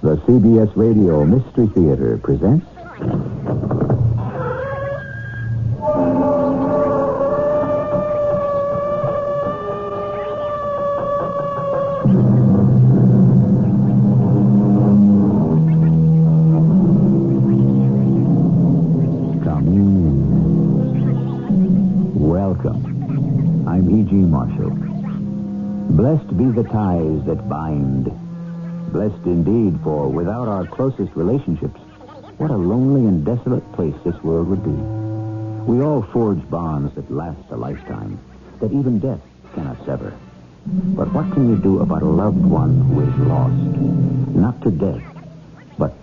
The CBS Radio Mystery Theater presents... Come in. Welcome. I'm E.G. Marshall. Blessed be the ties that bind. Blessed indeed, for without our closest relationships, what a lonely and desolate place this world would be. We all forge bonds that last a lifetime, that even death cannot sever. But what can you do about a loved one who is lost? Not to death, but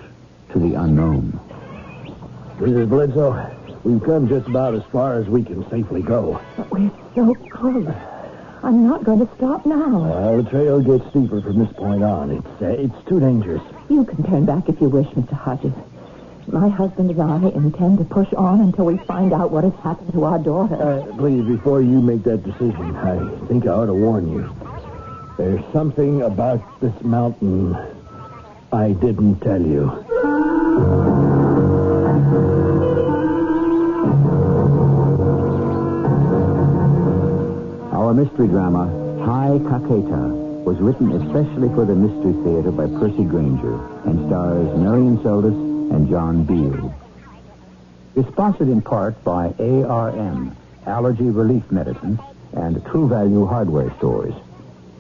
to the unknown. Mrs. Bledsoe, we've come just about as far as we can safely go. But we're so close. I'm not going to stop now. The trail gets steeper from this point on. It's too dangerous. You can turn back if you wish, Mr. Hodges. My husband and I intend to push on until we find out what has happened to our daughter. Please, before you make that decision, I think I ought to warn you. There's something about this mountain I didn't tell you. Our mystery drama, High Caqueta, was written especially for the Mystery Theater by Percy Granger and stars Marion Seldes and John Beale. It's sponsored in part by ARM, Allergy Relief Medicine, and True Value Hardware Stores.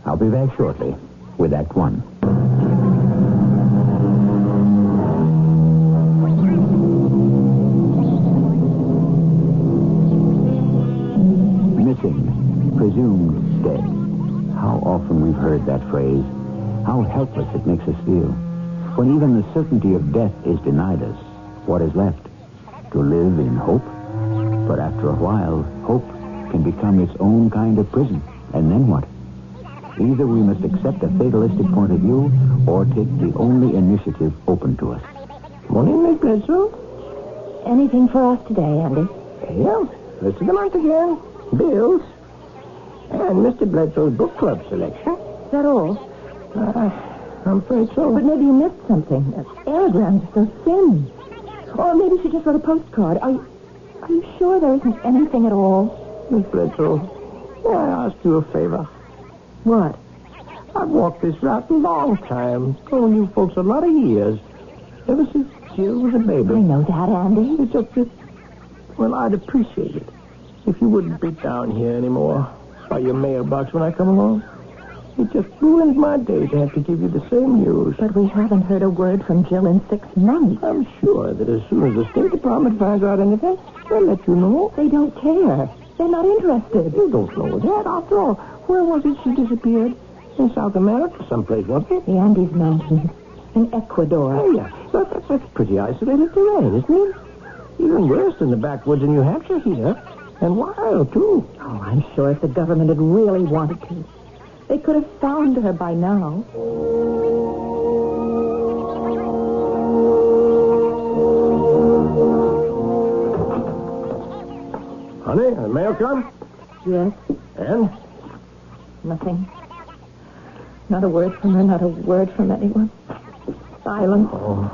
I'll be back shortly with Act One. Missing. Presumed dead. How often we've heard that phrase. How helpless it makes us feel. When even the certainty of death is denied us, what is left? To live in hope? But after a while, hope can become its own kind of prison. And then what? Either we must accept a fatalistic point of view or take the only initiative open to us. Morning, Miss Bledsoe. Anything for us today, Andy? Yeah, first of the month again. Bills. And Mr. Bledsoe's book club selection. Is that all? I'm afraid so. But maybe you missed something. Airgrams are so thin. Or maybe she just wrote a postcard. Are you sure there isn't anything at all? Miss Bledsoe, may I ask you a favor? What? I've walked this route a long time. Known you folks a lot of years. Ever since Jill was a baby. I know that, Andy. It's just that, well, I'd appreciate it if you wouldn't be down here anymore by your mailbox when I come along. It just ruins my day to have to give you the same news. But we haven't heard a word from Jill in 6 months. I'm sure that as soon as the State Department finds out anything, they'll let you know. They don't care. They're not interested. You don't know that. After all, where was it she disappeared? In South America someplace, wasn't it? The Andes Mountains. In Ecuador. Oh, yeah. That's pretty isolated terrain, isn't it? Even worse than the backwoods in New Hampshire here. And wild, too. Oh, I'm sure if the government had really wanted to, they could have found her by now. Honey, the mail come? Yes. And? Nothing. Not a word from her, not a word from anyone. Silence. Oh,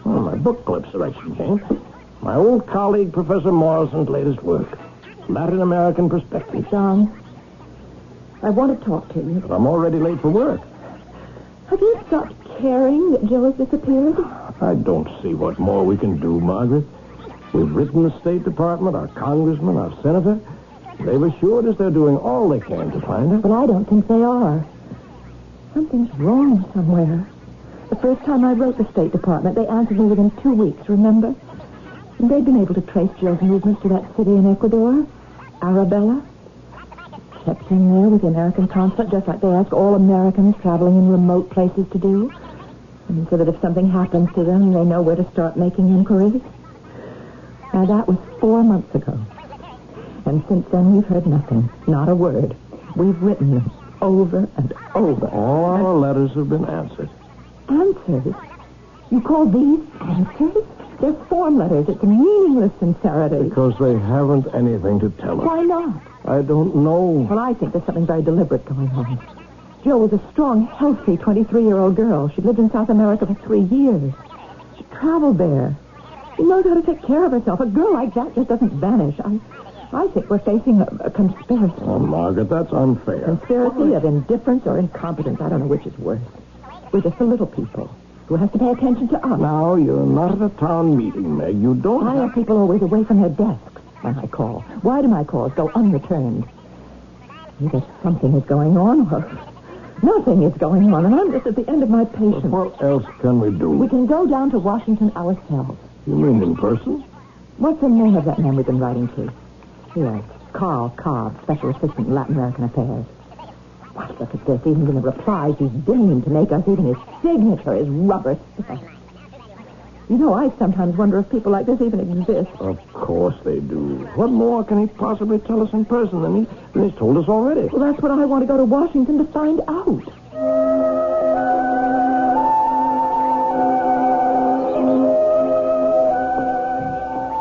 my book club selection came. My old colleague, Professor Morrison's latest work. Latin American Perspective. John, I want to talk to you. But I'm already late for work. Have you stopped caring that Jill has disappeared? I don't see what more we can do, Margaret. We've written the State Department, our congressman, our senator. They've assured us they're doing all they can to find her. But I don't think they are. Something's wrong somewhere. The first time I wrote the State Department, they answered me within 2 weeks, remember? And they'd been able to trace Jill's movements to that city in Ecuador, Arabella. Kept in there with the American consulate, just like they ask all Americans traveling in remote places to do. And so that if something happens to them, they know where to start making inquiries. Now, that was 4 months ago. And since then, we've heard nothing. Not a word. We've written them over and over. All our letters have been answered. Answers? You call these answers? They're form letters. It's meaningless sincerity. Because they haven't anything to tell us. Why not? I don't know. Well, I think there's something very deliberate going on. Jill was a strong, healthy 23-year-old girl. She'd lived in South America for 3 years. She traveled there. She knows how to take care of herself. A girl like that just doesn't vanish. I think we're facing a conspiracy. Oh, Margaret, that's unfair. Conspiracy of indifference or incompetence. I don't know which is worse. We're just the little people who have to pay attention to us. Now, you're not at a town meeting, Meg. You don't Why are people always away from their desks when I call? Why do my calls go unreturned? Either something is going on or nothing is going on, and I'm just at the end of my patience. What else can we do? We can go down to Washington ourselves. You mean in person? What's the name of that man we've been writing to? Here, Carl Cobb, Special Assistant in Latin American Affairs. Why, look at this. Even in the replies he's deigned to make us, even his signature is rubber stuff. You know, I sometimes wonder if people like this even exist. Of course they do. What more can he possibly tell us in person than he's told us already? Well, that's what I want to go to Washington to find out.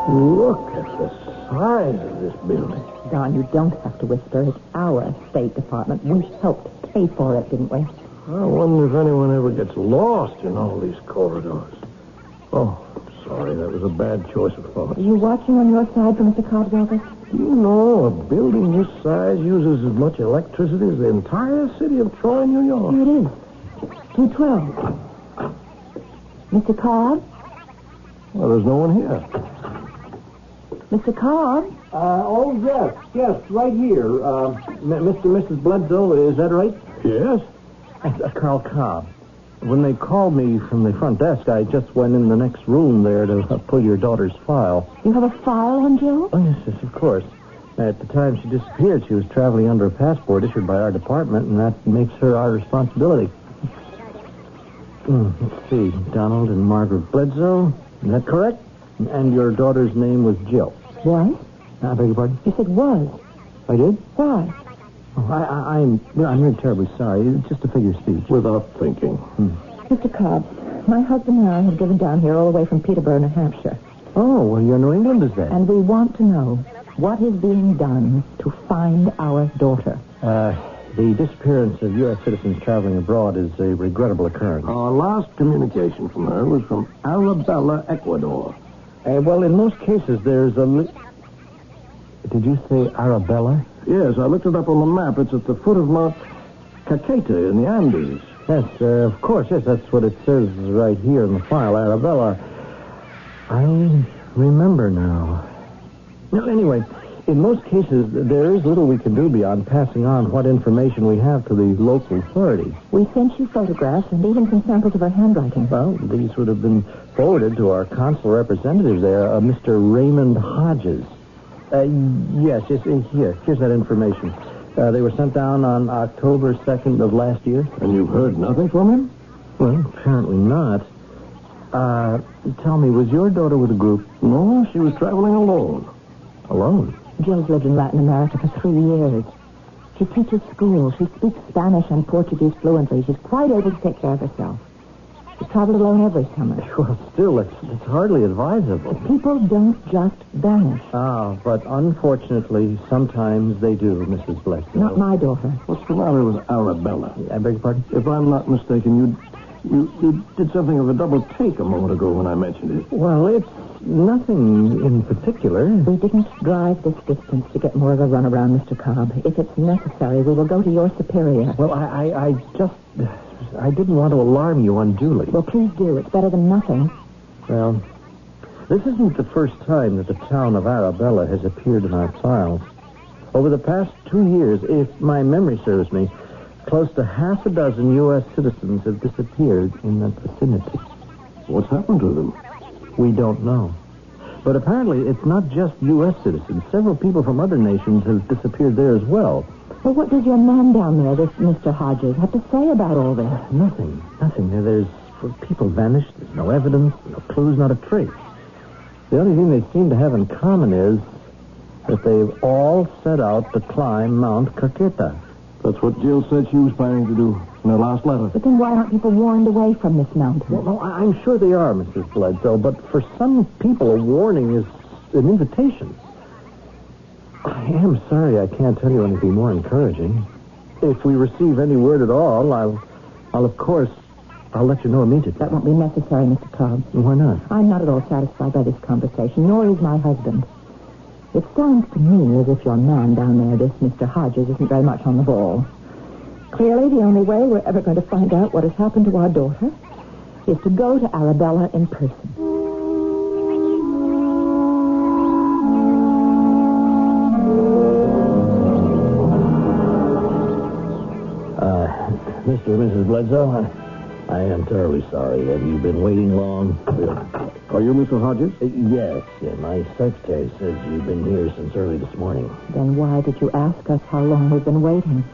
Look at the size of this building. Don, you don't have to whisper. It's our State Department. We helped pay for it, didn't we? I wonder if anyone ever gets lost in all these corridors. Oh, sorry, that was a bad choice of thought. Are you watching on your side for Mr. Cobb's office? You know, a building this size uses as much electricity as the entire city of Troy, New York. Here it is. 212. Mr. Cobb? Well, there's no one here. Mr. Cobb? Yes, right here. Mr. and Mrs. Bledsoe, is that right? Yes? Carl Cobb. When they called me from the front desk, I just went in the next room there to pull your daughter's file. You have a file on Jill? Oh, yes, of course. At the time she disappeared, she was traveling under a passport issued by our department, and that makes her our responsibility. Let's see. Donald and Margaret Bledsoe. Is that correct? And your daughter's name was Jill. Was? I beg your pardon? You said was. I did? Why? Oh, I'm really terribly sorry. It's just a figure of speech. Without thinking. Mr. Cobb, my husband and I have driven down here all the way from Peterborough, New Hampshire. Oh, well, you're New England, is that? And we want to know what is being done to find our daughter. The disappearance of U.S. citizens traveling abroad is a regrettable occurrence. Our last communication from her was from Arabella, Ecuador. Well, in most cases, there's a... Did you say Arabella? Yes, I looked it up on the map. It's at the foot of Mount Caqueta in the Andes. Yes, of course, yes, that's what it says right here in the file, Arabella. I remember now. Now, anyway, in most cases, there is little we can do beyond passing on what information we have to the local authorities. We sent you photographs and even some samples of her handwriting. Well, these would have been forwarded to our consular representative there, Mr. Raymond Hodges. Yes, here's that information. They were sent down on October 2nd of last year. And you've heard nothing from him? Well, apparently not. Tell me, was your daughter with a group? No, she was traveling alone. Alone? Jill's lived in Latin America for 3 years. She teaches school. She speaks Spanish and Portuguese fluently. She's quite able to take care of herself. She traveled alone every summer. Well, still, it's hardly advisable. People don't just vanish. But unfortunately, sometimes they do, Mrs. Bledsoe. Not my daughter. What's the matter with Arabella? I beg your pardon? If I'm not mistaken, you did something of a double take a moment ago when I mentioned it. Well, it's nothing in particular. We didn't drive this distance to get more of a runaround, Mr. Cobb. If it's necessary, we will go to your superior. Well, I didn't want to alarm you unduly. Well, please do. It's better than nothing. Well, this isn't the first time that the town of Arabella has appeared in our files. Over the past 2 years, if my memory serves me, close to half a dozen U.S. citizens have disappeared in that vicinity. What's happened to them? We don't know. But apparently it's not just U.S. citizens. Several people from other nations have disappeared there as well. Well, what does your man down there, this Mr. Hodges, have to say about all this? Nothing. There's people vanished. There's no evidence, no clues, not a trace. The only thing they seem to have in common is that they've all set out to climb Mount Caqueta. That's what Jill said she was planning to do in her last letter. But then why aren't people warned away from this mountain? Well, no, I'm sure they are, Mrs. Bledsoe, but for some people, a warning is an invitation. I am sorry I can't tell you anything more encouraging. if we receive any word at all, I'll let you know immediately. That won't be necessary, Mr. Cobb. Why not? I'm not at all satisfied by this conversation, nor is my husband. It sounds to me as if your man down there, this Mr. Hodges, isn't very much on the ball. Clearly, the only way we're ever going to find out what has happened to our daughter is to go to Arabella in person. Mr. and Mrs. Bledsoe, I am terribly sorry. Have you been waiting long? Are you Mr. Hodges? Yes. My secretary says you've been here since early this morning. Then why did you ask us how long we've been waiting?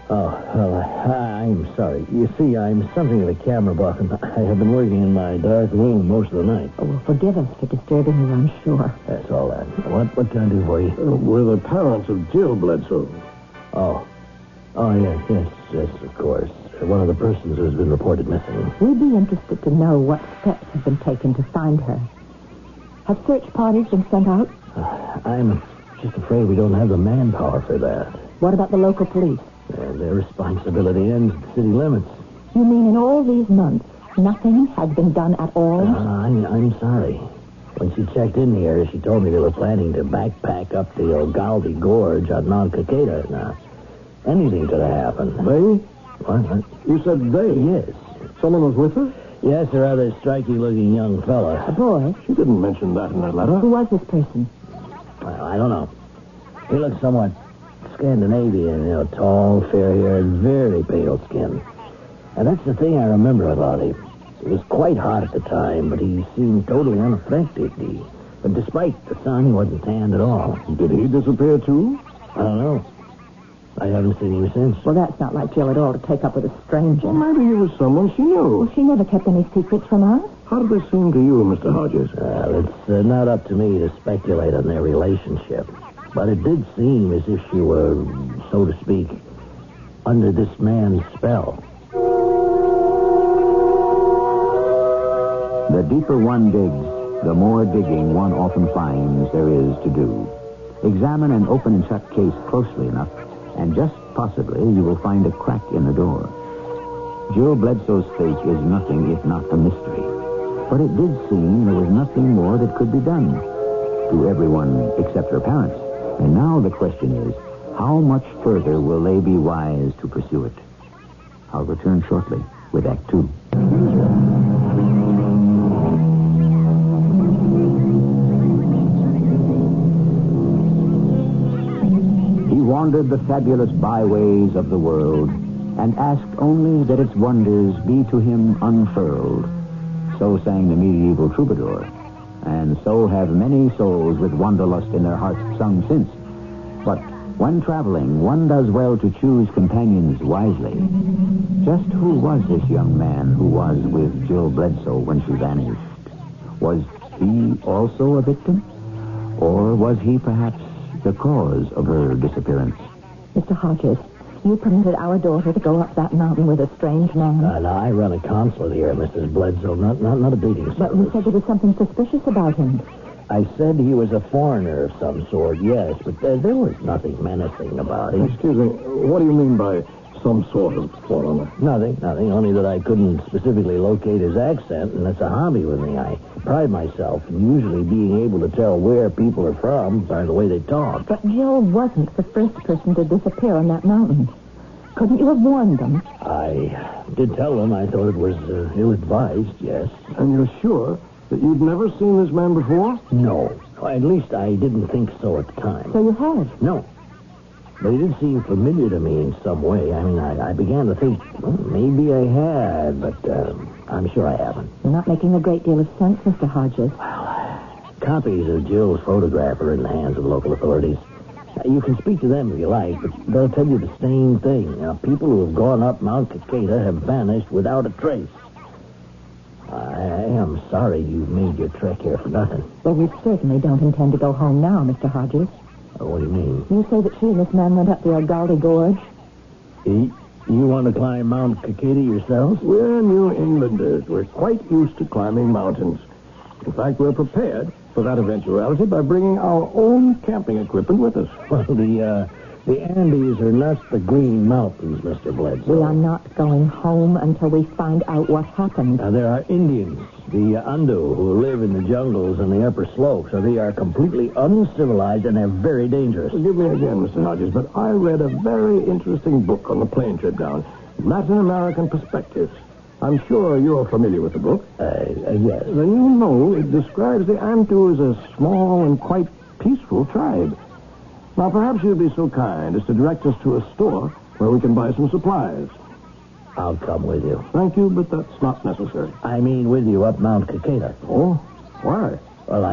Oh, well, I'm sorry. You see, I'm something of a camera buff, and I have been working in my dark room most of the night. Oh, well, forgive us for disturbing you, I'm sure. That's all that. What can I do for you? We're the parents of Jill Bledsoe. Oh, yes, of course. One of the persons who has been reported missing. We'd be interested to know what steps have been taken to find her. Have search parties been sent out? I'm just afraid we don't have the manpower for that. What about the local police? Their responsibility ends at the city limits. You mean in all these months, nothing has been done at all? I'm sorry. When she checked in here, she told me they were planning to backpack up the Ugalde Gorge on Mount Caqueta. Now, anything could have happened. They? What? You said they? Yes. Someone was with her? Yes, a rather striking-looking young fella. A boy? She didn't mention that in her letter. Who was this person? Well, I don't know. He looked somewhat Scandinavian, tall, fair-haired, very pale skin. And that's the thing I remember about him. It was quite hot at the time, but he seemed totally unaffected. But despite the sun, he wasn't tanned at all. Did he disappear, too? I don't know. I haven't seen him since. Well, that's not like Jill at all to take up with a stranger. Well, maybe he was someone she knew. Well, she never kept any secrets from us. How did this seem to you, Mr. Hodges? It's not up to me to speculate on their relationship. But it did seem as if she were, so to speak, under this man's spell. The deeper one digs, the more digging one often finds there is to do. Examine an open and shut case closely enough, and just possibly you will find a crack in the door. Jill Bledsoe's fate is nothing if not a mystery. But it did seem there was nothing more that could be done to everyone except her parents. And now the question is, how much further will they be wise to pursue it? I'll return shortly with Act 2. He wandered the fabulous byways of the world and asked only that its wonders be to him unfurled. So sang the medieval troubadour. And so have many souls with wanderlust in their hearts sung since. But when traveling, one does well to choose companions wisely. Just who was this young man who was with Jill Bledsoe when she vanished? Was he also a victim? Or was he perhaps the cause of her disappearance? Mr. Hodges, you permitted our daughter to go up that mountain with a strange man. Now, I run a consulate here, Mrs. Bledsoe, not a beating service. But you said there was something suspicious about him. I said he was a foreigner of some sort, yes, but there was nothing menacing about him. Excuse me, what do you mean by some sort of foreigner? Nothing, only that I couldn't specifically locate his accent, and that's a hobby with me. I pride myself in usually being able to tell where people are from by the way they talk. But Jill wasn't the first person to disappear on that mountain. Couldn't you have warned them? I did tell them I thought it was ill-advised, yes. And you're sure that you'd never seen this man before? No. At least I didn't think so at the time. So you have? No. But he did seem familiar to me in some way. I mean, I began to think, well, maybe I had, but I'm sure I haven't. You're not making a great deal of sense, Mr. Hodges. Copies of Jill's photograph are in the hands of the local authorities. You can speak to them if you like, but they'll tell you the same thing. People who have gone up Mount Caqueta have vanished without a trace. I am sorry you've made your trek here for nothing. Well, we certainly don't intend to go home now, Mr. Hodges. What do you mean? You say that she and this man went up the Ugalde Gorge? You want to climb Mount Caqueta yourselves? We're New Englanders. We're quite used to climbing mountains. In fact, we're prepared for that eventuality by bringing our own camping equipment with us. Well, the The Andes are not the Green Mountains, Mr. Bledsoe. We are not going home until we find out what happened. Now, there are Indians, the Andu, who live in the jungles and the upper slopes. So they are completely uncivilized and they're very dangerous. Forgive me again, Mr. Hodges, but I read a very interesting book on the plane trip down. Latin American Perspectives. I'm sure you're familiar with the book. Yes. Then you know it describes the Antu as a small and quite peaceful tribe. Now, perhaps you'd be so kind as to direct us to a store where we can buy some supplies. I'll come with you. Thank you, but that's not necessary. I mean with you up Mount Caqueta. Oh? Why? Well,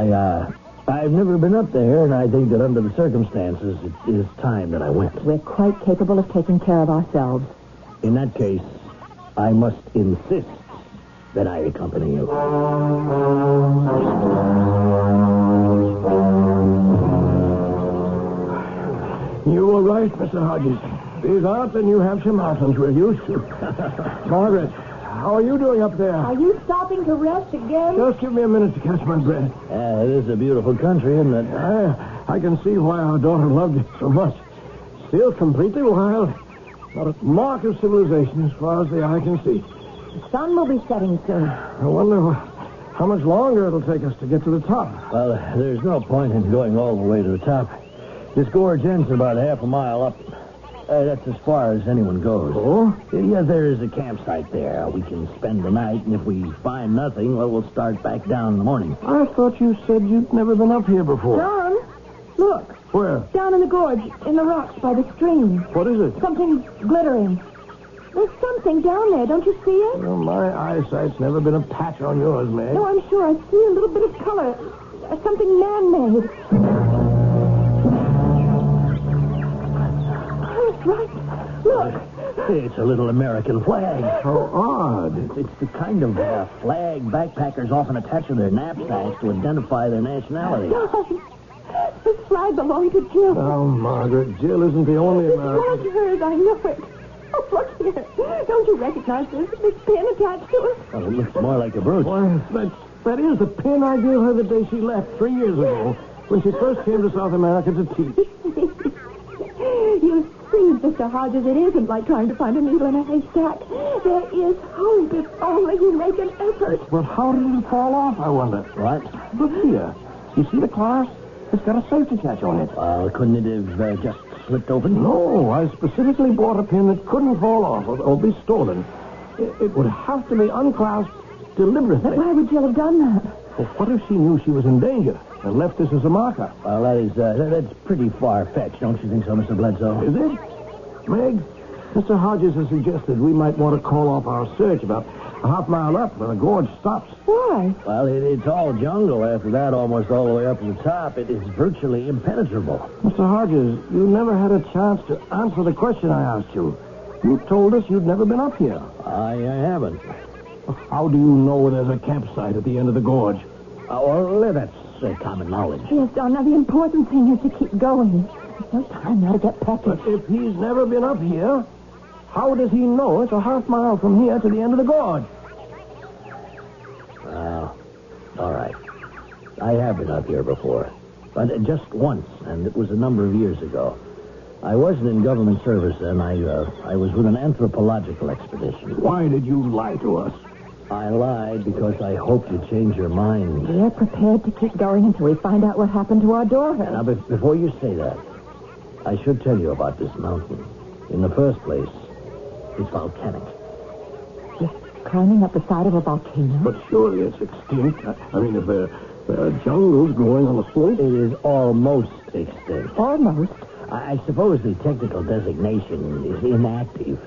I've never been up there, and I think that under the circumstances, it is time that I went. We're quite capable of taking care of ourselves. In that case, I must insist that I accompany you. You were right, Mr. Hodges. These aren't the New Hampshire mountains we're used to. Margaret, how are you doing up there? Are you stopping to rest again? Just give me a minute to catch my breath. It is a beautiful country, isn't it? I can see why our daughter loved it so much. Still completely wild. Not a mark of civilization as far as the eye can see. The sun will be setting soon. I wonder how much longer it'll take us to get to the top. Well, there's no point in going all the way to the top. This gorge ends about half a mile up. That's as far as anyone goes. Oh? Yeah, there is a campsite there. We can spend the night, and if we find nothing, well, we'll start back down in the morning. I thought you said you'd never been up here before. John, look. Where? Down in the gorge, in the rocks by the stream. What is it? Something glittering. There's something down there. Don't you see it? Well, my eyesight's never been a patch on yours, Meg. No, I'm sure. I see a little bit of color. Something man-made. That's right. Look. It's a little American flag. How odd. It's the kind of flag backpackers often attach to their knapsacks to identify their nationality. John, this flag belonged to Jill. Oh, Margaret, Jill isn't the only It American. was hers. I know it. Oh, look here. Don't you recognize this pin attached to it? Well, it looks more like a brooch. Why, that is the pin I gave her the day she left 3 years ago when she first came to South America to teach. You see, Mr. Hodges, it isn't like trying to find a needle in a haystack. There is hope if only you make an effort. But how did it fall off, I wonder? What? Look here. You see the clasp? It's got a safety catch on it. Well, couldn't it have just slipped open? No, I specifically bought a pin that couldn't fall off or be stolen. It would have to be unclasped deliberately. But why would Jill have done that? Well, what if she knew she was in danger and left this as a marker? Well, that's pretty far-fetched, don't you think so, Mr. Bledsoe? Is it? Meg, Mr. Hodges has suggested we might want to call off our search about a half mile up where the gorge stops. Why? Well, it's all jungle after that, almost all the way up to the top. It is virtually impenetrable. Mr. Hodges, you never had a chance to answer the question I asked you. You told us you'd never been up here. I haven't. How do you know there's a campsite at the end of the gorge? Well, that's common knowledge. Yes, Don, now the important thing is to keep going. There's no time now to get peckish. But if he's never been up here, how does he know it's a half mile from here to the end of the gorge? All right. I have been up here before. But just once, and it was a number of years ago. I wasn't in government service then. I was with an anthropological expedition. Why did you lie to us? I lied because I hoped you'd change your mind. We're prepared to keep going until we find out what happened to our daughter. Now, before you say that, I should tell you about this mountain. In the first place, it's volcanic. You're climbing up the side of a volcano? But surely it's extinct. I mean, if there are jungles growing on the slope. It is almost extinct. Almost. I suppose the technical designation is inactive.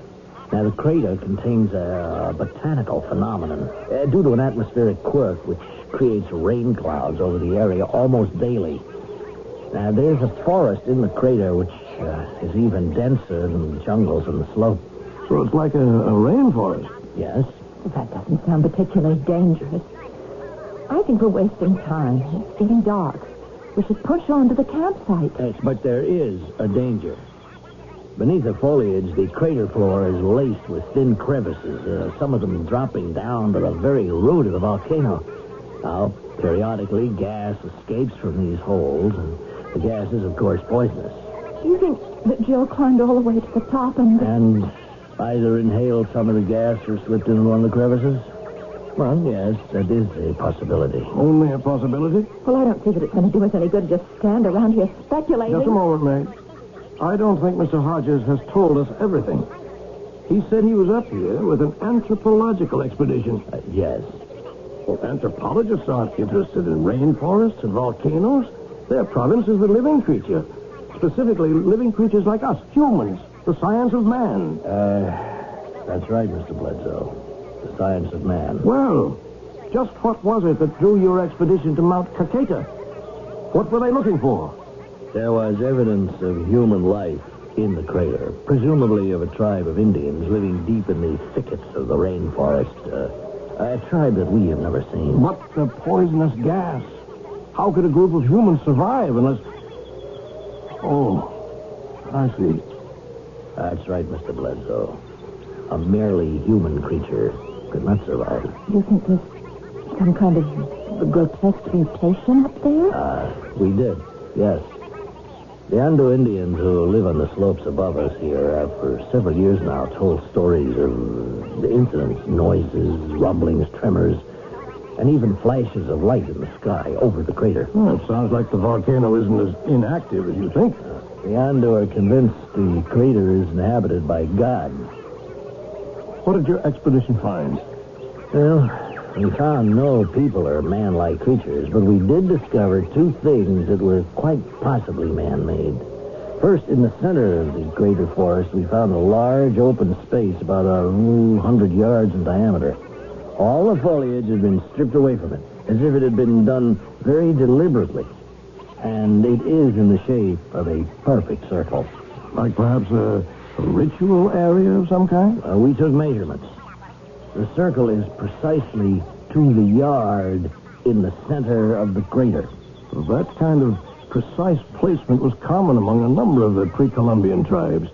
Now, the crater contains a botanical phenomenon due to an atmospheric quirk which creates rain clouds over the area almost daily. Now, there's a forest in the crater which is even denser than the jungles on the slope. So it's like a rainforest. Yes? That doesn't sound particularly dangerous. I think we're wasting time. It's getting dark. We should push on to the campsite. Yes, but there is a danger. Beneath the foliage, the crater floor is laced with thin crevices, some of them dropping down to the very root of the volcano. Now, periodically, gas escapes from these holes, and the gas is, of course, poisonous. You think that Jill climbed all the way to the top and... And either inhaled some of the gas or slipped in one of the crevices? Well, yes, that is a possibility. Only a possibility? Well, I don't see that it's going to do us any good to just stand around here speculating. Just a moment, Meg. I don't think Mr. Hodges has told us everything. He said he was up here with an anthropological expedition. Yes. Well, anthropologists aren't interested in rainforests and volcanoes. Their province is the living creature. Specifically, living creatures like us, humans. The science of man. That's right, Mr. Bledsoe. The science of man. Well, just what was it that drew your expedition to Mount Caqueta? What were they looking for? There was evidence of human life in the crater, presumably of a tribe of Indians living deep in the thickets of the rainforest. A tribe that we have never seen. But the poisonous gas. How could a group of humans survive unless... Oh, I see. That's right, Mr. Bledsoe. A merely human creature could not survive. You think there's some kind of grotesque mutation up there? We did, yes. The Ando Indians who live on the slopes above us here have for several years now told stories of the incidents, noises, rumblings, tremors, and even flashes of light in the sky over the crater. Well, it sounds like the volcano isn't as inactive as you think. The Ando are convinced the crater is inhabited by God. What did your expedition find? Well, we found no people or man-like creatures, but we did discover two things that were quite possibly man-made. First, in the center of the crater forest, we found a large open space about 100 yards in diameter. All the foliage had been stripped away from it, as if it had been done very deliberately. And it is in the shape of a perfect circle. Like perhaps a ritual area of some kind? We took measurements. The circle is precisely to the yard in the center of the crater. Well, that kind of precise placement was common among a number of the pre-Columbian tribes.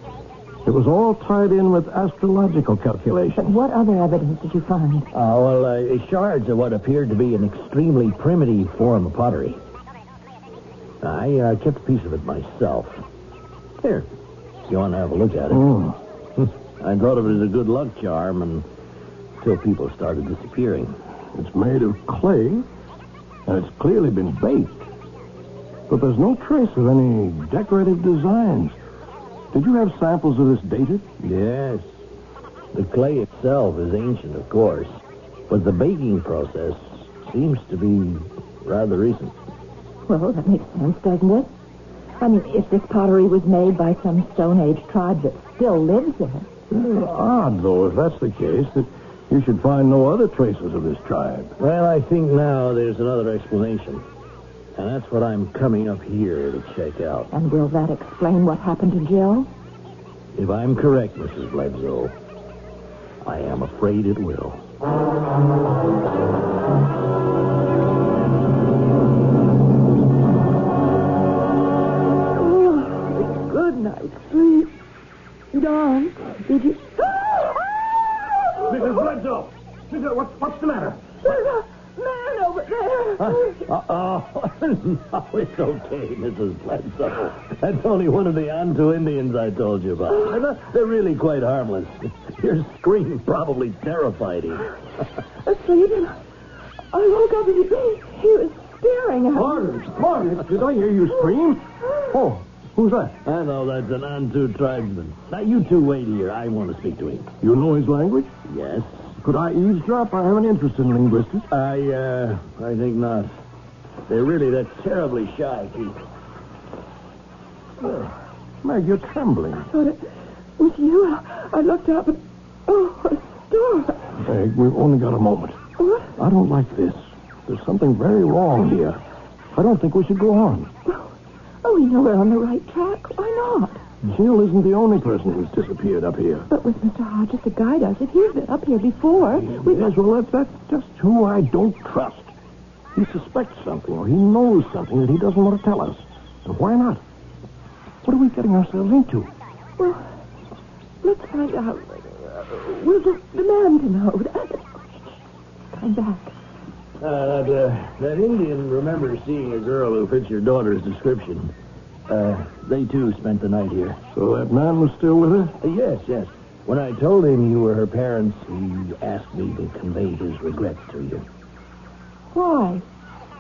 It was all tied in with astrological But calculations. what other evidence did you find? Shards of what appeared to be an extremely primitive form of pottery. I kept a piece of it myself. Here, if you want to have a look at it. Oh. I thought of it as a good luck charm until people started disappearing. It's made of clay, and it's clearly been baked. But there's no trace of any decorative designs. Did you have samples of this dated? Yes. The clay itself is ancient, of course, but the baking process seems to be rather recent. Well, that makes sense, doesn't it? I mean, if this pottery was made by some Stone Age tribe that still lives there. Odd, though, if that's the case, that you should find no other traces of this tribe. Well, I think now there's another explanation. And that's what I'm coming up here to check out. And will that explain what happened to Jill? If I'm correct, Mrs. Bledsoe, I am afraid it will. Good night, sleep. Dawn, did you... Mrs. Bledsoe! What's the matter? There's a man over there. No, it's okay, Mrs. Bledsoe. That's only one of the Antu Indians I told you about. They're really quite harmless. Your scream probably terrified him. Asleep, and I woke up and he was staring at me. Margaret, did I hear you scream? Oh, who's that? I know that's an Antu tribesman. Now, you two wait here. I want to speak to him. You know his language? Yes? Could I eavesdrop? I have an interest in linguistics. I think not. They're really that terribly shy people. Meg, you're trembling. I thought it was you. I looked up and... Oh, a storm. Meg, we've only got a moment. What? I don't like this. There's something very wrong here. I don't think we should go on. Oh, we know we're on the right track. Why not? Jill isn't the only person who's disappeared up here. But with Mr. Hodges to guide us, if he's been up here before... Yes, well, that's just who I don't trust. He suspects something, or he knows something that he doesn't want to tell us. And why not? What are we getting ourselves into? Well, let's find out. We'll just demand to know. Come back. That Indian remembers seeing a girl who fits your daughter's description. They, too, spent the night here. So that man was still with her? Yes. When I told him you were her parents, he asked me to convey his regrets to you. Why?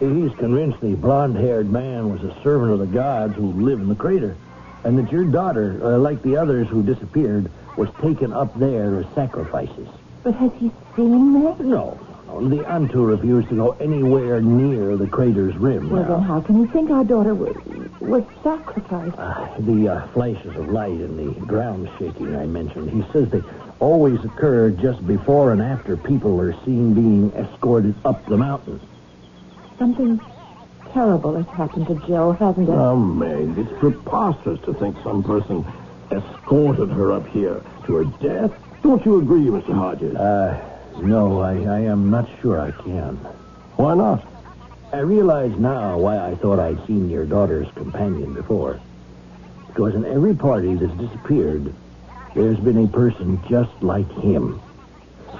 He's convinced the blonde-haired man was a servant of the gods who lived in the crater, and that your daughter, like the others who disappeared, was taken up there as sacrifices. But has he seen this? No. The Antu refused to go anywhere near the crater's rim. Well, then how can you think our daughter was sacrificed? The flashes of light and the ground shaking I mentioned, he says they always occur just before and after people are seen being escorted up the mountain. Something terrible has happened to Jill, hasn't it? Oh, Meg, it's preposterous to think some person escorted her up here to her death. Don't you agree, Mr. Hodges? No, I am not sure I can. Why not? I realize now why I thought I'd seen your daughter's companion before. Because in every party that's disappeared, there's been a person just like him.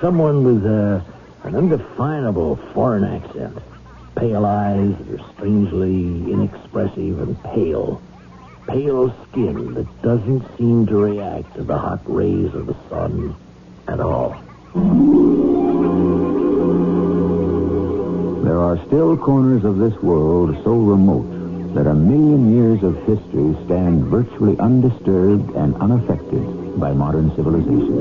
Someone with an undefinable foreign accent. Pale eyes that are strangely inexpressive and pale. Pale skin that doesn't seem to react to the hot rays of the sun at all. There are still corners of this world so remote that a million years of history stand virtually undisturbed and unaffected by modern civilization.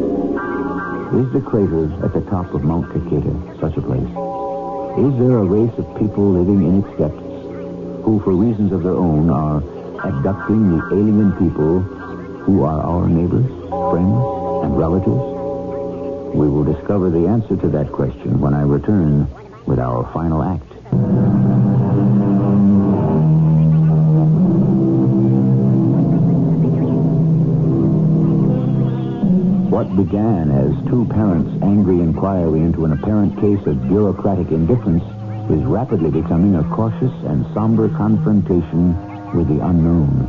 Is the crater at the top of Mount Caqueta such a place? Is there a race of people living in its depths who, for reasons of their own, are abducting the alien people who are our neighbors, friends, and relatives? We will discover the answer to that question when I return with our final act. What began as two parents' angry inquiry into an apparent case of bureaucratic indifference is rapidly becoming a cautious and somber confrontation with the unknown.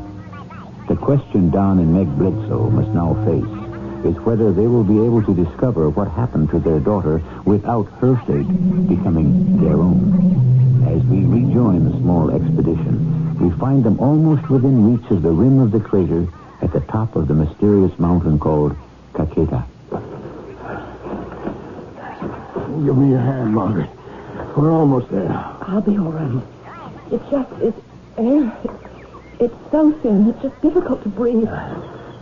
The question Don and Meg Bledsoe must now face is whether they will be able to discover what happened to their daughter without her fate becoming their own. As we rejoin the small expedition, we find them almost within reach of the rim of the crater at the top of the mysterious mountain called Caqueta. Give me your hand, Margaret. We're almost there. I'll be all right. It's air. It's so thin. It's just difficult to breathe.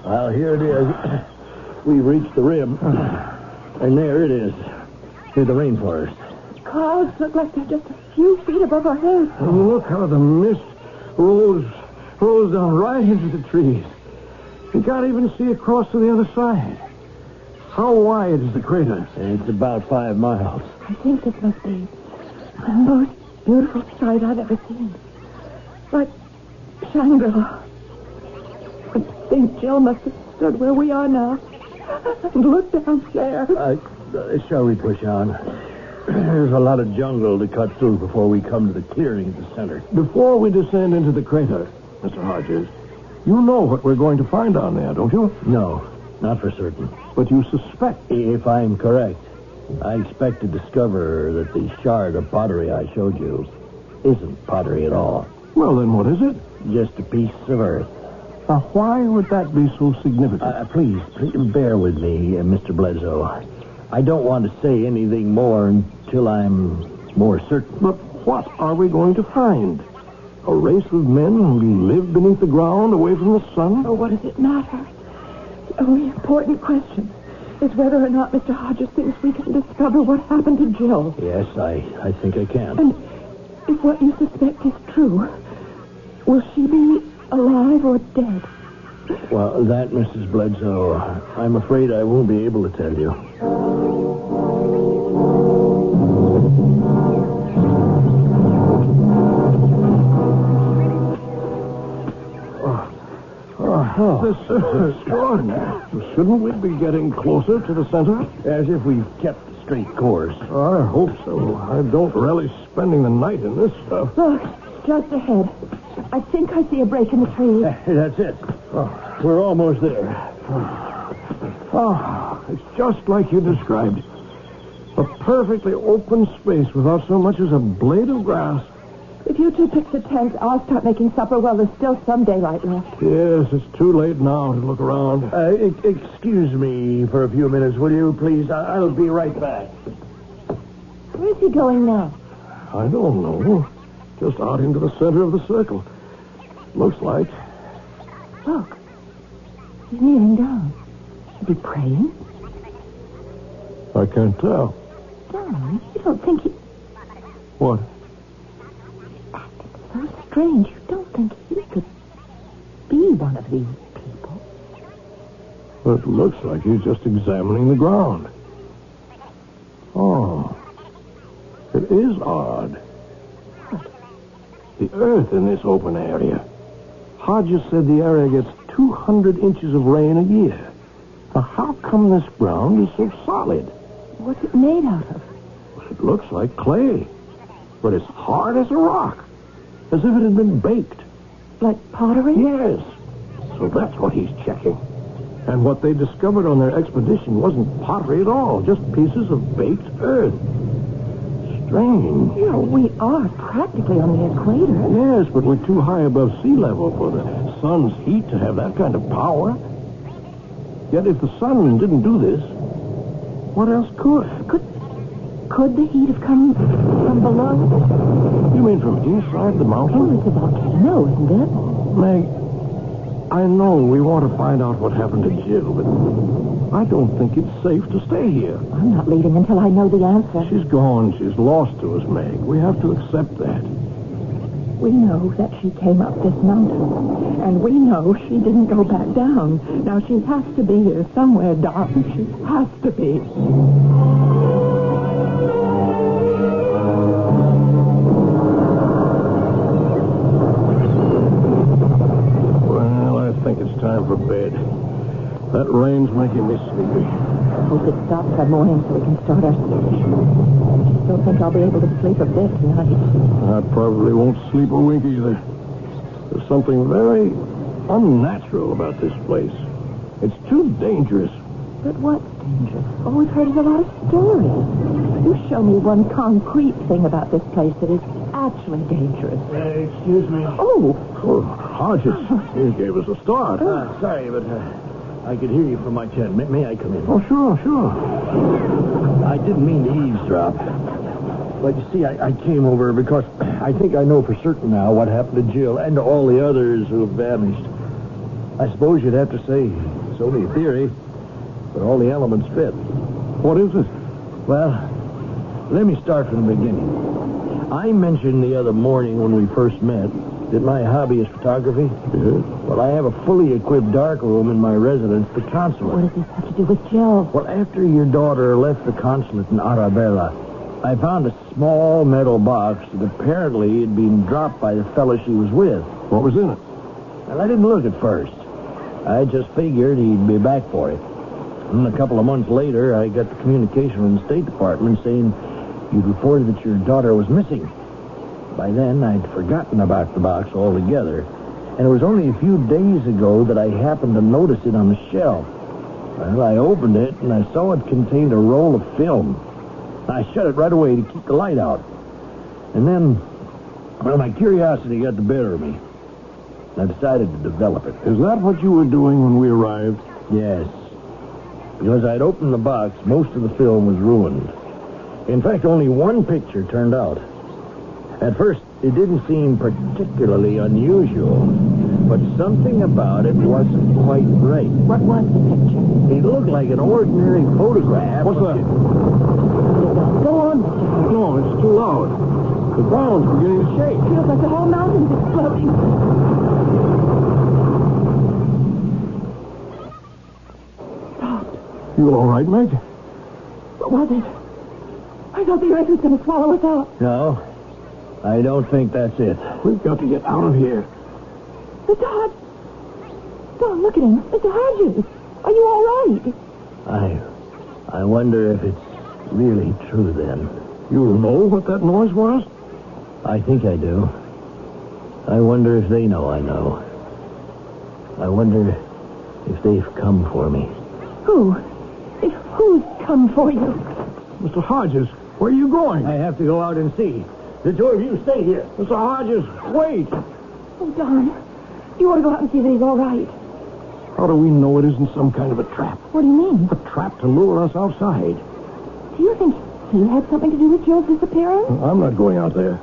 Well, here it is. We've reached the rim. And there it is. Through the rainforest. Clouds look like they're just a few feet above our heads. Oh, look how the mist rolls down right into the trees. You can't even see across to the other side. How wide is the crater? It's about 5 miles. I think this must be the most beautiful sight I've ever seen. Like Shangri-La. I think Jill must have stood where we are now and looked down there. Shall we push on? There's a lot of jungle to cut through before we come to the clearing at the center. Before we descend into the crater, Mr. Hodges, you know what we're going to find down there, don't you? No, not for certain. But you suspect. If I'm correct, I expect to discover that the shard of pottery I showed you isn't pottery at all. Well, then what is it? Just a piece of earth. Now, why would that be so significant? Please bear with me, Mr. Bledsoe. I don't want to say anything more until I'm more certain. But what are we going to find? A race of men who live beneath the ground, away from the sun? Oh, what does it matter? The only important question is whether or not Mr. Hodges thinks we can discover what happened to Jill. Yes, I think I can. And if what you suspect is true, will she be alive or dead? Well, that, Mrs. Bledsoe, I'm afraid I won't be able to tell you. This is extraordinary. Shouldn't we be getting closer to the center? As if we've kept the straight course. I hope so. I don't relish spending the night in this stuff. Look, just ahead. I think I see a break in the trees. That's it. We're almost there. It's just like you described. A perfectly open space without so much as a blade of grass. If you two pitch the tent, I'll start making supper while there's still some daylight left. Yes, it's too late now to look around. Excuse me for a few minutes, will you, please? I'll be right back. Where's he going now? I don't know. Just out into the center of the circle. Looks like. Look. He's kneeling down. Is he praying? I can't tell. Don, you don't think he... What? So strange. You don't think he could be one of these people? It looks like he's just examining the ground. Oh. It is odd. What? The earth in this open area. Hodges said the area gets 200 inches of rain a year. Now, how come this ground is so solid? What's it made out of? It looks like clay, but it's hard as a rock, as if it had been baked. Like pottery? Yes. So that's what he's checking. And what they discovered on their expedition wasn't pottery at all, just pieces of baked earth. Strange. You know, we are practically on the equator. Yes, but we're too high above sea level for the sun's heat to have that kind of power. Yet if the sun didn't do this, what else could? Could the heat have come from below? You mean from inside the mountain? Oh, it's a volcano, isn't it? Meg, I know we want to find out what happened to Jill, but I don't think it's safe to stay here. I'm not leaving until I know the answer. She's gone. She's lost to us, Meg. We have to accept that. We know that she came up this mountain, and we know she didn't go back down. Now, she has to be here somewhere, Doc. She has to be. Well, I think it's time for bed. That rain's making me sleepy. I hope it stops by morning so we can start our expedition. I just don't think I'll be able to sleep a bit tonight. I probably won't sleep a wink either. There's something very unnatural about this place. It's too dangerous. But what's dangerous? All we've heard is a lot of stories. You show me one concrete thing about this place that is actually dangerous. Excuse me. Oh, Hodges, you gave us a start. Sorry, but I could hear you from my tent. May I come in? Oh, sure. I didn't mean to eavesdrop. But you see, I came over because I think I know for certain now what happened to Jill and to all the others who have vanished. I suppose you'd have to say it's only a theory, but all the elements fit. What is it? Well, let me start from the beginning. I mentioned the other morning when we first met that my hobby is photography. Yes. Well, I have a fully equipped darkroom in my residence, the consulate. what does this have to do with Jill? Well, after your daughter left the consulate in Arabella, I found a small metal box that apparently had been dropped by the fellow she was with. What was in it? Well, I didn't look at first. I just figured he'd be back for it. And a couple of months later, I got the communication from the State Department saying you'd reported that your daughter was missing. By then, I'd forgotten about the box altogether, and it was only a few days ago that I happened to notice it on the shelf. Well, I opened it, and I saw it contained a roll of film. I shut it right away to keep the light out. And then, well, my curiosity got the better of me. I decided to develop it. Is that what you were doing when we arrived? Yes. Because I'd opened the box, most of the film was ruined. In fact, only one picture turned out. At first, it didn't seem particularly unusual, but something about it wasn't quite right. What was the picture? It looked like an ordinary photograph. What's that? Go on, Mr. Hardy. No, it's too loud. The ground's beginning to shake. Feels like the whole mountain's exploding. You all right, Meg? What was it? I thought the earth was going to swallow us out. No, I don't think that's it. We've got to get out of here. Mr. Hodge. Don, look at him. Mr. Hodges. Are you all right? I wonder if it's really true then. You know what that noise was? I think I do. I wonder if they know I know. I wonder if they've come for me. Who? Who's come for you? Mr. Hodges, where are you going? I have to go out and see. The two of you stay here. Mr. Hodges, wait. Oh, Don, you ought to go out and see that he's all right. How do we know it isn't some kind of a trap? What do you mean? A trap to lure us outside. Do you think he had something to do with Jill's disappearance? I'm not going out there.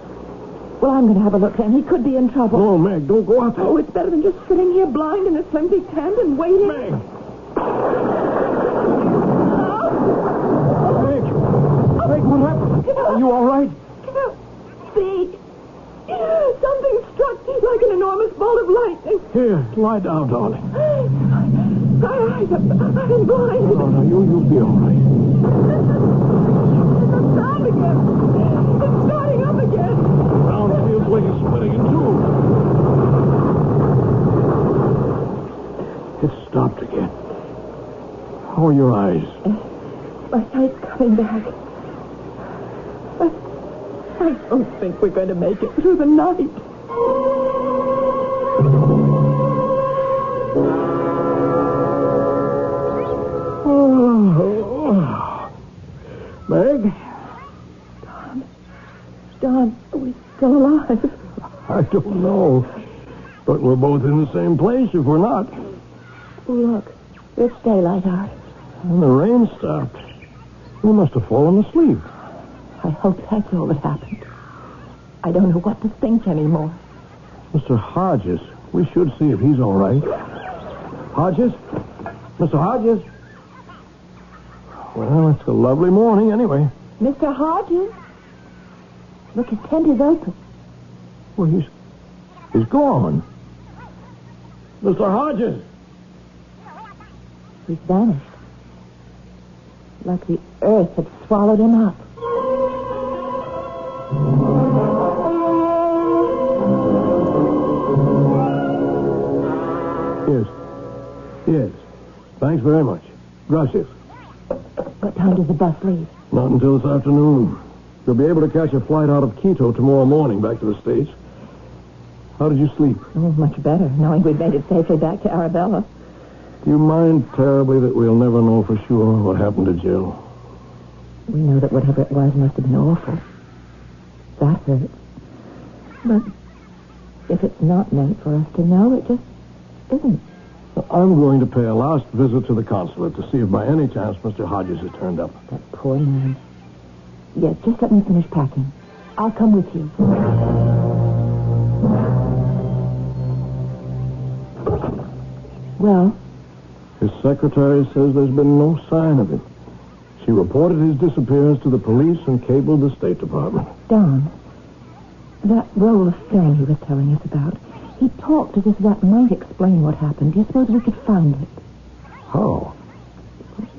Well, I'm going to have a look then. He could be in trouble. No, Meg, don't go out there. Oh, it's better than just sitting here blind in a flimsy tent and waiting. Meg! Oh. Meg! Meg, what happened? Are you all right? See? Something struck like an enormous bolt of lightning. Here, lie down, darling. My eyes are blind. No, you'll be all right. It's down again. It's starting up again. Ground feels like it's splitting in two. It stopped again. How are your eyes? My sight's coming back. But I don't think we're going to make it through the night. Oh. Meg? Don, are we still alive? I don't know. But we're both in the same place if we're not. Oh, look. It's daylight out. And the rain stopped. We must have fallen asleep. I hope that's all that happened. I don't know what to think anymore. Mr. Hodges, we should see if he's all right. Hodges? Mr. Hodges? Well, it's a lovely morning anyway. Mr. Hodges? Look, his tent is open. Well, he's gone. Mr. Hodges! He's vanished. Like the earth had swallowed him up. Yes. Thanks very much. Gracias. What time does the bus leave? Not until this afternoon. You'll be able to catch a flight out of Quito tomorrow morning back to the States. How did you sleep? Oh, much better, knowing we'd made it safely back to Arabella. Do you mind terribly that we'll never know for sure what happened to Jill? We know that whatever it was must have been awful. That hurts. But if it's not meant for us to know, it just isn't. I'm going to pay a last visit to the consulate to see if by any chance Mr. Hodges has turned up. That poor man. Yes, just let me finish packing. I'll come with you. Well? His secretary says there's been no sign of him. She reported his disappearance to the police and cabled the State Department. Don, that roll of film he was telling us about, he talked as if that might explain what happened. Do you suppose we could find it? How?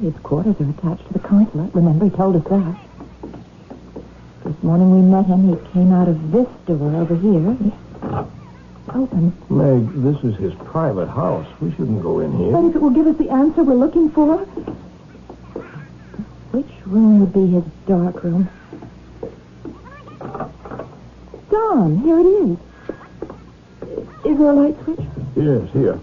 His quarters are attached to the consulate. Remember, he told us that. This morning we met him. He came out of this door over here. Open. Meg, this is his private house. We shouldn't go in here. But if it will give us the answer we're looking for... Which room would be his dark room? Don, here it is. Is there a light switch? Yes, here.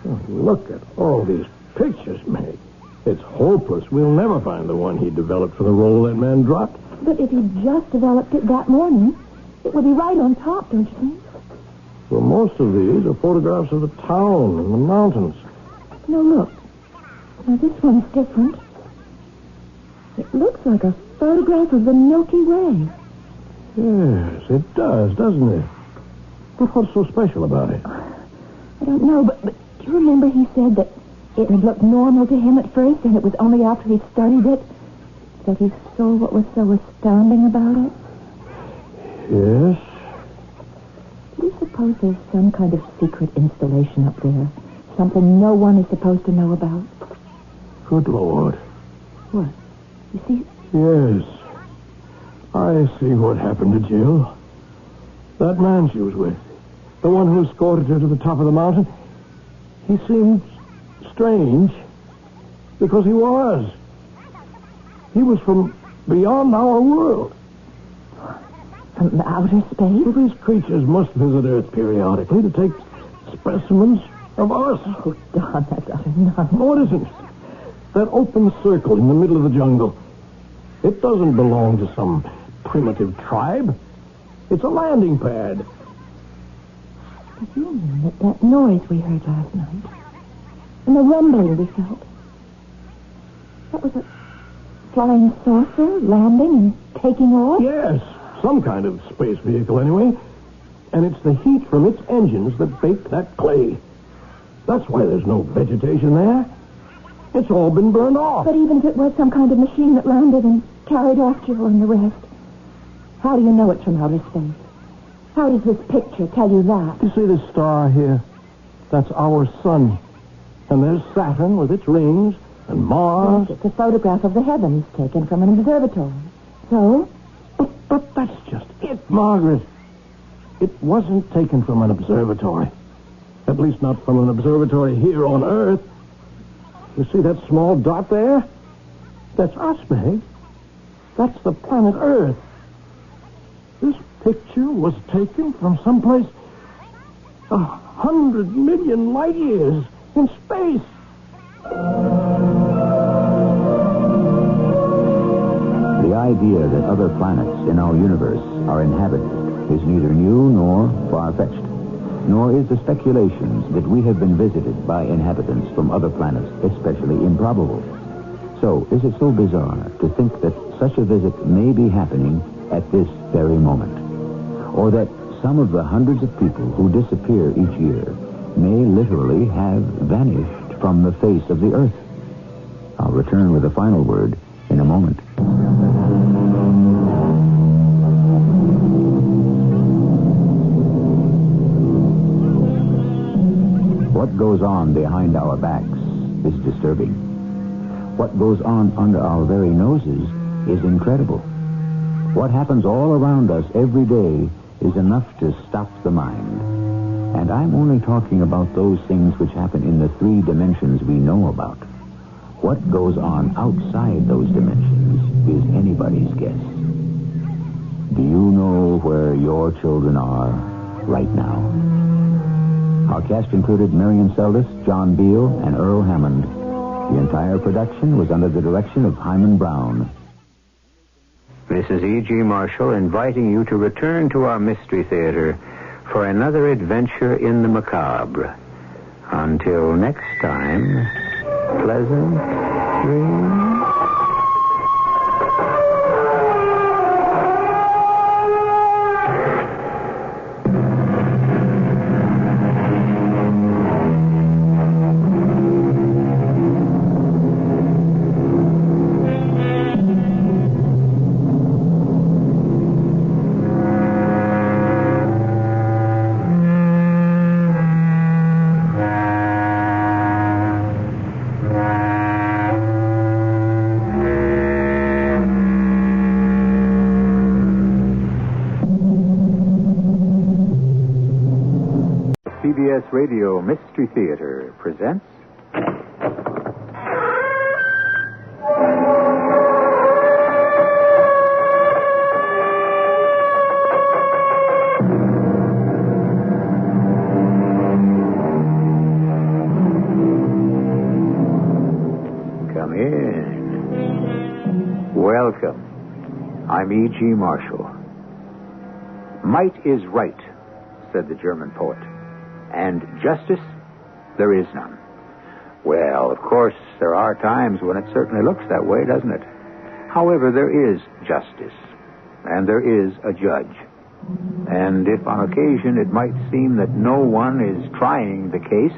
Oh, look at all these pictures, Meg. It's hopeless. We'll never find the one he developed for the role that man dropped. But if he just developed it that morning, it would be right on top, don't you think? Well, most of these are photographs of the town and the mountains. No, look. Now, this one's different. It looks like a photograph of the Milky Way. Yes, it does, doesn't it? But what's so special about it? I don't know, but do you remember he said that it had looked normal to him at first, and it was only after he studied it that he saw what was so astounding about it? Yes. Do you suppose there's some kind of secret installation up there? Something no one is supposed to know about? Good Lord. What? You see? Yes. I see what happened to Jill. That man she was with, the one who escorted her to the top of the mountain, he seemed strange because he was. He was from beyond our world. From outer space? Well, these creatures must visit Earth periodically to take specimens of us. Oh, Don, that's utter nonsense. No, it isn't. That open circle in the middle of the jungle, it doesn't belong to some primitive tribe. It's a landing pad. Did you mean that noise we heard last night? And the rumbling we felt? That was a flying saucer landing and taking off? Yes, some kind of space vehicle anyway. And it's the heat from its engines that baked that clay. That's why there's no vegetation there. It's all been burned off. But even if it was some kind of machine that landed and carried off Joe and the rest, how do you know it's from outer space? How does this picture tell you that? You see this star here? That's our sun. And there's Saturn with its rings, and Mars. Yes, it's a photograph of the heavens taken from an observatory. So? But that's just it, Margaret. It wasn't taken from an observatory. At least not from an observatory here on Earth. You see that small dot there? That's us, Meg. That's the planet Earth. This picture was taken from someplace 100 million light years in space. The idea that other planets in our universe are inhabited is neither new nor far-fetched, nor is the speculations that we have been visited by inhabitants from other planets especially improbable. So, is it so bizarre to think that such a visit may be happening at this very moment? Or that some of the hundreds of people who disappear each year may literally have vanished from the face of the Earth? I'll return with a final word in a moment. What goes on behind our backs is disturbing. What goes on under our very noses is incredible. What happens all around us every day is enough to stop the mind. And I'm only talking about those things which happen in the 3 dimensions we know about. What goes on outside those dimensions is anybody's guess. Do you know where your children are right now? Our cast included Marion Seldes, John Beale, and Earl Hammond. The entire production was under the direction of Hyman Brown. This is E.G. Marshall inviting you to return to our Mystery Theater for another adventure in the macabre. Until next time, pleasant dreams. CBS Radio Mystery Theater presents... Come in. Welcome. I'm E.G. Marshall. Might is right, said the German poet. And justice, there is none. Well, of course, there are times when it certainly looks that way, doesn't it? However, there is justice, and there is a judge. And if on occasion it might seem that no one is trying the case,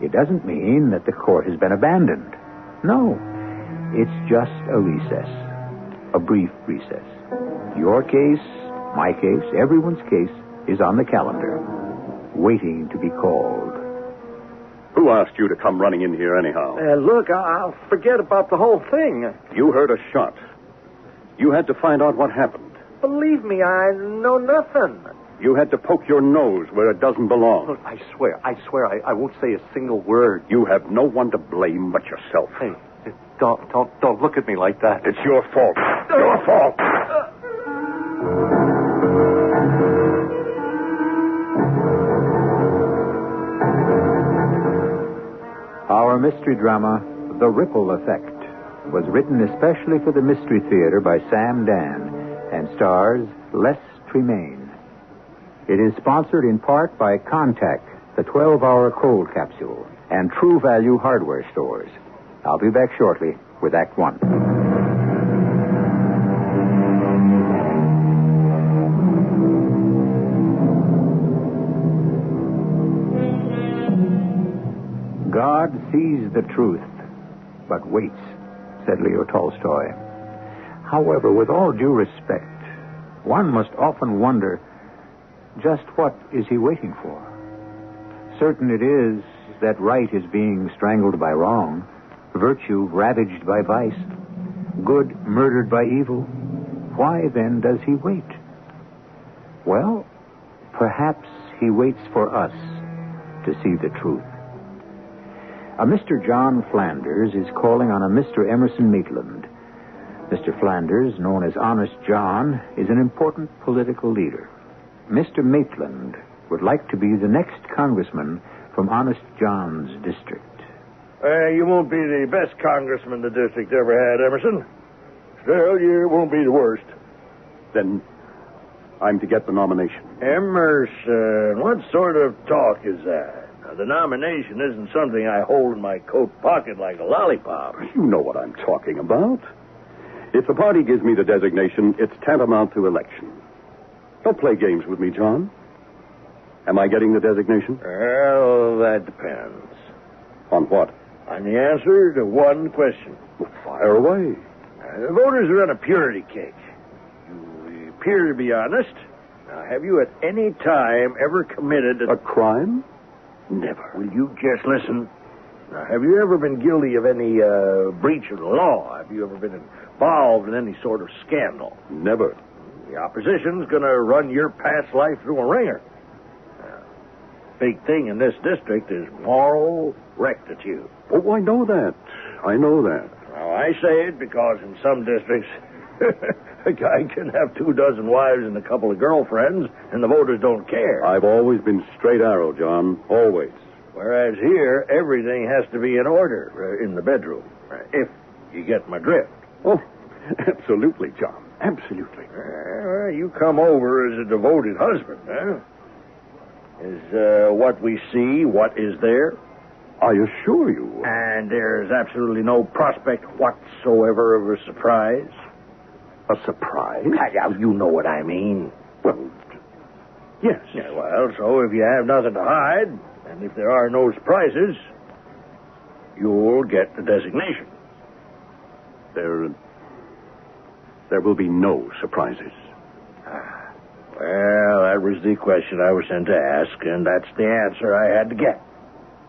it doesn't mean that the court has been abandoned. No, it's just a recess, a brief recess. Your case, my case, everyone's case is on the calendar, waiting to be called. Who asked you to come running in here anyhow? Look, I'll forget about the whole thing. You heard a shot. You had to find out what happened. Believe me, I know nothing. You had to poke your nose where it doesn't belong. Look, I swear, I won't say a single word. You have no one to blame but yourself. Hey, don't look at me like that. It's your fault. Your fault. Our mystery drama, The Ripple Effect, was written especially for the Mystery Theater by Sam Dan and stars Les Tremaine. It is sponsored in part by Contact, the 12-hour cold capsule, and True Value hardware stores. I'll be back shortly with Act One. God sees the truth, but waits, said Leo Tolstoy. However, with all due respect, one must often wonder, just what is he waiting for? Certain it is that right is being strangled by wrong, virtue ravaged by vice, good murdered by evil. Why, then, does he wait? Well, perhaps he waits for us to see the truth. A Mr. John Flanders is calling on a Mr. Emerson Maitland. Mr. Flanders, known as Honest John, is an important political leader. Mr. Maitland would like to be the next congressman from Honest John's district. You won't be the best congressman the district ever had, Emerson. Still, you won't be the worst. Then I'm to get the nomination. Emerson, what sort of talk is that? Now, the nomination isn't something I hold in my coat pocket like a lollipop. You know what I'm talking about. If the party gives me the designation, it's tantamount to election. Don't play games with me, John. Am I getting the designation? Well, that depends. On what? On the answer to one question. Well, fire away. The voters are on a purity kick. You appear to be honest. Now, have you at any time ever committed A crime? Never. Will you just listen? Now, have you ever been guilty of any breach of the law? Have you ever been involved in any sort of scandal? Never. The opposition's going to run your past life through a ringer. Big thing in this district is moral rectitude. Oh, I know that. I know that. Now, I say it because in some districts, a guy can have 24 wives and a couple of girlfriends, and the voters don't care. I've always been straight arrow, John. Always. Whereas here, everything has to be in order in the bedroom, if you get my drift. Oh, absolutely, John. Absolutely. You come over as a devoted husband, huh? Is what we see what is there? I assure you. And there's absolutely no prospect whatsoever of a surprise? A surprise? You know what I mean. Well, yes. Yeah, well, so if you have nothing to hide, and if there are no surprises, you'll get the designation. There will be no surprises. Well, that was the question I was sent to ask, and that's the answer I had to get.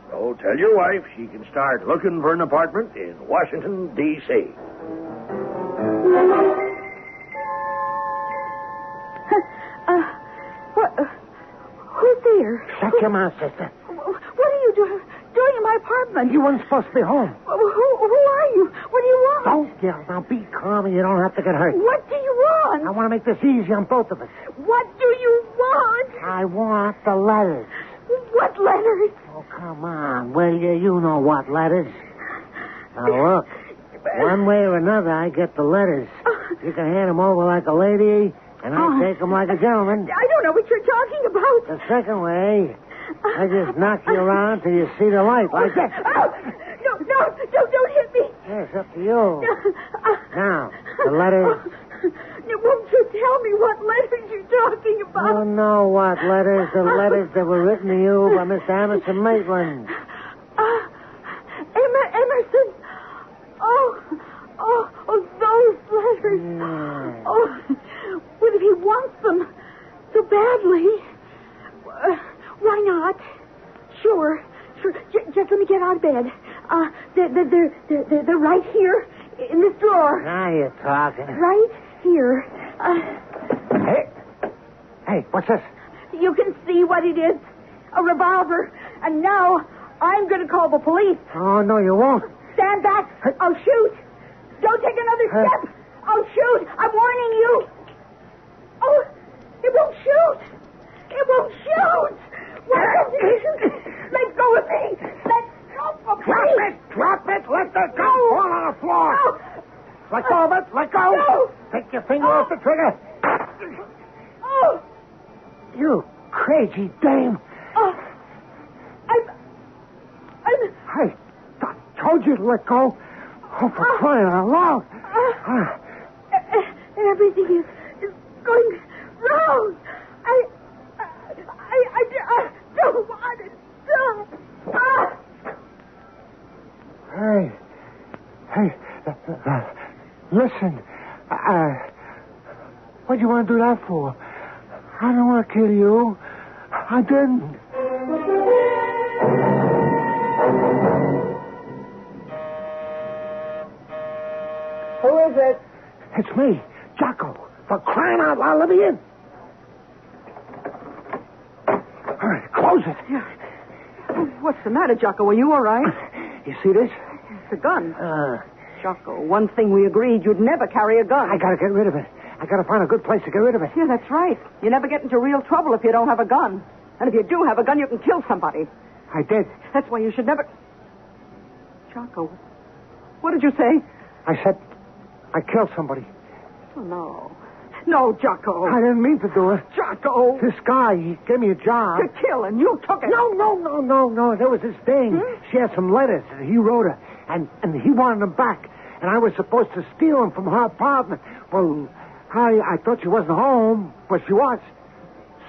So tell your wife she can start looking for an apartment in Washington, D.C. Who's there? Shut your mouth, sister. What are you doing in my apartment? You weren't supposed to be home. Who are you? What do you want? Don't yell. Now be calm and you don't have to get hurt. What do you want? I want to make this easy on both of us. What do you want? I want the letters. What letters? Oh, come on, will you? You know what letters. Now, look. One way or another, I get the letters. You can hand them over like a lady, and I take them like a gentleman. I don't know what you're talking about. The second way, I just knock you around till you see the light, like that. Oh, no, don't hit me. Yeah, it's up to you. Now, the letters. Won't you tell me what letters you're talking about? You know what letters. The letters that were written to you by Mr. Emerson Maitland. Emerson. Oh, those letters. Yeah. Oh, well, if he wants them so badly, why not? Sure. Just let me get out of bed. They're right here in this drawer. Now you're talking. Right here. Hey, what's this? You can see what it is. A revolver. And now I'm going to call the police. Oh, no, you won't. Stand back. I'll shoot. Don't take another step. I'll shoot. I'm warning you. Oh, it won't shoot. It won't shoot. Let go of me. Let go of me. Drop it. Let the gun fall on the floor. No. Let go of it. Let go. No. Take your finger off the trigger. Oh! You crazy dame. Oh! I told you to let go. Oh, for crying out loud. Everything is going wrong. I don't want it to. Hey, listen. What do you want to do that for? I don't want to kill you. I didn't. Who is it? It's me, Jocko. For crying out loud, let me in. All right, close it. What's the matter, Jocko? Are you all right? You see this? It's a gun. Jocko, one thing we agreed, you'd never carry a gun. I gotta get rid of it. I gotta find a good place to get rid of it. Yeah, that's right. You never get into real trouble if you don't have a gun. And if you do have a gun, you can kill somebody. I did. That's why you should never... Jocko, what did you say? I said I killed somebody. Oh, no. No, Jocko. I didn't mean to do it. Jocko. This guy, he gave me a job. To kill, and you took it. No. There was this dame. She had some letters that he wrote her, and he wanted them back. And I was supposed to steal them from her apartment. Well, I thought she wasn't home, but she was.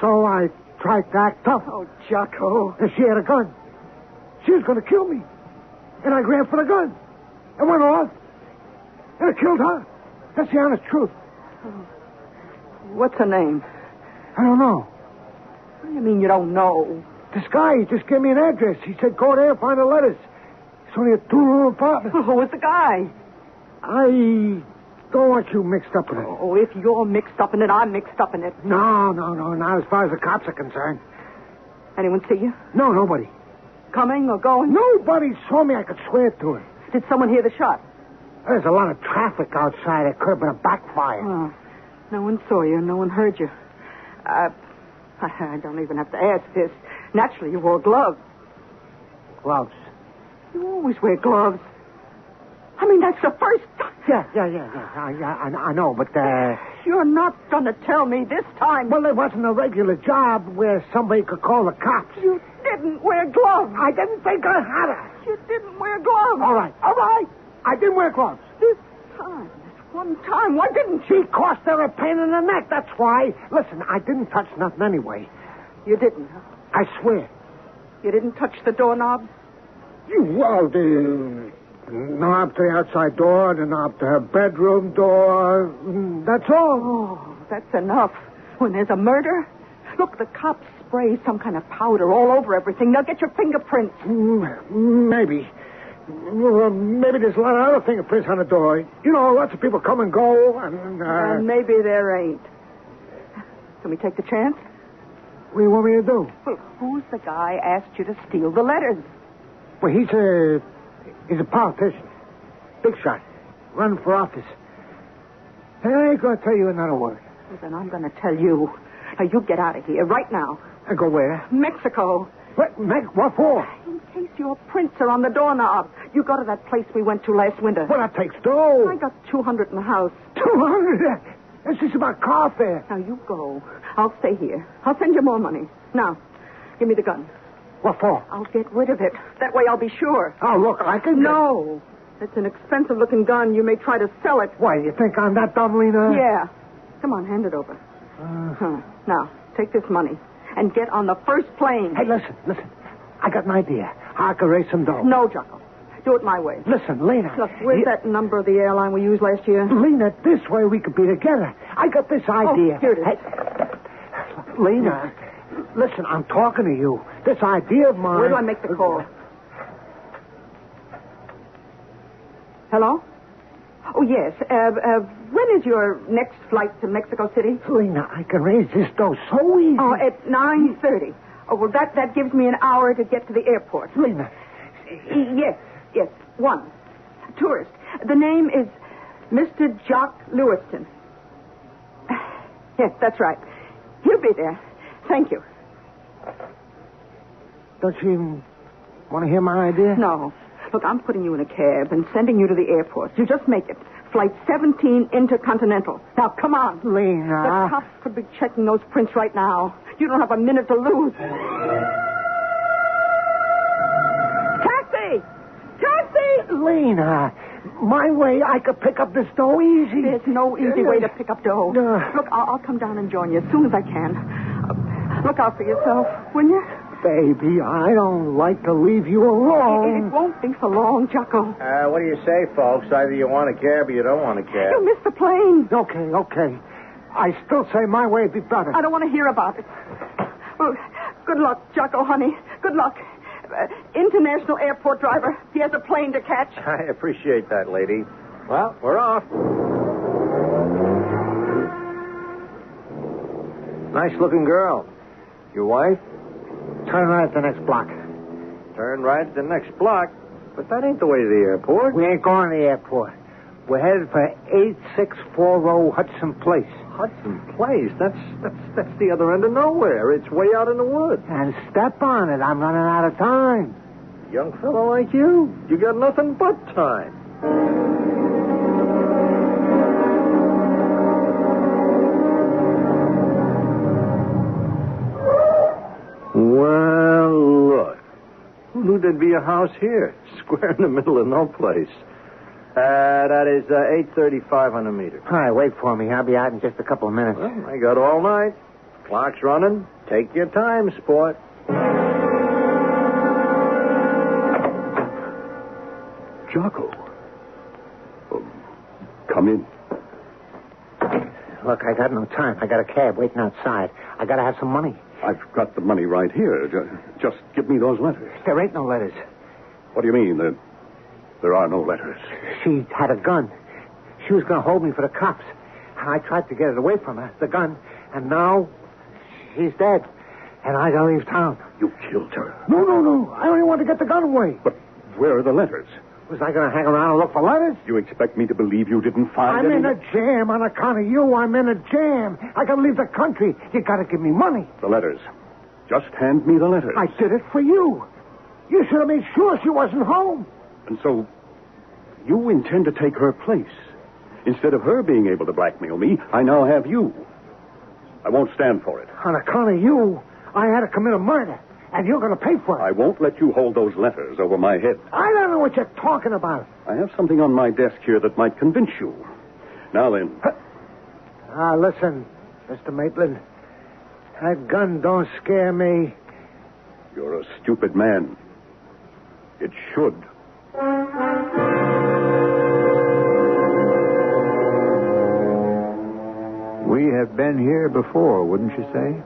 So I tried to act tough. Oh, Jocko. And she had a gun. She was going to kill me. And I grabbed for the gun. It went off. And it killed her. That's the honest truth. What's her name? I don't know. What do you mean you don't know? This guy, he just gave me an address. He said, go there and find the letters. It's only a 2-room apartment. Who was the guy? I don't want you mixed up in it. Oh, if you're mixed up in it, I'm mixed up in it. No. Not as far as the cops are concerned. Anyone see you? No, nobody. Coming or going? Nobody saw me. I could swear to it. Did someone hear the shot? There's a lot of traffic outside. It could have been a backfire. Oh, no one saw you. No one heard you. I don't even have to ask this. Naturally, you wore gloves. Gloves? You always wear gloves. I mean, that's the first time. Yeah. I know, but, You're not going to tell me this time. Well, it wasn't a regular job where somebody could call the cops. You didn't wear gloves. I didn't think I had it. You didn't wear gloves. All right. I didn't wear gloves. This one time, why didn't you? Because they're a pain in the neck, that's why. Listen, I didn't touch nothing anyway. You didn't, huh? I swear. You didn't touch the doorknob? Well, the knob to the outside door, the knob to her bedroom door. That's all. Oh, that's enough. When there's a murder, look, the cops spray some kind of powder all over everything. They'll get your fingerprints. Maybe. Well, maybe there's a lot of other fingerprints on the door. You know, lots of people come and go, and maybe there ain't. Can we take the chance? What do you want me to do? Well, who's the guy asked you to steal the letters? Well, he's a politician. Big shot. Running for office. And I ain't going to tell you another word. Well, then I'm going to tell you. Now, you get out of here right now. And go where? Mexico. What for? In case your prints are on the doorknob. You go to that place we went to last winter. Well, that takes dough. I got $200 in the house. 200? That's just about car fare. Now, you go. I'll stay here. I'll send you more money. Now, give me the gun. What for? I'll get rid of it. That way I'll be sure. Oh, look, I can... No. It's an expensive-looking gun. You may try to sell it. Why, you think I'm that dumb, Lena? Yeah. Come on, hand it over. Now, take this money and get on the first plane. Hey, listen. I got an idea. I can raise some dough. No, Jocko. Do it my way. Listen, Lena. Look, where's that number of the airline we used last year? Lena, this way we could be together. I got this idea. Oh, here it is. Hey, Lena, listen, I'm talking to you. This idea of mine... Where do I make the call? Hello? Oh, yes. When is your next flight to Mexico City? Lena, I can raise this dough so easy. Oh, at 9:30. Oh, well, that gives me an hour to get to the airport. Lena. Yes. One. Tourist. The name is Mr. Jock Lewiston. Yes, that's right. He'll be there. Thank you. Don't you even want to hear my idea? No. Look, I'm putting you in a cab and sending you to the airport. You just make it. Flight 17 Intercontinental. Now, come on. Lena. The cops could be checking those prints right now. You don't have a minute to lose. Taxi! Taxi! Lena, my way, I could pick up this dough easy. There's no easy way to pick up dough. Uh. Look, I'll come down and join you as soon as I can. Look out for yourself, will you? Baby, I don't like to leave you alone. It won't be for long, Jocko. What do you say, folks? Either you want a cab or you don't want a cab. You missed the plane. Okay. I still say my way would be better. I don't want to hear about it. Well, good luck, Jocko, honey. Good luck. International airport driver. He has a plane to catch. I appreciate that, lady. Well, we're off. Nice-looking girl. Your wife? Turn right at the next block. Turn right at the next block. But that ain't the way to the airport. We ain't going to the airport. We're headed for 8640 Hudson Place. Hudson Place? That's the other end of nowhere. It's way out in the woods. And step on it. I'm running out of time. Young fellow like you got nothing but time. Well, look. Who knew there'd be a house here? Square in the middle of no place. That is 8:35 on the meter. All right, wait for me. I'll be out in just a couple of minutes. Well, I got all night. Clock's running. Take your time, sport. Jocko. Come in. Look, I got no time. I got a cab waiting outside. I got to have some money. I've got the money right here. Just give me those letters. There ain't no letters. What do you mean? There are no letters. She had a gun. She was going to hold me for the cops. I tried to get it away from her, the gun, and now she's dead. And I got to leave town. You killed her. No. I only want to get the gun away. But where are the letters? Was I going to hang around and look for letters? You expect me to believe you didn't find I'm any? in a jam on account of you. I'm in a jam. I got to leave the country. You got to give me money. The letters. Just hand me the letters. I did it for you. You should have made sure she wasn't home. And so, you intend to take her place. Instead of her being able to blackmail me, I now have you. I won't stand for it. On account of you, I had to commit a murder. And you're going to pay for it. I won't let you hold those letters over my head. I don't know what you're talking about. I have something on my desk here that might convince you. Now then. Listen, Mr. Maitland. That gun don't scare me. You're a stupid man. It should. We have been here before, wouldn't you say?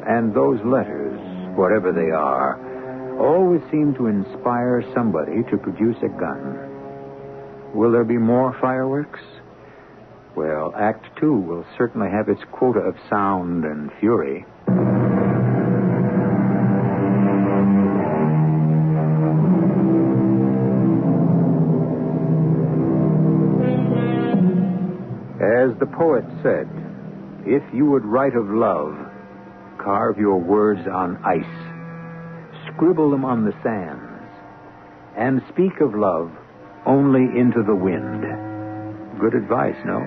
And those letters, whatever they are, always seem to inspire somebody to produce a gun. Will there be more fireworks? Well, Act 2 will certainly have its quota of sound and fury. As the poet said, if you would write of love, carve your words on ice, scribble them on the sands, and speak of love only into the wind. Good advice, no?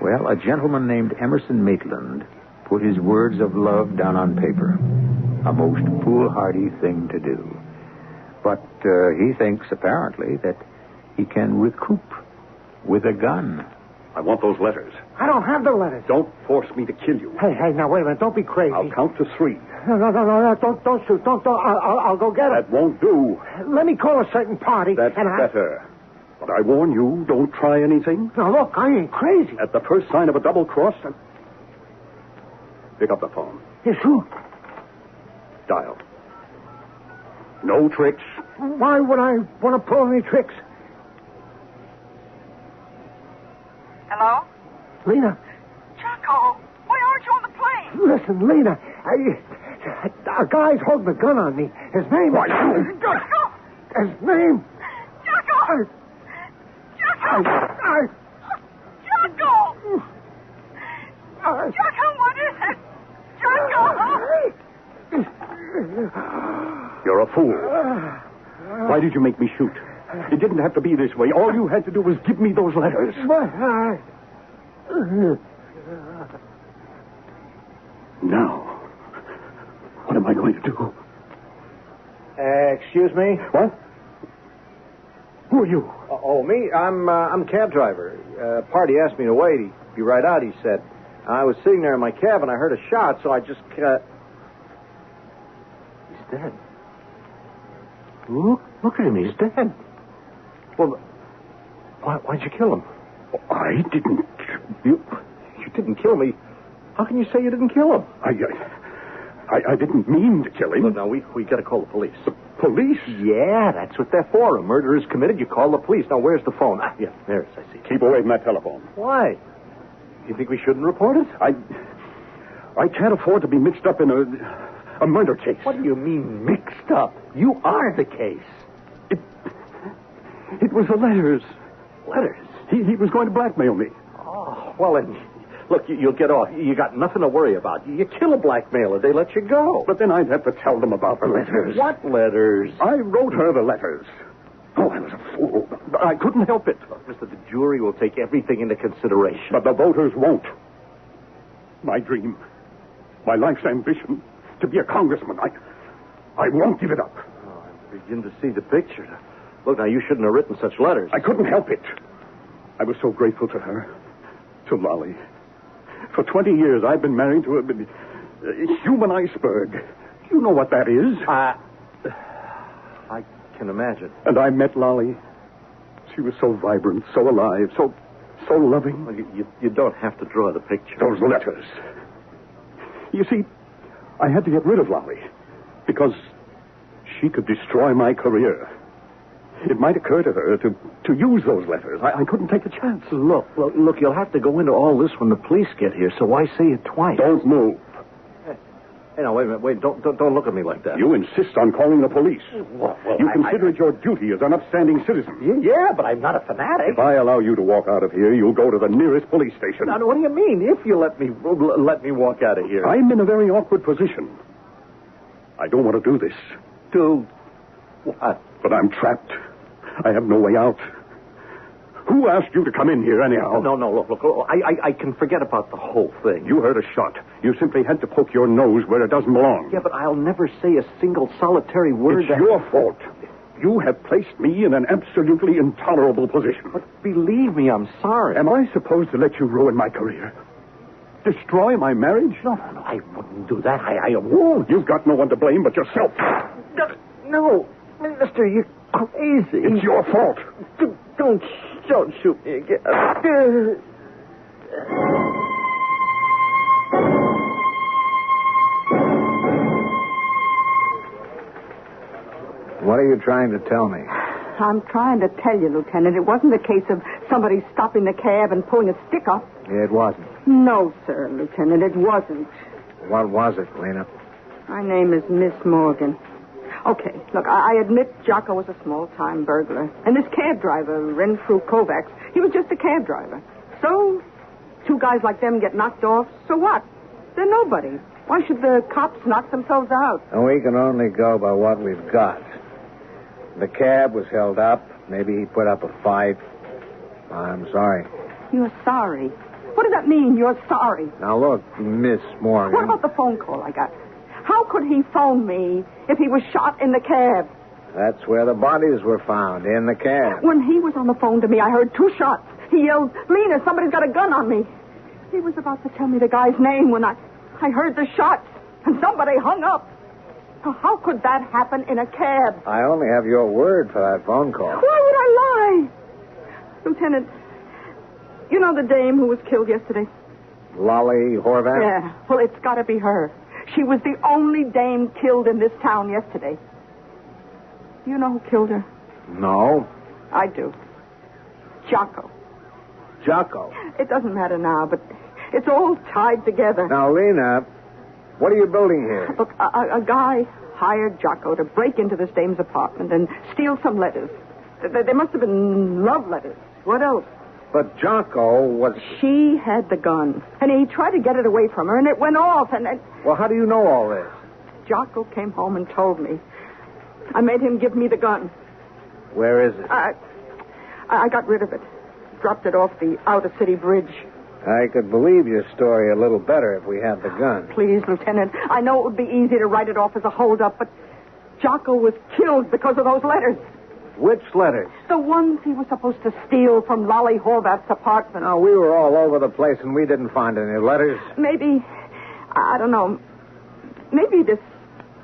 Well, a gentleman named Emerson Maitland put his words of love down on paper. A most foolhardy thing to do. But he thinks, apparently, that he can recoup with a gun. I want those letters. I don't have the letters. Don't force me to kill you. Hey, now, wait a minute. Don't be crazy. I'll count to 3. No. Don't shoot. Don't. I'll go get it. That won't do. Let me call a certain party. That's better. But I warn you, don't try anything. Now, look, I ain't crazy. At the first sign of a double cross, pick up the phone. You shoot. Dial. No tricks. Why would I want to pull any tricks? Hello? Lena. Jocko, why aren't you on the plane? Listen, Lena. A guy's holding a gun on me. His name... Why, Jocko! His name... Jocko! Jocko! Jocko! Jocko, what is it? Jocko! You're a fool. Why did you make me shoot? It didn't have to be this way. All you had to do was give me those letters. But Now, what am I going to do? Excuse me? What? Who are you? Oh, me? I'm cab driver. Party asked me to wait. He'd be right out, he said. I was sitting there in my cab and I heard a shot, so I just... He's dead. Look at him. He's dead. Well, why'd you kill him? I didn't. You didn't kill me. How can you say you didn't kill him? I didn't mean to kill him. Look, now, we got to call the police. The police? Yeah, that's what they're for. A murder is committed, you call the police. Now, where's the phone? Yeah, there it is, I see. Keep away from that telephone. Why? You think we shouldn't report it? I can't afford to be mixed up in a murder case. What do you mean, mixed up? You are the case. It was the letters. Letters? He was going to blackmail me. Oh, well, then, look, you'll get off. You got nothing to worry about. You kill a blackmailer, they let you go. But then I'd have to tell them about the letters. What letters? I wrote her the letters. Oh, I was a fool. I couldn't help it. Look, mister, the jury will take everything into consideration. But the voters won't. My dream, my life's ambition, to be a congressman, I won't give it up. Oh, I begin to see the picture. Look, now, you shouldn't have written such letters. I couldn't help it. I was so grateful to her, to Lolly. For 20 years, I've been married to a human iceberg. You know what that is? I can imagine. And I met Lolly. She was so vibrant, so alive, so loving. Well, you don't have to draw the picture. Those letters. You see, I had to get rid of Lolly because she could destroy my career. It might occur to her to use those letters. I couldn't take a chance. Look, you'll have to go into all this when the police get here, so why say it twice? Don't move. Hey, now, wait a minute. Wait, don't look at me like that. You insist on calling the police. Well, you consider it your duty as an upstanding citizen. Yeah, but I'm not a fanatic. If I allow you to walk out of here, you'll go to the nearest police station. Now, what do you mean, if you let me walk out of here? I'm in a very awkward position. I don't want to do this. Do what? But I'm trapped. I have no way out. Who asked you to come in here, anyhow? No, look, I can forget about the whole thing. You heard a shot. You simply had to poke your nose where it doesn't belong. Yeah, but I'll never say a single solitary word. It's your fault. You have placed me in an absolutely intolerable position. But believe me, I'm sorry. Am I supposed to let you ruin my career? Destroy my marriage? No, I wouldn't do that. I won't. You've got no one to blame but yourself. No, mister, you're crazy. It's your fault. Don't shoot me again. What are you trying to tell me? I'm trying to tell you, Lieutenant, it wasn't a case of somebody stopping the cab and pulling a stick up. It wasn't. No, sir, Lieutenant, it wasn't. What was it, Lena? My name is Miss Morgan. Okay, look, I admit Jocko was a small-time burglar. And this cab driver, Renfrew Kovacs, he was just a cab driver. So, two guys like them get knocked off, so what? They're nobody. Why should the cops knock themselves out? And we can only go by what we've got. The cab was held up. Maybe he put up a fight. I'm sorry. You're sorry? What does that mean, you're sorry? Now, look, Miss Morgan. What about the phone call I got? How could he phone me if he was shot in the cab? That's where the bodies were found, in the cab. When he was on the phone to me, I heard 2 shots. He yelled, Lena, somebody's got a gun on me. He was about to tell me the guy's name when I heard the shots, and somebody hung up. Now, how could that happen in a cab? I only have your word for that phone call. Why would I lie? Lieutenant, you know the dame who was killed yesterday? Lolly Horvath? Yeah, well, it's got to be her. She was the only dame killed in this town yesterday. Do you know who killed her? No. I do. Jocko. Jocko? It doesn't matter now, but it's all tied together. Now, Lena, what are you building here? Look, a guy hired Jocko to break into this dame's apartment and steal some letters. They must have been love letters. What else? But Jocko was... She had the gun, and he tried to get it away from her, and it went off, and... Well, how do you know all this? Jocko came home and told me. I made him give me the gun. Where is it? I got rid of it. Dropped it off the outer city bridge. I could believe your story a little better if we had the gun. Please, Lieutenant. I know it would be easy to write it off as a holdup, but Jocko was killed because of those letters. Which letters? The ones he was supposed to steal from Lolly Horvath's apartment. Oh, we were all over the place and we didn't find any letters. Maybe, I don't know, maybe this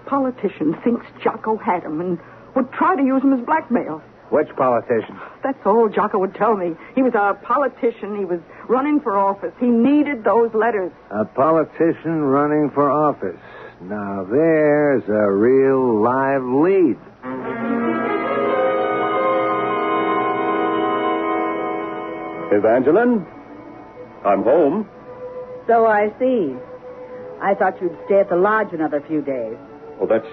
politician thinks Jocko had him and would try to use him as blackmail. Which politician? That's all Jocko would tell me. He was a politician. He was running for office. He needed those letters. A politician running for office. Now there's a real live lead. Evangeline? I'm home. So I see. I thought you'd stay at the lodge another few days. Well, that's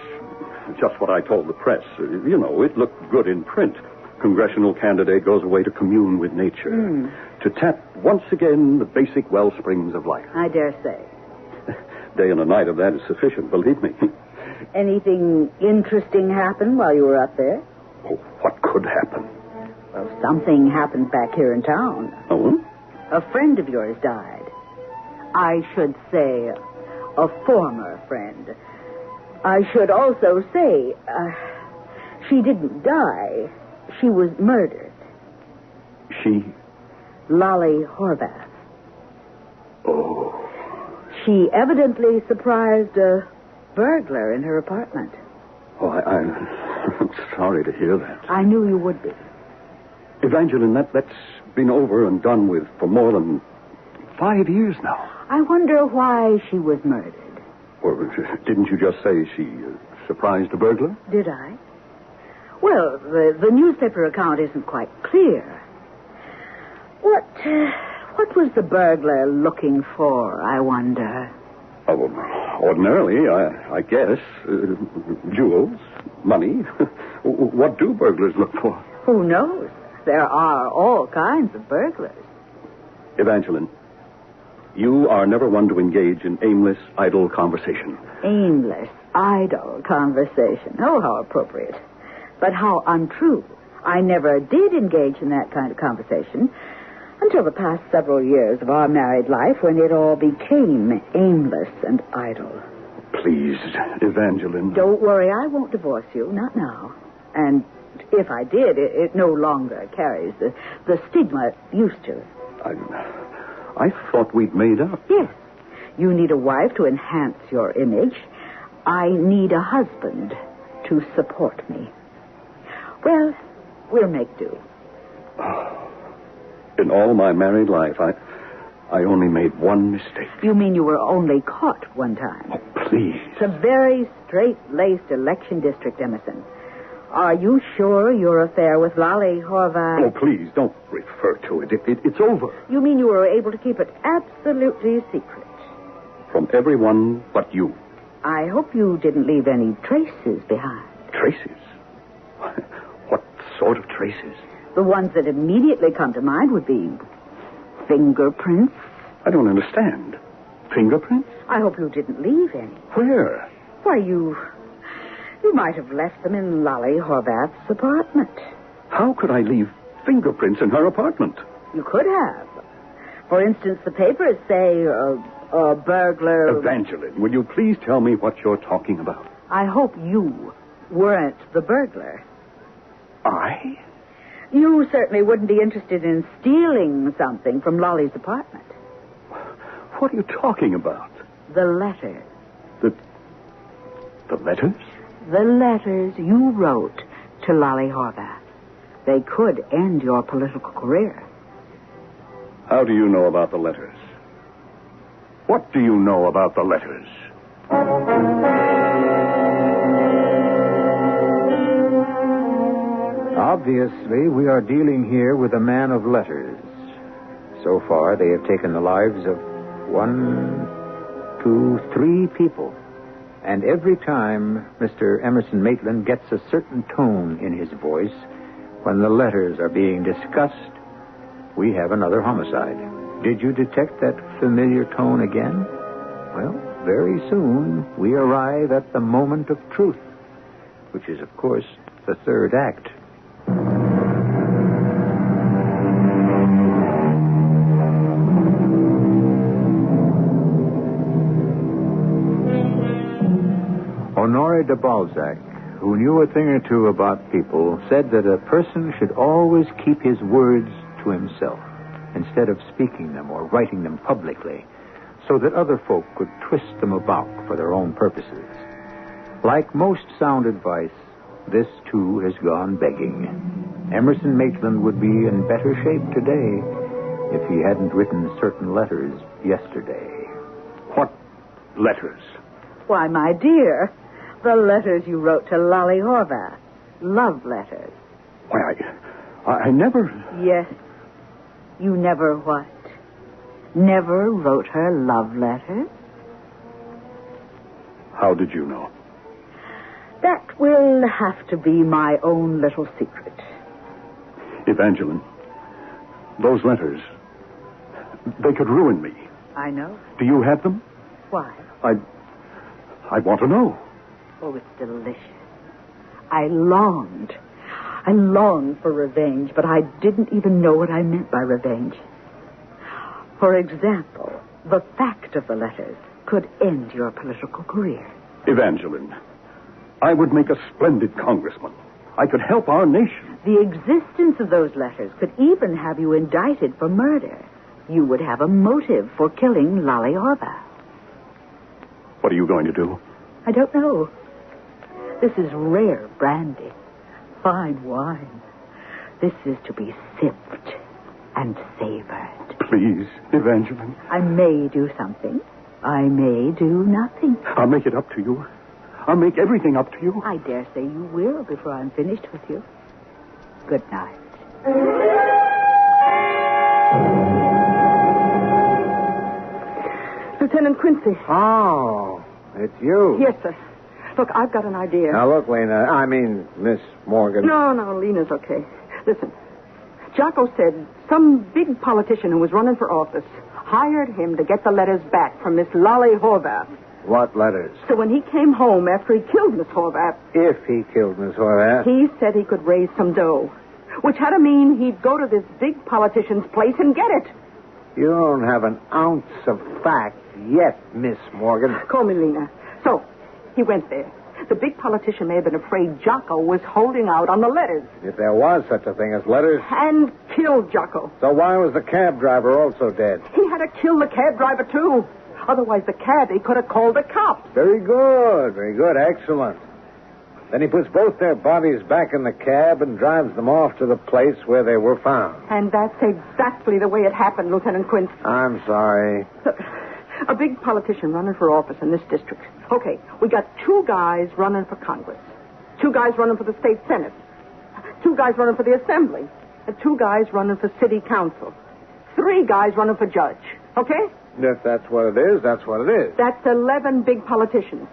just what I told the press. You know, it looked good in print. Congressional candidate goes away to commune with nature. To tap once again the basic well springs of life. I dare say. Day and a night of that is sufficient, believe me. Anything interesting happen while you were up there? Oh, what could happen? Well, something happened back here in town. Oh? A friend of yours died. I should say a former friend. I should also say she didn't die. She was murdered. She? Lolly Horvath. Oh. She evidently surprised a burglar in her apartment. Oh, I'm sorry to hear that. I knew you would be. Evangeline, that's been over and done with for more than 5 years now. I wonder why she was murdered. Well, didn't you just say she surprised a burglar? Did I? Well, the newspaper account isn't quite clear. What was the burglar looking for, I wonder? Oh, well, ordinarily, I guess, jewels, money. What do burglars look for? Who knows? There are all kinds of burglars. Evangeline, you are never one to engage in aimless, idle conversation. Aimless, idle conversation. Oh, how appropriate. But how untrue. I never did engage in that kind of conversation until the past several years of our married life when it all became aimless and idle. Please, Evangeline. Don't worry, I won't divorce you, not now. And if I did, it no longer carries the stigma it used to. I thought we'd made up. Yes. You need a wife to enhance your image. I need a husband to support me. Well, we'll make do. In all my married life, I only made one mistake. You mean you were only caught one time? Oh, please. It's a very straight-laced election district, Emerson. Are you sure your affair with Lolly Horvath... Oh, please, don't refer to it. It's over. You mean you were able to keep it absolutely secret? From everyone but you. I hope you didn't leave any traces behind. Traces? What sort of traces? The ones that immediately come to mind would be fingerprints. I don't understand. Fingerprints? I hope you didn't leave any. Where? Why, you might have left them in Lolly Horvath's apartment. How could I leave fingerprints in her apartment? You could have. For instance, the papers say a burglar... Evangeline, will you please tell me what you're talking about? I hope you weren't the burglar. I? You certainly wouldn't be interested in stealing something from Lolly's apartment. What are you talking about? The letters. The letters? The letters you wrote to Lolly Horvath. They could end your political career. How do you know about the letters? What do you know about the letters? Obviously, we are dealing here with a man of letters. So far, they have taken the lives of 1, 2, 3 people. And every time Mr. Emerson Maitland gets a certain tone in his voice, when the letters are being discussed, we have another homicide. Did you detect that familiar tone again? Well, very soon we arrive at the moment of truth, which is, of course, the third act. Honoré de Balzac, who knew a thing or two about people, said that a person should always keep his words to himself instead of speaking them or writing them publicly, so that other folk could twist them about for their own purposes. Like most sound advice, this too has gone begging. Emerson Maitland would be in better shape today if he hadn't written certain letters yesterday. What letters? Why, my dear, the letters you wrote to Lolly Horvath. Love letters. Why, I never... Yes. You never what? Never wrote her love letters? How did you know? That will have to be my own little secret. Evangeline, those letters, they could ruin me. I know. Do you have them? Why? I want to know. Oh, it's delicious. I longed for revenge, but I didn't even know what I meant by revenge. For example, the fact of the letters could end your political career. Evangeline, I would make a splendid congressman. I could help our nation. The existence of those letters could even have you indicted for murder. You would have a motive for killing Lolly Horvath. What are you going to do? I don't know. This is rare brandy, fine wine. This is to be sipped and savored. Please, Evangeline. I may do something. I may do nothing. I'll make it up to you. I'll make everything up to you. I dare say you will before I'm finished with you. Good night. Lieutenant Quincy. Oh, it's you. Yes, sir. Look, I've got an idea. Now, look, Miss Morgan. No, Lena's okay. Listen, Jocko said some big politician who was running for office hired him to get the letters back from Miss Lolly Horvath. What letters? So when he came home after he killed Miss Horvath... If he killed Miss Horvath? He said he could raise some dough, which had to mean he'd go to this big politician's place and get it. You don't have an ounce of fact yet, Miss Morgan. Call me Lena. So, he went there. The big politician may have been afraid Jocko was holding out on the letters. If there was such a thing as letters. And killed Jocko. So why was the cab driver also dead? He had to kill the cab driver, too. Otherwise, the cabbie could have called the cops. Very good, excellent. Then he puts both their bodies back in the cab and drives them off to the place where they were found. And that's exactly the way it happened, Lieutenant Quince. I'm sorry. Look, a big politician running for office in this district. Okay, we got 2 guys running for Congress, 2 guys running for the state Senate, 2 guys running for the Assembly, and 2 guys running for city council, 3 guys running for judge. Okay? If that's what it is, that's what it is. That's 11 big politicians.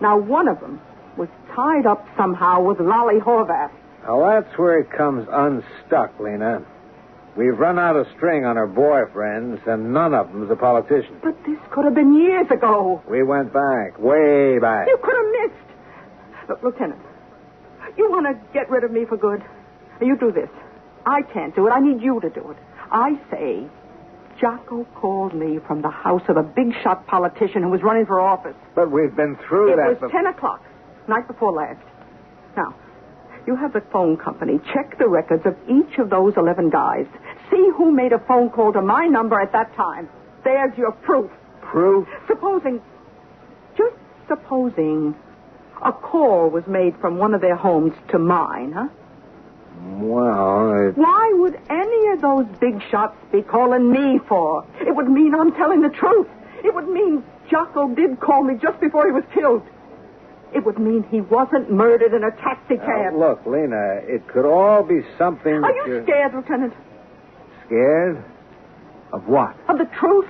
Now, one of them was tied up somehow with Lolly Horvath. Now, that's where it comes unstuck, Lena. We've run out of string on her boyfriends, and none of them's a politician. But this could have been years ago. We went back, way back. You could have missed. Look, Lieutenant, you want to get rid of me for good? You do this. I can't do it. I need you to do it. I say Jocko called me from the house of a big-shot politician who was running for office. But we've been through that. It was 10 o'clock, night before last. Now, you have the phone company. Check the records of each of those 11 guys. See who made a phone call to my number at that time. There's your proof. Proof? Just supposing, a call was made from one of their homes to mine, huh? Well, Why would any of those big shots be calling me for? It would mean I'm telling the truth. It would mean Jocko did call me just before he was killed. It would mean he wasn't murdered in a taxi cab. Look, Lena, it could all be something. Are you scared, Lieutenant? Scared? Of what? Of the truth?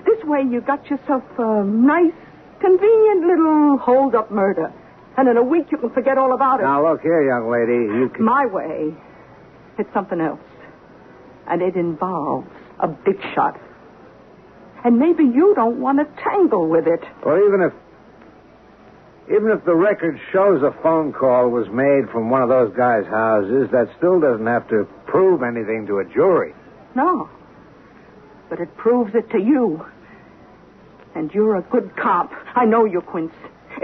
This way you got yourself a nice, convenient little hold-up murder. And in a week you can forget all about it. Now, look here, young lady. You can... My way, it's something else. And it involves a big shot. And maybe you don't want to tangle with it. Well, even if the record shows a phone call was made from one of those guys' houses, that still doesn't have to prove anything to a jury. No. But it proves it to you. And you're a good cop. I know you, Quince.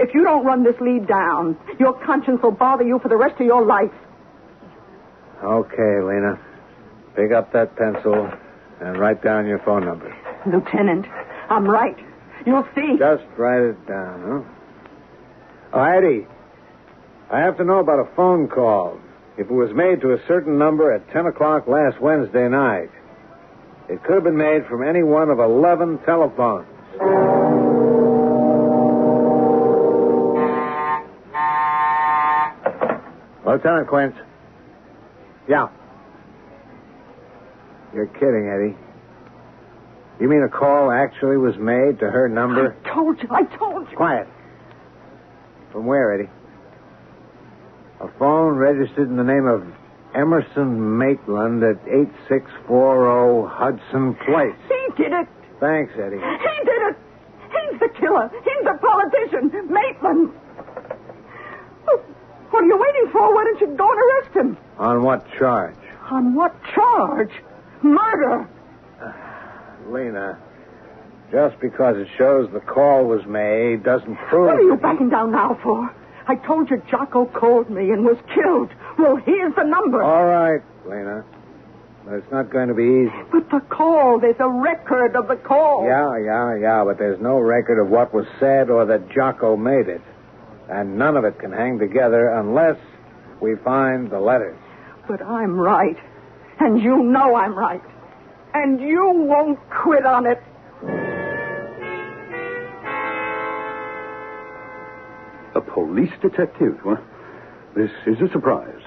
If you don't run this lead down, your conscience will bother you for the rest of your life. Okay, Lena. Pick up that pencil and write down your phone number. Lieutenant, I'm right. You'll see. Just write it down, huh? Oh, Eddie, I have to know about a phone call. If it was made to a certain number at 10 o'clock last Wednesday night, it could have been made from any one of 11 telephones. Lieutenant Quince. Yeah. You're kidding, Eddie. You mean a call actually was made to her number? I told you. Quiet. From where, Eddie? A phone registered in the name of Emerson Maitland at 8640 Hudson Place. He did it. Thanks, Eddie. He did it. He's the killer. He's the politician. Maitland. Oh, what are you waiting for? Why don't you go and arrest him? On what charge? On what charge? Murder. Lena, just because it shows the call was made doesn't prove... What are you backing down now for? I told you Jocko called me and was killed. Well, here's the number. All right, Lena. But it's not going to be easy. But the call, there's a record of the call. Yeah, but there's no record of what was said or that Jocko made it. And none of it can hang together unless we find the letters. But I'm right. And you know I'm right. And you won't quit on it. A police detective? Well, this is a surprise.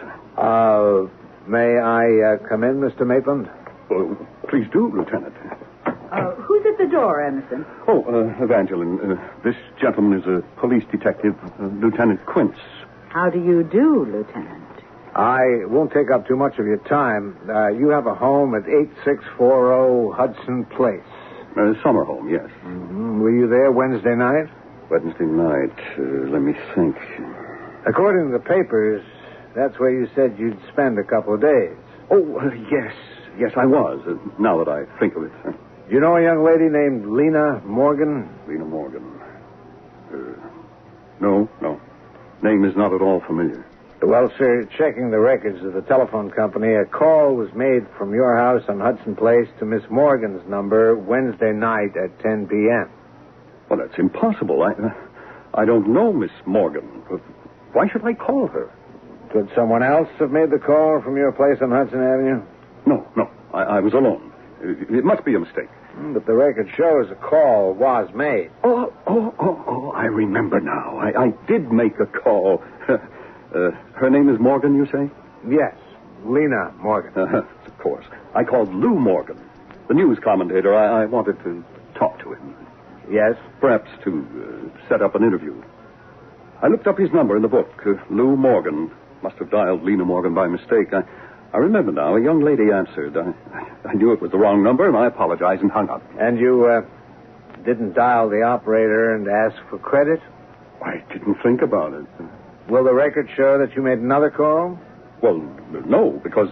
May I come in, Mr. Maitland? Oh, please do, Lieutenant. Who's at the door, Emerson? Oh, Evangeline, this gentleman is a police detective, Lieutenant Quince. How do you do, Lieutenant? I won't take up too much of your time. You have a home at 8640 Hudson Place. Summer home, yes. Mm-hmm. Were you there Wednesday night? Wednesday night. Let me think. According to the papers, that's where you said you'd spend a couple of days. Oh, yes. Yes, I was, now that I think of it. You know a young lady named Lena Morgan? Lena Morgan. No. Name is not at all familiar. Well, sir, checking the records of the telephone company, a call was made from your house on Hudson Place to Miss Morgan's number Wednesday night at 10 p.m. Well, that's impossible. I don't know Miss Morgan. Why should I call her? Could someone else have made the call from your place on Hudson Avenue? No. I was alone. It must be a mistake. But the record shows a call was made. Oh, I remember now. I did make a call. Her name is Morgan, you say? Yes, Lena Morgan. Of course. I called Lou Morgan, the news commentator. I wanted to talk to him. Yes? Perhaps to set up an interview. I looked up his number in the book. Lou Morgan. Must have dialed Lena Morgan by mistake. I remember now. A young lady answered. I knew it was the wrong number, and I apologized and hung up. And you didn't dial the operator and ask for credit? I didn't think about it. Will the record show that you made another call? Well, no, because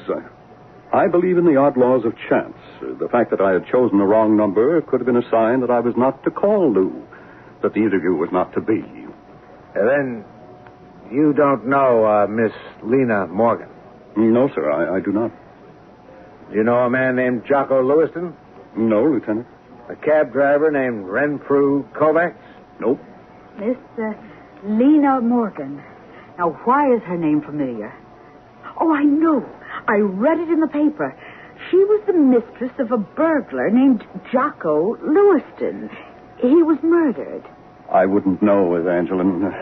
I believe in the odd laws of chance. The fact that I had chosen the wrong number could have been a sign that I was not to call Lou, that the interview was not to be. Then you don't know Miss Lena Morgan? No, sir, I do not. Do you know a man named Jocko Lewiston? No, Lieutenant. A cab driver named Renfrew Kovacs? Nope. Miss Lena Morgan. Now, why is her name familiar? Oh, I know. I read it in the paper. She was the mistress of a burglar named Jocko Lewiston. He was murdered. I wouldn't know, Evangeline.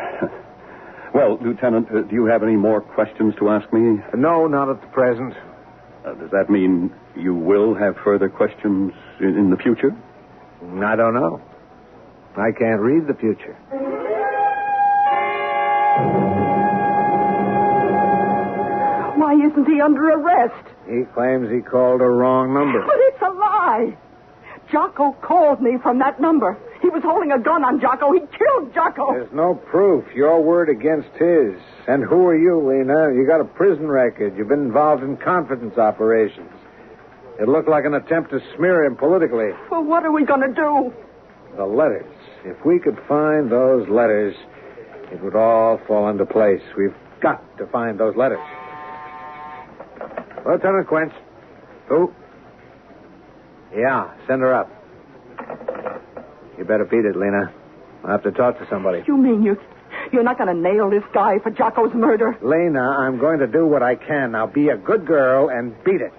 Well, Lieutenant, do you have any more questions to ask me? No, not at the present. Does that mean you will have further questions in the future? I don't know. I can't read the future. Why isn't he under arrest? He claims he called a wrong number. But it's a lie. Jocko called me from that number. He was holding a gun on Jocko. He killed Jocko. There's no proof. Your word against his. And who are you, Lena? You got a prison record. You've been involved in confidence operations. It looked like an attempt to smear him politically. Well, what are we going to do? The letters. If we could find those letters, it would all fall into place. We've got to find those letters. Lieutenant Quince. Who? Yeah, send her up. You better beat it, Lena. I'll have to talk to somebody. You mean you're not going to nail this guy for Jocko's murder? Lena, I'm going to do what I can. Now be a good girl and beat it.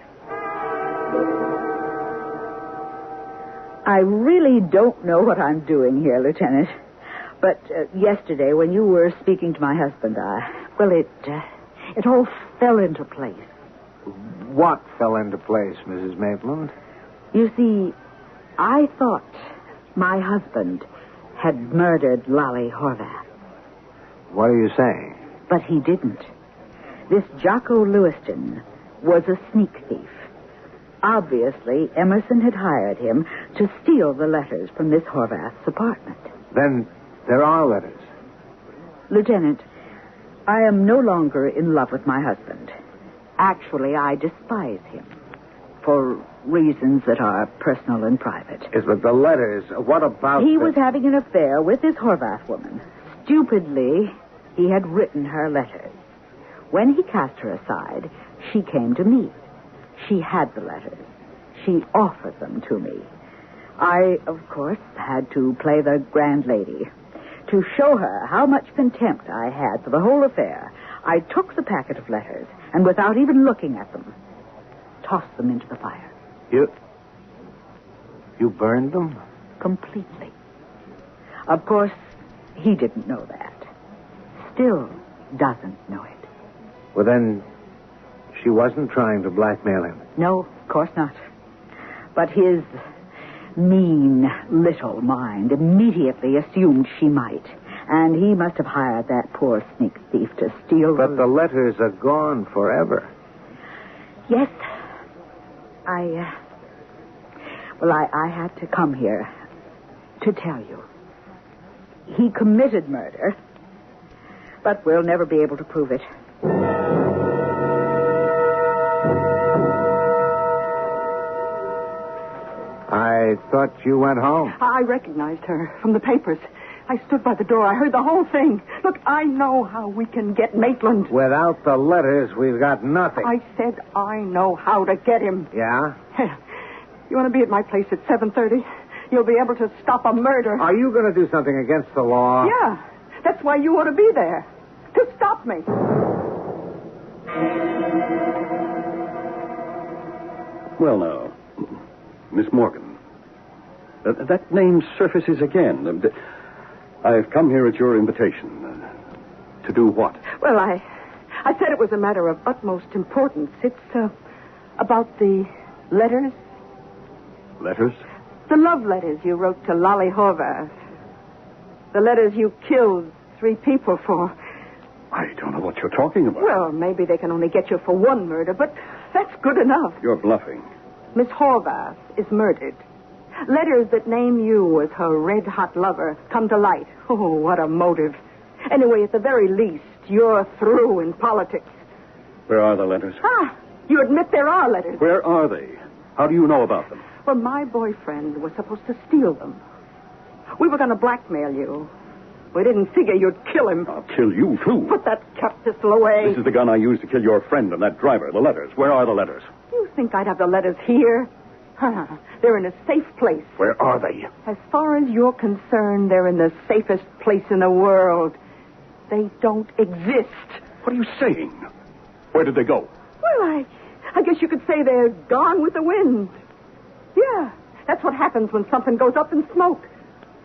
I really don't know what I'm doing here, Lieutenant. But yesterday, when you were speaking to my husband, it all fell into place. What fell into place, Mrs. Maitland? You see, I thought my husband had murdered Lolly Horvath. What are you saying? But he didn't. This Jocko Lewiston was a sneak thief. Obviously, Emerson had hired him to steal the letters from Miss Horvath's apartment. Then there are letters. Lieutenant, I am no longer in love with my husband. Actually, I despise him for reasons that are personal and private. Yes, but the letters, what about... He was having an affair with this Horvath woman. Stupidly, he had written her letters. When he cast her aside, she came to me. She had the letters. She offered them to me. I, of course, had to play the grand lady. To show her how much contempt I had for the whole affair, I took the packet of letters and, without even looking at them, tossed them into the fire. You burned them? Completely. Of course, he didn't know that. Still doesn't know it. Well, then, she wasn't trying to blackmail him. No, of course not. But his mean little mind immediately assumed she might. And he must have hired that poor sneak thief to steal... But the letters are gone forever. Yes. I had to come here to tell you. He committed murder, but we'll never be able to prove it. I thought you went home. I recognized her from the papers. I stood by the door. I heard the whole thing. Look, I know how we can get Maitland. Without the letters, we've got nothing. I said I know how to get him. Yeah? You want to be at my place at 7:30? You'll be able to stop a murder. Are you going to do something against the law? Yeah. That's why you ought to be there. To stop me. Well, now, Miss Morgan, that name surfaces again. I've come here at your invitation. To do what? Well, I said it was a matter of utmost importance. It's about the letters. Letters? The love letters you wrote to Lolly Horvath. The letters you killed 3 people for. I don't know what you're talking about. Well, maybe they can only get you for one murder, but that's good enough. You're bluffing. Miss Horvath is murdered. Letters that name you as her red-hot lover come to light. Oh, what a motive. Anyway, at the very least, you're through in politics. Where are the letters? You admit there are letters. Where are they? How do you know about them? Well, my boyfriend was supposed to steal them. We were going to blackmail you. We didn't figure you'd kill him. I'll kill you, too. Put that cat pistol away. This is the gun I used to kill your friend and that driver. The letters. Where are the letters? You think I'd have the letters here? They're in a safe place. Where are they? As far as you're concerned, they're in the safest place in the world. They don't exist. What are you saying? Where did they go? Well, I guess you could say they're gone with the wind. Yeah, that's what happens when something goes up in smoke.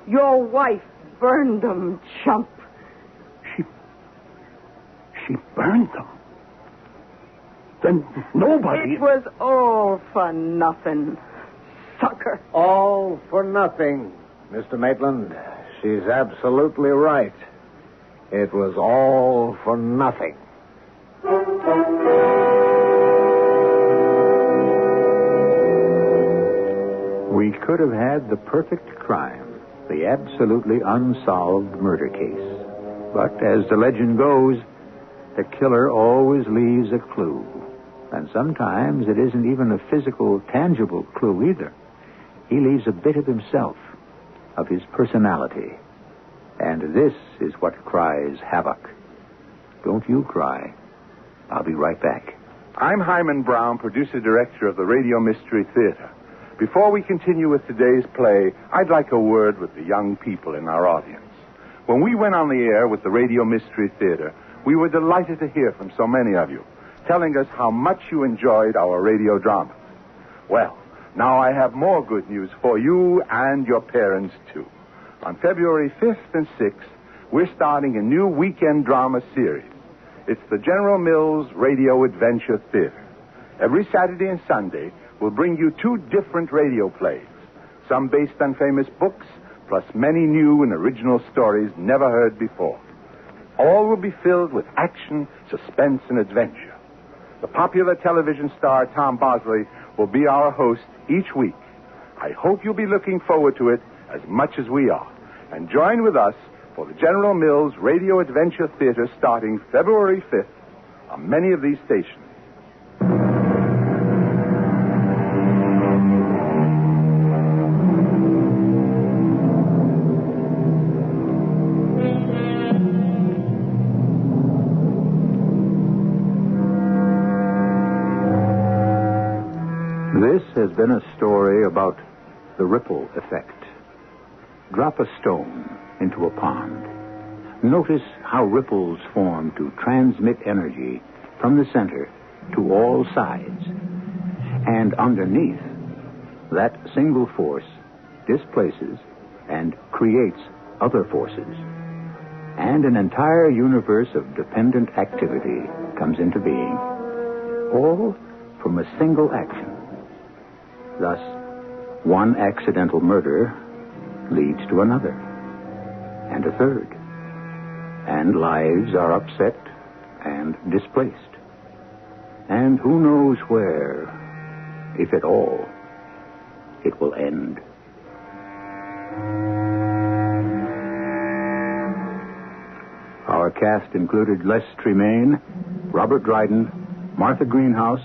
Your wife burned them, chump. She burned them? Then nobody... It was all for nothing. Sucker. All for nothing, Mr. Maitland. She's absolutely right. It was all for nothing. We could have had the perfect crime, the absolutely unsolved murder case. But as the legend goes, the killer always leaves a clue. And sometimes it isn't even a physical, tangible clue either. He leaves a bit of himself, of his personality. And this is what cries havoc. Don't you cry. I'll be right back. I'm Hyman Brown, producer-director of the Radio Mystery Theater. Before we continue with today's play, I'd like a word with the young people in our audience. When we went on the air with the Radio Mystery Theater, we were delighted to hear from so many of you, telling us how much you enjoyed our radio dramas. Well, now I have more good news for you and your parents, too. On February 5th and 6th, we're starting a new weekend drama series. It's the General Mills Radio Adventure Theater. Every Saturday and Sunday, we'll bring you 2 different radio plays, some based on famous books, plus many new and original stories never heard before. All will be filled with action, suspense, and adventure. The popular television star Tom Bosley will be our host each week. I hope you'll be looking forward to it as much as we are. And join with us for the General Mills Radio Adventure Theater starting February 5th on many of these stations. This has been a story about the ripple effect. Drop a stone into a pond. Notice how ripples form to transmit energy from the center to all sides. And underneath, that single force displaces and creates other forces. And an entire universe of dependent activity comes into being, all from a single action. Thus, one accidental murder leads to another, and a third. And lives are upset and displaced. And who knows where, if at all, it will end. Our cast included Les Tremaine, Robert Dryden, Martha Greenhouse,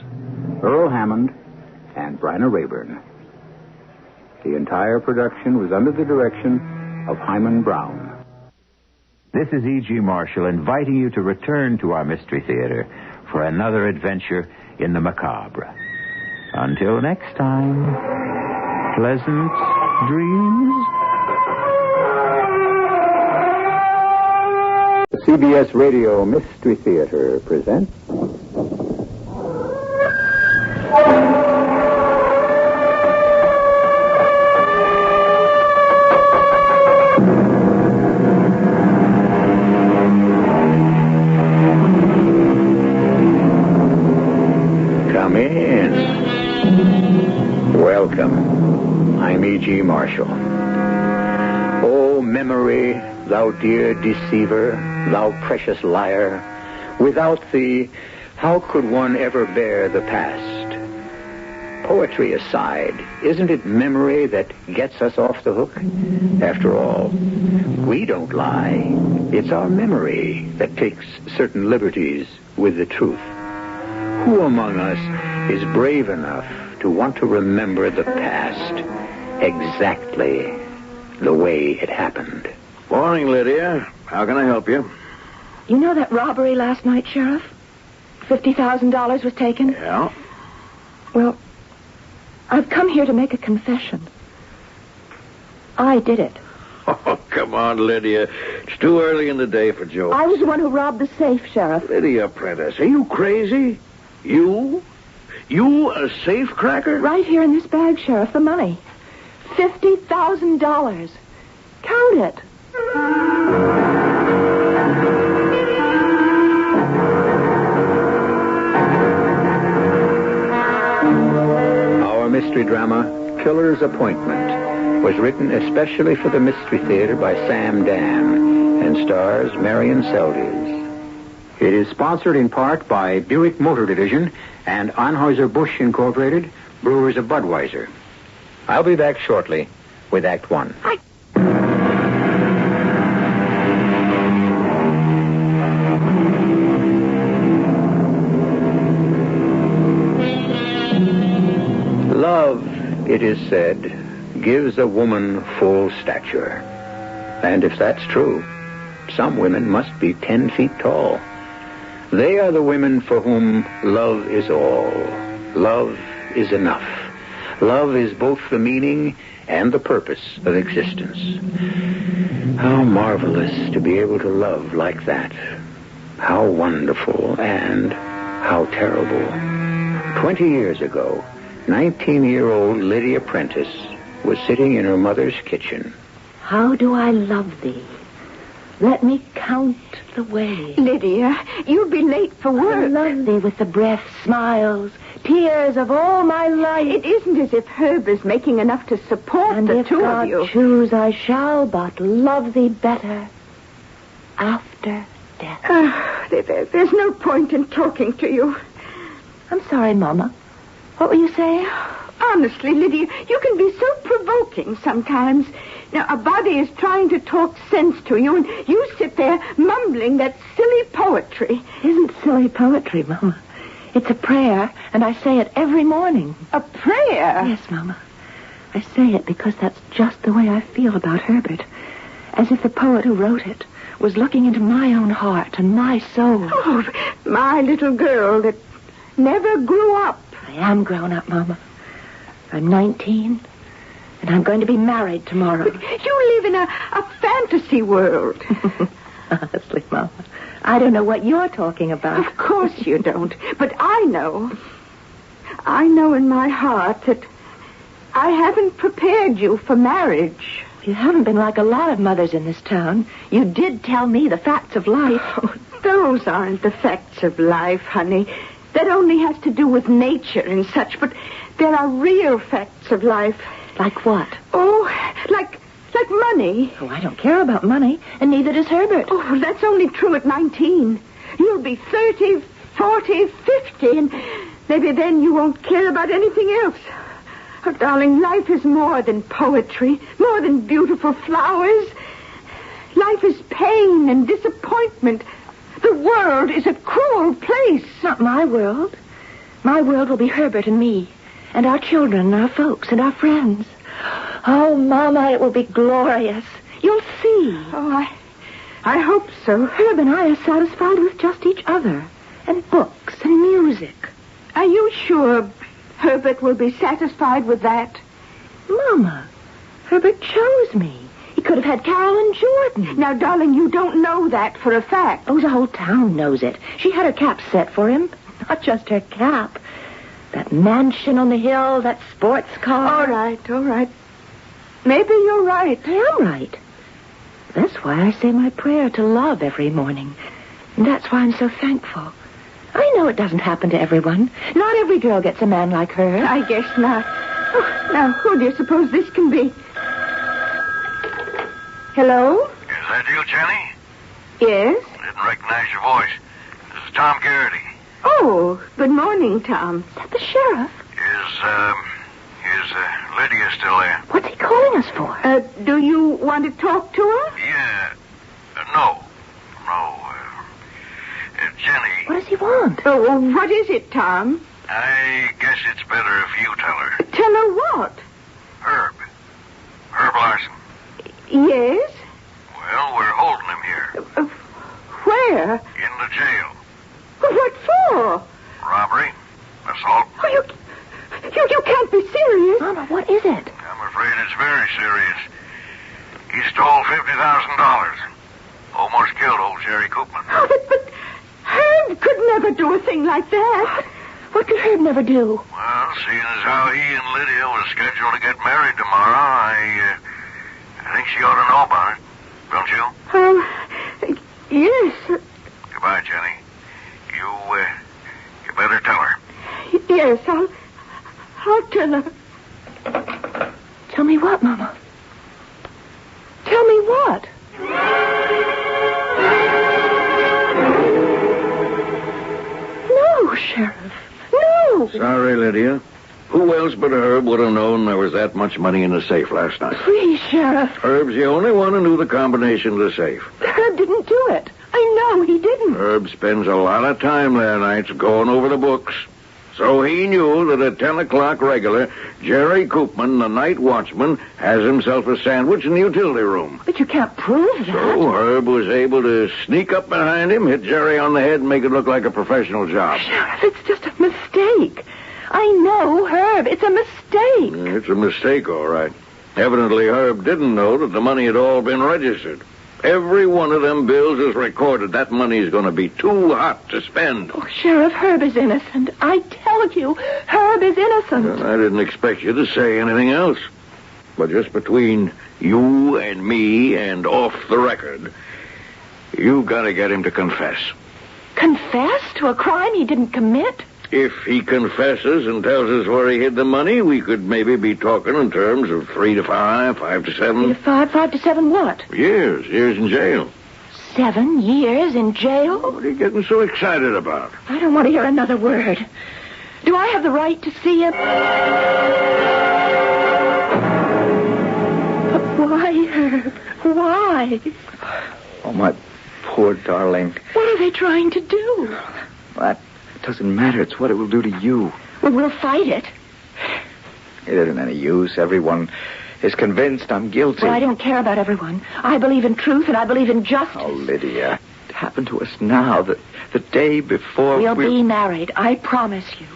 Earl Hammond, and Bryna Rayburn. The entire production was under the direction of Hyman Brown. This is E.G. Marshall inviting you to return to our Mystery Theater for another adventure in the macabre. Until next time, pleasant dreams. The CBS Radio Mystery Theater presents... Come in. Welcome. I'm E.G. Marshall. Oh, memory, thou dear deceiver, thou precious liar, without thee, how could one ever bear the past? Poetry aside, isn't it memory that gets us off the hook? After all, we don't lie. It's our memory that takes certain liberties with the truth. Who among us is brave enough to want to remember the past exactly the way it happened? Morning, Lydia. How can I help you? You know that robbery last night, Sheriff? $50,000 was taken? Yeah? Well, I've come here to make a confession. I did it. Oh, come on, Lydia. It's too early in the day for jokes. I was the one who robbed the safe, Sheriff. Lydia Prentice, are you crazy? You? You, a safe cracker? Right here in this bag, Sheriff, the money. $50,000. Count it. Our mystery drama, Killer's Appointment, was written especially for the Mystery Theater by Sam Dan and stars Marion Seldes. It is sponsored in part by Buick Motor Division and Anheuser-Busch Incorporated, Brewers of Budweiser. I'll be back shortly with Act One. Love, it is said, gives a woman full stature. And if that's true, some women must be 10 feet tall. They are the women for whom love is all. Love is enough. Love is both the meaning and the purpose of existence. How marvelous to be able to love like that. How wonderful and how terrible. 20 years ago, 19-year-old Lydia Prentice was sitting in her mother's kitchen. How do I love thee? Let me count the way. Lydia, you'll be late for work. I love thee with the breath, smiles, tears of all my life. It isn't as if Herb is making enough to support And the if two God of you. choose, I shall but love thee better after death. There's no point in talking to you. I'm sorry, Mama. What were you saying? Honestly, Lydia, you can be so provoking sometimes. Now, a body is trying to talk sense to you, and you sit there mumbling that silly poetry. Isn't silly poetry, Mama. It's a prayer, and I say it every morning. A prayer? Yes, Mama. I say it because that's just the way I feel about Herbert. As if the poet who wrote it was looking into my own heart and my soul. Oh, my little girl that never grew up. I am grown up, Mama. I'm 19, and I'm going to be married tomorrow. But you live in a fantasy world. Honestly, Mama, I don't know what you're talking about. Of course you don't. But I know. I know in my heart that I haven't prepared you for marriage. You haven't been like a lot of mothers in this town. You did tell me the facts of life. Oh, those aren't the facts of life, honey. That only has to do with nature and such, but there are real facts of life. Like what? Oh, like money. Oh, I don't care about money, and neither does Herbert. Oh, that's only true at 19. You'll be 30, 40, 50, and maybe then you won't care about anything else. Oh, darling, life is more than poetry, more than beautiful flowers. Life is pain and disappointment. The world is a cruel place. Not my world. My world will be Herbert and me, and our children, and our folks, and our friends. Oh, Mama, it will be glorious. You'll see. Oh, I hope so. Herb and I are satisfied with just each other, and books and music. Are you sure Herbert will be satisfied with that? Mama, Herbert chose me. He could have had Carol and Jordan. Now, darling, you don't know that for a fact. Oh, the whole town knows it. She had her cap set for him. Not just her cap. That mansion on the hill, that sports car. All right. Maybe you're right. I am right. That's why I say my prayer to love every morning. And that's why I'm so thankful. I know it doesn't happen to everyone. Not every girl gets a man like her. I guess not. Oh, now, who do you suppose this can be? Hello? Is that you, Jenny? Yes? I didn't recognize your voice. This is Tom Garrity. Oh, good morning, Tom. Is that the sheriff? Is Lydia still there? What's he calling us for? Do you want to talk to her? Yeah. No. Jenny. What does he want? Oh, what is it, Tom? I guess it's better if you tell her. Tell her what? Herb Larson. Yes? Well, we're holding him here. Where? In the jail. What for? Robbery. Assault. Oh, you can't be serious. Mama, what is it? I'm afraid it's very serious. He stole $50,000. Almost killed old Jerry Koopman. Oh, but Herb could never do a thing like that. What could Herb never do? Well, seeing as how he and Lydia was scheduled to get married tomorrow, I think she ought to know about it. Don't you? Yes. Goodbye, Jenny. You better tell her. Yes, I'll tell her. Tell me what, Mama? Tell me what? No, Sheriff. No. Sorry, Lydia. Who else but Herb would have known there was that much money in the safe last night? Please, Sheriff. Herb's the only one who knew the combination of the safe. Herb didn't do it. I know he didn't. Herb spends a lot of time there nights going over the books. So he knew that at 10 o'clock regular, Jerry Koopman, the night watchman, has himself a sandwich in the utility room. But you can't prove that. So Herb was able to sneak up behind him, hit Jerry on the head, and make it look like a professional job. Sheriff, it's just a mistake. I know, Herb. It's a mistake. It's a mistake, all right. Evidently, Herb didn't know that the money had all been registered. Every one of them bills is recorded. That money is going to be too hot to spend. Oh, Sheriff, Herb is innocent. I tell you, Herb is innocent. Well, I didn't expect you to say anything else. But just between you and me and off the record, you've got to get him to confess. Confess to a crime he didn't commit? If he confesses and tells us where he hid the money, we could maybe be talking in terms of 3 to 5, 5 to 7. 3 to 5, 5 to 7 what? Years in jail. 7 years in jail? What are you getting so excited about? I don't want to hear another word. Do I have the right to see him? But why, Herb? Why? Oh, my poor darling. What are they trying to do? That doesn't matter. It's what it will do to you. Well, we'll fight it. It isn't any use. Everyone is convinced I'm guilty. Well, I don't care about everyone. I believe in truth and I believe in justice. Oh, Lydia. It happened to us now, the day before We'll be married. I promise you.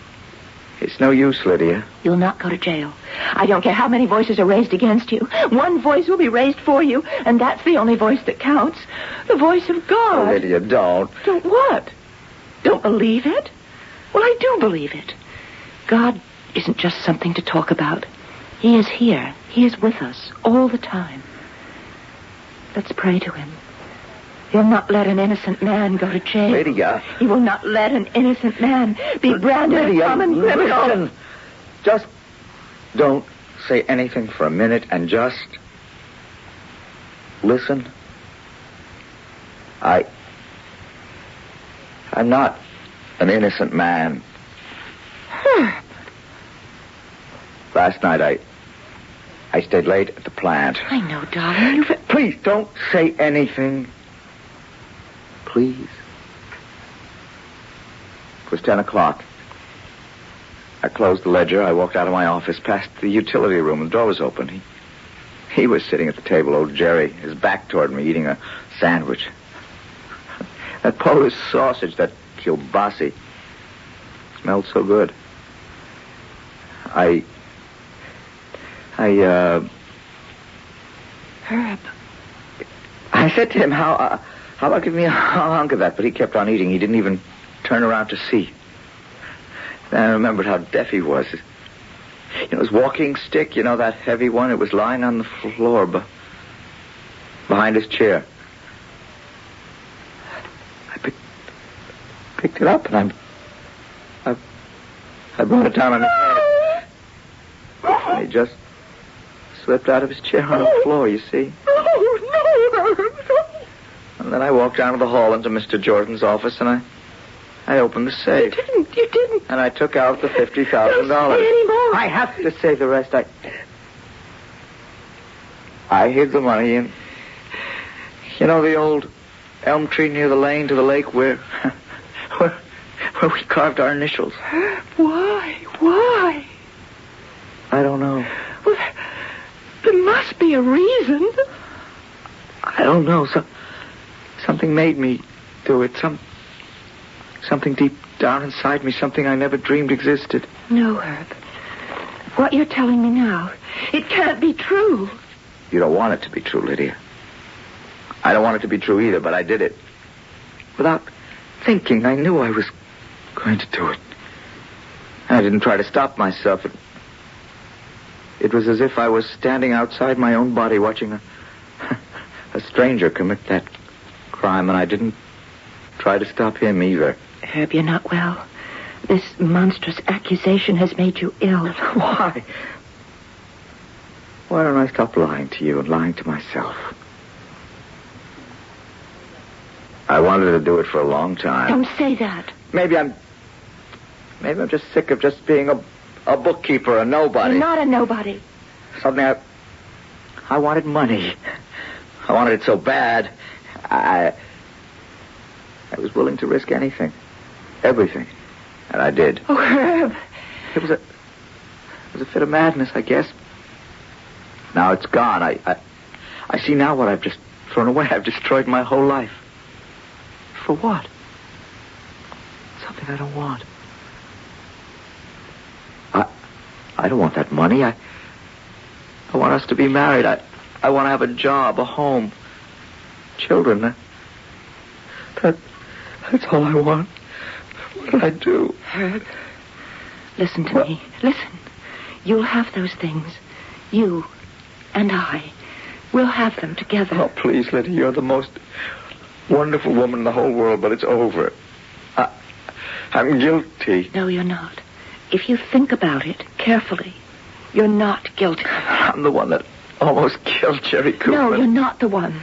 It's no use, Lydia. You'll not go to jail. I don't care how many voices are raised against you. One voice will be raised for you, and that's the only voice that counts. The voice of God. Oh, Lydia, don't. Don't what? Don't believe it? Well, I do believe it. God isn't just something to talk about. He is here. He is with us all the time. Let's pray to him. He'll not let an innocent man go to jail. Lydia. He will not let an innocent man be branded a common criminal. Listen. Just don't say anything for a minute and just listen. I'm not an innocent man. Last night, I stayed late at the plant. I know, darling. Please, don't say anything. Please. It was 10 o'clock. I closed the ledger. I walked out of my office, past the utility room. The door was open. He was sitting at the table, old Jerry, his back toward me, eating a sandwich. That Polish sausage, that kielbasi, smelled so good. Herb. I said to him, how about giving me a hunk of that? But he kept on eating. He didn't even turn around to see. Then I remembered how deaf he was. His walking stick, that heavy one, it was lying on the floor behind his chair. I picked it up and I brought it down on his head. And he just slipped out of his chair on the floor, you see. Oh, no. And then I walked down to the hall into Mr. Jordan's office and I opened the safe. You didn't. And I took out the $50,000. Don't say anymore. I have to say the rest. I hid the money in, the old elm tree near the lane to the lake where we carved our initials. Why? I don't know. Well, there must be a reason. I don't know. Something made me do it. Something deep down inside me, something I never dreamed existed. No, Herb. What you're telling me now, it can't be true. You don't want it to be true, Lydia. I don't want it to be true either, but I did it. Without thinking, I knew I was going to do it. I didn't try to stop myself. It was as if I was standing outside my own body watching a stranger commit that crime, and I didn't try to stop him either. Herb, you're not well. This monstrous accusation has made you ill. Why? Why don't I stop lying to you and lying to myself? I wanted to do it for a long time. Don't say that. Maybe I'm just sick of just being a bookkeeper, a nobody. You're not a nobody. Suddenly I wanted money. I wanted it so bad. I was willing to risk anything. Everything. And I did. Oh, Herb. It was a fit of madness, I guess. Now it's gone. I see now what I've just thrown away. I've destroyed my whole life. For what? Something I don't want. I don't want that money. I want us to be married. I want to have a job, a home, children. That's all I want. What did I do? Herb, listen to me. Listen. You'll have those things. You and I. We'll have them together. Oh, please, Lydia. You're the most wonderful woman in the whole world, but it's over. I'm guilty. No, you're not. If you think about it carefully, you're not guilty. I'm the one that almost killed Jerry Cooper. No, you're not the one.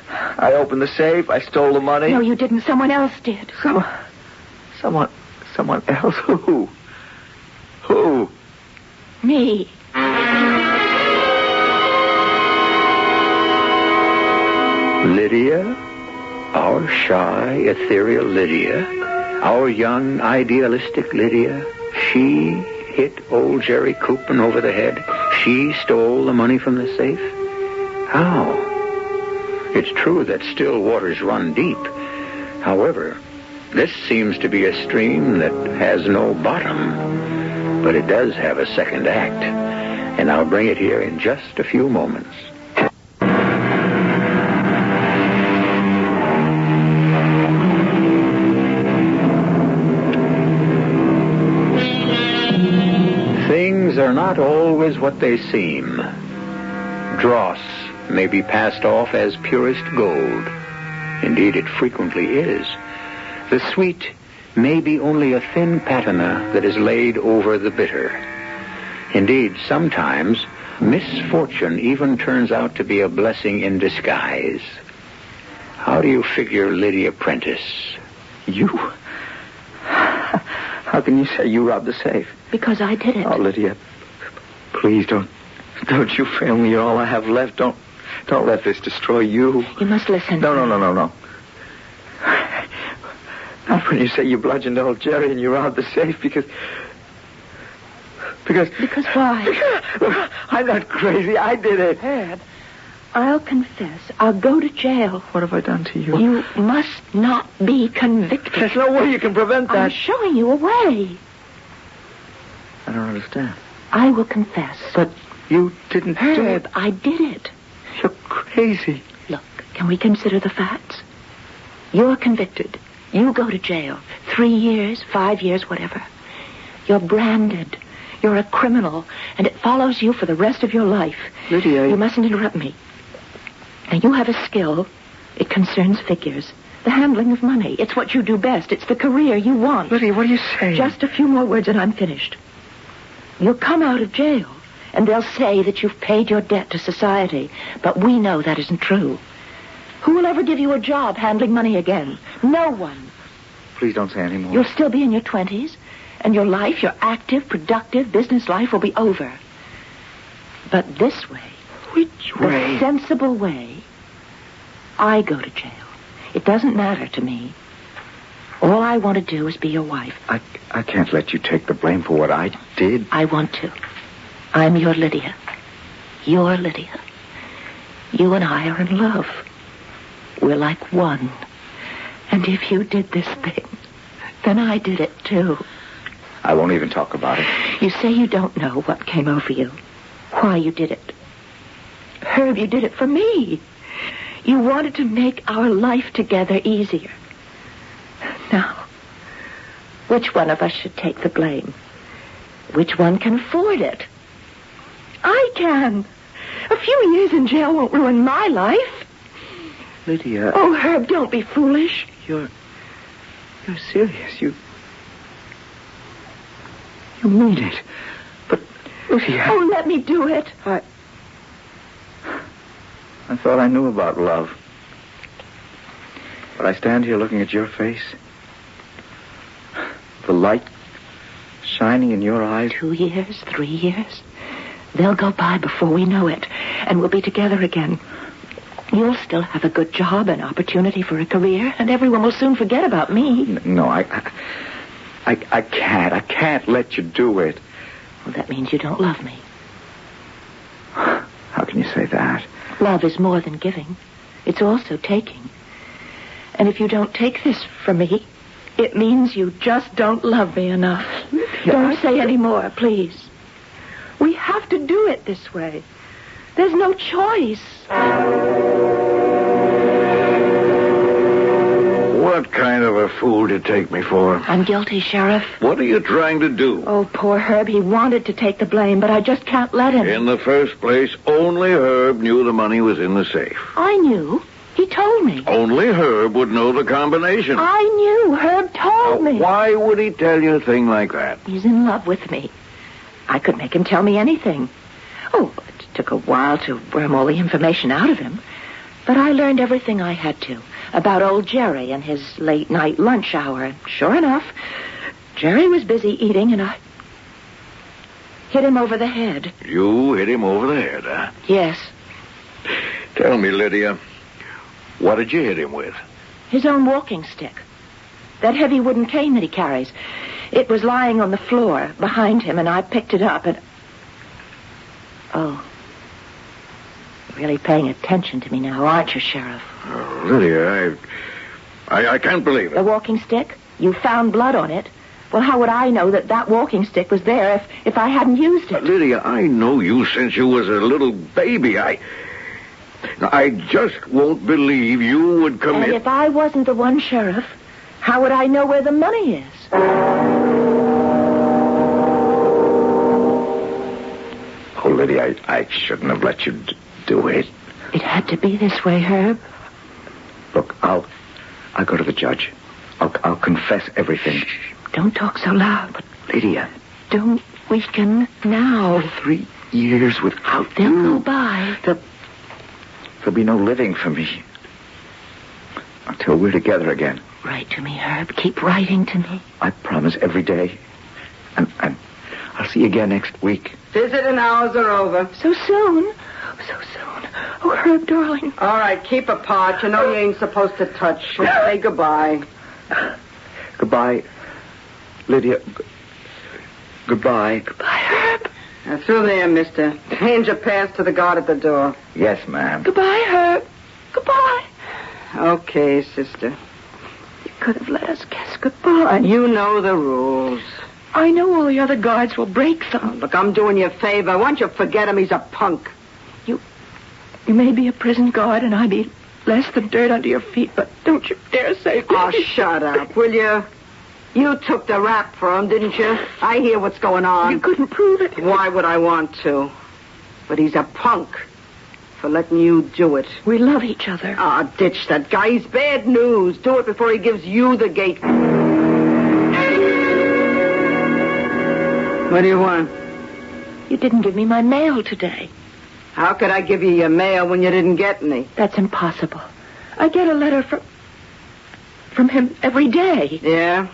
I opened the safe. I stole the money. No, you didn't. Someone else did. Someone else? Who? Who? Me. Lydia? Our shy, ethereal Lydia? Our young, idealistic Lydia? She hit old Jerry Cooper over the head? She stole the money from the safe? How? It's true that still waters run deep. However, this seems to be a stream that has no bottom. But it does have a second act. And I'll bring it here in just a few moments. Things are not always what they seem. Dross may be passed off as purest gold. Indeed, it frequently is. The sweet may be only a thin patina that is laid over the bitter. Indeed, sometimes misfortune even turns out to be a blessing in disguise. How do you figure Lydia Prentice? You? How can you say you robbed the safe? Because I did it. Oh, Lydia, please don't you fail me. You're all I have left. Don't let this destroy you. You must listen. No. Not when you say you bludgeoned old Jerry and you robbed the safe because why? I'm not crazy. I did it. Herb, I'll confess. I'll go to jail. What have I done to you? You must not be convicted. There's no way you can prevent that. I'm showing you a way. I don't understand. I will confess. But you didn't do Herb, it. I did it. You're crazy. Look, can we consider the facts? You're convicted. You go to jail. 3 years, 5 years, whatever. You're branded. You're a criminal, and it follows you for the rest of your life. Lydia... You mustn't interrupt me. Now, you have a skill. It concerns figures. The handling of money. It's what you do best. It's the career you want. Lydia, what are you saying? Just a few more words and I'm finished. You'll come out of jail, and they'll say that you've paid your debt to society. But we know that isn't true. Who will ever give you a job handling money again? No one. Please don't say any more. You'll still be in your 20s, and your life, your active, productive business life will be over. But this way... Which way? The sensible way. I go to jail. It doesn't matter to me. All I want to do is be your wife. I can't let you take the blame for what I did. I want to. I'm your Lydia. Your Lydia. You and I are in love. We're like one. And if you did this thing, then I did it too. I won't even talk about it. You say you don't know what came over you. Why you did it. Herb, you did it for me. You wanted to make our life together easier. Now, which one of us should take the blame? Which one can afford it? I can. A few years in jail won't ruin my life. Lydia... Oh, Herb, don't be foolish. You're serious. You mean it. But, Lydia... Oh, let me do it. I thought I knew about love. But I stand here looking at your face. The light shining in your eyes. 2 years, 3 years. They'll go by before we know it. And we'll be together again. You'll still have a good job, an opportunity for a career, and everyone will soon forget about me. No, I I can't let you do it. Well, that means you don't love me. How can you say that? Love is more than giving. It's also taking. And if you don't take this from me, it means you just don't love me enough. Don't say any more, please. We have to do it this way. There's no choice. What kind of a fool to take me for? I'm guilty, Sheriff. What are you trying to do? Oh, poor Herb. He wanted to take the blame, but I just can't let him. In the first place, only Herb knew the money was in the safe. I knew. He told me. Only Herb would know the combination. I knew. Herb told me. Why would he tell you a thing like that? He's in love with me. I could make him tell me anything. Oh, it took a while to worm all the information out of him. But I learned everything I had to about old Jerry and his late-night lunch hour. And sure enough, Jerry was busy eating, and I hit him over the head. You hit him over the head, huh? Yes. Tell me, Lydia, what did you hit him with? His own walking stick. That heavy wooden cane that he carries. It was lying on the floor behind him, and I picked it up and... Oh. Really paying attention to me now, aren't you, Sheriff? Oh, Lydia, I can't believe it. The walking stick? You found blood on it. Well, how would I know that walking stick was there if I hadn't used it? Lydia, I know you since you was a little baby. I just won't believe you would commit... And if I wasn't the one, Sheriff, how would I know where the money is? Oh, Lydia, I shouldn't have let you do it. It had to be this way, Herb. Look, I'll go to the judge. I'll confess everything. Shh, don't talk so loud. But, Lydia... Don't weaken now. 3 years without They'll you. go by. There'll be no living for me. Until we're together again. Write to me, Herb. Keep writing to me. I promise every day. And I'll see you again next week. Visiting hours are over. So soon? So soon. Oh, Herb, darling. All right, keep apart. You know you ain't supposed to touch. Say goodbye. Goodbye, Lydia. Goodbye. Goodbye, Herb. Now, through there, mister. Hand your pass to the guard at the door. Yes, ma'am. Goodbye, Herb. Goodbye. Okay, sister. You could have let us kiss goodbye. You know the rules. I know all the other guards will break them. Oh, look, I'm doing you a favor. Why don't you forget him? He's a punk. You may be a prison guard, and I be less than dirt under your feet, but don't you dare say... Oh, shut up, will you? You took the rap for him, didn't you? I hear what's going on. You couldn't prove it. Why would I want to? But he's a punk for letting you do it. We love each other. Ah, ditch that guy. He's bad news. Do it before he gives you the gate. What do you want? You didn't give me my mail today. How could I give you your mail when you didn't get any? That's impossible. I get a letter from him every day. Yeah?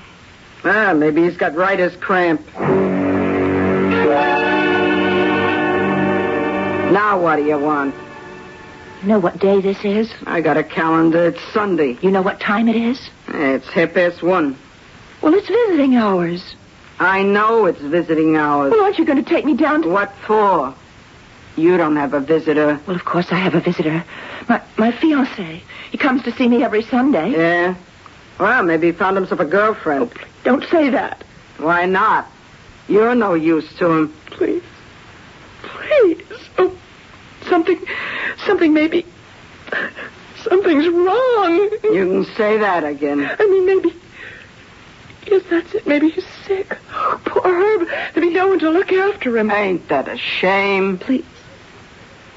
Well, maybe he's got writer's cramp. Now what do you want? You know what day this is? I got a calendar. It's Sunday. You know what time it is? It's 1:30. Well, it's visiting hours. I know it's visiting hours. Well, aren't you going to take me down to... What for? You don't have a visitor. Well, of course I have a visitor. My fiancé. He comes to see me every Sunday. Yeah? Well, maybe he found himself a girlfriend. Oh, please, don't say that. Why not? You're no use to him. Please. Please. Oh, something maybe... Something's wrong. You can say that again. I mean, maybe... Yes, that's it. Maybe he's sick. Oh, poor Herb. There'll be no one to look after him. Ain't that a shame? Please.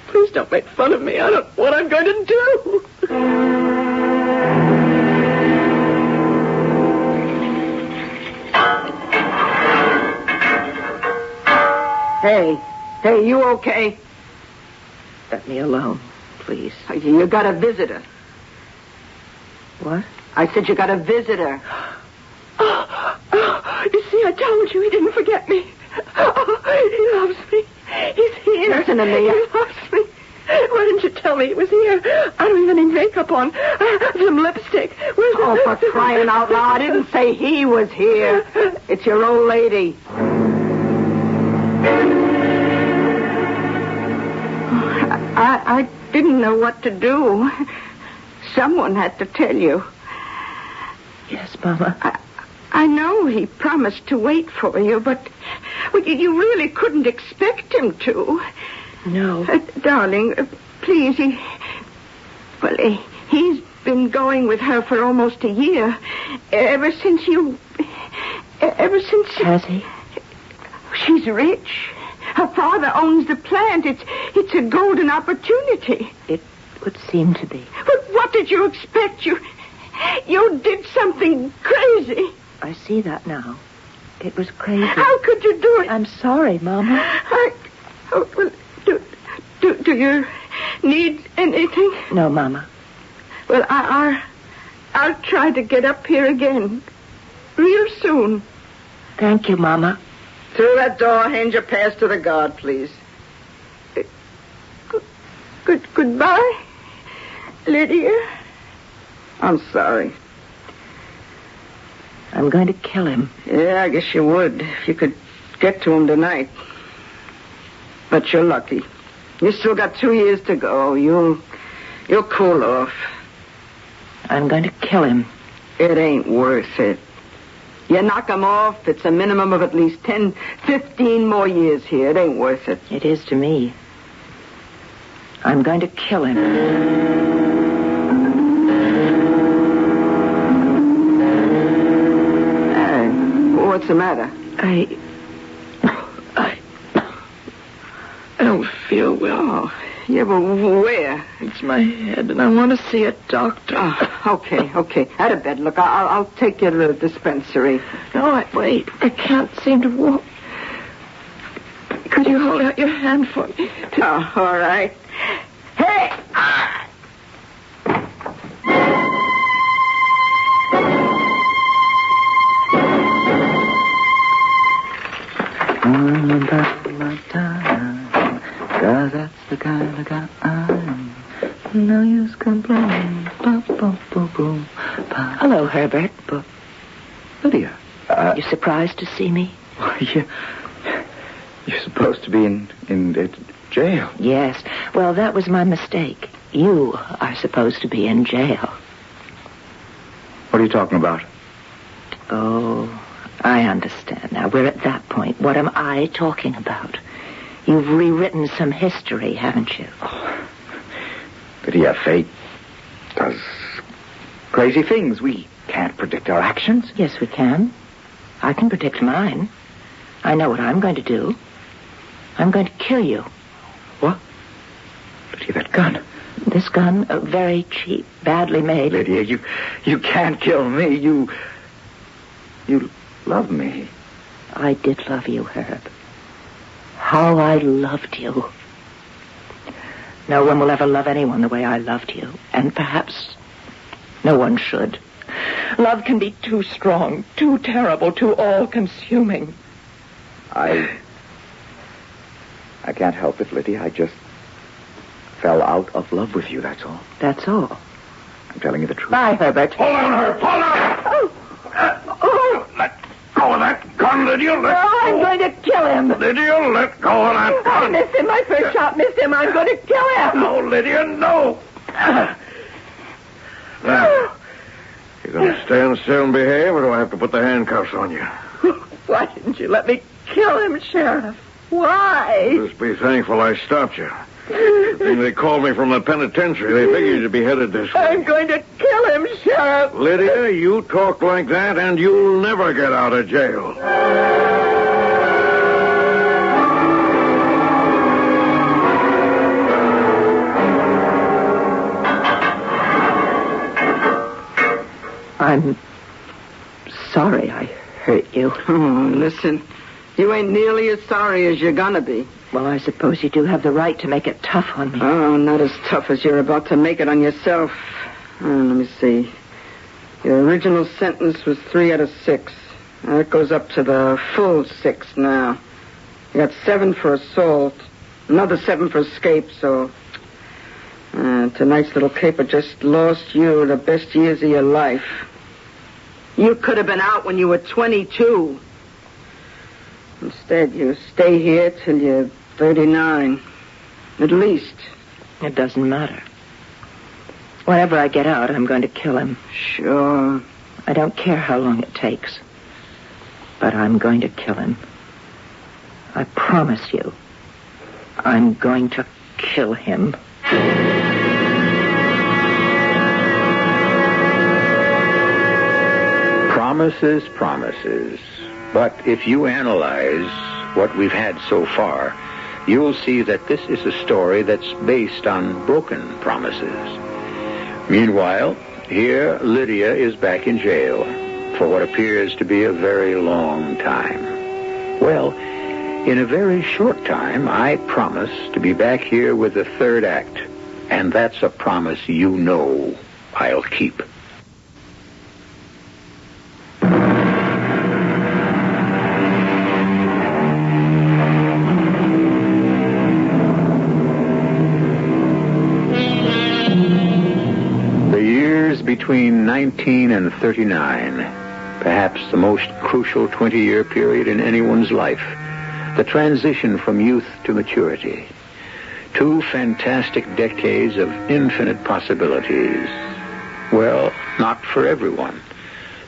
Please don't make fun of me. I don't know what I'm going to do. Hey, you okay? Let me alone, please. You got a visitor. What? I said you got a visitor. You see, I told you he didn't forget me. He loves me. He's here. Listen to me. He loves me. Why didn't you tell me he was here? I don't even need makeup on. I have some lipstick. Where's the Oh, for crying out loud, I didn't say he was here. It's your old lady. I didn't know what to do. Someone had to tell you. Yes, Mama. I know he promised to wait for you, but you really couldn't expect him to. No. Darling, please, he's been going with her for almost a year. Ever since... Has he? She's rich. Her father owns the plant. It's a golden opportunity. It would seem to be. But what did you expect? You did something crazy. I see that now. It was crazy. How could you do it? I'm sorry, Mama. Do you need anything? No, Mama. Well, I'll try to get up here again. Real soon. Thank you, Mama. Through that door, hand your pass to the guard, please. Goodbye, Lydia. I'm sorry. I'm going to kill him. Yeah, I guess you would, if you could get to him tonight. But you're lucky. You still got 2 years to go. You'll cool off. I'm going to kill him. It ain't worth it. You knock him off, it's a minimum of at least 10, 15 more years here. It ain't worth it. It is to me. I'm going to kill him. Hey, what's the matter? I don't feel well. Oh, yeah, but where? It's my head, and I want to see a doctor. Oh, okay. Out of bed. Look, I'll take you to the dispensary. No, wait. I can't seem to walk. Could you hold out your hand for me? Oh, all right. Hey! Cause that's the kind of guy I'm. No use complaining. Hello, Herbert. Lydia. You surprised to see me? You're supposed to be in jail. Yes. Well, that was my mistake. You are supposed to be in jail. What are you talking about? Oh, I understand now. We're at that point. What am I talking about? You've rewritten some history, haven't you? Oh. Lydia, fate does crazy things. We can't predict our actions. Yes, we can. I can predict mine. I know what I'm going to do. I'm going to kill you. What? Lydia, that gun. This gun, very cheap, badly made. Lydia, you can't kill me. You love me. I did love you, Herb. How I loved you. No one will ever love anyone the way I loved you. And perhaps no one should. Love can be too strong, too terrible, too all-consuming. I can't help it, Lydia. I just fell out of love with you, that's all. That's all. I'm telling you the truth. Bye, Herbert. Pull on her! Pull on! Let go of that gun, Lydia. I'm going to kill him. Lydia, let go of that gun. I missed him. My first shot missed him. I'm going to kill him. No, Lydia, no. Now, you going to stand still and behave, or do I have to put the handcuffs on you? Why didn't you let me kill him, Sheriff? Why? Just be thankful I stopped you. The thing they called me from the penitentiary. They figured you'd be headed this way. I'm going to kill him, Sheriff. Lydia, you talk like that, and you'll never get out of jail. I'm sorry I hurt you. Oh, listen, you ain't nearly as sorry as you're gonna be. Well, I suppose you do have the right to make it tough on me. Oh, not as tough as you're about to make it on yourself. Let me see. Your original sentence was 3 out of 6. That goes up to the full 6 now. You got 7 for assault, another 7 for escape, so... tonight's little caper just lost you the best years of your life. You could have been out when you were 22. Instead, you stay here till you're 39. At least. It doesn't matter. Whenever I get out, I'm going to kill him. Sure. I don't care how long it takes. But I'm going to kill him. I promise you. I'm going to kill him. Promises, promises. But if you analyze what we've had so far, you'll see that this is a story that's based on broken promises. Meanwhile, here Lydia is back in jail for what appears to be a very long time. Well, in a very short time, I promise to be back here with the third act. And that's a promise you know I'll keep. Between 19 and 39, perhaps the most crucial 20-year period in anyone's life, the transition from youth to maturity. 2 fantastic decades of infinite possibilities. Well, not for everyone.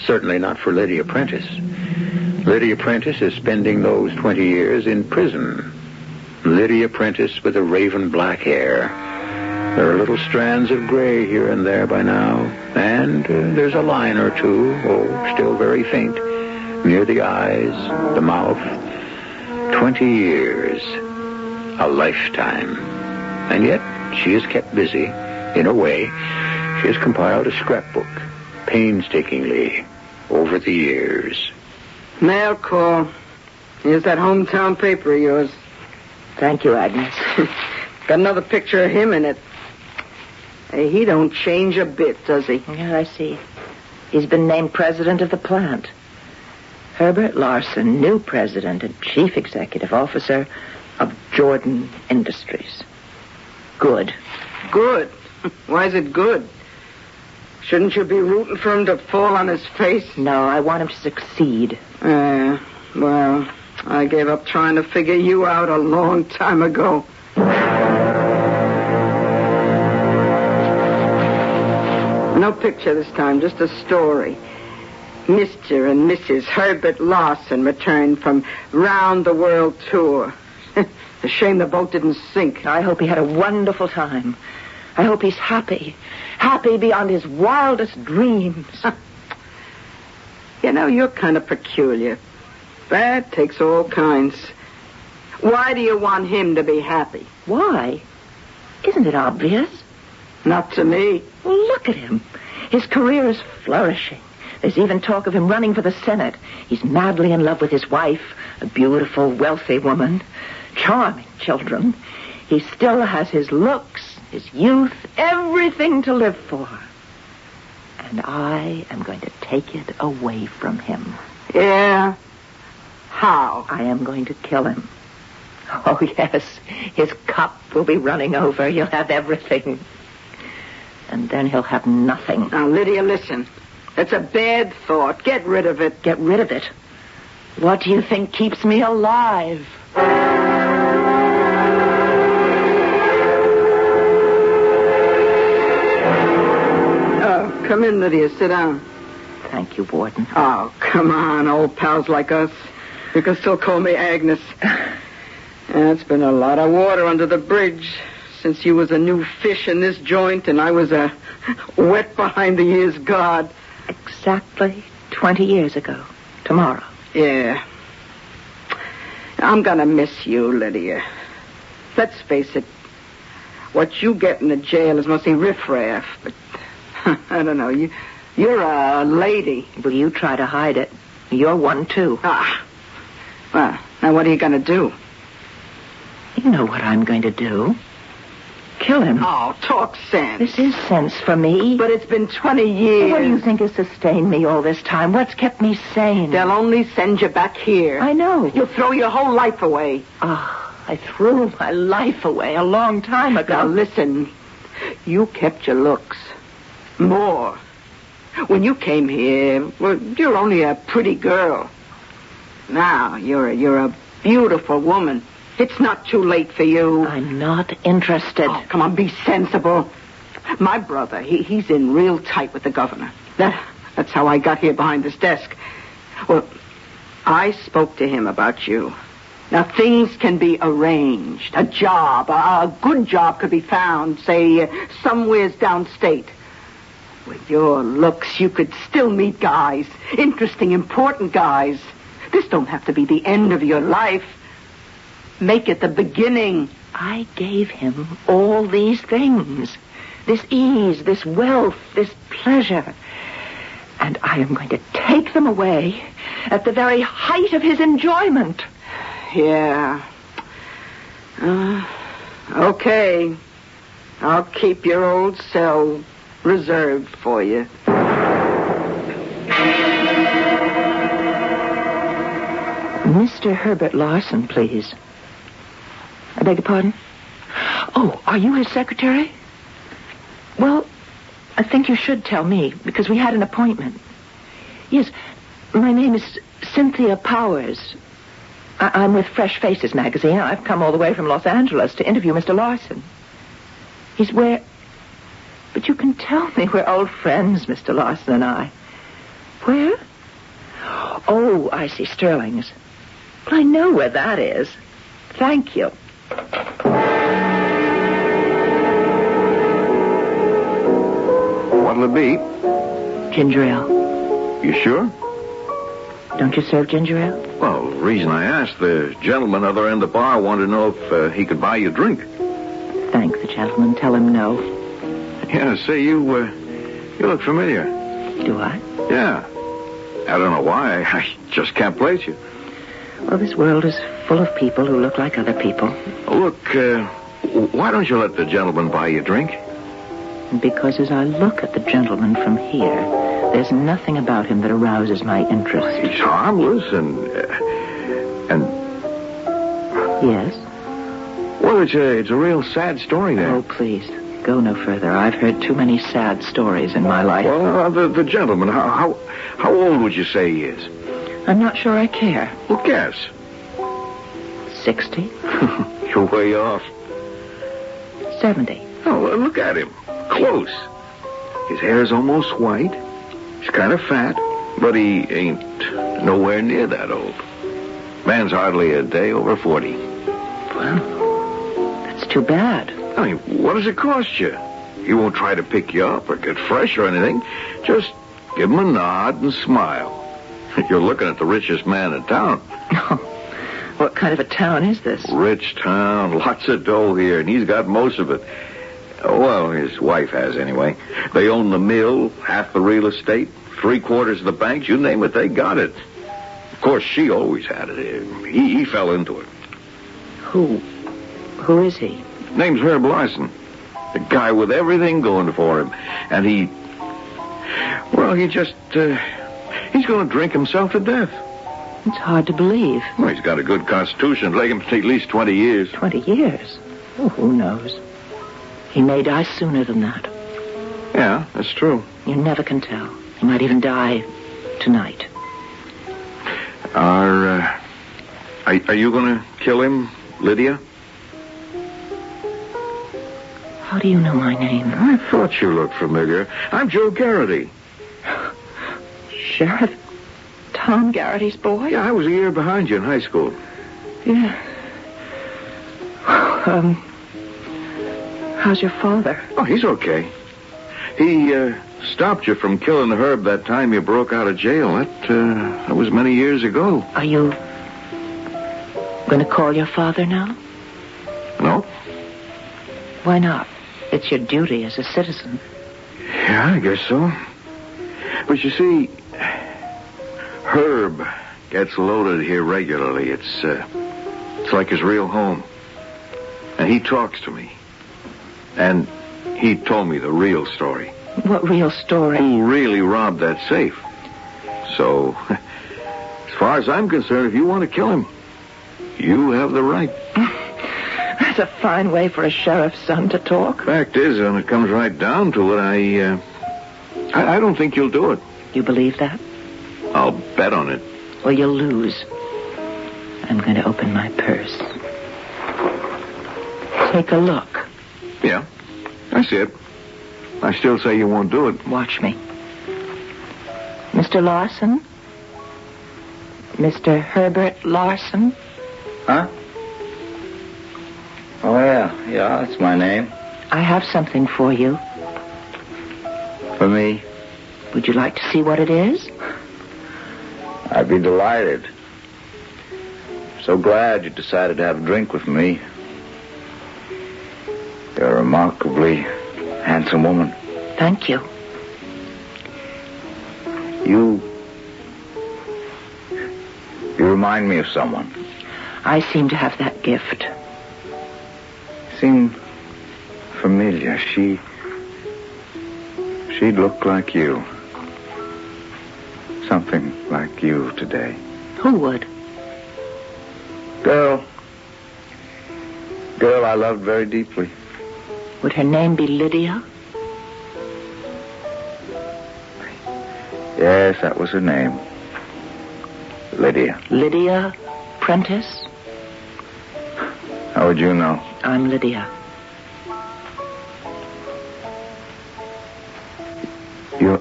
Certainly not for Lydia Prentice. Lydia Prentice is spending those 20 years in prison. Lydia Prentice with the raven black hair. There are little strands of gray here and there by now, and there's a line or two, still very faint, near the eyes, the mouth. 20 years. A lifetime. And yet, she is kept busy. In a way, she has compiled a scrapbook, painstakingly, over the years. Mail call. Here's that hometown paper of yours. Thank you, Agnes. Got another picture of him in it. Hey, he don't change a bit, does he? Yeah, I see. He's been named president of the plant. Herbert Larson, new president and chief executive officer of Jordan Industries. Good. Good? Why is it good? Shouldn't you be rooting for him to fall on his face? No, I want him to succeed. Well, I gave up trying to figure you out a long time ago. No picture this time, just a story. Mr. and Mrs. Herbert Larson returned from round-the-world tour. A shame the boat didn't sink. I hope he had a wonderful time. I hope he's happy. Happy beyond his wildest dreams. You know, you're kind of peculiar. That takes all kinds. Why do you want him to be happy? Why? Isn't it obvious? Not to me. Well, look at him. His career is flourishing. There's even talk of him running for the Senate. He's madly in love with his wife, a beautiful, wealthy woman. Charming children. He still has his looks, his youth, everything to live for. And I am going to take it away from him. Yeah? How? I am going to kill him. Oh, yes. His cup will be running over. He'll have everything. And then he'll have nothing. Now, Lydia, listen. It's a bad thought. Get rid of it. Get rid of it? What do you think keeps me alive? Oh, come in, Lydia. Sit down. Thank you, Warden. Oh, come on, old pals like us. You can still call me Agnes. It's been a lot of water under the bridge since you was a new fish in this joint and I was a wet behind the ears guard. Exactly 20 years ago. Tomorrow. Yeah. I'm gonna miss you, Lydia. Let's face it. What you get in the jail is mostly riffraff, but I don't know. You're a lady. Well, you try to hide it. You're one, too. Well, now what are you gonna do? You know what I'm going to do. Kill him. Oh, talk sense. This is sense for me. But it's been 20 years. What do you think has sustained me all this time? What's kept me sane? They'll only send you back here. I know. You'll throw your whole life away. I threw my life away a long time ago. Now, listen. You kept your looks. More. When you came here, well, you're only a pretty girl. Now, you're a beautiful woman. It's not too late for you. I'm not interested. Oh, come on, be sensible. My brother, he's in real tight with the governor. That's how I got here behind this desk. Well, I spoke to him about you. Now, things can be arranged. A good job could be found, say, somewheres downstate. With your looks, you could still meet guys. Interesting, important guys. This don't have to be the end of your life. Make it the beginning. I gave him all these things. This ease, this wealth, this pleasure. And I am going to take them away at the very height of his enjoyment. Yeah. Okay. I'll keep your old cell reserved for you. Mr. Herbert Larson, please. I beg your pardon? Oh, are you his secretary? Well, I think you should tell me, because we had an appointment. Yes, my name is Cynthia Powers. I'm with Fresh Faces magazine. I've come all the way from Los Angeles to interview Mr. Larson. He's where... But you can tell me we're old friends, Mr. Larson and I. Where? Oh, I see, Sterling's. Well, I know where that is. Thank you. What'll it be? Ginger ale. You sure? Don't you serve ginger ale? Well, the reason I asked, the gentleman other end of the bar wanted to know if he could buy you a drink. Thank the gentleman. Tell him no. Yeah, say, you look familiar. Do I? Yeah. I don't know why. I just can't place you. Well, this world is full of people who look like other people. Look, why don't you let the gentleman buy you a drink? Because as I look at the gentleman from here, there's nothing about him that arouses my interest. He's harmless and... Yes? Well, it's a real sad story there. Oh, please, go no further. I've heard too many sad stories in my life. Well, the gentleman, how old would you say he is? I'm not sure I care. Well, guess. 60? You're way off. 70. Oh, look at him. Close. His hair's almost white. He's kind of fat, but he ain't nowhere near that old. Man's hardly a day over 40. Well, that's too bad. I mean, what does it cost you? He won't try to pick you up or get fresh or anything. Just give him a nod and smile. You're looking at the richest man in town. What kind of a town is this? Rich town, lots of dough here, and he's got most of it. Well, his wife has, anyway. They own the mill, half the real estate, 3/4 of the banks, you name it, they got it. Of course, she always had it. He fell into it. Who is he? Name's Herb Larson. The guy with everything going for him. And he just, he's going to drink himself to death. It's hard to believe. Well, he's got a good constitution. It'll take him at least 20 years. 20 years? Oh, who knows? He may die sooner than that. Yeah, that's true. You never can tell. He might even die tonight. Are you going to kill him, Lydia? How do you know my name? I thought you looked familiar. I'm Joe Garrity. Sheriff Tom Garrity's boy? Yeah, I was a year behind you in high school. Yeah. How's your father? Oh, he's okay. He stopped you from killing Herb that time you broke out of jail. That was many years ago. Are you going to call your father now? No. Why not? It's your duty as a citizen. Yeah, I guess so. But you see, Herb gets loaded here regularly. It's like his real home. And he talks to me. And he told me the real story. What real story? Who really robbed that safe. So, as far as I'm concerned, if you want to kill him, you have the right. That's a fine way for a sheriff's son to talk. Fact is, when it comes right down to it, I don't think you'll do it. You believe that? I'll bet on it. Well, you'll lose. I'm going to open my purse. Take a look. Yeah, I see it. I still say you won't do it. Watch me. Mr. Larson? Mr. Herbert Larson? Huh? Oh, yeah. Yeah, that's my name. I have something for you. For me? Would you like to see what it is? I'd be delighted. So glad you decided to have a drink with me. You're a remarkably handsome woman. Thank you. You remind me of someone. I seem to have that gift. Seem familiar. She'd look like you. Something like you today. Who would? Girl I loved very deeply. Would her name be Lydia? Yes, that was her name. Lydia. Lydia Prentice? How would you know? I'm Lydia. You're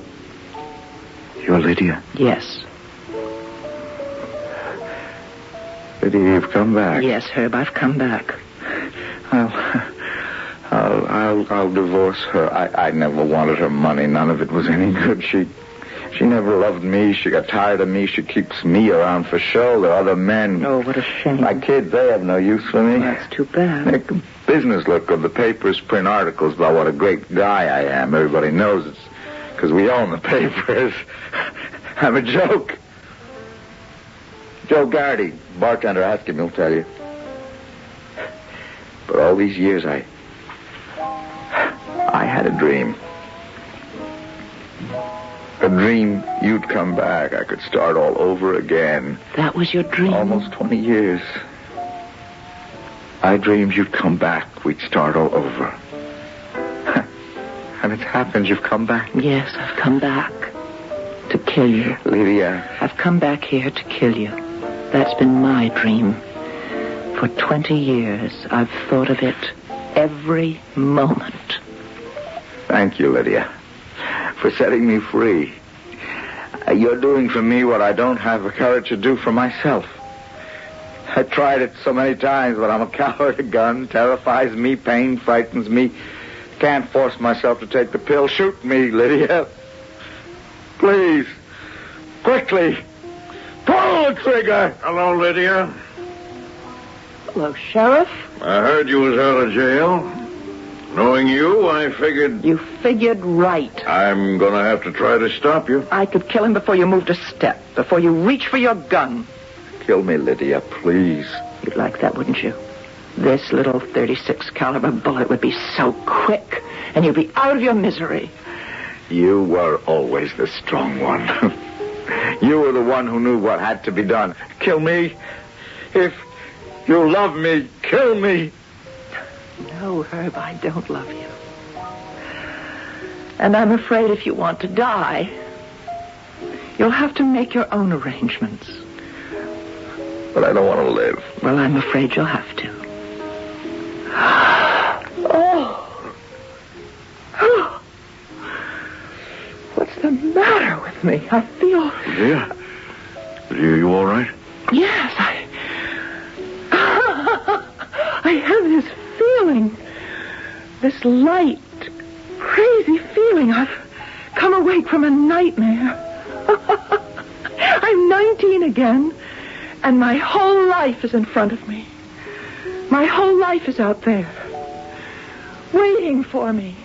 Lydia? Yes. Lydia, you've come back. Yes, Herb, I've come back. I'll divorce her. I never wanted her money. None of it was any good. She never loved me. She got tired of me. She keeps me around for show. There are other men. Oh, what a shame. My kids, they have no use for me. That's too bad. Make business look good. The papers print articles about what a great guy I am. Everybody knows it's because we own the papers. I'm a joke. Joe Gardy, bartender, ask him, he'll tell you. But all these years, I had a dream. A dream you'd come back. I could start all over again. That was your dream? Almost 20 years. I dreamed you'd come back. We'd start all over. And it's happened. You've come back. Yes, I've come back to kill you. Lydia. I've come back here to kill you. That's been my dream. For 20 years, I've thought of it every moment. Thank you, Lydia, for setting me free. You're doing for me what I don't have the courage to do for myself. I tried it so many times, but I'm a coward. A gun terrifies me, pain frightens me. Can't force myself to take the pill. Shoot me, Lydia. Please. Quickly. Pull the trigger. Hello, Lydia. Hello, Sheriff. I heard you was out of jail. Knowing you, I figured... You figured right. I'm going to have to try to stop you. I could kill him before you moved a step, before you reach for your gun. Kill me, Lydia, please. You'd like that, wouldn't you? This little .36 caliber bullet would be so quick, and you'd be out of your misery. You were always the strong one. You were the one who knew what had to be done. Kill me. If you love me, kill me. No, Herb, I don't love you. And I'm afraid if you want to die, you'll have to make your own arrangements. But I don't want to live. Well, I'm afraid you'll have to. Oh. What's the matter with me? I feel... Lydia? Lydia, you all right? Yes, I have this feeling. This light, crazy feeling. I've come awake from a nightmare. I'm 19 again, and my whole life is in front of me. My whole life is out there, waiting for me.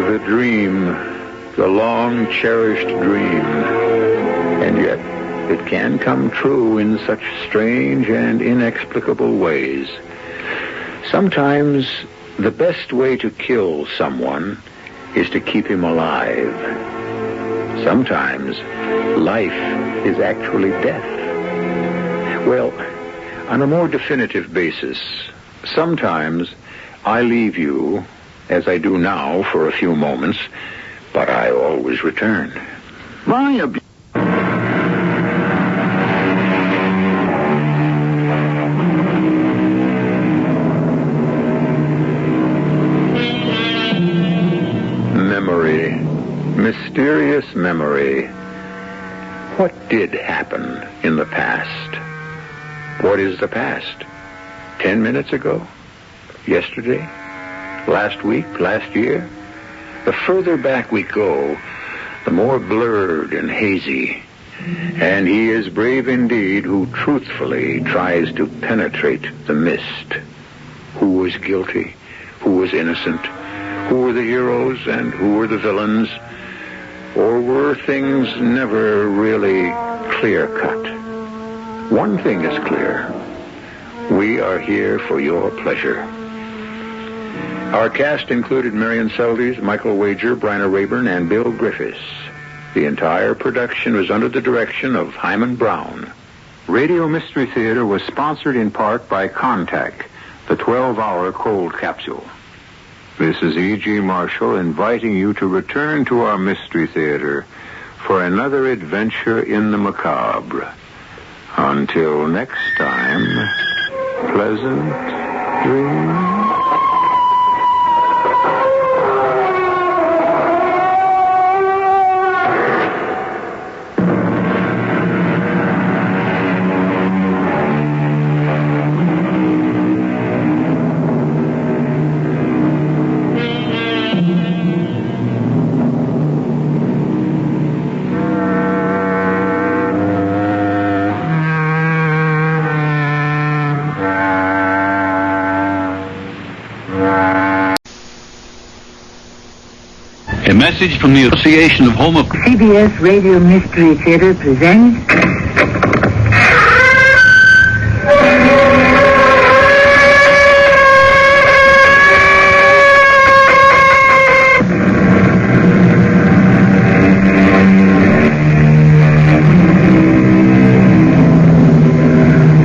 The dream, the long-cherished dream. And yet, it can come true in such strange and inexplicable ways. Sometimes, the best way to kill someone is to keep him alive. Sometimes life is actually death. Well, on a more definitive basis, sometimes I leave you, as I do now for a few moments, but I always return. Memory. Mysterious memory. What did happen in the past? What is the past? 10 minutes ago? Yesterday? Last week? Last year? The further back we go, the more blurred and hazy. And he is brave indeed who truthfully tries to penetrate the mist. Who was guilty? Who was innocent? Who were the heroes and who were the villains? Or were things never really clear-cut? One thing is clear. We are here for your pleasure. Our cast included Marion Seldes, Michael Wager, Bryna Rayburn, and Bill Griffiths. The entire production was under the direction of Hyman Brown. Radio Mystery Theater was sponsored in part by Contact, the 12-hour cold capsule. This is E.G. Marshall inviting you to return to our Mystery Theater for another adventure in the macabre. Until next time, pleasant dreams. A message from the Association of Home... CBS Radio Mystery Theater presents...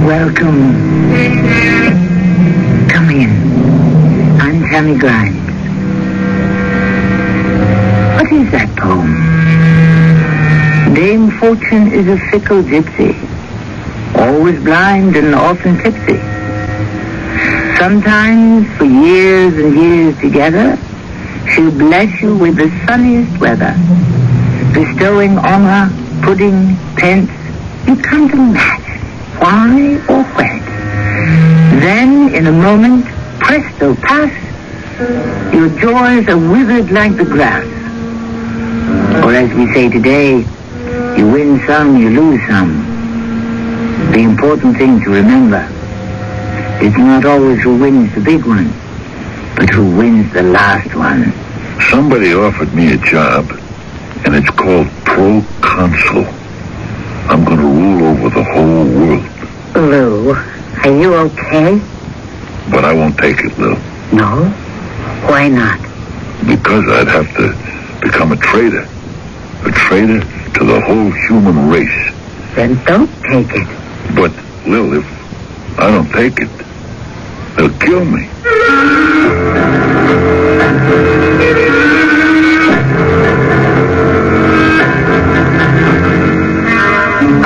Welcome. Come in. I'm Tammy Grimes. What is that poem? Dame Fortune is a fickle gypsy, always blind and often tipsy. Sometimes, for years and years together, she'll bless you with the sunniest weather, bestowing on her pudding, pence, you can't imagine why or when. Then, in a moment, presto, pass, your joys are withered like the grass. Or as we say today, you win some, you lose some. The important thing to remember is not always who wins the big one, but who wins the last one. Somebody offered me a job, and it's called pro-consul. I'm going to rule over the whole world. Lou, are you okay? But I won't take it, Lou. No? Why not? Because I'd have to become a traitor. A traitor to the whole human race. Then don't take it. But, Lil, if I don't take it, they'll kill me.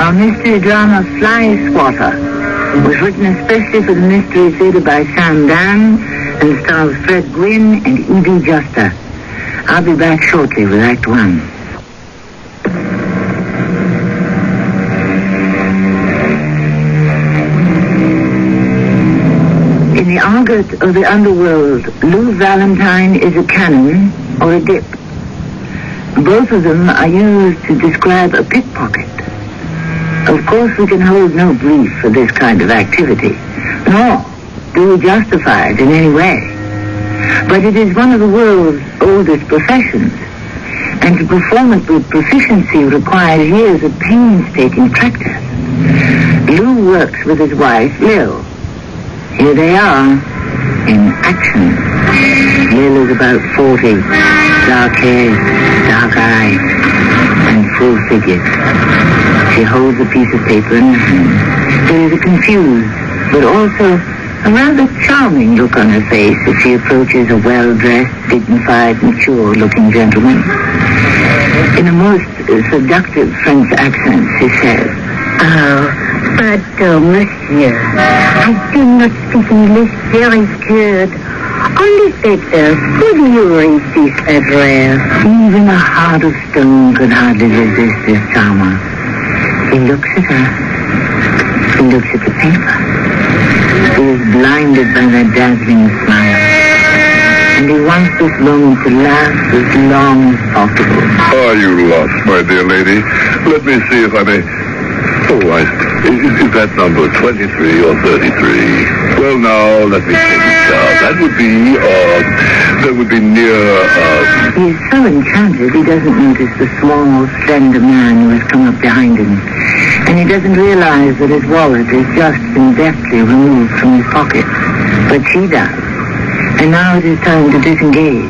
Our mystery drama, Fly Swatter, was written especially for the Mystery Theater by Sam Dan and stars Fred Gwynn and Evie Juster. I'll be back shortly with Act 1. In the argot of the underworld, Lou Valentine is a cannon or a dip. Both of them are used to describe a pickpocket. Of course, we can hold no brief for this kind of activity, nor do we justify it in any way. But it is one of the world's oldest professions, and to perform it with proficiency requires years of painstaking practice. Lou works with his wife, Lil. Here they are, in action. Lil is about 40, dark hair, dark eyes, and full figure. She holds a piece of paper in her hand. There is a confused, but also a rather charming look on her face as she approaches a well-dressed, dignified, mature-looking gentleman. In a most seductive French accent, she says, "Oh, pardon, monsieur. I do not speak English very good. Only better. Could you read this address?" Even a heart of stone could hardly resist this charmer. He looks at her. He looks at the paper. He is blinded by that dazzling smile. And he wants this moment to last as long as possible. Are you lost, my dear lady? Let me see if I may... Oh, is that number 23 or 33? Well, now, let me take it down. That would be near, He is so enchanted he doesn't notice the small, slender man who has come up behind him. And he doesn't realize that his wallet has just been deftly removed from his pocket. But she does. And now it is time to disengage.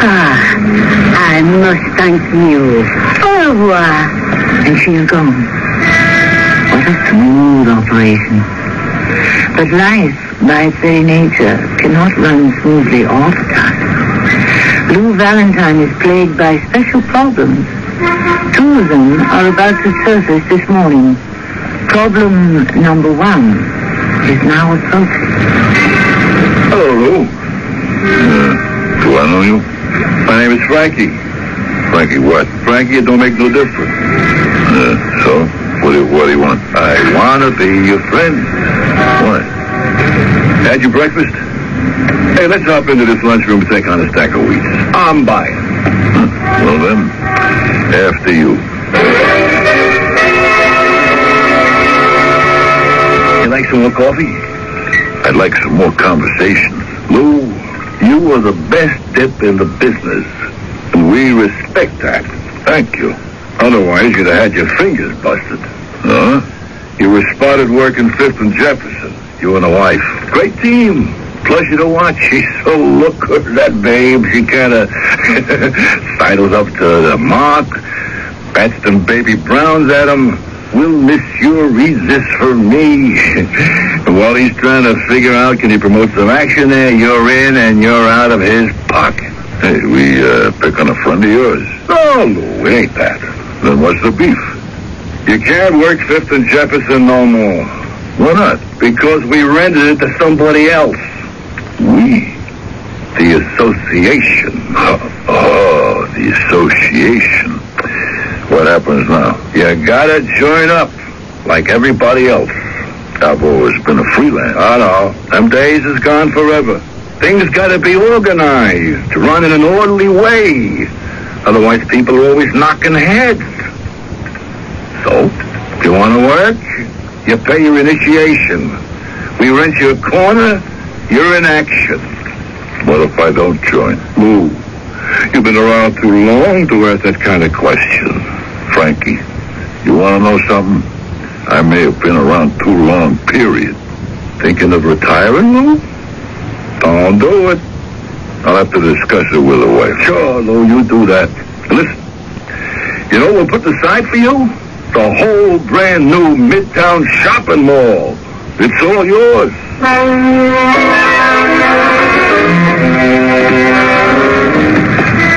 I must thank you. Au revoir. And she is gone. What a smooth operation. But life, by its very nature, cannot run smoothly all the time. Lou Valentine is plagued by special problems. Two of them are about to surface this morning. Problem number one is now approaching. Hello, Lou. Do I know you? My name is Frankie. Frankie what? Frankie, it don't make no difference. So? What do you want? I want to be your friend. What? Had your breakfast? Hey, let's hop into this lunchroom and take on a stack of wheat. I'm buying. Well, then, after you. You like some more coffee? I'd like some more conversation. Lou, you are the best dip in the business, and we respect that. Thank you. Otherwise, you'd have had your fingers busted. Huh? You were spotted working 5th and Jefferson, you and a wife. Great team. Pleasure to watch. She's so looker, that babe. She kind of sidles up to the mark, bats them baby browns at him. Will monsieur read this for me? And while he's trying to figure out, can he promote some action there, you're in and you're out of his pocket. Hey, we pick on a friend of yours. Oh, Lou, it ain't that. Then what's the beef? You can't work 5th and Jefferson no more. Why not? Because we rented it to somebody else. We? The association. Oh, the association. What happens now? You gotta join up, like everybody else. I've always been a freelance. I know. Them days is gone forever. Things gotta be organized, run in an orderly way. Otherwise, people are always knocking heads. So, if you want to work, you pay your initiation. We rent you a corner, you're in action. What if I don't join? Lou, you've been around too long to ask that kind of question. Frankie, you want to know something? I may have been around too long, period. Thinking of retiring, Lou? Don't do it. I'll have to discuss it with the wife. Sure, Lou, you do that. Listen, you know, we'll put aside for you the whole brand new Midtown shopping mall. It's all yours.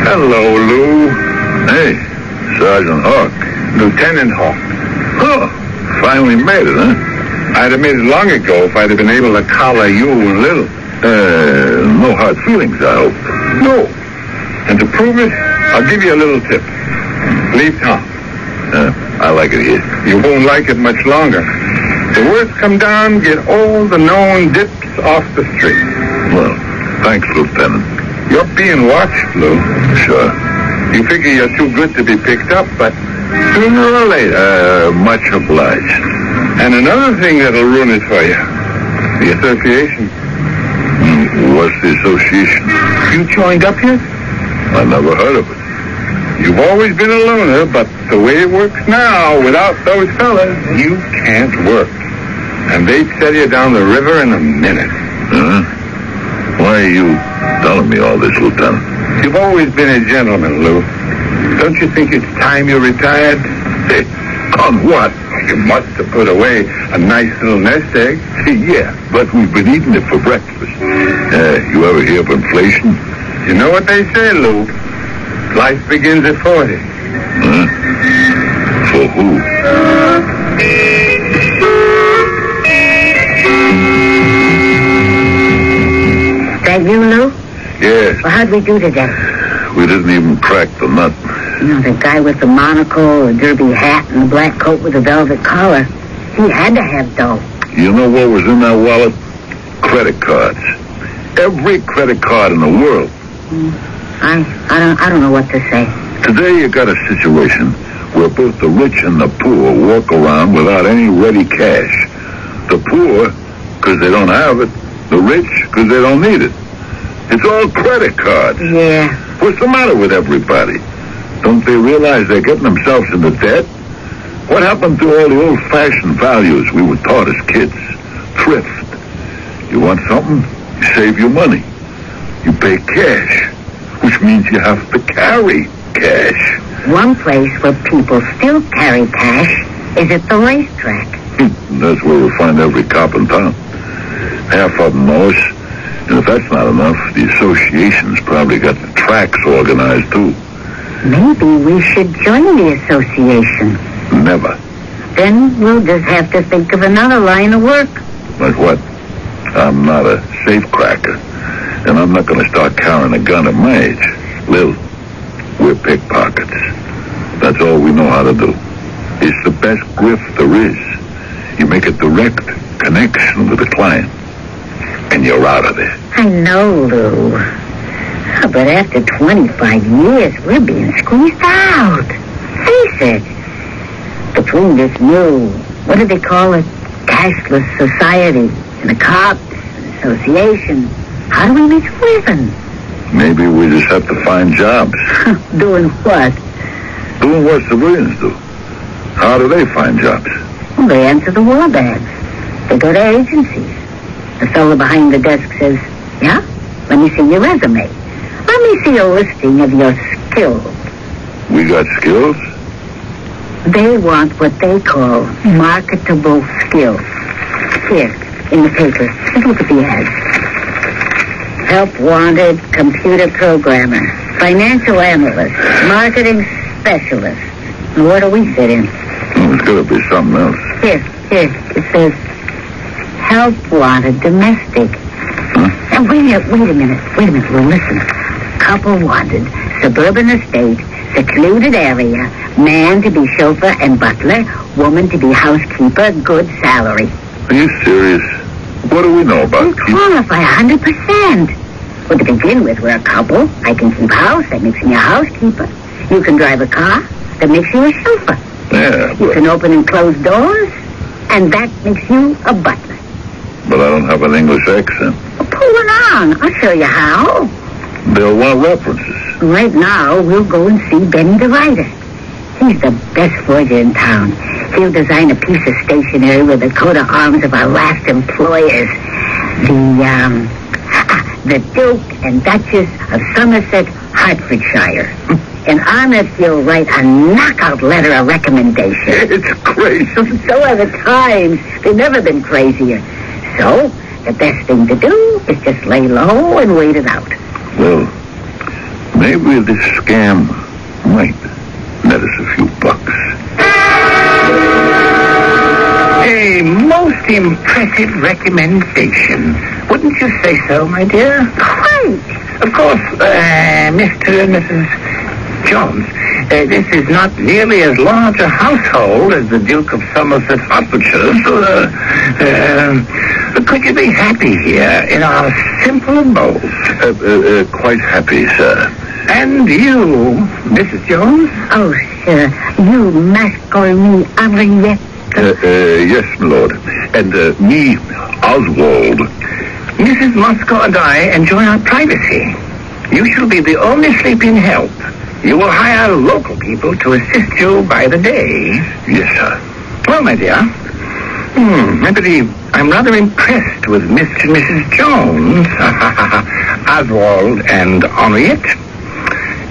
Hello, Lou. Hey, Sergeant Hawk. Lieutenant Hawk. Oh, finally made it, huh? I'd have made it long ago if I'd have been able to collar you a little. No hard feelings, I hope. No. And to prove it, I'll give you a little tip. Leave town. I like it here. You won't like it much longer. The words come down, get all the known dips off the street. Well, thanks, Lieutenant. You're being watched, Lou. Sure. You figure you're too good to be picked up, but sooner or later... much obliged. And another thing that'll ruin it for you. The association. What's the association? You joined up yet? I never heard of it. You've always been a loner, but the way it works now, without those fellas, you can't work. And they'd set you down the river in a minute. Why are you telling me all this, Lieutenant? You've always been a gentleman, Lou. Don't you think it's time you retired? On what? You must have put away a nice little nest egg. Yeah, but we've been eating it for breakfast. You ever hear of inflation? You know what they say, Lou? Life begins at 40. Huh? For who? That you, Lou? Yes. Well, how'd we do today? We didn't even crack the nut. You know, the guy with the monocle, the derby hat, and the black coat with the velvet collar, he had to have dough. You know what was in that wallet? Credit cards. Every credit card in the world. I don't know what to say. Today you got a situation where both the rich and the poor walk around without any ready cash. The poor, because they don't have it. The rich, because they don't need it. It's all credit cards. Yeah. What's the matter with everybody? Don't they realize they're getting themselves into debt? What happened to all the old-fashioned values we were taught as kids? Thrift. You want something? You save your money. You pay cash, which means you have to carry cash. One place where people still carry cash is at the racetrack. That's where we find every cop in town. Half of them know us. And if that's not enough, the association's probably got the tracks organized, too. Maybe we should join the association. Never. Then we'll just have to think of another line of work. Like what? I'm not a safecracker. And I'm not going to start carrying a gun at my age. Lil, we're pickpockets. That's all we know how to do. It's the best grift there is. You make a direct connection with the client. And you're out of there. I know, Lou. But after 25 years, we're being squeezed out. Face it. Between this new, what do they call it? Cashless society, and the cops, and association, how do we make a living? Maybe we just have to find jobs. Doing what? Doing what civilians do. How do they find jobs? Well, they answer the war bags. They go to agencies. The fellow behind the desk says, yeah? Let me see your resume. Let me see a listing of your skills. We got skills? They want what they call marketable skills. Here, in the paper. Just look at the ads. Help wanted, computer programmer, financial analyst, marketing specialist. And where do we fit in? Well, it's got to be something else. Here. It says, help wanted, domestic. Huh? Now, wait a minute. Well, listen. Couple wanted, suburban estate, secluded area, man to be chauffeur and butler, woman to be housekeeper, good salary. Are you serious? What do we know about You qualify 100%. Well, to begin with, we're a couple. I can keep house. That makes me a housekeeper. You can drive a car. That makes you a chauffeur. Yeah, You can open and close doors. And that makes you a butler. But I don't have an English accent. Well, pull it on. I'll show you how. They'll want references. Right now, we'll go and see Benny the writer. He's the best forger in town. He'll design a piece of stationery with the coat of arms of our last employers. The Duke and Duchess of Somerset, Hertfordshire. And on it, he'll write a knockout letter of recommendation. It's crazy. So are the times. They've never been crazier. So, the best thing to do is just lay low and wait it out. Well, maybe this scam might net us a few bucks. A most impressive recommendation. Wouldn't you say so, my dear? Quite. Of course, Mr. and Mrs. Jones, this is not nearly as large a household as the Duke of Somerset Hertfordshire. Could you be happy here in our simple abode? Quite happy, sir. And you, Mrs. Jones? Oh, sir, you must call me Henriette. Yes, my lord. And me, Oswald. Mrs. Moscow and I enjoy our privacy. You shall be the only sleeping help. You will hire local people to assist you by the day. Yes, sir. Well, my dear, I believe I'm rather impressed with Mr. and Mrs. Jones, Oswald and Henriette.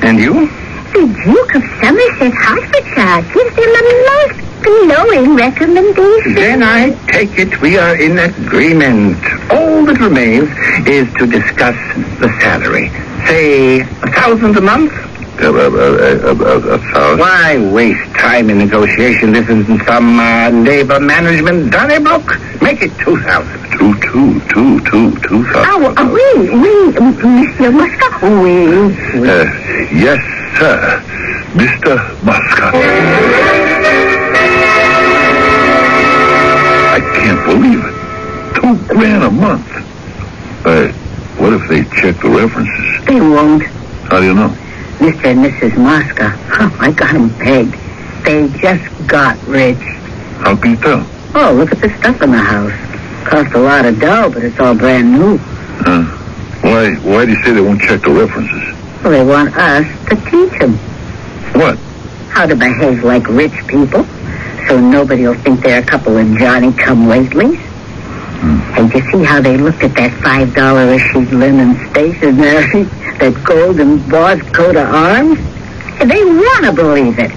And you? The Duke of Somerset, Hertfordshire, gives them a most glowing recommendation. Then I take it we are in agreement. All that remains is to discuss the salary. Say, 1,000 a month? 1,000. Why waste time in negotiation? This isn't some labor management Donnybrook. Make it 2,000. 2,000. Oui, Monsieur Mosca. Oui. Yes, sir. Mr. Mosca. I can't believe it. $2,000 a month. What if they check the references? They won't. How do you know? Mr. and Mrs. Mosca. Oh, I got them pegged. They just got rich. How can you tell? Oh, look at the stuff in the house. Cost a lot of dough, but it's all brand new. Why do you say they won't check the references? Well, they want us to teach them. What? How to behave like rich people, so nobody will think they're a couple of Johnny-come-latelys. And you see how they looked at that $5 a sheet linen stationery, that gold embossed coat of arms? They want to believe it.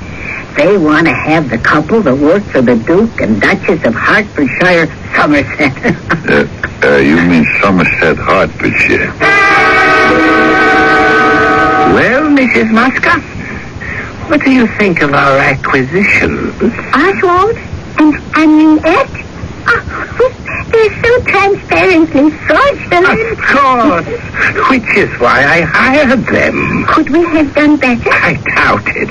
They want to have the couple that worked for the Duke and Duchess of Hertfordshire, Somerset. You mean Somerset, Hertfordshire? Well, Mrs. Mosca, what do you think of our acquisition? Oswald and Henriette? Oh, they're so transparently fraudulent. Of course, which is why I hired them. Could we have done better? I doubt it.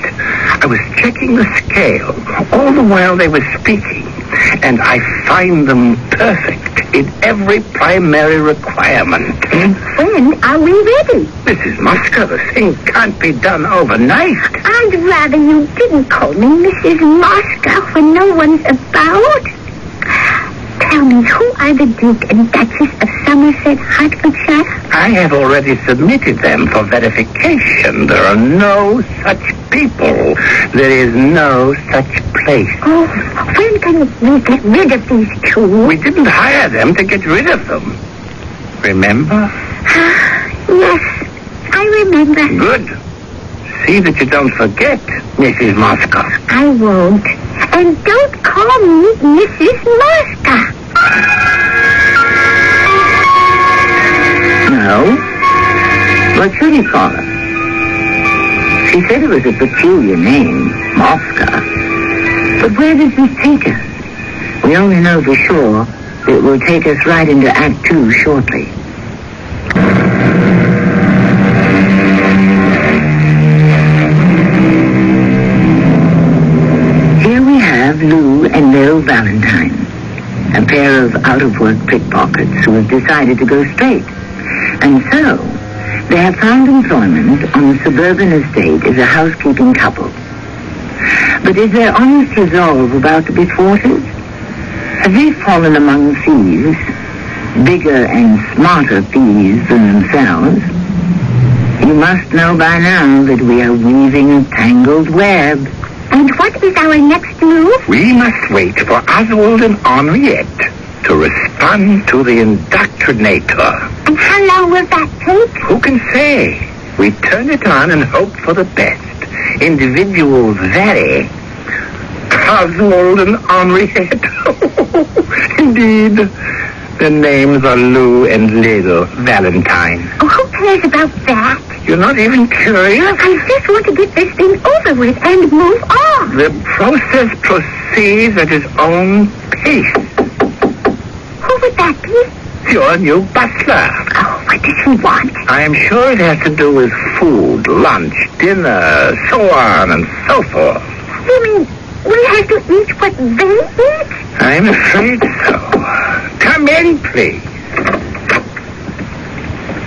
I was checking the scale all the while they were speaking, and I find them perfect in every primary requirement. When are we ready? Mrs. Mosca, the thing can't be done overnight. I'd rather you didn't call me Mrs. Mosca when no one's about. Tell me, who are the Duke and Duchess of Somerset, Hertfordshire? I have already submitted them for verification. There are no such people. There is no such place. Oh, when can we get rid of these two? We didn't hire them to get rid of them. Remember? Yes, I remember. Good. See that you don't forget, Mrs. Mosca. I won't. And don't call me Mrs. Mosca. No? What should you call her? She said it was a peculiar name, Mosca. But where does this take us? We only know for sure it will take us right into Act 2 shortly. Lou and Lil Valentine, a pair of out-of-work pickpockets who have decided to go straight. And so, they have found employment on a suburban estate as a housekeeping couple. But is their honest resolve about to be thwarted? Have they fallen among thieves, bigger and smarter thieves than themselves? You must know by now that we are weaving a tangled web. And what is our next move? We must wait for Oswald and Henriette to respond to the indoctrinator. And how long will that take? Who can say? We turn it on and hope for the best. Individuals vary. Oswald and Henriette. Indeed. Their names are Lou and Lil Valentine. Oh, who cares about that? You're not even curious? I just want to get this thing over with and move on. The process proceeds at its own pace. Who would that be? Your new butler. Oh, what does he want? I am sure it has to do with food, lunch, dinner, so on and so forth. You mean we have to eat what they eat? I'm afraid so. Come in, please.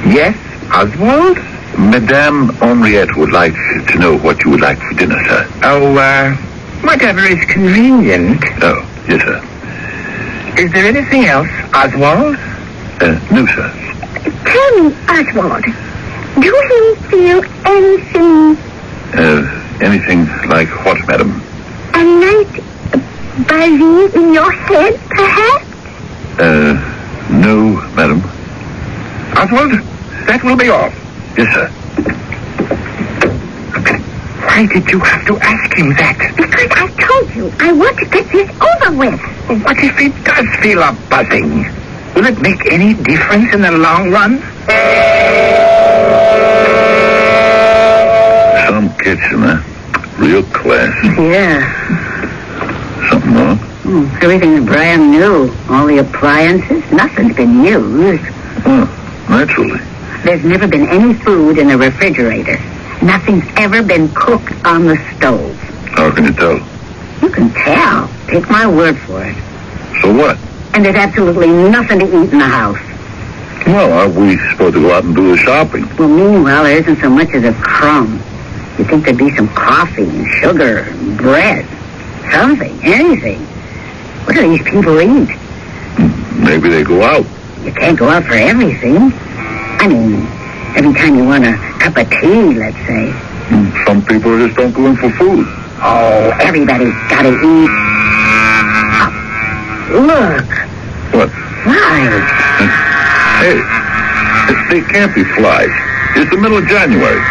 Yes, Oswald? Madame Henriette would like to know what you would like for dinner, sir. Oh, whatever is convenient. Oh, yes, sir. Is there anything else, Oswald? No, sir. Tell me, Oswald, do you feel anything... Anything like what, madam? A light buzzing in your head, perhaps? No, madam. Oswald, that will be all. Yes, sir. What Why did you have to ask him that? Because I told you, I want to get this over with. What if he does feel a buzzing? Will it make any difference in the long run? Some kitchen, huh? Real classy. Yeah. Something wrong? Everything's brand new. All the appliances, nothing's been used. Naturally. There's never been any food in the refrigerator. Nothing's ever been cooked on the stove. How can you tell? You can tell. Take my word for it. So what? And there's absolutely nothing to eat in the house. Well, are we supposed to go out and do the shopping? Well, meanwhile, there isn't so much as a crumb. You'd think there'd be some coffee and sugar and bread. Something, anything. What do these people eat? Maybe they go out. You can't go out for everything. I mean, every time you want a cup of tea, let's say. Some people just don't go in for food. Oh, everybody's got to eat. Look. What? Flies. Hey, they can't be flies. It's the middle of January.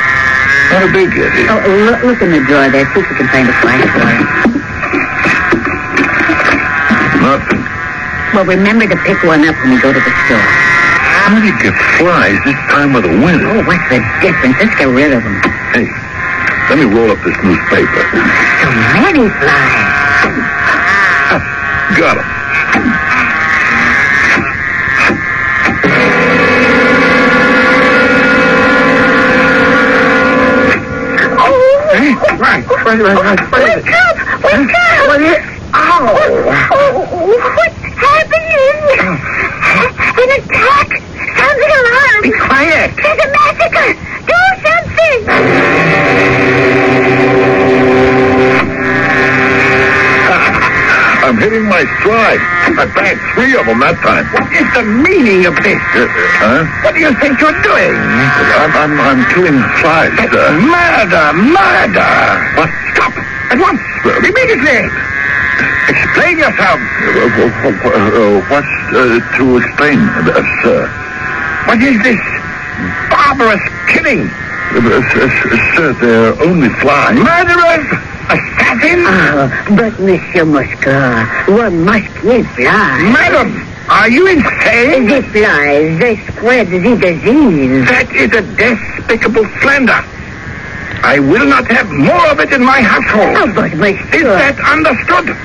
Not a big hit here. Oh, look in the drawer there. See if you can find a fly for it. Nothing. Well, remember to pick one up when we go to the store. How do you get flies this time of the winter? Oh, what's the difference? Let's get rid of them. Hey, let me roll up this newspaper. So many flies. Got them. Right. Wake up! What is... Oh, what's happening? An attack! Sound the alarm! Be quiet! There's a massacre! Do something! I'm hitting my stride. I bagged 3 of them that time. What is the meaning of this? Huh? What do you think you're doing? I'm killing flies. Murder! What? Stop! At once! Immediately! Explain yourself. What's to explain, sir? What is this barbarous killing? Sir, they're only flies. Murderers! Assassins! But, Monsieur Mosca, one must kill flies. Madam, are you insane? The flies, they spread the disease. That is a despicable slander. I will not have more of it in my household. Oh, but, Monsieur... Is that understood?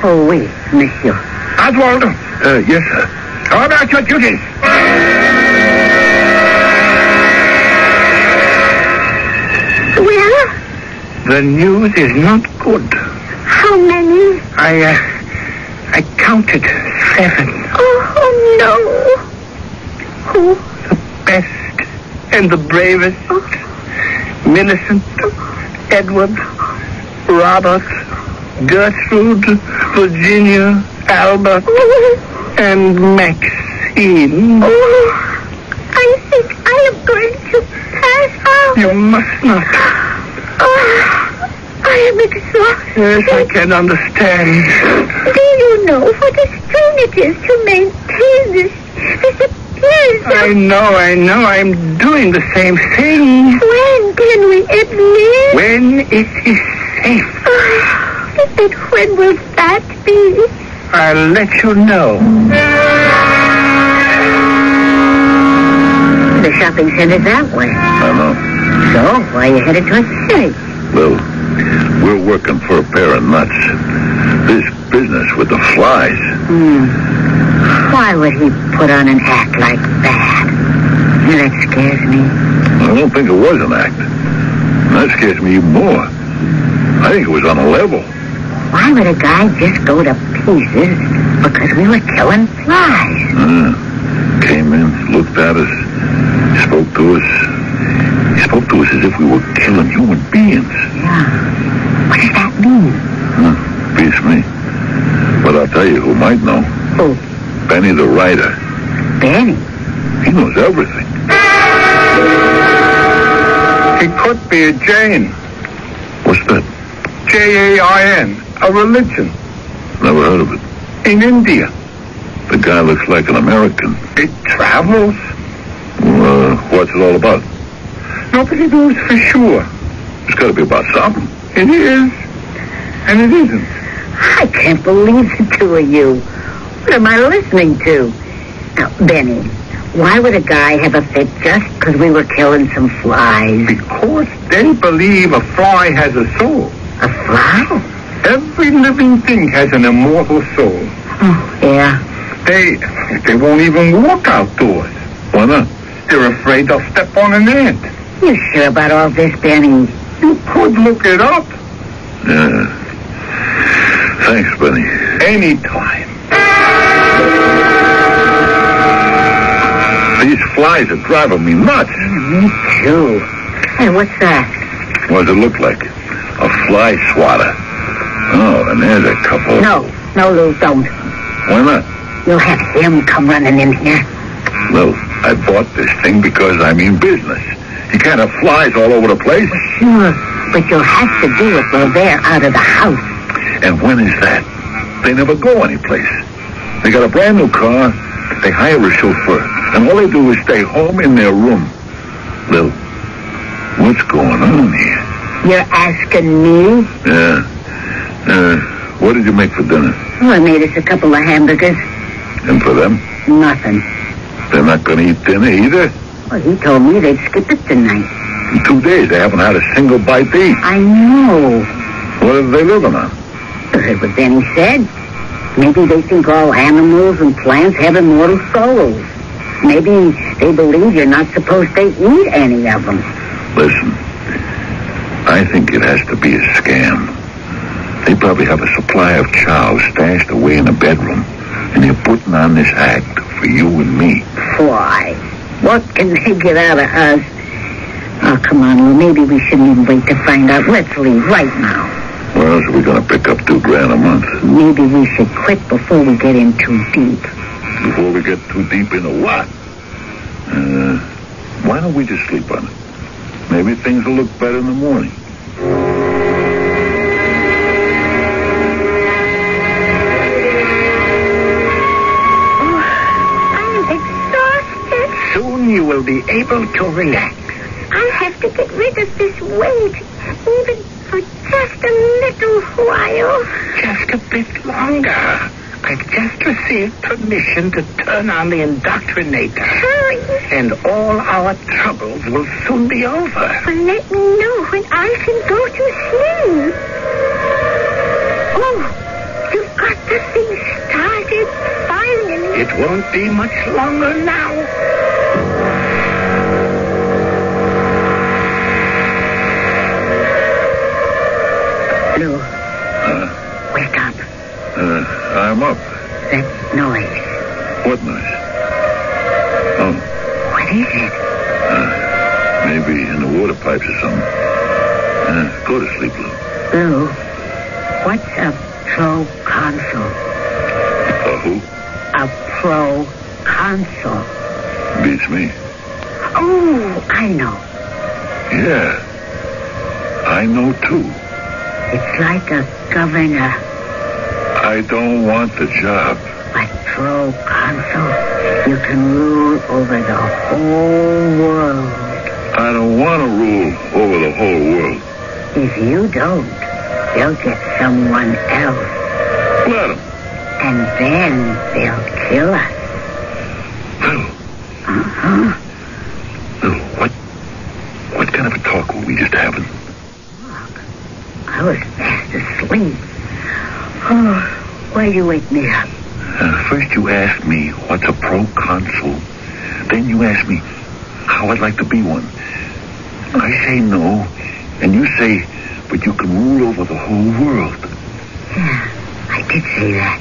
Oh, oui, Monsieur. Oswald? Yes, sir. How about your duties? Well? The news is not good. How many? I counted 7. Oh, no. Who? The best and the bravest. Millicent, Edward, Robert, Gertrude, Virginia, Albert, and Maxine. Oh, I think I am going to pass out. You must not. I am exhausted. Yes, I can understand. Do you know what a strain it is to maintain this appearance? I know. I'm doing the same thing. When can we at least? When it is safe. And when will that be? I'll let you know. The shopping center's that way. I know. So, why are you headed towards the city? Well, we're working for a pair of nuts. This business with the flies. Why would he put on an act like that? That scares me. I don't think it was an act. That scares me even more. I think it was on a level. Why would a guy just go to pieces because we were killing flies? Came in, looked at us, spoke to us. He spoke to us as if we were killing human beings. Yeah. What does that mean? Beats me. But I'll tell you who might know. Who? Benny the writer. Benny? He knows everything. He could be a Jain. What's that? Jain. A religion. Never heard of it. In India. The guy looks like an American. It travels. What's it all about? Nobody knows for sure. It's got to be about something. It is. And it isn't. I can't believe the two of you. What am I listening to? Now, Benny, why would a guy have a fit just because we were killing some flies? Because they believe a fly has a soul. A fly? Every living thing has an immortal soul. Oh, yeah. They won't even walk outdoors. Why not? They're afraid they'll step on an ant. You sure about all this, Benny? You could look it up. Yeah. Thanks, Benny. Anytime. These flies are driving me nuts. Me too. Hey, what's that? What does it look like? A fly swatter. Oh, and there's a couple. No, Lou, don't. Why not? You'll have him come running in here. Lou, I bought this thing because I mean business. You can't have flies all over the place. Well, sure, but you'll have to do it while they're out of the house. And when is that? They never go anyplace. They got a brand new car. They hire a chauffeur. And all they do is stay home in their room. Lil, what's going on here? You're asking me? Yeah. What did you make for dinner? Well, I made us a couple of hamburgers. And for them? Nothing. They're not going to eat dinner either? Well, he told me they'd skip it tonight. In 2 days, they haven't had a single bite to eat. I know. What are they living on? I heard what Benny said. Maybe they think all animals and plants have immortal souls. Maybe they believe you're not supposed to eat any of them. Listen, I think it has to be a scam. They probably have a supply of chow stashed away in a bedroom, and they're putting on this act for you and me. Why? What can they get out of us? Oh, come on, Lou. Maybe we shouldn't even wait to find out. Let's leave right now. Where else are we going to pick up $2,000 a month? Maybe we should quit before we get in too deep. Before we get too deep into what? Why don't we just sleep on it? Maybe things will look better in the morning. Soon you will be able to relax. I'll have to get rid of this weight, even for just a little while. Just a bit longer. I've just received permission to turn on the indoctrinator. Hurry. And all our troubles will soon be over. Well, let me know when I can go to sleep. Oh, you've got the thing started finally. It won't be much longer now. Lou, wake up. I'm up. That noise. What noise? Oh. What is it? Maybe in the water pipes or something. Go to sleep, Lou. Lou, what's a pro-consul? A who? A pro-consul. Beats me. Oh, I know. Yeah. I know, too. It's like a governor. I don't want the job. But pro-consul, you can rule over the whole world. I don't want to rule over the whole world. If you don't, they'll get someone else. Let them. And then they'll kill us. Lou. Uh-huh. Lou, what kind of a talk were we just having? I was fast asleep. Oh, why you wake me up? First you asked me what's a pro-consul. Then you asked me how I'd like to be one. I say no, and you say, but you can rule over the whole world. Yeah, I did say that.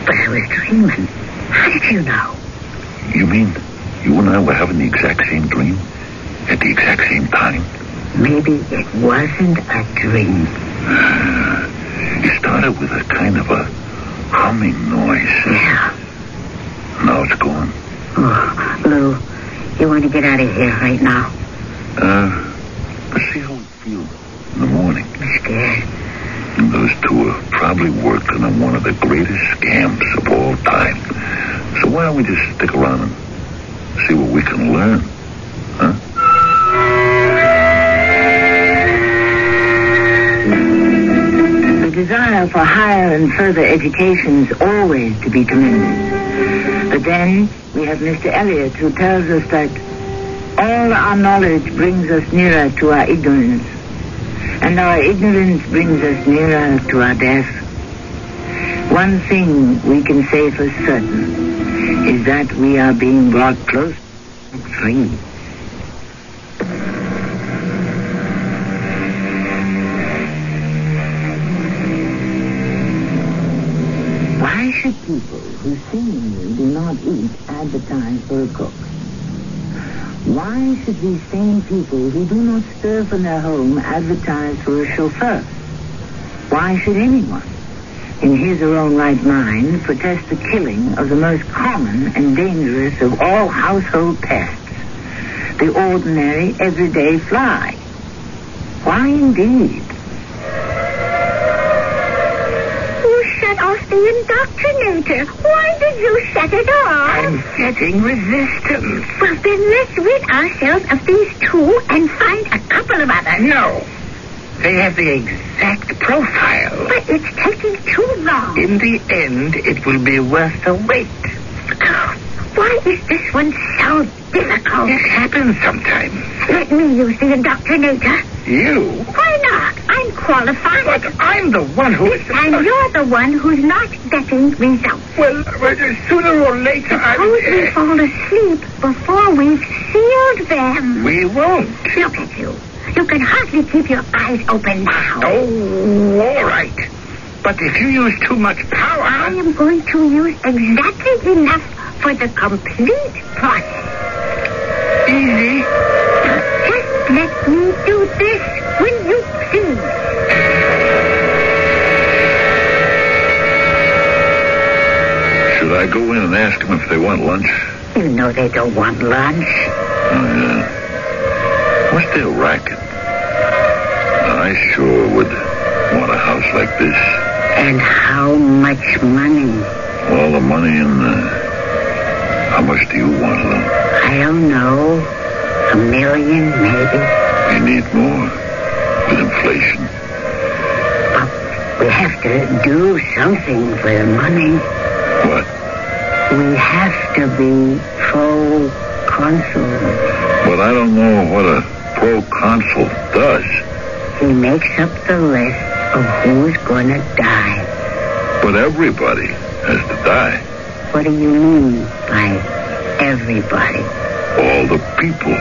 But I was dreaming. How did you know? You mean you and I were having the exact same dream? At the exact same time? Maybe it wasn't a dream. It started with a kind of a humming noise. Yeah. Now it's gone. Oh, Lou, you want to get out of here right now? Let's see how we feel in the morning. I'm scared. And those two are probably working on one of the greatest scams of all time. So why don't we just stick around and see what we can learn? Huh? desire for higher and further education is always to be commended. But then we have Mr. Elliot, who tells us that all our knowledge brings us nearer to our ignorance, and our ignorance brings us nearer to our death. One thing we can say for certain is that we are being brought close to free. Why should people who seemingly do not eat advertise for a cook? Why should these same people who do not stir from their home advertise for a chauffeur? Why should anyone, in his or own right mind, protest the killing of the most common and dangerous of all household pests, the ordinary, everyday fly? Why indeed? Shut off the indoctrinator. Why did you shut it off? I'm getting resistance. Well, then let's rid ourselves of these two and find a couple of others. No. They have the exact profile. But it's taking too long. In the end, it will be worth the wait. Oh, why is this one so difficult? It happens sometimes. Let me use the indoctrinator. You? Why not? I'm qualified. But I'm the one who is... And you're the one who's not getting results. Well, sooner or later, Suppose we fall asleep before we've sealed them. We won't. Look at you. You can hardly keep your eyes open now. Oh, all right. But if you use too much power... I am going to use exactly enough for the complete process. Easy. Just let me do this when you please. Should I go in and ask them if they want lunch? You know they don't want lunch. Oh, yeah. What's their racket? I sure would want a house like this. And how much money? All the money in how much do you want, Lou? I don't know. $1 million, maybe. You need more with inflation. But we have to do something for the money. What? We have to be pro-consul. But I don't know what a pro-consul does. He makes up the list of who's going to die. But everybody has to die. What do you mean by everybody? All the people.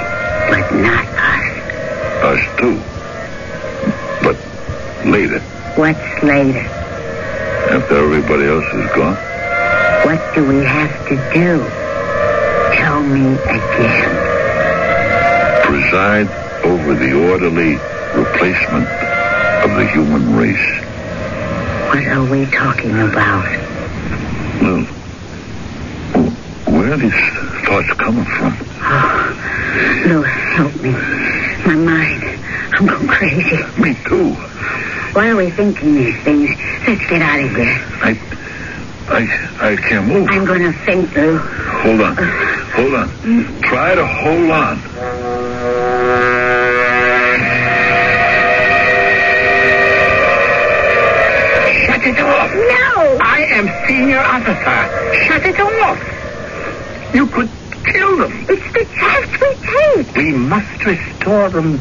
But not us. Us too. But later. What's later? After everybody else is gone. What do we have to do? Tell me again. Preside over the orderly replacement of the human race. What are we talking about? Well, where are these thoughts coming from? Oh, Lou, help me. My mind. I'm going crazy. Me too. Why are we thinking these things? Let's get out of here. I can't move. I'm going to faint, Lou. Hold on. Hold on. Try to hold on. Shut it off. No! I am senior officer. Shut it off. You could kill them. It's the chance we take. We must restore them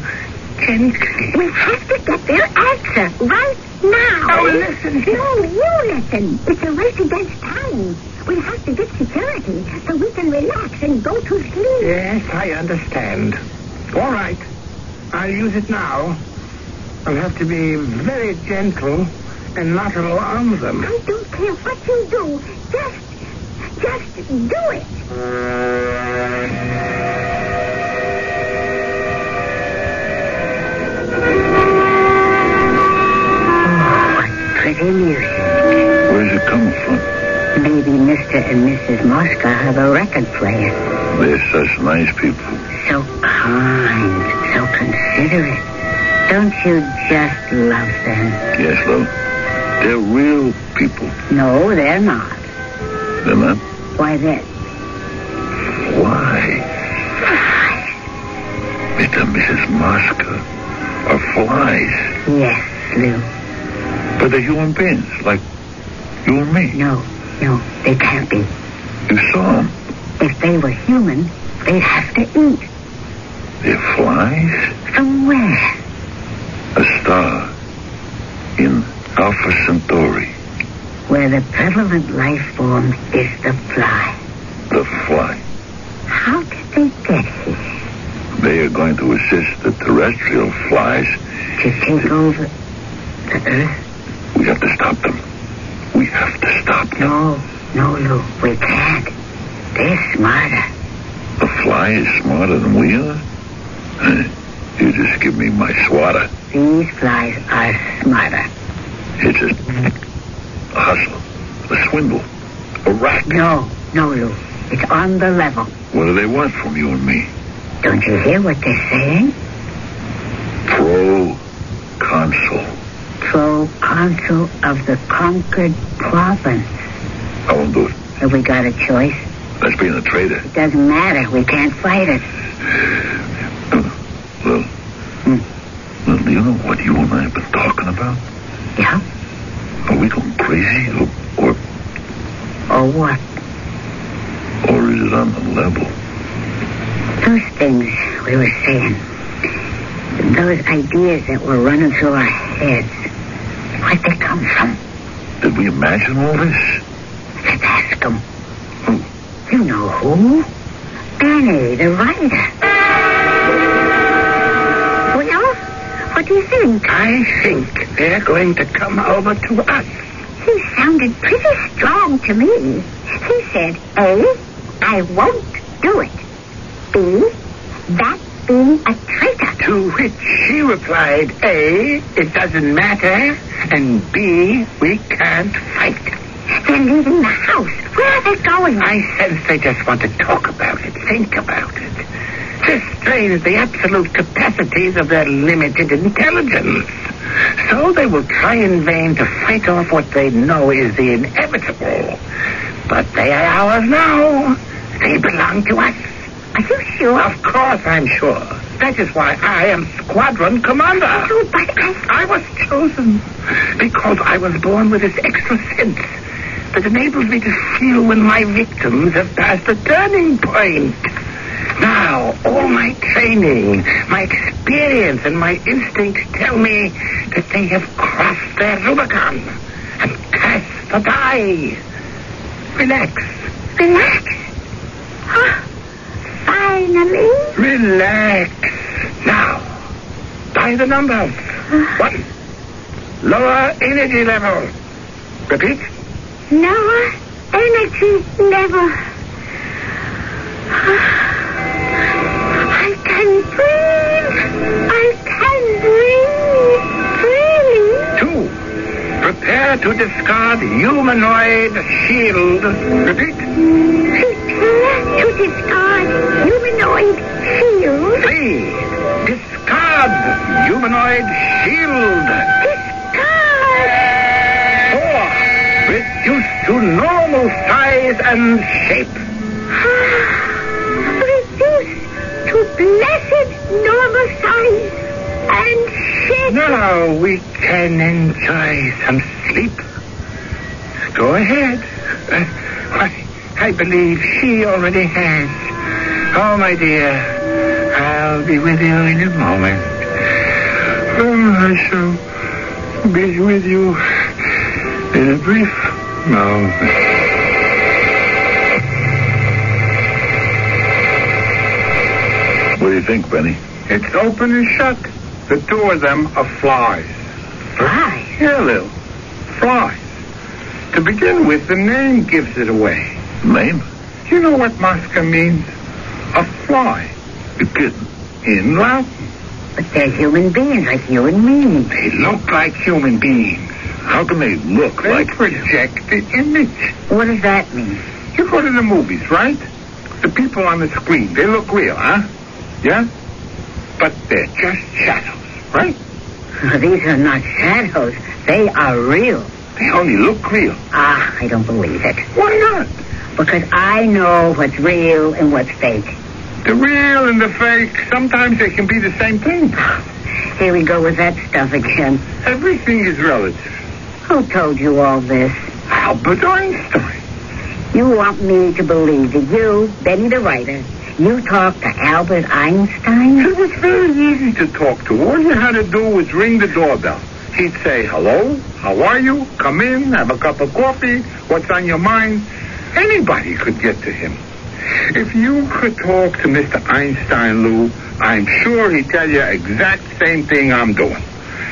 gently. We have to get their answer right now. Oh, listen. No, you listen. It's a race against time. We have to get security so we can relax and go to sleep. Yes, I understand. All right. I'll use it now. I'll have to be very gentle and not alarm them. I don't care what you do. Just do it. Pretty music. Where's it coming from? Maybe Mr. and Mrs. Mosca have a record player. They're such nice people. So kind, so considerate. Don't you just love them? Yes, Lou. They're real people. No, they're not. They're not? Why then? Why? Mr. and Mrs. Mosca are flies. Yes, Lou. But they're human beings, like you and me. No, they can't be. You saw them. If they were human, they'd have to eat. They're flies? From where? A star in Alpha Centauri. Where the prevalent life form is the fly. The fly. How did they get here? They are going to assist the terrestrial flies to take over the Earth. We have to stop them. We have to stop them. No, Lou, we can't. They're smarter. The fly is smarter than we are? You just give me my swatter. These flies are smarter. It's a hustle, a swindle, a racket. No, Lou. It's on the level. What do they want from you and me? Don't you hear what they're saying? Pro-consul. Pro-consul of the conquered province. I won't do it. Have we got a choice? That's being a traitor. It doesn't matter. We can't fight it. Lil, do you know what you and I have been talking about? Yeah? Are we going crazy or what? Or is it on the level? Those things we were saying, those ideas that were running through our heads, where'd they come from? Did we imagine all this? Let's ask them. Who? You know who? Annie, the writer. Well, what do you think? I think they're going to come over to us. He sounded pretty strong to me. He said, A, I won't do it. B, that's being a traitor. To which she replied, A, it doesn't matter, and B, we can't fight. They're leaving the house. Where are they going? I sense they just want to talk about it, think about it. To strain the absolute capacities of their limited intelligence. So they will try in vain to fight off what they know is the inevitable. But they are ours now. They belong to us. Are you sure? Of course I'm sure. That is why I am squadron commander. Oh, but I was chosen because I was born with this extra sense that enables me to feel when my victims have passed a turning point. Now, all my training, my experience, and my instincts tell me that they have crossed their Rubicon and cast the die. Relax. Relax? Finally? Relax. Now, by the numbers. 1. Lower energy level. Repeat. Lower energy level. I can breathe. I can breathe freely. 2. Prepare to discard humanoid shield. Repeat. Prepare to discard humanoid shield. 3. Discard humanoid shield. Discard. 4. Reduce to normal size and shape. Reduce to blessed normal size and shape. Now we can enjoy some sleep. Go ahead. I believe she already has. Oh, my dear, I'll be with you in a moment. I shall be with you in a brief moment. What do you think, Benny? It's open and shut. The 2 of them are flies. Flies? Yeah, Lil. Flies. To begin with, the name gives it away. Name? You know what Mosca means? A fly. You're kidding. In Latin. But they're human beings like you and me. They look like human beings. How can they look They like... project the image. What does that mean? You go to the movies, right? The people on the screen, they look real, huh? Yeah? But they're just shadows, right? These are not shadows. They are real. They only look real. I don't believe it. Why not? Because I know what's real and what's fake. The real and the fake, sometimes they can be the same thing. Here we go with that stuff again. Everything is relative. Who told you all this? Albert Einstein. You want me to believe that you, Benny the writer, you talked to Albert Einstein? It was very easy to talk to. All you had to do was ring the doorbell. He'd say, hello, how are you? Come in, have a cup of coffee. What's on your mind? Anybody could get to him. If you could talk to Mr. Einstein, Lou, I'm sure he'd tell you exact same thing I'm doing.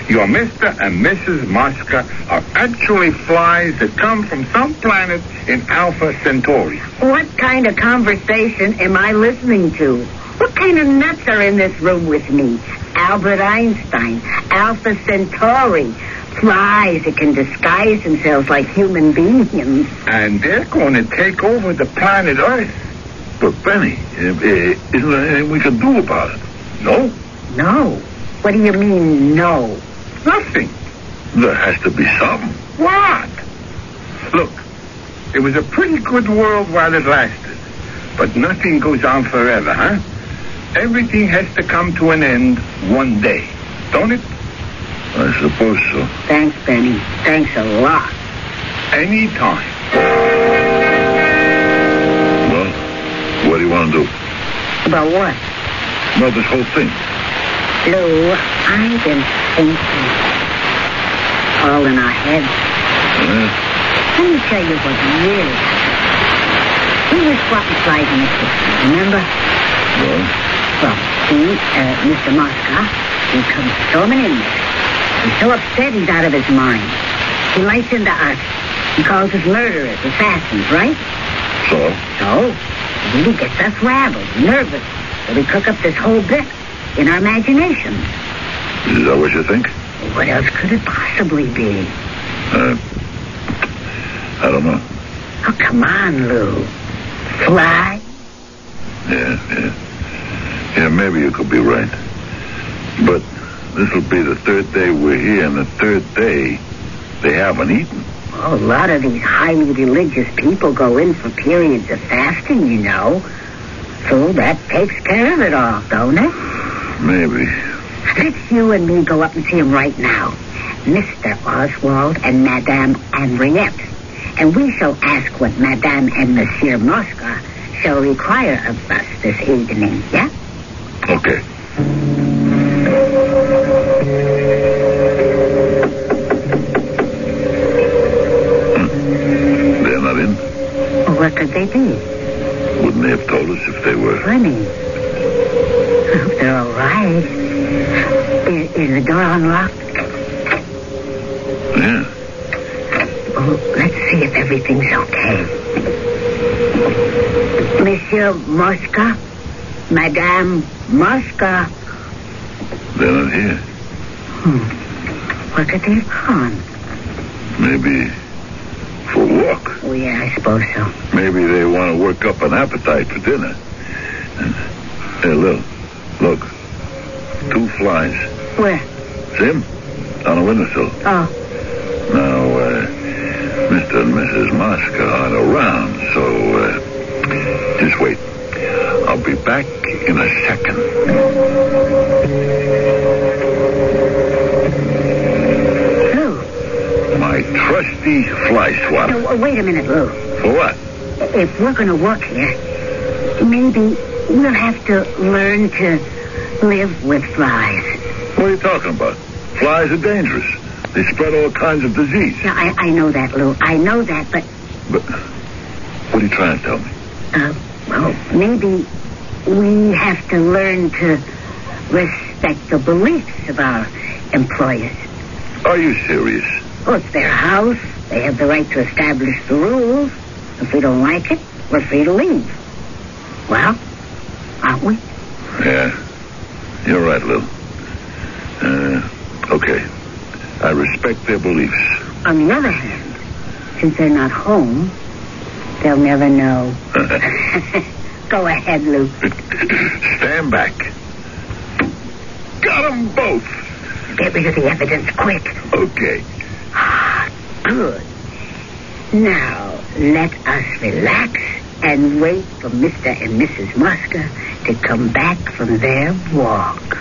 Your Mr. and Mrs. Mosca are actually flies that come from some planet in Alpha Centauri. What kind of conversation am I listening to? What kind of nuts are in this room with me? Albert Einstein, Alpha Centauri, flies that can disguise themselves like human beings. And they're going to take over the planet Earth. But, Benny, isn't there anything we can do about it? No? No. What do you mean, no? Nothing. There has to be something. What? Look, it was a pretty good world while it lasted. But nothing goes on forever, huh? Everything has to come to an end one day, don't it? I suppose so. Thanks, Benny. Thanks a lot. Anytime. Well, what do you want to do? About what? About this whole thing. Lou, I've been thinking. All in our heads. Let me tell you what really happened. We were swapping flies in the kitchen, remember? Well, Mr. Mosca, he comes storming in there. He's so upset he's out of his mind. He lights into us. He calls us murderers, assassins, right? So, he gets us rattled, nervous. So we cook up this whole bit in our imagination. Is that what you think? What else could it possibly be? I don't know. Oh, come on, Lou. Fly? Yeah, maybe you could be right. But this'll be the third day we're here, and the third day they haven't eaten. Oh, a lot of these highly religious people go in for periods of fasting, you know. So that takes care of it all, don't it? Maybe. Let's you and me go up and see him right now. Mr. Oswald and Madame Henriette. And we shall ask what Madame and Monsieur Mosca shall require of us this evening, yeah? Okay. They're not in? What could they be? Wouldn't they have told us if they were? Funny. I hope they're all right. Is the door unlocked? Yeah. Oh, let's see if everything's okay. Monsieur Mosca? Madame Mosca? They're not here. What could they have gone? Maybe for a walk. Oh, yeah, I suppose so. Maybe they want to work up an appetite for dinner. Hey, look. 2 flies. Where? See 'em? On the windowsill. Oh. Now, Mr. and Mrs. Mosca aren't around, so, just wait. I'll be back in a second. Lou. My trusty Fly Swatter. Wait a minute, Lou. For what? If we're going to work here, maybe we'll have to learn to live with flies. What are you talking about? Flies are dangerous. They spread all kinds of disease. Yeah, I know that, Lou. I know that, but... But what are you trying to tell me? Well, maybe we have to learn to respect the beliefs of our employers. Are you serious? Oh, it's their house. They have the right to establish the rules. If we don't like it, we're free to leave. Well, aren't we? Yeah. You're right, Lil. Okay. I respect their beliefs. On the other hand, since they're not home, they'll never know. Go ahead, Lou. Stand back. Got them both. Get rid of the evidence quick. Okay. Good. Now, let us relax and wait for Mr. and Mrs. Mosca to come back from their walk.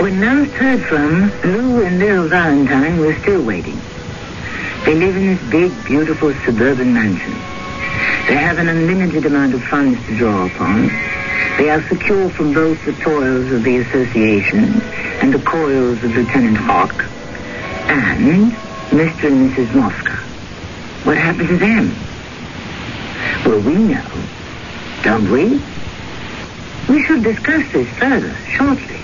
When last heard from, Lou and Lil Valentine were still waiting. They live in this big, beautiful suburban mansion. They have an unlimited amount of funds to draw upon. They are secure from both the toils of the association and the coils of Lieutenant Hawk. And Mr. and Mrs. Mosca. What happened to them? Well, we know, don't we? We shall discuss this further shortly.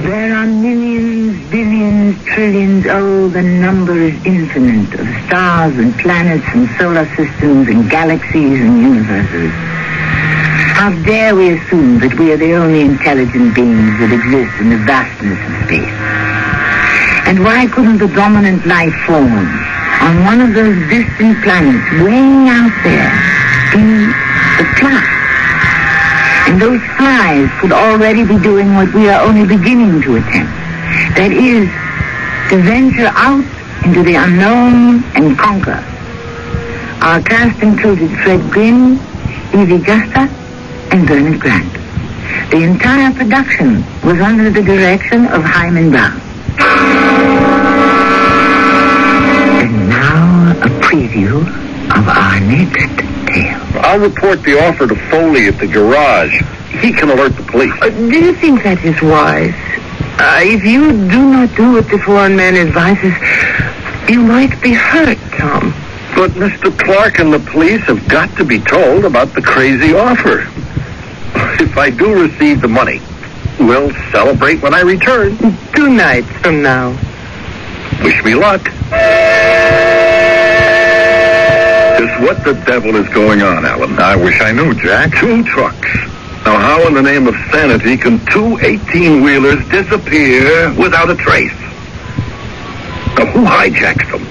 There are millions, billions, trillions, oh, the number is infinite, of stars and planets and solar systems and galaxies and universes. How dare we assume that we are the only intelligent beings that exist in the vastness of space? And why couldn't the dominant life form on one of those distant planets way out there be the fly? And those flies could already be doing what we are only beginning to attempt. That is, to venture out into the unknown and conquer. Our cast included Fred Gwynn, Evie Justa, and Bernard Grant. The entire production was under the direction of Hyman Brown. And now a preview of our next tale. I'll report the offer to Foley at the garage. He can alert the police. Do you think that is wise? If you do not do what this one man advises, you might be hurt, Tom. But Mr. Clark and the police have got to be told about the crazy offer. If I do receive the money, we'll celebrate when I return. 2 nights from now. Wish me luck. Just what the devil is going on, Alan? I wish I knew, Jack. 2 trucks. Now, how in the name of sanity can 2 18-wheelers disappear without a trace? Now, who hijacks them?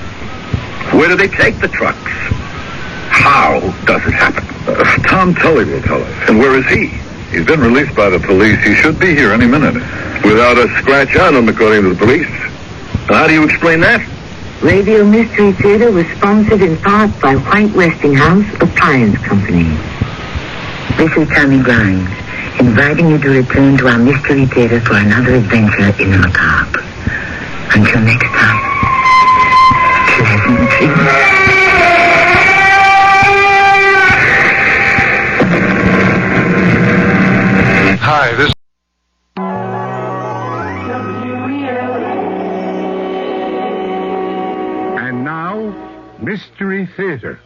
Where do they take the trucks? How does it happen? Tom Tully will tell us. And where is he? He's been released by the police. He should be here any minute. Without a scratch on him, according to the police. Now, how do you explain that? Radio Mystery Theater was sponsored in part by White Westinghouse Appliance Company. This is Tommy Grimes, inviting you to return to our Mystery Theater for another adventure in the macabre. Until next time, pleasant dreams. Hi, this... And now, Mystery Theater.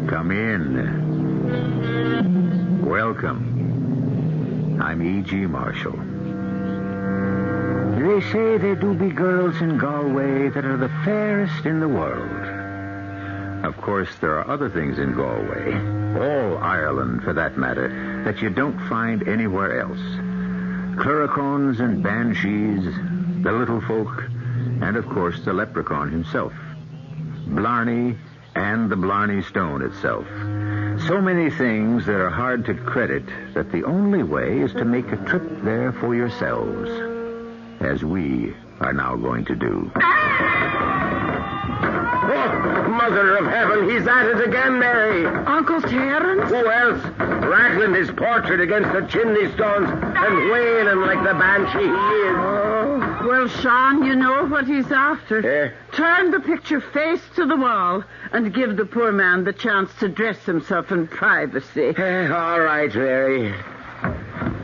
Come in. Welcome. I'm E.G. Marshall. They say there do be girls in Galway that are the fairest in the world. Of course, there are other things in Galway, all Ireland for that matter, that you don't find anywhere else. Cluricaunes and banshees, the little folk, and of course the leprechaun himself. Blarney and the Blarney Stone itself. So many things that are hard to credit that the only way is to make a trip there for yourselves, as we are now going to do. Oh, Mother of Heaven, he's at it again, Mary. Uncle Terence? Who else? Rattling his portrait against the chimney stones and wailing like the banshee he is. Oh, well, Sean, you know what he's after. Turn the picture face to the wall and give the poor man the chance to dress himself in privacy. All right, Mary.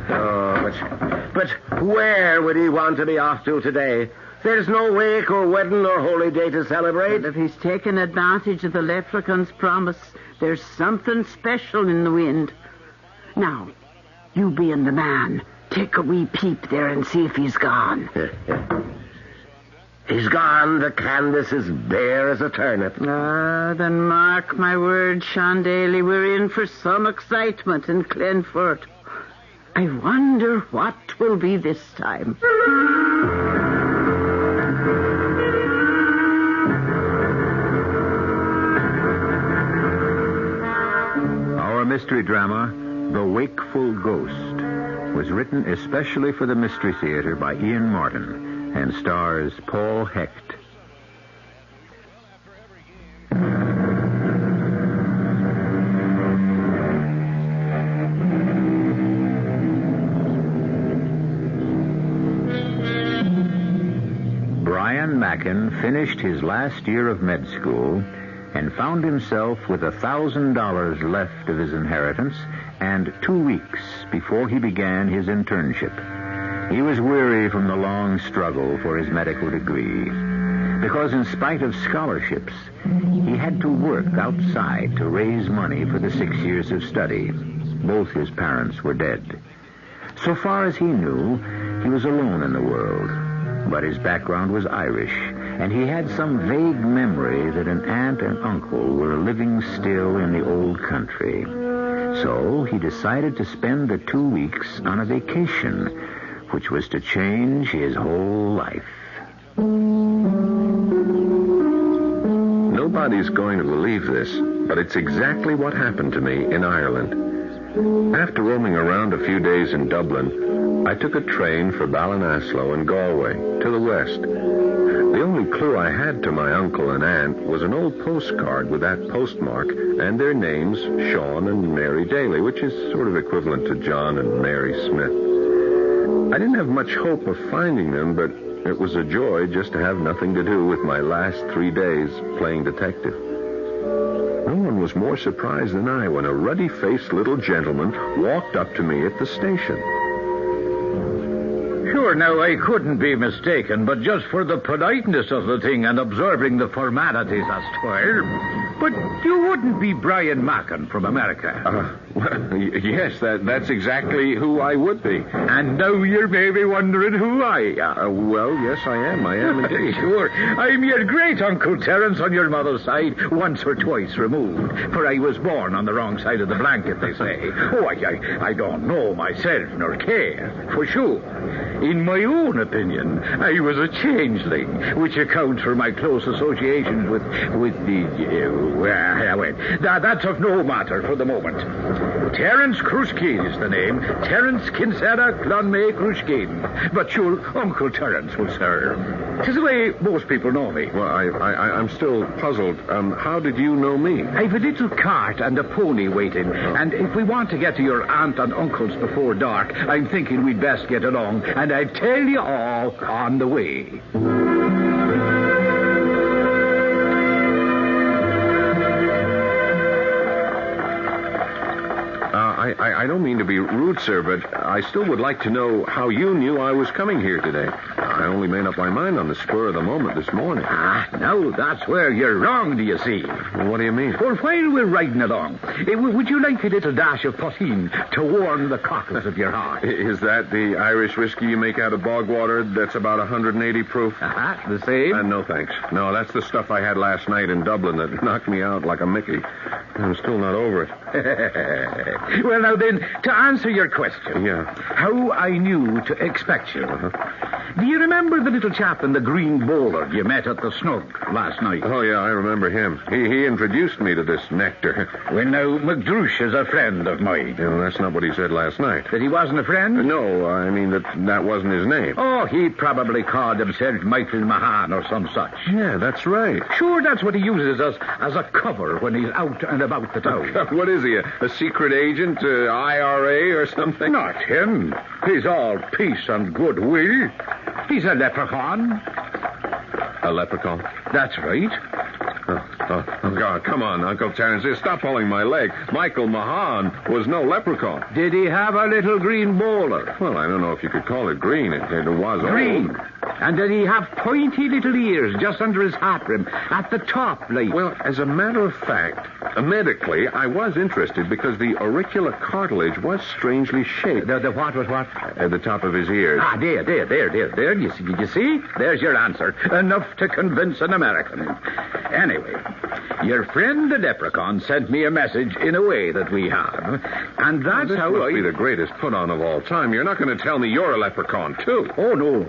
Oh, but where would he want to be off to today? There's no wake or wedding or holy day to celebrate. But if he's taken advantage of the leprechaun's promise, there's something special in the wind. Now, you being the man, take a wee peep there and see if he's gone. He's gone. The canvas is bare as a turnip. Then mark my words, Sean Daly, we're in for some excitement in Glenford. I wonder what will be this time. Our mystery drama, The Wakeful Ghost was written especially for the Mystery Theater by Ian Martin and stars Paul Hecht. Brian Mackin finished his last year of med school and found himself with $1,000 left of his inheritance and 2 weeks before he began his internship. He was weary from the long struggle for his medical degree, because in spite of scholarships, he had to work outside to raise money for the 6 years of study. Both his parents were dead. So far as he knew, he was alone in the world, but his background was Irish, and he had some vague memory that an aunt and uncle were living still in the old country. So he decided to spend the 2 weeks on a vacation, which was to change his whole life. Nobody's going to believe this, but it's exactly what happened to me in Ireland. After roaming around a few days in Dublin, I took a train for Ballinasloe and Galway, to the west. The only clue I had to my uncle and aunt was an old postcard with that postmark and their names, Sean and Mary Daly, which is sort of equivalent to John and Mary Smith. I didn't have much hope of finding them, but it was a joy just to have nothing to do with my last 3 days playing detective. No one was more surprised than I when a ruddy-faced little gentleman walked up to me at the station. Sure, now, I couldn't be mistaken, but just for the politeness of the thing and observing the formalities as twirl. But you wouldn't be Brian Mackin from America. Well, yes, that's exactly who I would be. And now you're maybe wondering who I am. Well, yes, I am indeed. Sure, I'm your great-uncle Terence on your mother's side, once or twice removed, for I was born on the wrong side of the blanket, they say. Oh, I don't know myself nor care, for sure. In my own opinion, I was a changeling, which accounts for my close association with the... that's of no matter for the moment. Terence Krushkin is the name. Terence Kinsella Clonmay Krushkin. But sure, Uncle Terence will serve. 'Tis the way most people know me. Well, I'm still puzzled. How did you know me? I've a little cart and a pony waiting, and if we want to get to your aunt and uncle's before dark, I'm thinking we'd best get along, and I'll tell you all on the way. I don't mean to be rude, sir, but I still would like to know how you knew I was coming here today. I only made up my mind on the spur of the moment this morning. Now that's where you're wrong, do you see? Well, what do you mean? Well, while we're riding along, would you like a little dash of poteen to warm the cockles of your heart? Is that the Irish whiskey you make out of bog water that's about 180 proof? The same? No, thanks. No, that's the stuff I had last night in Dublin that knocked me out like a Mickey. I'm still not over it. Well, now then, to answer your question. Yeah. How I knew to expect you. Do you remember the little chap in the green bowler you met at the Snug last night? Oh, yeah, I remember him. He introduced me to this nectar. Well, now, McDrouche is a friend of mine. Yeah, that's not what he said last night. That he wasn't a friend? No, I mean that wasn't his name. Oh, he probably called himself Michael Mahan or some such. Yeah, that's right. Sure, that's what he uses as a cover when he's out and about the town. What is he, a secret agent, IRA or something? Not him. He's all peace and goodwill. He's a leprechaun. A leprechaun? That's right. Oh, God, come on, Uncle Terence. Stop pulling my leg. Michael Mahan was no leprechaun. Did he have a little green bowler? Well, I don't know if you could call it green. It was green. Old. And did he have pointy little ears just under his hat brim at the top, like? Well, as a matter of fact, medically, I was interested because the auricular cartilage was strangely shaped. The what was what? At the top of his ears. There. You see? There's your answer. Enough to convince an American. Anyway, your friend the leprechaun sent me a message in a way that we have, and that's this how must be the greatest put-on of all time. You're not going to tell me you're a leprechaun, too. Oh, no.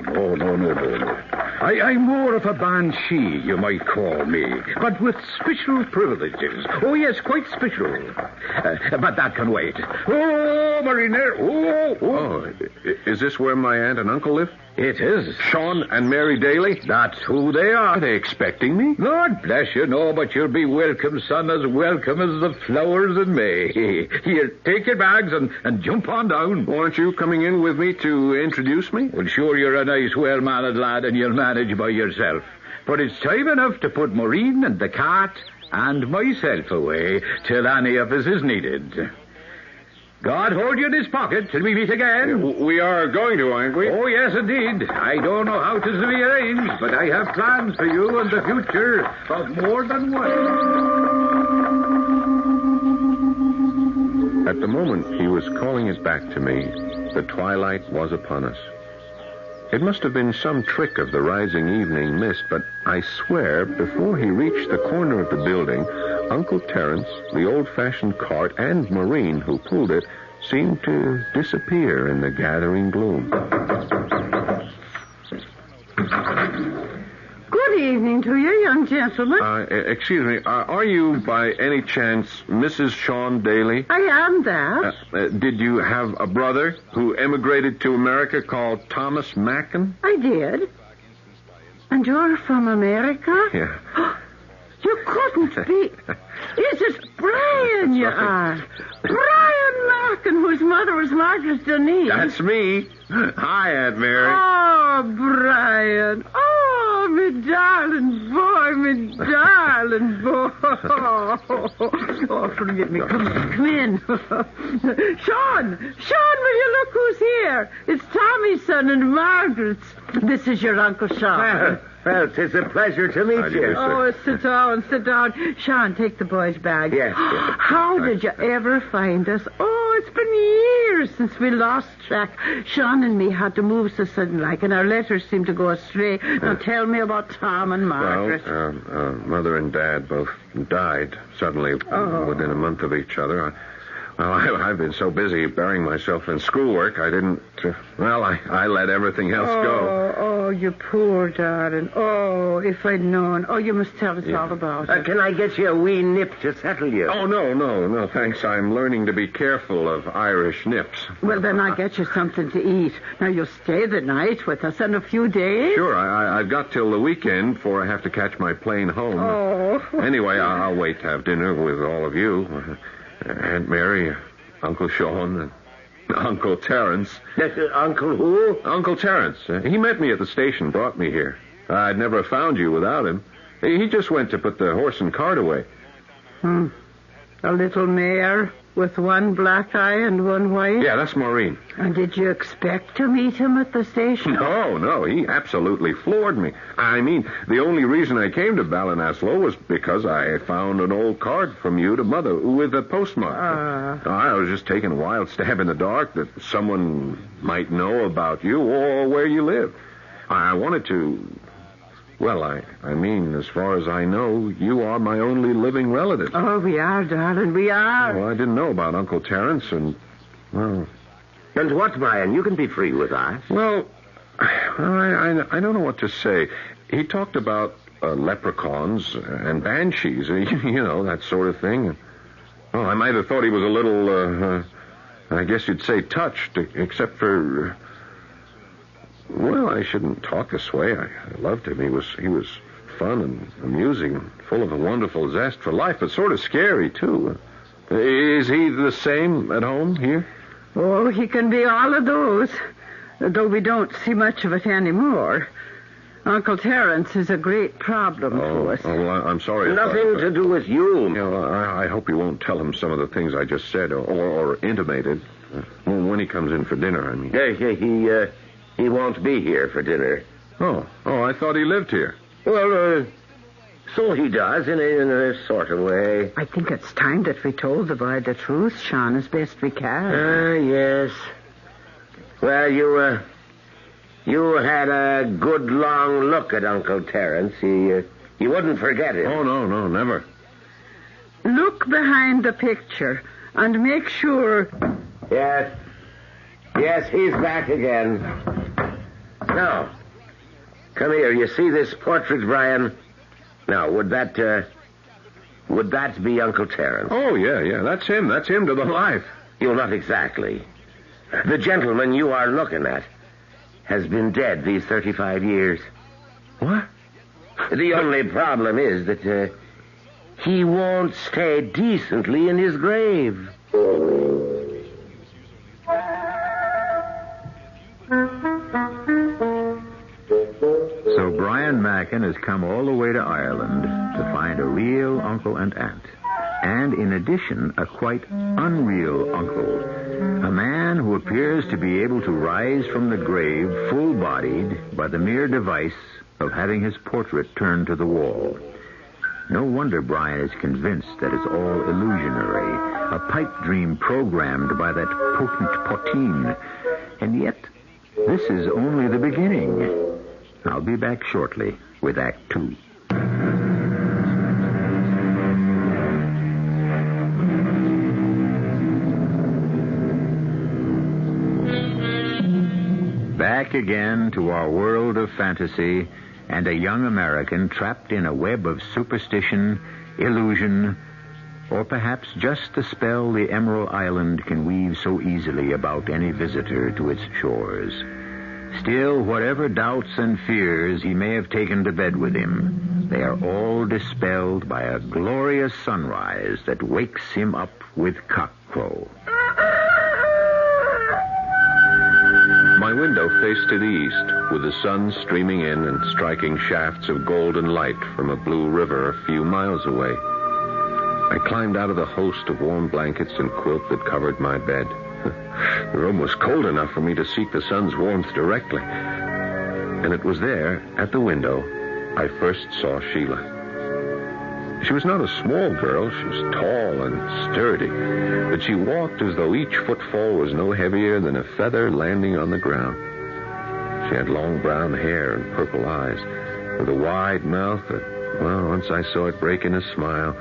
I'm more of a banshee, you might call me, but with special privileges. Oh, yes, quite special. But that can wait. Oh, Mariner. Oh, is this where my aunt and uncle live? It is. Sean and Mary Daly? That's who they are. Are they expecting me? Lord bless you, no, but you'll be welcome, son, as welcome as the flowers in May. Here, take your bags and jump on down. Aren't you coming in with me to introduce me? Well, sure, you're a nice, well-mannered lad, and you'll manage by yourself. But it's time enough to put Maureen and the cat and myself away till any of us is needed. God hold you in his pocket till we meet again. We are going to, aren't we? Oh, yes, indeed. I don't know how 'tis to be arranged, but I have plans for you and the future of more than one. At the moment he was calling it back to me, the twilight was upon us. It must have been some trick of the rising evening mist, but I swear, before he reached the corner of the building, Uncle Terence, the old-fashioned cart, and Maureen, who pulled it, seemed to disappear in the gathering gloom. Good evening to you, young gentlemen. Excuse me, are you, by any chance, Mrs. Sean Daly? I am that. Did you have a brother who emigrated to America called Thomas Mackin? I did. And you're from America? Yeah. You couldn't be. Is it Brian you are? Brian Mackin, whose mother was Margaret Denise. That's me. Hi, Aunt Mary. Oh, Brian. Oh, me darling boy, me darling boy. Oh, forgive me. Come in. Sean, will you look who's here? It's Tommy's son and Margaret's. This is your Uncle Sean. Well, 'tis a pleasure to meet you. Oh, sit down. Sean, take the boy's bag. Yes. How did you ever find us? Oh, it's been years since we lost track. Sean and me had to move so sudden like, and our letters seemed to go astray. Now tell me about Tom and Margaret. Well, Mother and Dad both died suddenly within a month of each other. I've been so busy burying myself in schoolwork, I didn't... I let everything else go. Oh, you poor darling. Oh, if I'd known. Oh, you must tell us all about it. Can I get you a wee nip to settle you? Oh, no, thanks. I'm learning to be careful of Irish nips. Well, then I'll get you something to eat. Now, you'll stay the night with us in a few days? Sure, I've got till the weekend before I have to catch my plane home. Oh. Anyway, I'll wait to have dinner with all of you. Aunt Mary, Uncle Sean, and Uncle Terence. Uncle who? Uncle Terence. He met me at the station, brought me here. I'd never found you without him. He just went to put the horse and cart away. A little mare with one black eye and one white? Yeah, that's Maureen. And did you expect to meet him at the station? No, he absolutely floored me. I mean, the only reason I came to Ballinasloe was because I found an old card from you to Mother with a postmark. I was just taking a wild stab in the dark that someone might know about you or where you live. I wanted to... Well, I mean, as far as I know, you are my only living relative. Oh, we are, darling, we are. Well, I didn't know about Uncle Terence, and, well... And what, Brian? You can be free with us. Well, I don't know what to say. He talked about leprechauns and banshees, you know, that sort of thing. Well, I might have thought he was a little, I guess you'd say touched, except for... Well, I shouldn't talk this way. I loved him. He was fun and amusing and full of a wonderful zest for life, but sort of scary, too. Is he the same at home here? Oh, he can be all of those, though we don't see much of it anymore. Uncle Terence is a great problem to us. Oh, well, I'm sorry. Nothing to do with you. I hope you won't tell him some of the things I just said or intimated. When he comes in for dinner, I mean. He won't be here for dinner. Oh, I thought he lived here. Well, so he does, in a sort of way. I think it's time that we told the boy the truth, Sean, as best we can. Yes. Well, you had a good long look at Uncle Terence. You wouldn't forget it. Oh, no, never. Look behind the picture and make sure... Yes, he's back again. Now, Come here. You see this portrait, Brian? Now, would that be Uncle Terence? Oh, yeah. That's him. That's him to the life. Not exactly. The gentleman you are looking at has been dead these 35 years. What? The only problem is that he won't stay decently in his grave. So Brian Mackin has come all the way to Ireland to find a real uncle and aunt. And in addition, a quite unreal uncle. A man who appears to be able to rise from the grave full-bodied by the mere device of having his portrait turned to the wall. No wonder Brian is convinced that it's all illusionary, a pipe dream programmed by that potent poteen. And yet, this is only the beginning. I'll be back shortly with Act 2. Back again to our world of fantasy and a young American trapped in a web of superstition, illusion, or perhaps just the spell the Emerald Island can weave so easily about any visitor to its shores. Still, whatever doubts and fears he may have taken to bed with him, they are all dispelled by a glorious sunrise that wakes him up with cockcrow. My window faced to the east, with the sun streaming in and striking shafts of golden light from a blue river a few miles away. I climbed out of the host of warm blankets and quilt that covered my bed. The room was cold enough for me to seek the sun's warmth directly. And it was there, at the window, I first saw Sheila. She was not a small girl. She was tall and sturdy, but she walked as though each footfall was no heavier than a feather landing on the ground. She had long brown hair and purple eyes, with a wide mouth that, well, once I saw it break in a smile,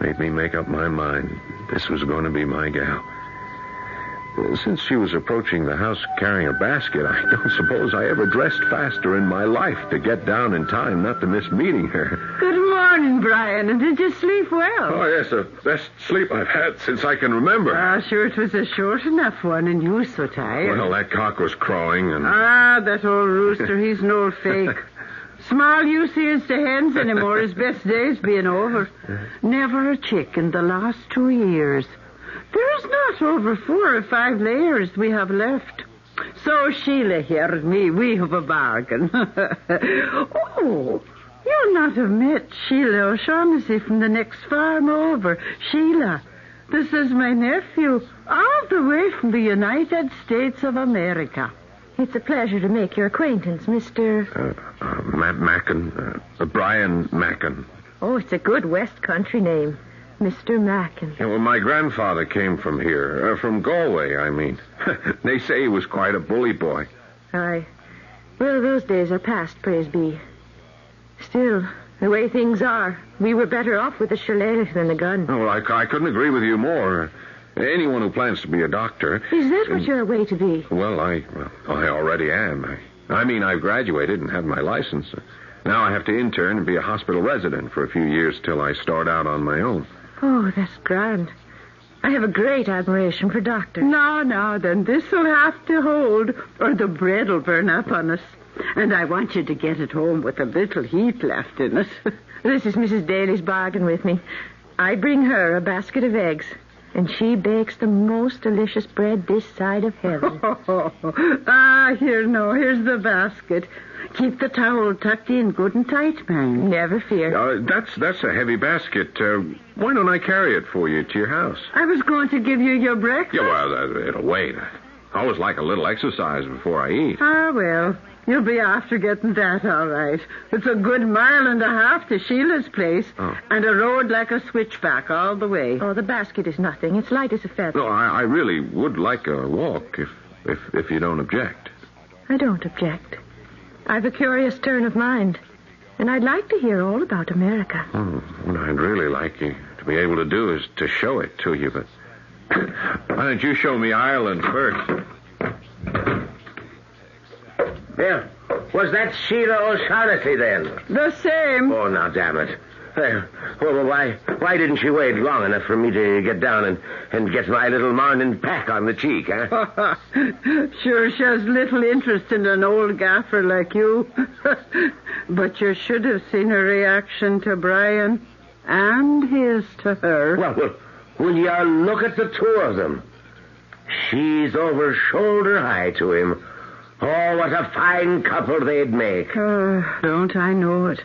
made me make up my mind this was going to be my gal. Since she was approaching the house carrying a basket, I don't suppose I ever dressed faster in my life to get down in time not to miss meeting her. Good morning, Brian. And did you sleep well? Oh, yes, the best sleep I've had since I can remember. Sure, it was a short enough one, and you were so tired. Well, that cock was crowing, and... that old rooster, he's an old fake. Small use he is to hens anymore, his best days being over. Never a chick in the last 2 years. There's not over 4 or 5 layers we have left. So Sheila here and me, we have a bargain. Oh, you'll not have met Sheila O'Shaughnessy from the next farm over. Sheila, this is my nephew, all the way from the United States of America. It's a pleasure to make your acquaintance, Mr. Mackin. Brian Mackin. Oh, it's a good West Country name. Mr. Mackin. Yeah, well, my grandfather came from here. From Galway, I mean. They say he was quite a bully boy. Aye. Well, those days are past, praise be. Still, the way things are, we were better off with a shillelagh than a gun. Oh, well, I couldn't agree with you more. Anyone who plans to be a doctor... Is that what you're away to be? Well, I already am. I mean, I've graduated and have my license. Now I have to intern and be a hospital resident for a few years till I start out on my own. Oh, that's grand. I have a great admiration for doctors. No, then this'll have to hold, or the bread'll burn up on us. And I want you to get it home with a little heat left in it. This is Mrs. Daly's bargain with me. I bring her a basket of eggs, and she bakes the most delicious bread this side of heaven. Here's the basket. Keep the towel tucked in good and tight, man. Never fear. That's a heavy basket. Why don't I carry it for you to your house? I was going to give you your breakfast. Yeah, well, it'll wait. I always like a little exercise before I eat. Well, you'll be after getting that, all right. It's a good 1.5 miles to Sheila's place, and a road like a switchback all the way. Oh, the basket is nothing. It's light as a feather. No, I really would like a walk, if you don't object. I don't object. I've a curious turn of mind, and I'd like to hear all about America. What I'd really like you to be able to do is to show it to you, but why don't you show me Ireland first? There. Was that Sheila O'Shaughnessy then? The same. Oh, now, damn it. Well, why didn't she wait long enough for me to get down and get my little morning pack on the cheek, huh? Sure, she has little interest in an old gaffer like you. But you should have seen her reaction to Brian and his to her. Well, will you look at the two of them? She's over shoulder high to him. Oh, what a fine couple they'd make. Don't I know it?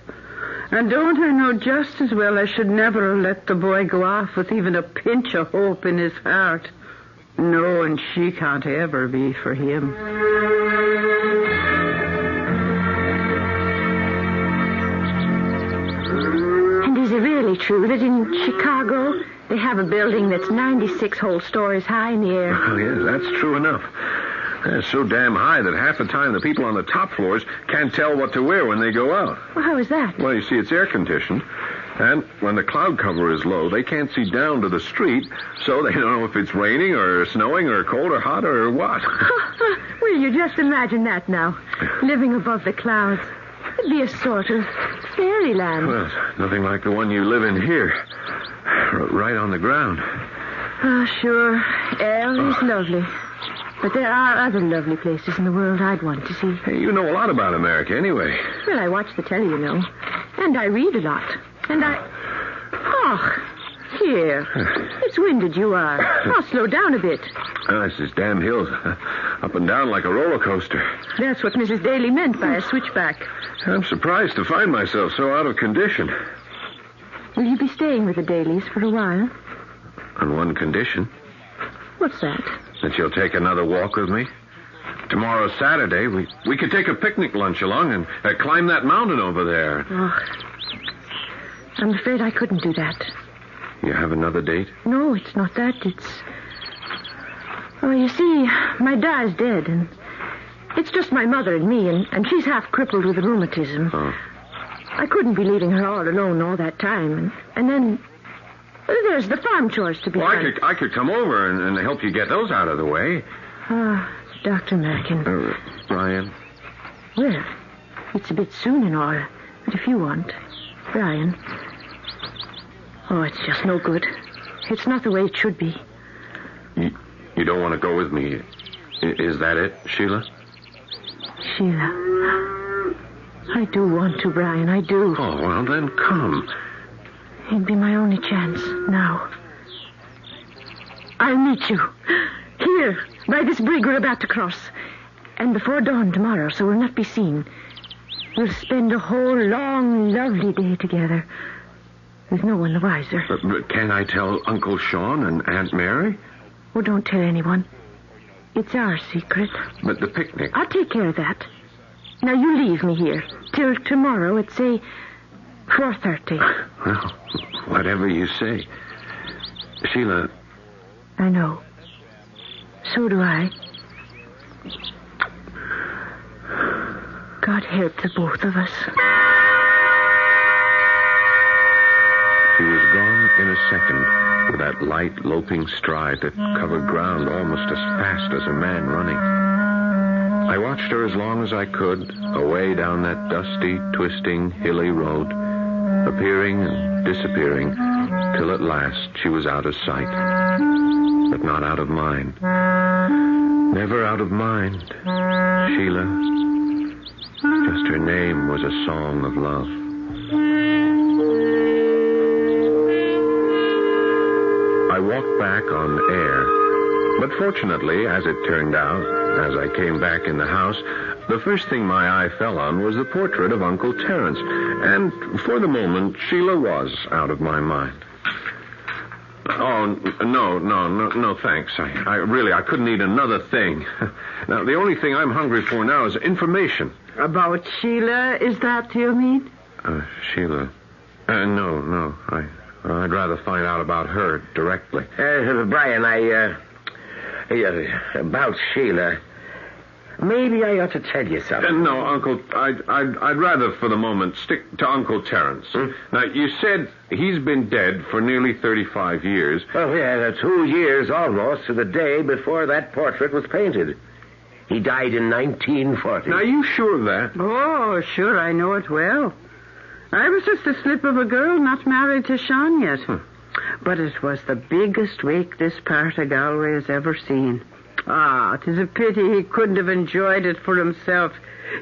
And don't I know just as well I should never have let the boy go off with even a pinch of hope in his heart. No, and she can't ever be for him. And is it really true that in Chicago they have a building that's 96 whole stories high in the air? Oh, yes, that's true enough. It's so damn high that half the time the people on the top floors can't tell what to wear when they go out. Well, how is that? Well, you see, it's air-conditioned. And when the cloud cover is low, they can't see down to the street, so they don't know if it's raining or snowing or cold or hot or what. Well, you just imagine that now, living above the clouds. It'd be a sort of fairyland. Well, nothing like the one you live in here. Right on the ground. Oh, sure. Air is lovely. But there are other lovely places in the world I'd want to see. Hey, you know a lot about America anyway. Well, I watch the telly, you know. And I read a lot. And Oh, here. It's winded you are. I'll slow down a bit. This is damn hills. Up and down like a roller coaster. That's what Mrs. Daly meant by a switchback. I'm surprised to find myself so out of condition. Will you be staying with the Dalys for a while? On one condition. What's that? That you'll take another walk with me. Tomorrow's Saturday. We could take a picnic lunch along and climb that mountain over there. Oh, I'm afraid I couldn't do that. You have another date? No, it's not that. It's... Oh, you see, my dad's dead, and it's just my mother and me, and she's half crippled with rheumatism. Oh. I couldn't be leaving her all alone all that time, and then... There's the farm chores to be done. I could come over and help you get those out of the way. Dr. Mackin. Brian? Well, it's a bit soon and all, but if you want, Brian. Oh, it's just no good. It's not the way it should be. You don't want to go with me. Is that it, Sheila? Sheila. I do want to, Brian, I do. Oh, well, then come. It'd be my only chance now. I'll meet you. Here, by this brig we're about to cross. And before dawn tomorrow, so we'll not be seen. We'll spend a whole long, lovely day together. With no one the wiser. But can I tell Uncle Sean and Aunt Mary? Oh, don't tell anyone. It's our secret. But the picnic... I'll take care of that. Now, you leave me here. Till tomorrow at, say, 4:30. Well, whatever you say. Sheila... I know. So do I. God help the both of us. She was gone in a second with that light, loping stride that covered ground almost as fast as a man running. I watched her as long as I could, away down that dusty, twisting, hilly road, appearing and disappearing, till at last she was out of sight. But not out of mind. Never out of mind. Sheila. Just her name was a song of love. I walked back on air. But fortunately, as it turned out, as I came back in the house, the first thing my eye fell on was the portrait of Uncle Terence. And for the moment, Sheila was out of my mind. Oh, no, thanks. I couldn't eat another thing. Now, the only thing I'm hungry for now is information. About Sheila, is that you mean? Sheila? No. I'd rather find out about her directly. Brian, about Sheila... Maybe I ought to tell you something. No, Uncle, I'd rather for the moment stick to Uncle Terence. Now, you said he's been dead for nearly 35 years. Oh, yeah, 2 years almost to the day before that portrait was painted. He died in 1940. Are you sure of that? Oh, sure, I know it well. I was just a slip of a girl not married to Sean yet. But it was the biggest wake this part of Galway has ever seen. Ah, 'tis a pity he couldn't have enjoyed it for himself.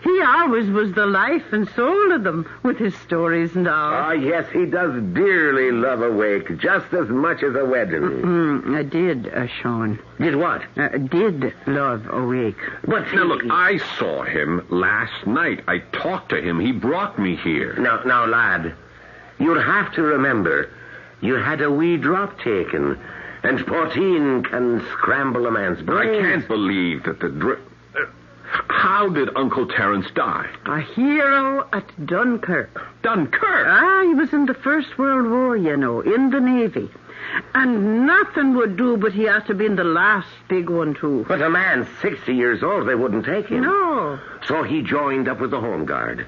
He always was the life and soul of them, with his stories and all. Ah, yes, he does dearly love a wake, just as much as a wedding. I did, Sean. Did what? Did love a wake. But now, look, I saw him last night. I talked to him. He brought me here. Now, lad, you'll have to remember, you had a wee drop taken, and poteen can scramble a man's brains. I can't believe that the drip... How did Uncle Terence die? A hero at Dunkirk. Dunkirk? Ah, he was in the First World War, you know, in the Navy. And nothing would do, but he had to be in the last big one, too. But a man 60 years old, they wouldn't take him. No. So he joined up with the Home Guard.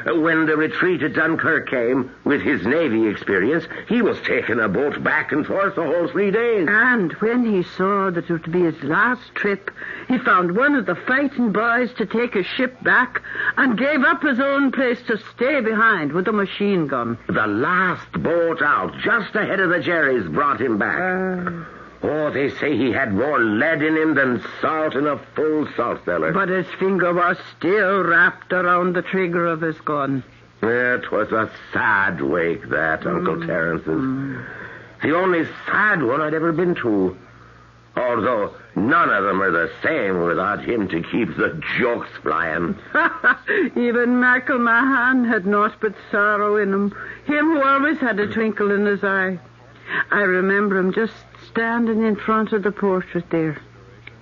When the retreat at Dunkirk came, with his Navy experience, he was taking a boat back and forth the whole 3 days. And when he saw that it would be his last trip, he found one of the fighting boys to take his ship back and gave up his own place to stay behind with a machine gun. The last boat out, just ahead of the Jerry's, brought him back. Oh, they say he had more lead in him than salt in a full salt cellar. But his finger was still wrapped around the trigger of his gun. It was a sad wake, that, Uncle Terence's. The only sad one I'd ever been to. Although none of them are the same without him to keep the jokes flying. Even Michael Mahan had naught but sorrow in him. Him who always had a twinkle in his eye. I remember him just standing in front of the portrait there.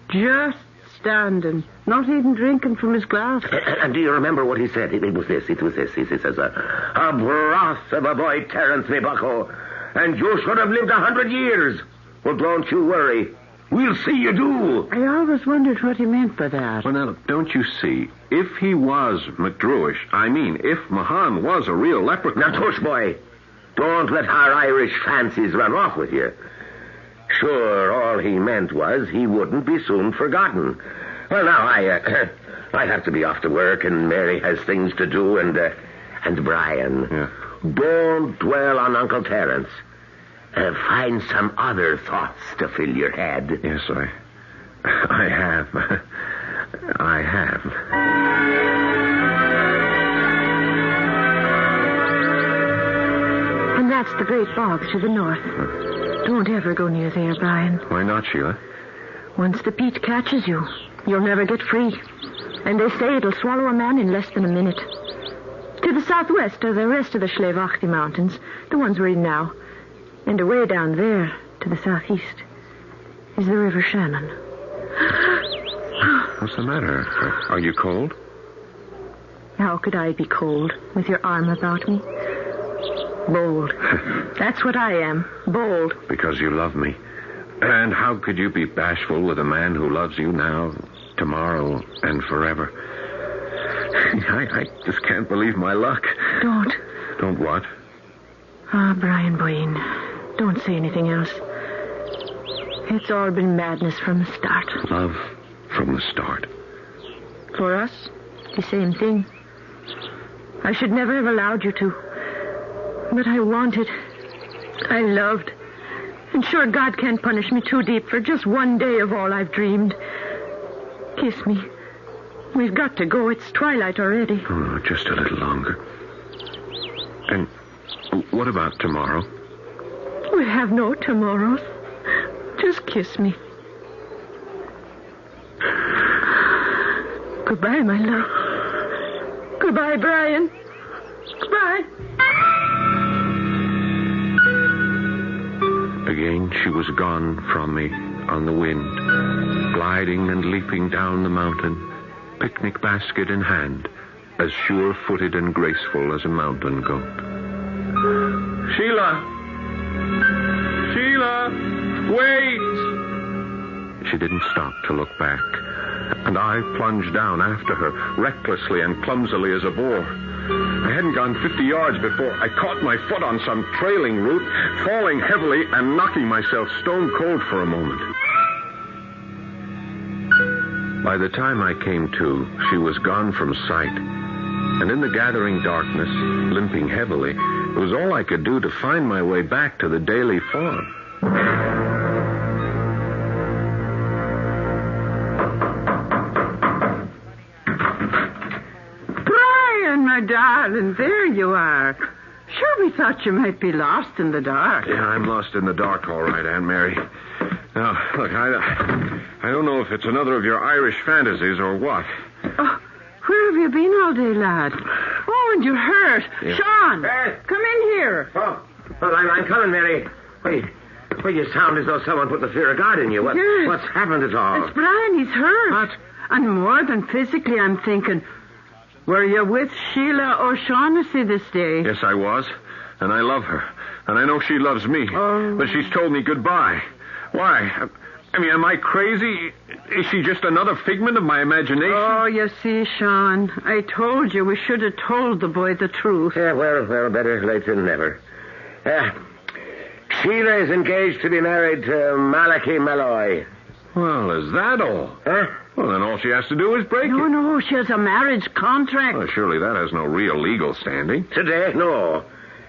Just standing. Not even drinking from his glass. And do you remember what he said? It was this. He says, a broth of a boy, Terence, me bucko. And you should have lived 100 years. Well, don't you worry. We'll see you do. I always wondered what he meant by that. Well, now, don't you see? If he was McDrewish, if Mahan was a real leprechaun... Now, tush, boy. Don't let our Irish fancies run off with you. Sure, all he meant was he wouldn't be soon forgotten. Well, now, I have to be off to work, and Mary has things to do, and Brian. Yeah. Don't dwell on Uncle Terence. Find some other thoughts to fill your head. Yes, I have. I have. And that's the great bog to the north. Don't ever go near there, Brian. Why not, Sheila? Once the peat catches you, you'll never get free. And they say it'll swallow a man in less than a minute. To the southwest are the rest of the Schlevachti Mountains, the ones we're in now. And away down there, to the southeast, is the River Shannon. What's the matter? Are you cold? How could I be cold with your arm about me? Bold. That's what I am. Bold. Because you love me. And how could you be bashful with a man who loves you now, tomorrow, and forever? I just can't believe my luck. Don't. Don't what? Brian Boyne, don't say anything else. It's all been madness from the start. Love from the start. For us, the same thing. I should never have allowed you to. But I wanted. I loved. And sure, God can't punish me too deep for just one day of all I've dreamed. Kiss me. We've got to go. It's twilight already. Oh, just a little longer. And what about tomorrow? We have no tomorrows. Just kiss me. Goodbye, my love. Goodbye, Brian. Goodbye. Again, she was gone from me on the wind, gliding and leaping down the mountain, picnic basket in hand, as sure-footed and graceful as a mountain goat. Sheila! Sheila! Wait! She didn't stop to look back, and I plunged down after her, recklessly and clumsily as a boar. I hadn't gone 50 yards before I caught my foot on some trailing root, falling heavily and knocking myself stone cold for a moment. By the time I came to, she was gone from sight. And in the gathering darkness, limping heavily, it was all I could do to find my way back to the Daily Farm. Brian, my darling, there you are. Sure, we thought you might be lost in the dark. Yeah, I'm lost in the dark, all right, Aunt Mary. Now, look, I don't know if it's another of your Irish fantasies or what. Oh, where have you been all day, lad? Oh, and you're hurt. Yeah. Sean, come in here. Oh, I'm coming, Mary. Wait, you sound as though someone put the fear of God in you. Yes. What's happened at all? It's Brian. He's hurt. What? And more than physically, I'm thinking, were you with Sheila O'Shaughnessy this day? Yes, I was. And I love her. And I know she loves me. Oh. But she's told me goodbye. Why? I mean, am I crazy? Is she just another figment of my imagination? Oh, you see, Sean, I told you we should have told the boy the truth. Yeah, well, better late than never. Sheila is engaged to be married to Malachi Malloy. Well, is that all? Huh? Well, then all she has to do is break it. No, she has a marriage contract. Well, surely that has no real legal standing. Today, no.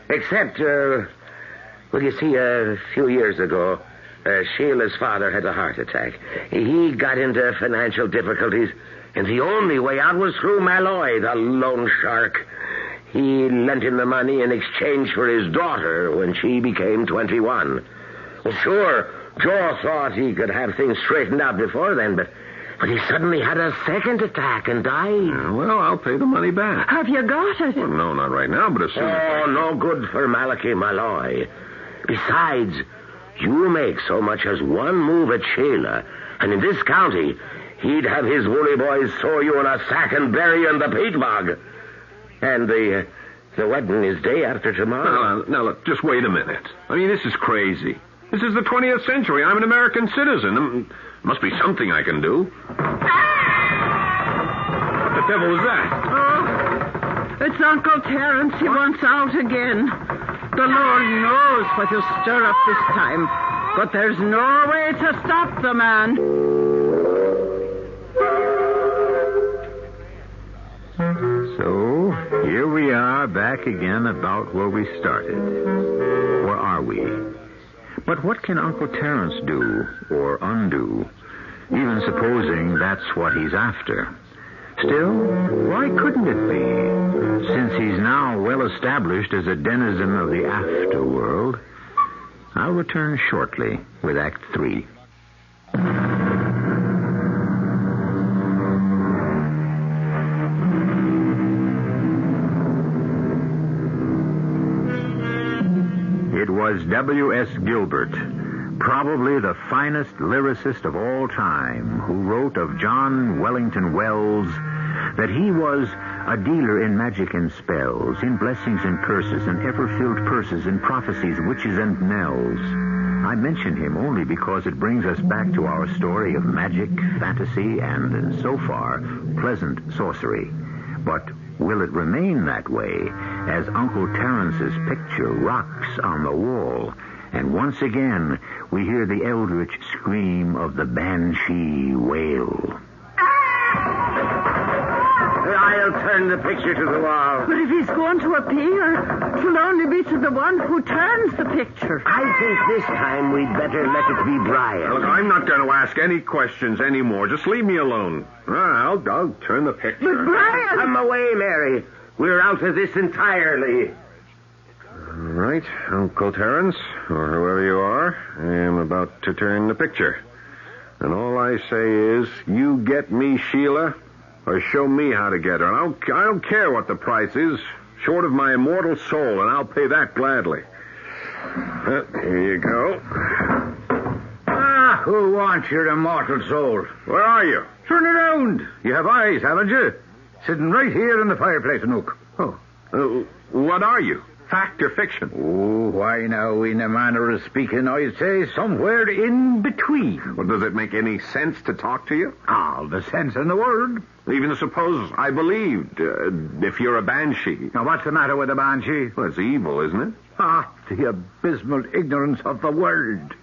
Except, you see, a few years ago, Sheila's father had a heart attack. He got into financial difficulties, and the only way out was through Malloy, the loan shark. He lent him the money in exchange for his daughter when she became 21. Well, sure, Joe thought he could have things straightened out before then, but he suddenly had a second attack and died. Yeah, well, I'll pay the money back. Have you got it? Well, no, not right now, but as soon as... Oh, no good for Malachi Malloy. Besides, you make so much as one move at Sheila, and in this county, he'd have his woolly boys throw you in a sack and bury you in the peat bog. And the wedding is day after tomorrow. Now, look, just wait a minute. I mean, this is crazy. This is the 20th century. I'm an American citizen. Must be something I can do. What the devil was that? Oh, it's Uncle Terence. He wants out again. The Lord knows what he'll stir up this time. But there's no way to stop the man. So, here we are back again about where we started. Or are we? But what can Uncle Terence do or undo, even supposing that's what he's after? Still, why couldn't it be? Since he's now well established as a denizen of the afterworld. I'll return shortly with Act 3. It was W.S. Gilbert, probably the finest lyricist of all time, who wrote of John Wellington Wells that he was a dealer in magic and spells, in blessings and curses, and ever-filled purses, in prophecies, witches, and knells. I mention him only because it brings us back to our story of magic, fantasy, and, so far, pleasant sorcery. But will it remain that way as Uncle Terence's picture rocks on the wall, and once again we hear the eldritch scream of the banshee wail? I'll turn the picture to the wall. But if he's going to appear, it'll only be to the one who turns the picture. I think this time we'd better let it be Brian. Look, I'm not going to ask any questions anymore. Just leave me alone. I'll turn the picture. But Brian! Come away, Mary. We're out of this entirely. All right, Uncle Terence, or whoever you are, I am about to turn the picture. And all I say is, you get me Sheila, or show me how to get her. And I don't care what the price is, short of my immortal soul, and I'll pay that gladly. Here you go. Who wants your immortal soul? Where are you? Turn around. You have eyes, haven't you? Sitting right here in the fireplace nook. Oh. What are you? Fact or fiction? Oh, why now, in a manner of speaking, I'd say somewhere in between. Well, does it make any sense to talk to you? All the sense in the world. Even suppose I believed, if you're a banshee. Now, what's the matter with a banshee? Well, it's evil, isn't it? Ah, the abysmal ignorance of the world.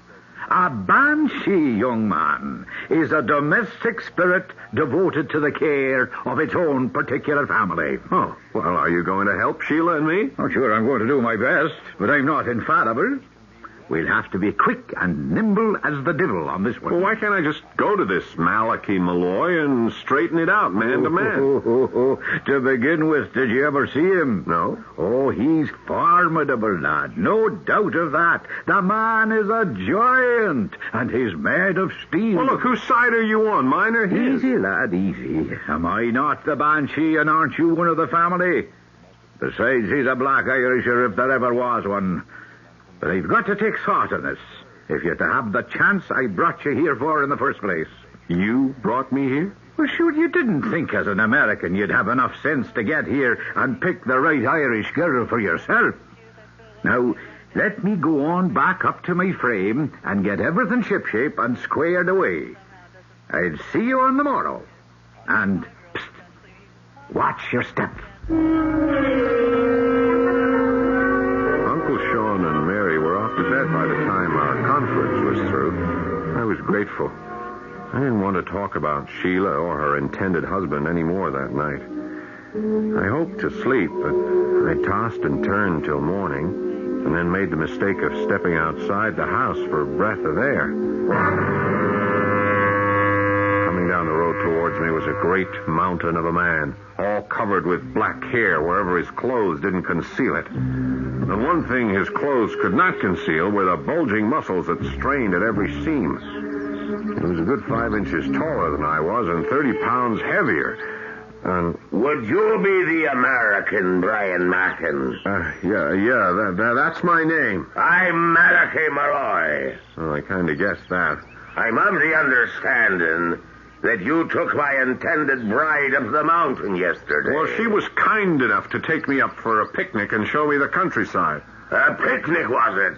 A banshee, young man, is a domestic spirit devoted to the care of its own particular family. Oh, well, are you going to help Sheila and me? Oh, sure, I'm going to do my best, but I'm not infallible. We'll have to be quick and nimble as the devil on this one. Well, why can't I just go to this Malachi Malloy and straighten it out man to man? To begin with, did you ever see him? No. Oh, he's formidable, lad. No doubt of that. The man is a giant, and he's made of steel. Well, look, whose side are you on, mine or his? Easy, lad, easy. Am I not the banshee, and aren't you one of the family? Besides, he's a black Irisher if there ever was one. But I've got to take thought on this, if you're to have the chance I brought you here for in the first place. You brought me here? Well, sure, you didn't think as an American you'd have enough sense to get here and pick the right Irish girl for yourself. Now, let me go on back up to my frame and get everything shipshape and squared away. I'll see you on the morrow. And, psst, watch your step. Uncle Sean and Mary were off to bed by the time our conference was through. I was grateful. I didn't want to talk about Sheila or her intended husband any more that night. I hoped to sleep, but I tossed and turned till morning, and then made the mistake of stepping outside the house for a breath of air. Coming down the road towards me was a great mountain of a man, all covered with black hair wherever his clothes didn't conceal it. The one thing his clothes could not conceal were the bulging muscles that strained at every seam. He was a good 5 inches taller than I was and 30 pounds heavier. Would you be the American Brian Mackin? That's my name. I'm Malachi Malloy. Well, I kind of guessed that. I'm of the understanding that you took my intended bride up the mountain yesterday. Well, she was kind enough to take me up for a picnic and show me the countryside. A picnic, was it?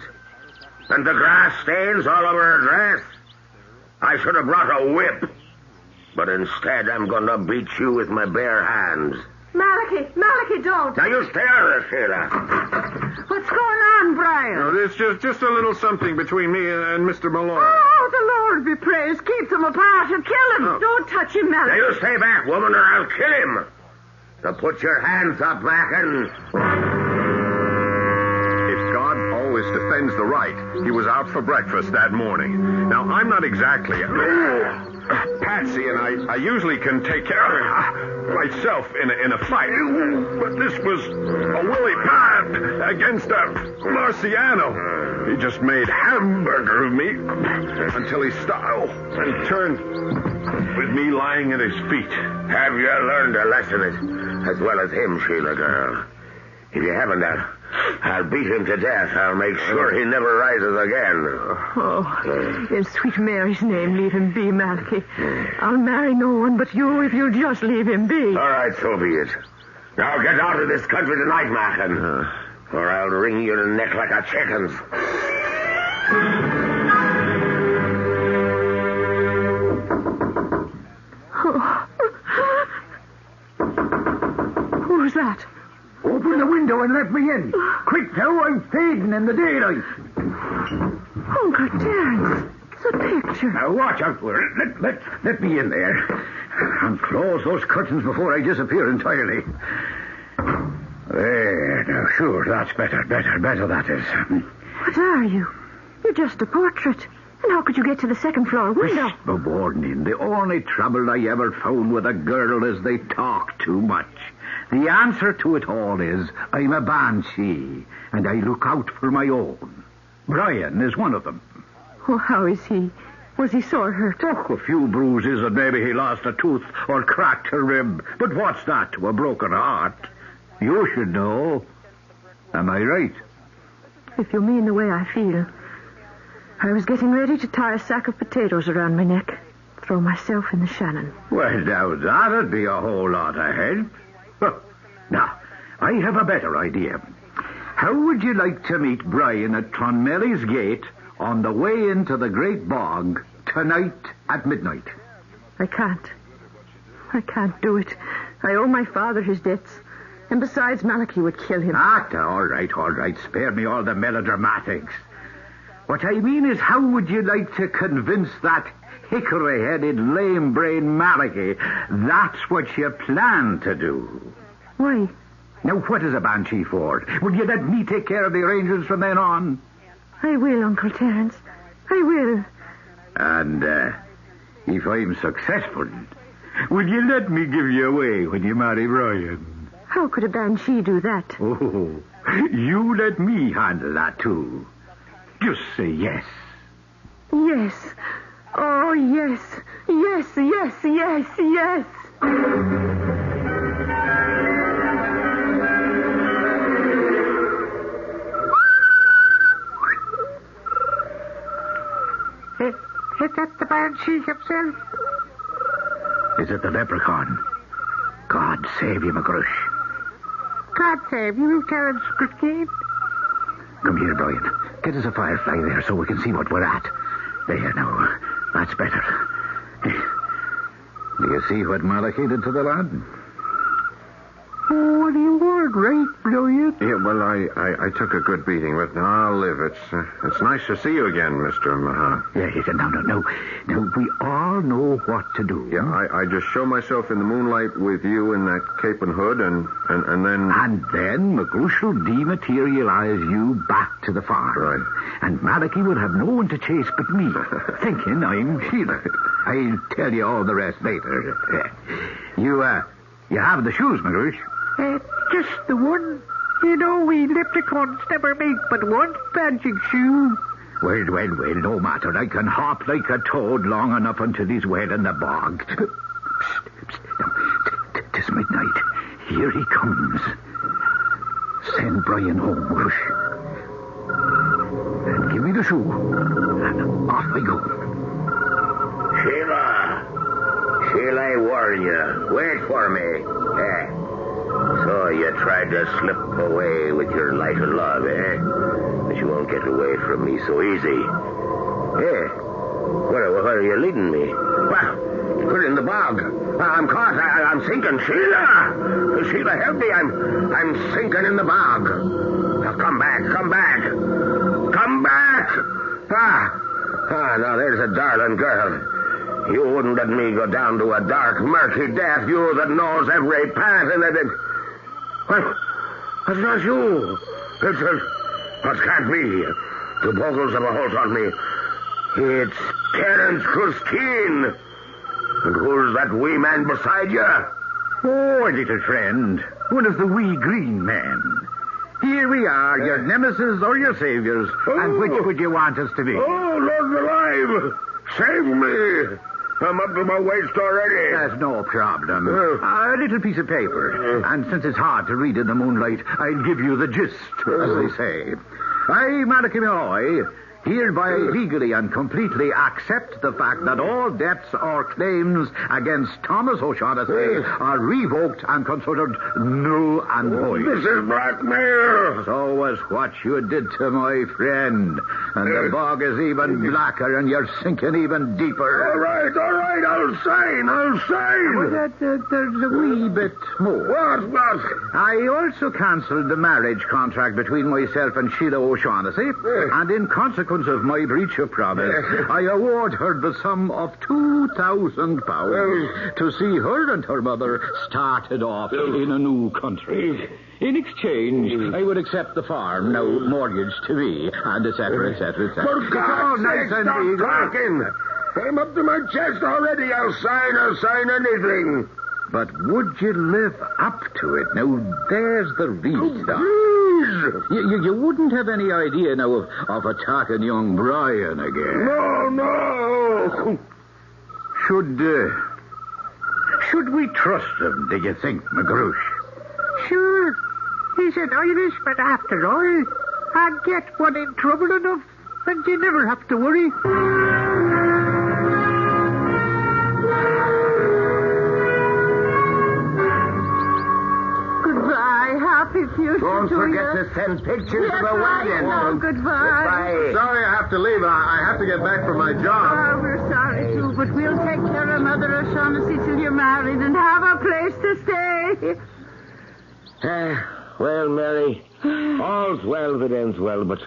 And the grass stains all over her dress? I should have brought a whip. But instead, I'm going to beat you with my bare hands. Malachi, don't. Now, you stay out of this, Sheila. What's going on, Brian? No, there's just a little something between me and Mr. Malloy. Oh, the Lord be praised. Keep them apart. You'll kill him. Oh. Don't touch him, Malachi. Now, you stay back, woman, or I'll kill him. So put your hands up, Mackin. If God always defends the right, he was out for breakfast that morning. Now, I'm not exactly a patsy, and I usually can take care of myself in a fight. But this was a Willie Pad against a Marciano. He just made hamburger of me until he stopped and turned with me lying at his feet. Have you learned a lesson as well as him, Sheila girl? If you haven't, I'll beat him to death. I'll make sure he never rises again. Oh, in sweet Mary's name, leave him be, Malachi. I'll marry no one but you if you'll just leave him be. All right, so be it. Now get out of this country tonight, Mackin, or I'll wring your neck like a chicken's. Who's that? Open the window and let me in. Quick now, I'm fading in the daylight. Uncle Terence, it's a picture. Now watch out for it. Let me in there. And close those curtains before I disappear entirely. There, now sure, that's better that is. What are you? You're just a portrait. And how could you get to the second floor window? The warning. The only trouble I ever found with a girl is they talk too much. The answer to it all is I'm a banshee, and I look out for my own. Brian is one of them. Oh, how is he? Was he sore hurt? Oh, a few bruises, and maybe he lost a tooth or cracked a rib. But what's that to a broken heart? You should know. Am I right? If you mean the way I feel. I was getting ready to tie a sack of potatoes around my neck, throw myself in the Shannon. Well, now, that'd be a whole lot of help. Now, I have a better idea. How would you like to meet Brian at Clonmelly's Gate on the way into the Great Bog tonight at midnight? I can't do it. I owe my father his debts. And besides, Malachi would kill him. All right. Spare me all the melodramatics. What I mean is, how would you like to convince that hickory-headed, lame-brained Malachi that's what you plan to do? Why? Now, what is a banshee for? Will you let me take care of the arrangements from then on? I will, Uncle Terence. I will. And, if I'm successful, will you let me give you away when you marry Brian? How could a banshee do that? Oh, you let me handle that, too. Just say yes. Yes. Oh, yes. Yes, yes, yes, yes. Is that the banshee himself? Is it the leprechaun? God save you, McGrush. God save you, Terence Christine. Come here, Brian. Get us a firefly there so we can see what we're at. There, now. That's better. Do you see what Malachi did to the lad? Oh, you weren't right, Brian. Yeah, well, I took a good beating, but now I'll live. It's nice to see you again, Mr. Mahan. Yeah, no. Now, we all know what to do. Yeah, I just show myself in the moonlight with you in that cape and hood, and then... And then McGrush will dematerialize you back to the farm. Right. And Malachi will have no one to chase but me, thinking I'm Sheila. I'll tell you all the rest later. You have the shoes, McGrush? Just the one. You know, we leprechauns never make but one magic shoe. Well, no matter. I can hop like a toad long enough until he's wet in the bog. Psst. Now, 'tis midnight. Here he comes. Send Brian home, Rush. And give me the shoe. And off we go. Sheila, I warn you. Wait for me. So you tried to slip away with your light of love, But you won't get away from me so easy. Where are you leading me? Well, put it in the bog. I'm caught. I'm sinking. Sheila, help me. I'm sinking in the bog. Now come back. Now there's a darling girl. You wouldn't let me go down to a dark, murky death, you that knows every path in it. Well, it's not you. It can't be. The bogles have a hold on me. It's Terence Christine. And who's that wee man beside you? Oh, little friend. One of the wee green men. Here we are, your nemesis or your saviors. And which would you want us to be? Oh, Lord alive! Save me! I'm up to my waist already. That's no problem. A little piece of paper. And since it's hard to read in the moonlight, I'll give you the gist, as they say. I, Malachi Malloy, hereby legally and completely accept the fact that all debts or claims against Thomas O'Shaughnessy are revoked and considered null and void. This is blackmail. So was what you did to my friend. And the bog is even blacker and you're sinking even deeper. All right, I'll sign. But there's a wee bit more. What? I also cancelled the marriage contract between myself and Sheila O'Shaughnessy, and in consequence of my breach of promise, I award her the sum of £2,000 to see her and her mother started off in a new country. In exchange, I would accept the farm, now mortgaged to me, and etc. For God's sake, stop talking! I'm up to my chest already. I'll sign anything. But would you live up to it? Now, there's the real stuff. You wouldn't have any idea now of attacking young Brian again. No. Should we trust him, do you think, McGrush? Sure. He's an Irishman after all. And get one in trouble enough, and you never have to worry. Happy future Don't to forget you. to send pictures of the wedding. Goodbye. Sorry I have to leave. I have to get back for my job. Oh, we're sorry, too, but we'll take care of Mother O'Shaughnessy till you're married and have a place to stay. Well, Mary, all's well that ends well, but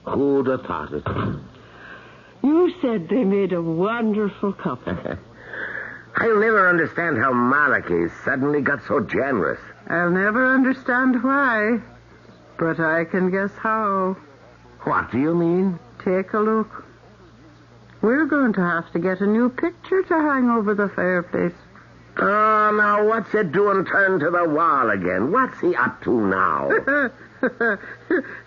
Who'd have thought it? You said they made a wonderful couple. I'll never understand how Malachi suddenly got so generous. I'll never understand why, but I can guess how. What do you mean? Take a look. We're going to have to get a new picture to hang over the fireplace. Oh, now, what's it doing turned to the wall again? What's he up to now? It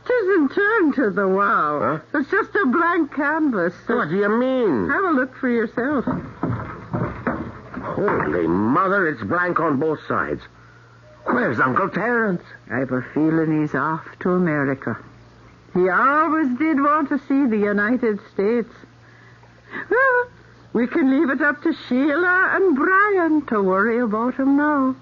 isn't turned to the wall. Huh? It's just a blank canvas. What do you mean? Have a look for yourself. Holy mother, it's blank on both sides. Where's Uncle Terence? I've a feeling he's off to America. He always did want to see the United States. Well, we can leave it up to Sheila and Brian to worry about him now.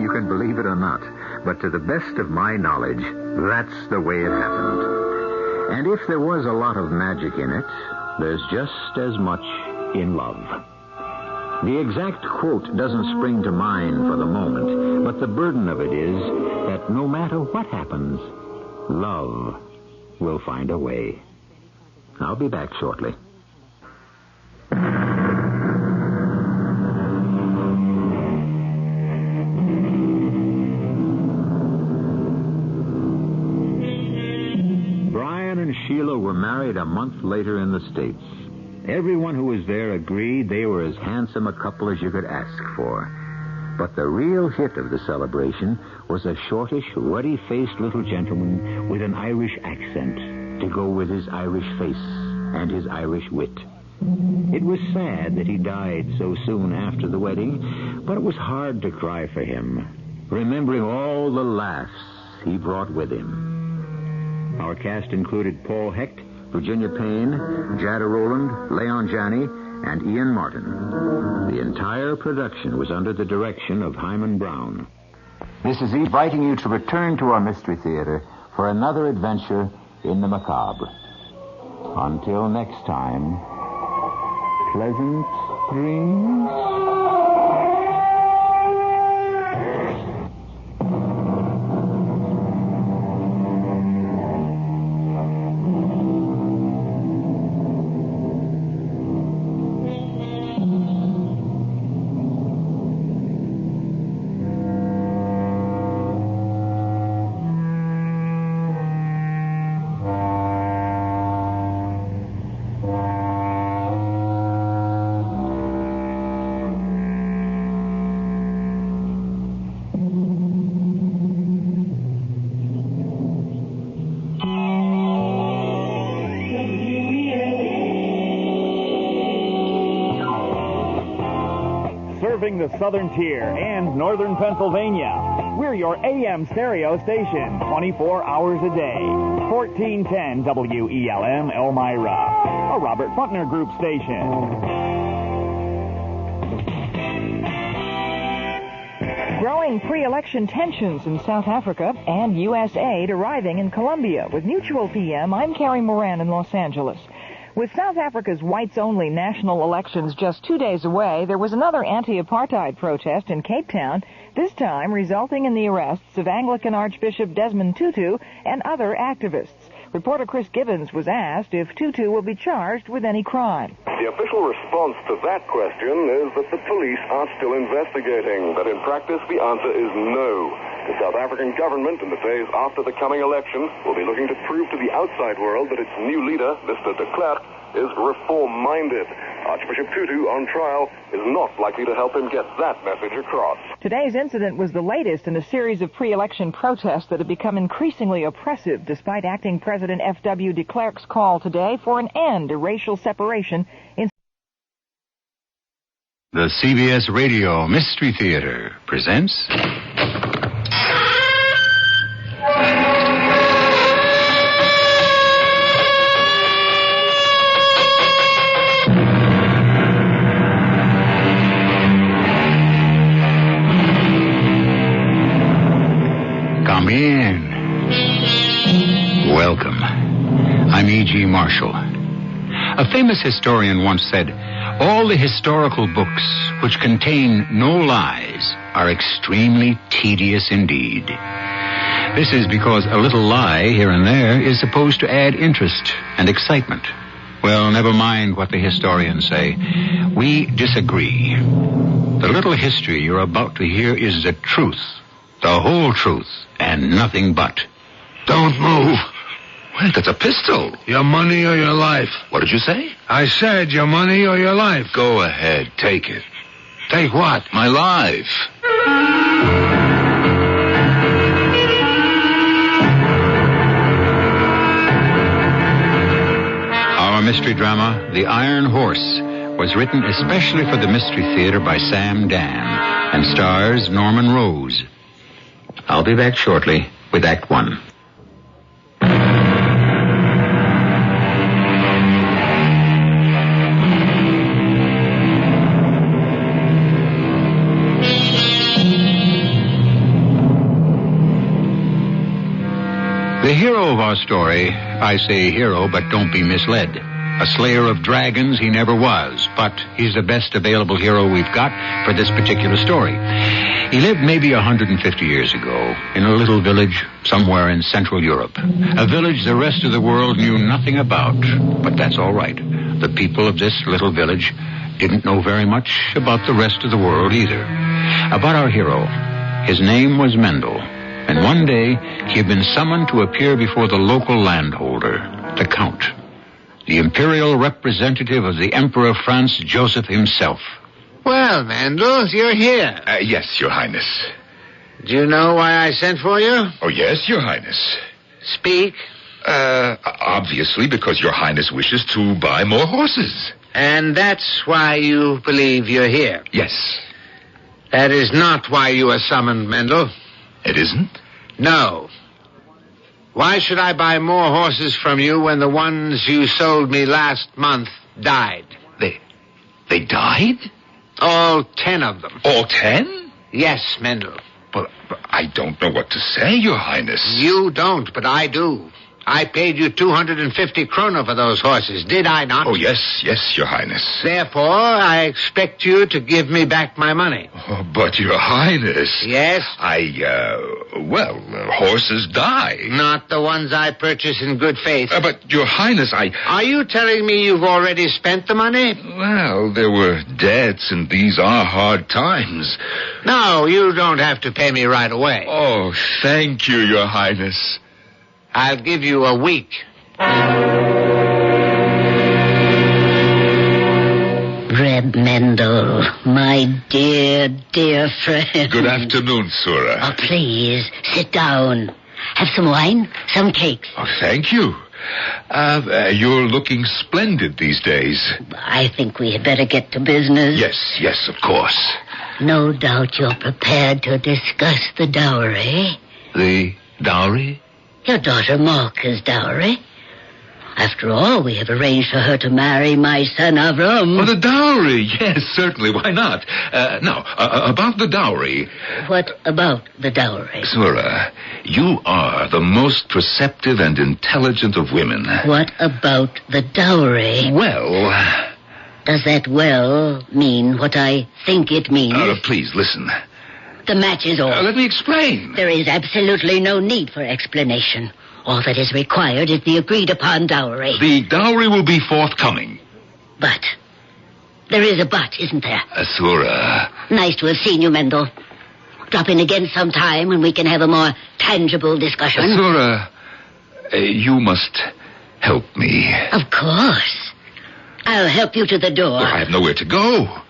You can believe it or not, but to the best of my knowledge, that's the way it happened. And if there was a lot of magic in it, there's just as much in love. The exact quote doesn't spring to mind for the moment, but the burden of it is that no matter what happens, love will find a way. I'll be back shortly. Brian and Sheila were married a month later in the States. Everyone who was there agreed they were as handsome a couple as you could ask for. But the real hit of the celebration was a shortish, ruddy-faced little gentleman with an Irish accent to go with his Irish face and his Irish wit. It was sad that he died so soon after the wedding, but it was hard to cry for him, remembering all the laughs he brought with him. Our cast included Paul Hecht, Virginia Payne, Jada Rowland, Leon Janney, and Ian Martin. The entire production was under the direction of Hyman Brown. This is inviting you to return to our Mystery Theater for another adventure in the macabre. Until next time, pleasant dreams. Serving the southern tier and northern Pennsylvania. We're your AM stereo station, 24 hours a day. 1410 WELM Elmira, a Robert Buckner Group station. Growing pre-election tensions in South Africa and U.S. aid arriving in Colombia. With Mutual PM, I'm Carrie Moran in Los Angeles. With South Africa's whites-only national elections just 2 days away, there was another anti-apartheid protest in Cape Town, this time resulting in the arrests of Anglican Archbishop Desmond Tutu and other activists. Reporter Chris Gibbons was asked if Tutu will be charged with any crime. The official response to that question is that the police are still investigating, but in practice the answer is no. The South African government, in the days after the coming election, will be looking to prove to the outside world that its new leader, Mr. de Klerk, is reform-minded. Archbishop Tutu, on trial, is not likely to help him get that message across. Today's incident was the latest in a series of pre-election protests that have become increasingly oppressive, despite acting President F.W. de Klerk's call today for an end to racial separation in... The CBS Radio Mystery Theater presents... Come in. Welcome. I'm E.G. Marshall. A famous historian once said, all the historical books which contain no lies are extremely tedious indeed. This is because a little lie here and there is supposed to add interest and excitement. Well, never mind what the historians say. We disagree. The little history you're about to hear is the truth, the whole truth, and nothing but. Don't move. Wait, that's a pistol. Your money or your life? What did you say? I said your money or your life. Go ahead, take it. Take what? My life. Our mystery drama, The Iron Horse, was written especially for the Mystery Theater by Sam Dan and stars Norman Rose. I'll be back shortly with Act One. The hero of our story, I say hero, but don't be misled. A slayer of dragons he never was, but he's the best available hero we've got for this particular story. He lived maybe 150 years ago in a little village somewhere in Central Europe. A village the rest of the world knew nothing about, but that's all right. The people of this little village didn't know very much about the rest of the world either. About our hero, his name was Mendel. And one day, he had been summoned to appear before the local landholder, the Count, the imperial representative of the Emperor Franz Joseph himself. Well, Mendel, you're here. Yes, Your Highness. Do you know why I sent for you? Oh, yes, Your Highness. Speak. Obviously because Your Highness wishes to buy more horses. And that's why you believe you're here? Yes. That is not why you were summoned, Mendel. It isn't? No. Why should I buy more horses from you when the ones you sold me last month died? They died? All 10 of them. All 10? Yes, Mendel. But I don't know what to say, Your Highness. You don't, but I do. I paid you 250 kroner for those horses, did I not? Oh, yes, Your Highness. Therefore, I expect you to give me back my money. Oh, but, Your Highness... Yes? Horses die. Not the ones I purchase in good faith. But, Your Highness, Are you telling me you've already spent the money? Well, there were debts, and these are hard times. No, you don't have to pay me right away. Oh, thank you, Your Highness. I'll give you a week. Reb Mendel, my dear, dear friend. Good afternoon, Sura. Oh, please, sit down. Have some wine, some cakes. Oh, thank you. You're looking splendid these days. I think we had better get to business. Yes, of course. No doubt you're prepared to discuss the dowry. The dowry? Your daughter Malka's dowry. After all, we have arranged for her to marry my son Avram. Oh, the dowry. Yes, certainly. Why not? Now, about the dowry. What about the dowry? Sura, you are the most perceptive and intelligent of women. What about the dowry? Well... Does that well mean what I think it means? Please, listen. The match is off. Let me explain. There is absolutely no need for explanation. All that is required is the agreed-upon dowry. The dowry will be forthcoming. But. There is a but, isn't there? Asura. Nice to have seen you, Mendel. Drop in again sometime and we can have a more tangible discussion. Asura, you must help me. Of course. I'll help you to the door. Well, I have nowhere to go.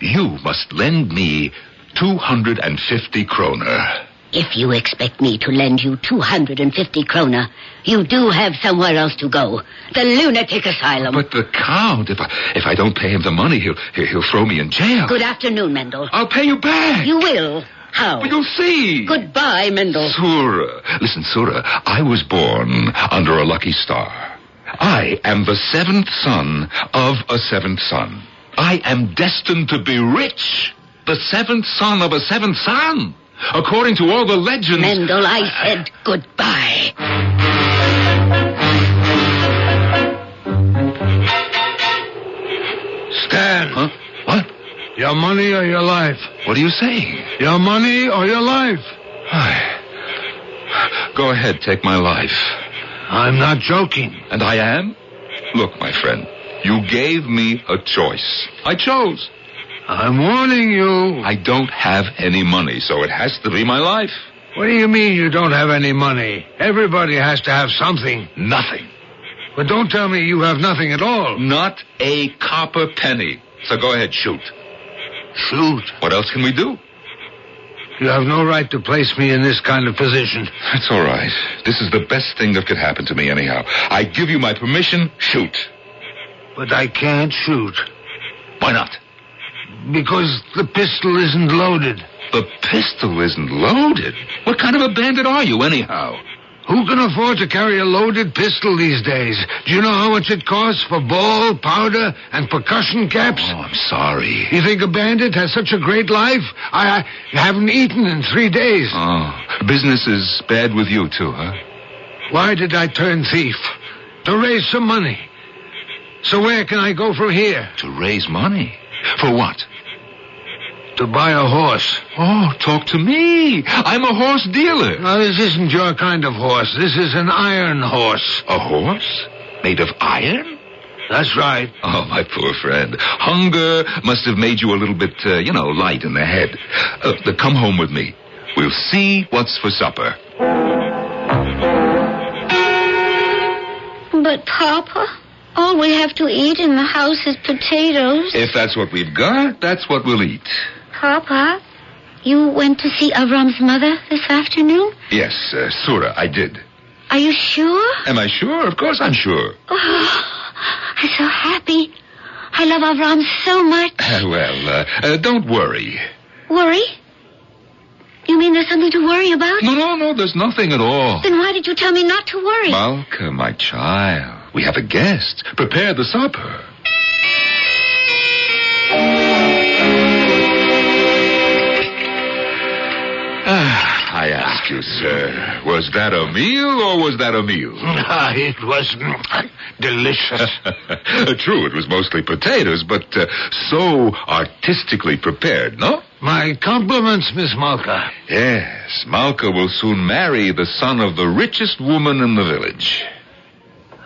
You must lend me 250 kroner. If you expect me to lend you 250 kroner, you do have somewhere else to go. The lunatic asylum. But the Count, if I don't pay him the money, he'll throw me in jail. Good afternoon, Mendel. I'll pay you back. You will. How? Well, you'll see. Goodbye, Mendel. Sura. Listen, Sura, I was born under a lucky star. I am the seventh son of a seventh son. I am destined to be rich. The seventh son of a seventh son. According to all the legends... Mendel, I said goodbye. Stan. Huh? What? You Your money or your life? What are you saying? Your money or your life? Go ahead, take my life. I'm not joking. And I am? Look, my friend, you gave me a choice. I chose. I'm warning you. I don't have any money, so it has to be my life. What do you mean you don't have any money? Everybody has to have something. Nothing. But don't tell me you have nothing at all. Not a copper penny. So go ahead, shoot. Shoot? What else can we do? You have no right to place me in this kind of position. That's all right. This is the best thing that could happen to me anyhow. I give you my permission, shoot. But I can't shoot. Why not? Because the pistol isn't loaded. The pistol isn't loaded? What kind of a bandit are you, anyhow? Who can afford to carry a loaded pistol these days? Do you know how much it costs for ball, powder, and percussion caps? Oh, I'm sorry. You think a bandit has such a great life? I haven't eaten in 3 days. Oh, business is bad with you, too, huh? Why did I turn thief? To raise some money. So where can I go from here? To raise money? For what? To buy a horse. Oh, talk to me. I'm a horse dealer. Now, this isn't your kind of horse. This is an iron horse. A horse? Made of iron? That's right. Oh, my poor friend. Hunger must have made you a little bit, light in the head. Come home with me. We'll see what's for supper. But, Papa, all we have to eat in the house is potatoes. If that's what we've got, that's what we'll eat. Papa, you went to see Avram's mother this afternoon? Yes, Surah, I did. Are you sure? Am I sure? Of course I'm sure. Oh, I'm so happy. I love Avram so much. Well, don't worry. Worry? You mean there's something to worry about? No, there's nothing at all. Then why did you tell me not to worry? Malka, my child, we have a guest. Prepare the supper. I ask you, sir, was that a meal or was that a meal? It was delicious. True, it was mostly potatoes, but so artistically prepared, no? My compliments, Miss Malka. Yes, Malka will soon marry the son of the richest woman in the village.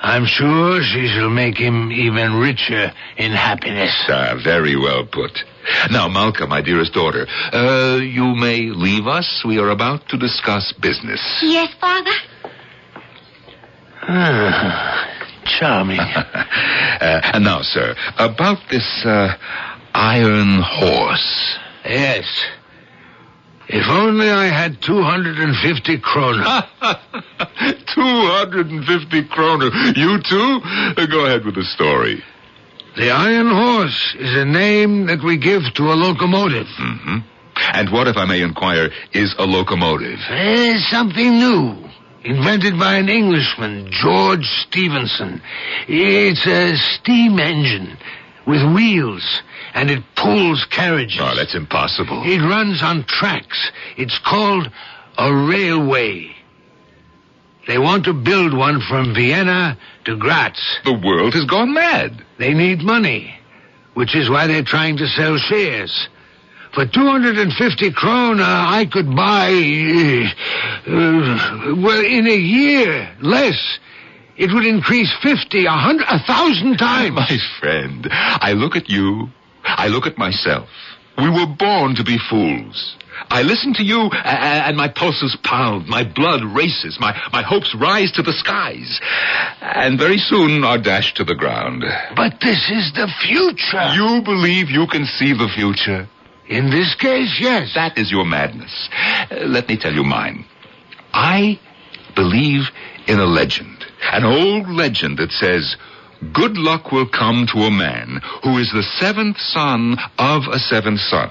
I'm sure she shall make him even richer in happiness. Very well put. Now, Malka, my dearest daughter, you may leave us. We are about to discuss business. Yes, Father? Charming. And now, sir, about this iron horse. Yes. If only I had 250 kroner. 250 kroner. You too? Go ahead with the story. The Iron Horse is a name that we give to a locomotive. Mm-hmm. And what, if I may inquire, is a locomotive? Something new. Invented by an Englishman, George Stephenson. It's a steam engine with wheels, and it pulls carriages. Oh, that's impossible. It runs on tracks. It's called a railway. They want to build one from Vienna to Graz. The world has gone mad. They need money, which is why they're trying to sell shares. For 250 kroner, I could buy, in a year, less. It would increase 50, 100, 1,000 times. My friend, I look at you, I look at myself. We were born to be fools. I listen to you, and my pulses pound, my blood races, my hopes rise to the skies, and very soon are dashed to the ground. But this is the future. You believe you can see the future? In this case, yes. That is your madness. Let me tell you mine. I believe in a legend, an old legend that says, good luck will come to a man who is the seventh son of a seventh son.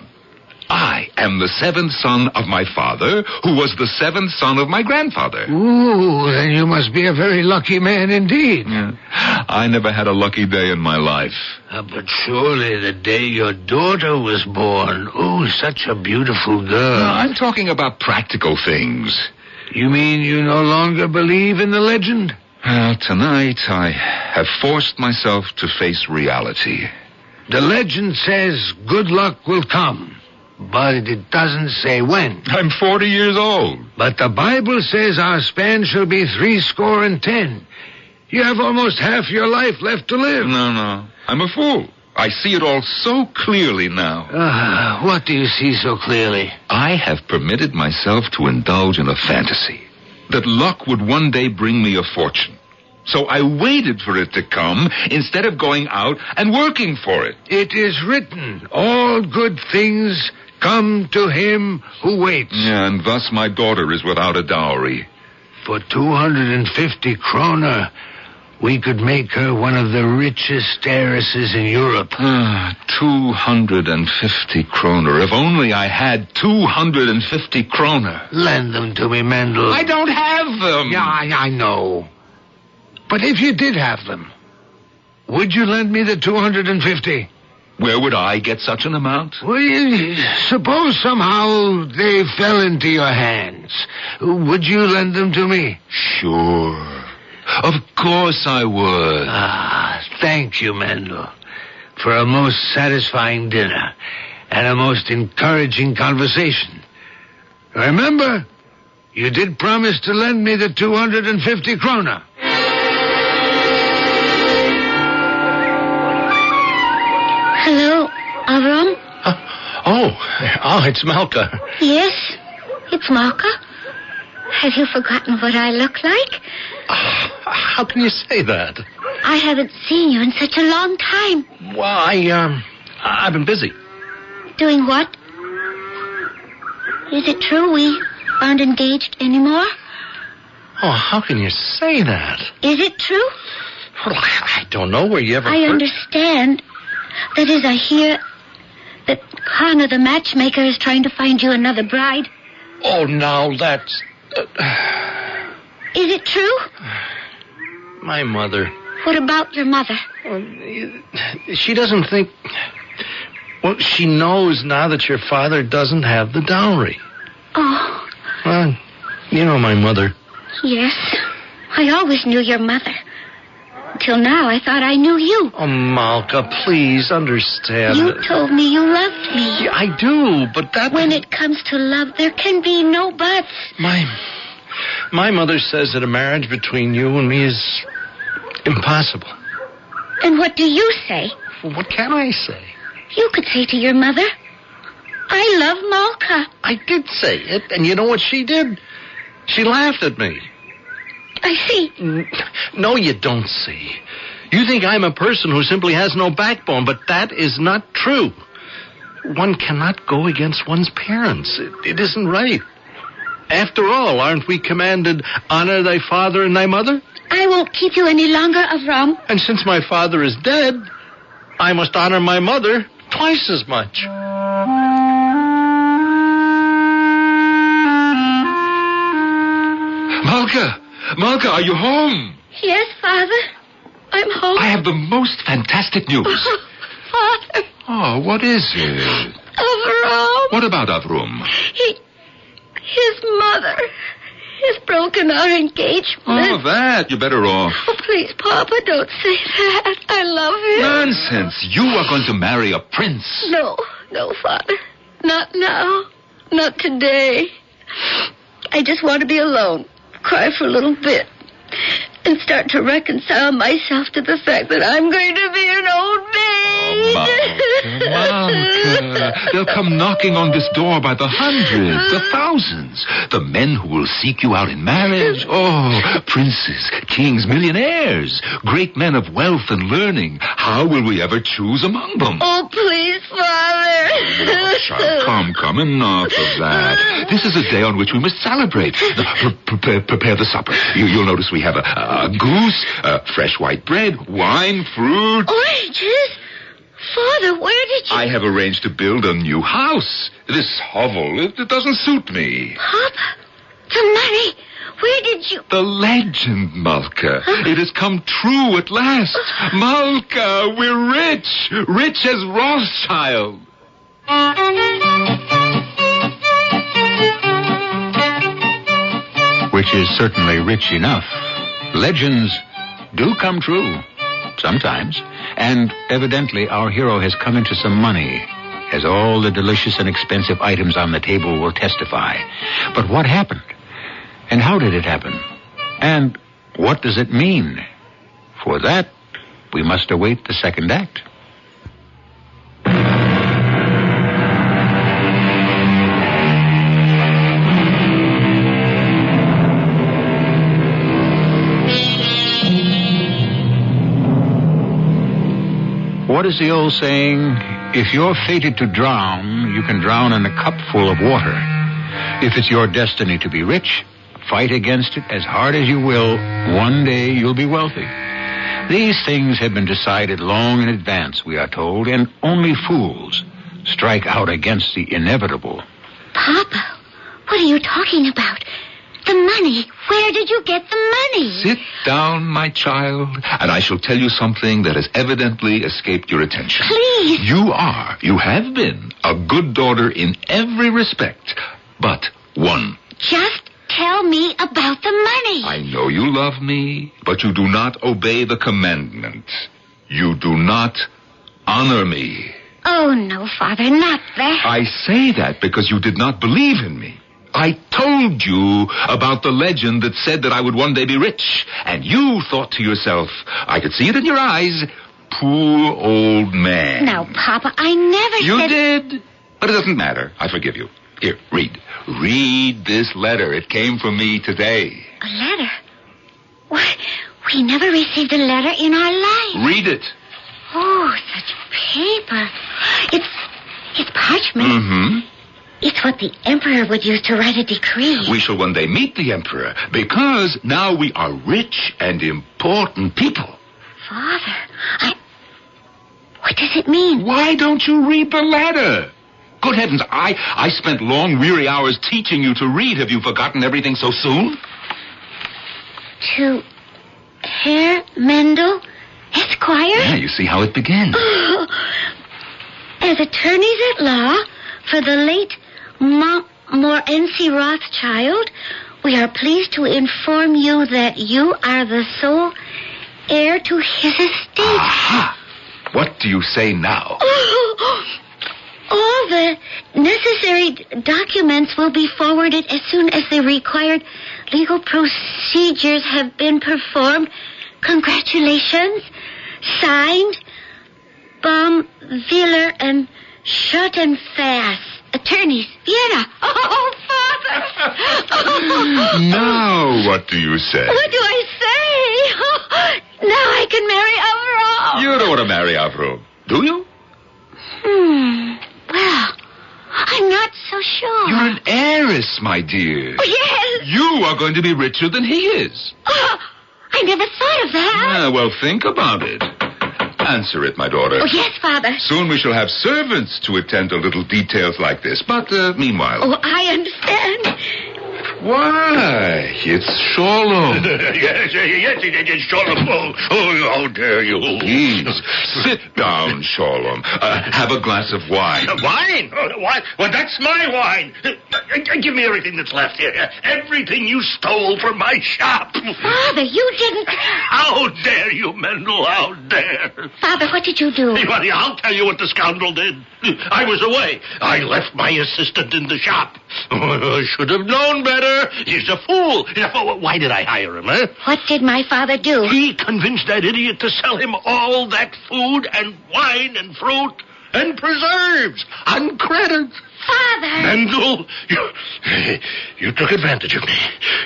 I am the seventh son of my father, who was the seventh son of my grandfather. Ooh, then you must be a very lucky man indeed. Yeah. I never had a lucky day in my life. But surely the day your daughter was born. Oh, such a beautiful girl. No, I'm talking about practical things. You mean you no longer believe in the legend? Tonight I have forced myself to face reality. The legend says good luck will come, but it doesn't say when. I'm 40 years old. But the Bible says our span shall be 70. You have almost half your life left to live. No. I'm a fool. I see it all so clearly now. What do you see so clearly? I have permitted myself to indulge in a fantasy that luck would one day bring me a fortune. So I waited for it to come instead of going out and working for it. It is written, all good things come to him who waits. Yeah, and thus my daughter is without a dowry. For 250 kroner, we could make her one of the richest heiresses in Europe. 250 kroner. If only I had 250 kroner. Lend them to me, Mendel. I don't have them. Yeah, I know. But if you did have them, would you lend me the 250? Where would I get such an amount? Well, suppose somehow they fell into your hands. Would you lend them to me? Sure. Of course I would. Thank you, Mendel, for a most satisfying dinner and a most encouraging conversation. Remember, you did promise to lend me the 250 kroner. Hello, Avram? Oh, it's Malka. Yes, it's Malka. Have you forgotten what I look like? How can you say that? I haven't seen you in such a long time. Well, I've been busy. Doing what? Is it true we aren't engaged anymore? Oh, how can you say that? Is it true? Well, I don't know where you ever I heard... understand. That is, I hear that Connor, the matchmaker, is trying to find you another bride. Oh, now that's... Is it true? My mother. What about your mother? She doesn't think... Well, she knows now that your father doesn't have the dowry. Oh. Well, you know my mother. Yes. I always knew your mother. Until now, I thought I knew you. Oh, Malka, please understand. You told me you loved me. Yeah, I do, but that... When it comes to love, there can be no buts. My mother says that a marriage between you and me is impossible. And what do you say? Well, what can I say? You could say to your mother, I love Malka. I did say it, and you know what she did? She laughed at me. I see. No, you don't see. You think I'm a person who simply has no backbone, but that is not true. One cannot go against one's parents. It isn't right. After all, aren't we commanded, honor thy father and thy mother? I won't keep you any longer, Avram. And since my father is dead, I must honor my mother twice as much. Malka, are you home? Yes, Father. I'm home. I have the most fantastic news. Father. Oh, what is it? Avram. What about Avram? His mother has broken our engagement. Oh, that. You're better off. Oh, please, Papa, don't say that. I love him. Nonsense. You are going to marry a prince. No, Father. Not now. Not today. I just want to be alone. Cry for a little bit. And start to reconcile myself to the fact that I'm going to be an old maid. Malka. They'll come knocking on this door by the hundreds, the thousands. The men who will seek you out in marriage. Oh, princes, kings, millionaires, great men of wealth and learning. How will we ever choose among them? Oh, please, Father. Oh, child, come, enough of that. This is a day on which we must celebrate. Prepare the supper. You'll notice we have a goose, fresh white bread, wine, fruit. Oranges? Father, where did you... I have arranged to build a new house. This hovel, it doesn't suit me. Papa, the money, where did you... The legend, Malka. It has come true at last. Malka, we're rich. Rich as Rothschild. Which is certainly rich enough. Legends do come true. sometimes. And evidently our hero has come into some money, as all the delicious and expensive items on the table will testify. But what happened? And how did it happen? And what does it mean? For that, we must await the second act. What is the old saying? If you're fated to drown, you can drown in a cup full of water. If it's your destiny to be rich, fight against it as hard as you will. One day you'll be wealthy. These things have been decided long in advance, we are told, and only fools strike out against the inevitable. Papa, what are you talking about? The money. Where did you get the money? Sit down, my child, and I shall tell you something that has evidently escaped your attention. Please. You have been a good daughter in every respect, but one. Just tell me about the money. I know you love me, but you do not obey the commandment. You do not honor me. Oh, no, Father, not that. I say that because you did not believe in me. I told you about the legend that said that I would one day be rich, and you thought to yourself, I could see it in your eyes, poor old man. Now, Papa, I never said... You did, but it doesn't matter. I forgive you. Here, read. Read this letter. It came from me today. A letter? Why, we never received a letter in our life. Read it. Oh, such paper. It's parchment. Mm-hmm. It's what the Emperor would use to write a decree. We shall one day meet the Emperor, because now we are rich and important people. Father, what does it mean? Why don't you read the letter? Good heavens, I spent long, weary hours teaching you to read. Have you forgotten everything so soon? To Herr Mendel, Esquire? Yeah, you see how it begins. As attorneys at law for the late Morency Rothschild, we are pleased to inform you that you are the sole heir to his estate. Aha! What do you say now? All the necessary documents will be forwarded as soon as the required legal procedures have been performed. Congratulations. Signed, Baumwiller and Schottenfass. Attorneys, Vienna. Oh, Father! Now, what do you say? What do I say? Now I can marry Avram. You don't want to marry Avram, do you? Well, I'm not so sure. You're an heiress, my dear. Oh, yes. You are going to be richer than he is. Oh, I never thought of that. Well, think about it. Answer it, my daughter. Oh, yes, Father. Soon we shall have servants to attend to little details like this. But, meanwhile... Oh, I understand. Why, it's Sholem. yes, it's Sholem. Oh, how dare you. Please, sit down, Sholem. Have a glass of wine. Wine? Wine? Well, that's my wine. Give me everything that's left here. Everything you stole from my shop. Father, you didn't... How dare you, Mendel? How dare? Father, what did you do? Well, I'll tell you what the scoundrel did. I was away. I left my assistant in the shop. I should have known better. He's a fool. Why did I hire him, huh? What did my father do? He convinced that idiot to sell him all that food and wine and fruit and preserves on credit. Father! Mendel, you took advantage of me.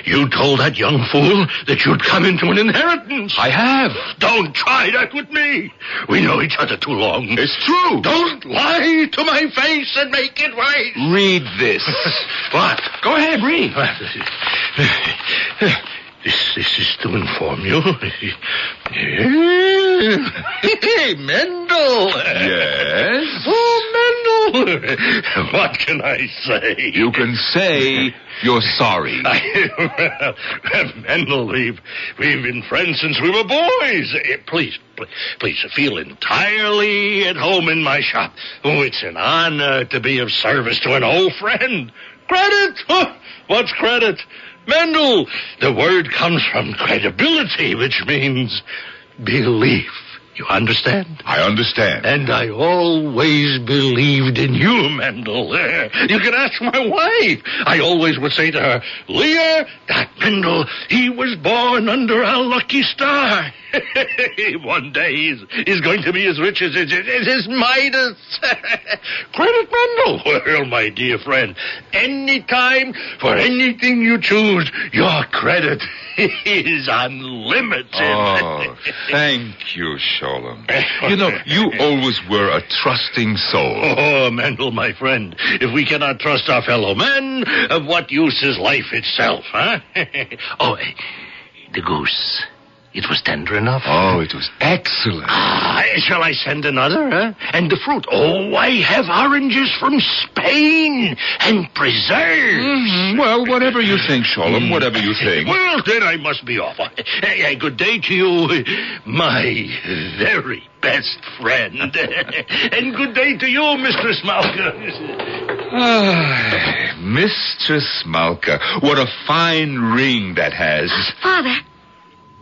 You told that young fool that you'd come into an inheritance. I have. Don't try that with me. We know each other too long. It's true. Don't lie to my face and make it right. Read this. What? Go ahead, read. This is to inform you. Hey, Mendel. Yes? Oh, Mendel. What can I say? You can say you're sorry. Mendel, we've been friends since we were boys. Please feel entirely at home in my shop. Oh, it's an honor to be of service to an old friend. Credit? What's credit? Mendel, the word comes from credibility, which means belief. You understand? I understand. And I always believed in you, Mendel. You can ask my wife. I always would say to her, Leah, that Mendel, he was born under a lucky star. One day he's going to be as rich as Midas. Credit Mendel. Well, my dear friend, any time for anything you choose, your credit is unlimited. Oh, thank you, Sholem. You know, you always were a trusting soul. Oh, Mendel, my friend, if we cannot trust our fellow men, of what use is life itself, huh? Oh, the goose. It was tender enough. Oh, it was excellent. Shall I send another, huh? And the fruit. Oh, I have oranges from Spain and preserves. Mm-hmm. Well, whatever you think, Sholem, whatever you think. Well, then I must be off. Good day to you, my very best friend. And good day to you, Mistress Malka. Mistress Malka, what a fine ring that has. Father.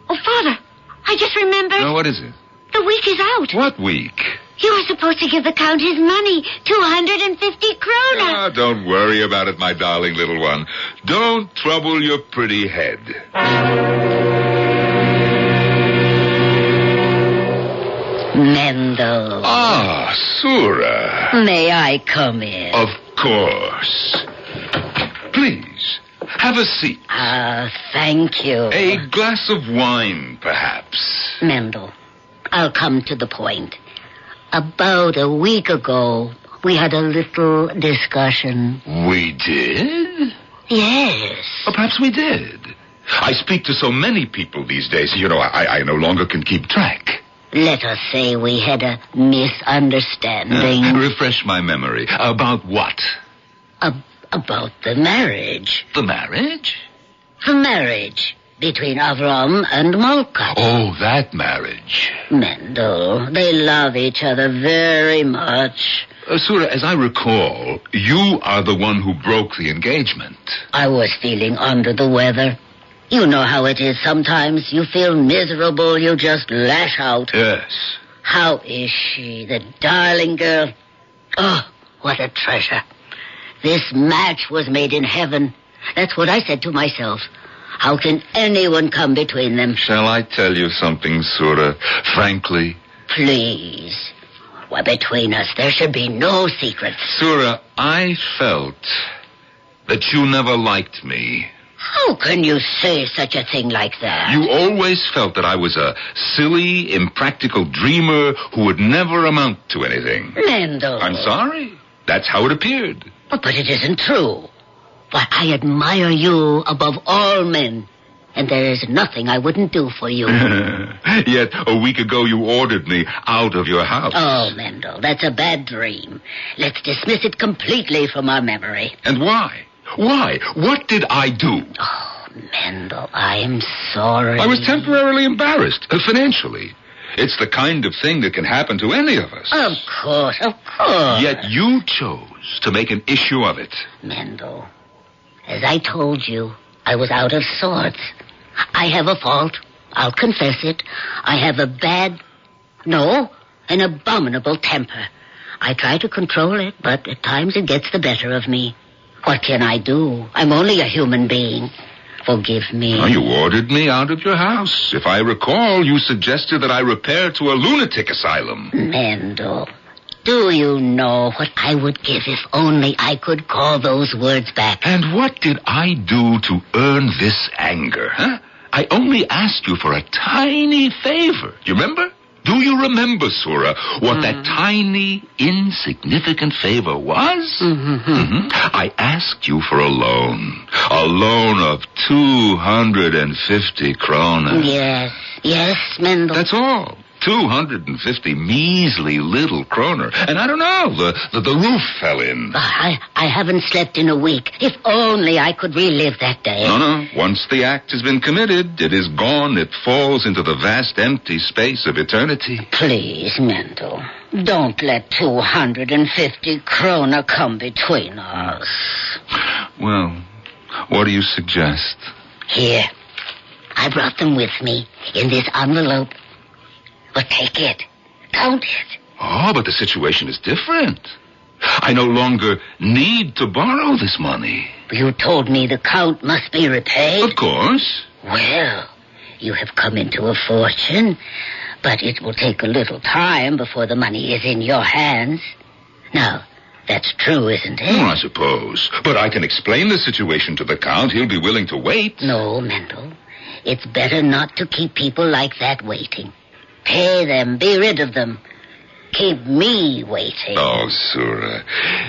Oh, Father, I just remembered. Now, what is it? The week is out. What week? You were supposed to give the Count his money, 250 krona. Don't worry about it, my darling little one. Don't trouble your pretty head. Mendel. Sura. May I come in? Of course. Please. Have a seat. Thank you. A glass of wine, perhaps. Mendel, I'll come to the point. About a week ago, we had a little discussion. We did? Yes. Perhaps we did. I speak to so many people these days, you know, I no longer can keep track. Let us say we had a misunderstanding. Refresh my memory. About what? About the marriage. The marriage? The marriage between Avram and Malka. Oh, that marriage. Mendel, they love each other very much. Sura, as I recall, you are the one who broke the engagement. I was feeling under the weather. You know how it is sometimes. You feel miserable, you just lash out. Yes. How is she, the darling girl? Oh, what a treasure. This match was made in heaven. That's what I said to myself. How can anyone come between them? Shall I tell you something, Sura? Frankly? Please. Why, between us, there should be no secrets. Sura, I felt that you never liked me. How can you say such a thing like that? You always felt that I was a silly, impractical dreamer who would never amount to anything. Mendel. I'm sorry. That's how it appeared. But it isn't true. Why, I admire you above all men, and there is nothing I wouldn't do for you. Yet a week ago you ordered me out of your house. Oh, Mendel, that's a bad dream. Let's dismiss it completely from our memory. And why? Why? What did I do? Oh, Mendel, I'm sorry. I was temporarily embarrassed, financially. It's the kind of thing that can happen to any of us. Of course. Yet you chose to make an issue of it. Mendel, as I told you, I was out of sorts. I have a fault. I'll confess it. I have an abominable temper. I try to control it, but at times it gets the better of me. What can I do? I'm only a human being. Forgive me. You ordered me out of your house. If I recall, you suggested that I repair to a lunatic asylum. Mendel, do you know what I would give if only I could call those words back? And what did I do to earn this anger, huh? I only asked you for a tiny favor. You remember? Do you remember, Sura, what that tiny, insignificant favor was? Mm-hmm. I asked you for a loan of 250 krona. Yes, Mendel. That's all. 250 measly little kroner. And I don't know, the roof fell in. I haven't slept in a week. If only I could relive that day. No. Once the act has been committed, it is gone. It falls into the vast empty space of eternity. Please, Mendel, don't let 250 krona come between us. Well, what do you suggest? Here. I brought them with me in this envelope. Well, take it. Count it. Oh, but the situation is different. I no longer need to borrow this money. You told me the Count must be repaid. Of course. Well, you have come into a fortune, but it will take a little time before the money is in your hands. Now, that's true, isn't it? I suppose. But I can explain the situation to the Count. He'll be willing to wait. No, Mendel. It's better not to keep people like that waiting. Pay them. Be rid of them. Keep me waiting. Oh, Sura,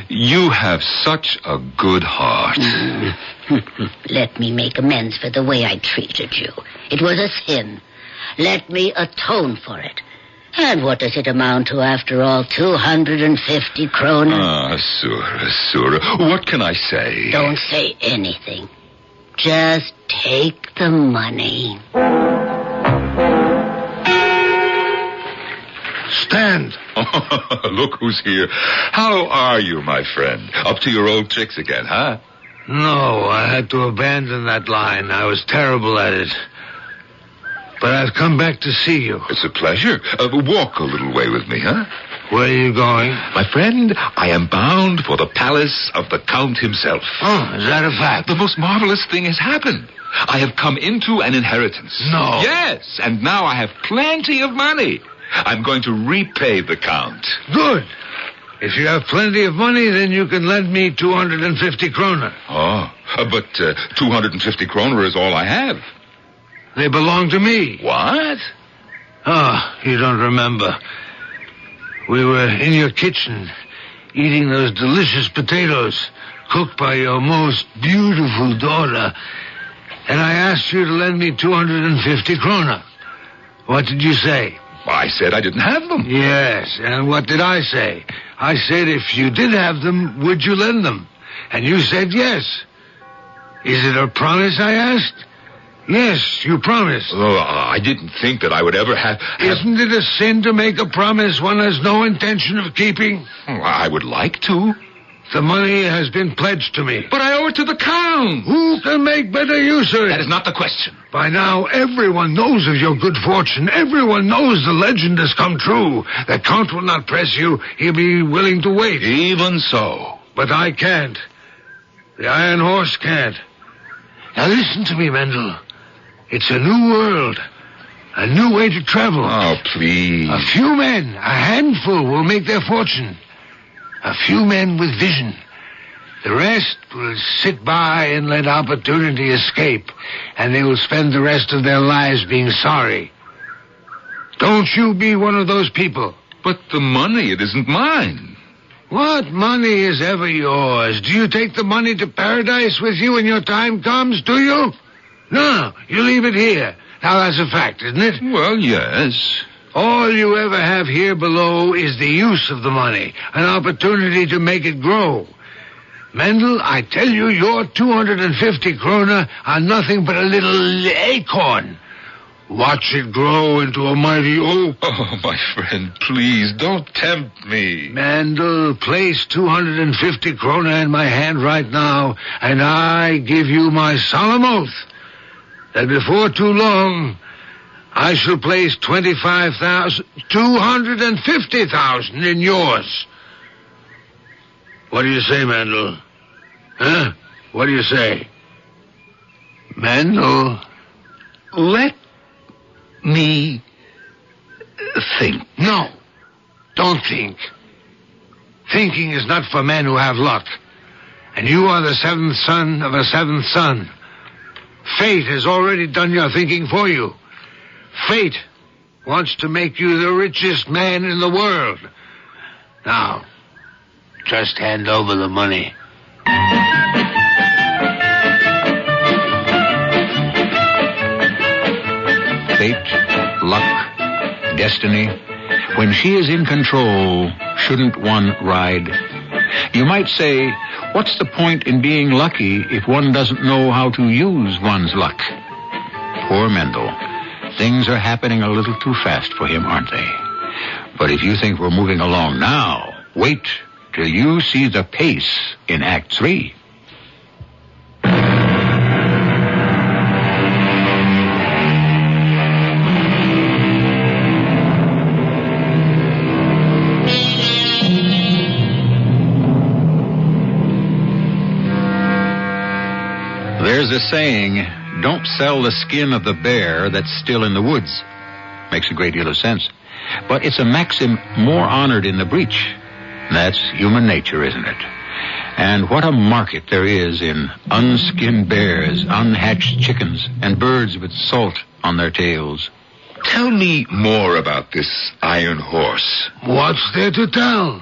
you have such a good heart. Let me make amends for the way I treated you. It was a sin. Let me atone for it. And what does it amount to, after all? 250 kroner? Ah, Sura, what can I say? Don't say anything. Just take the money. Stand. Look who's here. How are you, my friend? Up to your old tricks again, huh? No, I had to abandon that line. I was terrible at it. But I've come back to see you. It's a pleasure. Walk a little way with me, huh? Where are you going? My friend, I am bound for the palace of the Count himself. Oh, is that a fact? The most marvelous thing has happened. I have come into an inheritance. No. Yes, and now I have plenty of money. I'm going to repay the Count. Good. If you have plenty of money, then you can lend me 250 kroner. Oh, but 250 kroner is all I have. They belong to me. What? Oh, you don't remember. We were in your kitchen, eating those delicious potatoes cooked by your most beautiful daughter, and I asked you to lend me 250 kroner. What did you say? I said I didn't have them. Yes, and what did I say? I said if you did have them, would you lend them? And you said yes. Is it a promise, I asked? Yes, you promised. Oh, I didn't think that I would ever have... Isn't it a sin to make a promise one has no intention of keeping? I would like to. The money has been pledged to me. But I owe it to the Count. Who can make better use of it? That is not the question. By now, everyone knows of your good fortune. Everyone knows the legend has come true. The Count will not press you. He'll be willing to wait. Even so. But I can't. The Iron Horse can't. Now listen to me, Mendel. It's a new world. A new way to travel. Oh, please. A few men, a handful, will make their fortune. A few men with vision. The rest will sit by and let opportunity escape, and they will spend the rest of their lives being sorry. Don't you be one of those people. But the money, it isn't mine. What money is ever yours? Do you take the money to paradise with you when your time comes, do you? No, you leave it here. Now, that's a fact, isn't it? Well, yes. All you ever have here below is the use of the money, an opportunity to make it grow. Mendel, I tell you, your 250 kroner are nothing but a little acorn. Watch it grow into a mighty oak. Oh, my friend, please, don't tempt me. Mendel, place 250 kroner in my hand right now, and I give you my solemn oath that before too long, I shall place 250,000 in yours. What do you say, Mendel? Huh? What do you say? Mendel? Let me think. No, don't think. Thinking is not for men who have luck. And you are the seventh son of a seventh son. Fate has already done your thinking for you. Fate wants to make you the richest man in the world. Now, just hand over the money. Fate, luck, destiny. When she is in control, shouldn't one ride? You might say, what's the point in being lucky if one doesn't know how to use one's luck? Poor Mendel. Things are happening a little too fast for him, aren't they? But if you think we're moving along now, wait till you see the pace in Act 3. saying, don't sell the skin of the bear that's still in the woods. Makes a great deal of sense. But it's a maxim more honored in the breach. That's human nature, isn't it? And what a market there is in unskinned bears, unhatched chickens, and birds with salt on their tails. Tell me more about this iron horse. What's there to tell?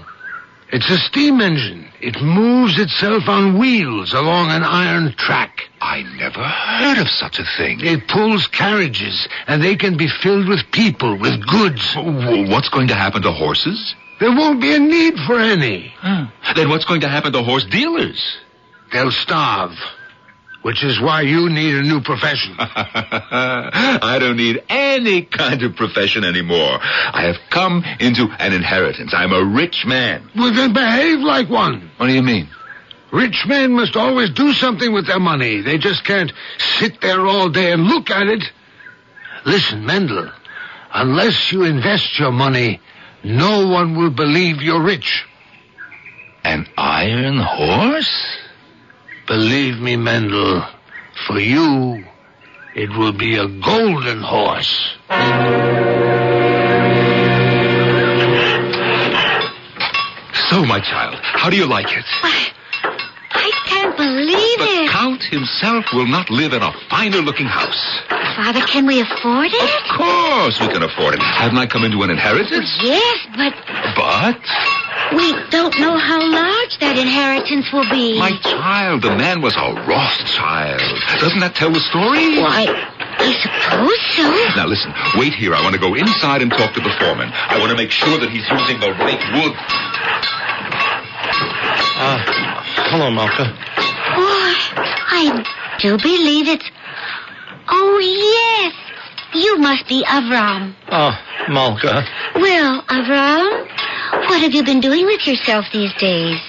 It's a steam engine. It moves itself on wheels along an iron track. I never heard of such a thing. It pulls carriages, and they can be filled with people, with goods. What's going to happen to horses? There won't be a need for any. Then what's going to happen to horse dealers? They'll starve, which is why you need a new profession. I don't need any kind of profession anymore. I have come into an inheritance. I'm a rich man. Well, then behave like one. What do you mean? Rich men must always do something with their money. They just can't sit there all day and look at it. Listen, Mendel, unless you invest your money, no one will believe you're rich. An iron horse? Believe me, Mendel, for you, it will be a golden horse. So, my child, how do you like it? I can't believe The it. Count himself will not live in a finer-looking house. Father, can we afford it? Of course we can afford it. Haven't I come into an inheritance? Yes, but But, we don't know how large that inheritance will be. my child, the man was a Rothschild. Doesn't that tell the story? Why, I suppose so. Now listen, wait here. I want to go inside and talk to the foreman. I want to make sure that he's using the right wood. Hello, Malka. Boy, I do believe it's... Oh, yes. You must be Avram. Oh, Malka. Well, Avram, what have you been doing with yourself these days?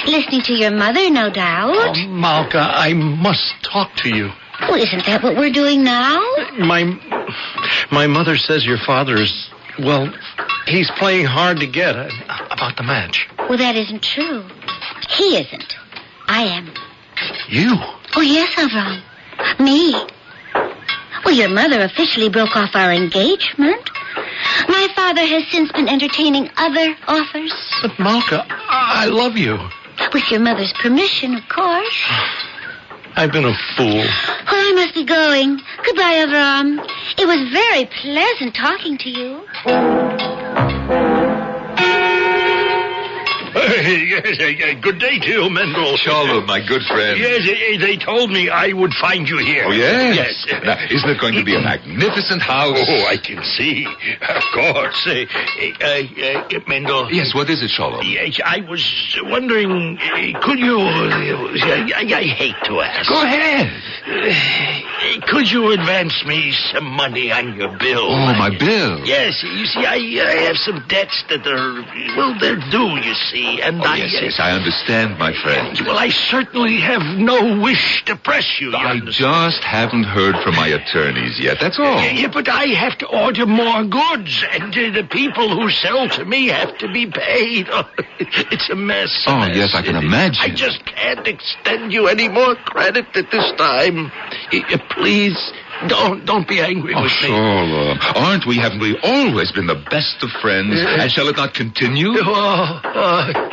Listening to your mother, no doubt. Oh, Malka, I must talk to you. Well, isn't that what we're doing now? My mother says your father is, well, he's playing hard to get about the match. Well, that isn't true. He isn't. I am. You? Oh, yes, Avram. Me. Well, your mother officially broke off our engagement. My father has since been entertaining other offers. But, Malka, I love you. With your mother's permission, of course. I've been a fool. Well, I must be going. Goodbye, Avram. It was very pleasant talking to you. Yes, good day to you, Mendel. Shalom, my good friend. Yes, they told me I would find you here. Oh, yes? Yes. Now, isn't it going to be a magnificent house? Oh, I can see. Of course. Mendel. Yes, what is it, Shalom? Yes, I was wondering, could you... I hate to ask. Go ahead. Could you advance me some money on your bill? Oh, my bill? Yes, you see, I have some debts that they're due, you see, and Yes, I understand, my friend. Well, I certainly have no wish to press you. I just haven't heard from my attorneys yet, that's all. Yeah, but I have to order more goods, and the people who sell to me have to be paid. Oh, it's a mess. Yes, I can imagine. I just can't extend you any more credit at this time. Please, don't be angry with me. Shalom. Haven't we always been the best of friends? And shall it not continue?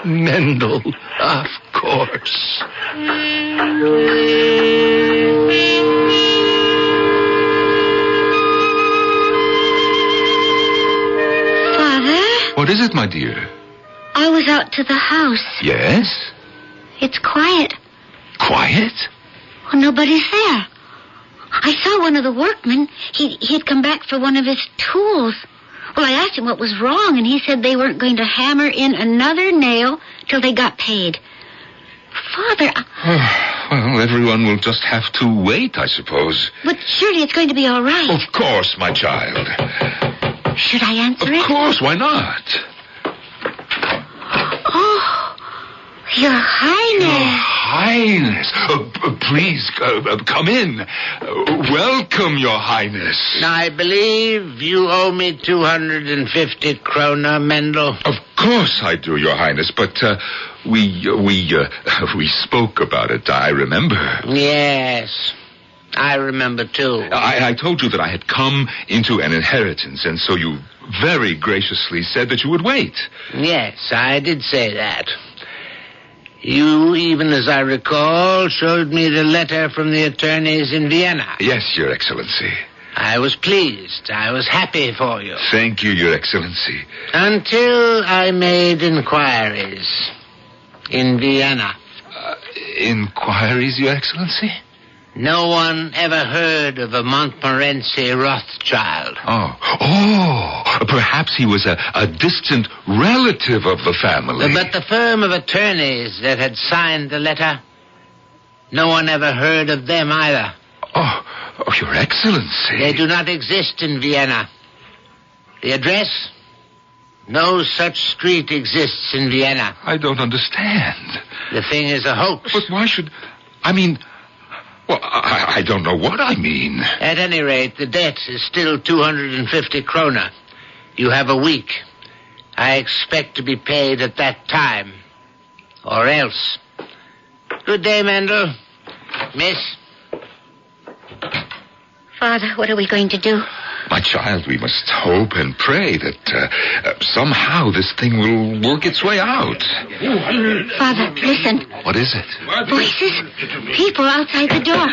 Mendel, of course. Father? What is it, my dear? I was out to the house. Yes? It's quiet. Quiet? Well, nobody's there. I saw one of the workmen. He had come back for one of his tools. Well, I asked him what was wrong, and he said they weren't going to hammer in another nail till they got paid. Father... Well, everyone will just have to wait, I suppose. But surely it's going to be all right. Of course, my child. Should I answer it? Of course, why not? Oh, Your Highness. Your Highness. Please, come in. Welcome, Your Highness. I believe you owe me 250 krona, Mendel. Of course I do, Your Highness, but we spoke about it, I remember. Yes. I remember, too. I told you that I had come into an inheritance, and so you very graciously said that you would wait. Yes, I did say that. You, even as I recall, showed me the letter from the attorneys in Vienna. Yes, Your Excellency. I was pleased. I was happy for you. Thank you, Your Excellency. Until I made inquiries in Vienna. Inquiries, Your Excellency? No one ever heard of a Montmorency Rothschild. Oh, perhaps he was a distant relative of the family. But the firm of attorneys that had signed the letter, no one ever heard of them either. Oh, Your Excellency. They do not exist in Vienna. The address? No such street exists in Vienna. I don't understand. The thing is a hoax. But why should... Well, I don't know what I mean. At any rate, the debt is still 250 kroner. You have a week. I expect to be paid at that time. Or else. Good day, Mendel. Miss? Father, what are we going to do? My child, we must hope and pray that somehow this thing will work its way out. Father, listen. What is it? Voices. People outside the door.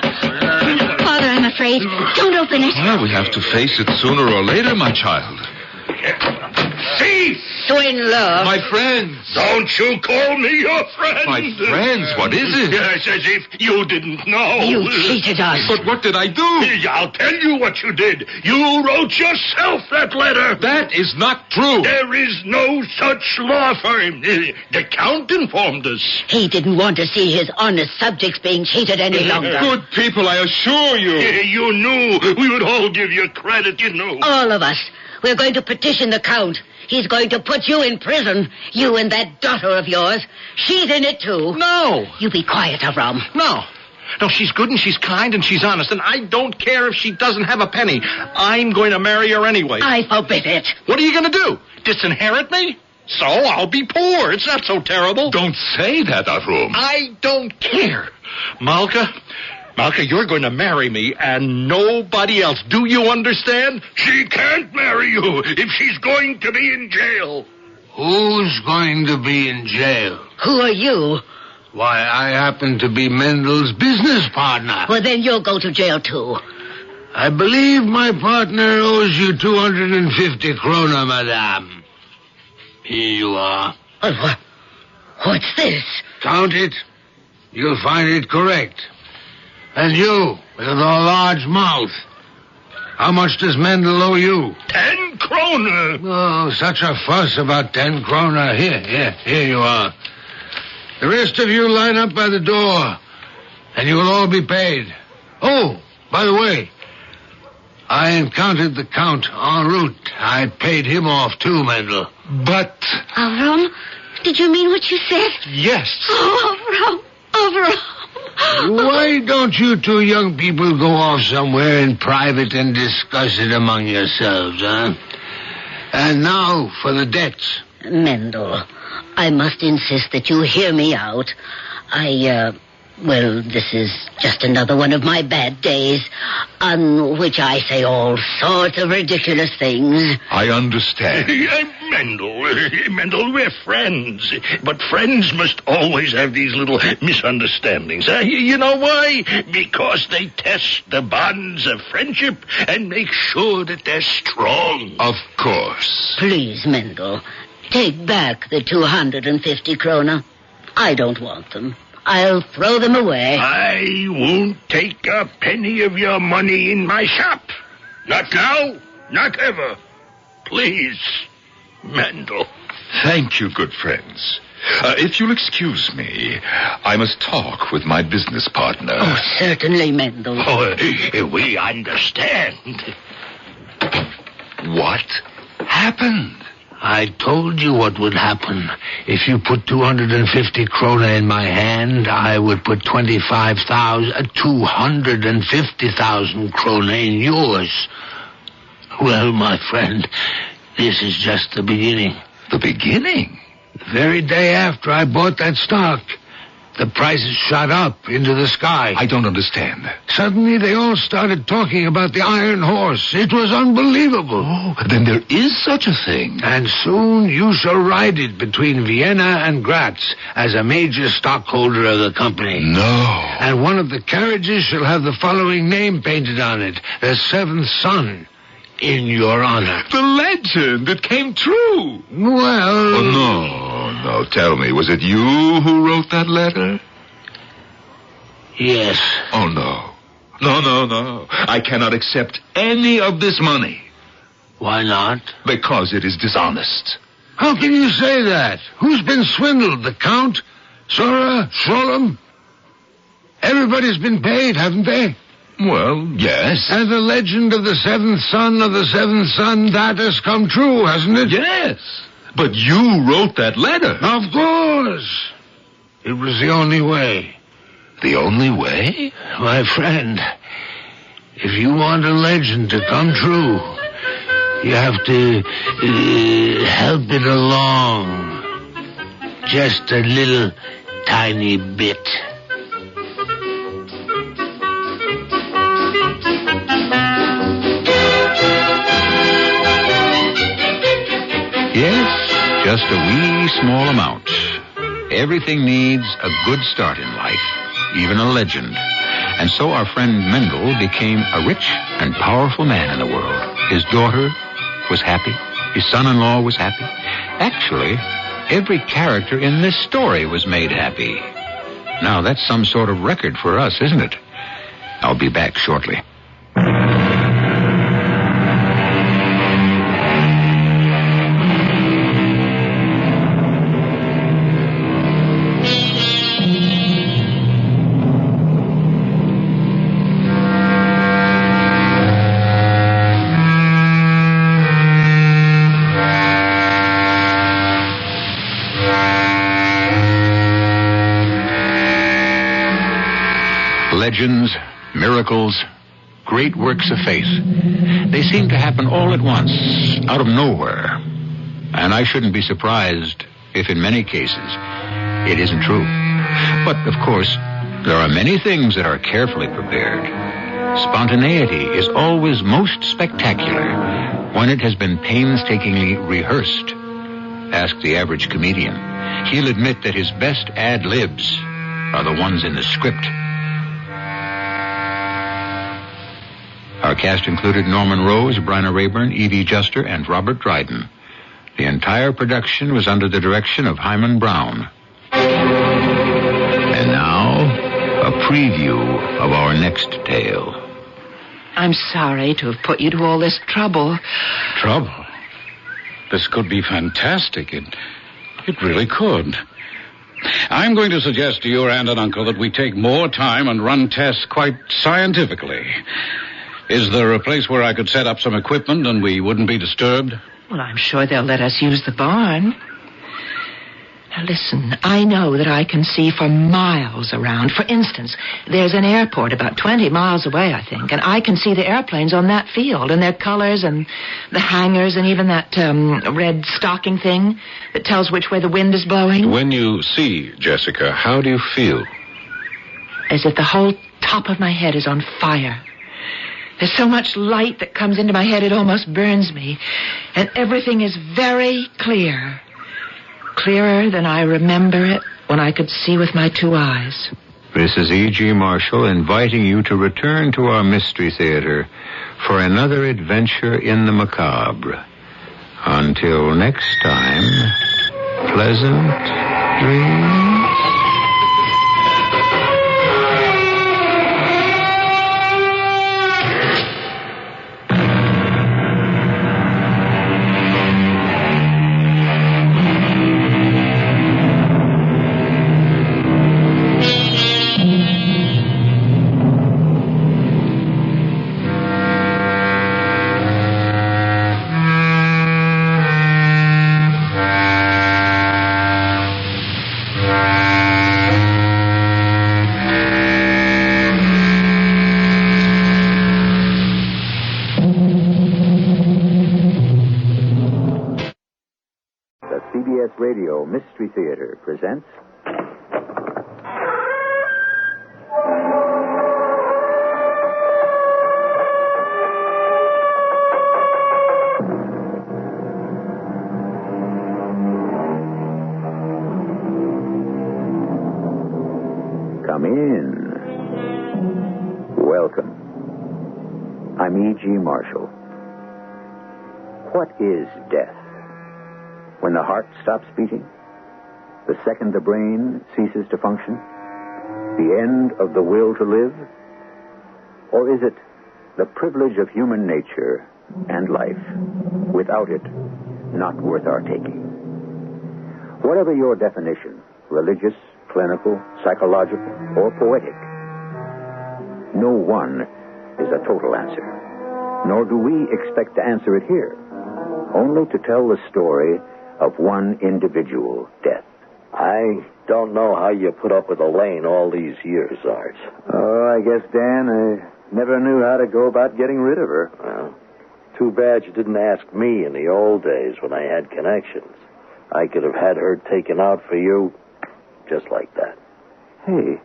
Father, I'm afraid. Don't open it. Well, we have to face it sooner or later, my child. Thief! Twin love. My friends. Don't you call me your friend. My friends, what is it? Yes, as if you didn't know. You cheated us. But what did I do? I'll tell you what you did. You wrote yourself that letter. That is not true. There is no such law firm. The Count informed us. He didn't want to see his honest subjects being cheated any longer. Good people, I assure you. You knew. We would all give you credit, you knew. All of us. We're going to petition the Count. He's going to put you in prison. You and that daughter of yours. She's in it, too. No. You be quiet, Avram. No, she's good and she's kind and she's honest, and I don't care if she doesn't have a penny. I'm going to marry her anyway. I forbid it. What are you going to do? Disinherit me? So I'll be poor. It's not so terrible. Don't say that, Avram. I don't care. Malka, you're going to marry me and nobody else. Do you understand? She can't marry you if she's going to be in jail. Who's going to be in jail? Who are you? Why, I happen to be Mendel's business partner. Well, then you'll go to jail, too. I believe my partner owes you 250 kroner, madame. Here you are. What's this? Count it. You'll find it correct. And you, with a large mouth. How much does Mendel owe you? 10 kroner. Oh, such a fuss about 10 kroner. Here you are. The rest of you line up by the door, and you will all be paid. Oh, by the way, I encountered the Count en route. I paid him off, too, Mendel. But... Avram, did you mean what you said? Yes. Oh, Avram. Why don't you two young people go off somewhere in private and discuss it among yourselves, huh? And now for the debts. Mendel, I must insist that you hear me out. Well, this is just another one of my bad days, on which I say all sorts of ridiculous things. I understand. Mendel, we're friends. But friends must always have these little misunderstandings. You know why? Because they test the bonds of friendship and make sure that they're strong. Of course. Please, Mendel, take back the 250 kroner. I don't want them. I'll throw them away. I won't take a penny of your money in my shop. Not now, not ever. Please, Mendel. Thank you, good friends. If you'll excuse me, I must talk with my business partner. Oh, certainly, Mendel. We understand. What happened? I told you what would happen. If you put 250 kroner in my hand, I would put 250,000 kroner in yours. Well, my friend, this is just the beginning. The beginning? The very day after I bought that stock, The prices shot up into the sky. I don't understand. Suddenly, they all started talking about the Iron Horse. It was unbelievable. Oh, then there is such a thing. And soon you shall ride it between Vienna and Graz as a major stockholder of the company. No. And one of the carriages shall have the following name painted on it, the Seventh Son, in your honor. The legend, it came true. Well... Oh, no, tell me, was it you who wrote that letter? Yes. Oh, no. No. I cannot accept any of this money. Why not? Because it is dishonest. How can you say that? Who's been swindled? The Count? Sora? Sholem? Everybody's been paid, haven't they? Well, yes. And the legend of the seventh son of the seventh son, that has come true, hasn't it? Yes. But you wrote that letter. Of course. It was the only way. The only way? My friend, if you want a legend to come true, you have to help it along. Just a little tiny bit. Yes, just a wee small amount. Everything needs a good start in life, even a legend. And so our friend Mendel became a rich and powerful man in the world. His daughter was happy. His son-in-law was happy. Actually, every character in this story was made happy. Now, that's some sort of record for us, isn't it? I'll be back shortly. Legends, miracles, great works of faith. They seem to happen all at once, out of nowhere. And I shouldn't be surprised if in many cases it isn't true. But, of course, there are many things that are carefully prepared. Spontaneity is always most spectacular when it has been painstakingly rehearsed. Ask the average comedian. He'll admit that his best ad-libs are the ones in the script. Our cast included Norman Rose, Bryna Rayburn, Evie Juster, and Robert Dryden. The entire production was under the direction of Hyman Brown. And now, a preview of our next tale. I'm sorry to have put you to all this trouble. Trouble? This could be fantastic. It really could. I'm going to suggest to your aunt and uncle that we take more time and run tests quite scientifically. Is there a place where I could set up some equipment and we wouldn't be disturbed? Well, I'm sure they'll let us use the barn. Now, listen, I know that I can see for miles around. For instance, there's an airport about 20 miles away, I think, and I can see the airplanes on that field and their colors and the hangars and even that red stocking thing that tells which way the wind is blowing. When you see Jessica, how do you feel? As if the whole top of my head is on fire. There's so much light that comes into my head it almost burns me. And everything is very clear. Clearer than I remember it when I could see with my two eyes. This is E.G. Marshall inviting you to return to our Mystery Theater for another adventure in the macabre. Until next time, pleasant dreams. CBS Radio Mystery Theater presents I'm E.G. Marshall. What is death? When the heart stops beating? The second the brain ceases to function? The end of the will to live? Or is it the privilege of human nature and life, without it, not worth our taking? Whatever your definition, religious, clinical, psychological, or poetic, no one is a total answer. Nor do we expect to answer it here, only to tell the story of one individual death. I don't know how you put up with Elaine all these years, Art. Oh, I guess, Dan, I never knew how to go about getting rid of her. Well, too bad you didn't ask me in the old days when I had connections. I could have had her taken out for you just like that. Hey,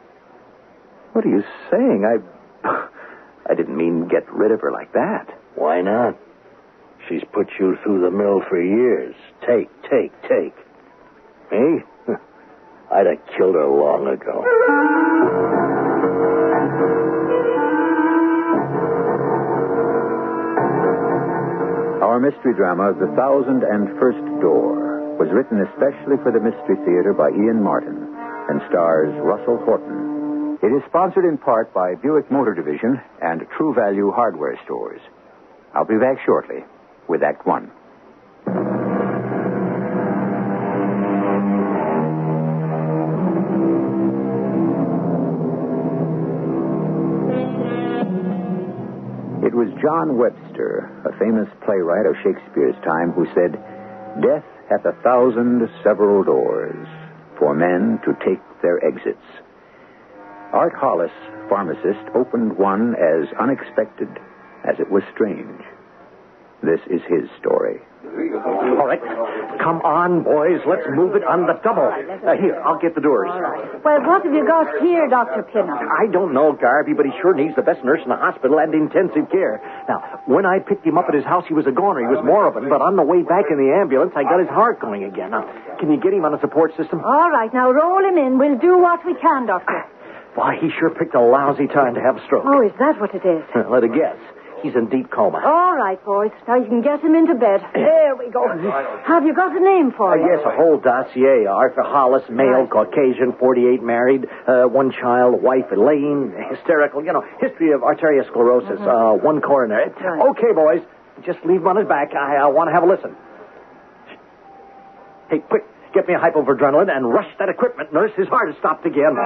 what are you saying? I didn't mean get rid of her like that. Why not? She's put you through the mill for years. Take. Me? I'd have killed her long ago. Our mystery drama, The 1001st Door, was written especially for the Mystery Theater by Ian Martin and stars Russell Horton. It is sponsored in part by Buick Motor Division and True Value Hardware Stores. I'll be back shortly with Act One. It was John Webster, a famous playwright of Shakespeare's time, who said, "Death hath 1,000 several doors, for men to take their exits." Art Hollis, pharmacist, opened one as unexpected as it was strange. This is his story. All right. Come on, boys. Let's move it on the double. Here, I'll get the doors. Well, what have you got here, Dr. Pinnock? I don't know, Garvey, but he sure needs the best nurse in the hospital and intensive care. Now, when I picked him up at his house, he was a goner. He was moribund, but on the way back in the ambulance, I got his heart going again. Now, can you get him on a support system? All right, now roll him in. We'll do what we can, Doctor. Why, he sure picked a lousy time to have a stroke. Oh, is that what it is? Let a guess. He's in deep coma. All right, boys. Now you can get him into bed. There we go. Have you got a name for him? Yes, a whole dossier. Arthur Hollis, male, right. Caucasian, 48, married, one child, wife Elaine, hysterical, history of arteriosclerosis, one coronary. Right. Okay, boys, just leave him on his back. I want to have a listen. Hey, quick, get me a hypoverdrenolin and rush that equipment, nurse. His heart has stopped again.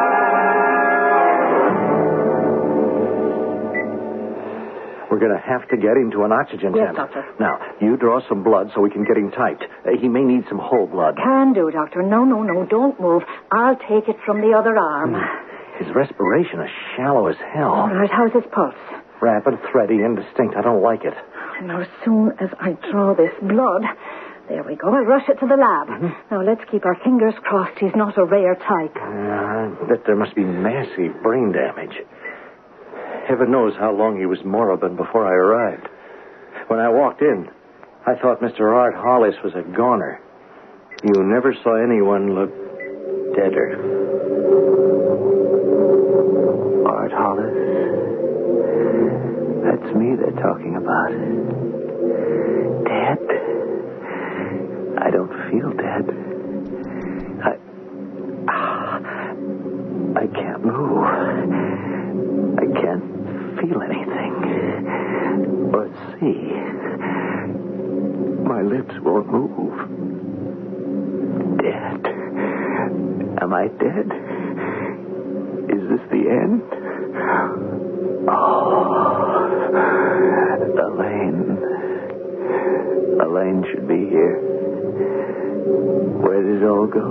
We're going to have to get him to an oxygen tent. Yes, Doctor. Now, you draw some blood so we can get him typed. He may need some whole blood. Can do, Doctor. No, don't move. I'll take it from the other arm. His respiration is shallow as hell. All right, how's his pulse? Rapid, thready, indistinct. I don't like it. Now, as soon as I draw this blood... There we go. I'll rush it to the lab. Mm-hmm. Now, let's keep our fingers crossed he's not a rare type. I bet there must be massive brain damage. Heaven knows how long he was moribund before I arrived. When I walked in, I thought Mr. Art Hollis was a goner. You never saw anyone look deader. Art Hollis? That's me they're talking about. Dead? I don't feel dead. I can't move. I can't feel anything or see. My lips won't move. Dead. Am I dead? Is this the end? Oh, Elaine should be here. Where did it all go?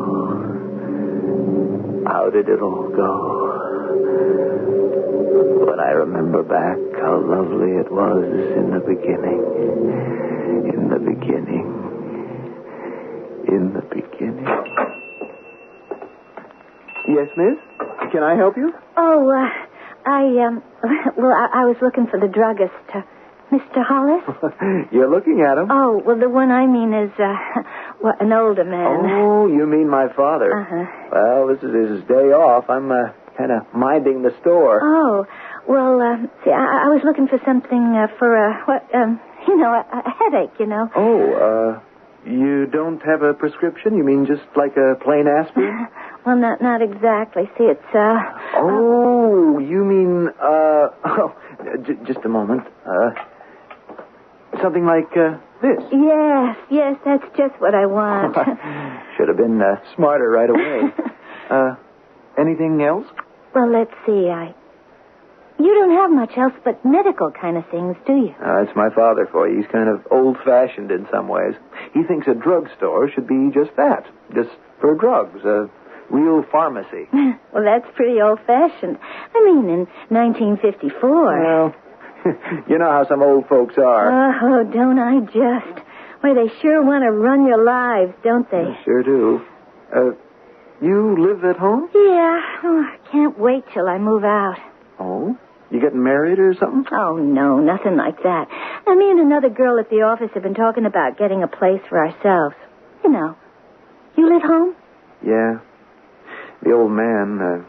How did it all go? When I remember back how lovely it was in the beginning. In the beginning. In the beginning. Yes, miss? Can I help you? Oh, I was looking for the druggist, Mr. Hollis. You're looking at him? Oh, well, the one I mean is, an older man. Oh, you mean my father? Uh-huh. Well, this is his day off. I'm, kind of minding the store. Oh, Well, see, I was looking for something for a headache, you know. Oh, you don't have a prescription? You mean just like a plain aspirin? Well, not exactly. See, it's, Oh, you mean, just a moment. Something like, this. Yes, that's just what I want. Should have been smarter right away. Anything else? Well, let's see, You don't have much else but medical kind of things, do you? That's my father for you. He's kind of old-fashioned in some ways. He thinks a drugstore should be just that, just for drugs, a real pharmacy. Well, that's pretty old-fashioned. I mean, in 1954. Well, you know how some old folks are. Oh, don't I just. Why, they sure want to run your lives, don't they? I sure do. You live at home? Yeah. Oh, I can't wait till I move out. Oh? You getting married or something? Oh, no, nothing like that. Me and another girl at the office have been talking about getting a place for ourselves. You know. You live home? Yeah. The old man,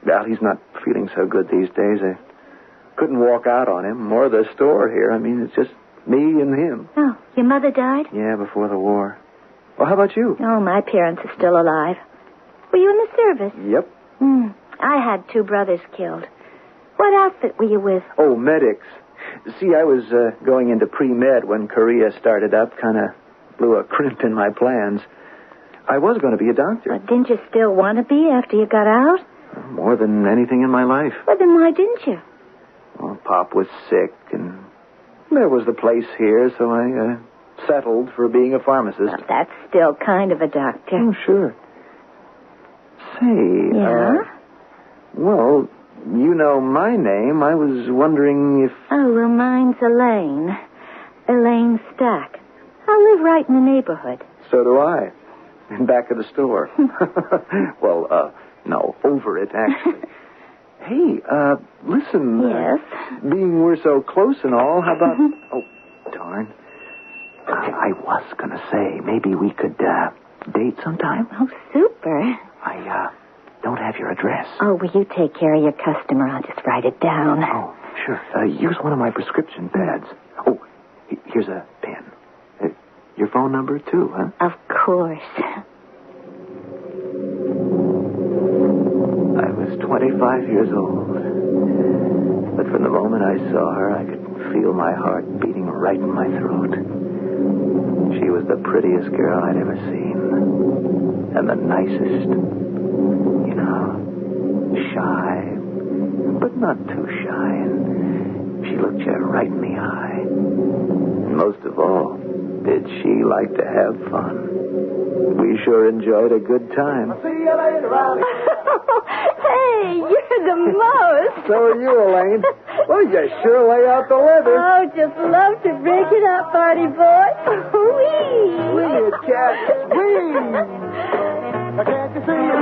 well, he's not feeling so good these days. I couldn't walk out on him or the store here. I mean, it's just me and him. Oh, your mother died? Yeah, before the war. Well, how about you? Oh, my parents are still alive. Were you in the service? Yep. I had 2 brothers killed. What outfit were you with? Oh, medics. See, I was going into pre-med when Korea started up. Kind of blew a crimp in my plans. I was going to be a doctor. But didn't you still want to be after you got out? More than anything in my life. Well, then why didn't you? Well, Pop was sick, and there was the place here, so I settled for being a pharmacist. Well, that's still kind of a doctor. Oh, sure. Say, yeah? Well, you know my name. I was wondering if... Oh, well, mine's Elaine. Elaine Stack. I live right in the neighborhood. So do I. In back of the store. Well, no, over it, actually. Hey, listen. Yes? Being we're so close and all, how about... Oh, darn. I was going to say, maybe we could date sometime. Oh, super. I don't have your address. Oh, will you take care of your customer? I'll just write it down. Oh, sure. Here's one of my prescription pads. Oh, here's a pen. Your phone number, too, huh? Of course. I was 25 years old. But from the moment I saw her, I could feel my heart beating right in my throat. She was the prettiest girl I'd ever seen. And the nicest. You know, shy, but not too shy. And she looked you right in the eye. And most of all, did she like to have fun? We sure enjoyed a good time. See you later, Riley. Hey, you're the most. So are you, Elaine. Well, you sure lay out the leather. Oh, just love to break it up, party boy. Whee! Whee, cat. Whee! I can't you see it?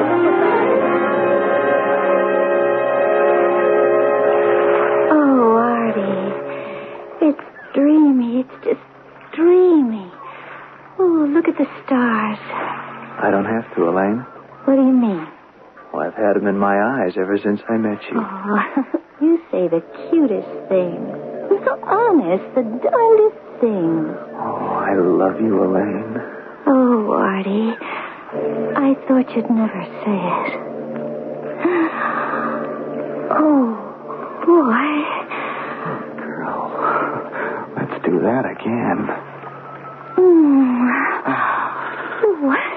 Oh, Artie. It's dreamy. It's just dreamy. Oh, look at the stars. I don't have to, Elaine. What do you mean? Well, I've had them in my eyes ever since I met you. Oh, you say the cutest things. You're so honest, the darndest things. Oh, I love you, Elaine. Oh, Artie. I thought you'd never say it. Oh, boy. Girl, let's do that again. What?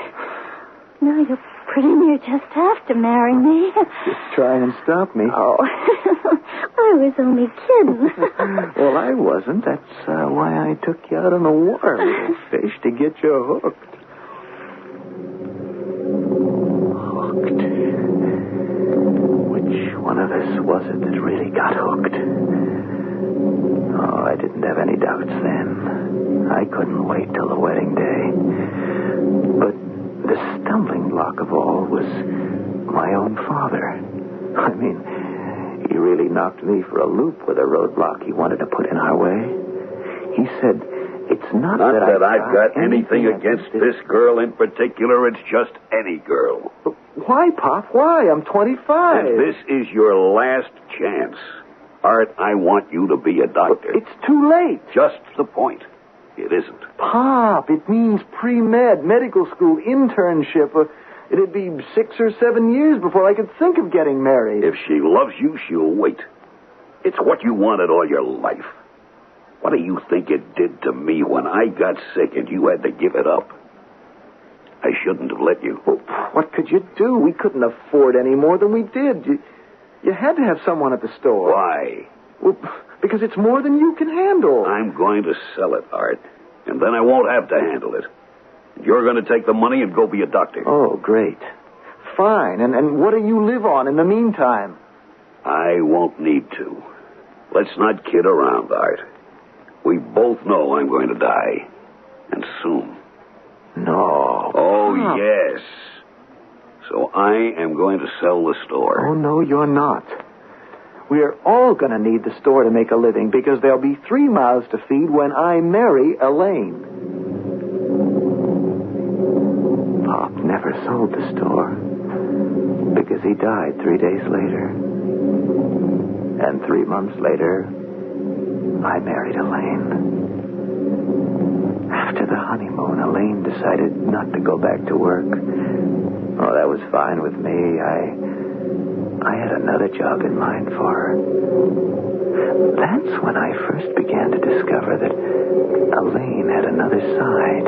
No, you're pretty near just have to marry me. Just try and stop me. Oh, I was only kidding. Well, I wasn't. That's why I took you out on the water, little fish, to get you hooked. Hooked. Which one of us was it that really got hooked? Oh, I didn't have any doubts then. I couldn't wait till the wedding day. But the stumbling block of all was my own father. I mean, he really knocked me for a loop with a roadblock he wanted to put in our way. He said, it's not that I've got anything against this girl in particular. It's just any girl. Why, Pop? Why? I'm 25. And this is your last chance. Art, I want you to be a doctor. It's too late. Just the point. It isn't. Pop, it means pre-med, medical school, internship. It'd be 6 or 7 years before I could think of getting married. If she loves you, she'll wait. It's what you wanted all your life. What do you think it did to me when I got sick and you had to give it up? I shouldn't have let you. Well, what could you do? We couldn't afford any more than we did. You had to have someone at the store. Why? Well, because it's more than you can handle. I'm going to sell it, Art, and then I won't have to handle it. You're going to take the money and go be a doctor. Oh, great. Fine. And what do you live on in the meantime? I won't need to. Let's not kid around, Art. We both know I'm going to die. And soon. No. Oh, yes. So I am going to sell the store. Oh, no, you're not. We're all going to need the store to make a living because there'll be 3 mouths to feed when I marry Elaine. Pop never sold the store because he died 3 days later. And 3 months later, I married Elaine. After the honeymoon, Elaine decided not to go back to work. Oh, that was fine with me. I had another job in mind for her. That's when I first began to discover that Elaine had another side.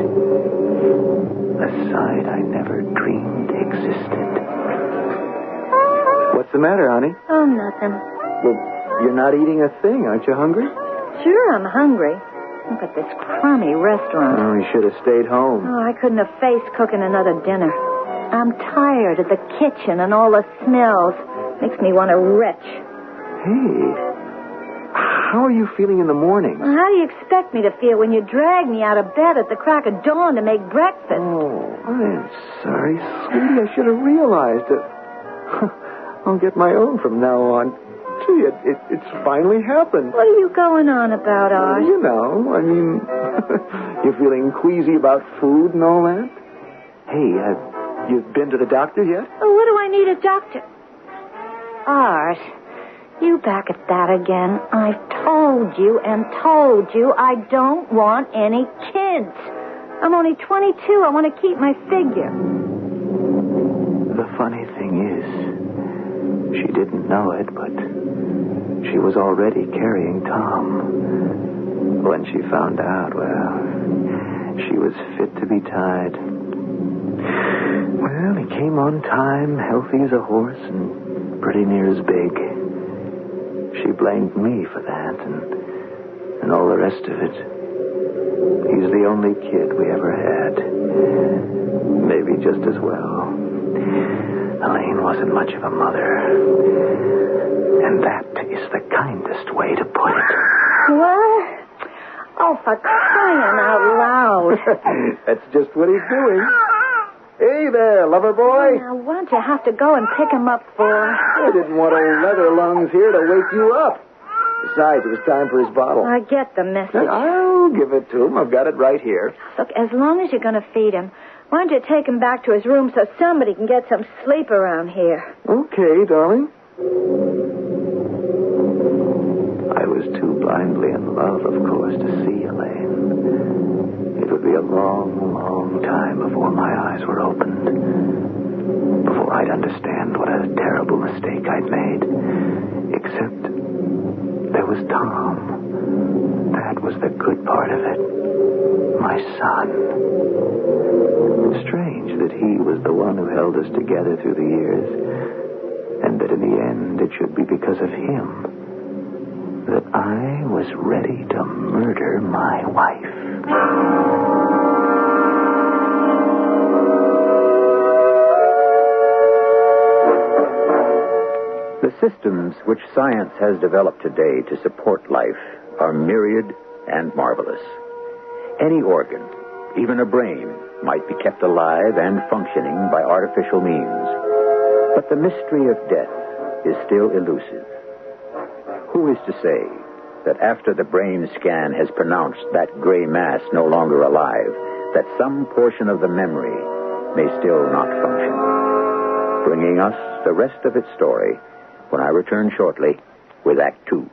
A side I never dreamed existed. What's the matter, honey? Oh, nothing. Well, you're not eating a thing. Aren't you hungry? Sure, I'm hungry. Look at this crummy restaurant. Oh, you should have stayed home. Oh, I couldn't have faced cooking another dinner. I'm tired of the kitchen and all the smells. Makes me want to retch. Hey, how are you feeling in the morning? Well, how do you expect me to feel when you drag me out of bed at the crack of dawn to make breakfast? Oh, I'm sorry, sweetie. I should have realized it. I'll get my own from now on. Gee, it's finally happened. What are you going on about, Art? You know, I mean, you're feeling queasy about food and all that? Hey, you've been to the doctor yet? Well, what do I need a doctor? Art, you back at that again. I've told you and told you I don't want any kids. I'm only 22. I want to keep my figure. The funny thing is, she didn't know it, but she was already carrying Tom. When she found out, well, she was fit to be tied. Well, he came on time, healthy as a horse, and pretty near as big. She blamed me for that, and all the rest of it. He's the only kid we ever had. Maybe just as well. Elaine wasn't much of a mother. And that is the kindest way to put it. What? Oh, for crying out loud. That's just what he's doing. Hey there, lover boy. Now, what don't you have to go and pick him up for? I didn't want old leather lungs here to wake you up. Besides, it was time for his bottle. I get the message. I'll give it to him. I've got it right here. Look, as long as you're going to feed him, why don't you take him back to his room so somebody can get some sleep around here? Okay, darling. I was too blindly in love, of course, to see Elaine. It would be a long, long time before my eyes were opened. Before I'd understand what a terrible mistake I'd made. Except there was Tom. That was the good part of it. My son. Strange that he was the one who held us together through the years. And that in the end it should be because of him that I was ready to murder my wife. The systems which science has developed today to support life are myriad and marvelous. Any organ, even a brain, might be kept alive and functioning by artificial means. But the mystery of death is still elusive. Who is to say that after the brain scan has pronounced that gray mass no longer alive, that some portion of the memory may still not function? Bringing us the rest of its story when I return shortly with Act 2.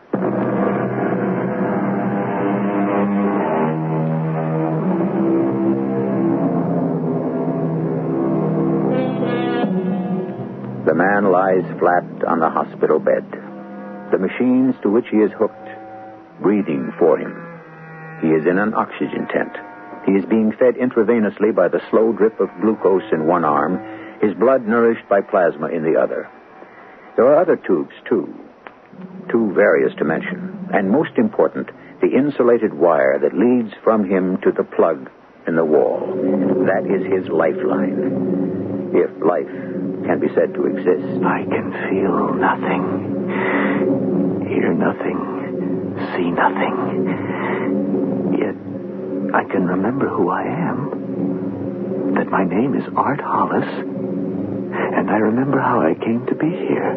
lies flat on the hospital bed. The machines to which he is hooked, breathing for him. He is in an oxygen tent. He is being fed intravenously by the slow drip of glucose in one arm, his blood nourished by plasma in the other. There are other tubes, too. Too various to mention. And most important, the insulated wire that leads from him to the plug in the wall. That is his lifeline. If life can be said to exist. I can feel nothing, hear nothing, see nothing. Yet I can remember who I am. That my name is Art Hollis. And I remember how I came to be here.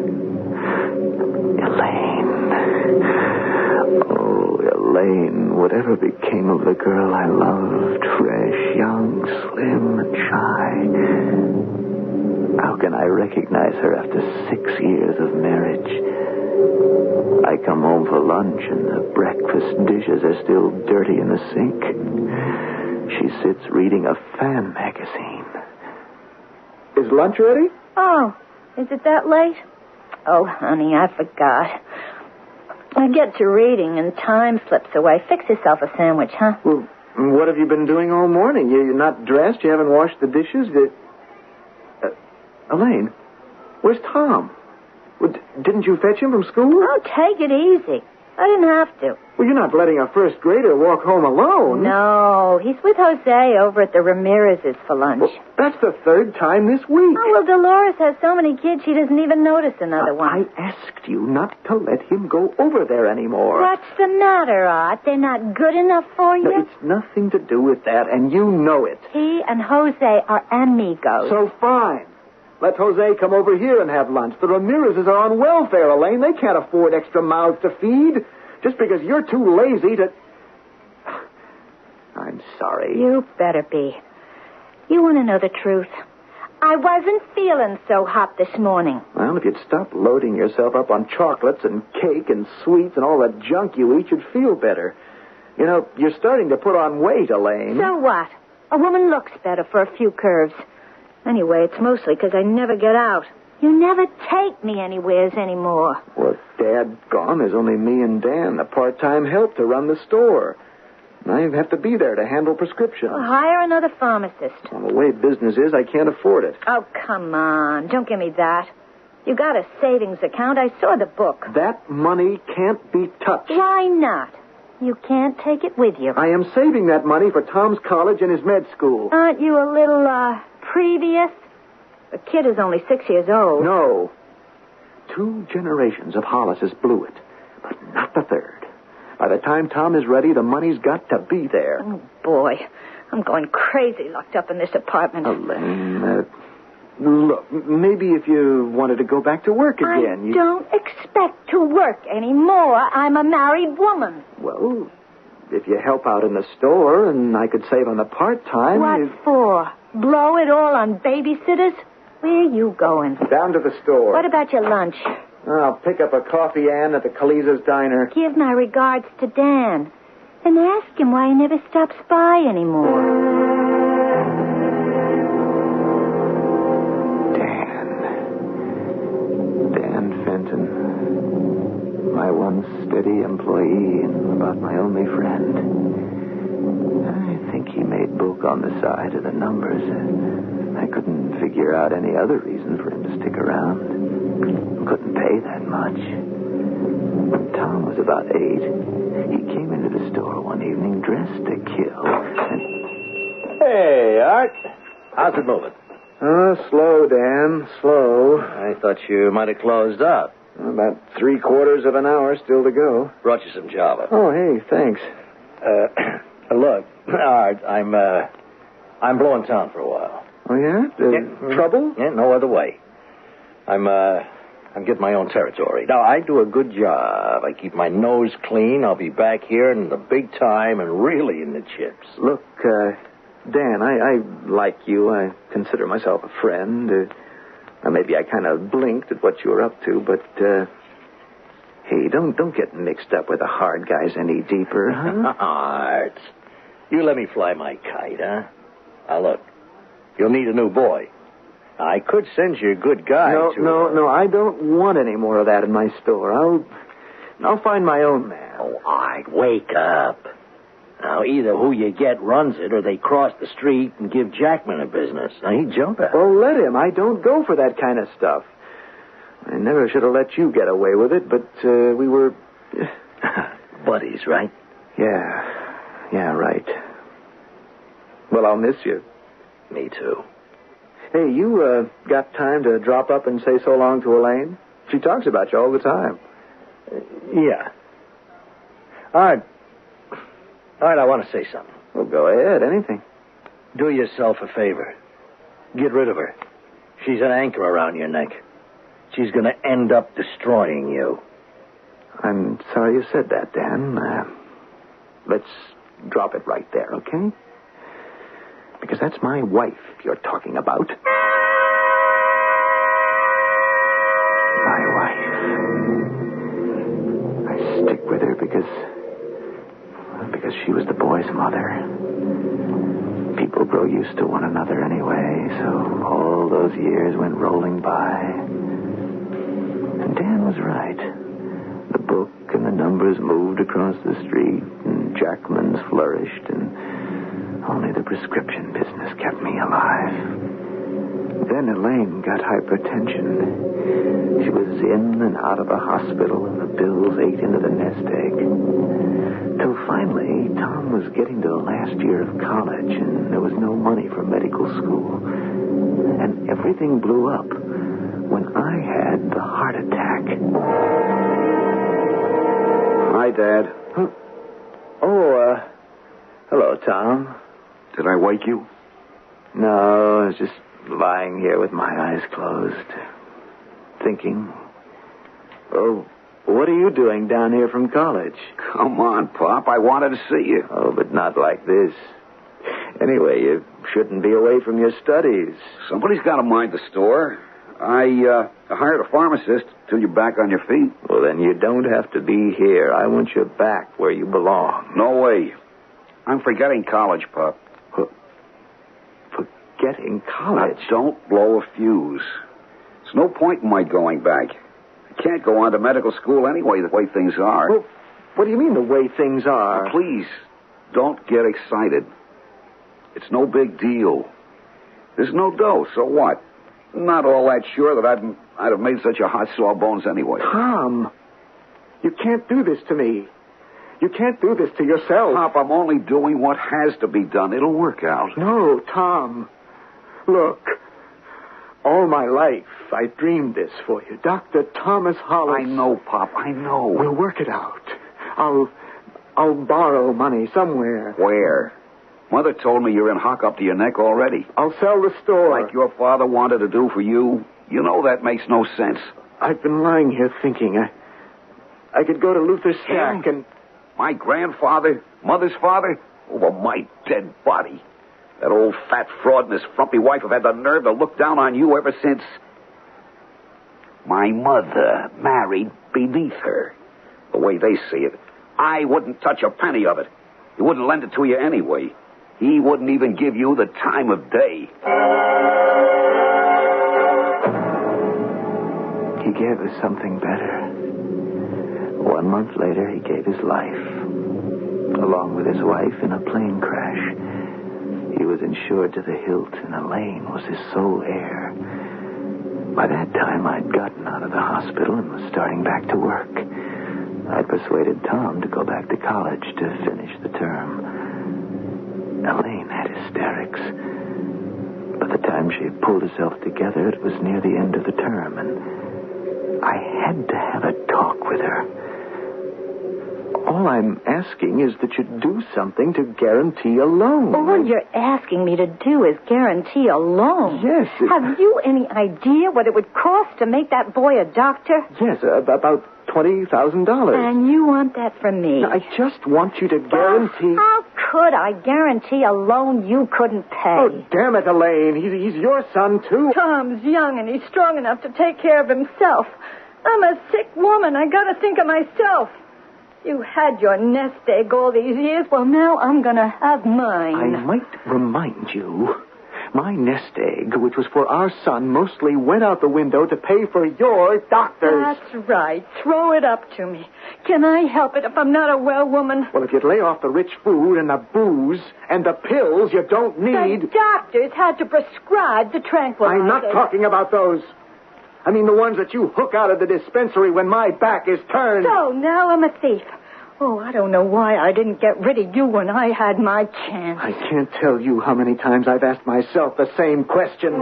Elaine. Oh, Elaine, whatever became of the girl I loved, fresh, young, slim, and shy. How can I recognize her after 6 years of marriage? I come home for lunch and the breakfast dishes are still dirty in the sink. She sits reading a fan magazine. Is lunch ready? Oh, is it that late? Oh, honey, I forgot. I get to reading and time slips away. Fix yourself a sandwich, huh? Well, what have you been doing all morning? You're not dressed? You haven't washed the dishes? Elaine, where's Tom? Well, didn't you fetch him from school? Oh, take it easy. I didn't have to. Well, you're not letting a first grader walk home alone. No, he's with Jose over at the Ramirez's for lunch. Well, that's the third time this week. Oh, well, Dolores has so many kids she doesn't even notice another one. I asked you not to let him go over there anymore. What's the matter, Art? They're not good enough for you? No, it's nothing to do with that, and you know it. He and Jose are amigos. So fine. Let Jose come over here and have lunch. The Ramirez's are on welfare, Elaine. They can't afford extra mouths to feed. Just because you're too lazy to... I'm sorry. You better be. You want to know the truth? I wasn't feeling so hot this morning. Well, if you'd stop loading yourself up on chocolates and cake and sweets and all the junk you eat, you'd feel better. You know, you're starting to put on weight, Elaine. So what? A woman looks better for a few curves. Anyway, it's mostly because I never get out. You never take me anywheres anymore. Well, Dad gone, there's only me and Dan, the part-time help to run the store. And I have to be there to handle prescriptions. Well, hire another pharmacist. Well, the way business is, I can't afford it. Oh, come on. Don't give me that. You got a savings account. I saw the book. That money can't be touched. Why not? You can't take it with you. I am saving that money for Tom's college and his med school. Aren't you a little, previous? The kid is only 6 years old. No. 2 generations of Hollises blew it, but not the third. By the time Tom is ready, the money's got to be there. Oh, boy. I'm going crazy locked up in this apartment. Elaine, look, maybe if you wanted to go back to work again, I don't expect to work anymore. I'm a married woman. Well, if you help out in the store and I could save on the part-time... What for? Blow it all on babysitters? Where are you going? Down to the store. What about your lunch? I'll pick up a coffee Ann at the Kaliza's diner. Give my regards to Dan. And ask him why he never stops by anymore. Dan Fenton. My one steady employee and about my only friend. I think he made book on the side of the numbers. I couldn't figure out any other reason for him to stick around. Couldn't pay that much. When Tom was about 8, he came into the store one evening dressed to kill. And... Hey, Art. How's it moving? Slow, Dan. Slow. I thought you might have closed up. About 3/4 of an hour still to go. Brought you some Java. Oh, hey, thanks. Look, Art, I'm blowing town for a while. Oh, yeah? Trouble? Yeah, no other way. I'm getting my own territory. Now, I do a good job. I keep my nose clean. I'll be back here in the big time and really in the chips. Look, Dan, I like you. I consider myself a friend. Maybe I kind of blinked at what you were up to, but, hey, don't get mixed up with the hard guys any deeper, huh? Art, you let me fly my kite, huh? Now, look, you'll need a new boy. I could send you a good guy to... No, I don't want any more of that in my store. I'll find my own man. Oh, wake up. Now, either who you get runs it, or they cross the street and give Jackman a business. Now, he'd jump at it. Oh, let him. I don't go for that kind of stuff. I never should have let you get away with it, but we were... buddies, right? Yeah, right. Well, I'll miss you. Me too. Hey, you got time to drop up and say so long to Elaine? She talks about you all the time. Yeah. All right, I want to say something. Well, go ahead, anything. Do yourself a favor. Get rid of her. She's an anchor around your neck. She's going to end up destroying you. I'm sorry you said that, Dan. Let's drop it right there, okay? Because that's my wife you're talking about. My wife. I stick with her because she was the boy's mother. People grow used to one another anyway, so all those years went rolling by. And Dan was right. The book and the numbers moved across the street, and Jackman's flourished, and only the prescription business kept me alive. Then Elaine got hypertension. She was in and out of the hospital, and the bills ate into the nest egg. Till finally, Tom was getting to the last year of college, and there was no money for medical school. And everything blew up when I had the heart attack. Hi, Dad. Oh, hello, Tom. Did I wake you? No, I was just lying here with my eyes closed, thinking. Oh, what are you doing down here from college? Come on, Pop. I wanted to see you. Oh, but not like this. Anyway, you shouldn't be away from your studies. Somebody's got to mind the store. I hired a pharmacist till you're back on your feet. Well, then you don't have to be here. I want you back where you belong. No way. I'm forgetting college, Pop. Forgetting college? Now, don't blow a fuse. There's no point in my going back. I can't go on to medical school anyway, the way things are. Well, what do you mean, the way things are? Now, please, don't get excited. It's no big deal. There's no dough, so what? I'm not all that sure that I'd have made such a hot sawbones anyway. Tom, you can't do this to me. You can't do this to yourself. Pop, I'm only doing what has to be done. It'll work out. No, Tom. Look, all my life I dreamed this for you. Dr. Thomas Hollis. I know, Pop, I know. We'll work it out. I'll borrow money somewhere. Where? Mother told me you're in hock up to your neck already. I'll sell the store. Like your father wanted to do for you. You know that makes no sense. I've been lying here thinking. I could go to Luther's shack and... My grandfather? Mother's father? Over my dead body. That old fat fraud and his frumpy wife have had the nerve to look down on you ever since my mother married beneath her. The way they see it, I wouldn't touch a penny of it. He wouldn't lend it to you anyway. He wouldn't even give you the time of day. He gave us something better. 1 month later, he gave his life, along with his wife, in a plane crash. He was insured to the hilt, and Elaine was his sole heir. By that time, I'd gotten out of the hospital and was starting back to work. I'd persuaded Tom to go back to college to finish the term. Elaine had hysterics. By the time she pulled herself together, it was near the end of the term, and I had to have a talk with her. All I'm asking is that you do something to guarantee a loan. All you're asking me to do is guarantee a loan? Yes. Have you any idea what it would cost to make that boy a doctor? Yes, about $20,000. And you want that from me? I just want you to guarantee... How could I guarantee a loan you couldn't pay? Oh, damn it, Elaine. He's your son, too. Tom's young and he's strong enough to take care of himself. I'm a sick woman. I gotta think of myself. You had your nest egg all these years. Well, now I'm going to have mine. I might remind you My nest egg, which was for our son, mostly went out the window to pay for your doctors. That's right. Throw it up to me. Can I help it if I'm not a well woman? Well, if you'd lay off the rich food and the booze and the pills you don't need... The doctors had to prescribe the tranquilizers. I'm not talking about those. I mean the ones that you hook out of the dispensary when my back is turned. So now I'm a thief. Oh, I don't know why I didn't get rid of you when I had my chance. I can't tell you how many times I've asked myself the same question.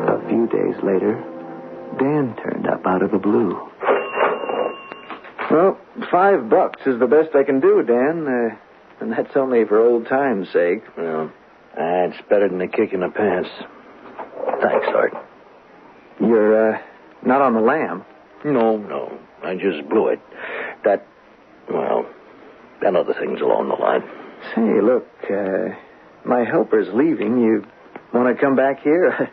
A few days later, Dan turned up out of the blue. Well, $5 is the best I can do, Dan. And that's only for old time's sake. Well, it's better than a kick in the pants. Thanks, Art. You're, not on the lam? No. I just blew it. And other things along the line. Say, look, my helper's leaving. You want to come back here?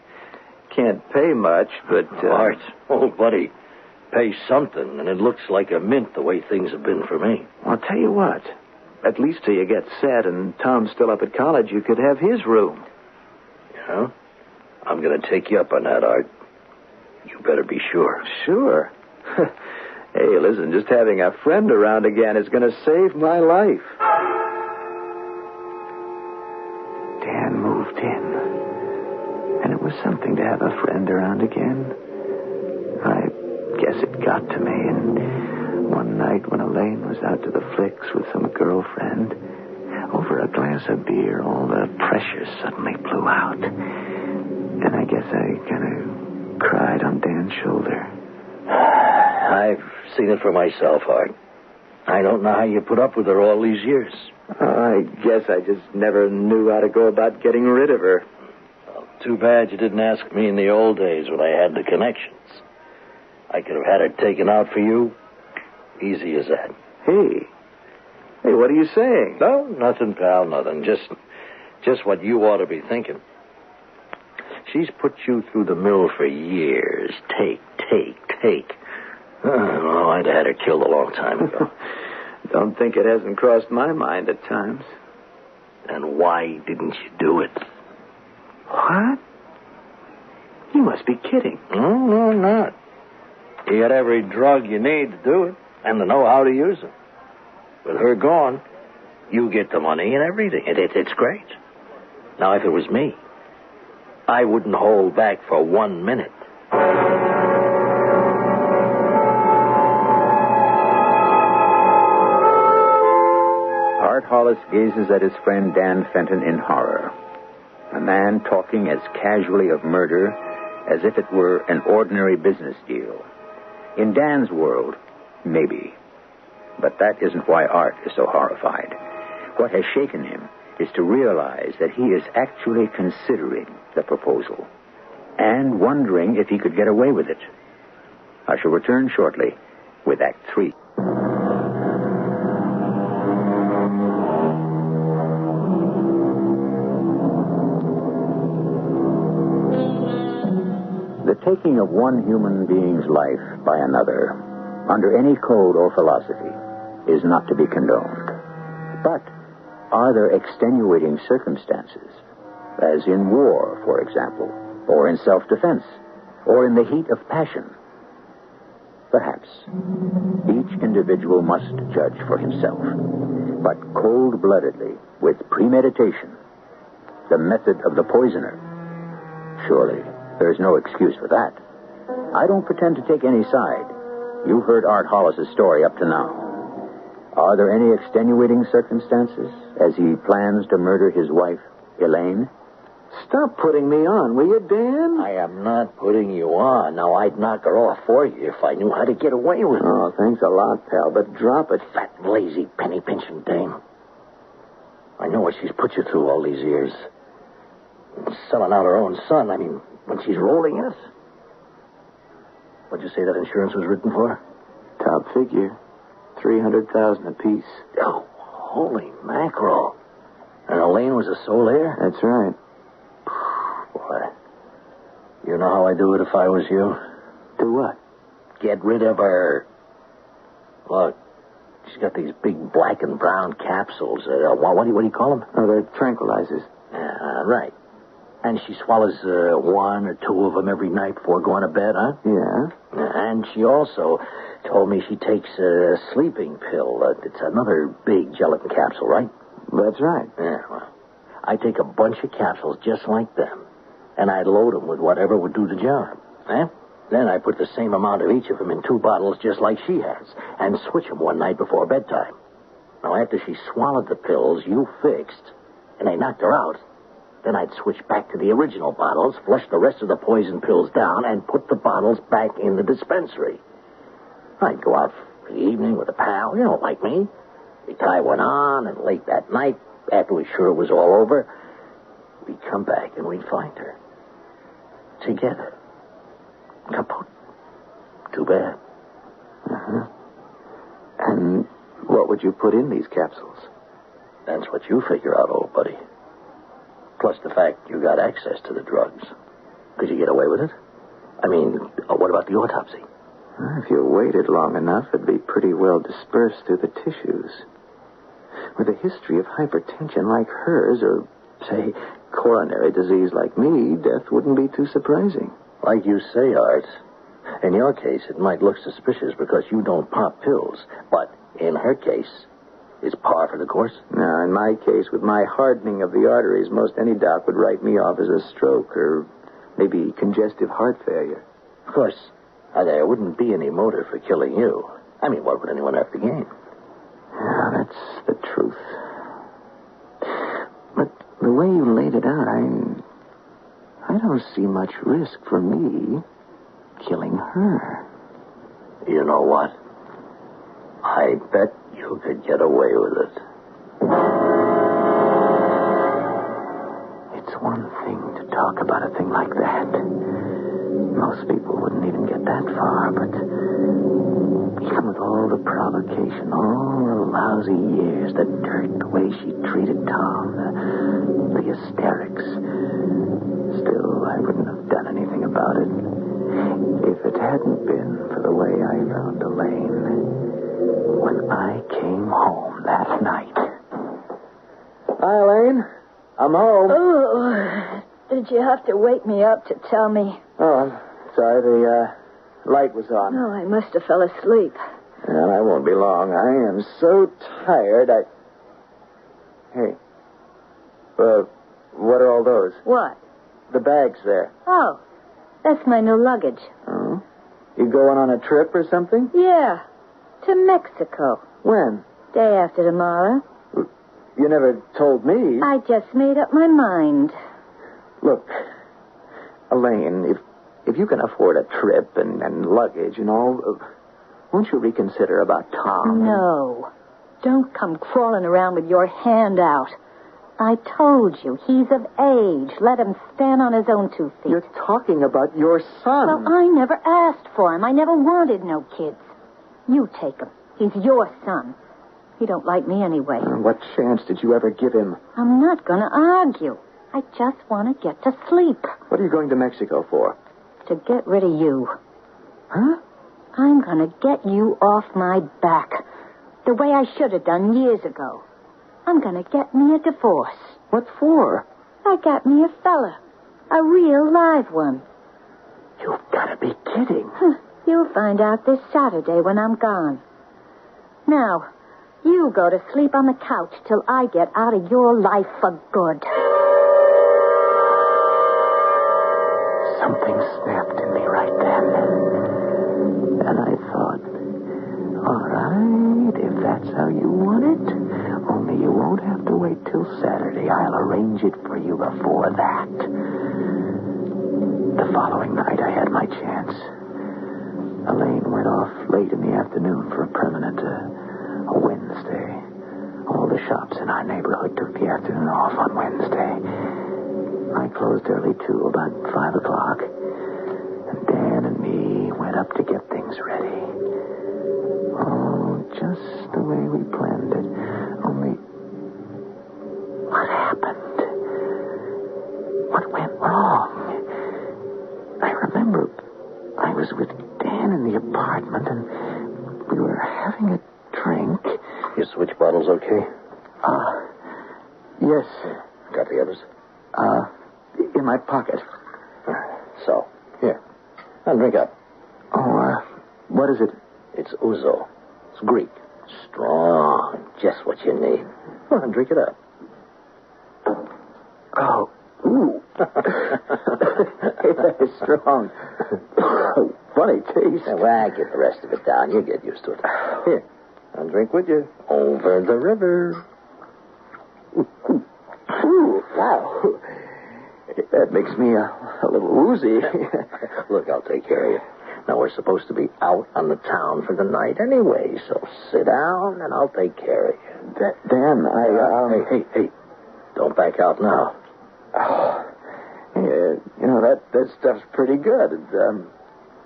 Can't pay much, but... Art, old buddy, pay something, and it looks like a mint the way things have been for me. I'll tell you what. At least till you get set and Tom's still up at college, you could have his room. Yeah? I'm going to take you up on that, Art. You better be sure. Sure. Hey, listen, just having a friend around again is going to save my life. Dan moved in. And it was something to have a friend around again. I guess it got to me, and one night when Elaine was out to the flicks with some girlfriend, over a glass of beer, all the pressure suddenly blew out. And I guess I kind of cried on Dan's shoulder. I've seen it for myself, Art. I don't know how you put up with her all these years. I guess I just never knew how to go about getting rid of her. Well, too bad you didn't ask me in the old days when I had the connections. I could have had her taken out for you. Easy as that. Hey, what are you saying? No, nothing, pal, nothing. Just what you ought to be thinking. She's put you through the mill for years. Take. Oh, I'd have had her killed a long time ago. Don't think it hasn't crossed my mind at times. And why didn't you do it? What? You must be kidding. No, I'm not. You got every drug you need to do it and to know how to use it. With her gone, you get the money and everything. It's great. Now, if it was me, I wouldn't hold back for 1 minute. Art Hollis gazes at his friend Dan Fenton in horror. A man talking as casually of murder as if it were an ordinary business deal. In Dan's world, maybe. But that isn't why Art is so horrified. What has shaken him is to realize that he is actually considering the proposal and wondering if he could get away with it. I shall return shortly with Act 3. The taking of one human being's life by another, under any code or philosophy, is not to be condoned. But are there extenuating circumstances, as in war, for example, or in self-defense, or in the heat of passion? Perhaps. Each individual must judge for himself, but cold-bloodedly, with premeditation, the method of the poisoner. Surely, there's no excuse for that. I don't pretend to take any side. You've heard Art Hollis's story up to now. Are there any extenuating circumstances as he plans to murder his wife, Elaine? Stop putting me on, will you, Dan? I am not putting you on. Now, I'd knock her off for you if I knew how to get away with it. Oh, thanks a lot, pal, but drop it. Fat, lazy, penny-pinching dame. I know what she's put you through all these years. Selling out her own son, when she's rolling us. What'd you say that insurance was written for? Top figure. $300,000 apiece. Oh, holy mackerel. And Elaine was a sole heir? That's right. Boy. You know how I'd do it if I was you? Do what? Get rid of her. Look, She's got these big black and brown capsules. What do you call them? Oh, they're tranquilizers. Right. And she swallows one or two of them every night before going to bed, huh? Yeah. And she also told me she takes a sleeping pill. It's another big gelatin capsule, right? That's right. Yeah, well, I take a bunch of capsules just like them, and I load them with whatever would do the job. Then I put the same amount of each of them in 2 bottles just like she has, and switch them one night before bedtime. Now, after she swallowed the pills you fixed, and they knocked her out, then I'd switch back to the original bottles, flush the rest of the poison pills down, and put the bottles back in the dispensary. I'd go out for the evening with a pal, like me. We'd tie one on, and late that night, after we were sure it was all over, we'd come back and we'd find her. Together. Kaput. Too bad. Uh-huh. And what would you put in these capsules? That's what you figure out, old buddy. Plus the fact you got access to the drugs. Could you get away with it? I mean, what about the autopsy? If you waited long enough, it'd be pretty well dispersed through the tissues. With a history of hypertension like hers, or, say, coronary disease like me, death wouldn't be too surprising. Like you say, Art, in your case, it might look suspicious because you don't pop pills. But in her case, it's par for the course. Now, in my case, with my hardening of the arteries, most any doc would write me off as a stroke or maybe congestive heart failure. Of course, there wouldn't be any motive for killing you. I mean, what would anyone have to gain? Yeah, that's the truth. But the way you laid it out, I don't see much risk for me killing her. You know what? I bet you could get away with it. It's one thing to talk about a thing like that. Most people wouldn't even get that far, but even with all the provocation, all the lousy years, the dirt, the way she treated Tom, the hysterics, still, I wouldn't have done anything about it if it hadn't been for the way I found Elaine when I came home that night. Hi, Elaine. I'm home. Oh, did you have to wake me up to tell me? Oh, I'm sorry. The light was on. Oh, I must have fell asleep. Well, I won't be long. I am so tired, Hey. What are all those? What? The bags there. Oh, that's my new luggage. Oh? You going on a trip or something? Yeah, to Mexico. When? Day after tomorrow. You never told me. I just made up my mind. Look, Elaine, if you can afford a trip and luggage and all, won't you reconsider about Tom? No. Don't come crawling around with your hand out. I told you, he's of age. Let him stand on his own 2 feet. You're talking about your son. Well, I never asked for him. I never wanted no kids. You take him. He's your son. He don't like me anyway. What chance did you ever give him? I'm not going to argue. I just want to get to sleep. What are you going to Mexico for? To get rid of you. Huh? I'm going to get you off my back. The way I should have done years ago. I'm going to get me a divorce. What for? I got me a fella. A real live one. You've got to be kidding. You'll find out this Saturday when I'm gone. Now, you go to sleep on the couch till I get out of your life for good. Something snapped in me right then. And I thought, all right, if that's how you want it, only you won't have to wait till Saturday. I'll arrange it for you before that. The following night, I had my chance. Elaine went off late in the afternoon for a permanent Wednesday. All the shops in our neighborhood took the afternoon off on Wednesday. I closed early, too, about 5 o'clock. And Dan and me went up to get things ready. Oh, just the way we planned it. Only, what happened? What went wrong? I remember I was with Dan in the apartment, and we were having a drink, Your switch bottle's okay? Yes. Got the others? In my pocket. So, here. Now drink up. Oh, what is it? It's ouzo. It's Greek. Strong. Just what you need. Well, drink it up. Oh. Ooh. That is strong. Funny taste. Now, well, get the rest of it down. You get used to it. Here. I'll drink with you. Over the river. Ooh, wow. That makes me a little woozy. Look, I'll take care of you. Now, we're supposed to be out on the town for the night anyway, so sit down and I'll take care of you. Dan, Hey. Don't back out now. Oh, yeah, that stuff's pretty good. It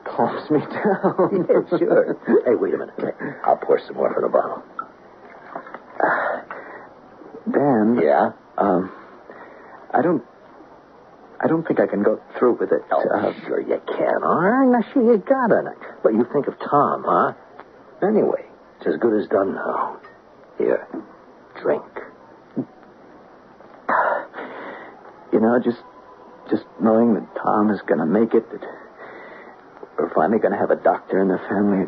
calms me down. Yeah, sure. Hey, wait a minute. I'll pour some more from the bottle. Dan. Yeah? I don't think I can go through with it. Oh, sure you can. All right, now, sure you got it. But you think of Tom, huh? Anyway, it's as good as done now. Here, drink. Just knowing that Tom is going to make it, that we're finally going to have a doctor in the family,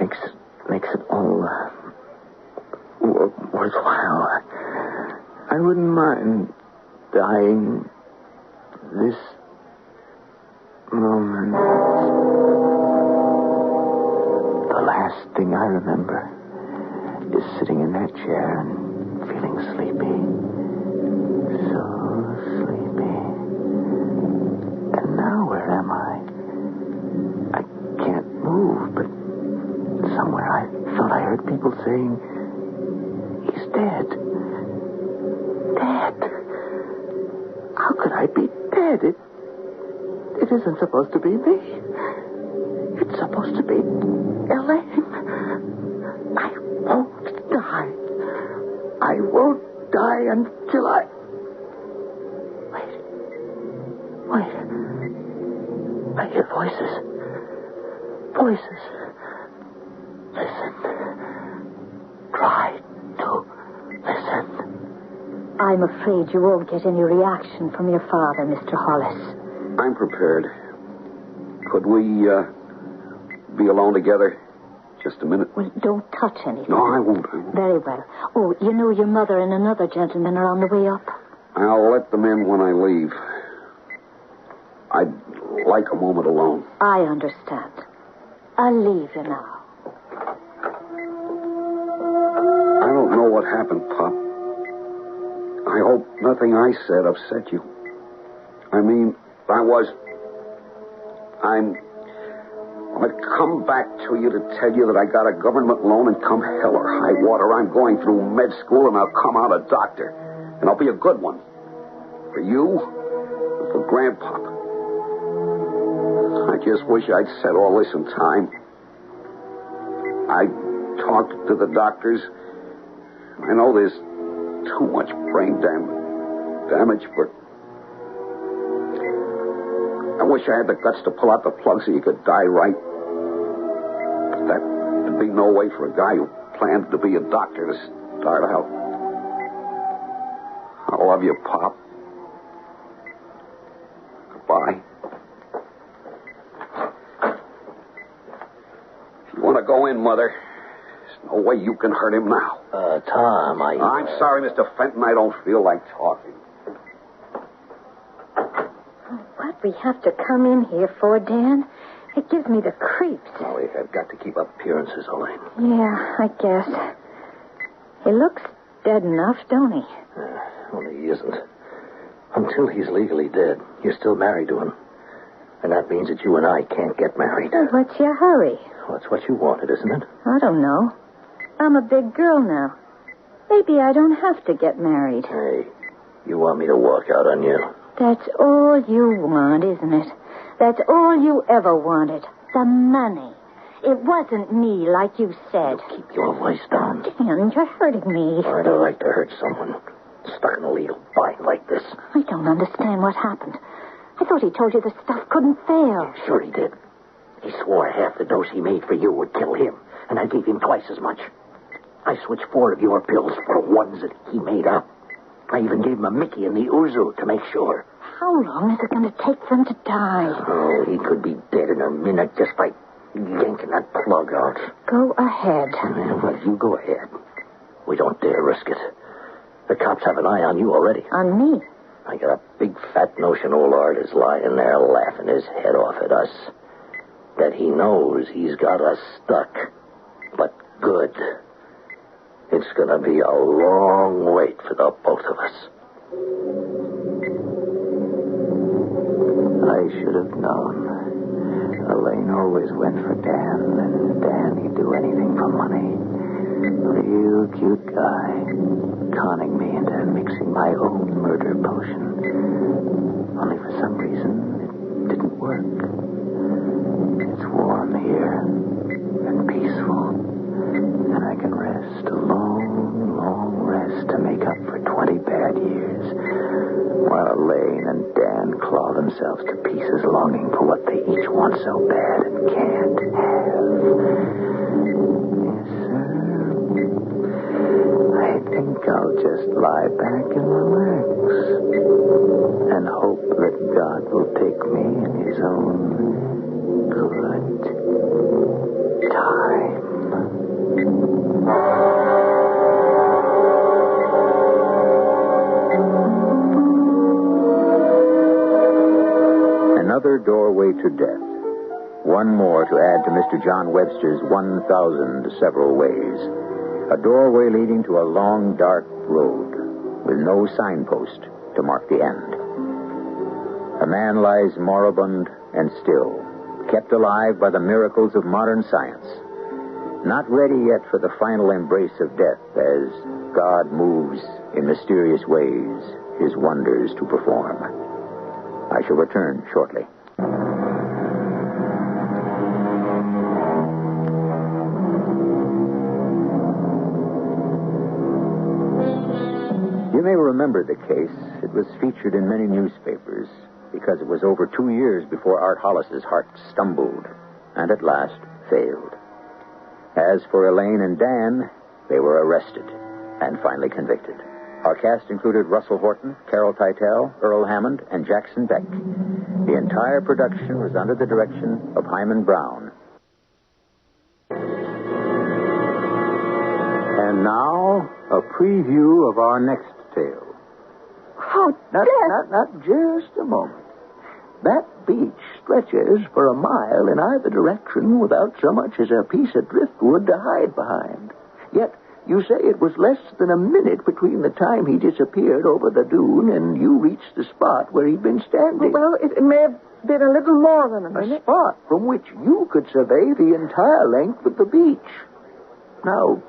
makes it all worthwhile. I wouldn't mind dying this moment. The last thing I remember is sitting in that chair and feeling sleepy. So sleepy. And now where am I? I can't move, but somewhere I thought I heard people saying, he's dead. Dead. How could I be dead? It isn't supposed to be me. It's supposed to be Elaine. I won't die. I won't die until I... Wait. I hear voices. Voices. Listen. Try to listen. I'm afraid you won't get any reaction from your father, Mr. Hollis. I'm prepared. Could we, be alone together? Just a minute. Well, don't touch anything. No, I won't. Very well. Oh, you know your mother and another gentleman are on the way up. I'll let them in when I leave. I'd like a moment alone. I understand. I'll leave you now. I don't know what happened, Pop. I hope nothing I said upset you. I mean, I'm going to come back to you to tell you that I got a government loan, and come hell or high water, I'm going through med school, and I'll come out a doctor. And I'll be a good one. For you and for Grandpop. I just wish I'd said all this in time. I talked to the doctors. I know there's too much brain damage, but I wish I had the guts to pull out the plug so you could die right. But that'd be no way for a guy who planned to be a doctor to start out. I love you, Pop. Goodbye. If you want to go in, Mother, there's no way you can hurt him now. Tom, I'm sorry, Mr. Fenton. I don't feel like talking. What we have to come in here for, Dan? It gives me the creeps. Oh, I've got to keep up appearances, Elaine. Yeah, I guess. He looks dead enough, don't he? Well, he isn't. Until he's legally dead, you're still married to him. And that means that you and I can't get married. Well, what's your hurry? Well, that's what you wanted, isn't it? I don't know. I'm a big girl now. Maybe I don't have to get married. Hey, you want me to walk out on you? That's all you want, isn't it? That's all you ever wanted. The money. It wasn't me, like you said. You keep your voice down. Dan, you're hurting me. I don't like to hurt someone stuck in a legal bind like this. I don't understand what happened. I thought he told you the stuff couldn't fail. Sure he did. He swore half the dose he made for you would kill him, and I gave him twice as much. I switched 4 of your pills for ones that he made up. I even gave him a Mickey and the Uzu to make sure. How long is it going to take them to die? Oh, he could be dead in a minute just by yanking that plug out. Go ahead. Well, you go ahead. We don't dare risk it. The cops have an eye on you already. On me? I got a big fat notion old Art is lying there laughing his head off at us. That he knows he's got us stuck. But good. It's going to be a long wait for the both of us. I should have known. Elaine always went for Dan, and Dan, he'd do anything for money. Real cute guy, conning me into mixing my own murder potion. Only for some reason, it didn't work. It's warm here, and peaceful, and I can rest a long, long rest to make up for 20 bad years, while Elaine and Dan claw themselves to pieces longing for what they each want so bad and can't have. Yes, sir. I think I'll just lie back and relax and hope that God will take me in his own good time. Another doorway to death. One more to add to Mr. John Webster's 1,000 several ways. A doorway leading to a long, dark road with no signpost to mark the end. A man lies moribund and still, kept alive by the miracles of modern science. Not ready yet for the final embrace of death as God moves in mysterious ways his wonders to perform. I shall return shortly. You may remember the case. It was featured in many newspapers because it was over 2 years before Art Hollis's heart stumbled and at last failed. As for Elaine and Dan, they were arrested and finally convicted. Our cast included Russell Horton, Carol Teitel, Earl Hammond, and Jackson Beck. The entire production was under the direction of Hyman Brown. And now, a preview of our next tale. Oh, not just a moment. That beach stretches for a mile in either direction without so much as a piece of driftwood to hide behind. Yet, you say it was less than a minute between the time he disappeared over the dune and you reached the spot where he'd been standing. Well, it may have been a little more than a minute. A spot from which you could survey the entire length of the beach. Now,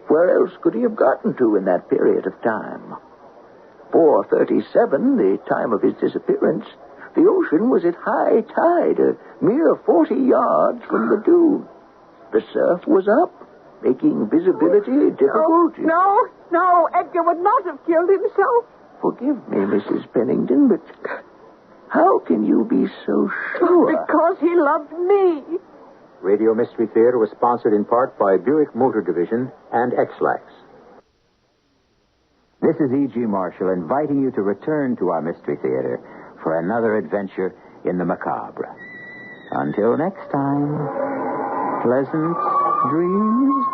where else could he have gotten to in that period of time? 4:37, the time of his disappearance, the ocean was at high tide, a mere 40 yards from the dune. The surf was up, making visibility difficult. No, Edgar would not have killed himself. Forgive me, Mrs. Pennington, but how can you be so sure? Because he loved me. Radio Mystery Theater was sponsored in part by Buick Motor Division and X-Lax. This is E.G. Marshall inviting you to return to our Mystery Theater for another adventure in the macabre. Until next time, pleasant dreams.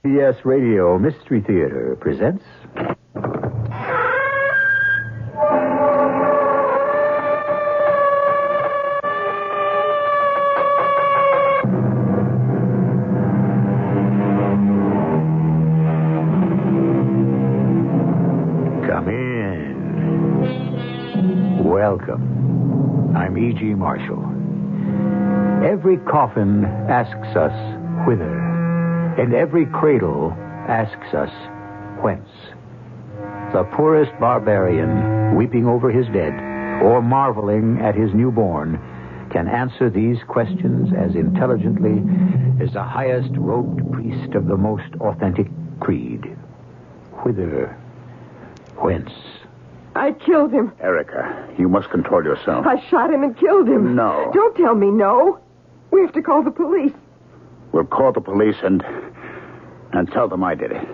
CBS Radio Mystery Theater presents... Come in. Welcome. I'm E.G. Marshall. Every coffin asks us whither, and every cradle asks us whence. The poorest barbarian, weeping over his dead or marveling at his newborn, can answer these questions as intelligently as the highest robed priest of the most authentic creed. Whither? Whence? I killed him. Erica, you must control yourself. I shot him and killed him. No. Don't tell me no. We have to call the police. We'll call the police and tell them I did it.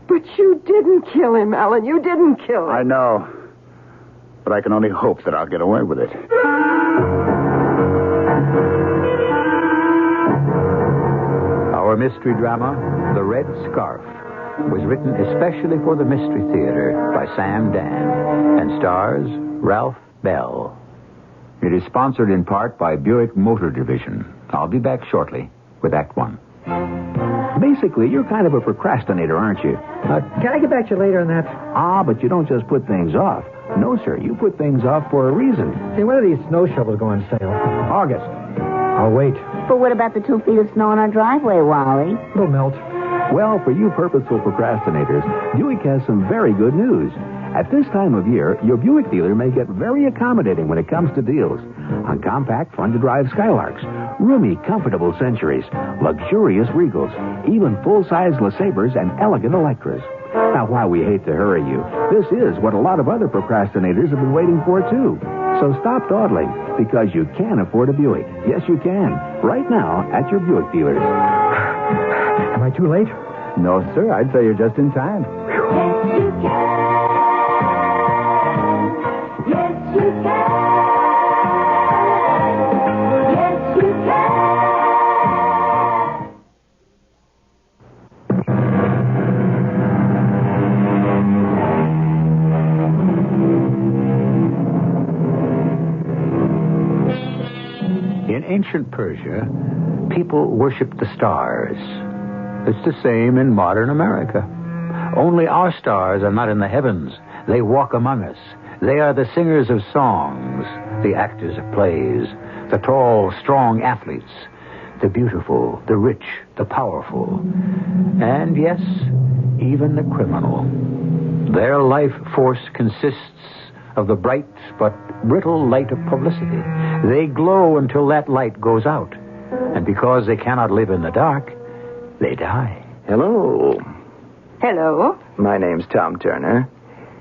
But you didn't kill him, Alan. You didn't kill him. I know. But I can only hope that I'll get away with it. Our mystery drama, The Red Scarf, was written especially for the Mystery Theater by Sam Dan and stars Ralph Bell. It is sponsored in part by Buick Motor Division. I'll be back shortly with Act One. Basically, you're kind of a procrastinator, aren't you? Can I get back to you later on that? But you don't just put things off. No, sir, you put things off for a reason. Hey, when do these snow shovels go on sale? August. I'll wait. But what about the 2 feet of snow in our driveway, Wally? It'll melt. Well, for you purposeful procrastinators, Buick has some very good news. At this time of year, your Buick dealer may get very accommodating when it comes to deals on compact, fun-to-drive Skylarks, roomy, comfortable Centuries, luxurious Regals, even full-size LeSabres and elegant Electras. Now, while we hate to hurry you, this is what a lot of other procrastinators have been waiting for, too. So stop dawdling, because you can afford a Buick. Yes, you can. Right now at your Buick dealers. Am I too late? No, sir. I'd say you're just in time. Yes, you can. Yes, you can. In ancient Persia, people worshipped the stars. It's the same in modern America. Only our stars are not in the heavens. They walk among us. They are the singers of songs, the actors of plays, the tall, strong athletes, the beautiful, the rich, the powerful, and yes, even the criminal. Their life force consists of the bright but brittle light of publicity. They glow until that light goes out. And because they cannot live in the dark, they die. Hello. Hello. My name's Tom Turner.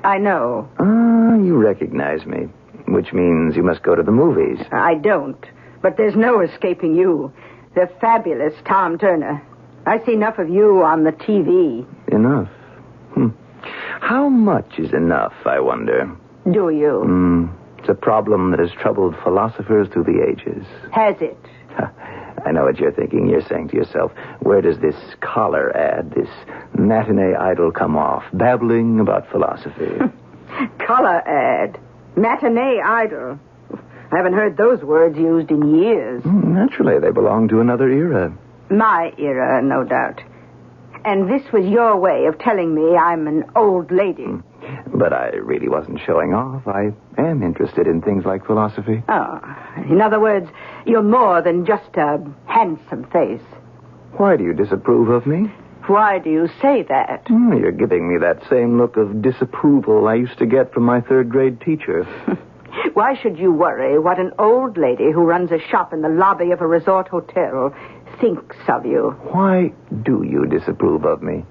I know. You recognize me, which means you must go to the movies. I don't. But there's no escaping you. The fabulous Tom Turner. I see enough of you on the TV. Enough? How much is enough, I wonder? Do you? It's a problem that has troubled philosophers through the ages. Has it? I know what you're thinking. You're saying to yourself, where does this collar ad, this matinee idol come off, babbling about philosophy? Color ad. Matinee idol. I haven't heard those words used in years. Naturally, they belong to another era. My era, no doubt. And this was your way of telling me I'm an old lady. But I really wasn't showing off. I am interested in things like philosophy. Oh, in other words, you're more than just a handsome face. Why do you disapprove of me? Why do you say that? You're giving me that same look of disapproval I used to get from my third-grade teacher. Why should you worry what an old lady who runs a shop in the lobby of a resort hotel thinks of you? Why do you disapprove of me?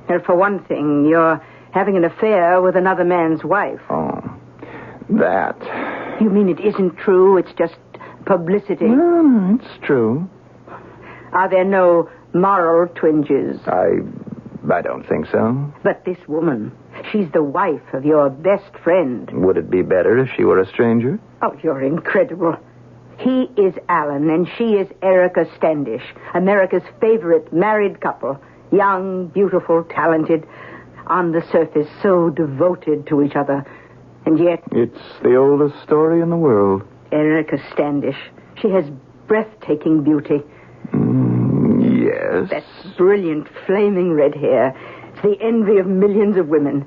Well, for one thing, you're having an affair with another man's wife. Oh, that. You mean it isn't true? It's just publicity? No, it's true. Are there no moral twinges? I don't think so. But this woman, she's the wife of your best friend. Would it be better if she were a stranger? Oh, you're incredible. He is Alan, and she is Erica Standish, America's favorite married couple. Young, beautiful, talented, on the surface so devoted to each other. And yet... It's the oldest story in the world. Erica Standish. She has breathtaking beauty. Yes. That brilliant, flaming red hair. It's the envy of millions of women.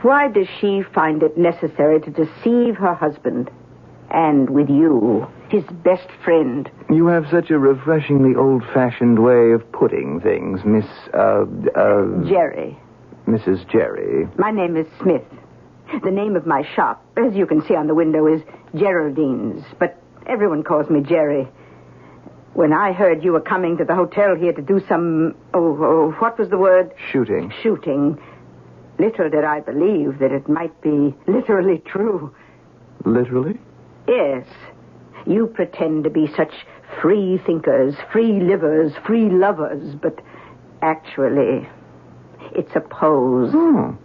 Why does she find it necessary to deceive her husband And with you, his best friend. You have such a refreshingly old-fashioned way of putting things, Miss, Jerry. Mrs. Jerry. My name is Smith. The name of my shop, as you can see on the window, is Geraldine's, but everyone calls me Jerry. When I heard you were coming to the hotel here to do some, what was the word? Shooting. Shooting. Little did I believe that it might be literally true. Literally? Yes. You pretend to be such free thinkers, free livers, free lovers, but actually, it's a pose. Oh,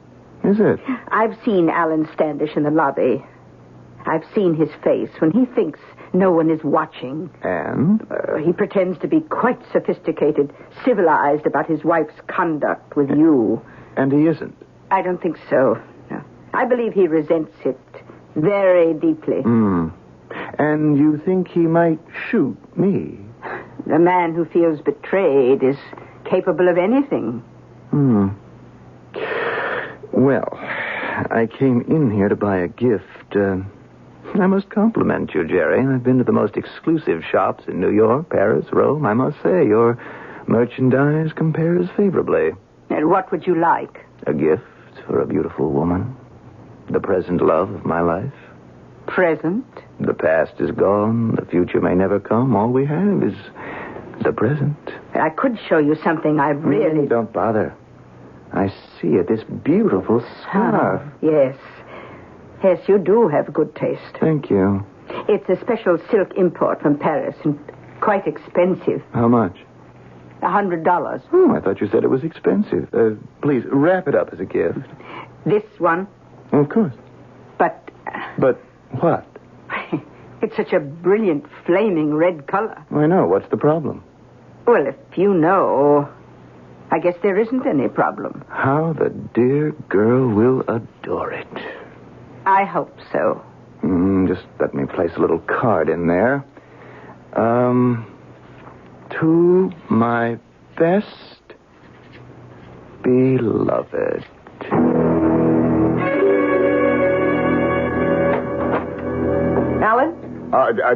is it? I've seen Alan Standish in the lobby. I've seen his face when he thinks no one is watching. And? He pretends to be quite sophisticated, civilized about his wife's conduct with you. And he isn't? I don't think so. No. I believe he resents it very deeply. And you think he might shoot me? The man who feels betrayed is capable of anything. Well, I came in here to buy a gift. I must compliment you, Jerry. I've been to the most exclusive shops in New York, Paris, Rome. I must say, your merchandise compares favorably. And what would you like? A gift for a beautiful woman. The present love of my life. Present? The past is gone. The future may never come. All we have is the present. I could show you something I really... Don't bother. I see it. This beautiful scarf. Yes. Yes, you do have good taste. Thank you. It's a special silk import from Paris and quite expensive. How much? $100. Oh, I thought you said it was expensive. Please, wrap it up as a gift. This one? Of course. But what? It's such a brilliant, flaming red color. I know. What's the problem? Well, if you know, I guess there isn't any problem. How the dear girl will adore it. I hope so. Just let me place a little card in there. To my best beloved. Alan?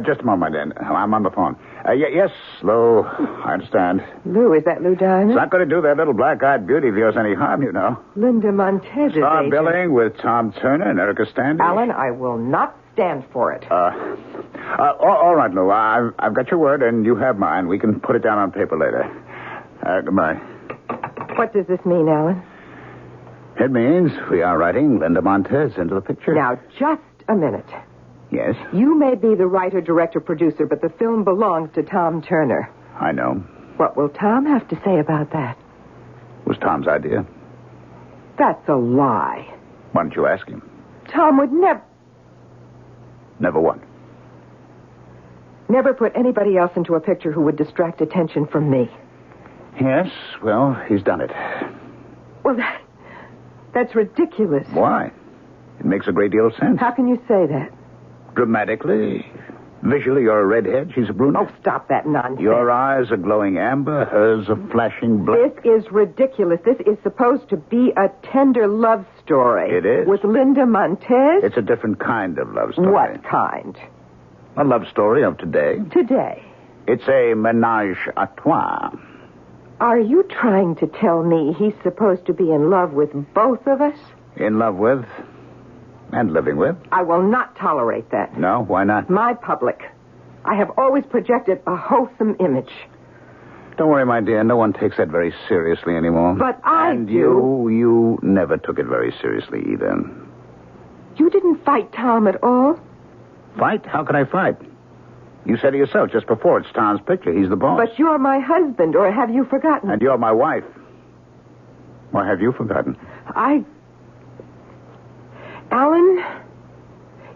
Just a moment, then. I'm on the phone. Yes, Lou. I understand. Lou, is that Lou Diamond? It's not going to do that little black-eyed beauty of yours any harm, you know. Linda Montez is Star agent. billing with Tom Turner and Erica Standish. Alan, I will not stand for it. All right, Lou. I've got your word, and you have mine. We can put it down on paper later. Goodbye. What does this mean, Alan? It means we are writing Linda Montez into the picture. Now, just a minute. Yes? You may be the writer, director, producer, but the film belongs to Tom Turner. I know. What will Tom have to say about that? It was Tom's idea. That's a lie. Why don't you ask him? Tom would never... Never what? Never put anybody else into a picture who would distract attention from me. Yes, well, he's done it. Well, that's ridiculous. Why? It makes a great deal of sense. How can you say that? Dramatically. Visually, you're a redhead. She's a brunette. Oh, stop that nonsense. Your eyes are glowing amber. Hers are flashing black. This is ridiculous. This is supposed to be a tender love story. It is. With Linda Montez? It's a different kind of love story. What kind? A love story of today. Today? It's a menage a trois. Are you trying to tell me he's supposed to be in love with both of us? In love with and living with. I will not tolerate that. No, why not? My public. I have always projected a wholesome image. Don't worry, my dear. No one takes that very seriously anymore. But I and do. You never took it very seriously either. You didn't fight Tom at all? Fight? How can I fight? You said it yourself just before. It's Tom's picture. He's the boss. But you're my husband, or have you forgotten? And you're my wife. Or have you forgotten? Alan,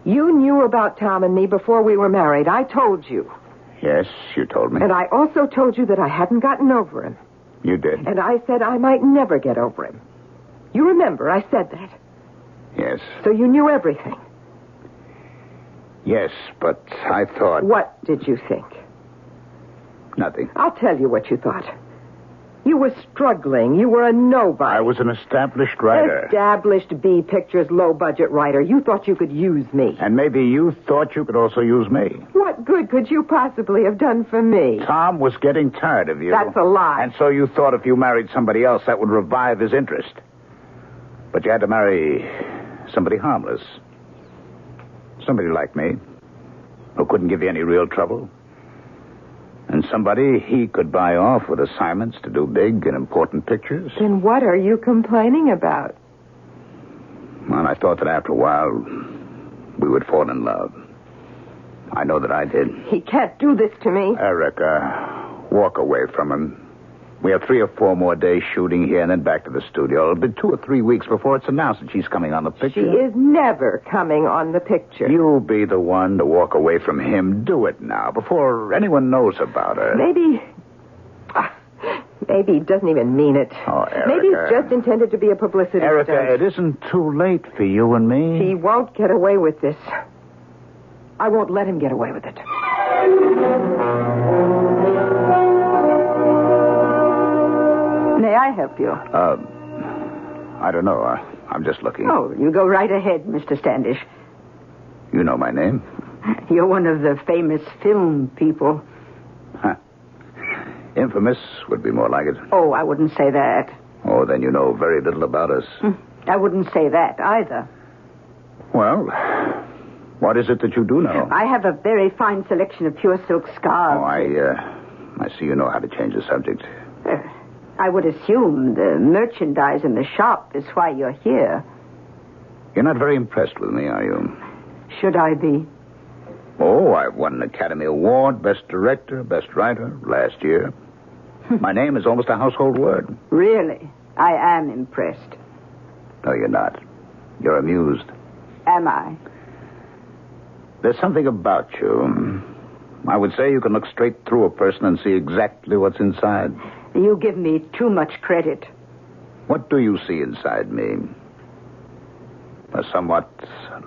you knew about Tom and me before we were married. I told you. Yes, you told me. And I also told you that I hadn't gotten over him. You did. And I said I might never get over him. You remember, I said that. Yes. So you knew everything. Yes, but I thought... What did you think? Nothing. I'll tell you what you thought. You were struggling. You were a nobody. I was an established writer. Established B Pictures low-budget writer. You thought you could use me. And maybe you thought you could also use me. What good could you possibly have done for me? Tom was getting tired of you. That's a lie. And so you thought if you married somebody else, that would revive his interest. But you had to marry somebody harmless. Somebody like me, who couldn't give you any real trouble. And somebody he could buy off with assignments to do big and important pictures. Then what are you complaining about? Well, I thought that after a while, we would fall in love. I know that I did. He can't do this to me. Erica, walk away from him. We have 3 or 4 more days shooting here and then back to the studio. It'll be 2 or 3 weeks before it's announced that she's coming on the picture. She is never coming on the picture. You'll be the one to walk away from him. Do it now, before anyone knows about her. Maybe he doesn't even mean it. Oh, Erica. Maybe it's just intended to be a publicity Erica, stunt. it isn't too late for you and me. He won't get away with this. I won't let him get away with it. May I help you? I don't know. I'm just looking. Oh, you go right ahead, Mr. Standish. You know my name? You're one of the famous film people. Huh. Infamous would be more like it. Oh, I wouldn't say that. Oh, then you know very little about us. I wouldn't say that either. Well, what is it that you do know? I have a very fine selection of pure silk scarves. Oh, I see you know how to change the subject. I would assume the merchandise in the shop is why you're here. You're not very impressed with me, are you? Should I be? Oh, I've won an Academy Award, Best Director, Best Writer, last year. My name is almost a household word. Really? I am impressed. No, you're not. You're amused. Am I? There's something about you. I would say you can look straight through a person and see exactly what's inside. You give me too much credit. What do you see inside me? A somewhat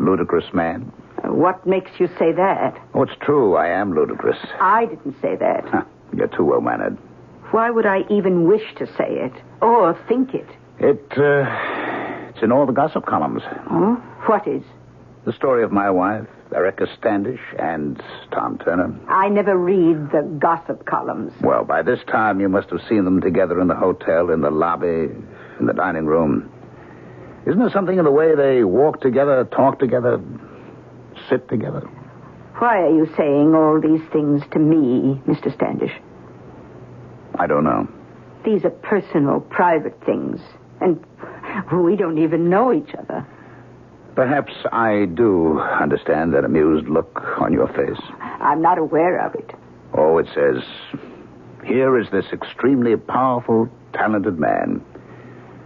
ludicrous man? What makes you say that? Oh, it's true. I am ludicrous. I didn't say that. Huh. You're too well-mannered. Why would I even wish to say it? Or think it? It's in all the gossip columns. Oh? What is? The story of my wife, Erica Standish, and Tom Turner. I never read the gossip columns. Well, by this time, you must have seen them together in the hotel, in the lobby, in the dining room. Isn't there something in the way they walk together, talk together, sit together? Why are you saying all these things to me, Mr. Standish? I don't know. These are personal, private things. And we don't even know each other. Perhaps I do understand that amused look on your face. I'm not aware of it. Oh, it says, here is this extremely powerful, talented man.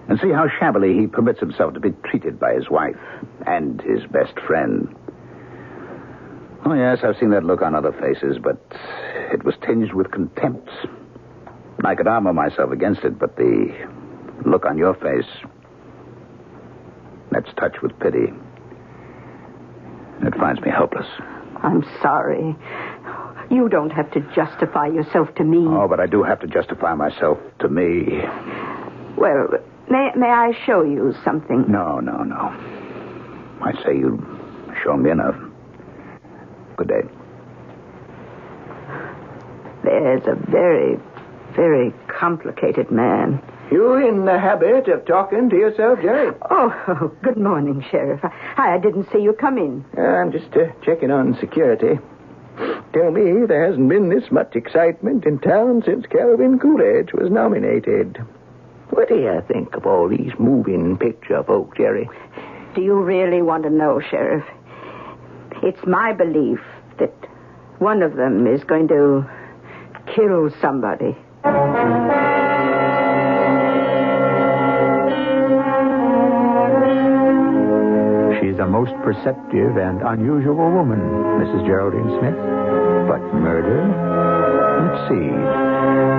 And see how shabbily he permits himself to be treated by his wife and his best friend. Oh, yes, I've seen that look on other faces, but it was tinged with contempt. I could armor myself against it, but the look on your face, that's touched with pity. It finds me helpless. I'm sorry. You don't have to justify yourself to me. Oh, but I do have to justify myself to me. Well, may I show you something? No. I'd say you've shown me enough. Good day. There's a very, very complicated man. You in the habit of talking to yourself, Jerry? Oh, good morning, Sheriff. I didn't see you come in. I'm just checking on security. Tell me there hasn't been this much excitement in town since Calvin Coolidge was nominated. What do you think of all these moving picture folk, Jerry? Do you really want to know, Sheriff? It's my belief that one of them is going to kill somebody. She's a most perceptive and unusual woman, Mrs. Geraldine Smith. But murder? Let's see.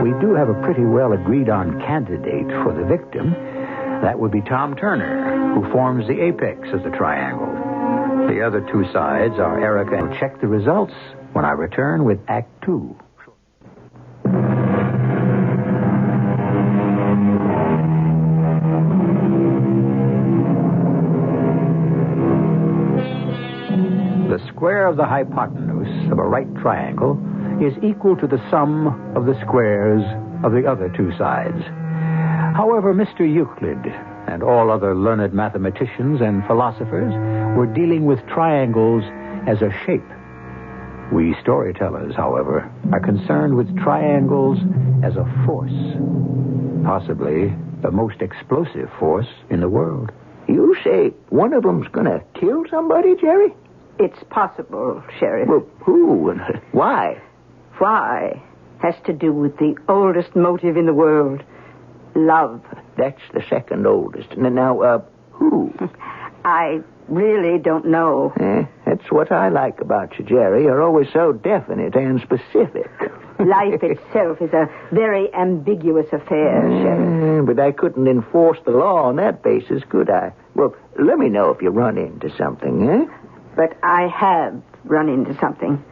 We do have a pretty well agreed on candidate for the victim. That would be Tom Turner, who forms the apex of the triangle. The other two sides are Erica. And check the results when I return with Act 2. of the hypotenuse of a right triangle is equal to the sum of the squares of the other two sides. However, Mr. Euclid and all other learned mathematicians and philosophers were dealing with triangles as a shape. We storytellers, however, are concerned with triangles as a force. Possibly the most explosive force in the world. You say one of them's gonna kill somebody, Jerry? It's possible, Sheriff. Well, who and why? Why has to do with the oldest motive in the world. Love. That's the second oldest. Now, who? I really don't know. That's what I like about you, Jerry. You're always so definite and specific. Life itself is a very ambiguous affair, Sheriff. But I couldn't enforce the law on that basis, could I? Well, let me know if you run into something, eh? But I have run into something.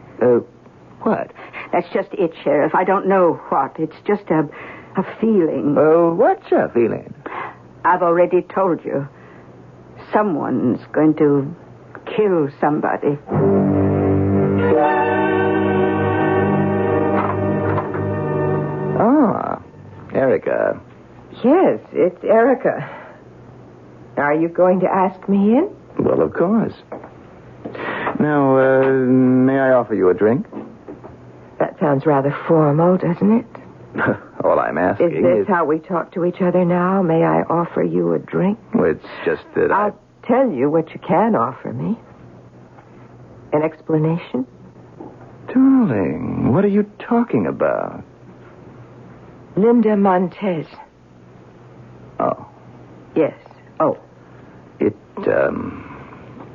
What? That's just it, Sheriff. I don't know what. It's just a feeling. Oh, what's a feeling? I've already told you. Someone's going to kill somebody. Ah, Erica. Yes, it's Erica. Are you going to ask me in? Well, of course. Now, may I offer you a drink? That sounds rather formal, doesn't it? All I'm asking is... Is this how we talk to each other now? May I offer you a drink? Well, it's just that I'll tell you what you can offer me. An explanation? Darling, what are you talking about? Linda Montez. Oh. Yes. Oh.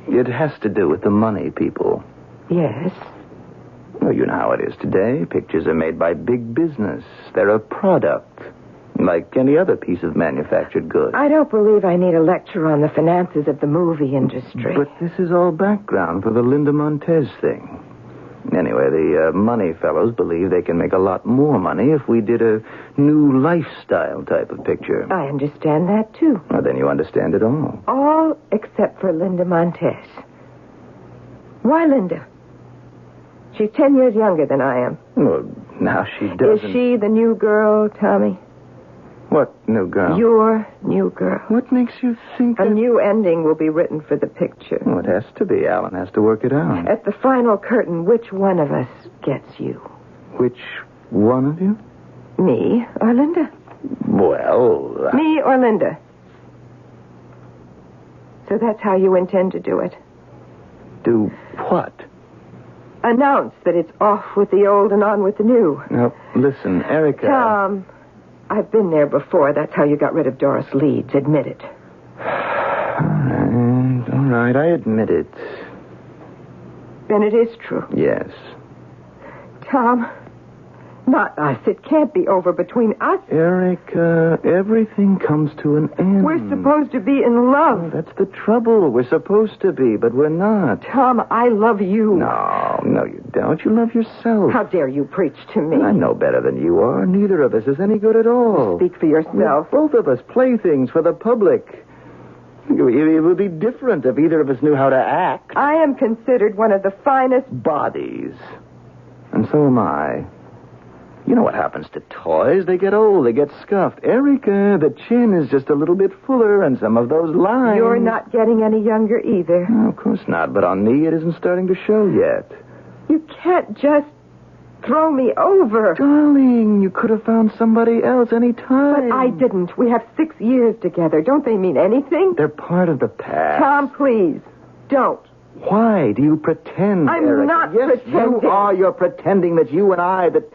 It has to do with the money, people. Yes. Well, you know how it is today. Pictures are made by big business. They're a product, like any other piece of manufactured goods. I don't believe I need a lecture on the finances of the movie industry. But this is all background for the Linda Montez thing. Anyway, the money fellows believe they can make a lot more money if we did a new lifestyle type of picture. I understand that, too. Well, then you understand it all. All except for Linda Montez. Why Linda? She's 10 years younger than I am. Well, now she doesn't... Is she the new girl, Tommy? What new girl? Your new girl. What makes you think A new ending will be written for the picture. Well, it has to be. Alan has to work it out. At the final curtain, which one of us gets you? Which one of you? Me or Linda? Well... Me or Linda? So that's how you intend to do it? Do what? Announce that it's off with the old and on with the new. Now, listen, Erica... Tom, I've been there before. That's how you got rid of Doris Leeds. Admit it. All right, I admit it. Then it is true. Yes. Tom, not us. It can't be over between us. Erica, everything comes to an end. We're supposed to be in love. Oh, that's the trouble. We're supposed to be, but we're not. Tom, I love you. No, you don't. You love yourself. How dare you preach to me? I know better than you are. Neither of us is any good at all. Speak for yourself. We're both of us playthings for the public. It would be different if either of us knew how to act. I am considered one of the finest bodies. And so am I. You know what happens to toys? They get old, they get scuffed. Erica, the chin is just a little bit fuller, and some of those lines... You're not getting any younger either. No, of course not, but on me it isn't starting to show yet. You can't just throw me over. Darling, you could have found somebody else any time. But I didn't. We have 6 years together. Don't they mean anything? They're part of the past. Tom, please, don't. Why do you pretend, I'm Erica? not yes, pretending. You are. You're pretending that you and I, that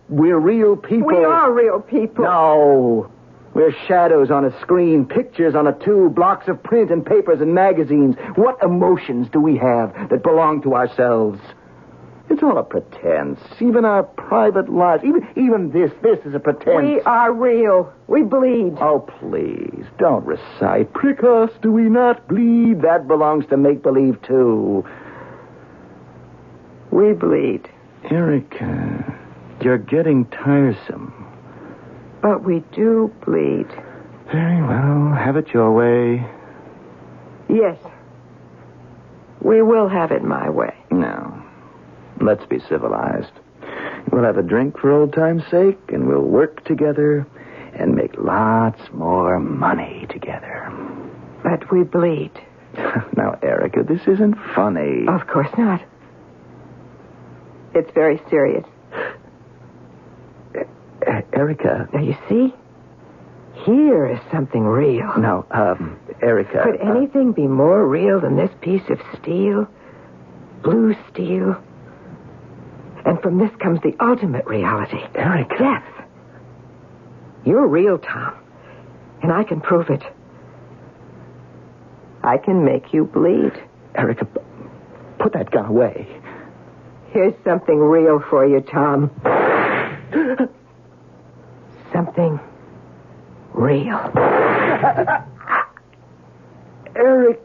we're real people. We are real people. No. We're shadows on a screen, pictures on a tube, blocks of print and papers and magazines. What emotions do we have that belong to ourselves? It's all a pretense. Even our private lives, even this is a pretense. We are real. We bleed. Oh, please, don't recite. Prick us, do we not bleed? That belongs to make-believe, too. We bleed. Erica, you're getting tiresome. But we do bleed. Very well, have it your way. Yes. We will have it my way. No. Let's be civilized. We'll have a drink for old time's sake, and we'll work together and make lots more money together. But we bleed. Now, Erica, this isn't funny. Of course not. It's very serious. Erica. Now, you see? Here is something real. No, Erica. Could anything be more real than this piece of steel? Blue steel? And from this comes the ultimate reality. Erica. Death. You're real, Tom. And I can prove it. I can make you bleed. Erica, put that gun away. Here's something real for you, Tom. Something real. Eric.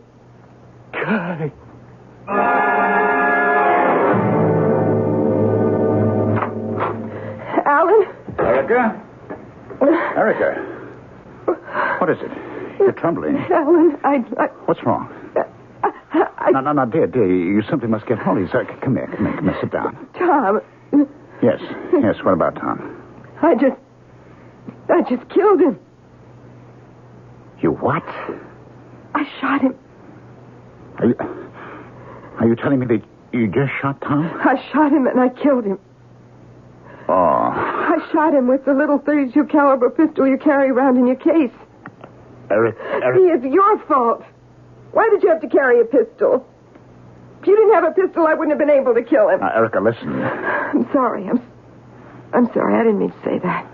Alan? Erica? Erica? What is it? You're trembling. Alan, What's wrong? No, dear. You simply must get hold of yourself. Come here. Sit down. Tom. Yes. What about Tom? I just killed him. You what? I shot him. Are you telling me that you just shot Tom? I shot him and I killed him. Oh. I shot him with the little .32 caliber pistol you carry around in your case. Eric. It's your fault. Why did you have to carry a pistol? If you didn't have a pistol, I wouldn't have been able to kill him. Erica, listen. I'm sorry. I'm sorry. I didn't mean to say that.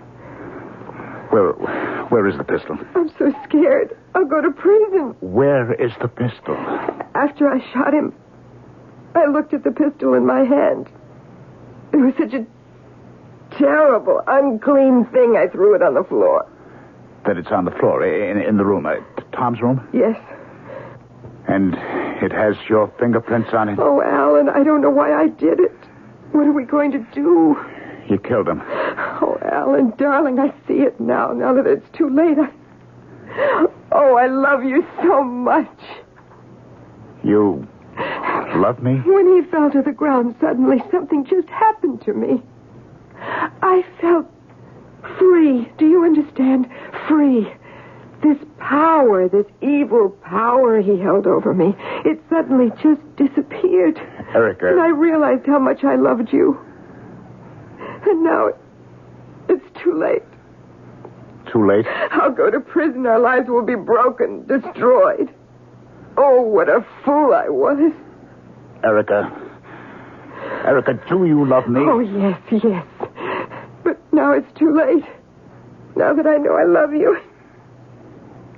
Where is the pistol? I'm so scared. I'll go to prison. Where is the pistol? After I shot him, I looked at the pistol in my hand. It was such a terrible, unclean thing, I threw it on the floor. That it's on the floor, in the room, Tom's room? Yes. And it has your fingerprints on it? Oh, Alan, I don't know why I did it. What are we going to do? You killed him. Oh, Alan, darling, I see it now that it's too late. I love you so much. You love me? When he fell to the ground, suddenly something just happened to me. I felt free. Do you understand? Free. This power, this evil power he held over me, it suddenly just disappeared. Erica. And I realized how much I loved you. And now it's too late. Too late? I'll go to prison. Our lives will be broken, destroyed. Oh, what a fool I was. Erica, do you love me? Oh, yes. But now it's too late. Now that I know I love you.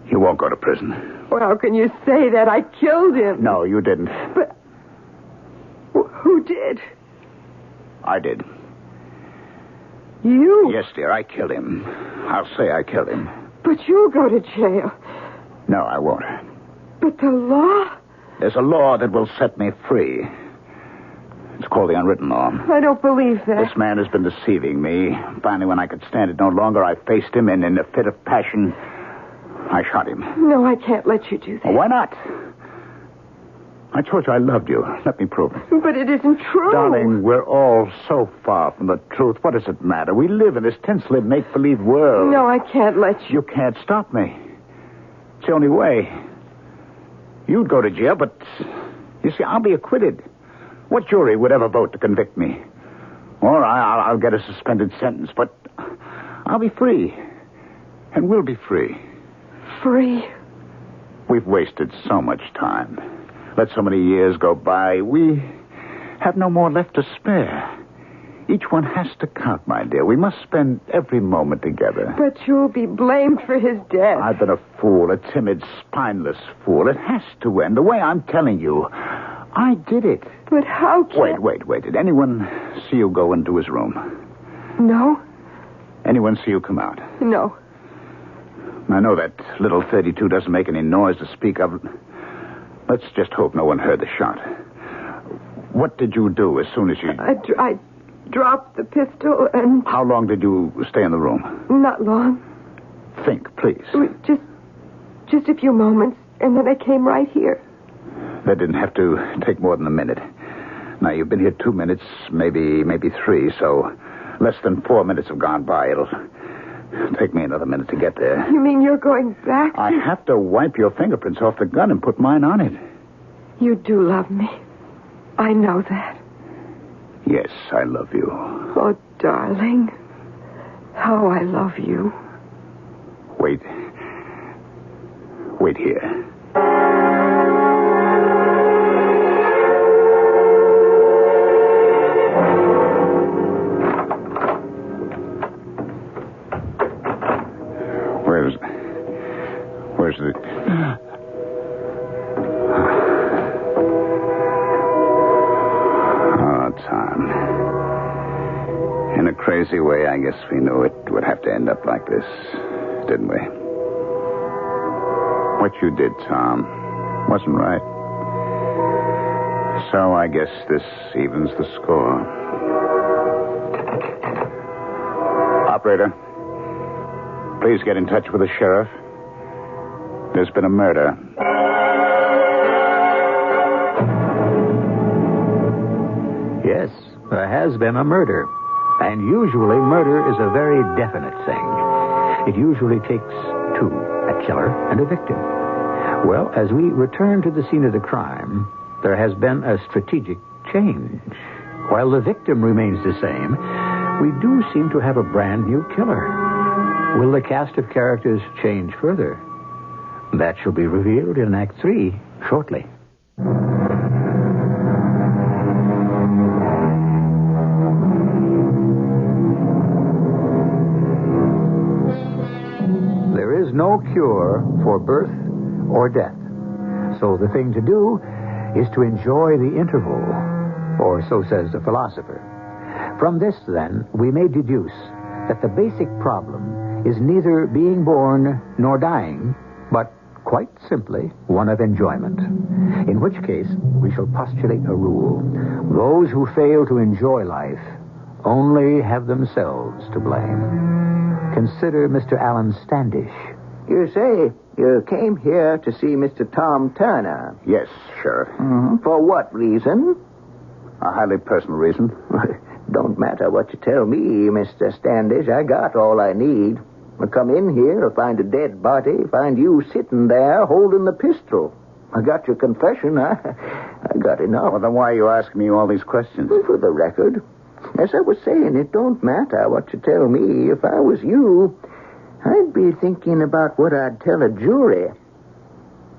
You won't go to prison. Well, how can you say that? I killed him. No, you didn't. But who did? I did. You? Yes, dear, I killed him. I'll say I killed him. But you'll go to jail. No, I won't. But the law? There's a law that will set me free. It's called the unwritten law. I don't believe that. This man has been deceiving me. Finally, when I could stand it no longer, I faced him, and in a fit of passion, I shot him. No, I can't let you do that. Well, why not? I told you I loved you. Let me prove it. But it isn't true. Darling, we're all so far from the truth. What does it matter? We live in this tensely make-believe world. No, I can't let you. You can't stop me. It's the only way. You'd go to jail, but, you see, I'll be acquitted. What jury would ever vote to convict me? Or I'll get a suspended sentence, but I'll be free. And we'll be free. Free? We've wasted so much time. Let so many years go by. We have no more left to spare. Each one has to count, my dear. We must spend every moment together. But you'll be blamed for his death. I've been a fool, a timid, spineless fool. It has to end. The way I'm telling you, I did it. But how can... Wait. Did anyone see you go into his room? No. Anyone see you come out? No. I know that little 32 doesn't make any noise to speak of. Let's just hope no one heard the shot. What did you do as soon as you... I dropped the pistol and... How long did you stay in the room? Not long. Think, please. Just a few moments, and then I came right here. That didn't have to take more than a minute. Now, you've been here 2 minutes, maybe 3, so less than 4 minutes have gone by. It'll take me another minute to get there. You mean you're going back? I have to wipe your fingerprints off the gun and put mine on it. You do love me. I know that. Yes, I love you. Oh, darling. How I love you. Wait. Wait here. Where's the... Oh, Tom. In a crazy way, I guess we knew it would have to end up like this, didn't we? What you did, Tom, wasn't right. So I guess this evens the score. Operator, please get in touch with the sheriff. There's been a murder. Yes, there has been a murder. And usually murder is a very definite thing. It usually takes two, a killer and a victim. Well, as we return to the scene of the crime, there has been a strategic change. While the victim remains the same, we do seem to have a brand new killer. Will the cast of characters change further? That shall be revealed in Act 3 shortly. There is no cure for birth or death. So the thing to do is to enjoy the interval, or so says the philosopher. From this, then, we may deduce that the basic problem is neither being born nor dying, but quite simply one of enjoyment. In which case, we shall postulate a rule. Those who fail to enjoy life only have themselves to blame. Consider Mr. Alan Standish. You say you came here to see Mr. Tom Turner. Yes, Sheriff. For what reason? A highly personal reason. Don't matter what you tell me, Mr. Standish. I got all I need. I come in here, I find a dead body, find you sitting there holding the pistol. I got your confession. I got enough. Well, then why are you asking me all these questions? For the record, as I was saying, it don't matter what you tell me. If I was you, I'd be thinking about what I'd tell a jury.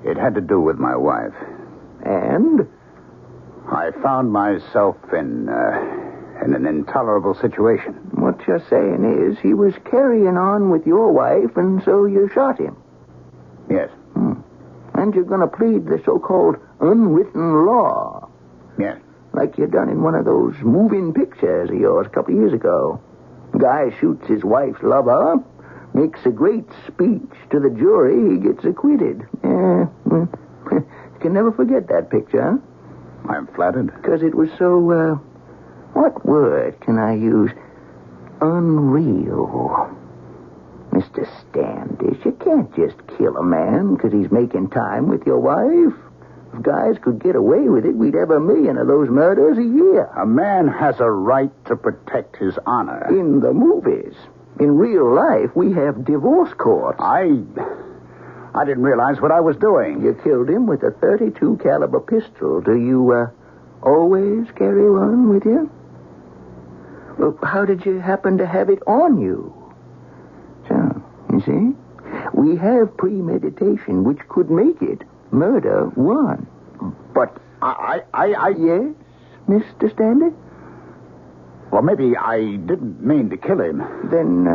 It had to do with my wife. And? I found myself in an intolerable situation. What you're saying is he was carrying on with your wife, and so you shot him. Yes. And you're going to plead the so-called unwritten law. Yes. Like you done in one of those moving pictures of yours a couple of years ago. Guy shoots his wife's lover, makes a great speech to the jury, he gets acquitted. You can never forget that picture, huh? I'm flattered. Because it was so, what word can I use? Unreal. Mr. Standish, you can't just kill a man because he's making time with your wife. If guys could get away with it, we'd have 1 million of those murders a year. A man has a right to protect his honor. In the movies. In real life, we have divorce courts. I didn't realize what I was doing. You killed him with a .32 caliber pistol. Do you, always carry one with you? Well, how did you happen to have it on you? So, you see? We have premeditation, which could make it murder 1. But Yes, Mr. Standish? Well, maybe I didn't mean to kill him. Then,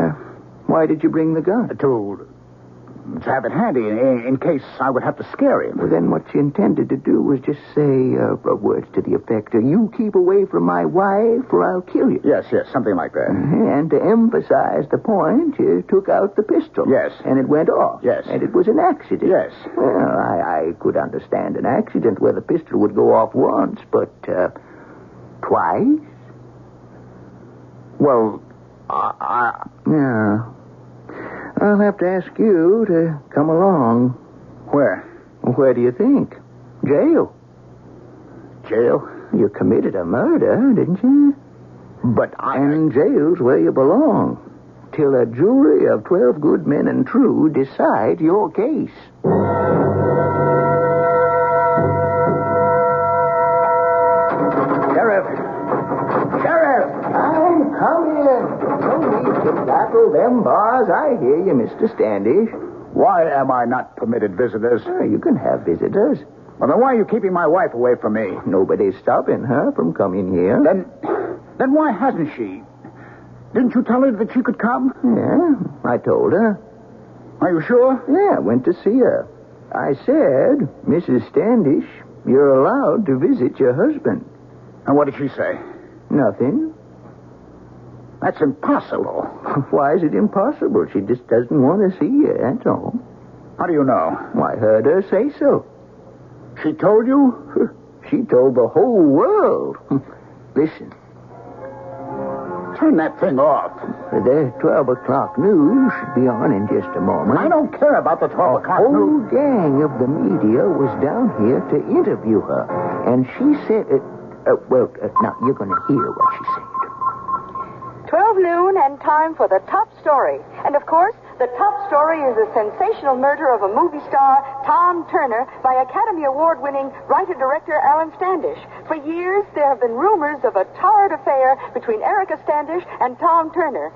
why did you bring the gun? To have it handy in case I would have to scare him. Well, then what you intended to do was just say words to the effect of, you keep away from my wife or I'll kill you. Yes, something like that. And to emphasize the point, you took out the pistol. Yes. And it went off. Yes. And it was an accident. Yes. Well, I could understand an accident where the pistol would go off once, but twice? Well, Yeah. I'll have to ask you to come along. Where? Where do you think? Jail. Jail? You committed a murder, didn't you? But And jail's where you belong. Till a jury of 12 good men and true decide your case. Sheriff! I'm coming. No need to tackle them bars. I hear you, Mr. Standish. Why am I not permitted visitors? You can have visitors. Well, then why are you keeping my wife away from me? Nobody's stopping her from coming here. Then why hasn't she? Didn't you tell her that she could come? Yeah, I told her. Are you sure? Yeah, I went to see her. I said, Mrs. Standish, you're allowed to visit your husband. And what did she say? Nothing. That's impossible. Why is it impossible? She just doesn't want to see you, that's all. How do you know? I heard her say so. She told you? She told the whole world. Listen. Turn that thing off. The 12 o'clock news should be on in just a moment. I don't care about the 12 o'clock news. The whole news. gang of the media was down here to interview her. And she said, now you're going to hear what she said. 12 noon and time for the top story. And of course, the top story is the sensational murder of a movie star, Tom Turner, by Academy Award-winning writer-director Alan Standish. For years, there have been rumors of a tarred affair between Erica Standish and Tom Turner.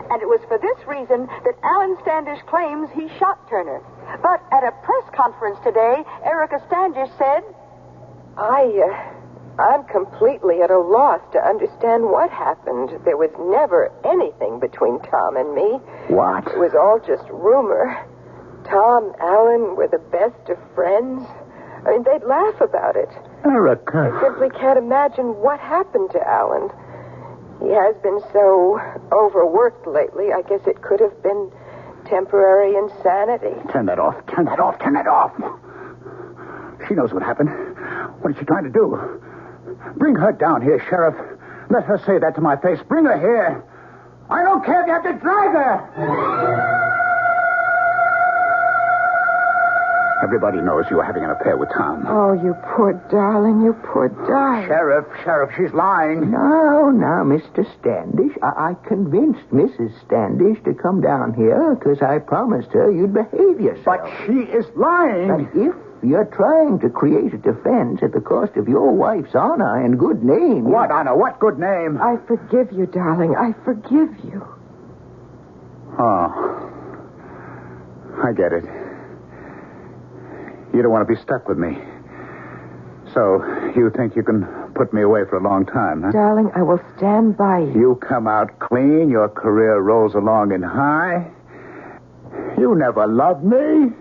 And it was for this reason that Alan Standish claims he shot Turner. But at a press conference today, Erica Standish said, I'm completely at a loss to understand what happened. There was never anything between Tom and me. What? It was all just rumor. Tom, Alan were the best of friends. I mean, they'd laugh about it. Erica. I simply can't imagine what happened to Alan. He has been so overworked lately. I guess it could have been temporary insanity. Turn that off. Turn that off. Turn that off. She knows what happened. What is she trying to do? Bring her down here, Sheriff. Let her say that to my face. Bring her here. I don't care if you have to drag her. Everybody knows you were having an affair with Tom. Oh, you poor darling, you poor darling. Sheriff, she's lying. Now, Mr. Standish, I convinced Mrs. Standish to come down here because I promised her you'd behave yourself. But she is lying. But if you're trying to create a defense at the cost of your wife's honor and good name... What honor? What good name? I forgive you, darling. I forgive you. Oh. I get it. You don't want to be stuck with me. So, you think you can put me away for a long time, huh? Darling, I will stand by you. You come out clean, your career rolls along in high. You never loved me.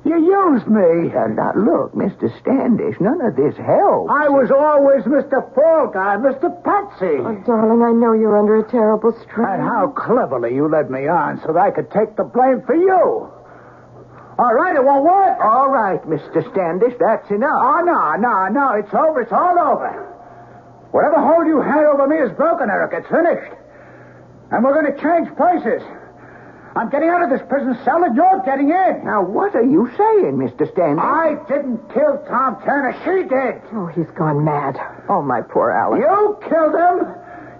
You used me. Now, look, Mr. Standish, none of this helps. I was always Mr. Fall Guy, Mr. Patsy. Oh, darling, I know you're under a terrible strain. And how cleverly you led me on so that I could take the blame for you. All right, it won't work. All right, Mr. Standish, that's enough. Oh, no. It's over. It's all over. Whatever hold you had over me is broken, Eric. It's finished. And we're going to change places. I'm getting out of this prison cell and you're getting in. Now, what are you saying, Mr. Standish? I didn't kill Tom Turner. She did. Oh, he's gone mad. Oh, my poor Alan. You killed him.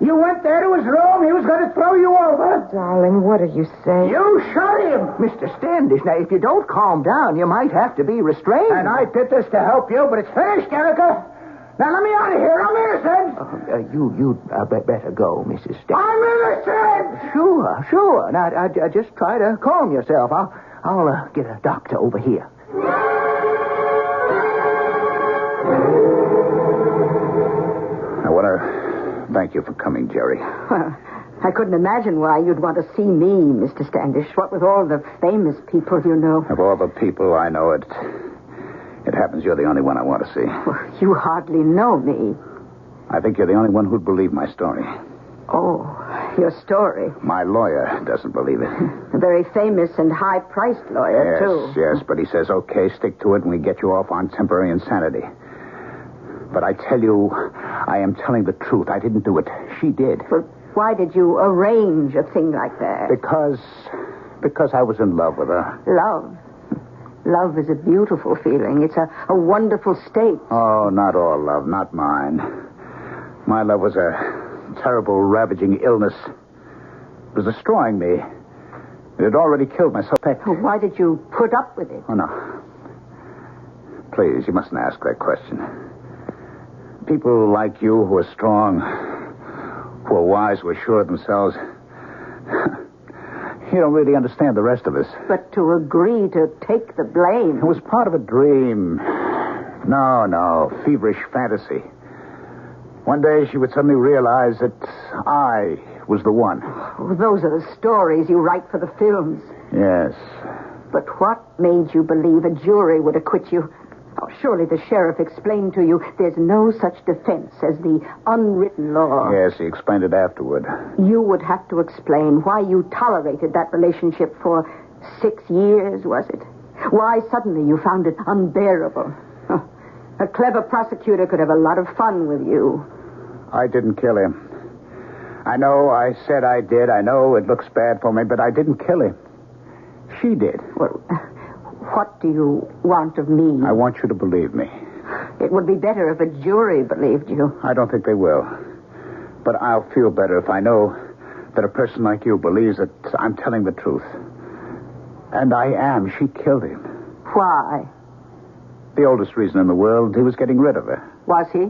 You went there to his room. He was going to throw you over. Darling, what are you saying? You shot him. Mr. Standish, now, if you don't calm down, you might have to be restrained. And I did this to help you, but it's finished, Erica. Now, let me out of here. I'm innocent. You'd better go, Mrs. Standish. I'm innocent. Sure. Now, just try to calm yourself. I'll get a doctor over here. I want to thank you for coming, Jerry. I couldn't imagine why you'd want to see me, Mr. Standish. What with all the famous people you know. Of all the people I know, it happens you're the only one I want to see. Well, you hardly know me. I think you're the only one who'd believe my story. Oh, your story. My lawyer doesn't believe it. A very famous and high-priced lawyer, too. Yes, but he says, okay, stick to it and we get you off on temporary insanity. But I tell you, I am telling the truth. I didn't do it. She did. But why did you arrange a thing like that? Because I was in love with her. Love? Love is a beautiful feeling. It's a wonderful state. Oh, not all love, not mine. My love was a terrible, ravaging illness. It was destroying me. It had already killed my soul. Why did you put up with it? Oh, no. Please, you mustn't ask that question. People like you who are strong, who are wise, who are sure of themselves, you don't really understand the rest of us. But to agree to take the blame... It was part of a dream. No, feverish fantasy. One day she would suddenly realize that I was the one. Oh, those are the stories you write for the films. Yes. But what made you believe a jury would acquit you? Oh, surely the sheriff explained to you there's no such defense as the unwritten law. Yes, he explained it afterward. You would have to explain why you tolerated that relationship for 6 years, was it? Why suddenly you found it unbearable? Oh, a clever prosecutor could have a lot of fun with you. I didn't kill him. I know I said I did. I know it looks bad for me, but I didn't kill him. She did. Well, what do you want of me? I want you to believe me. It would be better if a jury believed you. I don't think they will. But I'll feel better if I know that a person like you believes that I'm telling the truth. And I am. She killed him. Why? The oldest reason in the world, he was getting rid of her. Was he?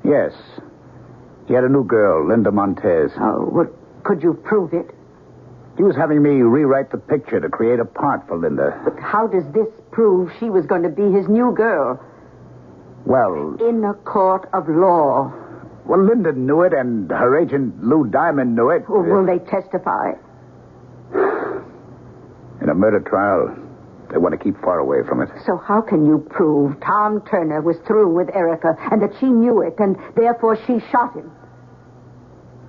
Yes. He had a new girl, Linda Montez. Oh, well, could you prove it? He was having me rewrite the picture to create a part for Linda. But how does this prove she was going to be his new girl? Well... In a court of law. Well, Linda knew it, and her agent, Lou Diamond, knew it. Well, will they testify? In a murder trial, they want to keep far away from it. So how can you prove Tom Turner was through with Erica and that she knew it and therefore she shot him?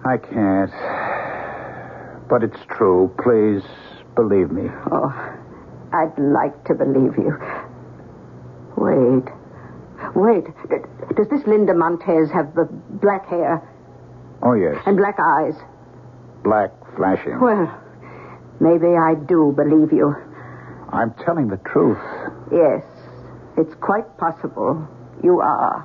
I can't. But it's true. Please believe me. Oh, I'd like to believe you. Wait. Does this Linda Montez have the black hair? Oh, yes. And black eyes? Black, flashing. Well, maybe I do believe you. I'm telling the truth. Yes, it's quite possible you are.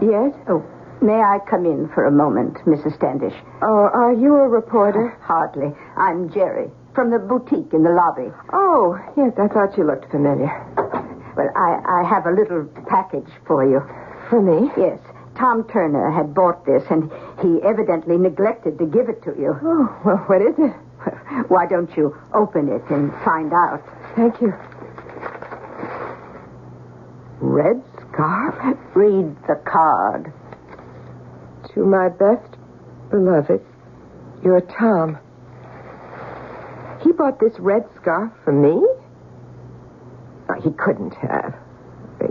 Yes? Oh, may I come in for a moment, Mrs. Standish? Oh, are you a reporter? Hardly. I'm Jerry, from the boutique in the lobby. Oh, yes, I thought you looked familiar. Well, I have a little package for you. For me? Yes. Tom Turner had bought this, and he evidently neglected to give it to you. Oh, well, what is it? Why don't you open it and find out? Thank you. Red scarf? Read the card. To my best beloved, your Tom. He bought this red scarf for me? Oh, he couldn't have.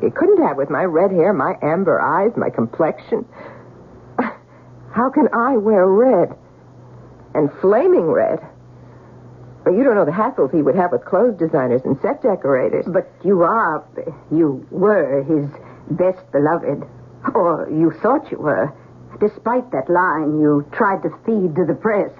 He couldn't have with my red hair, my amber eyes, my complexion. How can I wear red? And flaming red? Well, you don't know the hassles he would have with clothes designers and set decorators. But you were his best beloved. Or you thought you were. Despite that line you tried to feed to the press.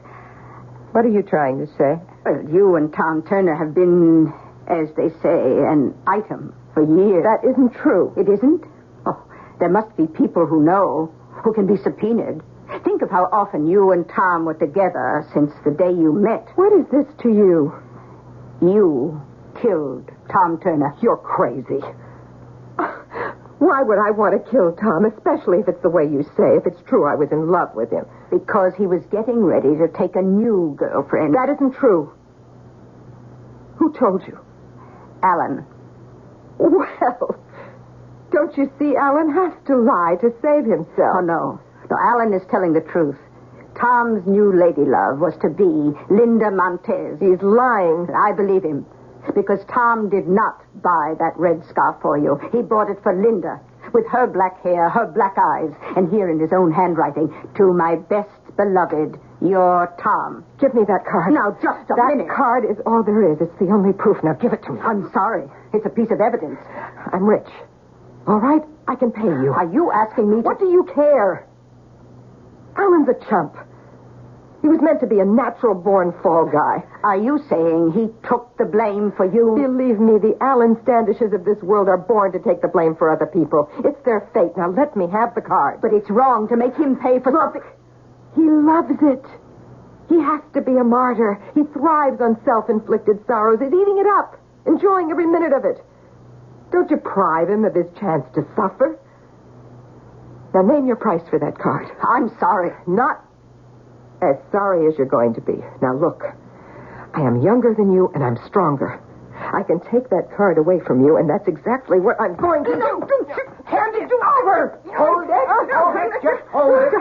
What are you trying to say? Well, you and Tom Turner have been, as they say, an item for years. That isn't true. It isn't? Oh, there must be people who know, who can be subpoenaed. Think of how often you and Tom were together since the day you met. What is this to you? You killed Tom Turner. You're crazy. Why would I want to kill Tom, especially if it's the way you say, if it's true I was in love with him? Because he was getting ready to take a new girlfriend. That isn't true. Who told you? Alan. Well, don't you see, Alan has to lie to save himself. Oh, no. No, Alan is telling the truth. Tom's new ladylove was to be Linda Montez. He's lying. I believe him. Because Tom did not buy that red scarf for you. He bought it for Linda. With her black hair, her black eyes, and here in his own handwriting, to my best beloved, your Tom. Give me that card. Now, just a minute. That card is all there is. It's the only proof. Now, give it to me. I'm sorry. It's a piece of evidence. I'm rich. All right? I can pay you. Are you asking me to... What do you care? Alan's a chump. He was meant to be a natural-born fall guy. Are you saying he took the blame for you? Believe me, the Alan Standishes of this world are born to take the blame for other people. It's their fate. Now let me have the card. But it's wrong to make him pay for something. He loves it. He has to be a martyr. He thrives on self-inflicted sorrows. He's eating it up, enjoying every minute of it. Don't deprive him of his chance to suffer. Now name your price for that card. I'm sorry. Not as sorry as you're going to be. Now look, I am younger than you and I'm stronger. I can take that card away from you, and that's exactly what I'm going to do. Hand it over! Hold it. Just hold it.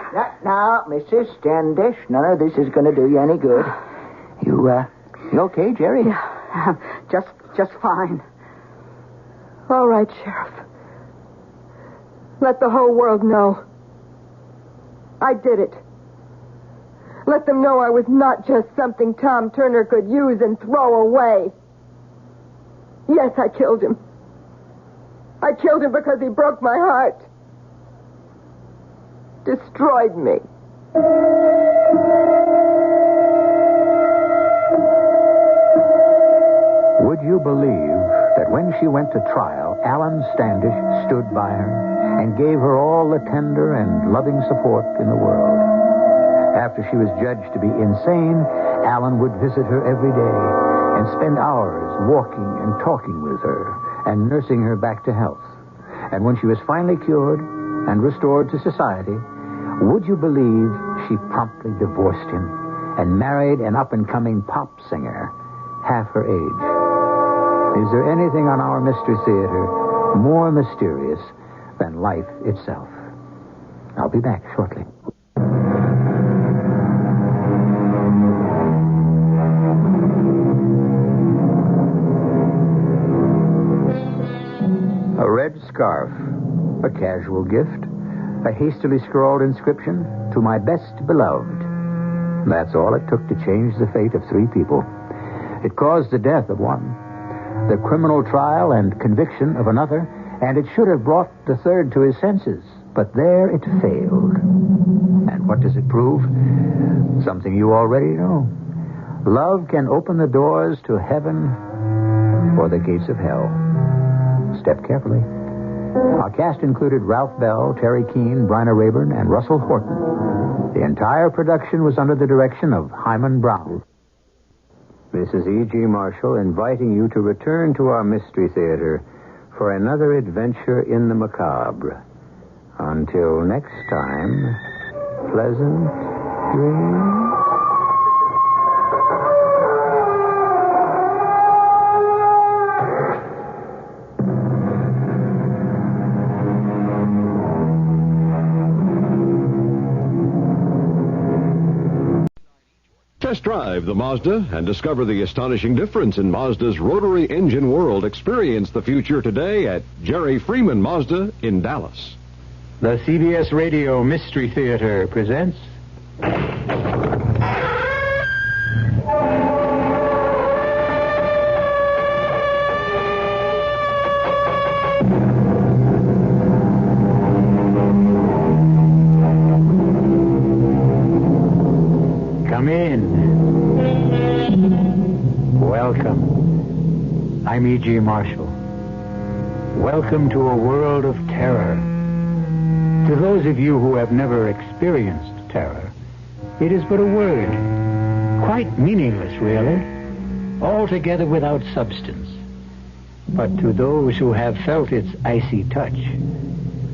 Now, Mrs. Standish, none of this is going to do you any good. You okay, Jerry? Yeah, just fine. All right, Sheriff. Let the whole world know. I did it. Let them know I was not just something Tom Turner could use and throw away. Yes, I killed him. I killed him because he broke my heart. Destroyed me. Would you believe that when she went to trial, Alan Standish stood by her and gave her all the tender and loving support in the world? After she was judged to be insane, Alan would visit her every day and spend hours walking and talking with her and nursing her back to health. And when she was finally cured and restored to society, would you believe she promptly divorced him and married an up-and-coming pop singer half her age? Is there anything on our Mystery Theater more mysterious than life itself? I'll be back shortly. A red scarf, a casual gift, a hastily scrawled inscription, "To my best beloved." That's all it took to change the fate of 3 people. It caused the death of one, the criminal trial and conviction of another, and it should have brought the third to his senses. But there it failed. And what does it prove? Something you already know. Love can open the doors to heaven or the gates of hell. Step carefully. Our cast included Ralph Bell, Terry Keane, Bryna Rayburn, and Russell Horton. The entire production was under the direction of Hyman Brown. This is E.G. Marshall inviting you to return to our Mystery Theater for another adventure in the macabre. Until next time, pleasant dreams. Test drive the Mazda and discover the astonishing difference in Mazda's rotary engine world. Experience the future today at Jerry Freeman Mazda in Dallas. The CBS Radio Mystery Theater presents... Come in. Welcome. I'm E.G. Marshall. Welcome to a world of terror. To those of you who have never experienced terror, it is but a word, quite meaningless, really, altogether without substance. But to those who have felt its icy touch,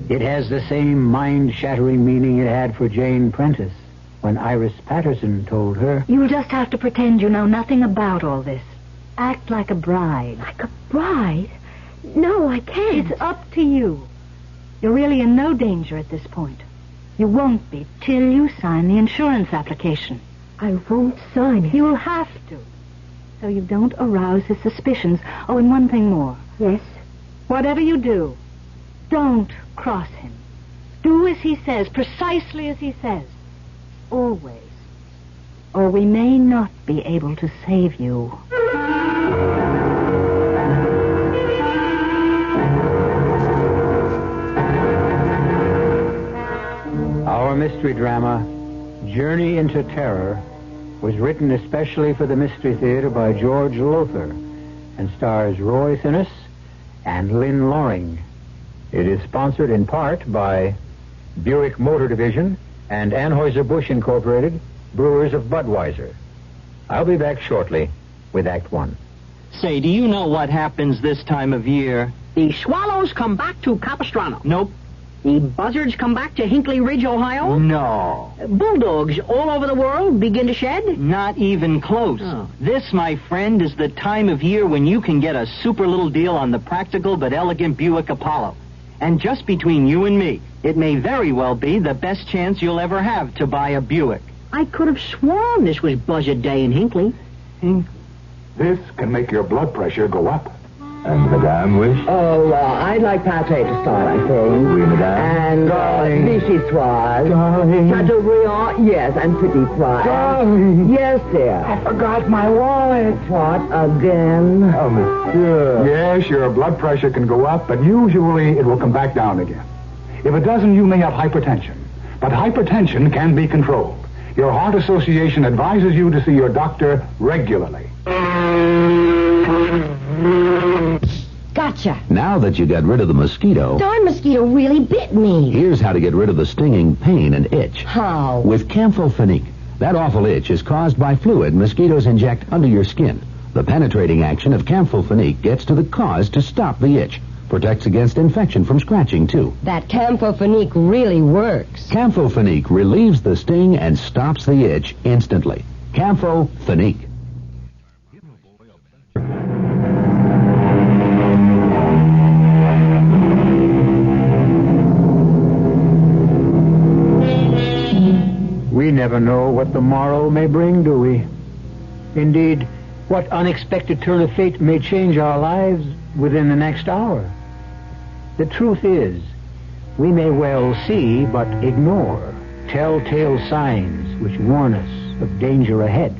it has the same mind-shattering meaning it had for Jane Prentice when Iris Patterson told her... You'll just have to pretend you know nothing about all this. Act like a bride. Like a bride? No, I can't. It's up to you. You're really in no danger at this point. You won't be till you sign the insurance application. I won't sign it. You'll have to. So you don't arouse his suspicions. Oh, and one thing more. Yes? Whatever you do, don't cross him. Do as he says, precisely as he says. Always. Or we may not be able to save you. Our mystery drama, Journey into Terror, was written especially for the Mystery Theater by George Lothar and stars Roy Thinnes and Lynn Loring. It is sponsored in part by Buick Motor Division and Anheuser-Busch Incorporated, brewers of Budweiser. I'll be back shortly with Act One. Say, do you know what happens this time of year? The swallows come back to Capistrano. Nope. The buzzards come back to Hinkley Ridge, Ohio. No. Bulldogs all over the world begin to shed. Not even close. Oh. This, my friend, is the time of year when you can get a super little deal on the practical but elegant Buick Apollo. And just between you and me, it may very well be the best chance you'll ever have to buy a Buick. I could have sworn this was Buzzard Day in Hinkley. This can make your blood pressure go up. And Madame wish? Oh, I'd like pate to start, I think. Oui, Madame. And vichyssoise. Darling. Chateaubriand, yes, and petit pois. Darling. Yes, dear. I forgot my wallet. What, again? Oh, monsieur. Yes, your blood pressure can go up, but usually it will come back down again. If it doesn't, you may have hypertension. But hypertension can be controlled. Your Heart Association advises you to see your doctor regularly. Gotcha. Now that you got rid of the mosquito, Darn mosquito really bit me. here's how to get rid of the stinging pain and itch. How? With Campho-Phenique. That awful itch is caused by fluid mosquitoes inject under your skin. The penetrating action of Campho-Phenique gets to the cause to stop the itch. Protects against infection from scratching, too. That Campho-Phenique really works. Campho-Phenique relieves the sting and stops the itch instantly. Campho-Phenique. We never know what the morrow may bring, do we? Indeed, what unexpected turn of fate may change our lives within the next hour. The truth is, we may well see but ignore telltale signs which warn us of danger ahead.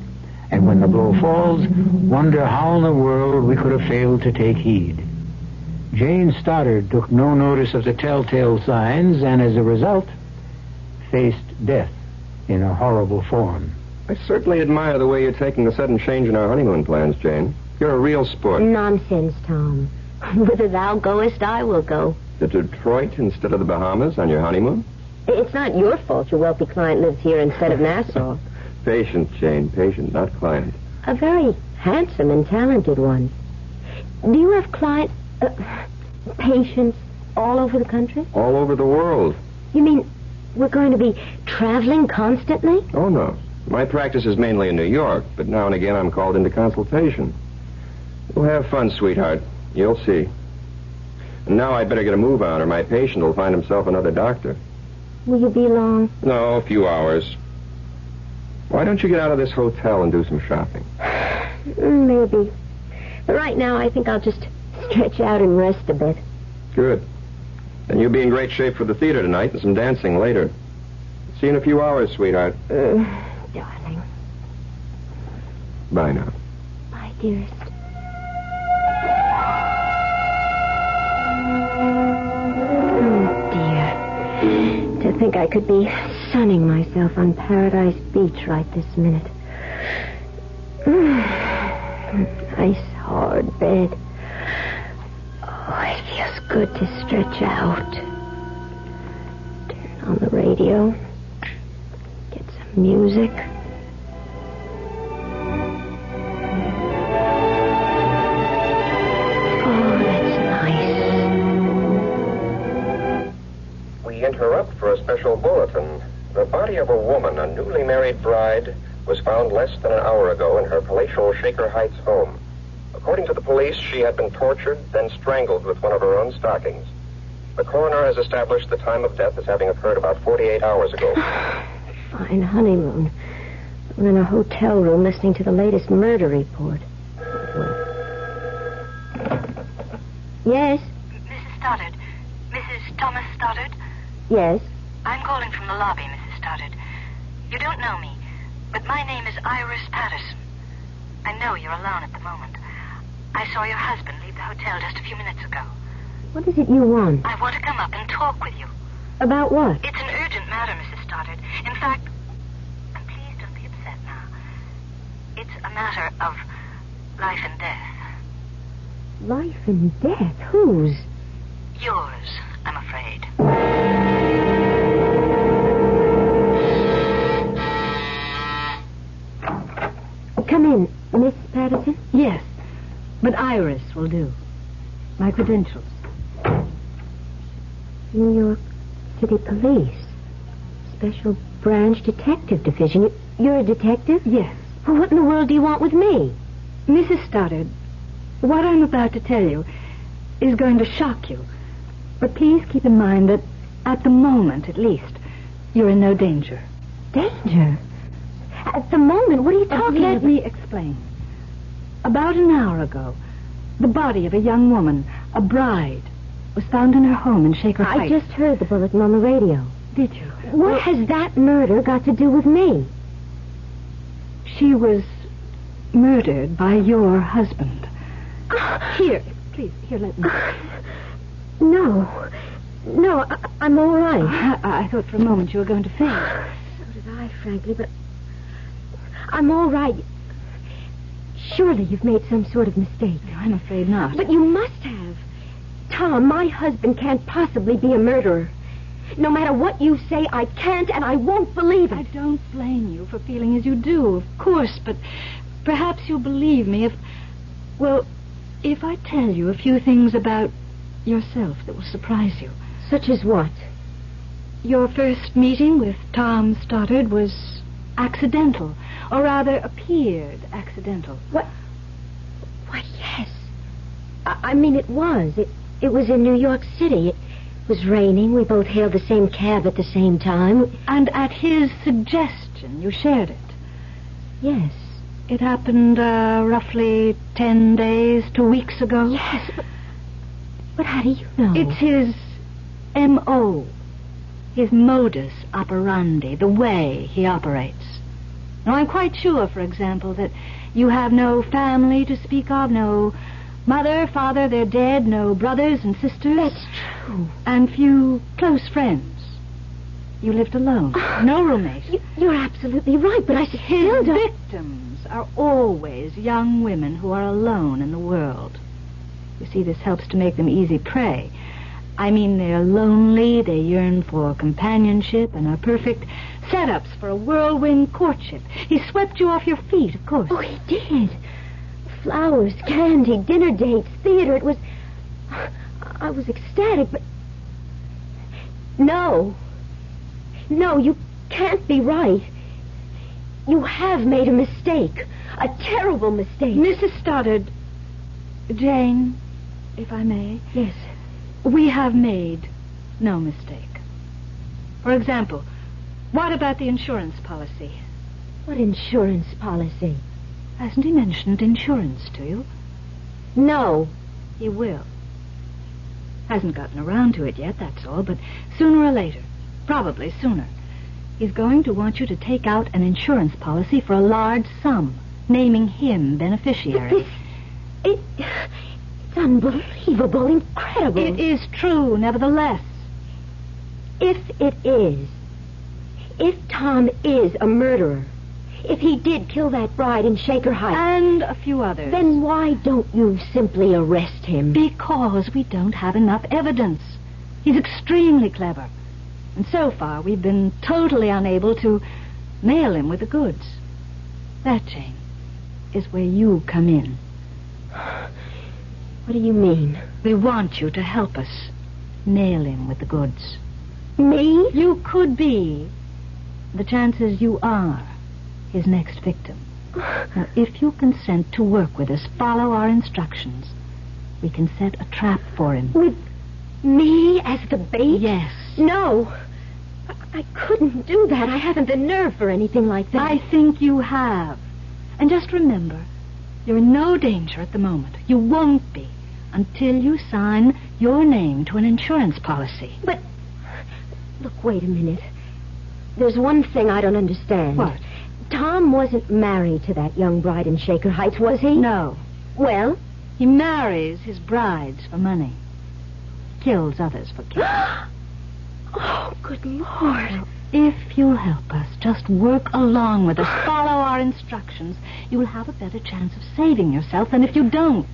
And when the blow falls, wonder how in the world we could have failed to take heed. Jane Stoddard took no notice of the telltale signs and as a result faced death in a horrible form. I certainly admire the way you're taking the sudden change in our honeymoon plans, Jane. You're a real sport. Nonsense, Tom. Whither thou goest, I will go. To Detroit instead of the Bahamas on your honeymoon? It's not your fault your wealthy client lives here instead of Nassau. Patient, Jane, patient, not client. A very handsome and talented one. Do you have patients all over the country? All over the world. You mean we're going to be traveling constantly? Oh, no. My practice is mainly in New York, but now and again I'm called into consultation. We'll have fun, sweetheart. You'll see. And now I'd better get a move on, or my patient will find himself another doctor. Will you be long? No, a few hours. Why don't you get out of this hotel and do some shopping? Maybe. But right now I think I'll just stretch out and rest a bit. Good. Then you'll be in great shape for the theater tonight and some dancing later. See you in a few hours, sweetheart. Darling. Bye now. Bye, dearest. Oh, dear. To think I could be sunning myself on Paradise Beach right this minute. Nice, hard bed. Oh, it feels good to stretch out. Turn on the radio. Get some music. Oh, that's nice. We interrupt for a special bulletin. The body of a woman, a newly married bride, was found less than an hour ago in her palatial Shaker Heights home. According to the police, she had been tortured, then strangled with one of her own stockings. The coroner has established the time of death as having occurred about 48 hours ago. Fine honeymoon. I'm in a hotel room listening to the latest murder report. Yes? Mrs. Stoddard. Mrs. Thomas Stoddard? Yes? I'm calling from the lobby, Mrs. Stoddard. You don't know me, but my name is Iris Patterson. I know you're alone at the moment. I saw your husband leave the hotel just a few minutes ago. What is it you want? I want to come up and talk with you. About what? It's an urgent matter, Mrs. Stoddard. In fact, please don't be upset now. matter of life and death. Life and death? Whose? Yours, I'm afraid. Come in, Miss Patterson. Yes, but Iris will do. My credentials. New York City Police. Special Branch Detective Division. You're a detective? Yes. Well, what in the world do you want with me? Mrs. Stoddard, what I'm about to tell you is going to shock you. But please keep in mind that, at the moment at least, you're in no danger. Danger? At the moment? What are you talking about? Let me explain. About an hour ago, the body of a young woman, a bride, was found in her home in Shaker Heights. I just heard the bulletin on the radio. Did you? What has that murder got to do with me? She was murdered by your husband. Here, please, here, let me. No. No, I'm all right. I thought for a moment you were going to faint. So did I, frankly, but I'm all right. Surely you've made some sort of mistake. No, I'm afraid not. But you must have. Tom, my husband can't possibly be a murderer. No matter what you say, I can't and I won't believe it. I don't blame you for feeling as you do, of course, but perhaps you'll believe me if I tell you a few things about yourself that will surprise you. Such as what? Your first meeting with Tom Stoddard was accidental, or rather appeared accidental. What? Why, yes. I mean, it was. It was in New York City. It was raining. We both hailed the same cab at the same time. And at his suggestion, you shared it. Yes. It happened roughly 10 days, 2 weeks ago. Yes, but how do you know? It's his M.O., his modus operandi, the way he operates. Now, I'm quite sure, for example, that you have no family to speak of, no mother, father, they're dead, no brothers and sisters. That's true. And few close friends. You lived alone. No roommate. You're absolutely right, but I still don't... His victims are always young women who are alone in the world. You see, this helps to make them easy prey. I mean, they're lonely, they yearn for companionship, and are perfect setups for a whirlwind courtship. He swept you off your feet, of course. Oh, he did. Flowers, candy, dinner dates, theater. It was... I was ecstatic, but... No, you can't be right. You have made a mistake. A terrible mistake. Mrs. Stoddard, Jane, if I may. Yes. We have made no mistake. For example, what about the insurance policy? What insurance policy? Hasn't he mentioned insurance to you? No. He will. Hasn't gotten around to it yet, that's all, but sooner or later, probably sooner, he's going to want you to take out an insurance policy for a large sum, naming him beneficiary. It's unbelievable, incredible. It is true, nevertheless. If Tom is a murderer, if he did kill that bride in Shaker Heights... And a few others. Then why don't you simply arrest him? Because we don't have enough evidence. He's extremely clever. And so far, we've been totally unable to nail him with the goods. That, Jane, is where you come in. What do you mean? We want you to help us nail him with the goods. Me? You could be. The chances you are his next victim. Now, if you consent to work with us, follow our instructions, we can set a trap for him. With me as the bait? Yes. No. I couldn't do that. I haven't the nerve for anything like that. I think you have. And just remember, you're in no danger at the moment. You won't be until you sign your name to an insurance policy. But, look, wait a minute. There's one thing I don't understand. What? Tom wasn't married to that young bride in Shaker Heights, was he? No. Well? He marries his brides for money. Kills others for killing. Oh, good Lord. Well, if you'll help us, just work along with us, follow our our instructions, you will have a better chance of saving yourself than if you don't.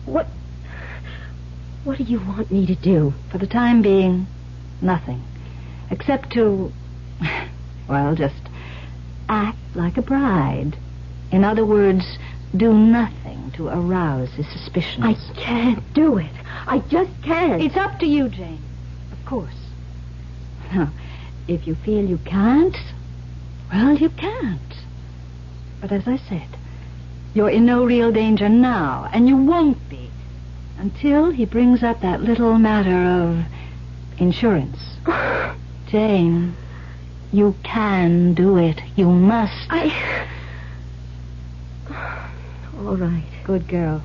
What do you want me to do? For the time being, nothing. Except to, well, just act like a bride. In other words, do nothing to arouse his suspicions. I can't do it. I just can't. It's up to you, Jane. Of course. Now, if you feel you can't, well, you can't. But as I said, you're in no real danger now, and you won't be until he brings up that little matter of insurance. Jane, you can do it. You must. All right. Good girl.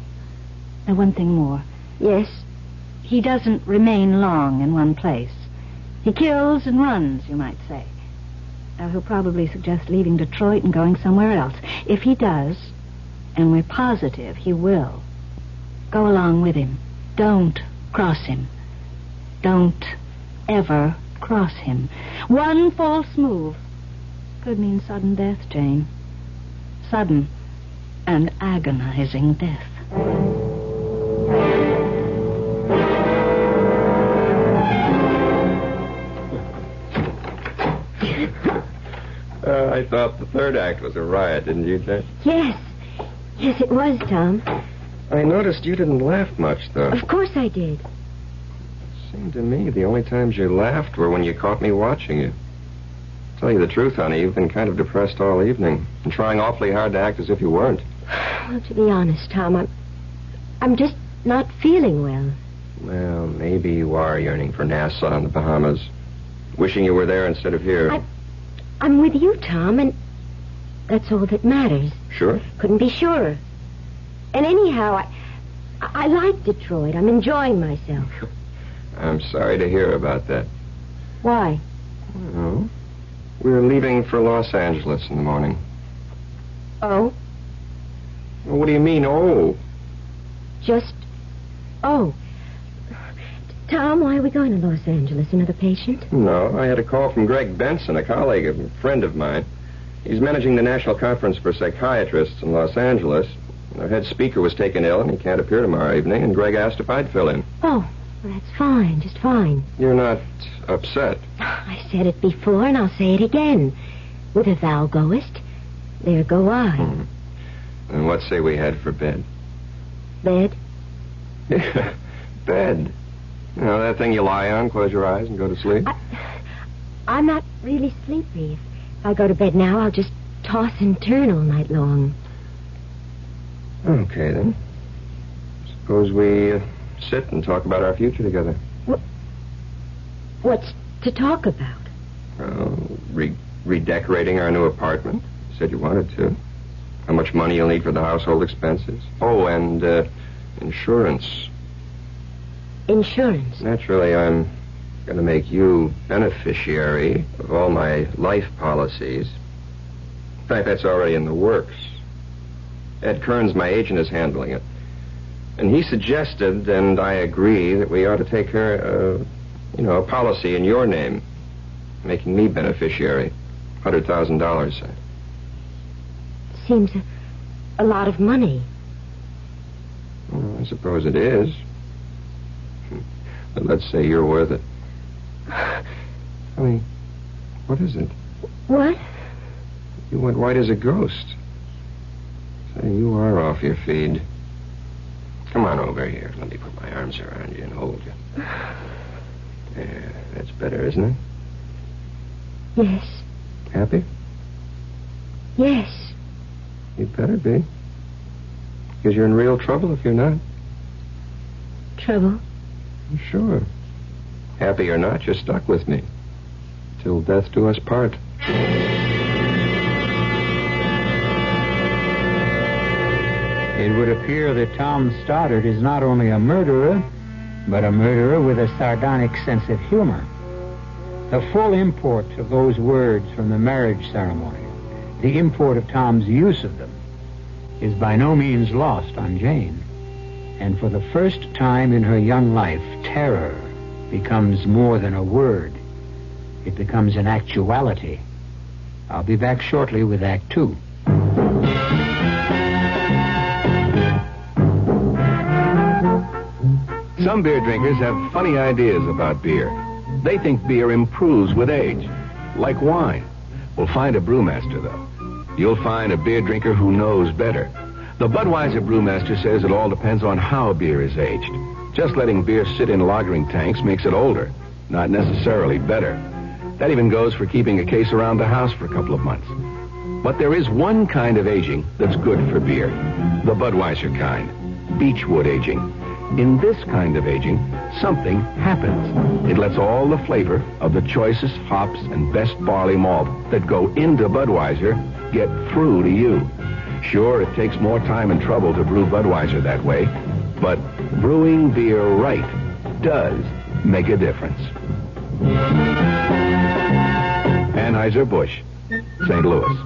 Now, one thing more. Yes? He doesn't remain long in one place. He kills and runs, you might say. Now, he'll probably suggest leaving Detroit and going somewhere else. If he does, and we're positive he will, go along with him. Don't cross him. Don't ever cross him. One false move could mean sudden death, Jane. Sudden and agonizing death. I thought the third act was a riot, didn't you, Jane? Yes. Yes, it was, Tom. I noticed you didn't laugh much, though. Of course I did. It seemed to me the only times you laughed were when you caught me watching you. Tell you the truth, honey, you've been kind of depressed all evening and trying awfully hard to act as if you weren't. Well, to be honest, Tom, I'm just not feeling well. Well, maybe you are yearning for Nassau and the Bahamas. Wishing you were there instead of here. I'm with you, Tom, and that's all that matters. Sure? Couldn't be surer. And anyhow, I like Detroit. I'm enjoying myself. I'm sorry to hear about that. Why? Well, we're leaving for Los Angeles in the morning. Oh? Well, what do you mean, oh? Just, oh. Tom, why are we going to Los Angeles? Another patient? No, I had a call from Greg Benson, a colleague, a friend of mine. He's managing the National Conference for Psychiatrists in Los Angeles. Our head speaker was taken ill, and he can't appear tomorrow evening, and Greg asked if I'd fill in. Oh, well, that's fine, just fine. You're not upset? I said it before, and I'll say it again. Whither thou goest, there go I. And what say we head for bed? Bed? Yeah, bed. You know, that thing you lie on, close your eyes, and go to sleep? I'm not really sleepy. If I go to bed now, I'll just toss and turn all night long. Okay, then. Suppose we sit and talk about our future together. What's to talk about? Well, redecorating our new apartment. You said you wanted to. How much money you'll need for the household expenses. Oh, and insurance. Insurance? Naturally, I'm going to make you beneficiary of all my life policies. In fact, that's already in the works. Ed Kearns, my agent, is handling it. And he suggested, and I agree, that we ought to take her, a policy in your name, making me beneficiary. $100,000. Seems a lot of money. Well, I suppose it is. But let's say you're worth it. I mean, what is it? What? You went white as a ghost. Say, you are off your feed. Come on over here. Let me put my arms around you and hold you. Yeah, that's better, isn't it? Yes. Happy? Yes. You'd better be. Because you're in real trouble if you're not. Trouble? Sure. Happy or not, you're stuck with me. Till death do us part. It would appear that Tom Stoddard is not only a murderer, but a murderer with a sardonic sense of humor. The full import of those words from the marriage ceremony, the import of Tom's use of them, is by no means lost on Jane. And for the first time in her young life, terror becomes more than a word. It becomes an actuality. I'll be back shortly with Act 2. Some beer drinkers have funny ideas about beer. They think beer improves with age, like wine. We'll find a brewmaster, though. You'll find a beer drinker who knows better. The Budweiser brewmaster says it all depends on how beer is aged. Just letting beer sit in lagering tanks makes it older, not necessarily better. That even goes for keeping a case around the house for a couple of months. But there is one kind of aging that's good for beer. The Budweiser kind. Beechwood aging. In this kind of aging, something happens. It lets all the flavor of the choicest hops and best barley malt that go into Budweiser get through to you. Sure, it takes more time and trouble to brew Budweiser that way, but brewing beer right does make a difference. Anheuser-Busch, St. Louis.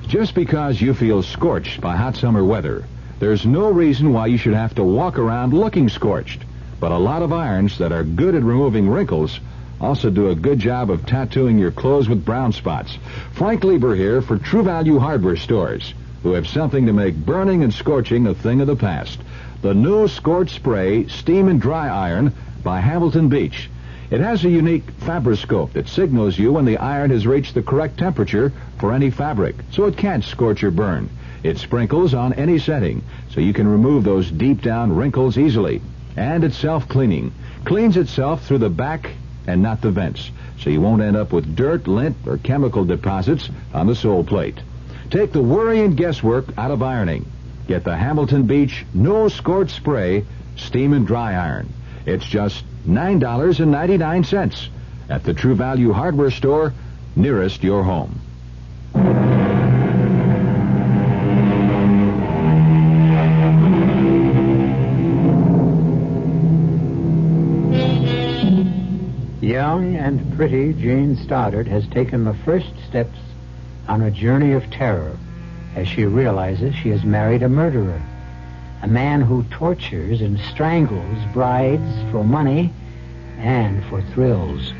Just because you feel scorched by hot summer weather, there's no reason why you should have to walk around looking scorched. But a lot of irons that are good at removing wrinkles also do a good job of tattooing your clothes with brown spots. Frank Lieber here for True Value Hardware Stores, who have something to make burning and scorching a thing of the past. The new Scorch Spray Steam and Dry Iron by Hamilton Beach. It has a unique fabroscope that signals you when the iron has reached the correct temperature for any fabric, so it can't scorch or burn. It sprinkles on any setting, so you can remove those deep-down wrinkles easily. And it's self-cleaning. Cleans itself through the back and not the vents, so you won't end up with dirt, lint, or chemical deposits on the sole plate. Take the worry and guesswork out of ironing. Get the Hamilton Beach No Scorch Spray Steam and Dry Iron. It's just $9.99 at the True Value Hardware Store nearest your home. Young and pretty Jane Stoddard has taken the first steps on a journey of terror as she realizes she has married a murderer, a man who tortures and strangles brides for money and for thrills.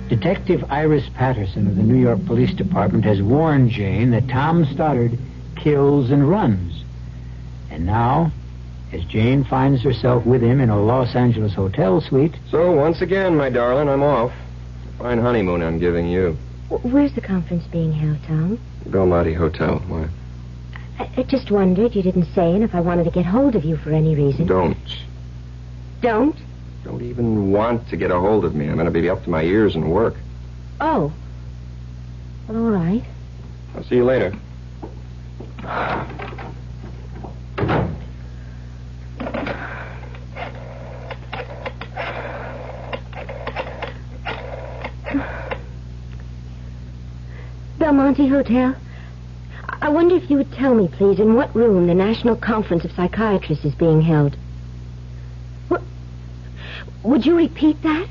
Detective Iris Peterson of the New York Police Department has warned Jane that Tom Stoddard kills and runs. And now, as Jane finds herself with him in a Los Angeles hotel suite... So, once again, my darling, I'm off. Fine honeymoon I'm giving you. Where's the conference being held, Tom? Belmonte Hotel. Why? I just wondered. You didn't say, and if I wanted to get hold of you for any reason. Don't. Don't? Don't even want to get a hold of me. I'm going to be up to my ears in work. Oh. Well, all right. I'll see you later. Belmonte Hotel? I wonder if you would tell me, please, in what room the National Conference of Psychiatrists is being held. What? Would you repeat that?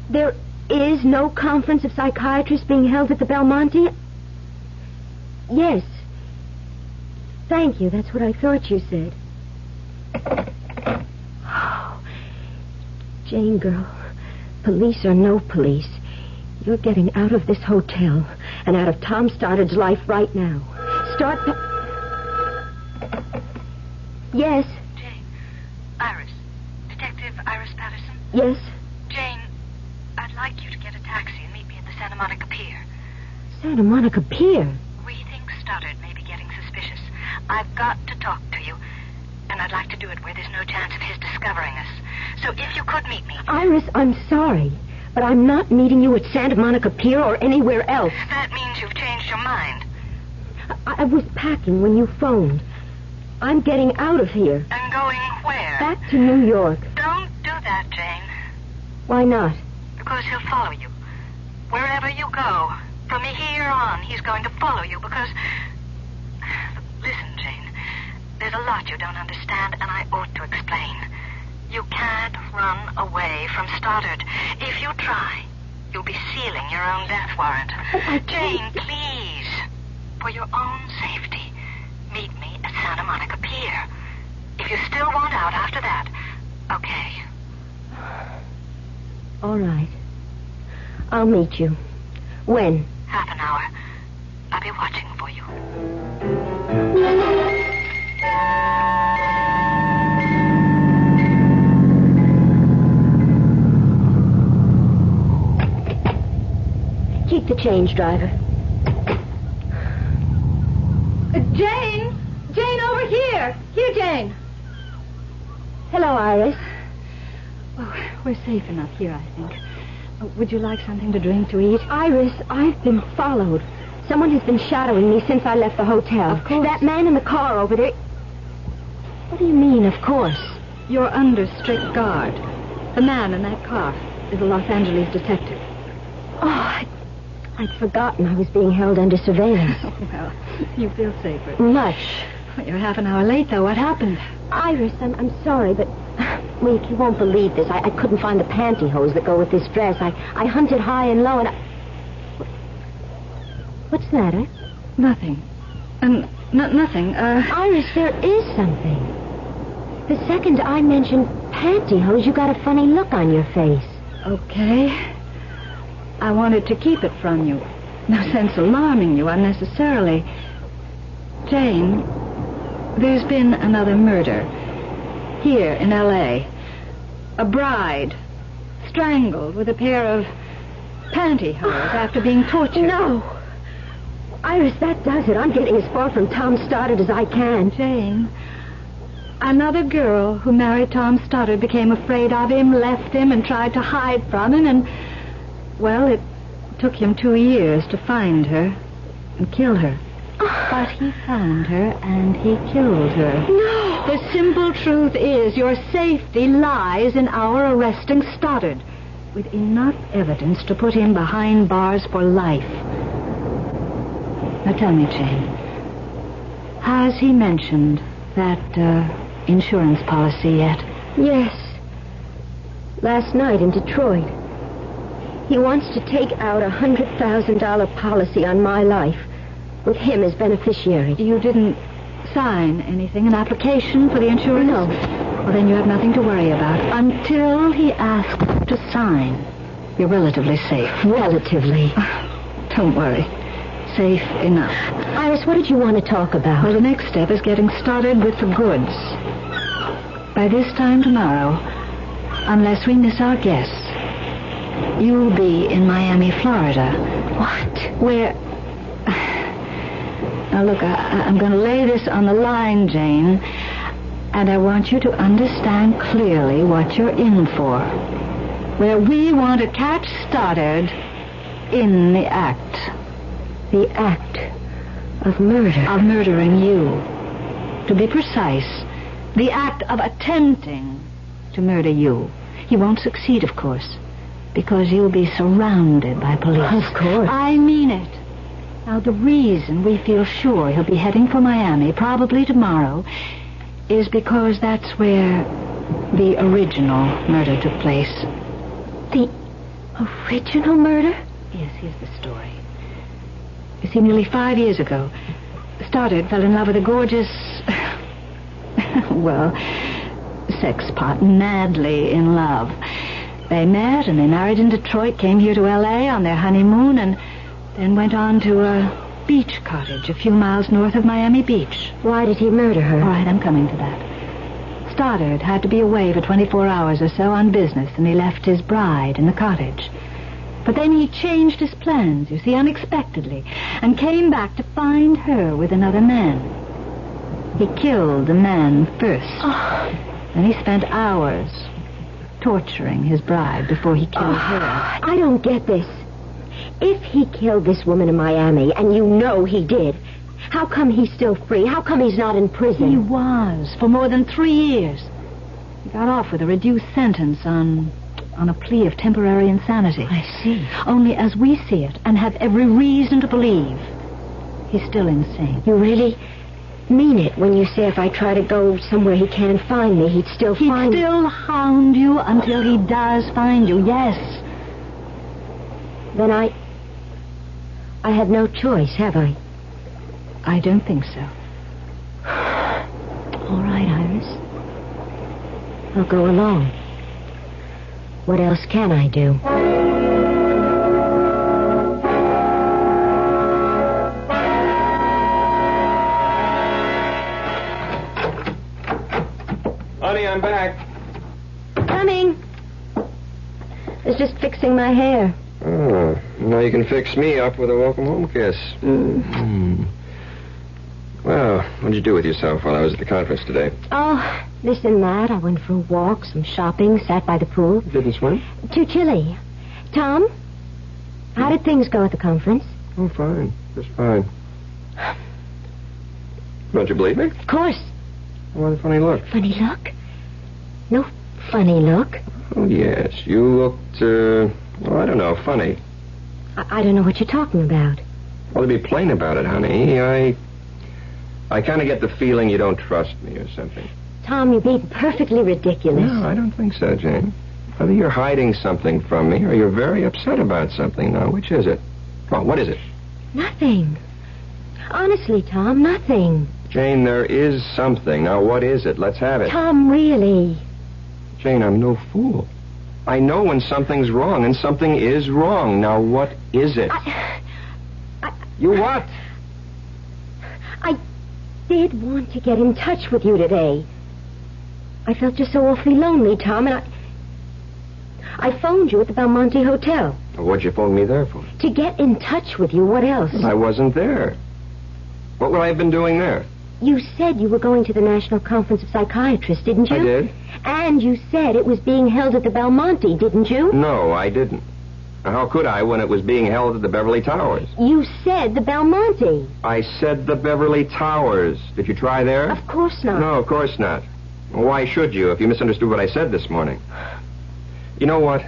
There is no Conference of Psychiatrists being held at the Belmonte? Yes. Thank you. That's what I thought you said. Oh, Jane, girl, police or no police, you're getting out of this hotel and out of Tom Stoddard's life right now. Yes? Jane. Iris. Detective Iris Peterson? Yes? Jane, I'd like you to get a taxi and meet me at the Santa Monica Pier. Santa Monica Pier? We think Stoddard may be getting suspicious. I've got to talk to you, and I'd like to do it where there's no chance of his discovering us. So if you could meet me... Iris, I'm sorry, but I'm not meeting you at Santa Monica Pier or anywhere else. That means you've changed your mind. I was packing when you phoned. I'm getting out of here. And going where? Back to New York. Don't do that, Jane. Why not? Because he'll follow you. Wherever you go, from here on, he's going to follow you because... Listen, Jane, there's a lot you don't understand, and I ought to explain. You can't run away from Stoddard. If you try, you'll be sealing your own death warrant. Jane, please, for your own safety, meet me at Santa Monica Pier. If you still want out after that, okay. All right. I'll meet you. When? Half an hour. watching for you. Keep the change, driver. Jane! Jane, over here! Here, Jane! Hello, Iris. Oh, we're safe enough here, I think. Would you like something to drink, to eat? Iris, I've been followed. Someone has been shadowing me since I left the hotel. Of course. That man in the car over there... What do you mean, of course? You're under strict guard. The man in that car is a Los Angeles detective. Oh, I'd forgotten I was being held under surveillance. Oh, well, you feel safer. Much. Well, you're half an hour late, though. What happened? Iris, I'm sorry, but... Wait, you won't believe this. I couldn't find the pantyhose that go with this dress. I hunted high and low and... What's that, eh? Nothing. Nothing. Iris, there is something. The second I mentioned pantyhose, you got a funny look on your face. Okay. I wanted to keep it from you. No sense alarming you unnecessarily. Jane, there's been another murder. Here in L.A. A bride strangled with a pair of pantyhose after being tortured. No. Iris, that does it. I'm getting as far from Tom Stoddard as I can. Jane, another girl who married Tom Stoddard became afraid of him, left him, and tried to hide from him, and... Well, it took him 2 years to find her and kill her. But he found her and he killed her. No! The simple truth is your safety lies in our arresting Stoddard with enough evidence to put him behind bars for life. Now tell me, Jane, has he mentioned that insurance policy yet? Yes. Last night in Detroit. He wants to take out a $100,000 policy on my life with him as beneficiary. You didn't sign anything, an application for the insurance? No. Well, then you have nothing to worry about. Until he asks to sign, you're relatively safe. Relatively. Don't worry. Safe enough. Iris, what did you want to talk about? Well, the next step is getting started with the goods. By this time tomorrow, unless we miss our guests, you'll be in Miami, Florida. What? Where... Now, look, I'm going to lay this on the line, Jane, and I want you to understand clearly what you're in for. Where we want to catch Stoddard in the act. The act of murder. Of murdering you. To be precise, the act of attempting to murder you. He won't succeed, of course, because you'll be surrounded by police. Of course. I mean it. Now, the reason we feel sure he'll be heading for Miami, probably tomorrow, is because that's where the original murder took place. The original murder? Yes, here's the story. You see, nearly 5 years ago, Stoddard fell in love with a gorgeous... well, sex pot, madly in love. They met and they married in Detroit, came here to L.A. on their honeymoon, and then went on to a beach cottage a few miles north of Miami Beach. Why did he murder her? All right, I'm coming to that. Stoddard had to be away for 24 hours or so on business, and he left his bride in the cottage. But then he changed his plans, you see, unexpectedly, and came back to find her with another man. He killed the man first. Then he spent hours torturing his bride before he killed her. I don't get this. If he killed this woman in Miami, and you know he did, how come he's still free? How come he's not in prison? He was, for more than 3 years. He got off with a reduced sentence on a plea of temporary insanity. I see. Only as we see it, and have every reason to believe, he's still insane. You really mean it when you say if I try to go somewhere he can't find me, he'd still find me? He'd still hound you until he does find you, yes. Then I have no choice, have I? I don't think so. All right, Iris. I'll go along. What else can I do? fixing my hair. Oh, now you can fix me up with a welcome home kiss. Well, what'd you do with yourself while I was at the conference today? Oh, this and that. I went for a walk, some shopping, sat by the pool. Didn't swim? Too chilly. Tom, how did things go at the conference? Oh, fine. Just fine. Don't you believe me? Of course. What a funny look. Funny look? No funny look. Oh, yes. You looked, I don't know, funny. I don't know what you're talking about. Well, to be plain about it, honey, I kind of get the feeling you don't trust me or something. Tom, you're being perfectly ridiculous. No, I don't think so, Jane. Either you're hiding something from me or you're very upset about something. Now, which is it? Well, what is it? Nothing. Honestly, Tom, nothing. Jane, there is something. Now, what is it? Let's have it. Tom, really. Jane, I'm no fool. I know when something's wrong, and something is wrong. Now, what is it? You what? I did want to get in touch with you today. I felt just so awfully lonely, Tom, and I phoned you at the Belmonte Hotel. What'd you phone me there for? To get in touch with you. What else? I wasn't there. What would I have been doing there? You said you were going to the National Conference of Psychiatrists, didn't you? I did. And you said it was being held at the Belmonte, didn't you? No, I didn't. Now, how could I when it was being held at the Beverly Towers? You said the Belmonte. I said the Beverly Towers. Did you try there? Of course not. No, of course not. Well, why should you if you misunderstood what I said this morning? You know what?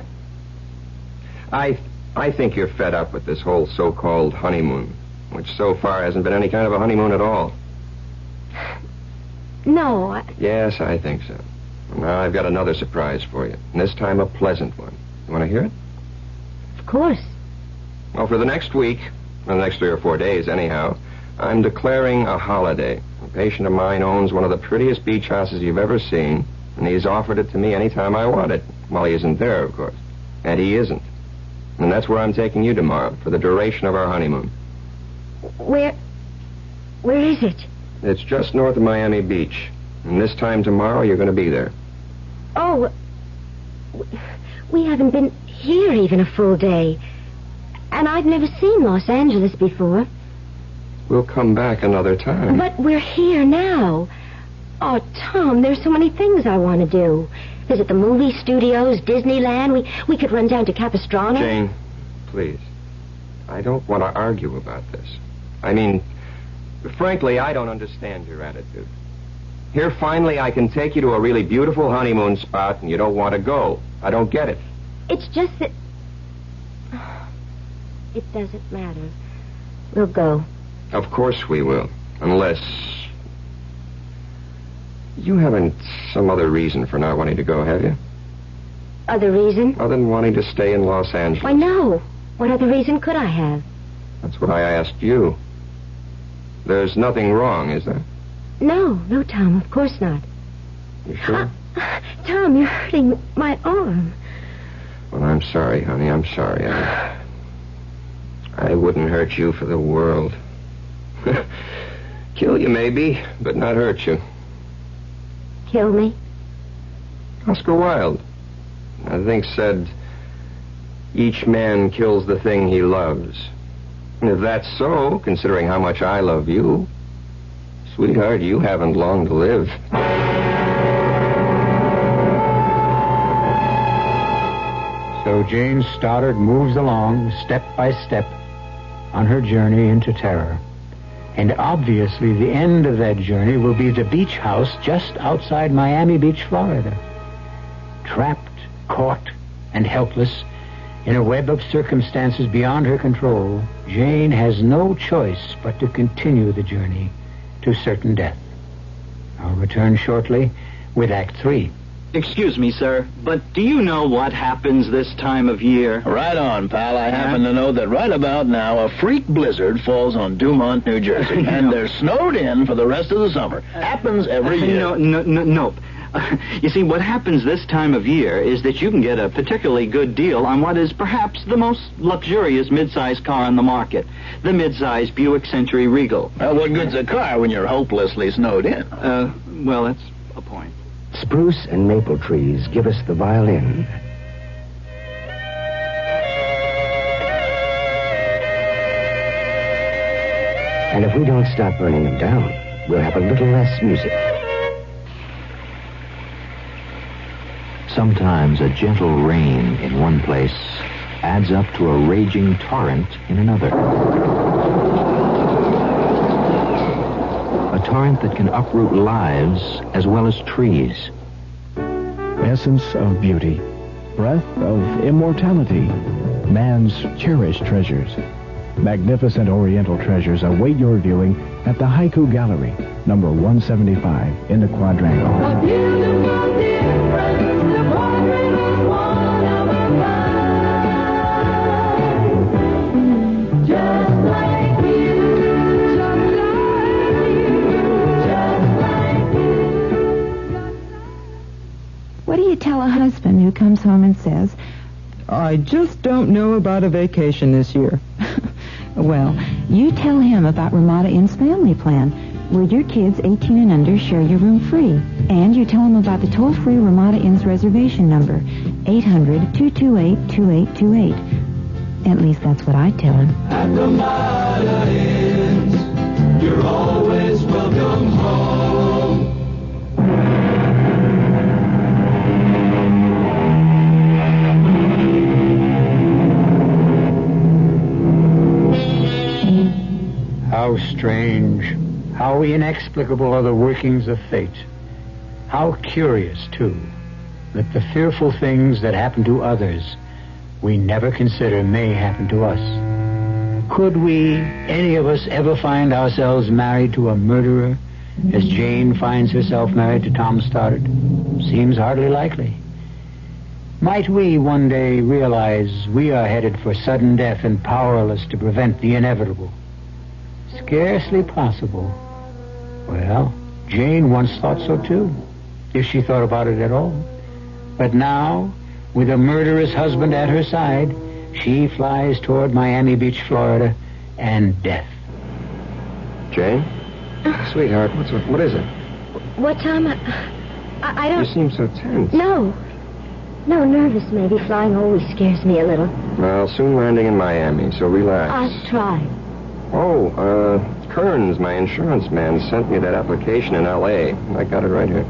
I think you're fed up with this whole so-called honeymoon, which so far hasn't been any kind of a honeymoon at all. No, Yes, I think so. Now I've got another surprise for you, and this time a pleasant one. You want to hear it? Of course. Well, for the next week, or the next 3 or 4 days anyhow, I'm declaring a holiday. A patient of mine owns one of the prettiest beach houses you've ever seen, and he's offered it to me any time I want it. Well, he isn't there, of course. And he isn't. And that's where I'm taking you tomorrow, for the duration of our honeymoon. Where is it? It's just north of Miami Beach. And this time tomorrow, you're going to be there. Oh, we haven't been here even a full day. And I've never seen Los Angeles before. We'll come back another time. But we're here now. Oh, Tom, there's so many things I want to do. Visit the movie studios, Disneyland. We could run down to Capistrano. Jane, please. I don't want to argue about this. I mean, frankly, I don't understand your attitude. Here, finally, I can take you to a really beautiful honeymoon spot, and you don't want to go. I don't get it. It's just that... It doesn't matter. We'll go. Of course we will. Unless... You haven't some other reason for not wanting to go, have you? Other reason? Other than wanting to stay in Los Angeles. Why, no. What other reason could I have? That's what I asked you. There's nothing wrong, is there? No, Tom, of course not. You sure? Tom, you're hurting my arm. Well, I'm sorry, honey. I'm sorry. I wouldn't hurt you for the world. Kill you, maybe, but not hurt you. Kill me? Oscar Wilde, I think, said, each man kills the thing he loves. And if that's so, considering how much I love you, sweetheart, you haven't long to live. So Jane Stoddard moves along, step by step, on her journey into terror. And obviously the end of that journey will be the beach house just outside Miami Beach, Florida. Trapped, caught, and helpless in a web of circumstances beyond her control, Jane has no choice but to continue the journey to certain death. I'll return shortly with Act 3. Excuse me, sir, but do you know what happens this time of year? Right on, pal. I happen to know that right about now a freak blizzard falls on Dumont, New Jersey, and they're snowed in for the rest of the summer. Happens every year. Nope. You see, what happens this time of year is that you can get a particularly good deal on what is perhaps the most luxurious mid-size car on the market, the mid-size Buick Century Regal. Well, what good's a car when you're hopelessly snowed in? Well, that's a point. Spruce and maple trees give us the violin. And if we don't start burning them down, we'll have a little less music. Sometimes a gentle rain in one place adds up to a raging torrent in another. A torrent that can uproot lives as well as trees. Essence of beauty, breath of immortality, man's cherished treasures. Magnificent Oriental treasures await your viewing at the Haiku Gallery, number 175 in the Quadrangle. A beautiful difference, the portrait of one of a kind. Just like you, just like you, just like you. What do you tell a husband who comes home and says, I just don't know about a vacation this year? Well, you tell him about Ramada Inn's family plan, where your kids 18 and under share your room free. And you tell him about the toll-free Ramada Inn's reservation number, 800-228-2828. At least that's what I tell him. At Ramada Inns, you're always welcome home. How strange, how inexplicable are the workings of fate. How curious, too, that the fearful things that happen to others we never consider may happen to us. Could we, any of us, ever find ourselves married to a murderer, as Jane finds herself married to Tom Stoddard? Seems hardly likely. Might we one day realize we are headed for sudden death and powerless to prevent the inevitable? Scarcely possible. Well, Jane once thought so too, if she thought about it at all. But now, with a murderous husband at her side, she flies toward Miami Beach, Florida, and death. Jane? Sweetheart, what is it? What, Tom? I don't... You seem so tense. No, nervous maybe. Flying always scares me a little. Well, soon landing in Miami, so relax. I'll try. Oh, Kearns, my insurance man, sent me that application in L.A. I got it right here.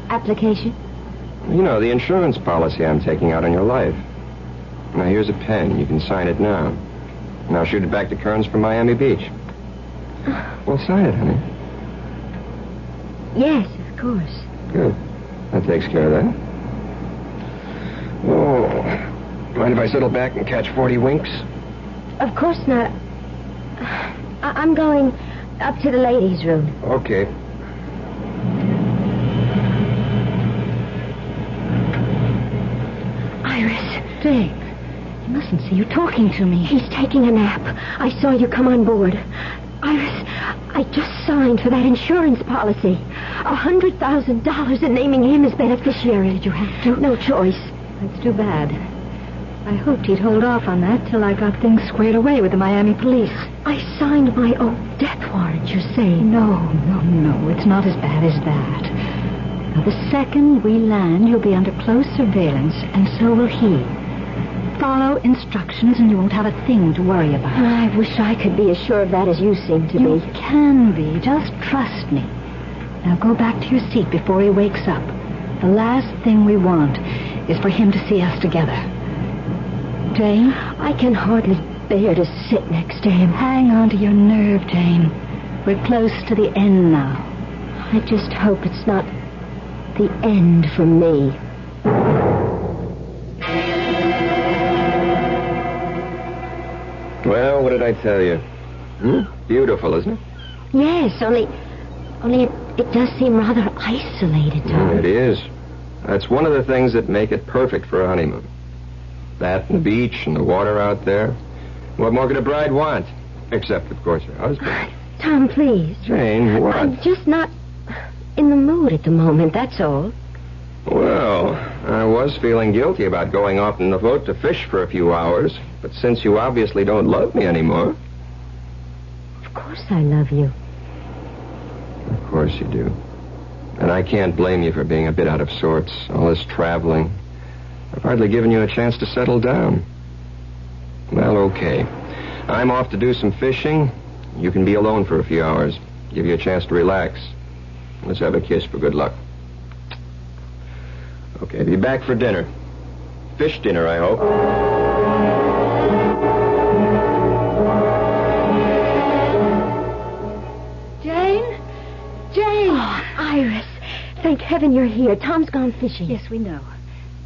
Application? You know, the insurance policy I'm taking out on your life. Now, here's a pen. You can sign it now. Now, shoot it back to Kearns from Miami Beach. Well, sign it, honey. Yes, of course. Good. That takes care of that. Oh, mind if I settle back and catch 40 winks? Of course not. I'm going up to the ladies' room. Okay. Iris. Dave, you mustn't see you talking to me. He's taking a nap. I saw you come on board. Iris, I just signed for that insurance policy. $100,000 and naming him as beneficiary. Did you have to? No choice. That's too bad. I hoped he'd hold off on that till I got things squared away with the Miami police. I signed my own death warrant, you say? No. It's not as bad as that. Now, the second we land, you'll be under close surveillance, and so will he. Follow instructions, and you won't have a thing to worry about. I wish I could be as sure of that as you seem to be. You can be. Just trust me. Now, go back to your seat before he wakes up. The last thing we want is for him to see us together. Jane? I can hardly bear to sit next to him. Hang on to your nerve, Jane. We're close to the end now. I just hope it's not the end for me. Well, what did I tell you? Beautiful, isn't it? Yes, only it does seem rather isolated, Tom. It is. That's one of the things that make it perfect for a honeymoon. That and the beach and the water out there. What more could a bride want? Except, of course, her husband. Tom, please. Jane, what? I'm just not in the mood at the moment, that's all. Well, I was feeling guilty about going off in the boat to fish for a few hours. But since you obviously don't love me anymore... Of course I love you. Of course you do. And I can't blame you for being a bit out of sorts. All this traveling. I've hardly given you a chance to settle down. Well, okay. I'm off to do some fishing. You can be alone for a few hours. Give you a chance to relax. Let's have a kiss for good luck. Okay, be back for dinner. Fish dinner, I hope. Jane? Jane! Oh, Iris. Thank heaven you're here. Tom's gone fishing. Yes, we know.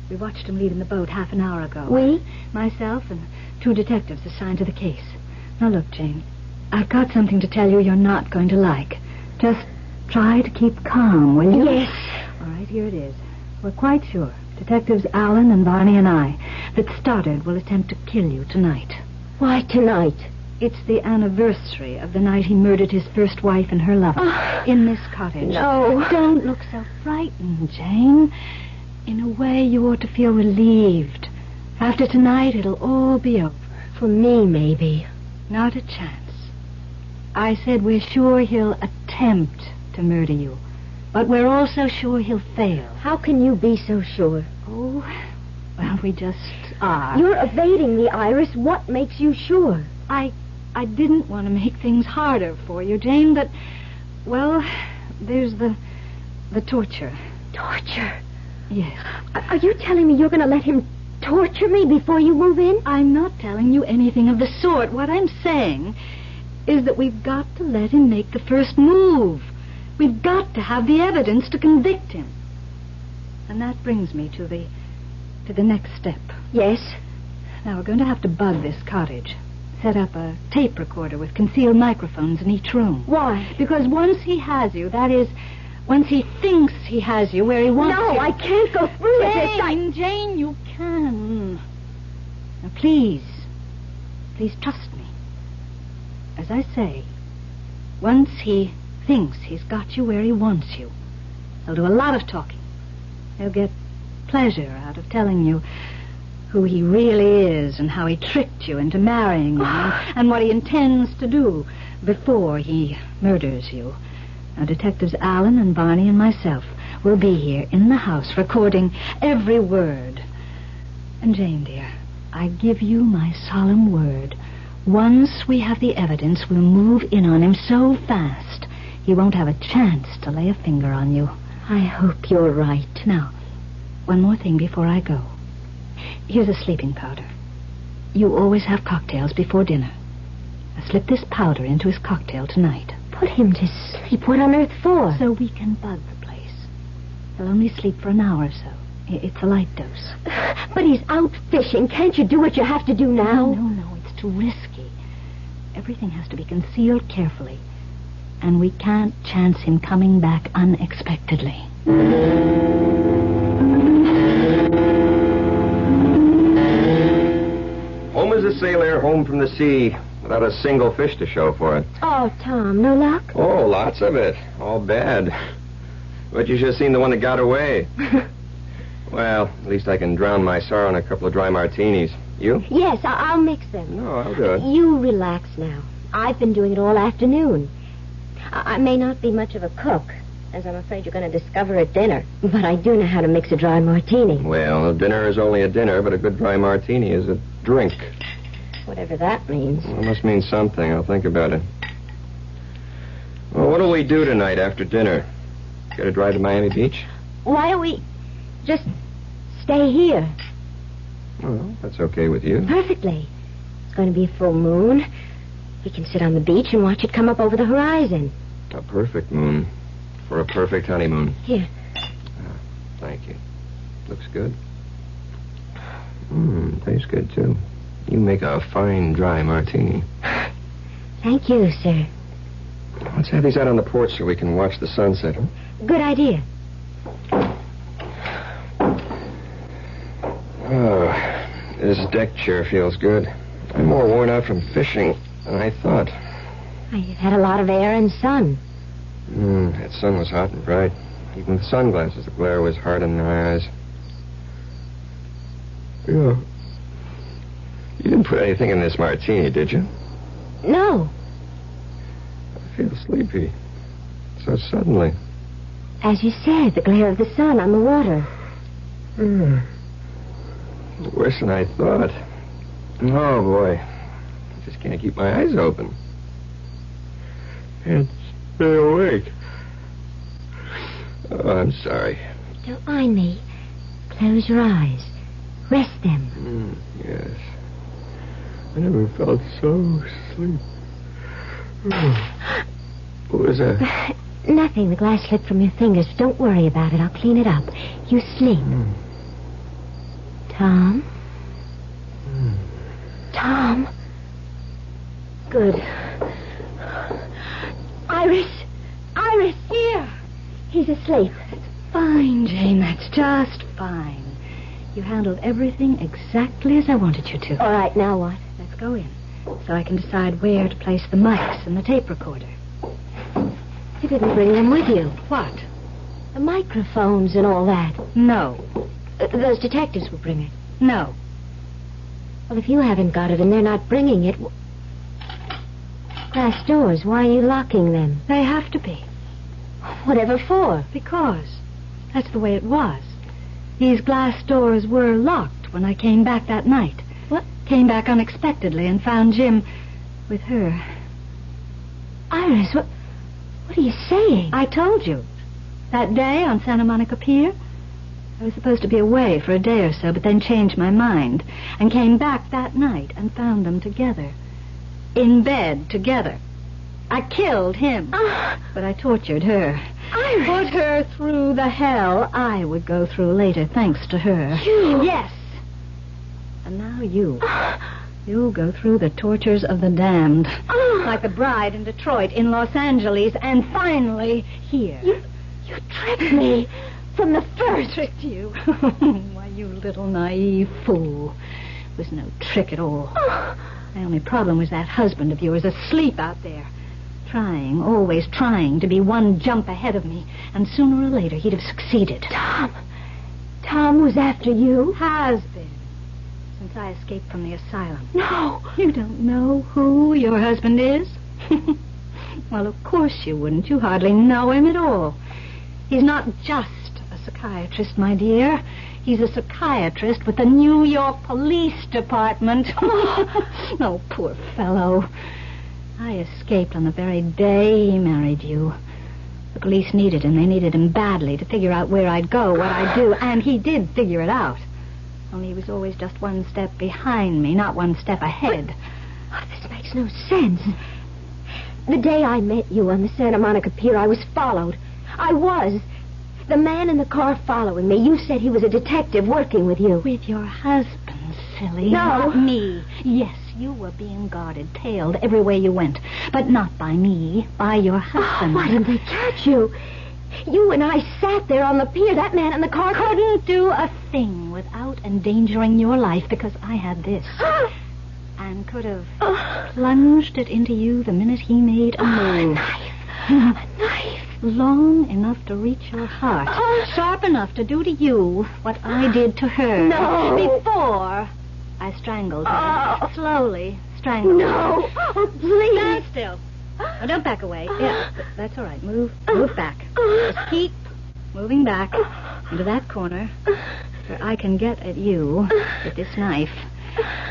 We watched him leave in the boat half an hour ago. We? Myself and 2 detectives assigned to the case. Now look, Jane. I've got something to tell you you're not going to like. Just try to keep calm, will you? Yes. All right, here it is. We're quite sure, Detectives Allen and Barney and I, that Stoddard will attempt to kill you tonight. Why tonight? It's the anniversary of the night he murdered his first wife and her lover in this cottage. No. Don't look so frightened, Jane. In a way, you ought to feel relieved. After tonight, it'll all be over. For me, maybe. Not a chance. I said we're sure he'll attempt to murder you. But we're also sure he'll fail. How can you be so sure? Oh, well, we just are. You're evading me, Iris. What makes you sure? I didn't want to make things harder for you, Jane, but, well, there's the torture. Torture? Yes. Are you telling me you're going to let him torture me before you move in? I'm not telling you anything of the sort. What I'm saying is that we've got to let him make the first move. We've got to have the evidence to convict him. And that brings me to the next step. Yes? Now, we're going to have to bug this cottage. Set up a tape recorder with concealed microphones in each room. Why? Because once he has you, that is, once he thinks he has you where he wants you... No, I can't go through with this. Jane, you can. Now, please trust me. As I say, once he thinks he's got you where he wants you, he'll do a lot of talking. He'll get pleasure out of telling you who he really is and how he tricked you into marrying him and what he intends to do before he murders you. Now, Detectives Allen and Barney and myself will be here in the house recording every word. And Jane, dear, I give you my solemn word. Once we have the evidence, we'll move in on him so fast he won't have a chance to lay a finger on you. I hope you're right. Now, one more thing before I go. Here's a sleeping powder. You always have cocktails before dinner. Now, slip this powder into his cocktail tonight. Put him to sleep? What on earth for? So we can bug the place. He'll only sleep for an hour or so. It's a light dose. But he's out fishing. Can't you do what you have to do now? No, it's too risky. Everything has to be concealed carefully. And we can't chance him coming back unexpectedly. Home as a sailor, home from the sea, without a single fish to show for it. Oh, Tom, no luck? Oh, lots of it. All bad. But you should have seen the one that got away. Well, at least I can drown my sorrow in a couple of dry martinis. You? Yes, I'll mix them. No, I'll do it. You relax now. I've been doing it all afternoon. I may not be much of a cook, as I'm afraid you're going to discover at dinner, but I do know how to mix a dry martini. Well, a dinner is only a dinner, but a good dry martini is a drink. Whatever that means. Well, it must mean something. I'll think about it. Well, what'll we do tonight after dinner? Get a drive to Miami Beach? Why don't we just stay here? Well, that's okay with you. Perfectly. It's going to be a full moon. We can sit on the beach and watch it come up over the horizon. A perfect moon for a perfect honeymoon. Here. Thank you. Looks good. Tastes good, too. You make a fine dry martini. Thank you, sir. Let's have these out on the porch so we can watch the sunset. Huh? Good idea. Oh, this deck chair feels good. I'm more worn out from fishing than I thought. You've had a lot of air and sun. That sun was hot and bright. Even with sunglasses, the glare was hard in my eyes. Yeah. You didn't put anything in this martini, did you? No. I feel sleepy. So suddenly. As you said, the glare of the sun on the water. Worse than I thought. Oh, boy. I just can't keep my eyes open. Can't stay awake. Oh, I'm sorry. Don't mind me. Close your eyes. Rest them. Yes. I never felt so asleep. What was that? Nothing. The glass slipped from your fingers. Don't worry about it. I'll clean it up. You sleep. Tom? Tom? Good. Iris! Iris! Here! He's asleep. Fine, Jane. That's just fine. You handled everything exactly as I wanted you to. All right, now what? Let's go in, so I can decide where to place the mics and the tape recorder. You didn't bring them with you. What? The microphones and all that. No. Those detectives will bring it. No. Well, if you haven't got it and they're not bringing it... Glass doors, why are you locking them? They have to be. Whatever for? Because that's the way it was. These glass doors were locked when I came back that night. What? Came back unexpectedly and found Jim with her. Iris, what are you saying? I told you. That day on Santa Monica Pier, I was supposed to be away for a day or so, but then changed my mind and came back that night and found them together. In bed together. I killed him, but I tortured her. Iris! Put her through the hell I would go through later, thanks to her. You? Yes. And now you. You'll go through the tortures of the damned. Like the bride in Detroit, in Los Angeles, and finally here. You tricked me from the first. I tricked you. Why, you little naive fool. It was no trick at all. My only problem was that husband of yours asleep out there. Trying, always trying to be one jump ahead of me. And sooner or later he'd have succeeded. Tom was after you? Has been. Since I escaped from the asylum. No. You don't know who your husband is? Well, of course you wouldn't. You hardly know him at all. He's not just a psychiatrist, my dear. He's a psychiatrist with the New York Police Department. Oh, poor fellow. I escaped on the very day he married you. The police needed him. They needed him badly to figure out where I'd go, what I'd do, and he did figure it out. Only he was always just one step behind me, not one step ahead. This makes no sense. The day I met you on the Santa Monica Pier, I was followed. I was. The man in the car following me, you said he was a detective working with you. With your husband, silly. No. Not me. Yes, you were being guarded, tailed every way you went. But not by me, by your husband. Why didn't they catch you? You and I sat there on the pier. That man in the car couldn't do a thing without endangering your life because I had this. And could have plunged it into you the minute he made a move. A knife. Long enough to reach your heart. Sharp enough to do to you what I did to her. No. Before I strangled her. Slowly strangled her. No. Oh, please. Stand still. Oh, don't back away. Yeah, that's all right. Move back. Just keep moving back into that corner where I can get at you with this knife.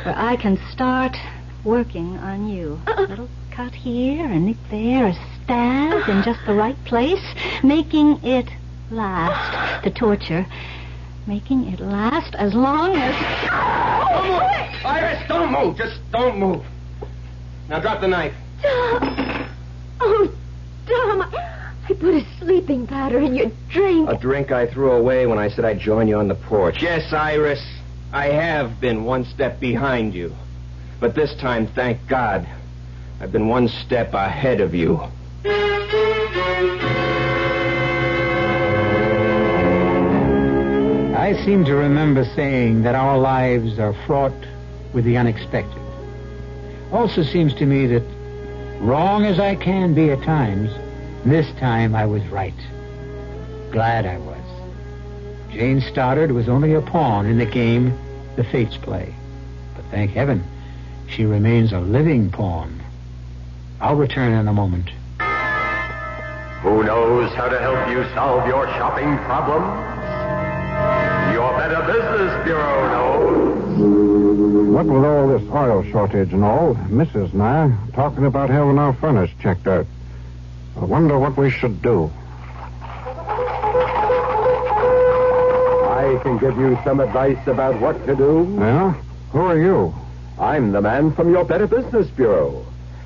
Where I can start working on you. A little cut here, a nick there, a stab in just the right place. Making it last. The torture. Making it last as long as... Don't move! Iris, don't move! Just don't move. Now drop the knife. Oh, Tom, I put a sleeping powder in your drink. A drink I threw away when I said I'd join you on the porch. Yes, Iris, I have been one step behind you. But this time, thank God, I've been one step ahead of you. I seem to remember saying that our lives are fraught with the unexpected. Also seems to me that, wrong as I can be at times, this time I was right. Glad I was. Jane Stoddard was only a pawn in the game the fates play. But thank heaven, she remains a living pawn. I'll return in a moment. Who knows how to help you solve your shopping problems? Your Better Business Bureau knows. What with all this oil shortage and all, Mrs. and I are talking about having our furnace checked out. I wonder what we should do. I can give you some advice about what to do. Yeah? Who are you? I'm the man from your Better Business Bureau.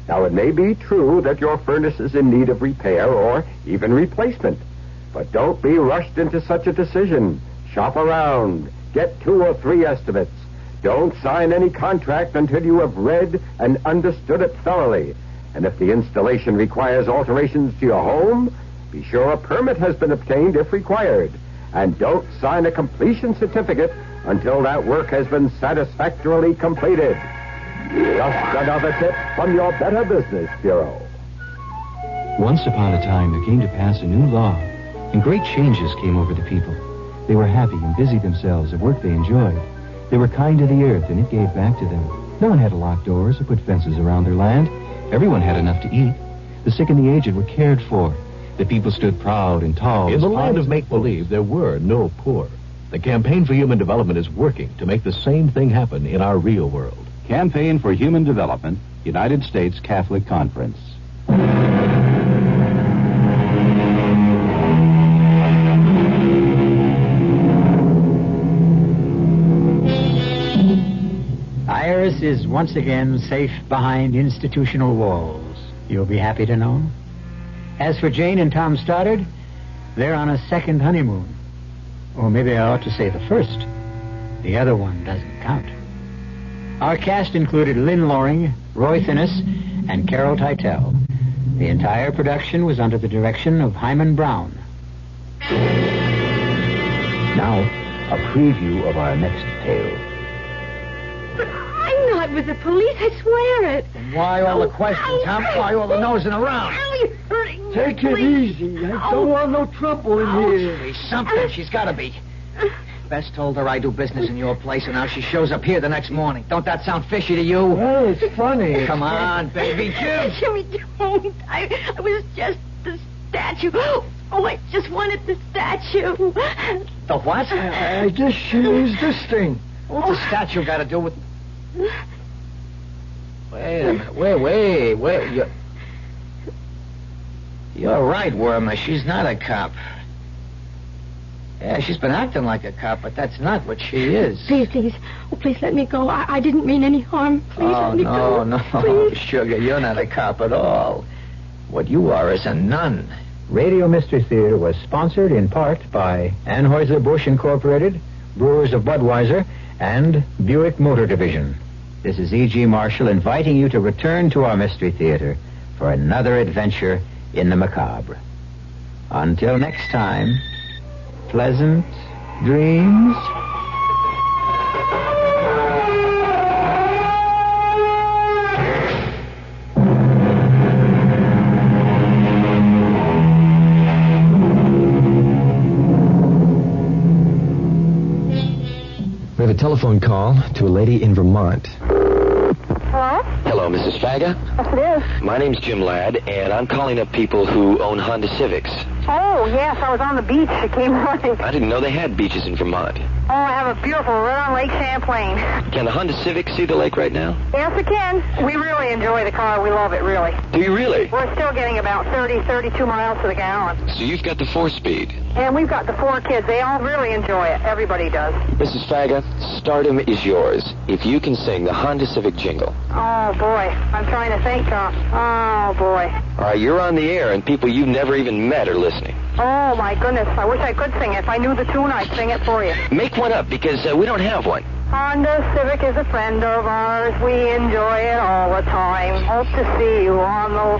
Now, it may be true that your furnace is in need of repair or even replacement. But don't be rushed into such a decision. Shop around. Get 2 or 3 estimates. Don't sign any contract until you have read and understood it thoroughly. And if the installation requires alterations to your home, be sure a permit has been obtained if required. And don't sign a completion certificate until that work has been satisfactorily completed. Just another tip from your Better Business Bureau. Once upon a time, there came to pass a new law, and great changes came over the people. They were happy and busy themselves at work they enjoyed. They were kind to the earth, and it gave back to them. No one had to lock doors or put fences around their land. Everyone had enough to eat. The sick and the aged were cared for. The people stood proud and tall. In the land of make-believe, there were no poor. The Campaign for Human Development is working to make the same thing happen in our real world. Campaign for Human Development, United States Catholic Conference. Iris is once again safe behind institutional walls. You'll be happy to know. As for Jane and Tom Stoddard, they're on a second honeymoon. Or maybe I ought to say the first. The other one doesn't count. Our cast included Lynn Loring, Roy Finnis, and Carol Teitel. The entire production was under the direction of Hyman Brown. Now, a preview of our next tale. I'm not with the police, I swear it. Why all the questions, huh? Why all the nosing around? You're hurting me. Take it easy. I don't want no trouble in here. Hey, something. She's got to be. Bess told her I do business in your place, and now she shows up here the next morning. Don't that sound fishy to you? Well, it's funny. Come on, baby, Jim. Jimmy, don't. I was just the statue. Oh, I just wanted the statue. The what? I just used this thing. What's the statue got to do with... Wait a minute. Wait. You're right, Wormer. She's not a cop. Yeah, she's been acting like a cop, but that's not what she is. Please. Oh, please let me go. I didn't mean any harm. Please let me go. No, Please. Sugar, you're not a cop at all. What you are is a nun. Radio Mystery Theater was sponsored in part by Anheuser-Busch Incorporated, Brewers of Budweiser, and Buick Motor Division. This is E.G. Marshall inviting you to return to our Mystery Theater for another adventure in the macabre. Until next time, pleasant dreams. We have a telephone call to a lady in Vermont. Hello? Hello, Mrs. Faga. Yes, it is. My name's Jim Ladd, and I'm calling up people who own Honda Civics. Oh, yes, I was on the beach. It came running. I didn't know they had beaches in Vermont. Oh, I have a beautiful right on Lake Champlain. Can the Honda Civic see the lake right now? Yes, it can. We really enjoy the car. We love it, really. Do you really? We're still getting about 32 miles to the gallon. So you've got the 4-speed. And we've got the 4 kids. They all really enjoy it. Everybody does. Mrs. Faga, stardom is yours if you can sing the Honda Civic jingle. Oh, boy. I'm trying to think, Tom. Oh, boy. All right, you're on the air, and people you've never even met are listening. Oh, my goodness. I wish I could sing it. If I knew the tune, I'd sing it for you. Make one up, because we don't have one. Honda Civic is a friend of ours. We enjoy it all the time. Hope to see you on the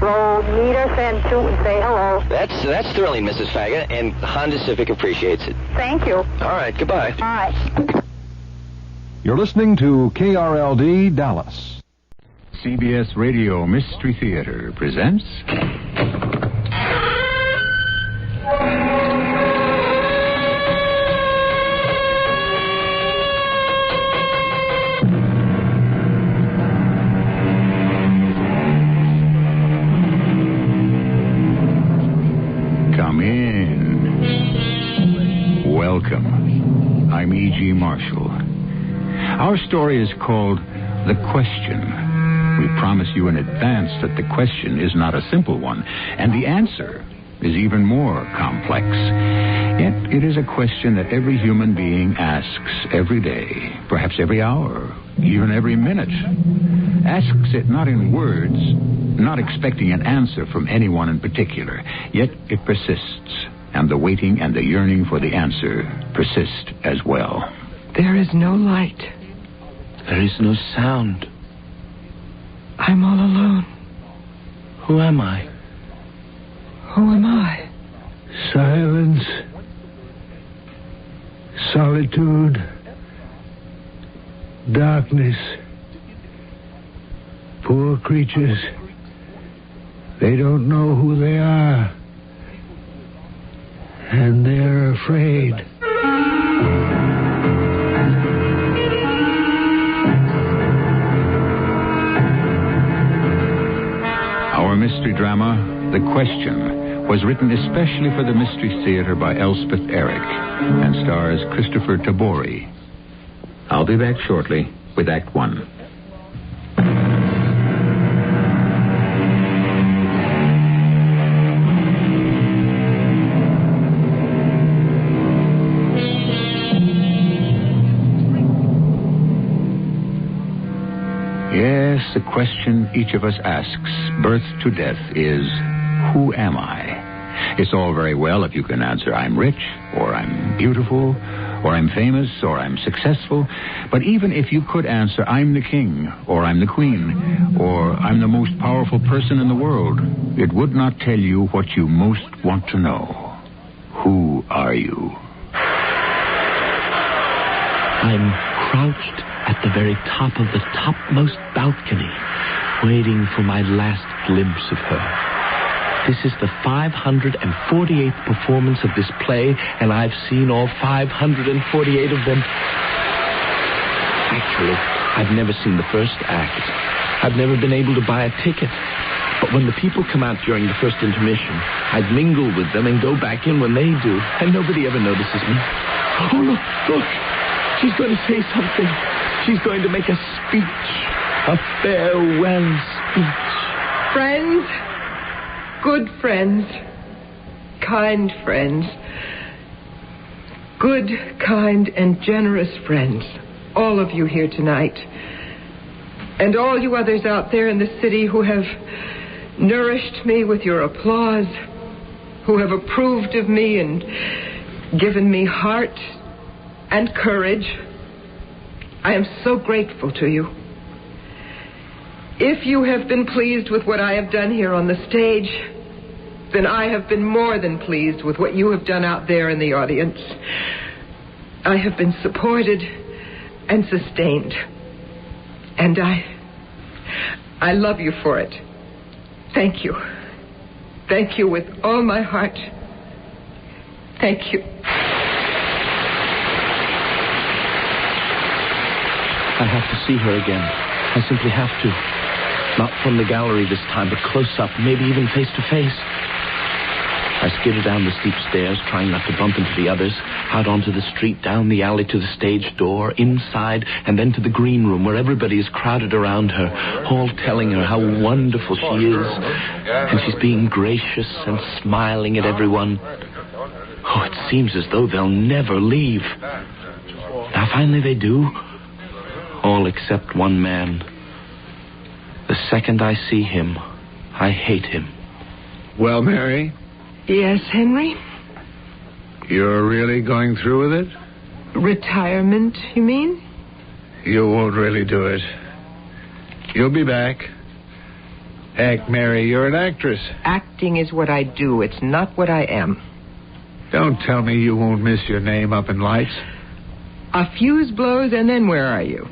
road. Meet us and toot and say hello. That's thrilling, Mrs. Faga, and Honda Civic appreciates it. Thank you. All right, goodbye. Bye. You're listening to KRLD Dallas. CBS Radio Mystery Theater presents... Come in. Welcome. I'm E.G. Marshall. Our story is called The Question. We promise you in advance that the question is not a simple one, and the answer is even more complex. Yet it is a question that every human being asks every day, perhaps every hour, even every minute. Asks it not in words, not expecting an answer from anyone in particular, yet it persists, and the waiting and the yearning for the answer persist as well. There is no light. There is no sound. I'm all alone. Who am I? Who am I? Silence. Solitude. Darkness. Poor creatures. They don't know who they are. And they're afraid. Our mystery drama, The Question, was written especially for the Mystery Theater by Elspeth Eric and stars Christopher Tabori. I'll be back shortly with Act One. Yes, the question each of us asks, birth to death, is, who am I? It's all very well if you can answer, I'm rich, or I'm beautiful, or I'm famous, or I'm successful. But even if you could answer, I'm the king, or I'm the queen, or I'm the most powerful person in the world, it would not tell you what you most want to know. Who are you? I'm crouched at the very top of the topmost balcony, waiting for my last glimpse of her. This is the 548th performance of this play, and I've seen all 548 of them. Actually, I've never seen the first act. I've never been able to buy a ticket. But when the people come out during the first intermission, I'd mingle with them and go back in when they do, and nobody ever notices me. Oh, look! She's going to say something. She's going to make a speech. A farewell speech. Friends, good friends, kind friends, good, kind, and generous friends, all of you here tonight, and all you others out there in the city who have nourished me with your applause, who have approved of me and given me heart and courage. I am so grateful to you. If you have been pleased with what I have done here on the stage, then I have been more than pleased with what you have done out there in the audience. I have been supported and sustained. And I love you for it. Thank you. Thank you with all my heart. Thank you. I have to see her again. I simply have to. Not from the gallery this time, but close up, maybe even face to face. I skidded down the steep stairs, trying not to bump into the others, out onto the street, down the alley to the stage door, inside, and then to the green room where everybody is crowded around her, all telling her how wonderful she is. And she's being gracious and smiling at everyone. Oh, it seems as though they'll never leave. Now, finally they do. All except one man. The second I see him, I hate him. Well, Mary? Yes, Henry? You're really going through with it? Retirement, you mean? You won't really do it. You'll be back. Heck, Mary, you're an actress. Acting is what I do. It's not what I am. Don't tell me you won't miss your name up in lights. A fuse blows, and then where are you?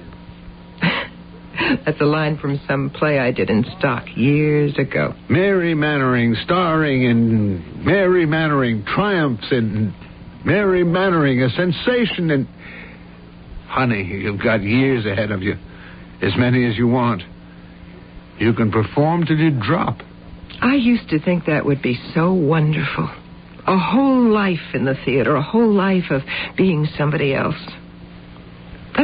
That's a line from some play I did in stock years ago. Mary Mannering starring in Mary Mannering Triumphs in Mary Mannering, a sensation in... Honey, you've got years ahead of you. As many as you want. You can perform till you drop. I used to think that would be so wonderful. A whole life in the theater, a whole life of being somebody else.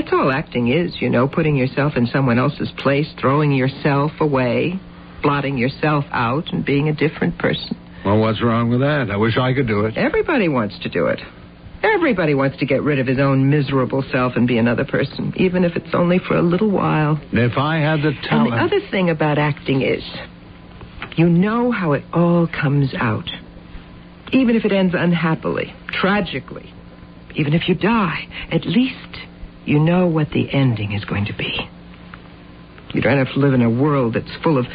That's all acting is, putting yourself in someone else's place, throwing yourself away, blotting yourself out, and being a different person. Well, what's wrong with that? I wish I could do it. Everybody wants to do it. Everybody wants to get rid of his own miserable self and be another person, even if it's only for a little while. If I had the talent... And the other thing about acting is, you know how it all comes out. Even if it ends unhappily, tragically, even if you die, at least you know what the ending is going to be. You don't have to live in a world that's full of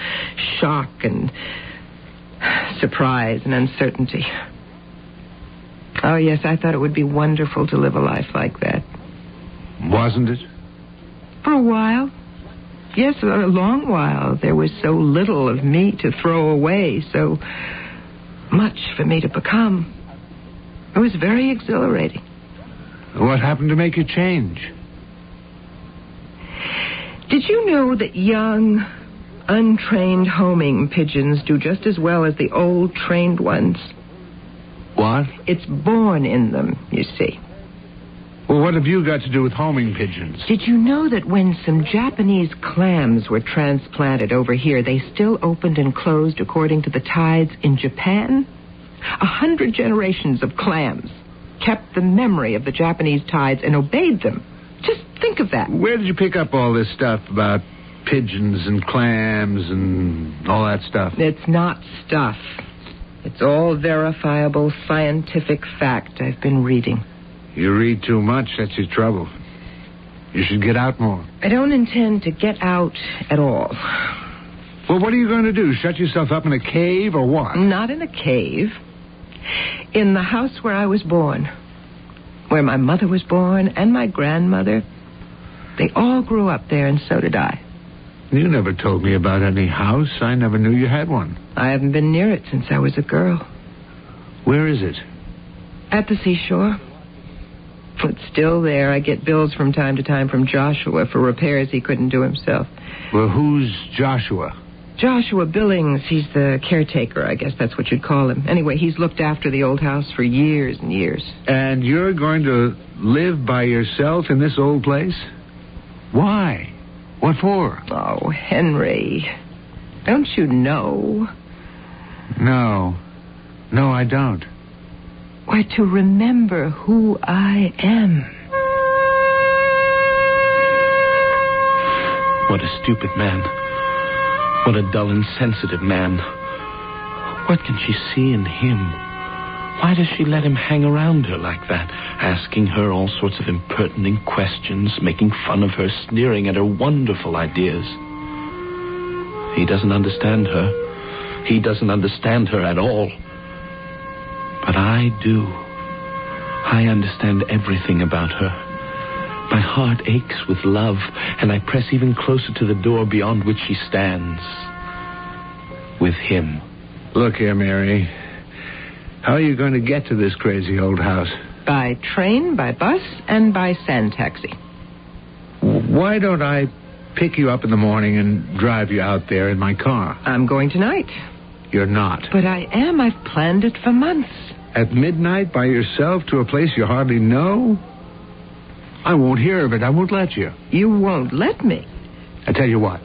shock and surprise and uncertainty. Oh, yes, I thought it would be wonderful to live a life like that. Wasn't it? For a while. Yes, a long while. There was so little of me to throw away, so much for me to become. It was very exhilarating. What happened to make you change? Did you know that young, untrained homing pigeons do just as well as the old, trained ones? What? It's born in them, you see. Well, what have you got to do with homing pigeons? Did you know that when some Japanese clams were transplanted over here, they still opened and closed according to the tides in Japan? 100 generations of clams kept the memory of the Japanese tides and obeyed them. Just think of that. Where did you pick up all this stuff about pigeons and clams and all that stuff? It's not stuff. It's all verifiable scientific fact I've been reading. You read too much, that's your trouble. You should get out more. I don't intend to get out at all. Well, what are you going to do? Shut yourself up in a cave or what? Not in a cave. In the house where I was born. Where my mother was born and my grandmother. They all grew up there, and so did I. You never told me about any house. I never knew you had one. I haven't been near it since I was a girl. Where is it? At the seashore. It's still there. I get bills from time to time from Joshua for repairs he couldn't do himself. Well, who's Joshua? Joshua Billings. He's the caretaker, I guess that's what you'd call him. Anyway, he's looked after the old house for years and years. And you're going to live by yourself in this old place? Why? What for? Oh, Henry. Don't you know? No. No, I don't. Why, to remember who I am. What a stupid man. What a dull, insensitive man. What can she see in him? Why does she let him hang around her like that, asking her all sorts of impertinent questions, making fun of her, sneering at her wonderful ideas? He doesn't understand her. He doesn't understand her at all. But I do. I understand everything about her. My heart aches with love, and I press even closer to the door beyond which she stands. With him. Look here, Mary. How are you going to get to this crazy old house? By train, by bus, and by sand taxi. Why don't I pick you up in the morning and drive you out there in my car? I'm going tonight. You're not. But I am. I've planned it for months. At midnight by yourself to a place you hardly know? I won't hear of it. I won't let you. You won't let me? I tell you what.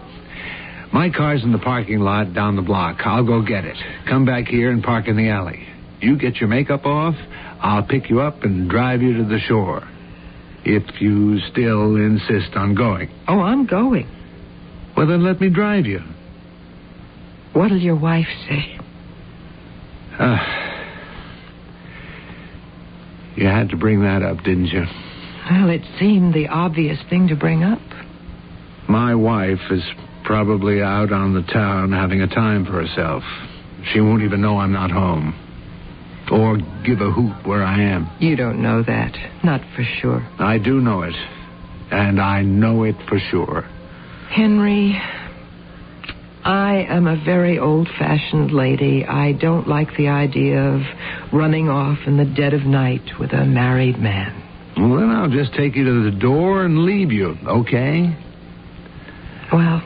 My car's in the parking lot down the block. I'll go get it. Come back here and park in the alley. You get your makeup off. I'll pick you up and drive you to the shore. If you still insist on going. Oh, I'm going. Well, then let me drive you. What'll your wife say? You had to bring that up, didn't you? Well, it seemed the obvious thing to bring up. My wife is probably out on the town having a time for herself. She won't even know I'm not home. Or give a hoot where I am. You don't know that. Not for sure. I do know it. And I know it for sure. Henry, I am a very old-fashioned lady. I don't like the idea of running off in the dead of night with a married man. Well, then I'll just take you to the door and leave you, okay? Well,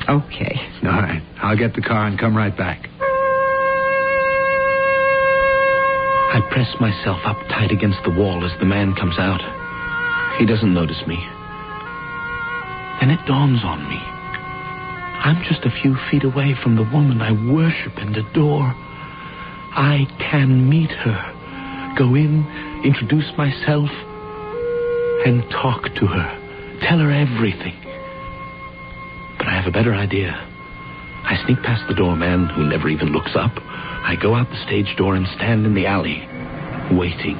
okay. All right. I'll get the car and come right back. I press myself up tight against the wall as the man comes out. He doesn't notice me. Then it dawns on me. I'm just a few feet away from the woman I worship and adore. I can meet her, go in, introduce myself, and talk to her, tell her everything. But I have a better idea. I sneak past the doorman, who never even looks up. I go out the stage door and stand in the alley, waiting.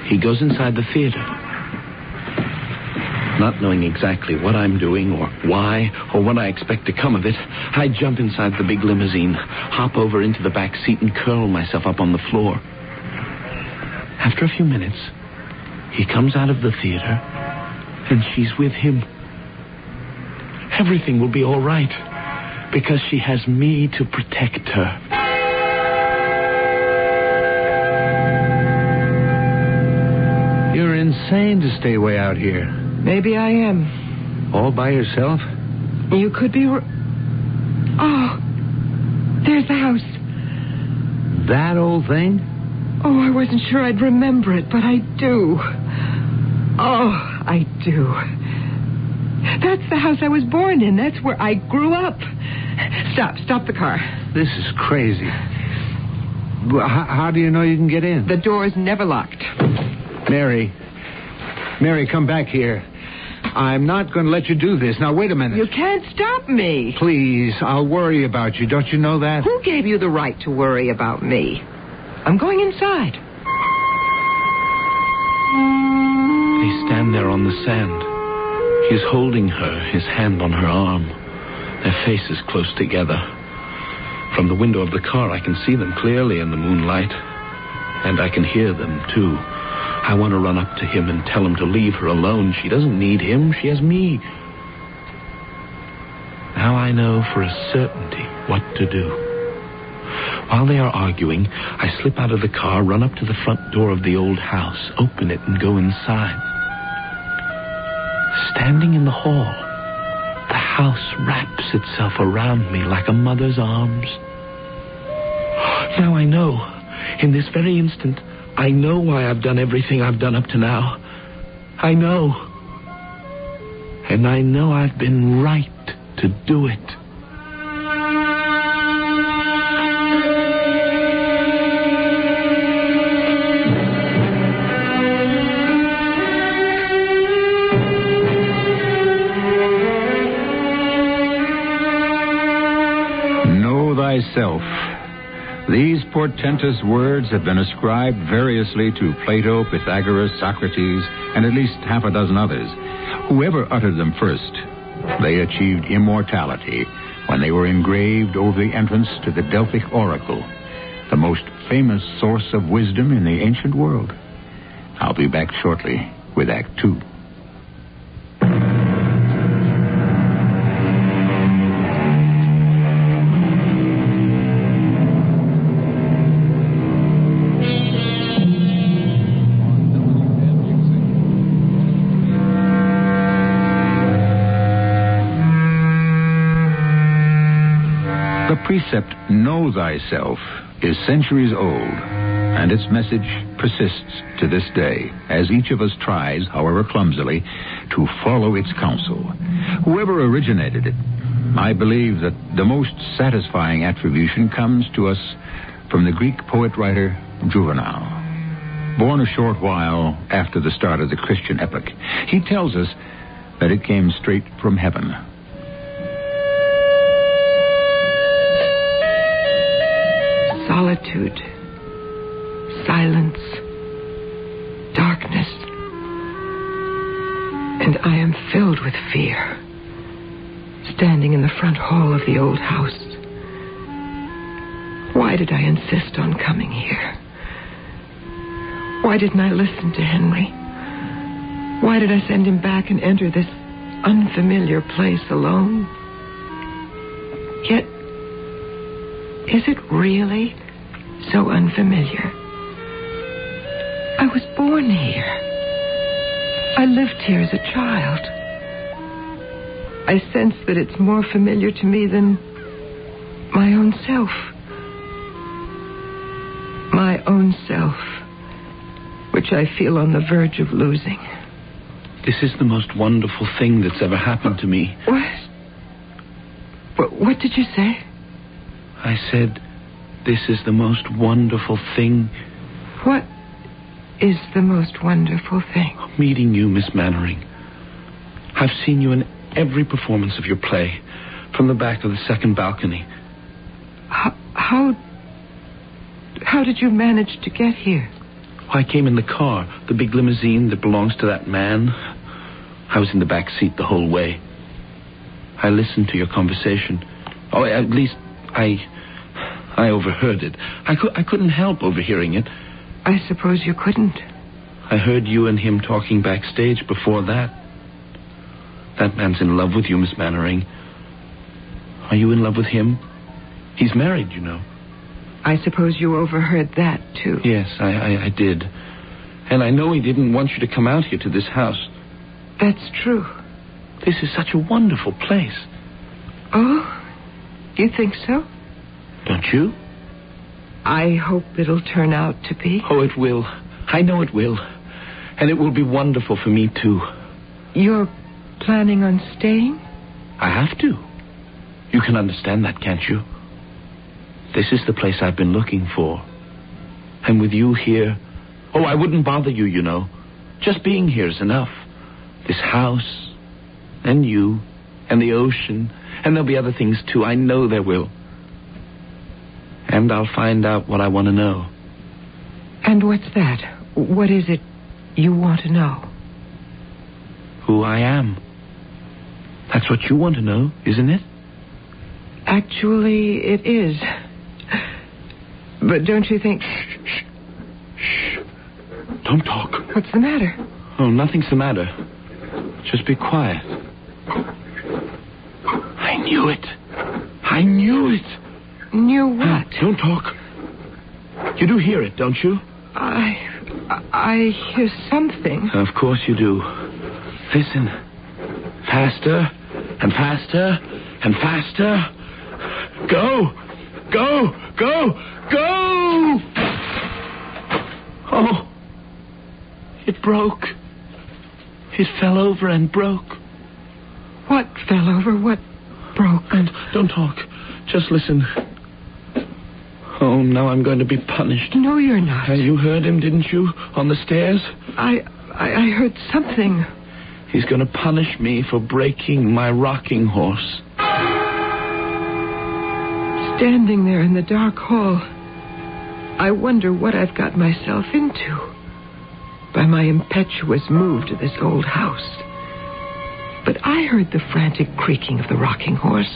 He goes inside the theater. Not knowing exactly what I'm doing or why or what I expect to come of it, I jump inside the big limousine, hop over into the back seat and curl myself up on the floor. After a few minutes, he comes out of the theater and she's with him. Everything will be all right because she has me to protect her. You're insane to stay way out here. Maybe I am. All by yourself? You could be... Oh, there's the house. That old thing? Oh, I wasn't sure I'd remember it, but I do. Oh, I do. That's the house I was born in. That's where I grew up. Stop the car. This is crazy. How do you know you can get in? The door's never locked. Mary, come back here. I'm not going to let you do this. Now, wait a minute. You can't stop me. Please, I'll worry about you. Don't you know that? Who gave you the right to worry about me? I'm going inside. They stand there on the sand. He's holding her, his hand on her arm. Their faces close together. From the window of the car, I can see them clearly in the moonlight. And I can hear them, too. I want to run up to him and tell him to leave her alone. She doesn't need him. She has me. Now I know for a certainty what to do. While they are arguing, I slip out of the car, run up to the front door of the old house, open it, and go inside. Standing in the hall, the house wraps itself around me like a mother's arms. Now I know, in this very instant, I know why I've done everything I've done up to now. I know. And I know I've been right to do it. Know thyself. These portentous words have been ascribed variously to Plato, Pythagoras, Socrates, and at least half a dozen others. Whoever uttered them first, they achieved immortality when they were engraved over the entrance to the Delphic Oracle, the most famous source of wisdom in the ancient world. I'll be back shortly with Act 2. The precept, know thyself, is centuries old, and its message persists to this day, as each of us tries, however clumsily, to follow its counsel. Whoever originated it, I believe that the most satisfying attribution comes to us from the Greek poet-writer Juvenal. Born a short while after the start of the Christian epoch, he tells us that it came straight from heaven. Solitude, silence, darkness, and I am filled with fear, standing in the front hall of the old house. Why did I insist on coming here? Why didn't I listen to Henry? Why did I send him back and enter this unfamiliar place alone? Yet, is it really so unfamiliar? I was born here. I lived here as a child. I sense that it's more familiar to me than my own self. My own self, which I feel on the verge of losing. This is the most wonderful thing that's ever happened to me. What did you say? I said, this is the most wonderful thing. What is the most wonderful thing? Meeting you, Miss Mannering. I've seen you in every performance of your play, from the back of the second balcony. How did you manage to get here? I came in the car, the big limousine that belongs to that man. I was in the back seat the whole way. I listened to your conversation. Oh, at least I overheard it. I couldn't help overhearing it. I suppose you couldn't. I heard you and him talking backstage before that. That man's in love with you, Miss Mannering. Are you in love with him? He's married, you know. I suppose you overheard that, too. Yes, I did. And I know he didn't want you to come out here to this house. That's true. This is such a wonderful place. Oh? You think so? Don't you? I hope it'll turn out to be. Oh, it will. I know it will. And it will be wonderful for me, too. You're planning on staying? I have to. You can understand that, can't you? This is the place I've been looking for. And with you here... Oh, I wouldn't bother you, you know. Just being here is enough. This house, and you, and the ocean, and there'll be other things, too. I know there will. And I'll find out what I want to know. And what's that? What is it you want to know? Who I am. That's what you want to know, isn't it? Actually, it is. But don't you think... Shh. Don't talk. What's the matter? Oh, nothing's the matter. Just be quiet. I knew it. I knew it. Knew what? Don't talk. You do hear it, don't you? I hear something. Of course you do. Listen. Faster and faster and faster. Go! Go! Go! Go! Oh. It broke. It fell over and broke. What fell over? What broke? Don't talk. Just listen. Oh, now I'm going to be punished. No, you're not. You heard him, didn't you? On the stairs? I heard something. He's going to punish me for breaking my rocking horse. Standing there in the dark hall, I wonder what I've got myself into by my impetuous move to this old house. But I heard the frantic creaking of the rocking horse.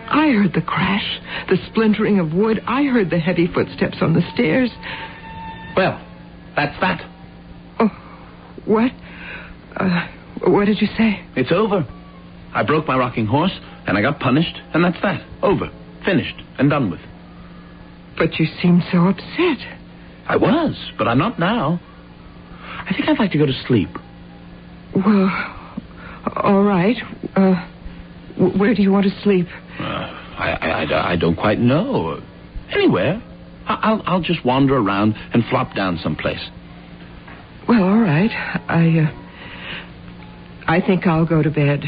I heard the crash, the splintering of wood. I heard the heavy footsteps on the stairs. Well, that's that. Oh, what? What did you say? It's over. I broke my rocking horse, and I got punished, and that's that. Over. Finished. And done with. But you seemed so upset. I was, but I'm not now. I think I'd like to go to sleep. Well, all right. Where do you want to sleep? I don't quite know. Anywhere. I'll just wander around and flop down someplace. Well, all right. I think I'll go to bed.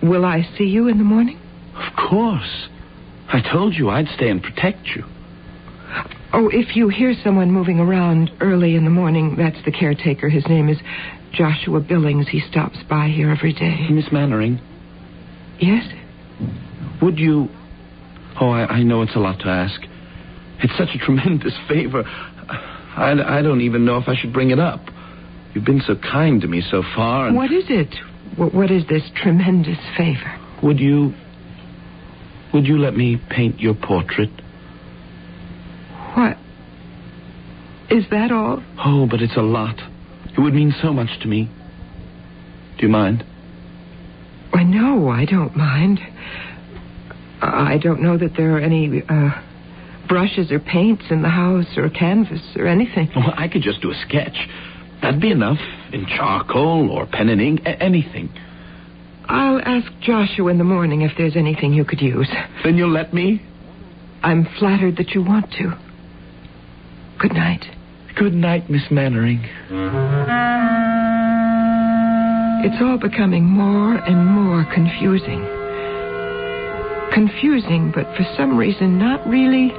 Will I see you in the morning? Of course. I told you I'd stay and protect you. Oh, if you hear someone moving around early in the morning, that's the caretaker. His name is Joshua Billings. He stops by here every day. Miss Mannering? Yes? Would you... Oh, I know it's a lot to ask. It's such a tremendous favor. I don't even know if I should bring it up. You've been so kind to me so far. And... What is it? What is this tremendous favor? Would you let me paint your portrait? What? Is that all? Oh, but it's a lot. It would mean so much to me. Do you mind? Why, no, I don't mind. I don't know that there are any brushes or paints in the house or a canvas or anything. Well, I could just do a sketch. That'd be enough. In charcoal or pen and ink, anything. I'll ask Joshua in the morning if there's anything you could use. Then you'll let me? I'm flattered that you want to. Good night. Good night, Miss Mannering. It's all becoming more and more confusing. Confusing, but for some reason not really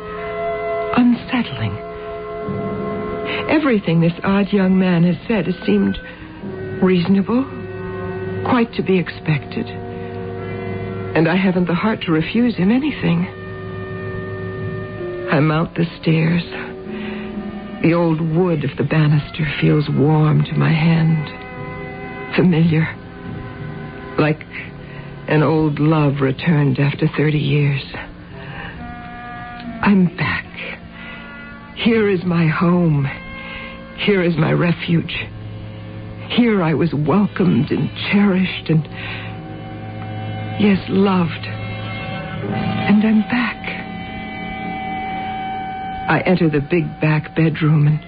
unsettling. Everything this odd young man has said has seemed reasonable, quite to be expected. And I haven't the heart to refuse him anything. I mount the stairs. The old wood of the banister feels warm to my hand. Familiar. Like an old love returned after 30 years. I'm back. Here is my home. Here is my refuge. Here I was welcomed and cherished and, yes, loved. And I'm back. I enter the big back bedroom, and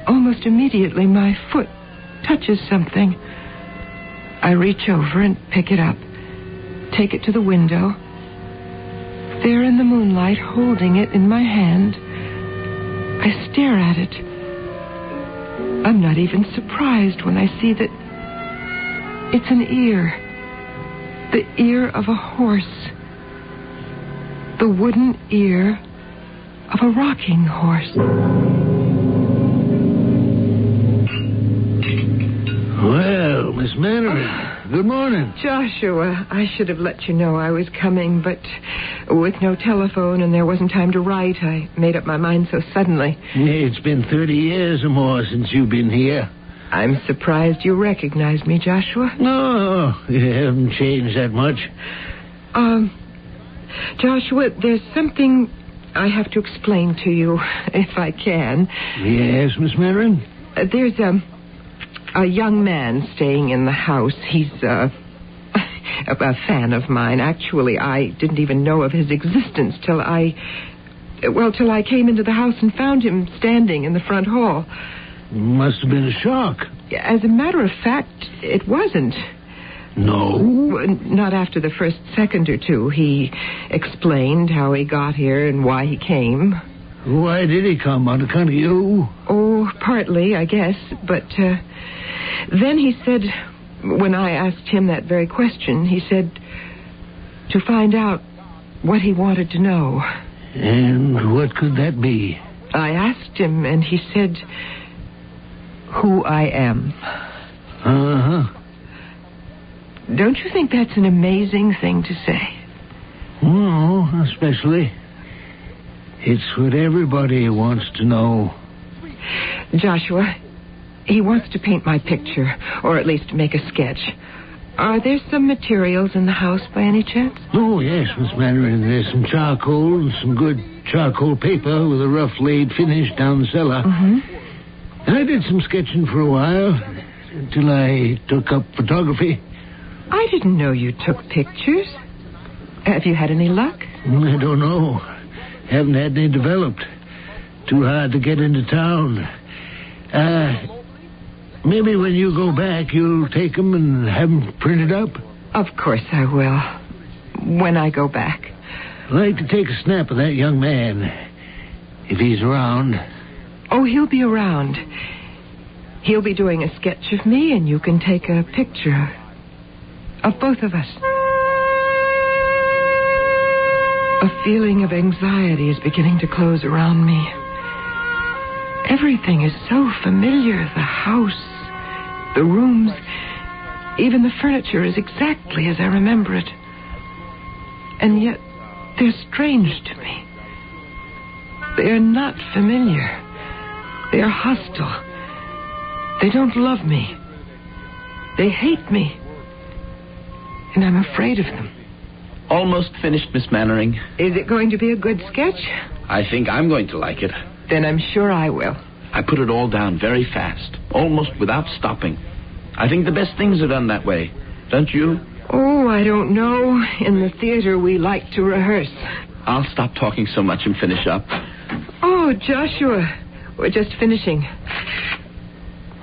almost immediately my foot touches something. I reach over and pick it up, take it to the window. There in the moonlight, holding it in my hand, I stare at it. I'm not even surprised when I see that it's an ear. The ear of a horse. The wooden ear of a rocking horse. Well, Miss Mannering, good morning. Joshua, I should have let you know I was coming, but with no telephone and there wasn't time to write, I made up my mind so suddenly. It's been 30 years or more since you've been here. I'm surprised you recognize me, Joshua. No, you haven't changed that much. Joshua, there's something I have to explain to you, if I can. Yes, Miss Mannering? There's a young man staying in the house. He's a fan of mine. Actually, I didn't even know of his existence till I came into the house and found him standing in the front hall. Must have been a shock. As a matter of fact, it wasn't. No? Not after the first second or two. He explained how he got here and why he came. Why did he come? On account of you? Oh, partly, I guess. But then he said, when I asked him that very question, he said to find out what he wanted to know. And what could that be? I asked him, and he said who I am. Uh-huh. Don't you think that's an amazing thing to say? No, especially. It's what everybody wants to know. Joshua, he wants to paint my picture, or at least make a sketch. Are there some materials in the house by any chance? Oh, yes, Miss Mannering. There's some charcoal and some good charcoal paper with a rough laid finish down the cellar. Mm-hmm. I did some sketching for a while, until I took up photography. I didn't know you took pictures. Have you had any luck? I don't know. Haven't had any developed. Too hard to get into town. Maybe when you go back, you'll take them and have them printed up? Of course I will. When I go back. I'd like to take a snap of that young man, if he's around. Oh, he'll be around. He'll be doing a sketch of me, and you can take a picture of both of us. A feeling of anxiety is beginning to close around me. Everything is so familiar. The house, the rooms, even the furniture is exactly as I remember it. And yet, they're strange to me. They are not familiar. They are hostile. They don't love me. They hate me. And I'm afraid of them. Almost finished, Miss Mannering. Is it going to be a good sketch? I think I'm going to like it. Then I'm sure I will. I put it all down very fast, almost without stopping. I think the best things are done that way. Don't you? Oh, I don't know. In the theater, we like to rehearse. I'll stop talking so much and finish up. Oh, Joshua, we're just finishing.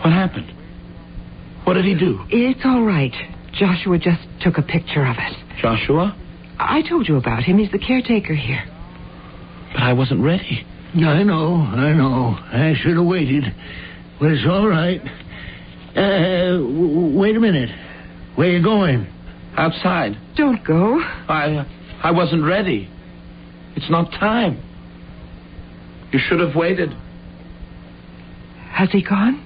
What happened? What did he do? It's all right. Joshua just took a picture of us. Joshua? I told you about him. He's the caretaker here. But I wasn't ready. I know. I should have waited. But it's all right. Wait a minute. Where you going? Outside. Don't go. I wasn't ready. It's not time. You should have waited. Has he gone?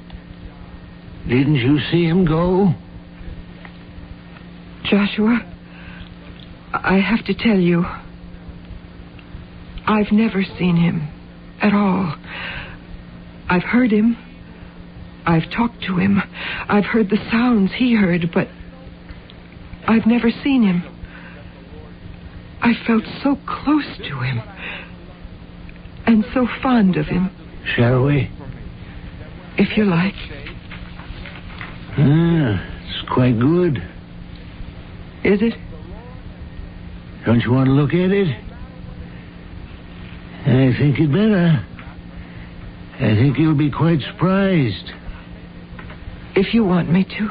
Didn't you see him go? Joshua, I have to tell you, I've never seen him at all. I've heard him. I've talked to him. I've heard the sounds he heard, but I've never seen him. I felt so close to him and so fond of him. Shall we? If you like. It's quite good. Is it? Don't you want to look at it? I think you'd better. I think you'll be quite surprised. If you want me to.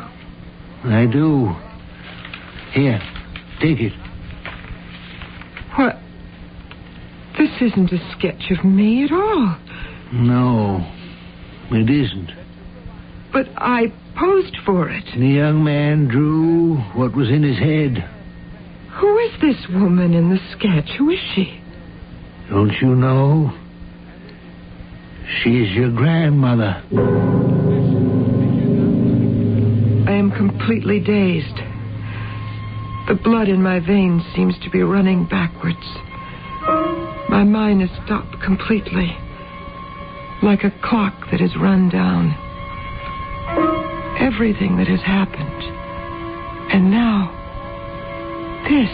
I do. Here, take it. What? This isn't a sketch of me at all. No, it isn't. But I posed for it. The young man drew what was in his head. Who is this woman in the sketch? Who is she? Don't you know? She's your grandmother. I am completely dazed. The blood in my veins seems to be running backwards. My mind has stopped completely, like a clock that has run down. Everything that has happened. And now, this.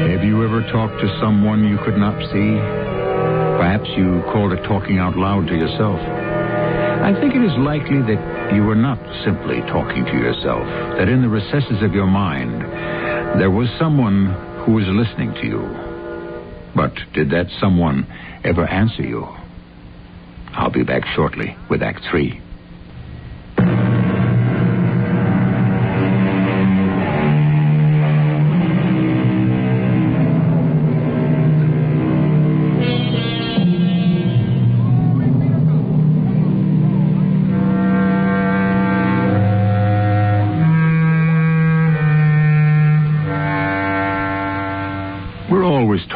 Have you ever talked to someone you could not see? Perhaps you called it talking out loud to yourself. I think it is likely that you were not simply talking to yourself, that in the recesses of your mind, there was someone who was listening to you. But did that someone ever answer you? I'll be back shortly with Act 3.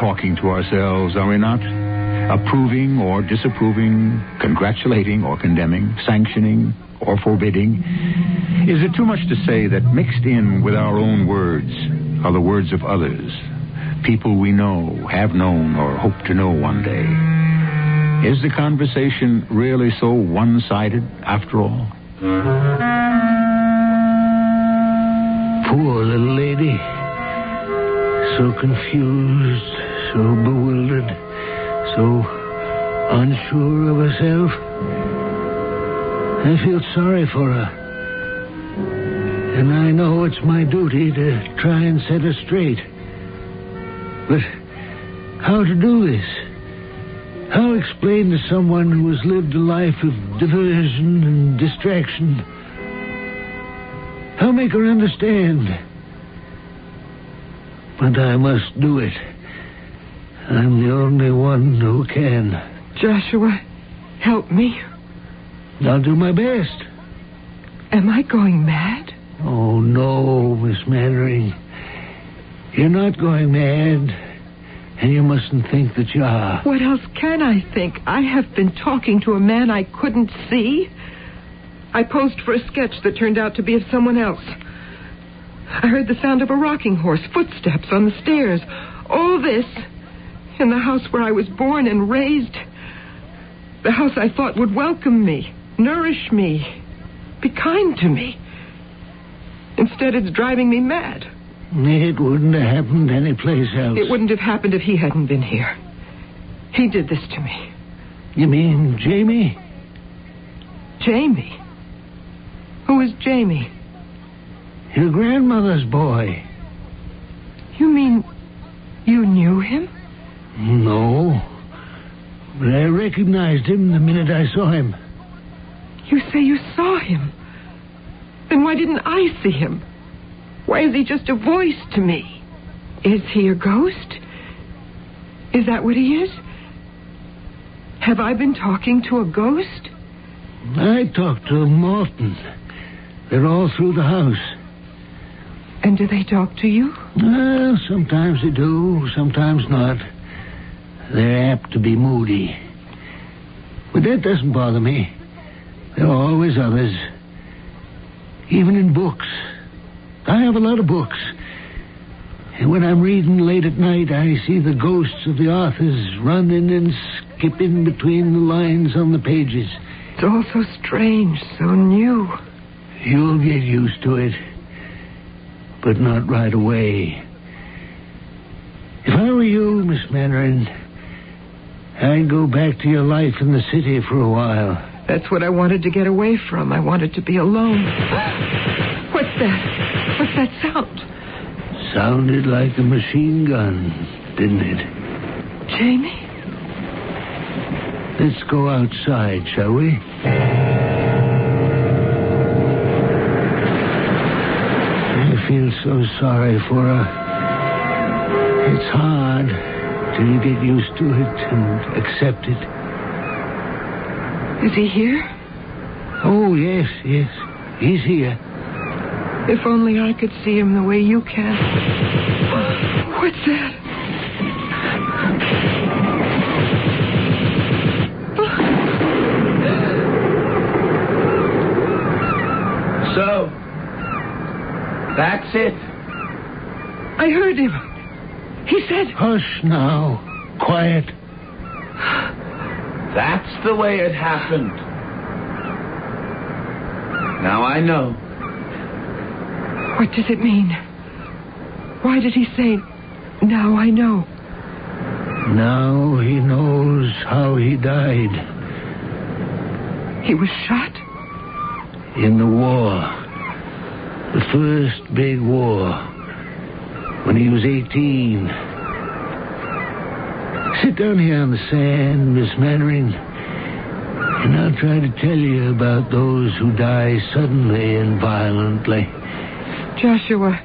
Talking to ourselves, are we not? Approving or disapproving, congratulating or condemning, sanctioning or forbidding. Is it too much to say that mixed in with our own words are the words of others, people we know, have known, or hope to know one day? Is the conversation really so one-sided after all? Poor little lady. So confused, so bewildered, so unsure of herself. I feel sorry for her. And I know it's my duty to try and set her straight. But how to do this? How explain to someone who has lived a life of diversion and distraction? How make her understand? But I must do it. I'm the only one who can. Joshua, help me. I'll do my best. Am I going mad? Oh, no, Miss Mannering. You're not going mad. And you mustn't think that you are. What else can I think? I have been talking to a man I couldn't see. I posed for a sketch that turned out to be of someone else. I heard the sound of a rocking horse, footsteps on the stairs. All this in the house where I was born and raised. The house I thought would welcome me, nourish me, be kind to me. Instead, it's driving me mad. It wouldn't have happened anyplace else. It wouldn't have happened if he hadn't been here. He did this to me. You mean Jamie? Jamie? Who is Jamie? Your grandmother's boy. You mean you knew him? No. But I recognized him the minute I saw him. You say you saw him. Then why didn't I see him? Why is he just a voice to me? Is he a ghost? Is that what he is? Have I been talking to a ghost? I talk to them often. They're all through the house. And do they talk to you? Sometimes they do, sometimes not. They're apt to be moody. But that doesn't bother me. There are always others. Even in books. I have a lot of books. And when I'm reading late at night, I see the ghosts of the authors running and skipping between the lines on the pages. It's all so strange, so new. You'll get used to it. But not right away. If I were you, Miss Mannering, I'd go back to your life in the city for a while. That's what I wanted to get away from. I wanted to be alone. What's that? What's that sound? Sounded like a machine gun, didn't it? Jamie? Let's go outside, shall we? I feel so sorry for her. It's hard till you get used to it and accept it. Is he here? Oh, yes. He's here. If only I could see him the way you can. What's that? So, that's it. I heard him. He said... Hush now. Quiet. That's the way it happened. Now I know. What does it mean? Why did he say, now I know? Now he knows how he died. He was shot? In the war. The first big war. When he was 18. Sit down here on the sand, Miss Mannering, and I'll try to tell you about those who die suddenly and violently. Joshua,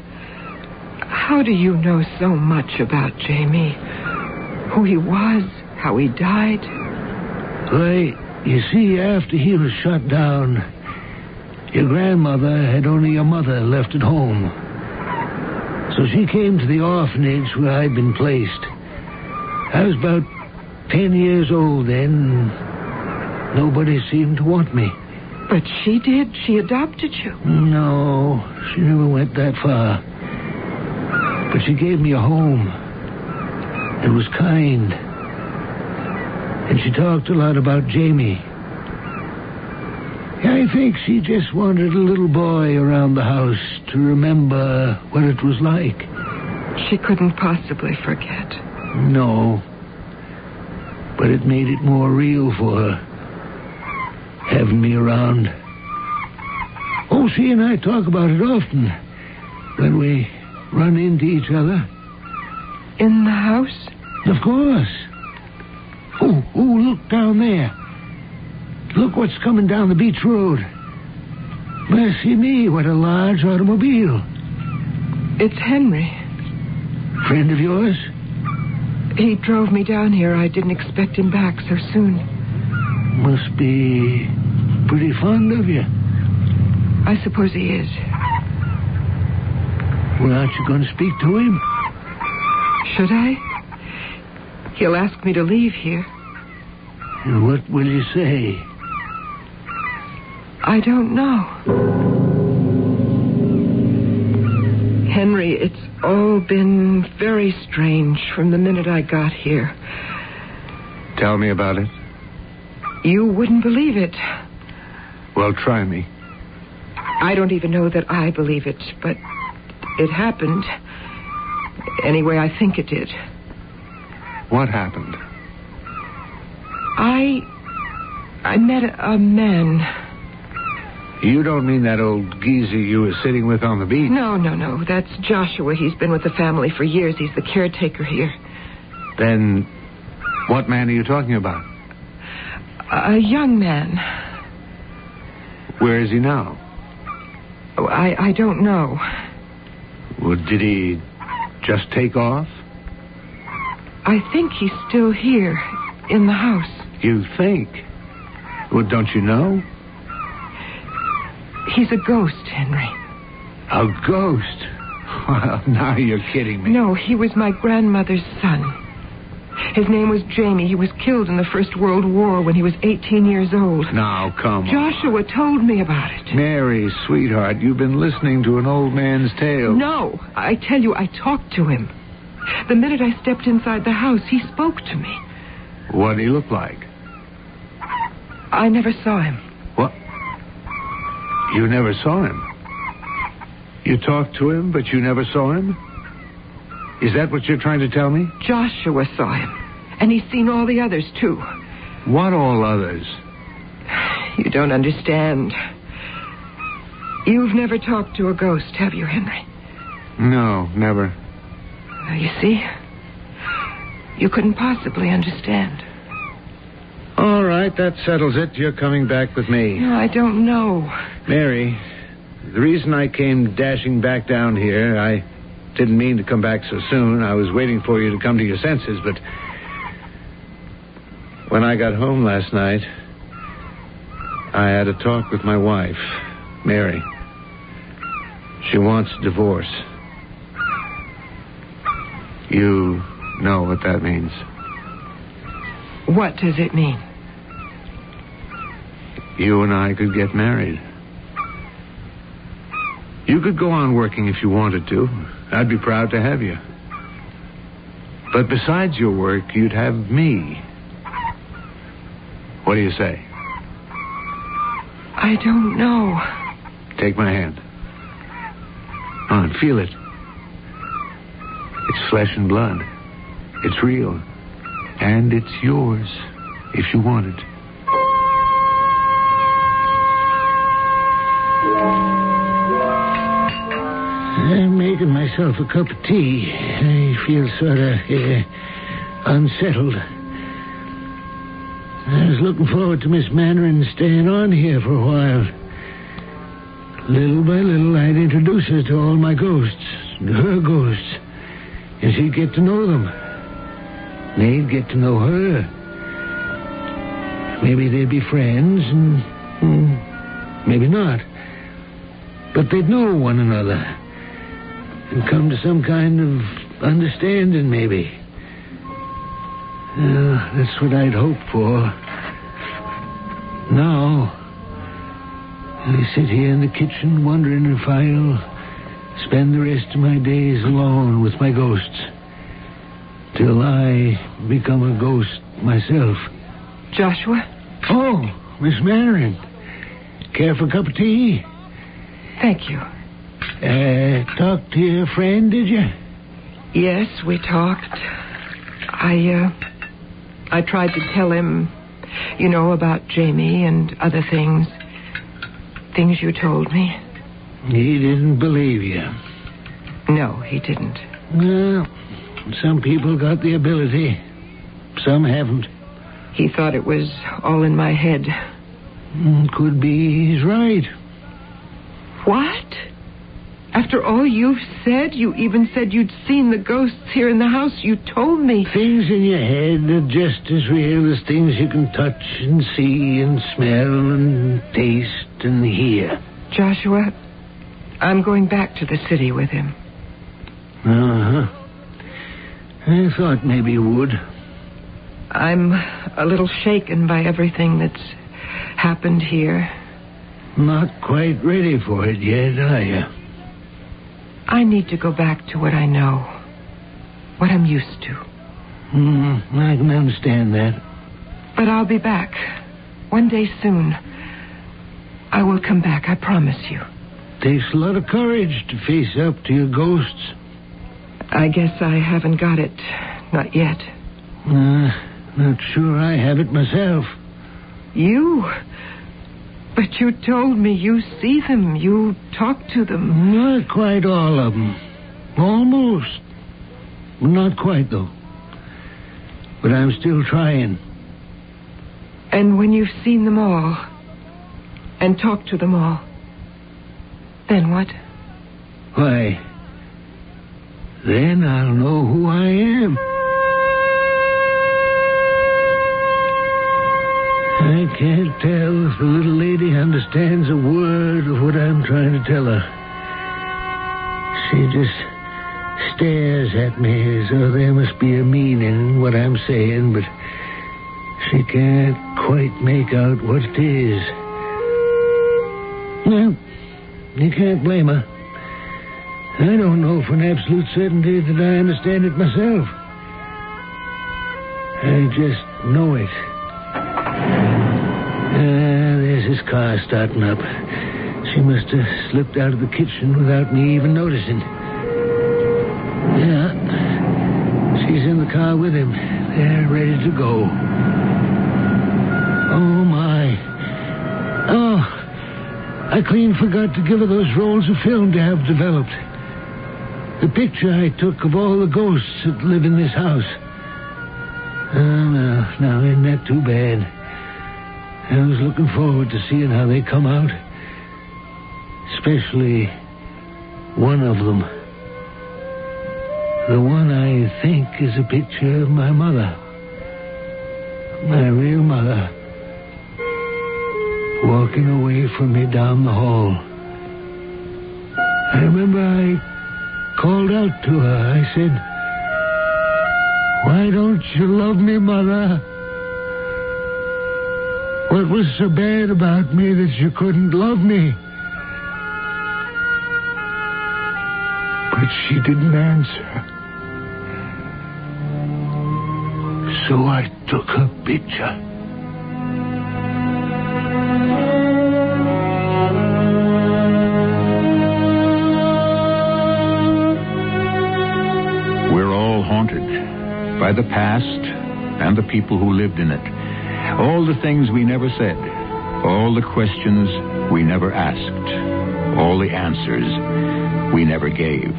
how do you know so much about Jamie? Who he was, how he died? Why, you see, after he was shot down, your grandmother had only your mother left at home. So she came to the orphanage where I'd been placed. I was about 10 years old then. Nobody seemed to want me. But she did. She adopted you. No, she never went that far. But she gave me a home. It was kind. And she talked a lot about Jamie. I think she just wanted a little boy around the house to remember what it was like. She couldn't possibly forget. No. But it made it more real for her. Having me around. Oh, she and I talk about it often. When we run into each other. In the house? Of course. Oh, look down there. Look what's coming down the beach road. Mercy me, what a large automobile. It's Henry. Friend of yours? He drove me down here. I didn't expect him back so soon. Must be pretty fond of you. I suppose he is. Well, aren't you going to speak to him? Should I? He'll ask me to leave here. And what will you say? I don't know. Henry, it's all been very strange from the minute I got here. Tell me about it. You wouldn't believe it. Well, try me. I don't even know that I believe it, but it happened. Anyway, I think it did. What happened? I met a man. You don't mean that old geezer you were sitting with on the beach? No. That's Joshua. He's been with the family for years. He's the caretaker here. Then what man are you talking about? A young man. Where is he now? Oh, I don't know. Well, did he just take off? I think he's still here, in the house. You think? Well, don't you know? He's a ghost, Henry. A ghost? Well, now you're kidding me. No, he was my grandmother's son. His name was Jamie. He was killed in the First World War when he was 18 years old. Now, come on. Joshua told me about it. Mary, sweetheart, you've been listening to an old man's tale. No, I tell you, I talked to him. The minute I stepped inside the house, he spoke to me. What did he look like? I never saw him. What? You never saw him? You talked to him, but you never saw him? Is that what you're trying to tell me? Joshua saw him. And he's seen all the others, too. What all others? You don't understand. You've never talked to a ghost, have you, Henry? No, never. You see? You couldn't possibly understand. All right, that settles it. You're coming back with me. No, I don't know. Mary, the reason I came dashing back down here, I didn't mean to come back so soon. I was waiting for you to come to your senses, but when I got home last night, I had a talk with my wife, Mary. She wants a divorce. You know what that means. What does it mean? You and I could get married. You could go on working if you wanted to. I'd be proud to have you. But besides your work, you'd have me. What do you say? I don't know. Take my hand. On, feel it. It's flesh and blood. It's real. And it's yours, if you want it. I'm making myself a cup of tea. I feel sort of unsettled. I was looking forward to Miss Mannering staying on here for a while. Little by little, I'd introduce her to all my ghosts, her ghosts, and she'd get to know them. They'd get to know her. Maybe they'd be friends, and maybe not. But they'd know one another and come to some kind of understanding, maybe. That's what I'd hoped for. Now, I sit here in the kitchen wondering if I'll spend the rest of my days alone with my ghosts till I become a ghost myself. Joshua? Oh, Miss Mannering. Care for a cup of tea? Thank you. Talked to your friend, did you? Yes, we talked. I tried to tell him, about Jamie and other things. Things you told me. He didn't believe you. No, he didn't. Well, some people got the ability. Some haven't. He thought it was all in my head. Could be he's right. What? After all you've said, you even said you'd seen the ghosts here in the house. You told me. Things in your head are just as real as things you can touch and see and smell and taste and hear. Joshua, I'm going back to the city with him. Uh-huh. I thought maybe you would. I'm a little shaken by everything that's happened here. Not quite ready for it yet, are you? I need to go back to what I know. What I'm used to. I can understand that. But I'll be back. One day soon. I will come back, I promise you. Takes a lot of courage to face up to your ghosts. I guess I haven't got it. Not yet. Not sure I have it myself. You? But you told me you see them. You talk to them. Not quite all of them. Almost. Not quite, though. But I'm still trying. And when you've seen them all and talked to them all, then what? Why, then I'll know who I am. I can't tell if the little lady understands a word of what I'm trying to tell her. She just stares at me as though there must be a meaning in what I'm saying, but she can't quite make out what it is. Well, you can't blame her. I don't know for an absolute certainty that I understand it myself. I just know it. There's his car starting up. She must have slipped out of the kitchen without me even noticing. Yeah, she's in the car with him. They're ready to go. Oh, my. Oh, I clean forgot to give her those rolls of film to have developed. The picture I took of all the ghosts that live in this house. Oh, no, isn't that too bad? I was looking forward to seeing how they come out. Especially one of them. The one I think is a picture of my mother. My real mother. Walking away from me down the hall. I remember I called out to her. I said, "Why don't you love me, Mother? What was so bad about me that you couldn't love me?" But she didn't answer. So I took her picture. We're all haunted by the past and the people who lived in it. All the things we never said. All the questions we never asked. All the answers we never gave.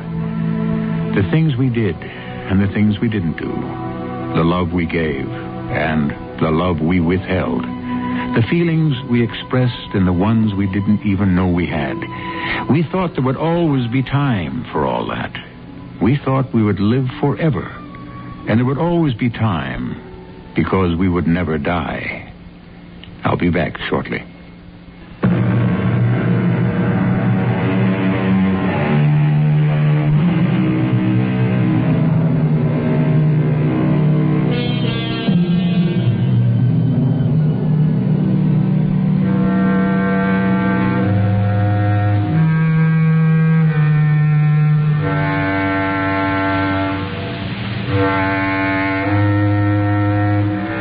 The things we did and the things we didn't do. The love we gave and the love we withheld. The feelings we expressed and the ones we didn't even know we had. We thought there would always be time for all that. We thought we would live forever. And there would always be time because we would never die. I'll be back shortly.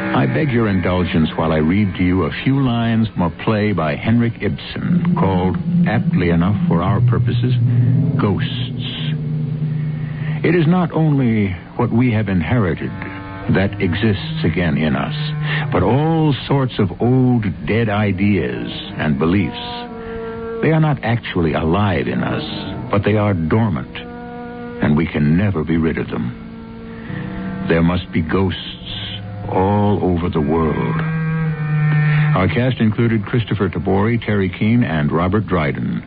I beg your indulgence while I read to you a few lines from a play by Henrik Ibsen called, aptly enough for our purposes, Ghosts. It is not only what we have inherited that exists again in us, but all sorts of old dead ideas and beliefs. They are not actually alive in us, but they are dormant, and we can never be rid of them. There must be ghosts all over the world. Our cast included Christopher Tabori, Terry Keane, and Robert Dryden.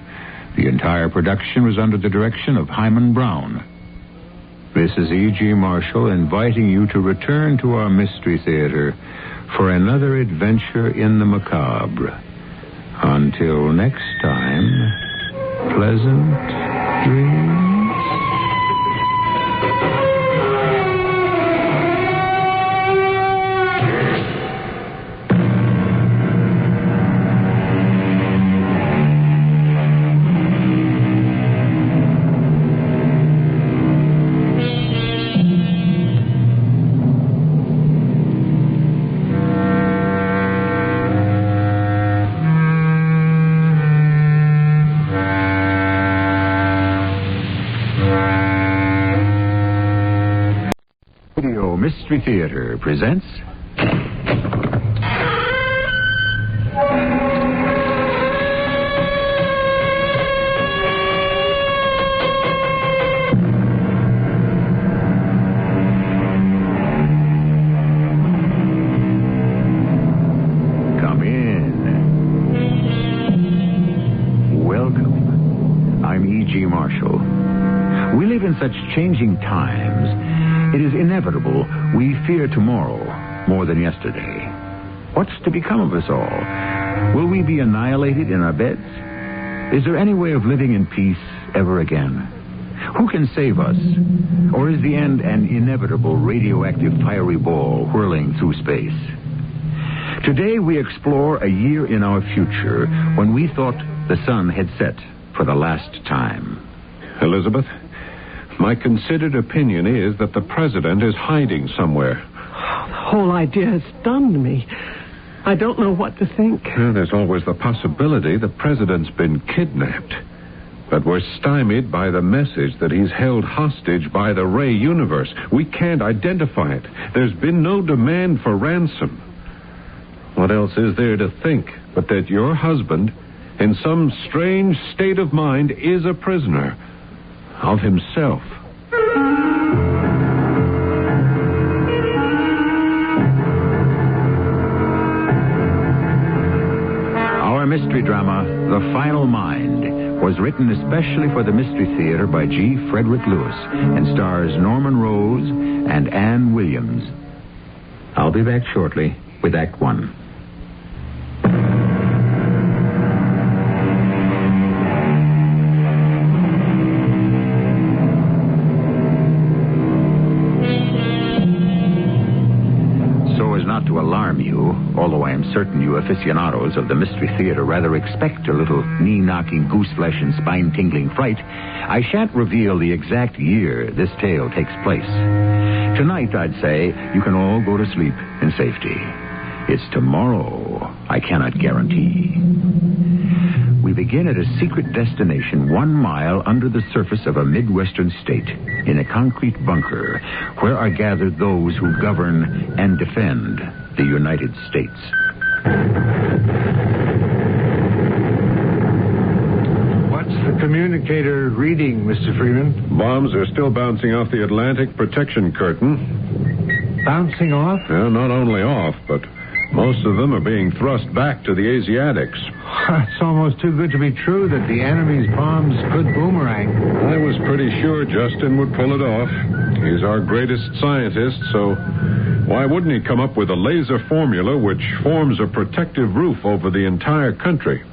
The entire production was under the direction of Hyman Brown. This is E.G. Marshall inviting you to return to our Mystery Theater for another adventure in the macabre. Until next time, pleasant dreams. Mystery Theater presents I'm E.G. Marshall. We live in such changing times. It is inevitable we fear tomorrow more than yesterday. What's to become of us all? Will we be annihilated in our beds? Is there any way of living in peace ever again? Who can save us? Or is the end an inevitable radioactive fiery ball whirling through space? Today we explore a year in our future when we thought the sun had set for the last time. Elizabeth, my considered opinion is that the president is hiding somewhere. The whole idea has stunned me. I don't know what to think. Well, there's always the possibility the president's been kidnapped. But we're stymied by the message that he's held hostage by the Ray universe. We can't identify it. There's been no demand for ransom. What else is there to think but that your husband, in some strange state of mind, is a prisoner of himself? Our mystery drama, The Final Mind, was written especially for the Mystery Theater by G. Frederick Lewis and stars Norman Rose and Ann Williams. I'll be back shortly with Act One. To alarm you, although I am certain you aficionados of the Mystery Theater rather expect a little knee-knocking, goose-flesh and spine-tingling fright, I shan't reveal the exact year this tale takes place. Tonight, I'd say, you can all go to sleep in safety. It's tomorrow I cannot guarantee. We begin at a secret destination 1 mile under the surface of a Midwestern state, in a concrete bunker, where are gathered those who govern and defend the United States. What's the communicator reading, Mr. Freeman? Bombs are still bouncing off the Atlantic protection curtain. Bouncing off? Well, not only off, but most of them are being thrust back to the Asiatics. It's almost too good to be true that the enemy's bombs could boomerang. I was pretty sure Justin would pull it off. He's our greatest scientist, so why wouldn't he come up with a laser formula which forms a protective roof over the entire country?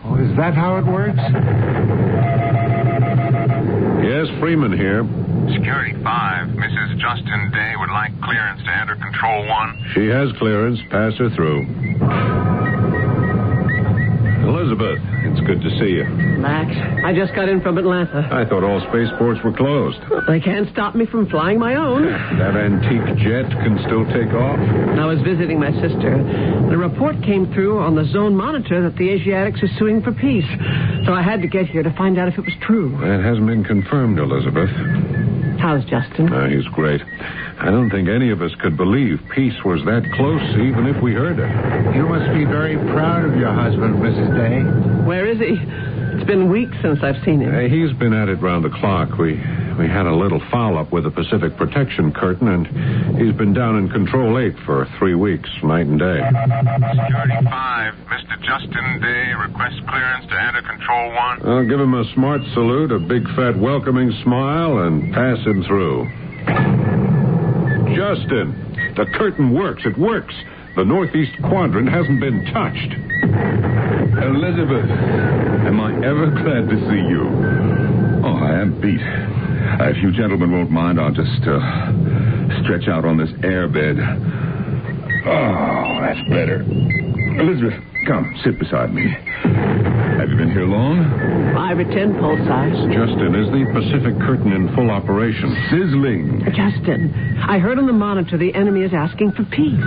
Oh, is that how it works? Yes, Freeman here. Security 5, Mrs. Justin Day would like clearance to enter Control 1. She has clearance. Pass her through. Elizabeth, it's good to see you. Max, I just got in from Atlanta. I thought all spaceports were closed. They can't stop me from flying my own. That antique jet can still take off? I was visiting my sister. The report came through on the zone monitor that the Asiatics are suing for peace. So I had to get here to find out if it was true. That hasn't been confirmed, Elizabeth. How's Justin? He's great. I don't think any of us could believe peace was that close, even if we heard it. You must be very proud of your husband, Mrs. Day. Where is he? It's been weeks since I've seen him. He's been at it round the clock. We had a little foul-up with the Pacific Protection Curtain, and he's been down in Control 8 for 3 weeks, night and day. Security 5, Mr. Justin Day requests clearance to enter Control 1. I'll give him a smart salute, a big, fat, welcoming smile, and pass him through. Justin, the curtain works. It works. The northeast quadrant hasn't been touched. Elizabeth, am I ever glad to see you? Oh, I am beat. If you gentlemen won't mind, I'll just stretch out on this airbed. Oh, that's better. Elizabeth, come, sit beside me. Have you been here long? 5 or 10 pulse size. Justin, is the Pacific Curtain in full operation? Sizzling. Justin, I heard on the monitor the enemy is asking for peace.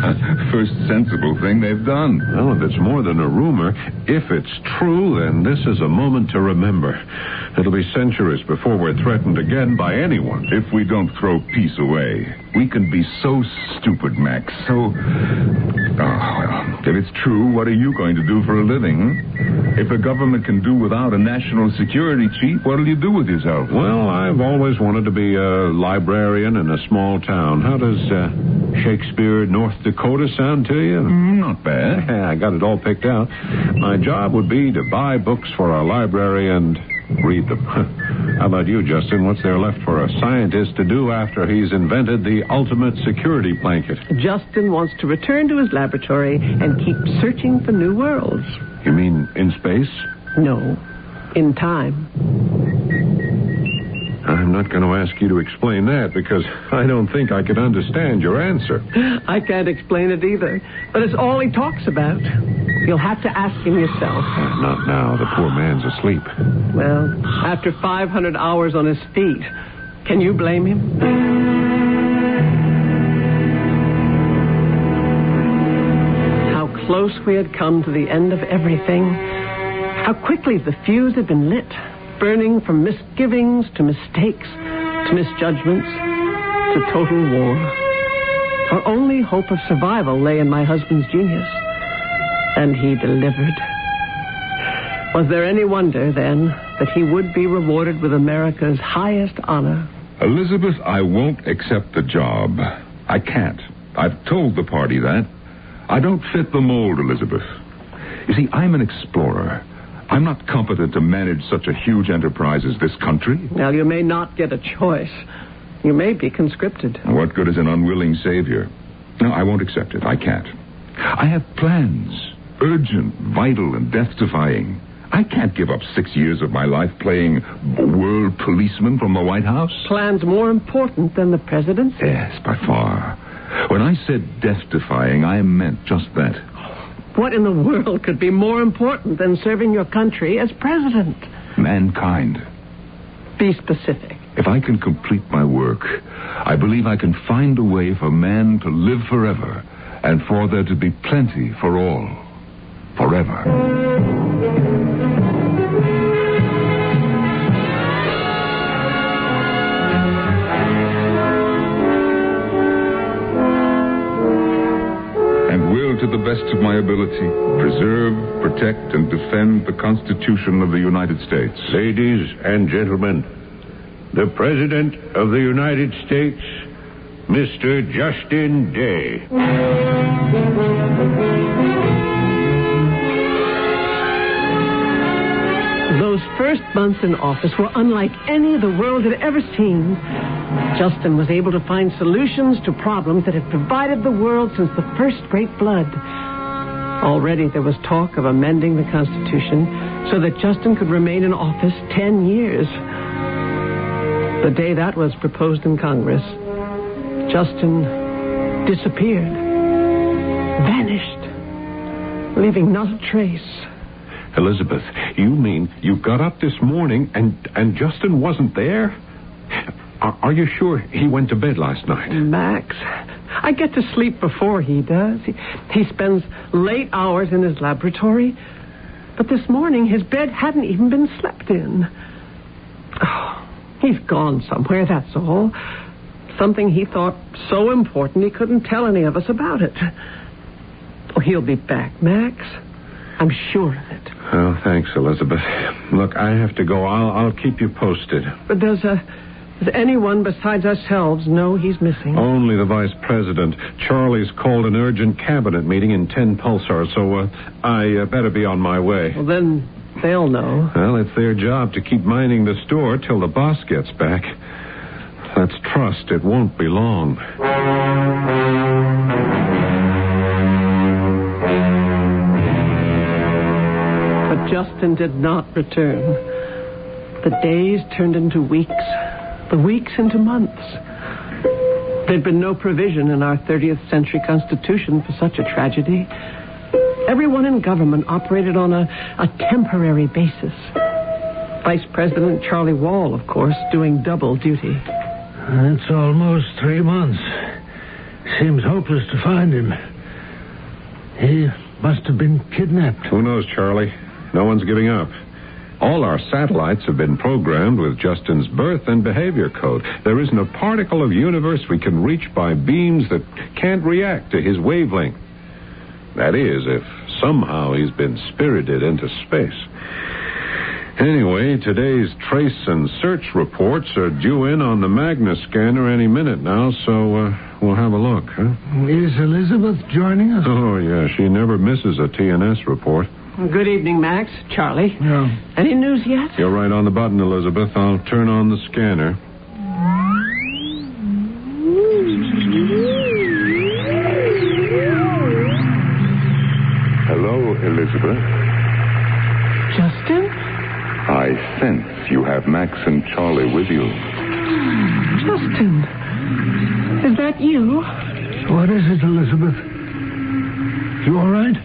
First sensible thing they've done. Well, if it's more than a rumor, if it's true, then this is a moment to remember. It'll be centuries before we're threatened again by anyone. If we don't throw peace away, we can be so stupid, Max. So... Oh, well, if it's true, what are you going to do for a living? If the government can do without a national security chief, what'll you do with yourself? Well, I've always wanted to be a librarian in a small town. How does Shakespeare, North Dakota sound to you? Not bad. Yeah, I got it all picked out. My job would be to buy books for our library and Read them. How about you, Justin? What's there left for a scientist to do after he's invented the ultimate security blanket? Justin wants to return to his laboratory and keep searching for new worlds. You mean in space? No, in time. I'm not going to ask you to explain that because I don't think I could understand your answer. I can't explain it either, but it's all he talks about. You'll have to ask him yourself. Not now. The poor man's asleep. Well, after 500 hours on his feet, can you blame him? How close we had come to the end of everything. How quickly the fuse had been lit. Burning from misgivings to mistakes to misjudgments to total war. Our only hope of survival lay in my husband's genius. And he delivered. Was there any wonder, then, that he would be rewarded with America's highest honor? Elizabeth, I won't accept the job. I can't. I've told the party that. I don't fit the mold, Elizabeth. You see, I'm an explorer. I'm not competent to manage such a huge enterprise as this country. Well, you may not get a choice. You may be conscripted. What good is an unwilling savior? No, I won't accept it. I can't. I have plans. Urgent, vital, and death-defying. I can't give up 6 years of my life playing world policeman from the White House. Plans more important than the presidency? Yes, by far. When I said death-defying, I meant just that. What in the world could be more important than serving your country as president? Mankind. Be specific. If I can complete my work, I believe I can find a way for man to live forever and for there to be plenty for all. Forever. To the best of my ability, preserve, protect, and defend the Constitution of the United States. Ladies and gentlemen, the President of the United States, Mr. Justin Day. Those first months in office were unlike any the world had ever seen. Justin was able to find solutions to problems that had divided the world since the first Great Flood. Already there was talk of amending the Constitution so that Justin could remain in office 10 years. The day that was proposed in Congress, Justin disappeared, vanished, leaving not a trace. Elizabeth, you mean you got up this morning and Justin wasn't there? Are you sure he went to bed last night? Max, I get to sleep before he does. He spends late hours in his laboratory. But this morning, his bed hadn't even been slept in. Oh, he's gone somewhere, that's all. Something he thought so important he couldn't tell any of us about it. Oh, he'll be back, Max. I'm sure of it. Oh, thanks, Elizabeth. Look, I have to go. I'll keep you posted. But does anyone besides ourselves know he's missing? Only the vice president. Charlie's called an urgent cabinet meeting in 10 pulsars, so I better be on my way. Well, then they'll know. Well, it's their job to keep minding the store till the boss gets back. Let's trust it won't be long. But Justin did not return. The days turned into weeks. The weeks into months. There'd been no provision in our 30th century Constitution for such a tragedy. Everyone in government operated on a temporary basis. Vice President Charlie Wall, of course, doing double duty. It's almost 3 months. Seems hopeless to find him. He must have been kidnapped. Who knows, Charlie? No one's giving up. All our satellites have been programmed with Justin's birth and behavior code. There isn't a particle of universe we can reach by beams that can't react to his wavelength. That is, if somehow he's been spirited into space. Anyway, today's trace and search reports are due in on the Magna scanner any minute now, so we'll have a look, huh? Is Elizabeth joining us? Oh, yeah, she never misses a TNS report. Good evening, Max. Charlie. Yeah. Any news yet? You're right on the button, Elizabeth. I'll turn on the scanner. Hello, Elizabeth. Justin? I sense you have Max and Charlie with you. Justin. Is that you? What is it, Elizabeth? You all right?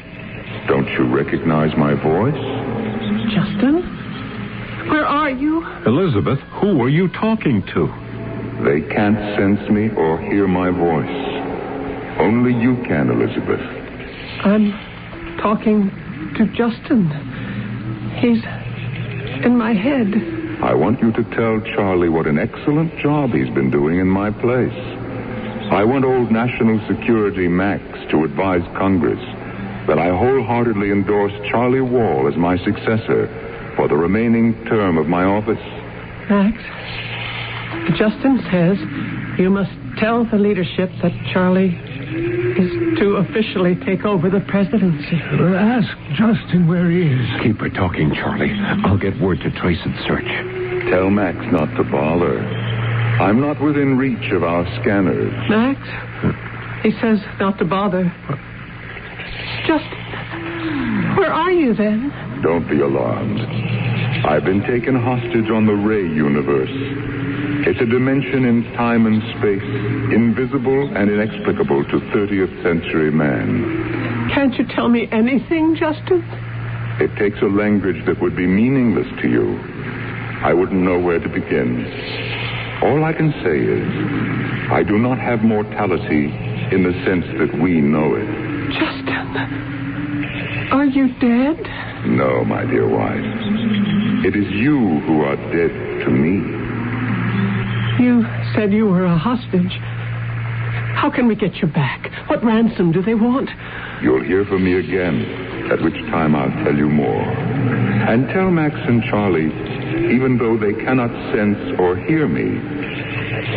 Don't you recognize my voice? Justin? Where are you? Elizabeth, who are you talking to? They can't sense me or hear my voice. Only you can, Elizabeth. I'm talking to Justin. He's in my head. I want you to tell Charlie what an excellent job he's been doing in my place. I want old National Security Max to advise Congress that I wholeheartedly endorse Charlie Wall as my successor for the remaining term of my office. Max, Justin says you must tell the leadership that Charlie is to officially take over the presidency. Ask Justin where he is. Keep her talking, Charlie. I'll get word to trace and search. Tell Max not to bother. I'm not within reach of our scanners. Max, he says not to bother. Justin, where are you then? Don't be alarmed. I've been taken hostage on the Ray universe. It's a dimension in time and space, invisible and inexplicable to 30th century man. Can't you tell me anything, Justin? It takes a language that would be meaningless to you. I wouldn't know where to begin. All I can say is, I do not have mortality in the sense that we know it. Justin, are you dead? No, my dear wife. It is you who are dead to me. You said you were a hostage. How can we get you back? What ransom do they want? You'll hear from me again, at which time I'll tell you more. And tell Max and Charlie, even though they cannot sense or hear me,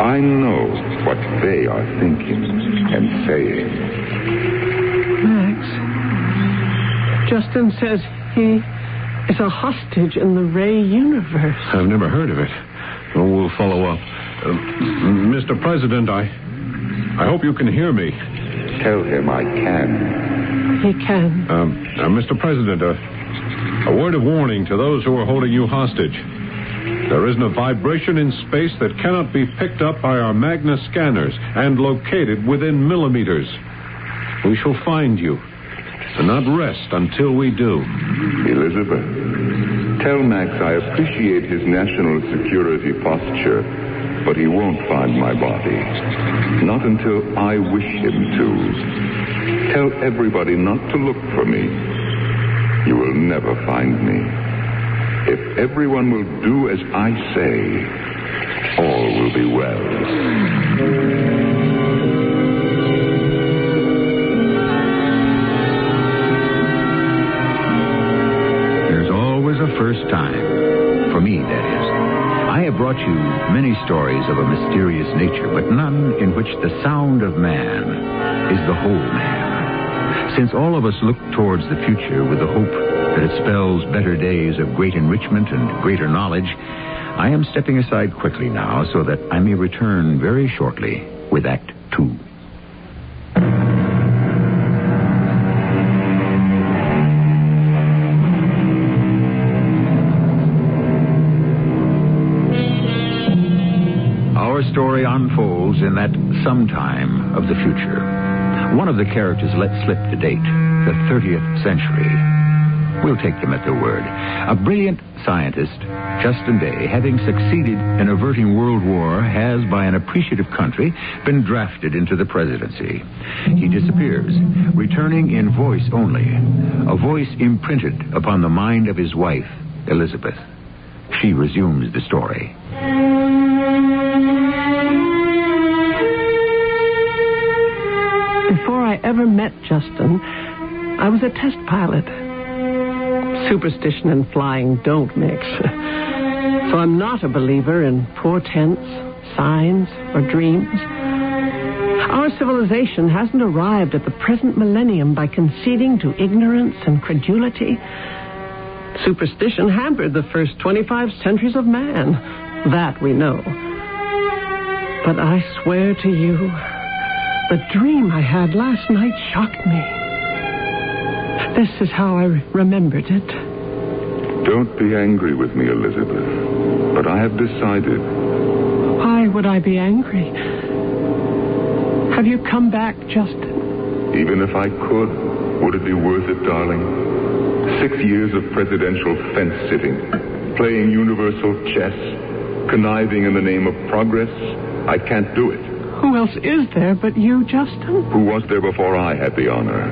I know what they are thinking and saying. Max, Justin says he is a hostage in the Ray universe. I've never heard of it. Well, we'll follow up. Mr. President, I hope you can hear me. Tell him I can. He can. Mr. President, a word of warning to those who are holding you hostage. There isn't a vibration in space that cannot be picked up by our Magna scanners and located within millimeters. We shall find you and not rest until we do. Elizabeth, tell Max I appreciate his national security posture, but he won't find my body. Not until I wish him to. Tell everybody not to look for me. You will never find me. If everyone will do as I say, all will be well. There's always a first time. For me, that is. I have brought you many stories of a mysterious nature, but none in which the sound of man is the whole man. Since all of us look towards the future with the hope that it spells better days of great enrichment and greater knowledge, I am stepping aside quickly now so that I may return very shortly with Act 2. Our story unfolds in that sometime of the future. One of the characters let slip the date, the 30th century. We'll take them at their word. A brilliant scientist, Justin Day, having succeeded in averting World War, has, by an appreciative country, been drafted into the presidency. He disappears, returning in voice only, a voice imprinted upon the mind of his wife, Elizabeth. She resumes the story. Before I ever met Justin, I was a test pilot. Superstition and flying don't mix. So I'm not a believer in portents, signs, or dreams. Our civilization hasn't arrived at the present millennium by conceding to ignorance and credulity. Superstition hampered the first 25 centuries of man. That we know. But I swear to you, the dream I had last night shocked me. This is how I remembered it. Don't be angry with me, Elizabeth. But I have decided. Why would I be angry? Have you come back, Justin? Even if I could, would it be worth it, darling? 6 years of presidential fence-sitting, playing universal chess, conniving in the name of progress. I can't do it. Who else is there but you, Justin? Who was there before I had the honor?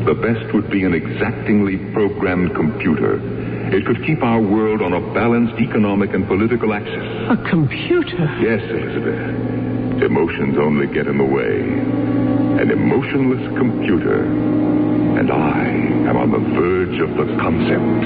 The best would be an exactingly programmed computer. It could keep our world on a balanced economic and political axis. A computer? Yes, Elizabeth. Emotions only get in the way. An emotionless computer. And I am on the verge of the concept.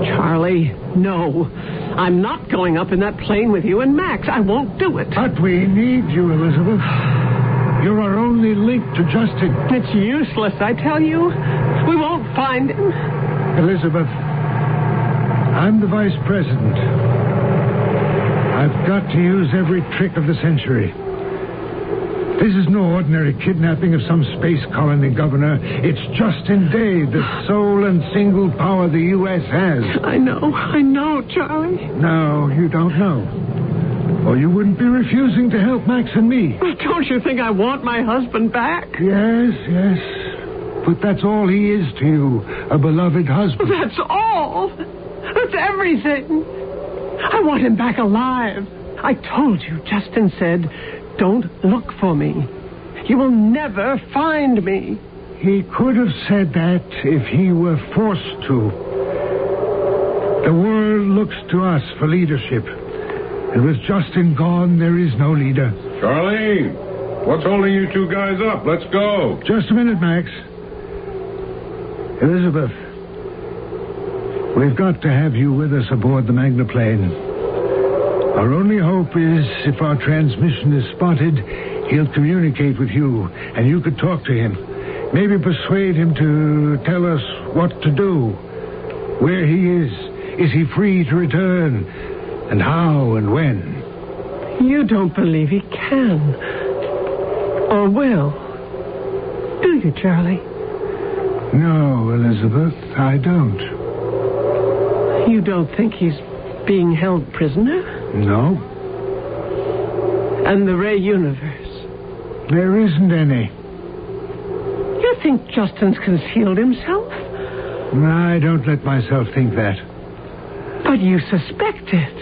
Charlie, no. I'm not going up in that plane with you and Max. I won't do it. But we need you, Elizabeth. You're our only link to Justin. It's useless, I tell you. We won't find him. Elizabeth, I'm the vice president. I've got to use every trick of the century. This is no ordinary kidnapping of some space colony governor. It's Justin Day, the sole and single power the U.S. has. I know, Charlie. No, you don't know. Or you wouldn't be refusing to help Max and me. Don't you think I want my husband back? Yes. But that's all he is to you, a beloved husband. That's all. That's everything. I want him back alive. I told you, Justin said, don't look for me. You will never find me. He could have said that if he were forced to. The world looks to us for leadership. And with Justin gone, there is no leader. Charlie, what's holding you two guys up? Let's go. Just a minute, Max. Elizabeth, we've got to have you with us aboard the Magnaplane. Our only hope is, if our transmission is spotted, he'll communicate with you, and you could talk to him. Maybe persuade him to tell us what to do, where he is he free to return, and how and when. You don't believe he can, or will, do you, Charlie? No, Elizabeth, I don't. You don't think he's being held prisoner? No. And the Ray universe? There isn't any. You think Justin's concealed himself? I don't let myself think that. But you suspect it.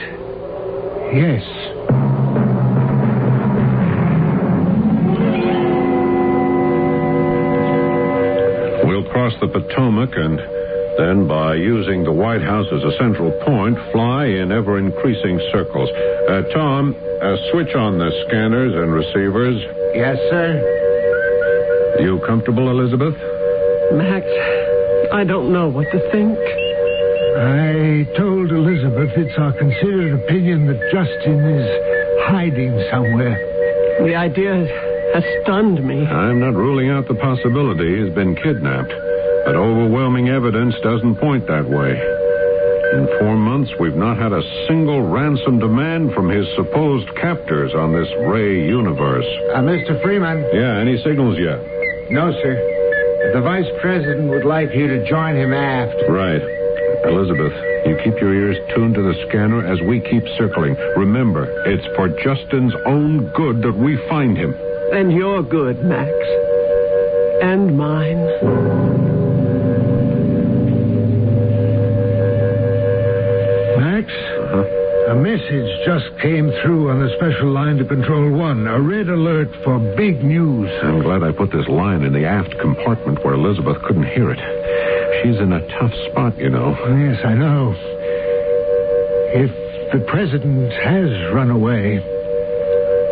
Yes. We'll cross the Potomac and then, by using the White House as a central point, fly in ever-increasing circles. Tom, switch on the scanners and receivers. Yes, sir. You comfortable, Elizabeth? Max, I don't know what to think. I told Elizabeth it's our considered opinion that Justin is hiding somewhere. The idea has stunned me. I'm not ruling out the possibility he's been kidnapped. But overwhelming evidence doesn't point that way. In 4 months, we've not had a single ransom demand from his supposed captors on this Ray universe. Mr. Freeman. Yeah, any signals yet? No, sir. The vice president would like you to join him aft. Right. Elizabeth, you keep your ears tuned to the scanner as we keep circling. Remember, it's for Justin's own good that we find him. And your good, Max. And mine. A message just came through on the special line to Control 1. A red alert for big news. I'm glad I put this line in the aft compartment where Elizabeth couldn't hear it. She's in a tough spot, you know. Yes, I know. If the president has run away,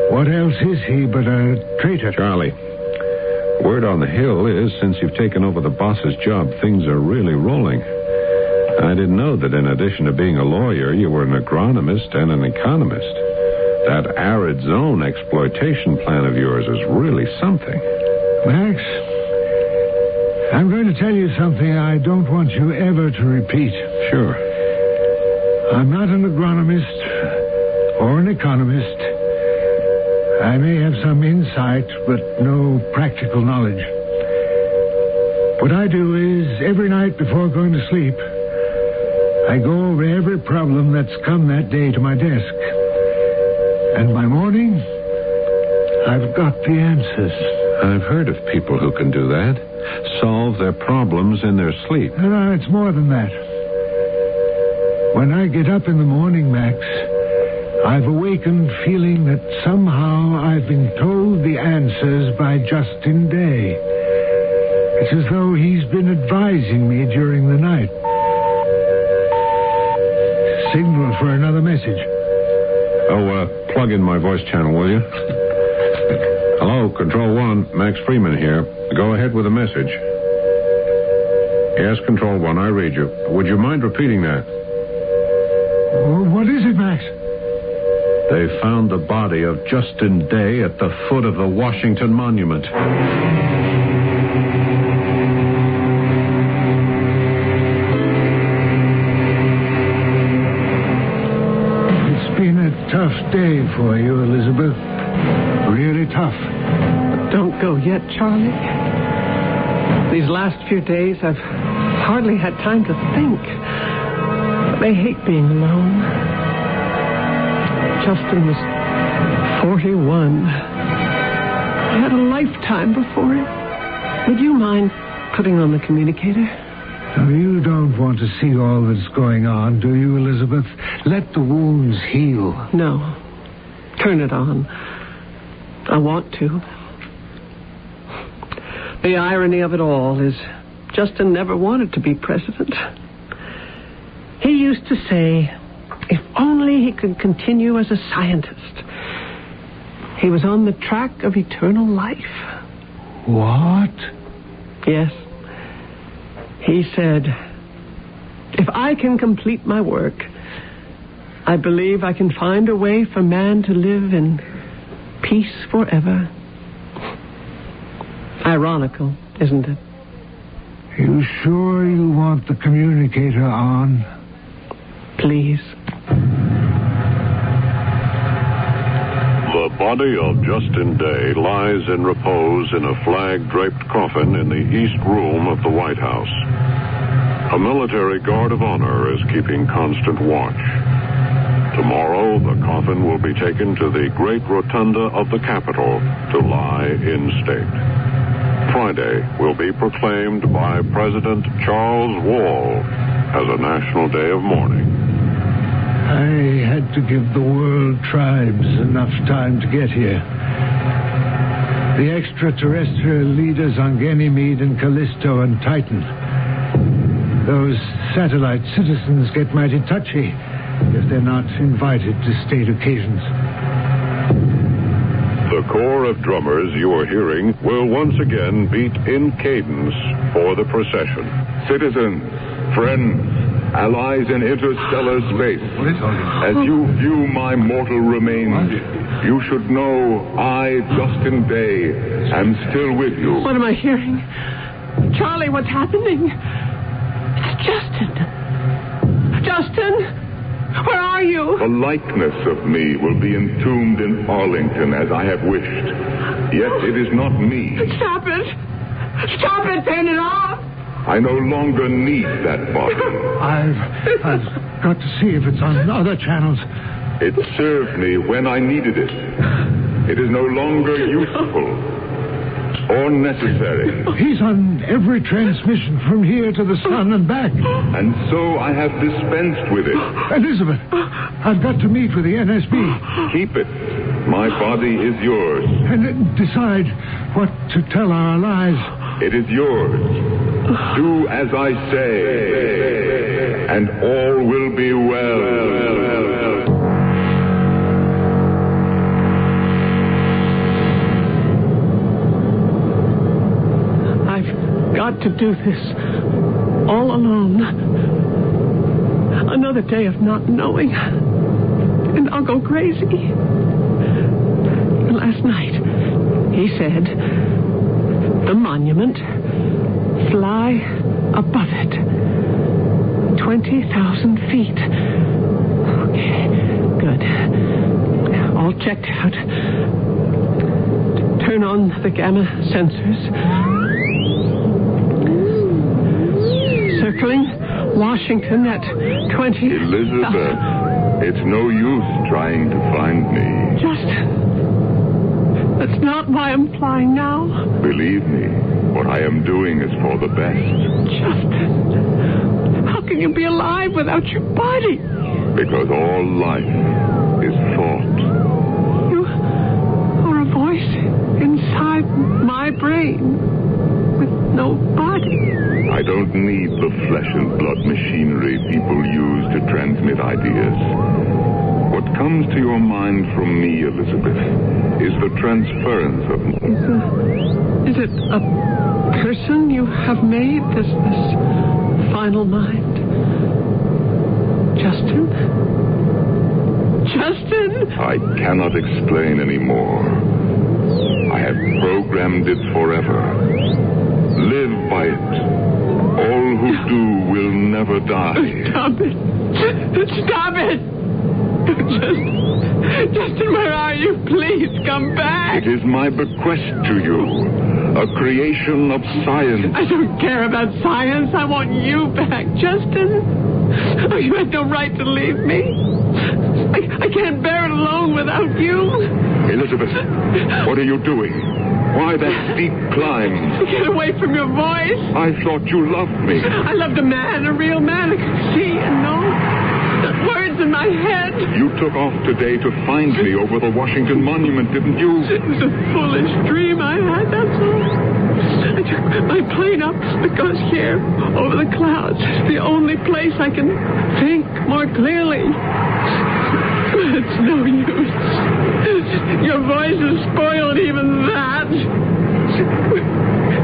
what else is he but a traitor? Charlie, Word on the hill is, since you've taken over the boss's job, things are really rolling. I didn't know that in addition to being a lawyer, you were an agronomist and an economist. That arid zone exploitation plan of yours is really something. Max, I'm going to tell you something I don't want you ever to repeat. Sure. I'm not an agronomist or an economist. I may have some insight, but no practical knowledge. What I do is, every night before going to sleep, I go over every problem that's come that day to my desk. And by morning, I've got the answers. I've heard of people who can do that. Solve their problems in their sleep. No, it's more than that. When I get up in the morning, Max, I've awakened feeling that somehow I've been told the answers by Justin Day. It's as though he's been advising me during the night. Signal for another message. Oh, plug in my voice channel, will you? Hello, Control 1, Max Freeman here. Go ahead with the message. Yes, Control 1, I read you. Would you mind repeating that? What is it, Max? They found the body of Justin Day at the foot of the Washington Monument. Tough day for you, Elizabeth. Really tough. Don't go yet, Charlie. These last few days, I've hardly had time to think. But I hate being alone. Justin was 41. He had a lifetime before him. Would you mind putting on the communicator? Now, you don't want to see all that's going on, do you, Elizabeth? Let the wounds heal. No. Turn it on. I want to. The irony of it all is Justin never wanted to be president. He used to say, if only he could continue as a scientist. He was on the track of eternal life. What? Yes. He said, if I can complete my work, I believe I can find a way for man to live in peace forever. Ironical, isn't it? You sure you want the communicator on? Please. The body of Justin Day lies in repose in a flag-draped coffin in the East Room of the White House. A military guard of honor is keeping constant watch. Tomorrow, the coffin will be taken to the great rotunda of the Capitol to lie in state. Friday will be proclaimed by President Charles Wall as a national day of mourning. I had to give the world tribes enough time to get here. The extraterrestrial leaders on Ganymede and Callisto and Titan. Those satellite citizens get mighty touchy if they're not invited to state occasions. The corps of drummers you are hearing will once again beat in cadence for the procession. Citizens, friends, allies in interstellar space, as you view my mortal remains, you should know I, Justin Day, am still with you. What am I hearing? Charlie, what's happening? It's Justin. Justin? Where are you? The likeness of me will be entombed in Arlington as I have wished. Yet it is not me. Stop it. Stop it. Turn it off. I no longer need that body. I've got to see if it's on other channels. It served me when I needed it. It is no longer useful or necessary. He's on every transmission from here to the sun and back. And so I have dispensed with it. Elizabeth, I've got to meet with the NSB. Keep it. My body is yours. And decide what to tell our allies. It is yours. Do as I say, and all will be well. got to do this all alone. Another day of not knowing, and I'll go crazy. Last night, he said, the monument, fly above it. 20,000 feet. Okay, good. All checked out. Turn on the gamma sensors. Circling Washington at 20... Elizabeth, it's no use trying to find me. Justin, that's not why I'm flying now. Believe me, what I am doing is for the best. Justin, how can you be alive without your body? Because all life is thought. You are a voice inside my brain with no body. I don't need the flesh and blood machinery people use to transmit ideas. What comes to your mind from me, Elizabeth, is the transference of... Is it a person you have made, this final mind? Justin? Justin? I cannot explain anymore. I have programmed it forever. Live by it. All who do will never die. Stop it. Stop it. Justin, where are you? Please come back. It is my bequest to you. A creation of science. I don't care about science. I want you back, Justin. Oh, you had no right to leave me. I can't bear it alone without you. Elizabeth, what are you doing? Why that steep climb? Get away from your voice. I thought you loved me. I loved a man, a real man. I could see and know. The words in my head. You took off today to find me over the Washington Monument, didn't you? It was a foolish dream I had, that's all. I took my plane up because here, over the clouds, is the only place I can think more clearly. It's no use. Your voice has spoiled even that. We're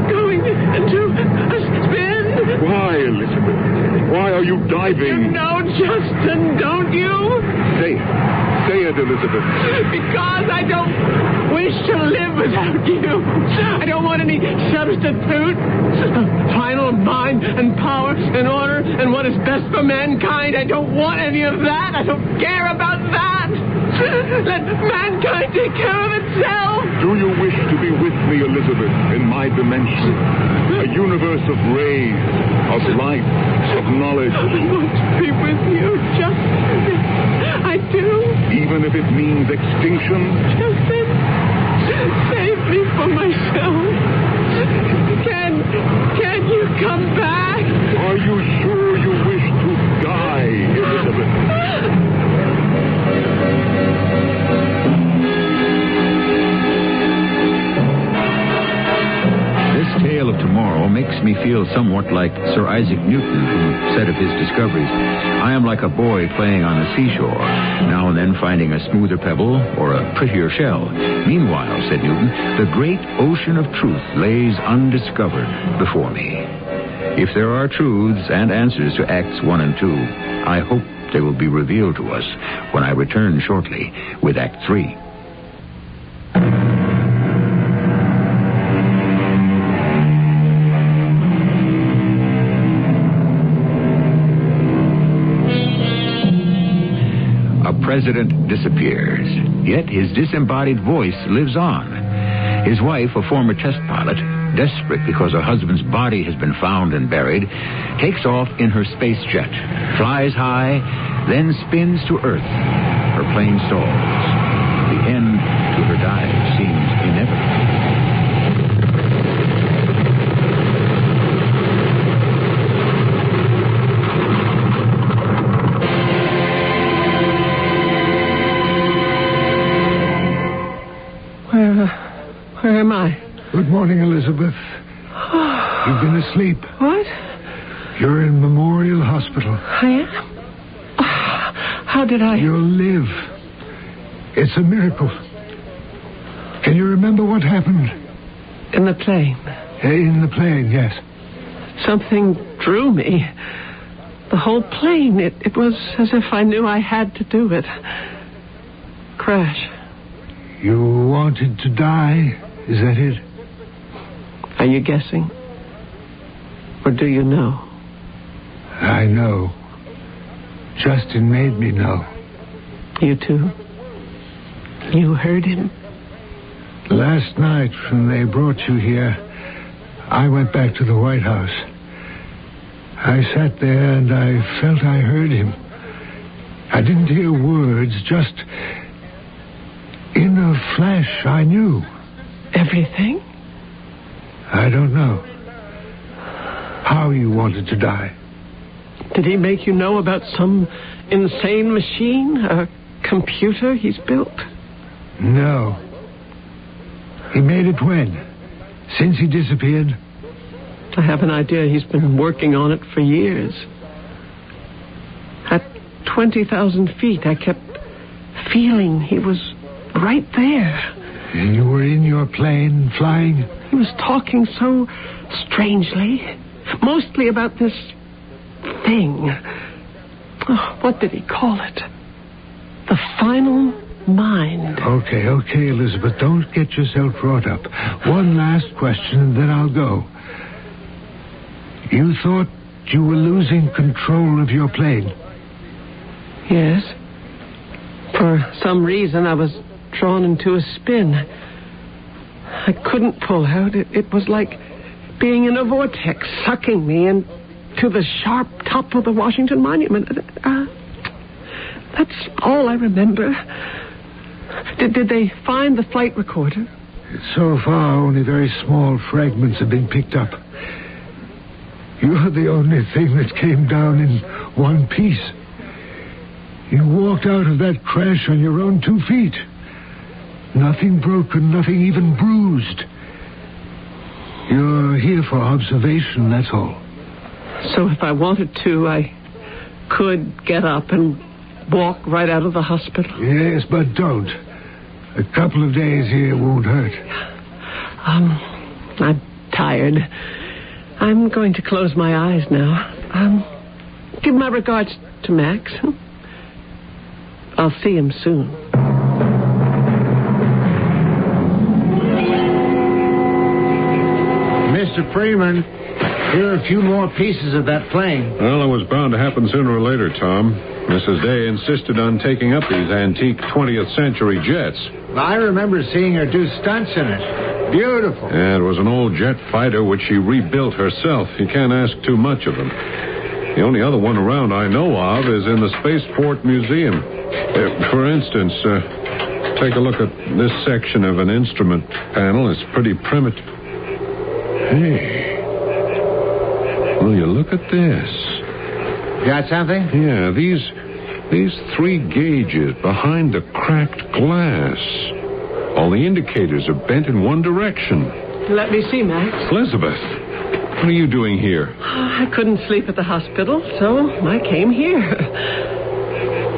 going into a spin. Why, Elizabeth? Why are you diving? You know, Justin, don't you? Say it. Say it, Elizabeth. Because I don't wish to live without you. I don't want any substitute. Final mind and power and order and what is best for mankind. I don't want any of that. I don't care about that. Let mankind take care of itself. Do you wish to be with me, Elizabeth, in my dimension? A universe of rays, of light, of knowledge. I want to be with you, Justin. I do. Even if it means extinction? Justin, save me from myself. Can you come back? Are you sure you wish to die, Elizabeth? This tale of tomorrow makes me feel somewhat like Sir Isaac Newton, who said of his discoveries, I am like a boy playing on the seashore, now and then finding a smoother pebble or a prettier shell. Meanwhile, said Newton, the great ocean of truth lays undiscovered before me. If there are truths and answers to Acts 1 and 2, I hope they will be revealed to us when I return shortly with Act 3. President disappears, yet his disembodied voice lives on. His wife, a former test pilot, desperate because her husband's body has been found and buried, takes off in her space jet, flies high, then spins to Earth. Her plane stalls. The end to her dive seems inevitable. Where am I? Good morning, Elizabeth. You've been asleep. What? You're in Memorial Hospital. I am? How did I... You'll live. It's a miracle. Can you remember what happened? In the plane? In the plane, yes. Something drew me. The whole plane. It was as if I knew I had to do it. Crash. You wanted to die? Is that it? Are you guessing? Or do you know? I know. Justin made me know. You too? You heard him? Last night, when they brought you here, I went back to the White House. I sat there and I felt I heard him. I didn't hear words, just in a flash I knew. Everything? I don't know how you wanted to die. Did he make you know about some insane machine, a computer he's built? No. He made it when? Since he disappeared? I have an idea he's been working on it for years. At 20,000 feet, I kept feeling he was right there. And you were in your plane, flying? He was talking so strangely. Mostly about this thing. Oh, what did he call it? The final mind. Okay, Elizabeth. Don't get yourself wrought up. One last question, and then I'll go. You thought you were losing control of your plane? Yes. For some reason, I was drawn into a spin. I couldn't pull out. It was like being in a vortex, sucking me into the sharp top of the Washington Monument. That's all I remember. Did they find the flight recorder? So far, only very small fragments have been picked up. You're the only thing that came down in one piece. You walked out of that crash on your own 2 feet. Nothing broken, nothing even bruised. You're here for observation, that's all. So if I wanted to, I could get up and walk right out of the hospital? Yes, but don't. A couple of days here won't hurt. I'm tired. I'm going to close my eyes now. Give my regards to Max. I'll see him soon. Mr. Freeman, here are a few more pieces of that plane. Well, it was bound to happen sooner or later, Tom. Mrs. Day insisted on taking up these antique 20th century jets. I remember seeing her do stunts in it. Beautiful. Yeah, it was an old jet fighter which she rebuilt herself. You can't ask too much of them. The only other one around I know of is in the Spaceport Museum. For instance, take a look at this section of an instrument panel. It's pretty primitive. Hey. Will you look at this? Got something? Yeah, these 3 gauges behind the cracked glass. All the indicators are bent in one direction. Let me see, Max. Elizabeth, what are you doing here? I couldn't sleep at the hospital, so I came here.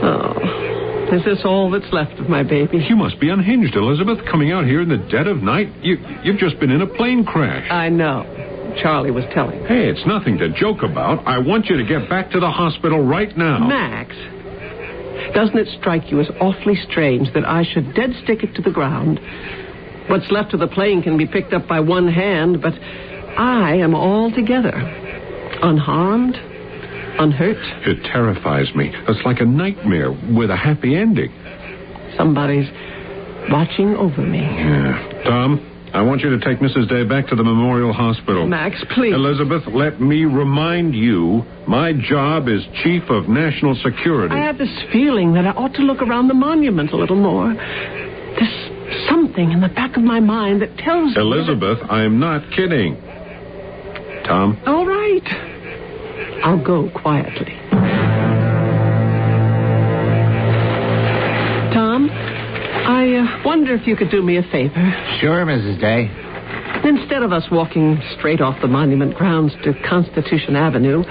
Oh, is this all that's left of my baby? You must be unhinged, Elizabeth, coming out here in the dead of night. You've just been in a plane crash. I know. Charlie was telling me. Hey, it's nothing to joke about. I want you to get back to the hospital right now. Max, doesn't it strike you as awfully strange that I should dead stick it to the ground? What's left of the plane can be picked up by one hand, but I am all together. Unharmed, unhurt. It terrifies me. It's like a nightmare with a happy ending. Somebody's watching over me. Yeah. Tom, I want you to take Mrs. Day back to the Memorial Hospital. Max, please. Elizabeth, let me remind you, my job is Chief of National Security. I have this feeling that I ought to look around the monument a little more. There's something in the back of my mind that tells me... Elizabeth, I'm not kidding. Tom? All right. I'll go quietly. Tom, I wonder if you could do me a favor. Sure, Mrs. Day. Instead of us walking straight off the monument grounds to Constitution Avenue,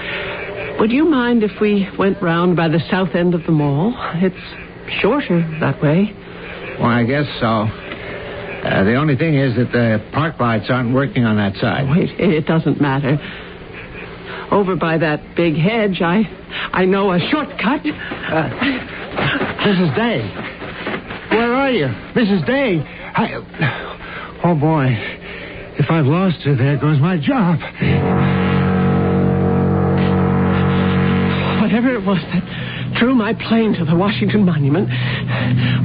would you mind if we went round by the south end of the mall? It's shorter that way. Well, I guess so. The only thing is that the park lights aren't working on that side. Wait, it doesn't matter. over by that big hedge. I know a shortcut. Mrs. Day. Where are you? Mrs. Day. Oh, boy. If I've lost her, there goes my job. Whatever it was that drew my plane to the Washington Monument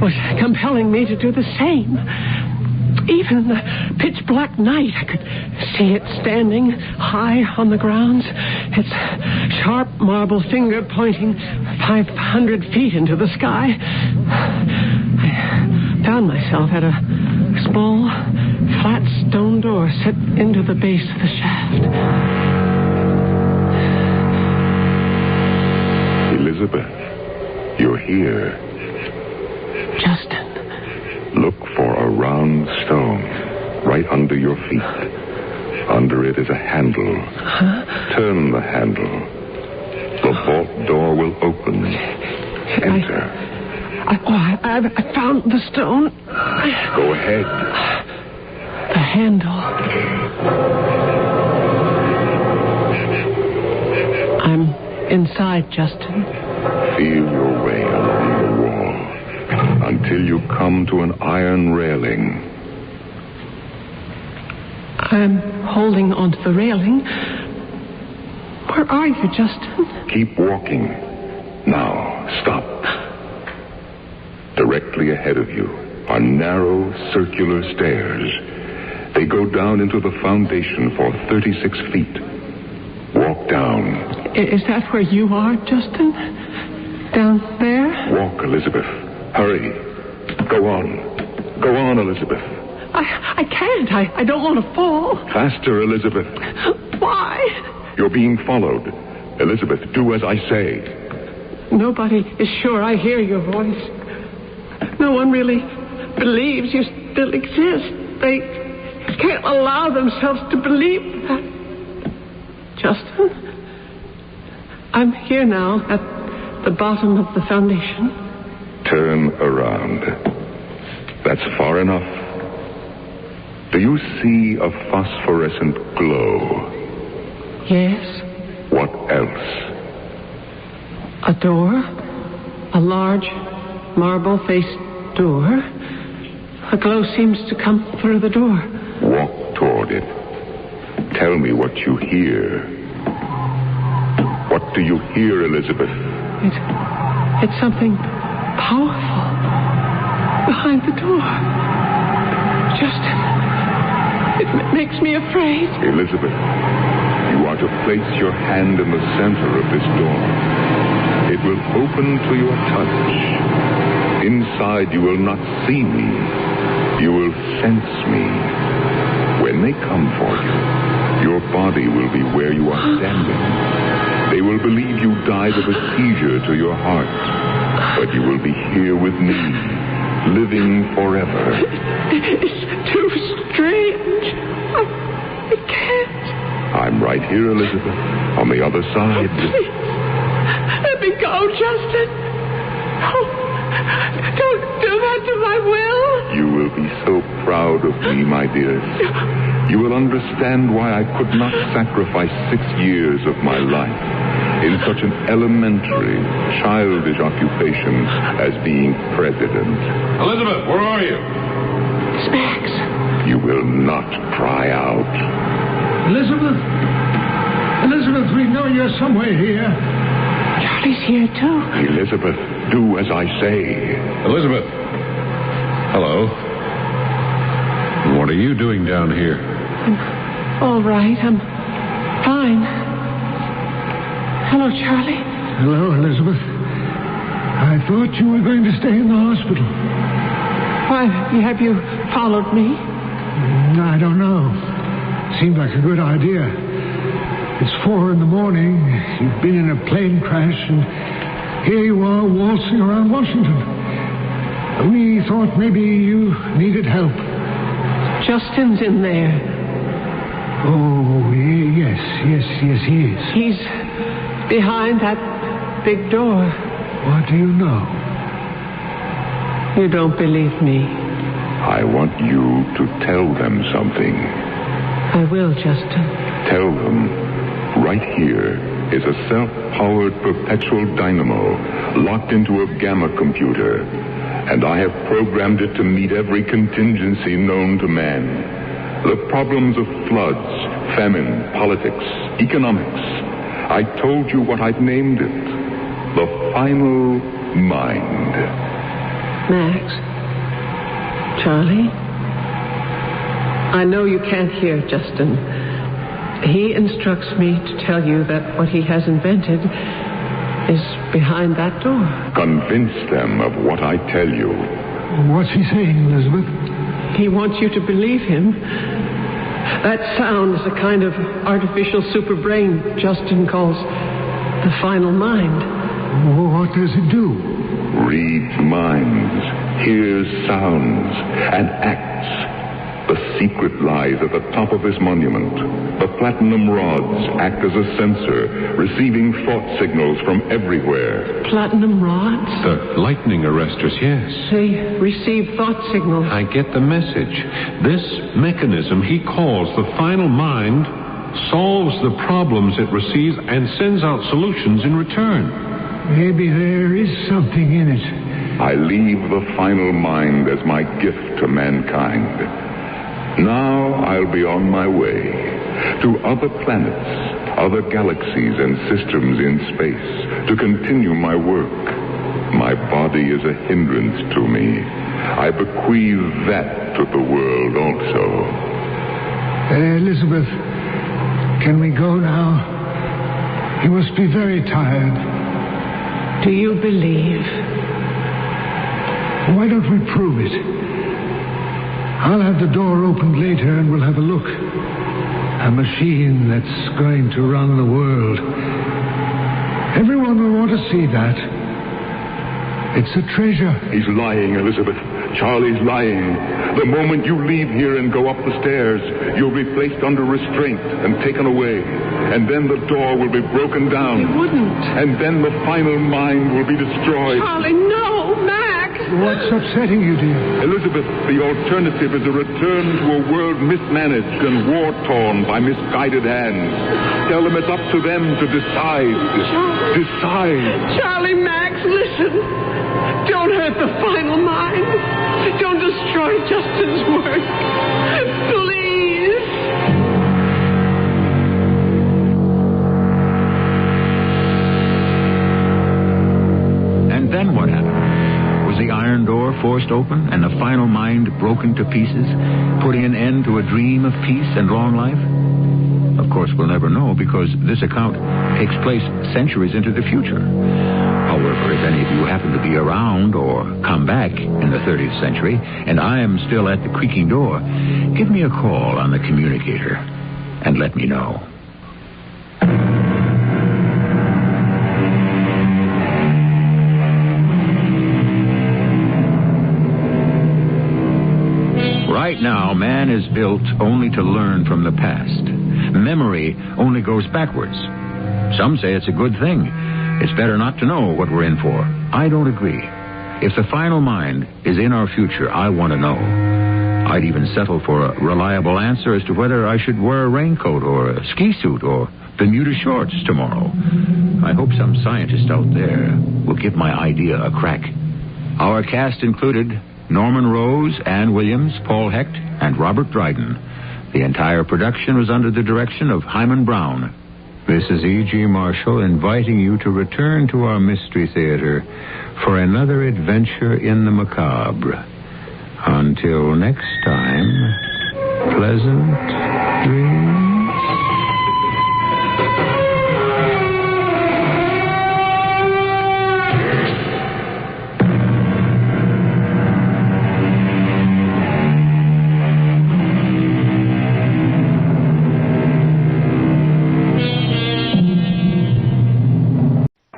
was compelling me to do the same. Even in the pitch-black night, I could see it standing high on the grounds, its sharp marble finger pointing 500 feet into the sky. I found myself at a small, flat stone door set into the base of the shaft. Elizabeth, you're here. Justin. Look for a round stone right under your feet. Under it is a handle. Huh? Turn the handle. The vault door will open. Enter. I found the stone. Go ahead. The handle. I'm inside, Justin. Feel your way along the wall until you come to an iron railing. I'm holding onto the railing. Where are you, Justin? Keep walking. Now, stop. Directly ahead of you are narrow, circular stairs. They go down into the foundation for 36 feet. Walk down. Is that where you are, Justin? Down there? Walk, Elizabeth. Hurry. Go on. Go on, Elizabeth. I can't. I don't want to fall. Faster, Elizabeth. Why? You're being followed. Elizabeth, do as I say. Nobody is sure I hear your voice. No one really believes you still exist. They can't allow themselves to believe that. Justin, I'm here now at the bottom of the foundation. Turn around. That's far enough. Do you see a phosphorescent glow? Yes. What else? A door. A large marble-faced door. A glow seems to come through the door. Walk toward it. Tell me what you hear. What do you hear, Elizabeth? It's something powerful behind the door. Justin, it makes me afraid. Elizabeth, you are to place your hand in the center of this door. It will open to your touch. Inside, you will not see me. You will sense me. When they come for you, your body will be where you are standing. They will believe you died of a seizure to your heart. But you will be here with me, living forever. It's too strange. I can't. I'm right here, Elizabeth, on the other side. Please, let me go, Justin. Don't do that to my Will. You will be so proud of me, my dear. You will understand why I could not sacrifice 6 years of my life in such an elementary, childish occupation as being president. Elizabeth, where are you? It's Max. You will not cry out. Elizabeth? Elizabeth, we know you're somewhere here. Charlie's here, too. Elizabeth, do as I say. Elizabeth. Hello. What are you doing down here? I'm all right. I'm fine. Hello, Charlie. Hello, Elizabeth. I thought you were going to stay in the hospital. Why, have you followed me? I don't know. Seemed like a good idea. It's 4 a.m. You've been in a plane crash, and here you are waltzing around Washington. We thought maybe you needed help. Justin's in there. Oh, yes, he is. He's behind that big door. What do you know? You don't believe me. I want you to tell them something. I will, Justin. Tell them, right here, is a self-powered perpetual dynamo locked into a gamma computer, and I have programmed it to meet every contingency known to man. The problems of floods, famine, politics, economics. I told you what I've named it. The final mind. Max? Charlie? I know you can't hear Justin. He instructs me to tell you that what he has invented is behind that door. Convince them of what I tell you. What's he saying, Elizabeth? He wants you to believe him. That sound is a kind of artificial superbrain Justin calls the final mind. What does it do? Reads minds, hears sounds, and acts. The secret lies at the top of this monument. The platinum rods act as a sensor, receiving thought signals from everywhere. Platinum rods? The lightning arresters, yes. They receive thought signals. I get the message. This mechanism he calls the final mind solves the problems it receives and sends out solutions in return. Maybe there is something in it. I leave the final mind as my gift to mankind. Now I'll be on my way to other planets, other galaxies and systems in space to continue my work. My body is a hindrance to me. I bequeath that to the world also. Elizabeth, can we go now? You must be very tired. Do you believe? Why don't we prove it? I'll have the door opened later and we'll have a look. A machine that's going to run the world. Everyone will want to see that. It's a treasure. He's lying, Elizabeth. Charlie's lying. The moment you leave here and go up the stairs, you'll be placed under restraint and taken away. And then the door will be broken down. It wouldn't. And then the final mind will be destroyed. Charlie, no, Max! What's upsetting you, dear? Elizabeth, the alternative is a return to a world mismanaged and war-torn by misguided hands. Tell them it's up to them to decide. Charlie. Decide. Charlie, Max, listen. Don't hurt the final mind. Don't destroy Justin's work. Please. And then what happened? Was the iron door forced open and the final mind broken to pieces, putting an end to a dream of peace and long life? Of course, we'll never know because this account takes place centuries into the future. However, if any of you happen to be around or come back in the 30th century and I am still at the creaking door, give me a call on the communicator and let me know. Right now, man is built only to learn from the past. Memory only goes backwards. Some say it's a good thing. It's better not to know what we're in for. I don't agree. If the final mind is in our future, I want to know. I'd even settle for a reliable answer as to whether I should wear a raincoat or a ski suit or Bermuda shorts tomorrow. I hope some scientist out there will give my idea a crack. Our cast included Norman Rose, Ann Williams, Paul Hecht, and Robert Dryden. The entire production was under the direction of Hyman Brown. This is E.G. Marshall inviting you to return to our Mystery Theater for another adventure in the macabre. Until next time, pleasant dreams.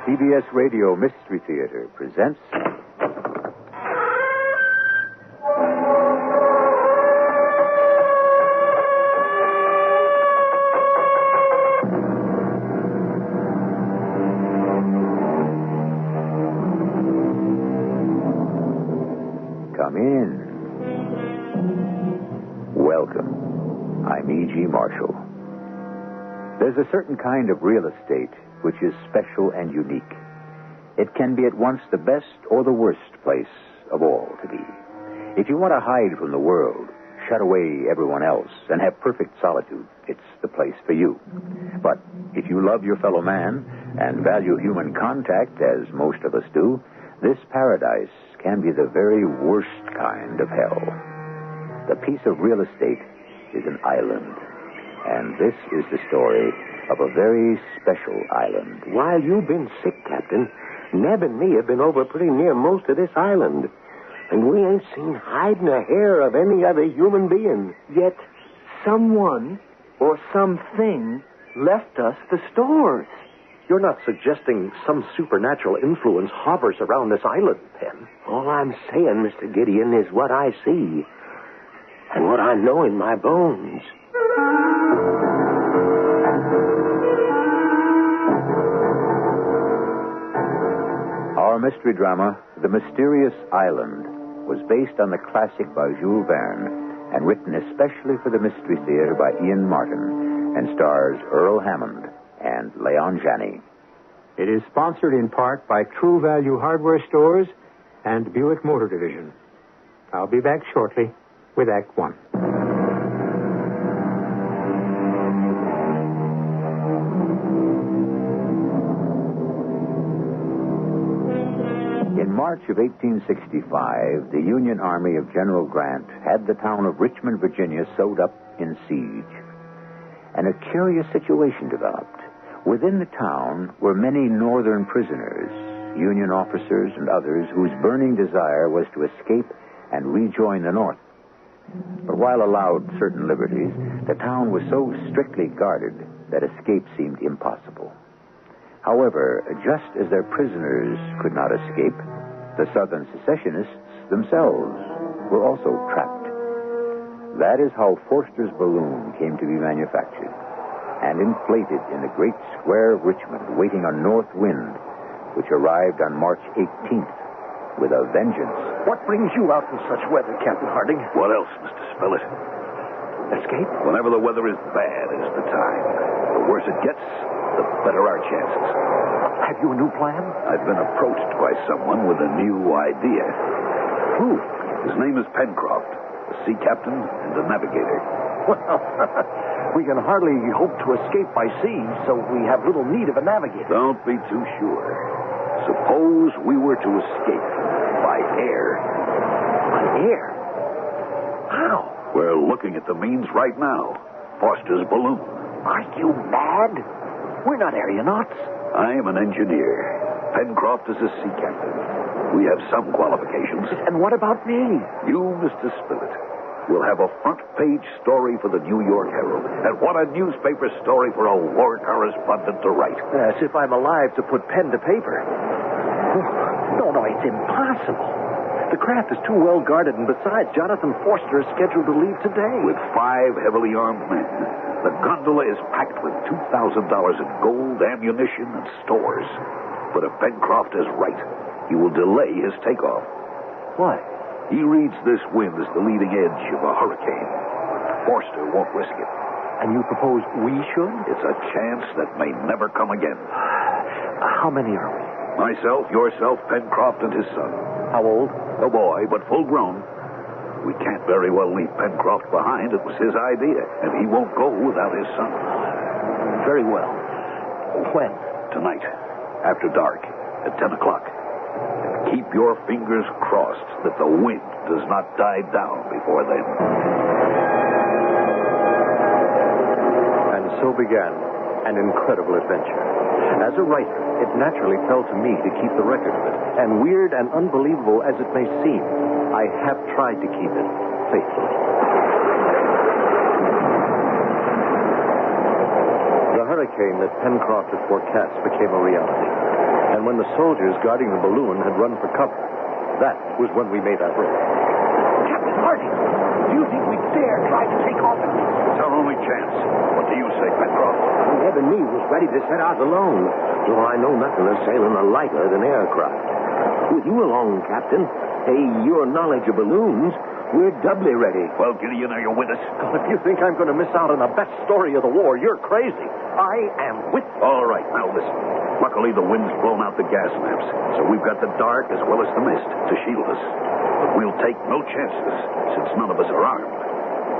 CBS Radio Mystery Theater presents... Come in. Welcome. I'm E.G. Marshall. There's a certain kind of real estate which is special and unique. It can be at once the best or the worst place of all to be. If you want to hide from the world, shut away everyone else, and have perfect solitude, it's the place for you. But if you love your fellow man and value human contact, as most of us do, this paradise can be the very worst kind of hell. The piece of real estate is an island, and this is the story of a very special island. While you've been sick, Captain, Neb and me have been over pretty near most of this island. And we ain't seen hide nor hair of any other human being. Yet someone or something left us the stores. You're not suggesting some supernatural influence hovers around this island, Penn? All I'm saying, Mr. Gideon, is what I see. And what I know in my bones. Our mystery drama, The Mysterious Island, was based on the classic by Jules Verne and written especially for the Mystery Theater by Ian Martin and stars Earl Hammond and Leon Janney. It is sponsored in part by True Value Hardware Stores and Buick Motor Division. I'll be back shortly with Act One. In March of 1865, the Union Army of General Grant had the town of Richmond, Virginia, sewed up in siege. And a curious situation developed. Within the town were many Northern prisoners, Union officers and others whose burning desire was to escape and rejoin the North. But while allowed certain liberties, the town was so strictly guarded that escape seemed impossible. However, just as their prisoners could not escape, the Southern secessionists themselves were also trapped. That is how Forster's balloon came to be manufactured and inflated in the great square of Richmond, waiting on north wind, which arrived on March 18th with a vengeance. What brings you out in such weather, Captain Harding? What else, Mr. Spillett? Escape? Whenever the weather is bad is the time. The worse it gets, the better our chances. Have you a new plan? I've been approached by someone with a new idea. Who? His name is Pencroft, a sea captain and a navigator. Well, we can hardly hope to escape by sea, so we have little need of a navigator. Don't be too sure. Suppose we were to escape by air. By air? How? We're looking at the means right now. Foster's balloon. Are you mad? We're not aeronauts. I am an engineer. Pencroft is a sea captain. We have some qualifications. And what about me? You, Mr. Spillett, will have a front-page story for the New York Herald. And what a newspaper story for a war correspondent to write. As if I'm alive to put pen to paper. No, it's impossible. The craft is too well guarded, and besides, Jonathan Forster is scheduled to leave today. With 5 heavily armed men. The gondola is packed with $2,000 in gold, ammunition, and stores. But if Pencroft is right, he will delay his takeoff. Why? He reads this wind as the leading edge of a hurricane. Forster won't risk it. And you propose we should? It's a chance that may never come again. How many are we? Myself, yourself, Pencroft, and his son. How old? A boy, but full grown. We can't very well leave Pencroft behind. It was his idea, and he won't go without his son. Very well. When? Tonight, after dark, at 10 o'clock. And keep your fingers crossed that the wind does not die down before then. And so began an incredible adventure. As a writer, it naturally fell to me to keep the record of it. And weird and unbelievable as it may seem, I have tried to keep it faithfully. The hurricane that Pencroft had forecast became a reality. And when the soldiers guarding the balloon had run for cover, that was when we made our break. Captain Harding, do you think we'd dare try to take off at least? It's our only chance. What do you say, Pencroft? Neb and me was ready to set out alone, though I know nothing of sailing a lighter than aircraft. With you along, Captain, your knowledge of balloons We're doubly ready. Well, Gideon, are you with us? God, if you think I'm going to miss out on the best story of the war, you're crazy. I am with you. All right, now listen. Luckily, the wind's blown out the gas lamps, so we've got the dark as well as the mist to shield us. But we'll take no chances, since none of us are armed.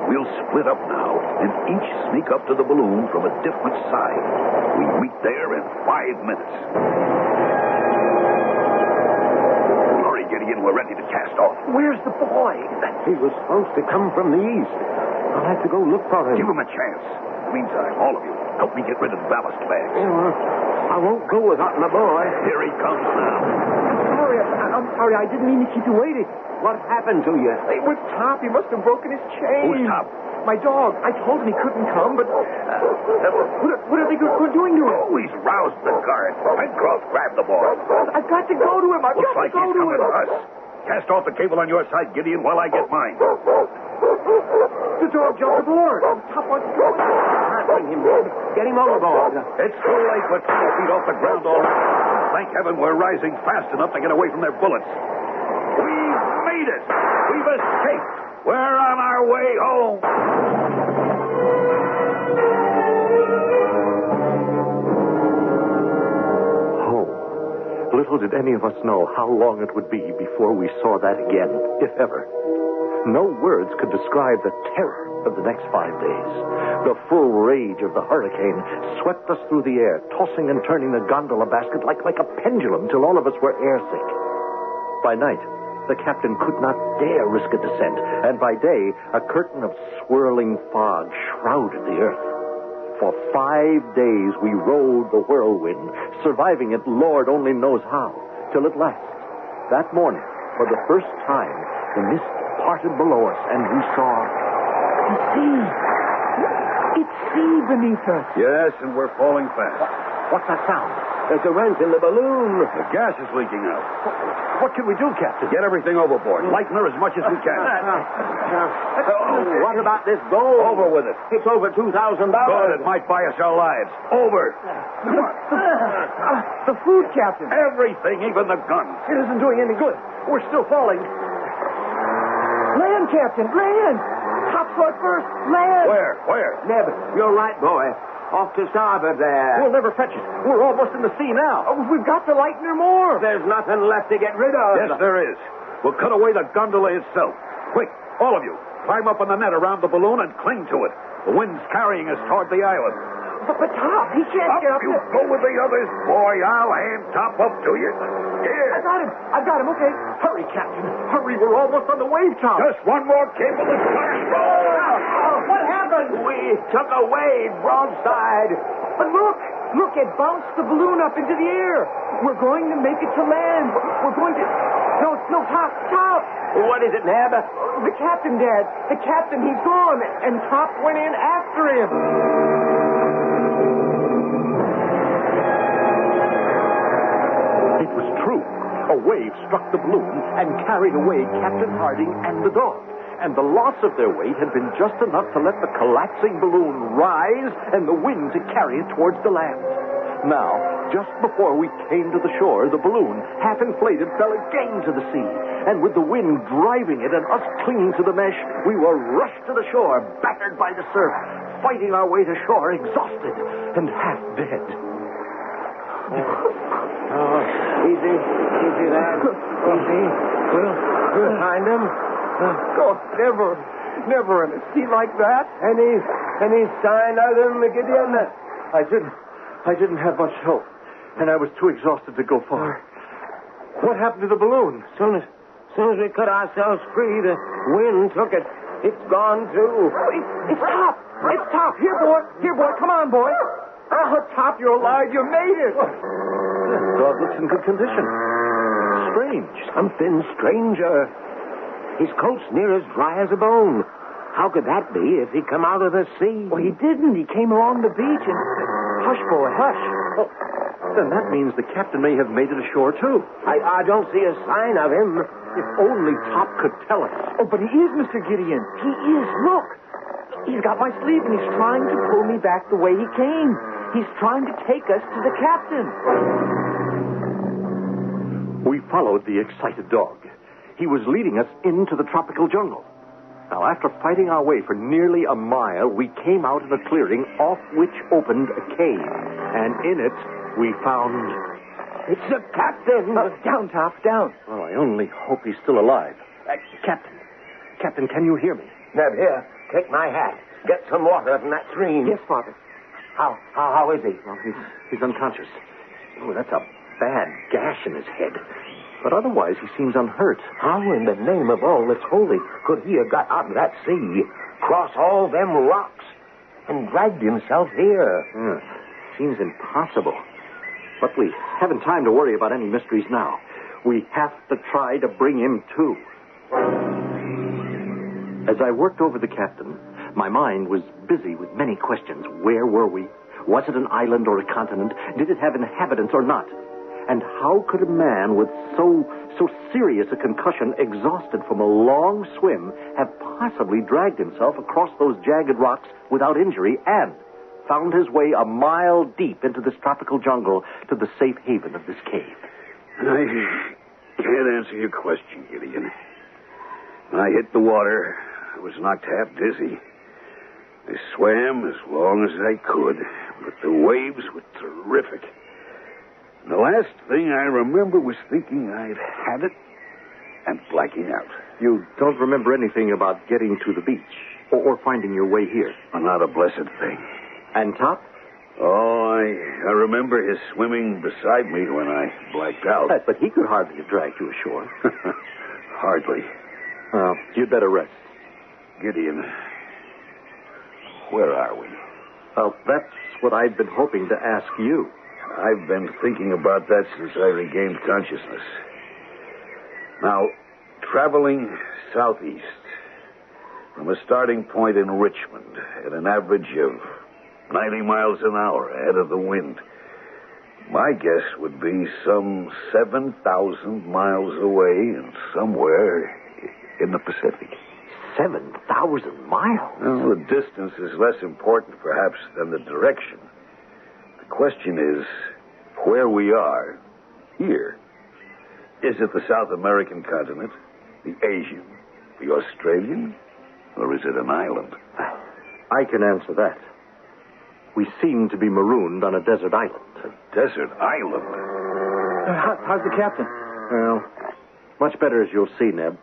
We'll split up now and each sneak up to the balloon from a different side. We meet there in 5 minutes. Hurry, Gideon, we're ready to cast off. Where's the boy? He was supposed to come from the east. I'll have to go look for him. Give him a chance. Meantime, all of you, help me get rid of the ballast bags. I won't go without my boy. Here he comes now. I'm sorry. I didn't mean to keep you waiting. What happened to you? It was Top. He must have broken his chain. Who's Top? My dog. I told him he couldn't come, but what are they doing to him? Oh, he's roused the guard. Pencroft, grab the boy. I've got to go to him. I've Looks got like to go he's to coming him. to us. Cast off the cable on your side, Gideon, while I get mine. The dog jumped aboard. Top wants to go. Can't bring him, Ned. Get him overboard. It's too late. We're 20 feet off the ground already. Thank heaven we're rising fast enough to get away from their bullets. We've made it. We've escaped. We're on our way home. Home. Little did any of us know how long it would be before we saw that again, if ever. No words could describe the terror of the next 5 days. The full rage of the hurricane swept us through the air, tossing and turning the gondola basket like a pendulum till all of us were airsick. By night, the captain could not dare risk a descent, and by day, a curtain of swirling fog shrouded the earth. For 5 days, we rode the whirlwind, surviving it Lord only knows how, till at last, that morning, for the first time, the mist parted below us, and we saw The sea. It's sea beneath us. Yes, and we're falling fast. What's that sound? There's a rent in the balloon. The gas is leaking out. What can we do, Captain? Get everything overboard. Lighten her as much as we can. What about this gold? Over with it. It's over $2,000. Good, it might buy us our lives. Over. The food, Captain. Everything, even the guns. It isn't doing any good. We're still falling. Land, Captain. Land. Top floor first. Land. Where? Neb, you're right, boy. Off to starboard there. We'll never fetch it. We're almost in the sea now. Oh, we've got to lighten her more. There's nothing left to get rid of. Yes, there is. We'll cut away the gondola itself. Quick, all of you, climb up on the net around the balloon and cling to it. The wind's carrying us toward the island. But Top, he can't get up. You go with the others, boy. I'll hand Top up to you. Here. I've got him. Okay. Hurry, Captain. Hurry. We're almost on the wave top. Just one more cable to climb. What happened? We took a wave broadside. But look, it bounced the balloon up into the air. We're going to make it to land. We're going to... No, Top. What is it, Neb? The captain, Dad. The captain, he's gone. And Top went in after him. It was true. A wave struck the balloon and carried away Captain Harding and the dog. And the loss of their weight had been just enough to let the collapsing balloon rise and the wind to carry it towards the land. Now, just before we came to the shore, the balloon, half inflated, fell again to the sea. And with the wind driving it and us clinging to the mesh, we were rushed to the shore, battered by the surf, fighting our way to shore, exhausted and half dead. Easy, lad. Easy. We'll find him. Oh, never in a sea like that. Any sign of him, Gideon? I didn't have much hope, and I was too exhausted to go far. What happened to the balloon? As soon as we cut ourselves free, the wind took it. It's gone too. It's Top. It's Top. Here, boy. Come on, boy. Oh, Top, you're alive. You made it. The dog looks in good condition. Strange. Something stranger. His coat's near as dry as a bone. How could that be if he come out of the sea? Well, he didn't. He came along the beach and... Hush, boy, hush. Oh, then that means the captain may have made it ashore, too. I don't see a sign of him. If only Top could tell us. Oh, but he is, Mr. Gideon. He is. Look. He's got my sleeve, and he's trying to pull me back the way he came. He's trying to take us to the captain. We followed the excited dog. He was leading us into the tropical jungle. Now, after fighting our way for nearly a mile, we came out of a clearing off which opened a cave. And in it, we found... It's the captain. Down, Top, down. Well, I only hope he's still alive. Captain, can you hear me? Neb, here, take my hat. Get some water from that stream. Yes, Father. How is he? Well, he's unconscious. Oh, that's a bad gash in his head. But otherwise, he seems unhurt. How in the name of all that's holy could he have got out of that sea, cross all them rocks, and dragged himself here? Seems impossible. But we haven't time to worry about any mysteries now. We have to try to bring him to. As I worked over the captain, my mind was busy with many questions. Where were we? Was it an island or a continent? Did it have inhabitants or not? And how could a man with so serious a concussion, exhausted from a long swim, have possibly dragged himself across those jagged rocks without injury and found his way a mile deep into this tropical jungle to the safe haven of this cave? I can't answer your question, Gideon. When I hit the water, I was knocked half dizzy. I swam as long as I could, but the waves were terrific. The last thing I remember was thinking I'd had it and blacking out. You don't remember anything about getting to the beach or finding your way here? Not a blessed thing. And Top? Oh, I remember his swimming beside me when I blacked out. But he could hardly have dragged you ashore. Hardly. Well, you'd better rest. Gideon, where are we? Well, that's what I've been hoping to ask you. I've been thinking about that since I regained consciousness. Now, traveling southeast from a starting point in Richmond at an average of 90 miles an hour ahead of the wind, my guess would be some 7,000 miles away and somewhere in the Pacific. 7,000 miles? Well, the distance is less important, perhaps, than the direction. The question is where we are here. Is it the South American continent, the Asian, the Australian, or is it an island? I can answer that. We seem to be marooned on a desert island. A desert island? How's the captain? Well, much better as you'll see, Neb.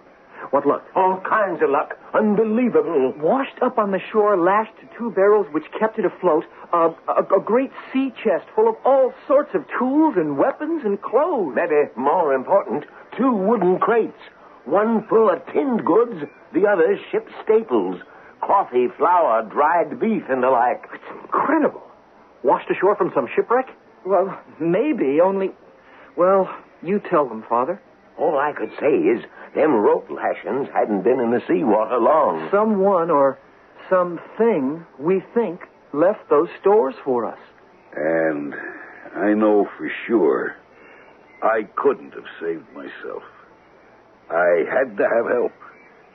What luck? All kinds of luck. Unbelievable. Washed up on the shore, lashed to two barrels which kept it afloat, a great sea chest full of all sorts of tools and weapons and clothes. Maybe more important, two wooden crates. One full of tinned goods, the other ship's staples. Coffee, flour, dried beef, and the like. It's incredible. Washed ashore from some shipwreck? Well, maybe, only... Well, you tell them, Father. All I could say is them rope lashings hadn't been in the seawater long. Someone or something, we think, left those stores for us. And I know for sure I couldn't have saved myself. I had to have help.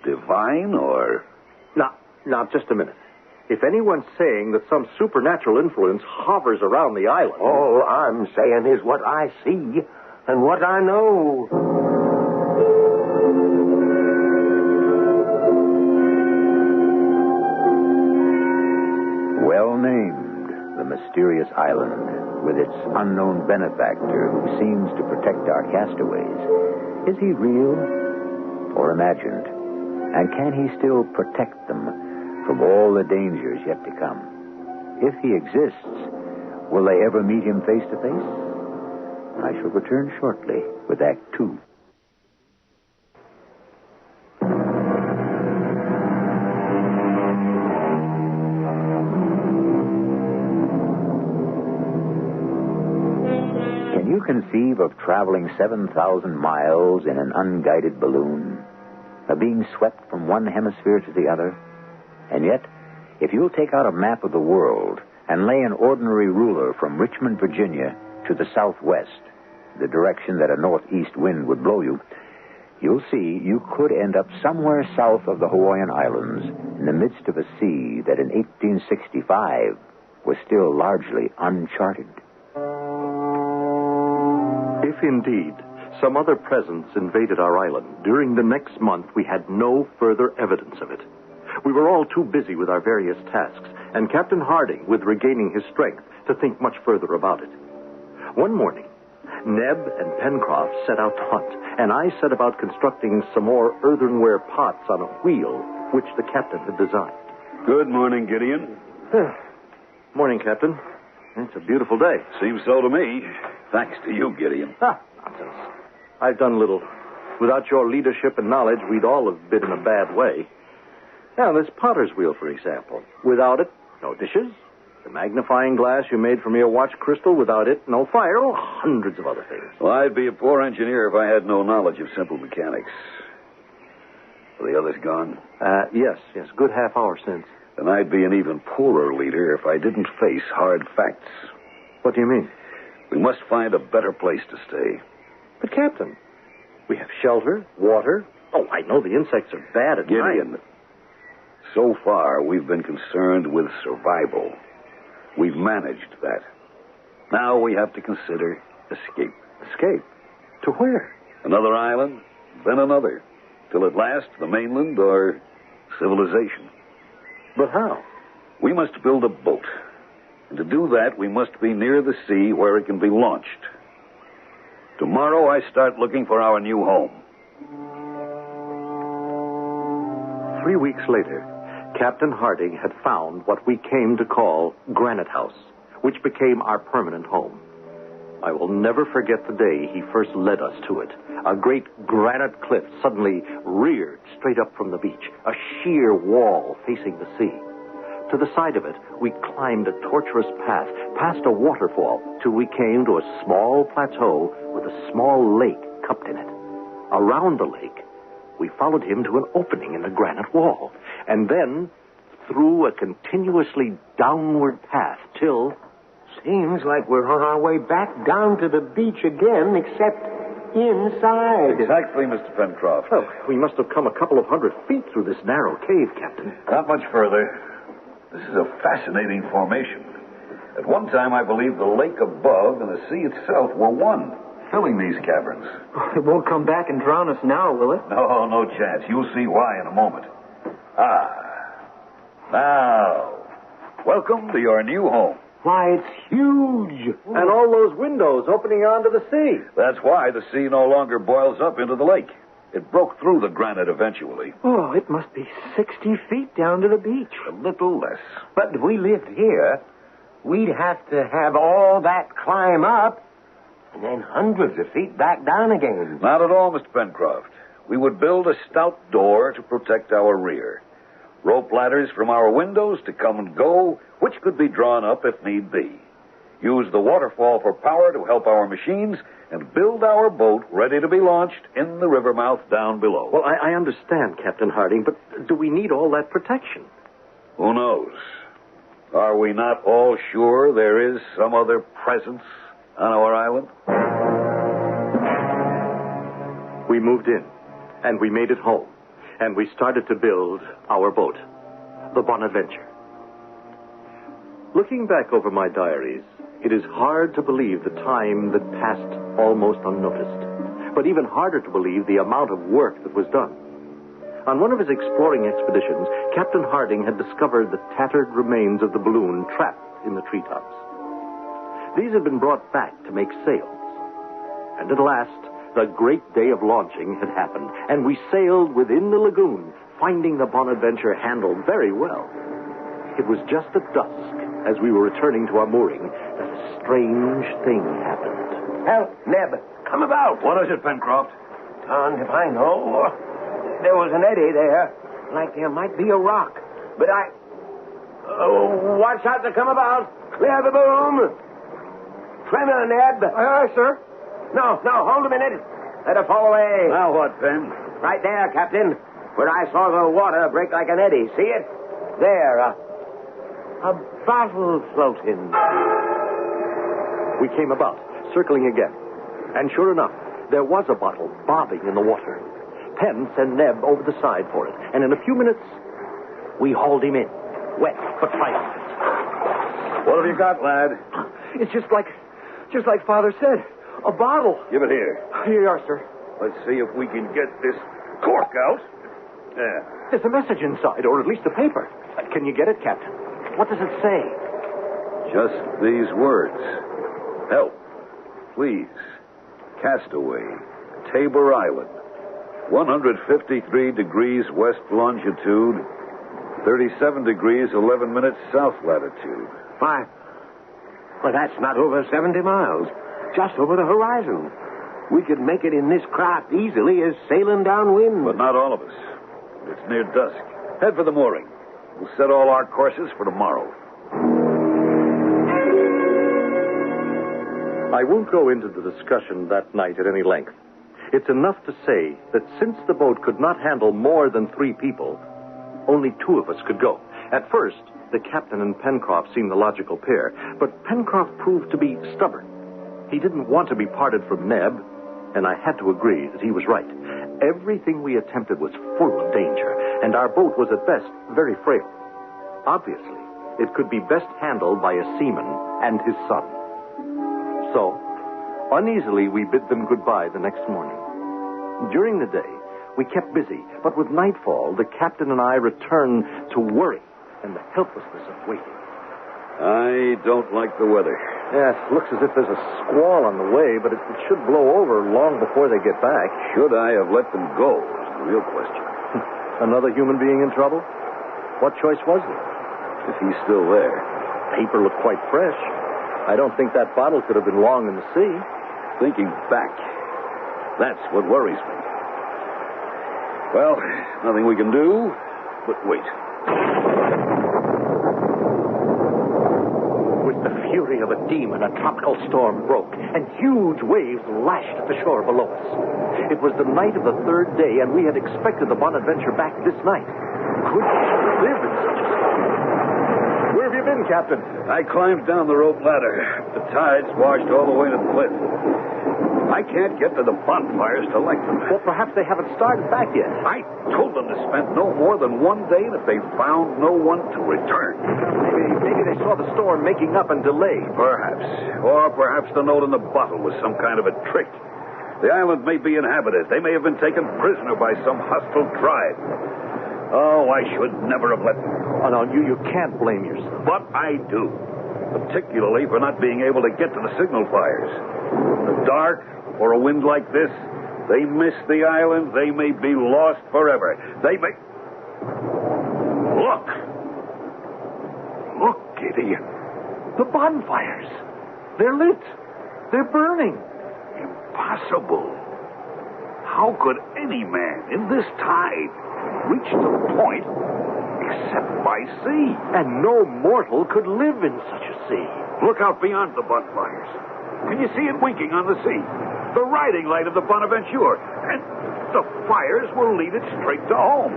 Divine or... Now, just a minute. If anyone's saying that some supernatural influence hovers around the island... All I'm saying is what I see and what I know. Well named, the mysterious island, with its unknown benefactor who seems to protect our castaways. Is he real or imagined? And can he still protect them from all the dangers yet to come? If he exists, will they ever meet him face to face? I shall return shortly with Act 2. Can you conceive of traveling 7,000 miles in an unguided balloon? Of being swept from one hemisphere to the other? And yet, if you'll take out a map of the world and lay an ordinary ruler from Richmond, Virginia, to the southwest, the direction that a northeast wind would blow you, you'll see you could end up somewhere south of the Hawaiian Islands in the midst of a sea that in 1865 was still largely uncharted. If indeed some other presence invaded our island, during the next month we had no further evidence of it. We were all too busy with our various tasks, and Captain Harding with regaining his strength to think much further about it. One morning, Neb and Pencroft set out to hunt, and I set about constructing some more earthenware pots on a wheel, which the captain had designed. Good morning, Gideon. Morning, Captain. It's a beautiful day. Seems so to me. Thanks to you, Gideon. Nonsense. I've done little. Without your leadership and knowledge, we'd all have been in a bad way. Now, this potter's wheel, for example. Without it, no dishes. The magnifying glass you made for me a watch crystal. Without it, no fire. Oh, hundreds of other things. Well, I'd be a poor engineer if I had no knowledge of simple mechanics. Are the others gone? Yes. Good half hour since. Then I'd be an even poorer leader if I didn't face hard facts. What do you mean? We must find a better place to stay. But, Captain, we have shelter, water. Oh, I know the insects are bad at Gideon, night. so far we've been concerned with survival. We've managed that. Now we have to consider escape. Escape? To where? Another island, then another, till at last the mainland or civilization. But how? We must build a boat. And to do that, we must be near the sea where it can be launched. Tomorrow I start looking for our new home. 3 weeks later, Captain Harding had found what we came to call Granite House, which became our permanent home. I will never forget the day he first led us to it. A great granite cliff suddenly reared straight up from the beach, a sheer wall facing the sea. To the side of it, we climbed a tortuous path, past a waterfall, till we came to a small plateau with a small lake cupped in it. Around the lake, we followed him to an opening in the granite wall, and then through a continuously downward path till... Seems like we're on our way back down to the beach again, except inside. Exactly, Mr. Pencroft. Oh, we must have come a couple of 100 feet through this narrow cave, Captain. Not much further. This is a fascinating formation. At one time, I believe the lake above and the sea itself were one, filling these caverns. It won't come back and drown us now, will it? No chance. You'll see why in a moment. Now, welcome to your new home. Why, it's huge. And all those windows opening onto the sea. That's why the sea no longer boils up into the lake. It broke through the granite eventually. Oh, it must be 60 feet down to the beach. A little less. But if we lived here, we'd have to have all that climb up and then hundreds of feet back down again. Not at all, Mr. Pencroft. We would build a stout door to protect our rear. Rope ladders from our windows to come and go, which could be drawn up if need be. Use the waterfall for power to help our machines, and build our boat ready to be launched in the river mouth down below. Well, I understand, Captain Harding, but do we need all that protection? Who knows? Are we not all sure there is some other presence on our island? We moved in, and we made it home, and we started to build our boat, the Bonadventure. Looking back over my diaries, it is hard to believe the time that passed almost unnoticed, but even harder to believe the amount of work that was done. On one of his exploring expeditions, Captain Harding had discovered the tattered remains of the balloon trapped in the treetops. These had been brought back to make sails. And at last, the great day of launching had happened, and we sailed within the lagoon, finding the Bonadventure handled very well. It was just at dusk, as we were returning to our mooring, that a strange thing happened. Help, Neb. Come about. What is it, Pencroft? Darned if I know. There was an eddy there, like there might be a rock. But watch out to come about. Clear the boom. Trimmer, Neb. Aye, sir. No, hold a minute. Let her fall away. Now what, Pen? Right there, Captain, where I saw the water break like an eddy. See it? There, a bottle floating. We came about, circling again. And sure enough, there was a bottle bobbing in the water. Pen sent Neb over the side for it, and in a few minutes, we hauled him in, wet but triumphant. What have you got, lad? It's just like Father said. A bottle. Give it here. Here you are, sir. Let's see if we can get this cork out. There. There's a message inside, or at least a paper. Can you get it, Captain? What does it say? Just these words. Help. Please. Castaway. Tabor Island. 153 degrees west longitude. 37 degrees, 11 minutes south latitude. Fine. Well, that's not over 70 miles. Just over the horizon. We could make it in this craft easily as sailing downwind. But not all of us. It's near dusk. Head for the mooring. We'll set all our courses for tomorrow. I won't go into the discussion that night at any length. It's enough to say that since the boat could not handle more than 3 people, only 2 of us could go. At first, the captain and Pencroft seemed the logical pair, but Pencroft proved to be stubborn. He didn't want to be parted from Neb, and I had to agree that he was right. Everything we attempted was full of danger, and our boat was at best very frail. Obviously, it could be best handled by a seaman and his son. So, uneasily, we bid them goodbye the next morning. During the day, we kept busy, but with nightfall, the captain and I returned to worry and the helplessness of waiting. I don't like the weather. Yes, looks as if there's a squall on the way, but it should blow over long before they get back. Should I have let them go is the real question. Another human being in trouble? What choice was there? If he's still there. Paper looked quite fresh. I don't think that bottle could have been long in the sea. Thinking back, that's what worries me. Well, nothing we can do but wait. With the fury of a demon, a tropical storm broke, and huge waves lashed at the shore below us. It was the night of the 3rd day, and we had expected the Bonadventure back this night. Could she live in such a storm? Where have you been, Captain? I climbed down the rope ladder. The tides washed all the way to the cliff. I can't get to the bonfires to light them. Well, perhaps they haven't started back yet. I told them to spend no more than 1 day, and if they found no one to return. Maybe they saw the storm making up and delayed. Perhaps. Or perhaps the note in the bottle was some kind of a trick. The island may be inhabited. They may have been taken prisoner by some hostile tribe. Oh, I should never have let them go. Oh, no, you can't blame yourself. But I do. Particularly for not being able to get to the signal fires. In the dark, or a wind like this, they miss the island, they may be lost forever. They may... Look! Look, Gideon. The bonfires. They're lit. They're burning. Impossible. How could any man in this tide reach the point except by sea? And no mortal could live in such a sea. Look out beyond the bonfires. Can you see it winking on the sea? The riding light of the Bonaventure. And the fires will lead it straight to home.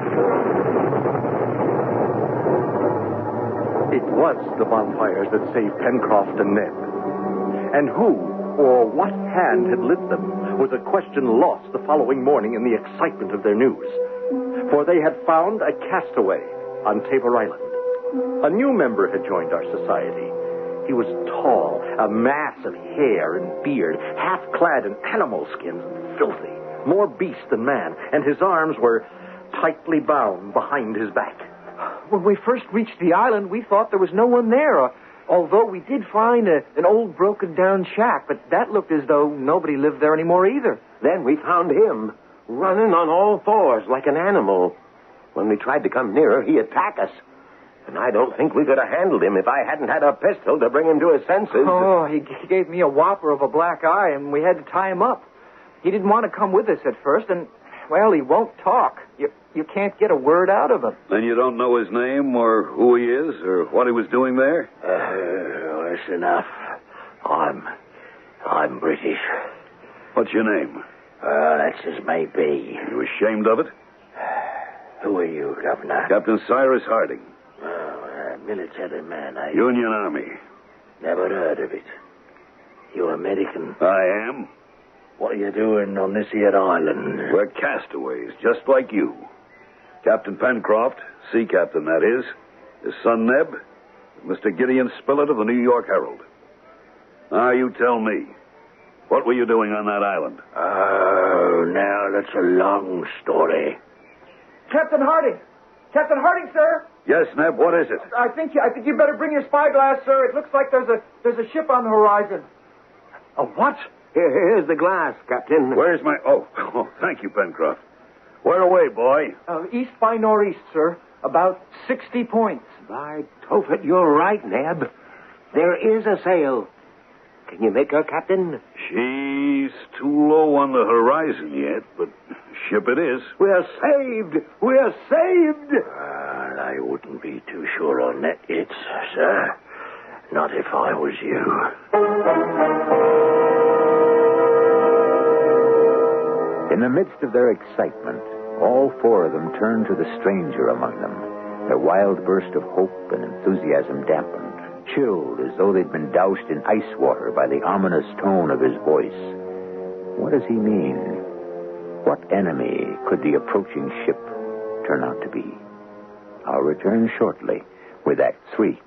It was the bonfires that saved Pencroft and Neb. And who or what hand had lit them was a question lost the following morning in the excitement of their news. For they had found a castaway on Tabor Island. A new member had joined our society. He was tall, a mass of hair and beard, half clad in animal skins and filthy, more beast than man, and his arms were tightly bound behind his back. When we first reached the island, we thought there was no one there, although we did find an old broken-down shack, but that looked as though nobody lived there anymore either. Then we found him, running on all fours like an animal. When we tried to come nearer, he attacked us. And I don't think we could have handled him if I hadn't had a pistol to bring him to his senses. Oh, he gave me a whopper of a black eye, and we had to tie him up. He didn't want to come with us at first, and, well, he won't talk. You can't get a word out of him. Then you don't know his name or who he is or what he was doing there? That's enough. I'm British. What's your name? That's as may be. Are you ashamed of it? Who are you, Governor? Captain Cyrus Harding. Military man, are you? Union Army. Never heard of it. You American? I am. What are you doing on this here island? We're castaways, just like you. Captain Pencroft, sea captain that is, his son Neb, and Mr. Gideon Spilett of the New York Herald. Now you tell me, what were you doing on that island? Oh, now that's a long story. Captain Harding! Captain Harding, sir. Yes, Neb, what is it? I think you better bring your spyglass, sir. It looks like there's a ship on the horizon. A what? Here's the glass, Captain. Where's my... Oh, thank you, Pencroft. Where away, boy? East by northeast, sir. About 60 points. By Tophet, you're right, Neb. There is a sail. Can you make her, Captain? She's too low on the horizon yet, but ship it is. We're saved! We're saved! Well, I wouldn't be too sure on that yet, sir. Not if I was you. In the midst of their excitement, all four of them turned to the stranger among them. Their wild burst of hope and enthusiasm dampened, chilled as though they'd been doused in ice water by the ominous tone of his voice. What does he mean? What enemy could the approaching ship turn out to be? I'll return shortly with Act 3.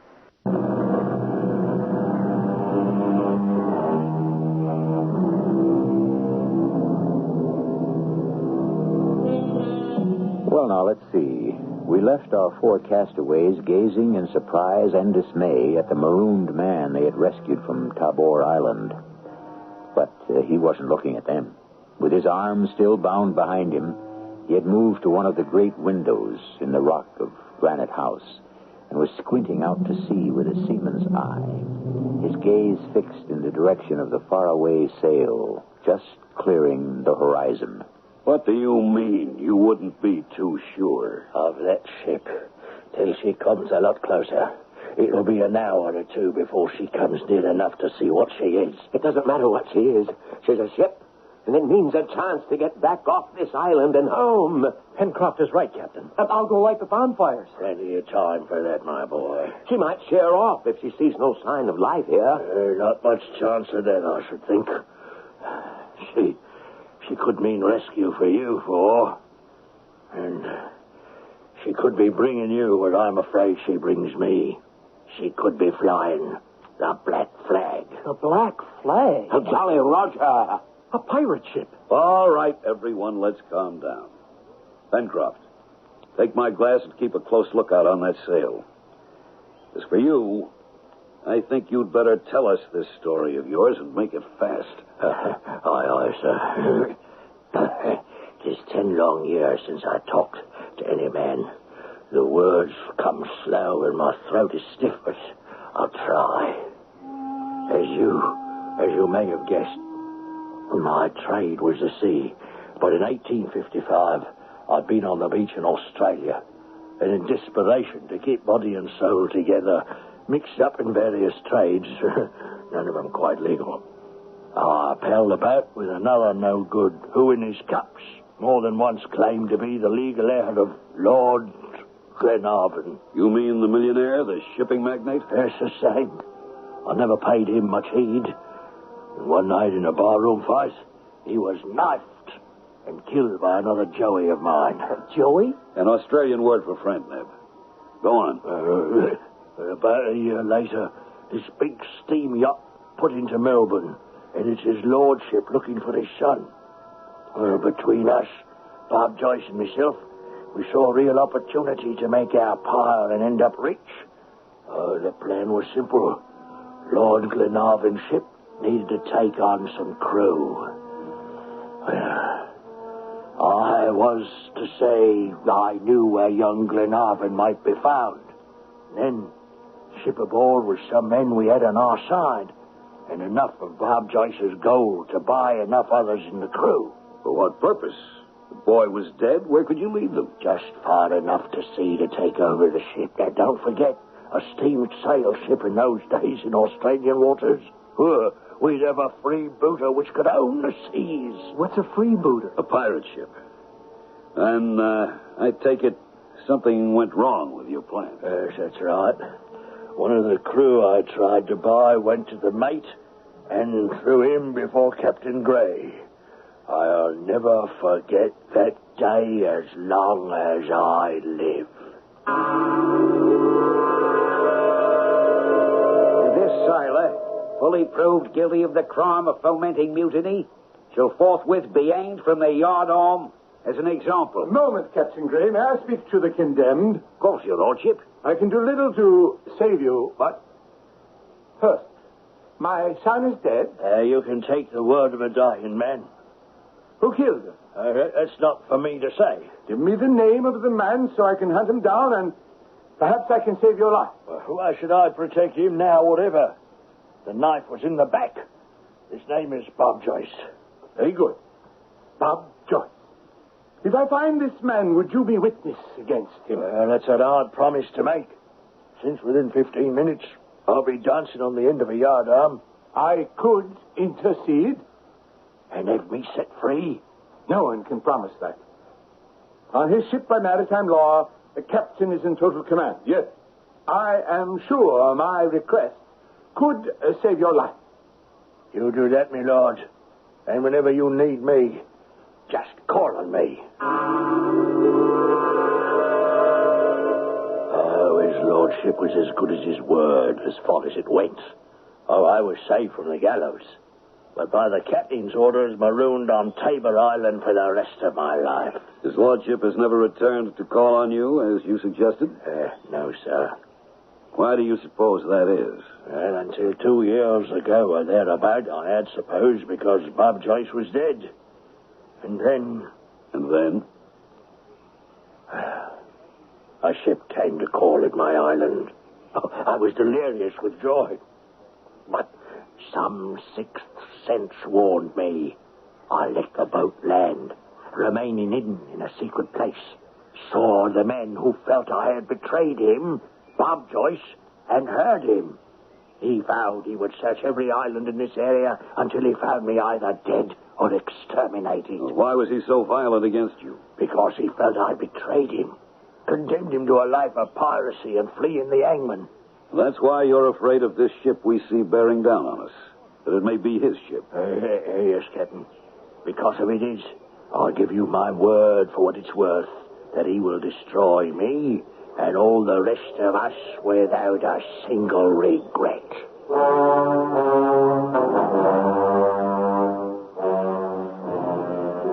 Well, now, let's see. We left our four castaways gazing in surprise and dismay at the marooned man they had rescued from Tabor Island. But he wasn't looking at them. With his arms still bound behind him, he had moved to one of the great windows in the rock of Granite House and was squinting out to sea with a seaman's eye, his gaze fixed in the direction of the faraway sail, just clearing the horizon. What do you mean you wouldn't be too sure? Of that ship. Till she comes a lot closer. It'll be an hour or two before she comes near enough to see what she is. It doesn't matter what she is. She's a ship, and it means a chance to get back off this island and home. Pencroft is right, Captain. I'll go light the bonfires. Plenty of time for that, my boy. She might sheer off if she sees no sign of life here. Not much chance of that, I should think. She could mean rescue for you four. And she could be bringing you what I'm afraid she brings me. She could be flying the Black Flag. The Black Flag? The Jolly Roger. A pirate ship. All right, everyone, let's calm down. Pencroft, take my glass and keep a close lookout on that sail. As for you, I think you'd better tell us this story of yours and make it fast. Aye, sir. 'Tis 10 long years since I talked to any man. The words come slow and my throat is stiff, but I'll try. As you may have guessed, my trade was the sea. But in 1855, I'd been on the beach in Australia, and in desperation to keep body and soul together, mixed up in various trades, none of them quite legal, I palled about with another no-good who in his cups more than once claimed to be the legal heir of Lord Glenarvan. You mean the millionaire, the shipping magnate? Yes, the same. I never paid him much heed. And one night in a barroom fight, he was knifed and killed by another Joey of mine. Joey? An Australian word for friend, Neb. Go on. About a year later, this big steam yacht put into Melbourne, and it's his lordship looking for his son. Between us, Bob Joyce and myself, we saw a real opportunity to make our pile and end up rich. The plan was simple. Lord Glenarvan's ship needed to take on some crew. Well, I was to say I knew where young Glenarvan might be found. Then, ship aboard with some men we had on our side, and enough of Bob Joyce's gold to buy enough others in the crew. For what purpose? The boy was dead. Where could you leave them? Just far enough to sea to take over the ship. Now, don't forget, a steam sail ship in those days in Australian waters. We'd have a freebooter which could own the seas. What's a freebooter? A pirate ship. And I take it something went wrong with your plan. Yes, that's right. One of the crew I tried to buy went to the mate and threw him before Captain Gray. I'll never forget that day as long as I live. This sailor, fully proved guilty of the crime of fomenting mutiny, shall forthwith be hanged from the yardarm as an example. A moment, Captain Gray. May I speak to the condemned? Of course, Your Lordship. I can do little to save you, but... First, my son is dead. You can take the word of a dying man. Who killed him? That's not for me to say. Give me the name of the man so I can hunt him down, and perhaps I can save your life. Well, why should I protect him now, whatever? The knife was in the back. His name is Bob Joyce. Very good. Bob Joyce. If I find this man, would you be witness against him? That's a hard promise to make. Since within 15 minutes, I'll be dancing on the end of a yardarm. I could intercede. And have me set free? No one can promise that. On his ship by maritime law, the captain is in total command. Yet, I am sure my request could save your life. You do that, my lord. And whenever you need me, just call on me. Oh, his lordship was as good as his word as far as it went. Oh, I was saved from the gallows. But by the captain's orders, marooned on Tabor Island for the rest of my life. His lordship has never returned to call on you, as you suggested? No, sir. Why do you suppose that is? Well, until 2 years ago or thereabout, I had supposed because Bob Joyce was dead. And then... And then? A ship came to call at my island. Oh, I was delirious with joy. But some sixth sense warned me. I let the boat land, remaining hidden in a secret place. Saw the men who felt I had betrayed him, Bob Joyce, and heard him. He vowed he would search every island in this area until he found me either dead or exterminated. Well, why was he so violent against you? Because he felt I betrayed him, condemned him to a life of piracy and fleeing the hangman. That's why you're afraid of this ship we see bearing down on us. That it may be his ship. Yes, Captain. Because if it is, I'll give you my word for what it's worth, that he will destroy me and all the rest of us without a single regret.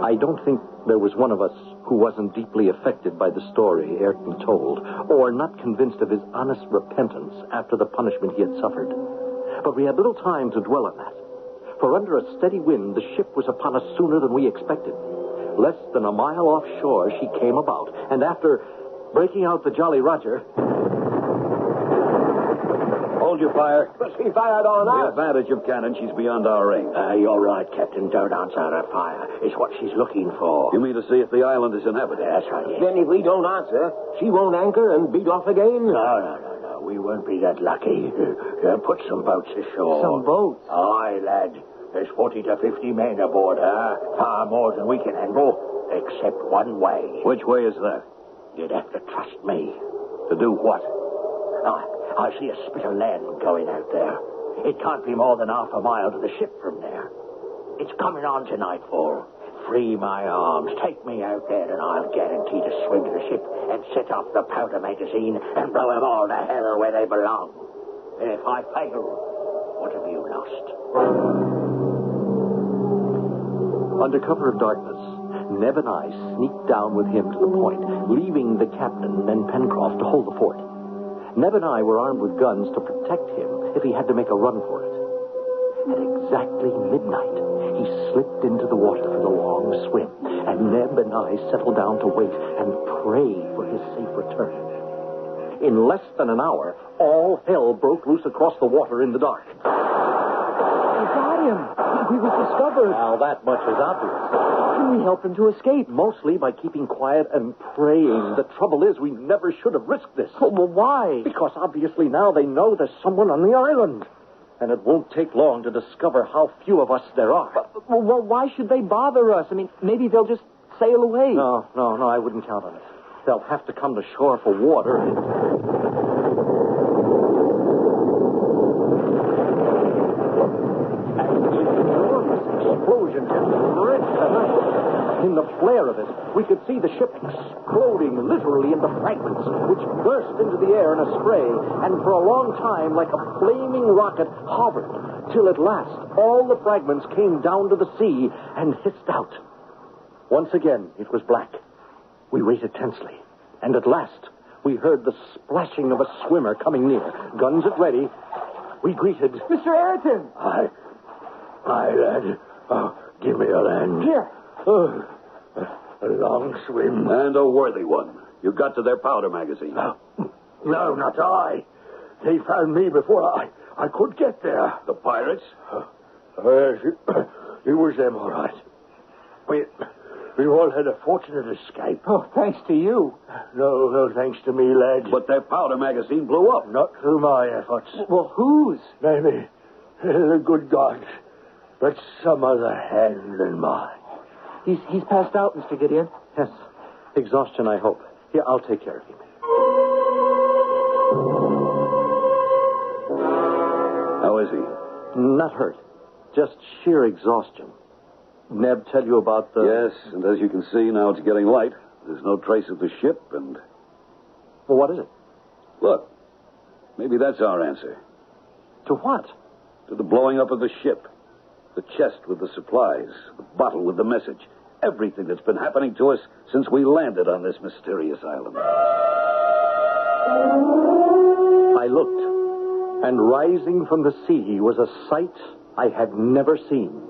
I don't think there was one of us who wasn't deeply affected by the story Ayrton told, or not convinced of his honest repentance after the punishment he had suffered. But we had little time to dwell on that, for under a steady wind, the ship was upon us sooner than we expected. Less than a mile offshore, she came about, and after breaking out the Jolly Roger... Hold your fire. But she fired on The us. advantage of cannon, she's beyond our range. You're right, Captain. Don't answer her fire. It's what she's looking for. You mean to see if the island is inhabited? That's right, yes. Then if we don't answer, she won't anchor and beat off again? No. We won't be that lucky. Put some boats ashore. Some boats? Aye, lad. There's 40 to 50 men aboard her. Far more than we can handle, except one way. Which way is that? You'd have to trust me. To do what? I see a spit of land going out there. It can't be more than half a mile to the ship from there. It's coming on to nightfall. Free my arms, take me out there, and I'll guarantee to swim to the ship and set off the powder magazine and blow them all to hell where they belong. And if I fail, what have you lost? Under cover of darkness, Neb and I sneaked down with him to the point, leaving the captain and Pencroft to hold the fort. Neb and I were armed with guns to protect him if he had to make a run for it. At exactly midnight, he slipped into the water for the long swim, and Neb and I settled down to wait and pray for his safe return. In less than an hour, all hell broke loose across the water in the dark. We got him. He was discovered. Now, that much is obvious. Can we help him to escape? Mostly by keeping quiet and praying. The trouble is, we never should have risked this. Oh, well, why? Because obviously now they know there's someone on the island. And it won't take long to discover how few of us there are. Well, why should they bother us? I mean, maybe they'll just sail away. No, I wouldn't count on it. They'll have to come to shore for water. Explosion in the flare of it, we could see the ship exploding literally into fragments, which burst into the air in a spray, and for a long time, like a flaming rocket, hovered, till at last all the fragments came down to the sea and hissed out. Once again, it was black. We waited tensely, and at last, we heard the splashing of a swimmer coming near. Guns at ready. We greeted... Mr. Ayrton! Aye, lad. Oh, give me a hand. Here. Oh, a long swim. And a worthy one. You got to their powder magazine. No, not I. They found me before I could get there. The pirates? It was them, all right. We all had a fortunate escape. Oh, thanks to you. No thanks to me, lad. But their powder magazine blew up. Not through my efforts. Well, whose? Maybe the good gods. But some other hand than mine. He's passed out, Mr. Gideon. Yes. Exhaustion, I hope. Here, I'll take care of him. How is he? Not hurt. Just sheer exhaustion. Neb tell you about the... Yes, and as you can see, now it's getting light. There's no trace of the ship, and... Well, what is it? Look, maybe that's our answer. To what? To the blowing up of the ship. The chest with the supplies, the bottle with the message. Everything that's been happening to us since we landed on this mysterious island. I looked, and rising from the sea was a sight I had never seen.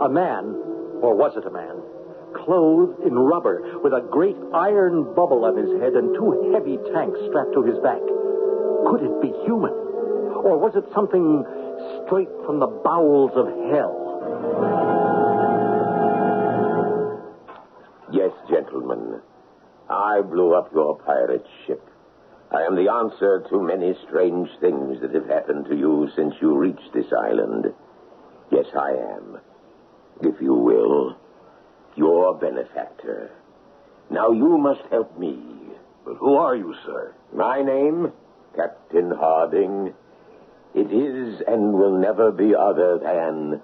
A man, or was it a man, clothed in rubber with a great iron bubble on his head and two heavy tanks strapped to his back. Could it be human? Or was it something straight from the bowels of hell? Yes, gentlemen. I blew up your pirate ship. I am the answer to many strange things that have happened to you since you reached this island. Yes, I am. If you will, your benefactor. Now you must help me. But who are you, sir? My name, Captain Harding. It is and will never be other than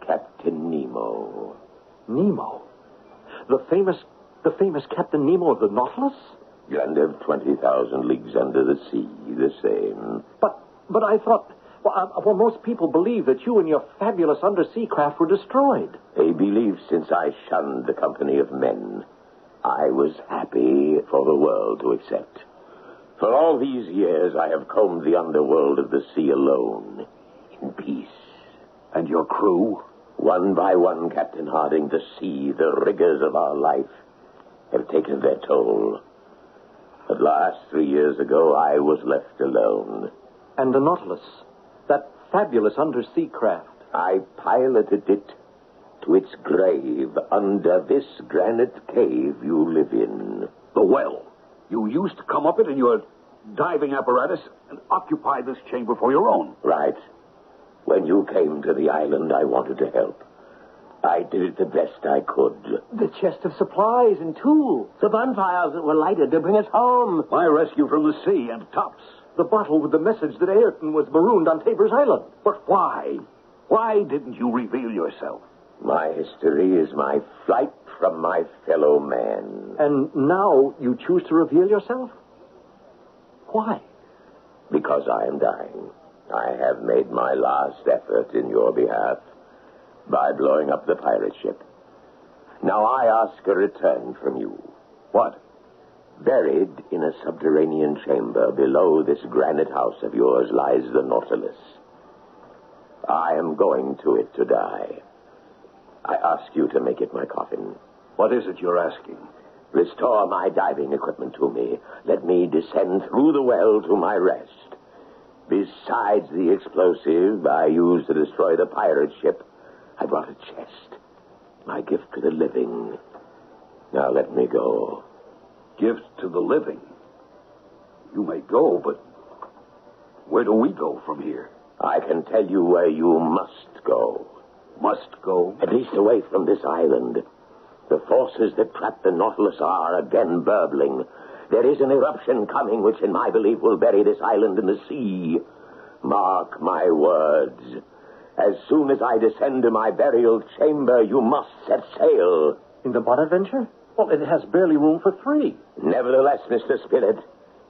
Captain Nemo. Nemo? The famous Captain Nemo of the Nautilus? And of 20,000 leagues under the sea, the same. But I thought... Well, most people believe that you and your fabulous undersea craft were destroyed. A belief since I shunned the company of men. I was happy for the world to accept. For all these years, I have combed the underworld of the sea alone, in peace. And your crew? One by one, Captain Harding, the sea, the rigors of our life, have taken their toll. At last, 3 years ago, I was left alone. And the Nautilus, that fabulous undersea craft. I piloted it to its grave under this granite cave you live in. The well. You used to come up it in your diving apparatus and occupy this chamber for your own. Right. When you came to the island, I wanted to help. I did it the best I could. The chest of supplies and tools. The bonfires that were lighted to bring us home. My rescue from the sea and tops. The bottle with the message that Ayrton was marooned on Tabor's Island. But why? Why didn't you reveal yourself? My history is my flight from my fellow man. And now you choose to reveal yourself? Why? Because I am dying. I have made my last effort in your behalf by blowing up the pirate ship. Now I ask a return from you. What? Buried in a subterranean chamber below this granite house of yours lies the Nautilus. I am going to it to die. I ask you to make it my coffin. What is it you're asking? Restore my diving equipment to me. Let me descend through the well to my rest. Besides the explosive I used to destroy the pirate ship, I brought a chest. My gift to the living. Now let me go. Gift to the living? You may go, but where do we go from here? I can tell you where you must go. Must go? At least away from this island. The forces that trap the Nautilus are again burbling. There is an eruption coming which, in my belief, will bury this island in the sea. Mark my words. As soon as I descend to my burial chamber, you must set sail. In the Bonadventure? Well, it has barely room for 3. Nevertheless, Mr. Spilett,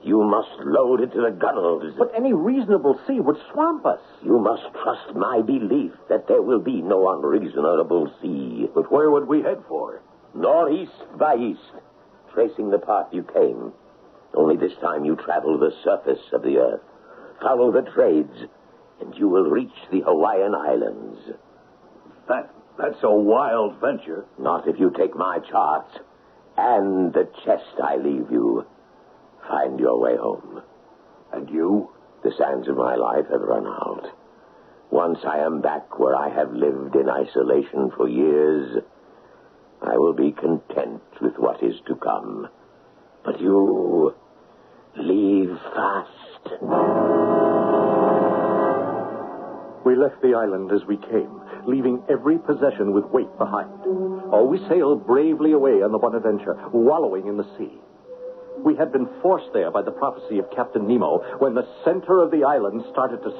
you must load it to the gunnels. But any reasonable sea would swamp us. You must trust my belief that there will be no unreasonable sea. But where would we head for? northeast by east, tracing the path you came. Only this time you travel the surface of the earth. Follow the trades, and you will reach the Hawaiian Islands. That's a wild venture. Not if you take my charts and the chest I leave you. Find your way home. And you? The sands of my life have run out. Once I am back where I have lived in isolation for years, I will be content with what is to come. But you leave fast. We left the island as we came, leaving every possession with weight behind. Oh, we sailed bravely away on the Bonaventure, wallowing in the sea. We had been forced there by the prophecy of Captain Nemo when the center of the island started to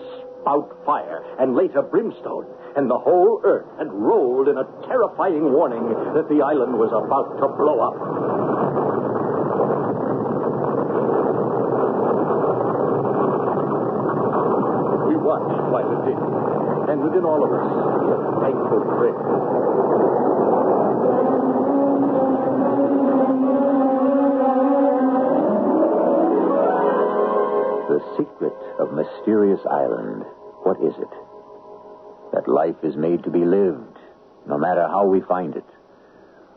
spout fire and later brimstone, and the whole earth had rolled in a terrifying warning that the island was about to blow up. We watched while it did, and within all of us, a thankful prayer. The secret of Mysterious Island, what is it? That life is made to be lived, no matter how we find it,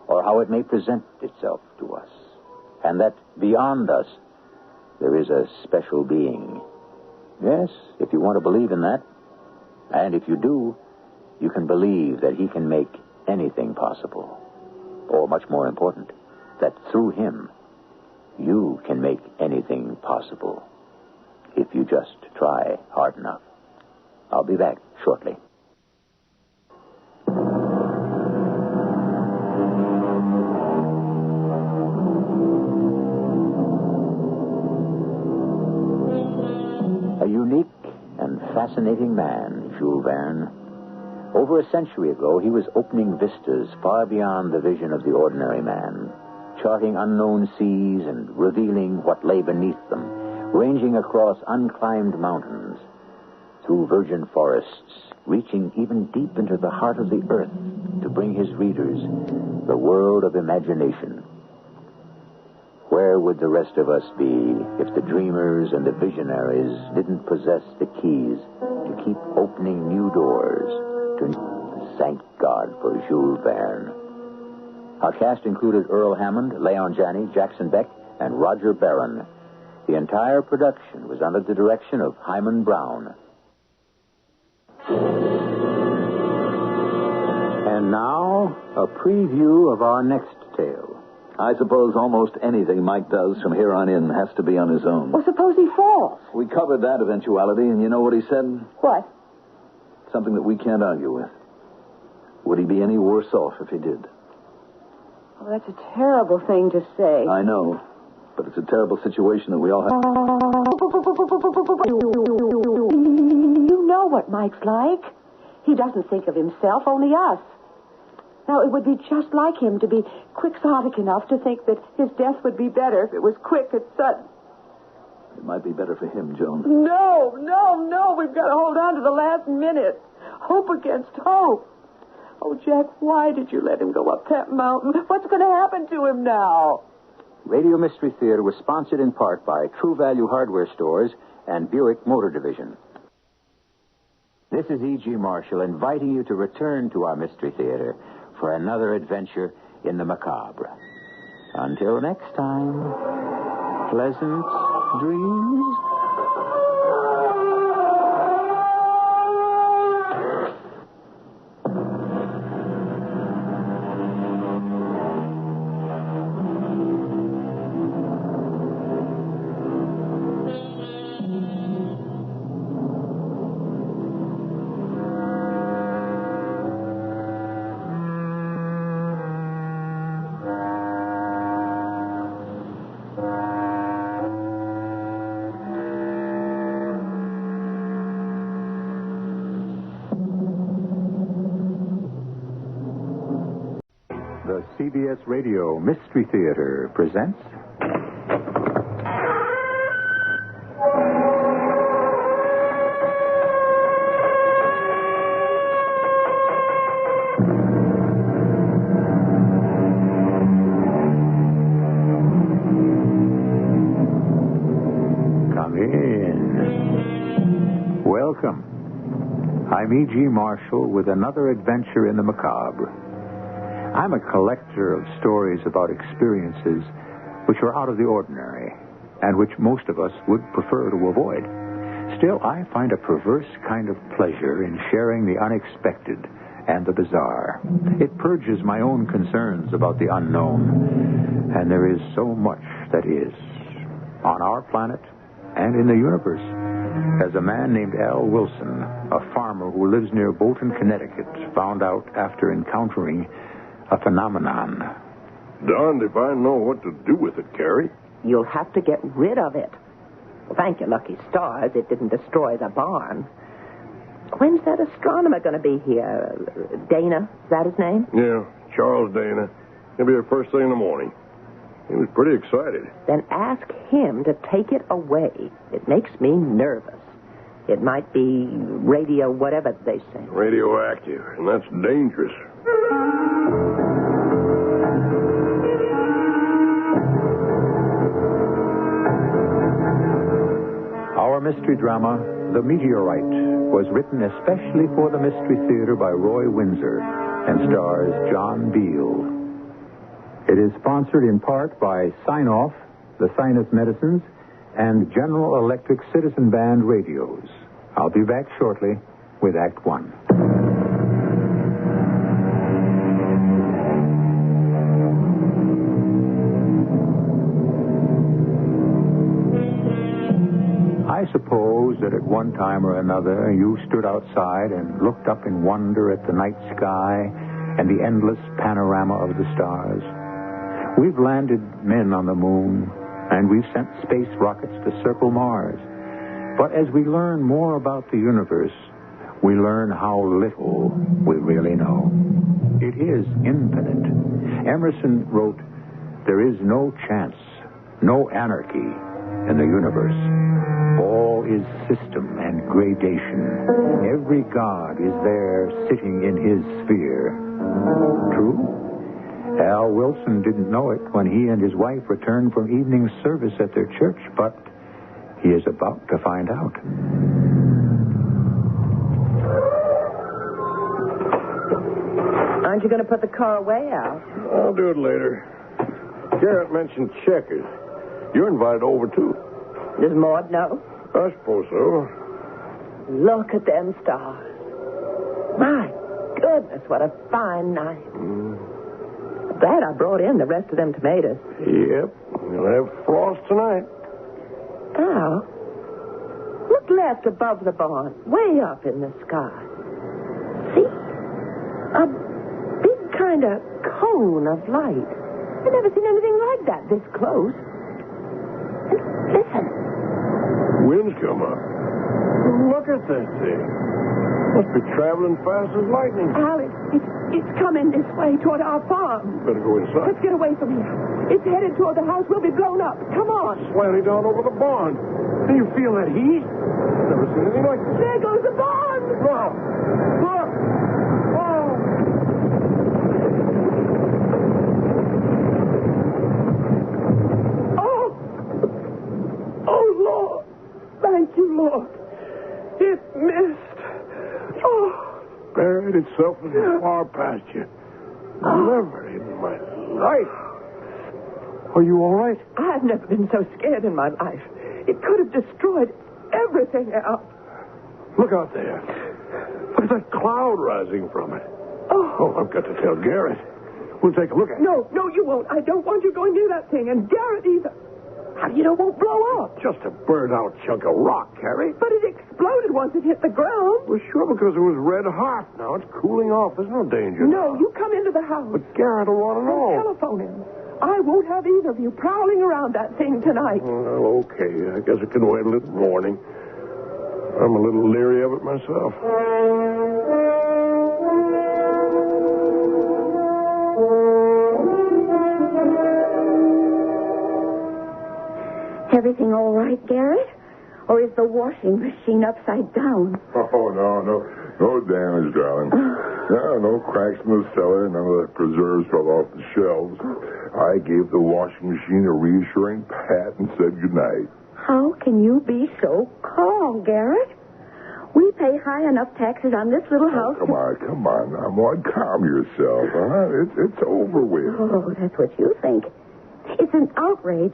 or how it may present itself to us, and that beyond us there is a special being. Yes, if you want to believe in that, and if you do, you can believe that he can make anything possible, or much more important, that through him you can make anything possible. If you just try hard enough. I'll be back shortly. A unique and fascinating man, Jules Verne. Over a century ago, he was opening vistas far beyond the vision of the ordinary man, charting unknown seas and revealing what lay beneath them, ranging across unclimbed mountains, through virgin forests, reaching even deep into the heart of the earth to bring his readers the world of imagination. Where would the rest of us be if the dreamers and the visionaries didn't possess the keys to keep opening new doors to thank God for Jules Verne? Our cast included Earl Hammond, Leon Janney, Jackson Beck, and Roger Barron. The entire production was under the direction of Hyman Brown. And now, a preview of our next tale. I suppose almost anything Mike does from here on in has to be on his own. Well, suppose he falls. We covered that eventuality, and you know what he said? What? Something that we can't argue with. Would he be any worse off if he did? Oh, that's a terrible thing to say. I know. But it's a terrible situation that we all have. You know what Mike's like. He doesn't think of himself, only us. Now, it would be just like him to be quixotic enough to think that his death would be better if it was quick and sudden. It might be better for him, Joan. No. We've got to hold on to the last minute. Hope against hope. Oh, Jack, why did you let him go up that mountain? What's going to happen to him now? Radio Mystery Theater was sponsored in part by True Value Hardware Stores and Buick Motor Division. This is E.G. Marshall inviting you to return to our Mystery Theater for another adventure in the macabre. Until next time, pleasant dreams. The CBS Radio Mystery Theater presents... Welcome. I'm E.G. Marshall with another adventure in the macabre. I'm a collector of stories about experiences which are out of the ordinary and which most of us would prefer to avoid. Still, I find a perverse kind of pleasure in sharing the unexpected and the bizarre. It purges my own concerns about the unknown, and there is so much that is on our planet and in the universe. As a man named Al Wilson, a farmer who lives near Bolton, Connecticut, found out after encountering a phenomenon. Darned if I know what to do with it, Carrie. You'll have to get rid of it. Well, thank your lucky stars it didn't destroy the barn. When's that astronomer going to be here? Dana, is that his name? Yeah, Charles Dana. He'll be here first thing in the morning. He was pretty excited. Then ask him to take it away. It makes me nervous. It might be radio whatever they say. Radioactive, and that's dangerous. Our mystery drama, The Meteorite, was written especially for the Mystery Theater by Roy Windsor and stars John Beal. It is sponsored in part by Sign-Off, the Sinus Medicines, and General Electric Citizen Band radios. I'll be back shortly with Act One. I suppose that at one time or another you stood outside and looked up in wonder at the night sky and the endless panorama of the stars. We've landed men on the moon, and we've sent space rockets to circle Mars. But as we learn more about the universe, we learn how little we really know. It is infinite. Emerson wrote, "There is no chance, no anarchy in the universe. All is system and gradation. Every god is there sitting in his sphere." True? Al Wilson didn't know it when he and his wife returned from evening service at their church, but he is about to find out. Aren't you going to put the car away, Al? I'll do it later. Garrett mentioned checkers. You're invited over, too. Does Maud know? I suppose so. Look at them stars. My goodness, what a fine night. Glad I brought in the rest of them tomatoes. Yep. We'll have frost tonight. Al, look left above the barn, way up in the sky. See? A big kind of cone of light. I've never seen anything like that this close. And listen. Wind's come up. Look at that thing. Must be traveling fast as lightning. Al, it's coming this way toward our farm. Better go inside. Let's get away from here. It's headed toward the house. We'll be blown up. Come on. Slanting down over the barn. Do you feel that heat? Never seen anything like this. There goes the barn. Wow. Look. Oh, Lord. Thank you, Lord. It missed. Oh. Buried itself in the far pasture. Never in my life. Are you all right? I've never been so scared in my life. It could have destroyed everything else. Look out there. Look at that cloud rising from it. Oh, I've got to tell Garrett. We'll take a look at it. No, you won't. I don't want you going near that thing, and Garrett either. How do you know it won't blow up? Just a burned-out chunk of rock, Carrie. But it exploded once it hit the ground. Well, sure, because it was red hot. Now it's cooling off. There's no danger. No, you come into the house. But Garrett will want to know. I'll telephone him. I won't have either of you prowling around that thing tonight. Well, okay. I guess it can wait a little morning. I'm a little leery of it myself. Everything all right, Garrett? Or is the washing machine upside down? Oh, no damage, darling. No cracks in the cellar. None of the preserves fell off the shelves. I gave the washing machine a reassuring pat and said goodnight. How can you be so calm, Garrett? We pay high enough taxes on this little house. Come on now, Maud. Calm yourself, huh? It's over with. Oh, that's what you think. It's an outrage.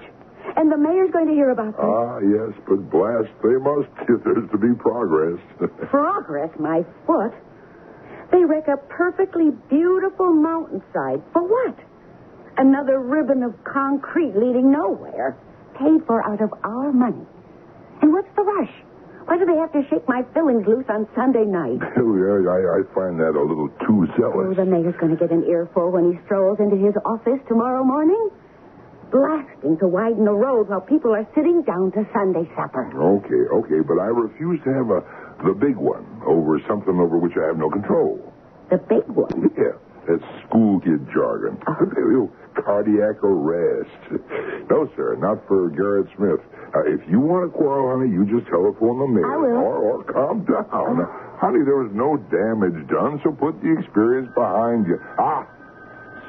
And the mayor's going to hear about this. Ah, yes, but blast, they must if there's to be progress. Progress, my foot. They wreck a perfectly beautiful mountainside. For what? Another ribbon of concrete leading nowhere. Paid for out of our money. And what's the rush? Why do they have to shake my fillings loose on Sunday night? I find that a little too zealous. Oh, the mayor's going to get an earful when he strolls into his office tomorrow morning. Blasting to widen the road while people are sitting down to Sunday supper. Okay, but I refuse to have the big one over something over which I have no control. The big one? Yeah, that's school kid jargon. Cardiac arrest. No, sir, not for Garrett Smith. If you want to quarrel, honey, you just telephone the mayor. I will. Or calm down. Honey, there was no damage done, so put the experience behind you.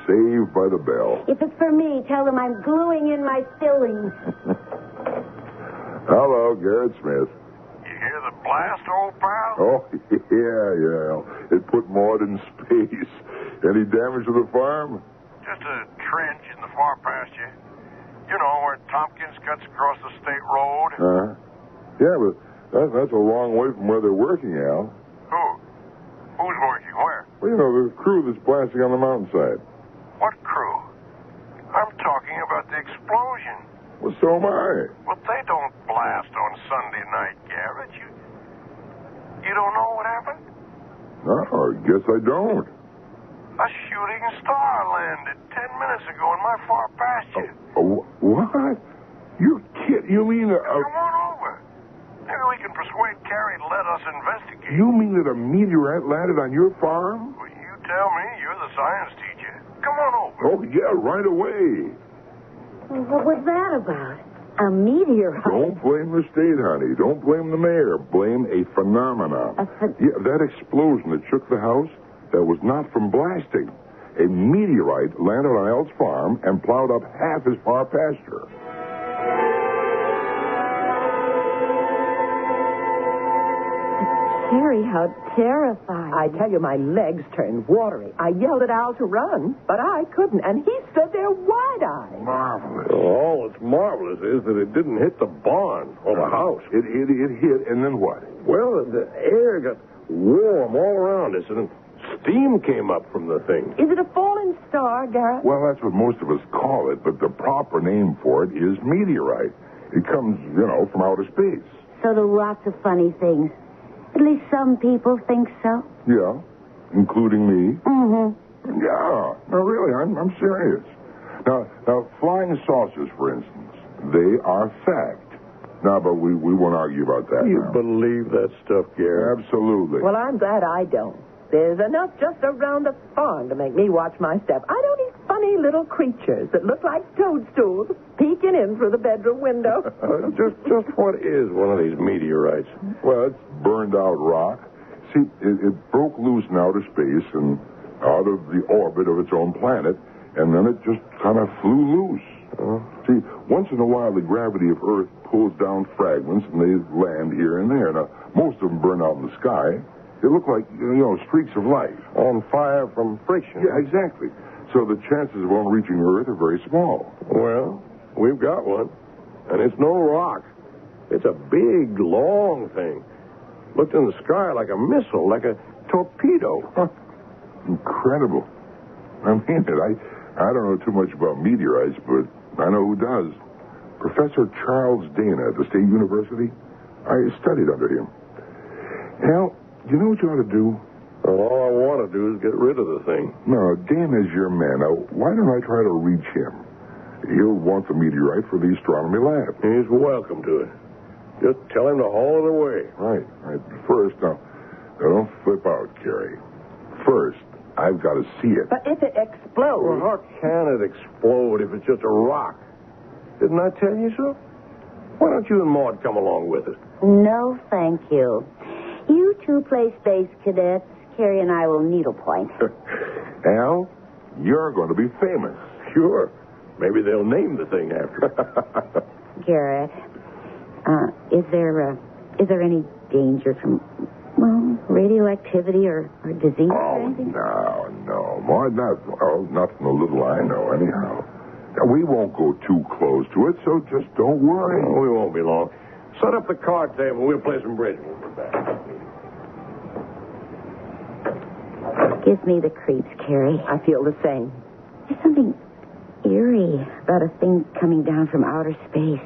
Saved by the bell. If it's for me, tell them I'm gluing in my fillings. Hello, Garrett Smith. You hear the blast, old pal? Oh, yeah. It put Maud in space. Any damage to the farm? Just a trench in the far pasture. You know, where Tompkins cuts across the state road. Yeah, but that's a long way from where they're working, Al. Who? Who's working where? Well, you know, the crew that's blasting on the mountainside. What crew? I'm talking about the explosion. Well, so am I. Well, they don't blast on Sunday night, Garrett. You don't know what happened? No, I guess I don't. A shooting star landed 10 minutes ago in my far pasture. What? You're kidding. You mean Come on over. Maybe we can persuade Carrie to let us investigate. You mean that a meteorite landed on your farm? Well, you tell me. You're the science teacher. Come on over. Oh, yeah, right away. What was that about? A meteorite? Don't blame the state, honey. Don't blame the mayor. Blame a phenomenon. Yeah, that explosion that shook the house, that was not from blasting. A meteorite landed on Al's farm and plowed up half his far pasture. Carrie, how terrifying. I tell you, my legs turned watery. I yelled at Al to run, but I couldn't, and he stood there wide-eyed. Marvelous. All that's marvelous is that it didn't hit the barn or the house. It hit, and then what? Well, the air got warm all around us, and steam came up from the thing. Is it a falling star, Garrett? Well, that's what most of us call it, but the proper name for it is meteorite. It comes, from outer space. So do lots of funny things. At least some people think so. Yeah, including me. Mm-hmm. Yeah, no, really, I'm serious. Now, flying saucers, for instance, they are fact. No, but we won't argue about that You now. believe that stuff, Garrett? Absolutely. Well, I'm glad I don't. There's enough just around the farm to make me watch my step. I don't eat funny little creatures that look like toadstools peeking in through the bedroom window. Just what is one of these meteorites? Well, it's burned out rock. See, it broke loose in outer space and out of the orbit of its own planet, and then it just kind of flew loose. See, once in a while, the gravity of Earth pulls down fragments, and they land here and there. Now, most of them burn out in the sky. They look like, streaks of light. On fire from friction. Yeah, exactly. So the chances of one reaching Earth are very small. Well, we've got one. And it's no rock. It's a big, long thing. Looked in the sky like a missile, like a torpedo. Huh. Incredible. I mean it. I don't know too much about meteorites, but I know who does. Professor Charles Dana at the State University. I studied under him. Al, you know what you ought to do? Well, all I want to do is get rid of the thing. No, Dana's your man. Now, why don't I try to reach him? He'll want the meteorite for the astronomy lab. He's welcome to it. Just tell him to haul it away. Right. First, now don't flip out, Carrie. First, I've got to see it. But if it explodes... Well, how can it explode if it's just a rock? Didn't I tell you so? Why don't you and Maud come along with us? No, thank you. You two play space cadets. Carrie and I will needlepoint. Al, you're going to be famous. Sure. Maybe they'll name the thing after Garrett, is there any danger from radioactivity or disease or anything? No. More than that. Oh, not from the little I know, anyhow. Now, we won't go too close to it, so just don't worry. Oh, we won't be long. Set up the card table. We'll play some bridge. We'll be back. Gives me the creeps, Carrie. I feel the same. There's something eerie about a thing coming down from outer space.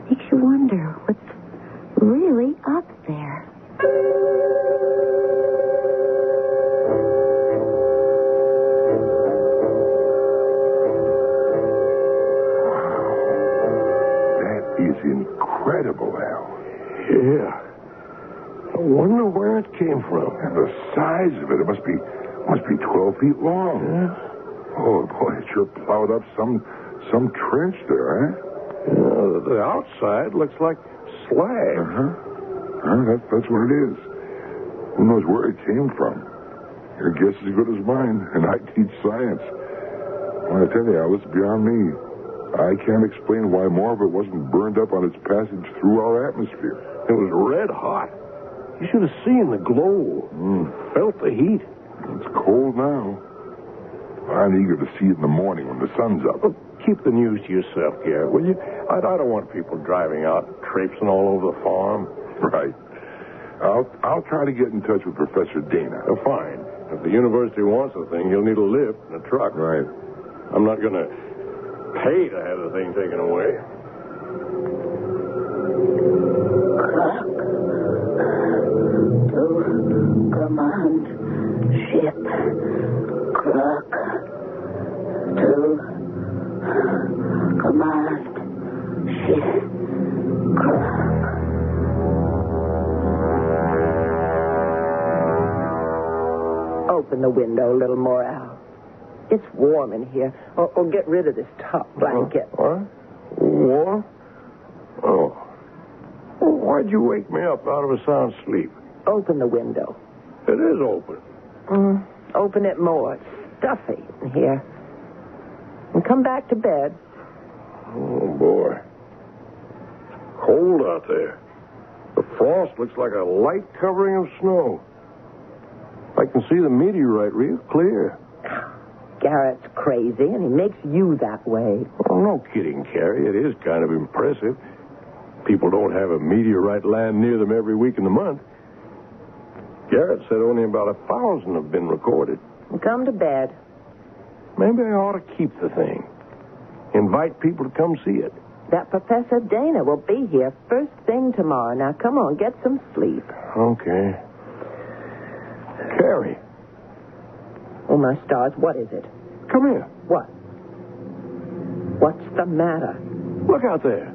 Makes you wonder what's really up there. That is incredible, Al. Yeah. I wonder where it came from. And the size of it, it must be 12 feet long. Yeah. Oh, boy, it sure plowed up some trench there, eh? Yeah, the outside looks like slag. That's what it is. Who knows where it came from? Your guess is as good as mine, and I teach science. Well, I tell you, Al, it's beyond me. I can't explain why more of it wasn't burned up on its passage through our atmosphere. It was red hot. You should have seen the glow. Felt the heat. It's cold now. I'm eager to see it in the morning when the sun's up. Well, keep the news to yourself, Garrett, will you? I don't want people driving out and traipsing all over the farm. Right. I'll try to get in touch with Professor Dana. Oh, fine. If the university wants a thing, he'll need a lift and a truck. Right. I'm not going to pay to have the thing taken away. To command ship. Clock. To command ship. Clock. Open the window a little more, Al. It's warm in here. Or get rid of this top blanket. What? Warm? Oh. Well, why'd you wake me up out of a sound sleep? Open the window. It is open. Open it more. It's stuffy in here. And come back to bed. Oh, boy. It's cold out there. The frost looks like a light covering of snow. I can see the meteorite real clear. Garrett's crazy, and he makes you that way. Oh, no kidding, Carrie. It is kind of impressive. People don't have a meteorite land near them every week in the month. Garrett said only about 1,000 have been recorded. Come to bed. Maybe I ought to keep the thing. Invite people to come see it. That Professor Dana will be here first thing tomorrow. Now, come on, get some sleep. Okay. Carrie. Oh, my stars, what is it? Come here. What? What's the matter? Look out there.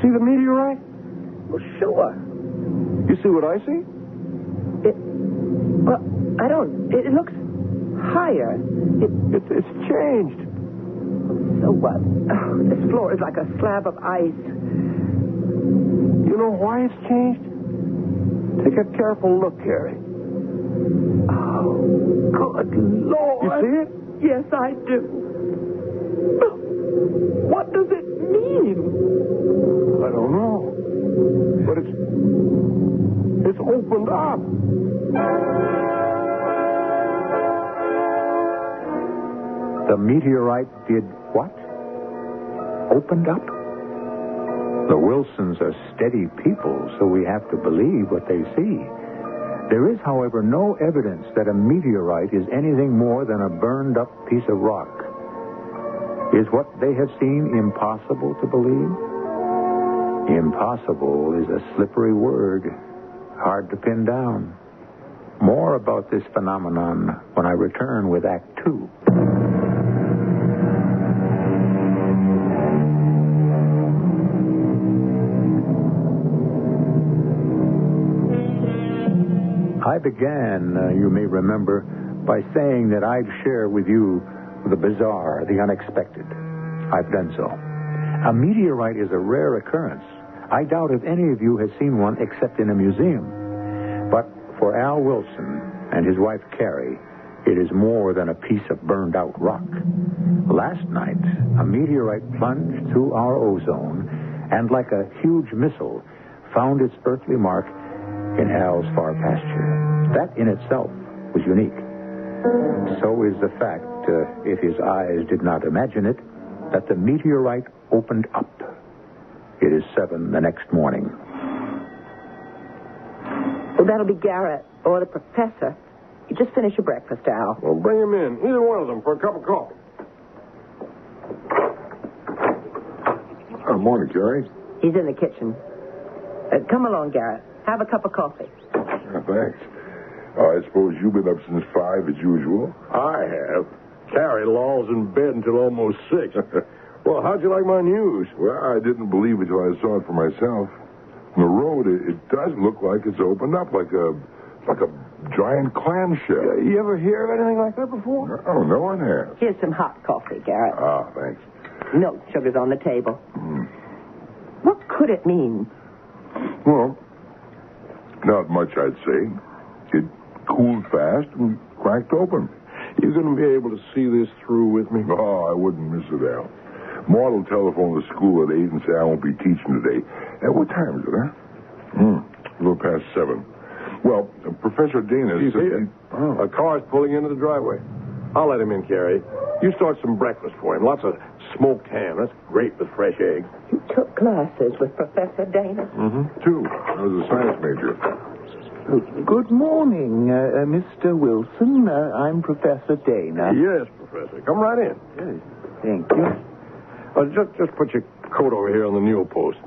See the meteorite? Well, sure. You see what I see? Well, I don't. It looks higher. It's changed. So what? Oh, this floor is like a slab of ice. You know why it's changed? Take a careful look, Carrie. Oh, good Lord. You see it? Yes, I do. What does it mean? I don't know. But it's opened up. The meteorite did what? Opened up? The Wilsons are steady people, so we have to believe what they see. There is, however, no evidence that a meteorite is anything more than a burned-up piece of rock. Is what they have seen impossible to believe? Impossible is a slippery word, hard to pin down. More about this phenomenon when I return with Act 2. I began, you may remember, by saying that I'd share with you the bizarre, the unexpected. I've done so. A meteorite is a rare occurrence. I doubt if any of you has seen one except in a museum. But for Al Wilson and his wife Carrie, it is more than a piece of burned-out rock. Last night, a meteorite plunged through our ozone and, like a huge missile, found its earthly mark in Al's far pasture. That in itself was unique. So is the fact, if his eyes did not imagine it, that the meteorite opened up. It is 7 the next morning. Well, that'll be Garrett or the professor. You just finish your breakfast, Al. Well, bring him in. Either one of them for a cup of coffee. Morning, Carrie. He's in the kitchen. Come along, Garrett. Have a cup of coffee. Thanks. I suppose you've been up since 5 as usual. I have. Carrie lolls in bed until almost 6. Well, how'd you like my news? Well, I didn't believe it till I saw it for myself. From the road, it does look like it's opened up, like a giant clamshell. You ever hear of anything like that before? No one has. Here's some hot coffee, Garrett. Ah, thanks. No sugar's on the table. What could it mean? Well, not much, I'd say. It cooled fast and cracked open. You going to be able to see this through with me? Oh, I wouldn't miss it, Al. Maud will telephone the school at 8 and say I won't be teaching today. What time is it, huh? A little past 7. Well, Professor Dana You said... see it? A car's pulling into the driveway. I'll let him in, Carrie. You start some breakfast for him. Lots of smoked ham. That's great with fresh eggs. You took classes with Professor Dana? 2. I was a science major. Good morning, Mr. Wilson. I'm Professor Dana. Yes, Professor. Come right in. Yes, thank you. Just put your coat over here on the newel post.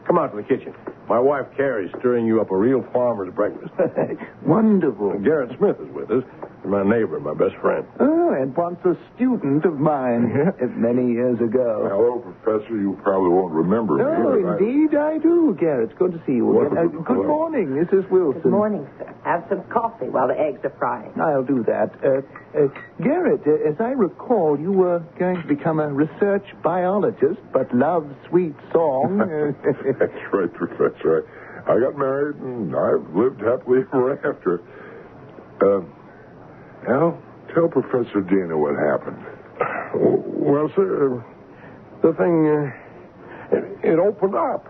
Come out to the kitchen. My wife, Carrie's stirring you up a real farmer's breakfast. Wonderful. Garrett Smith is with us. My neighbor, my best friend. Oh, and once a student of mine many years ago. Hello, Professor. You probably won't remember me. Oh, indeed I do, Garrett. It's good to see you again. Good morning, Mrs. Wilson. Good morning, sir. Have some coffee while the eggs are frying. I'll do that. Garrett, as I recall, you were going to become a research biologist, but love sweet song. That's right, Professor. I got married, and I've lived happily ever after. Al, tell Professor Dana what happened. Well, sir, the thing, it opened up.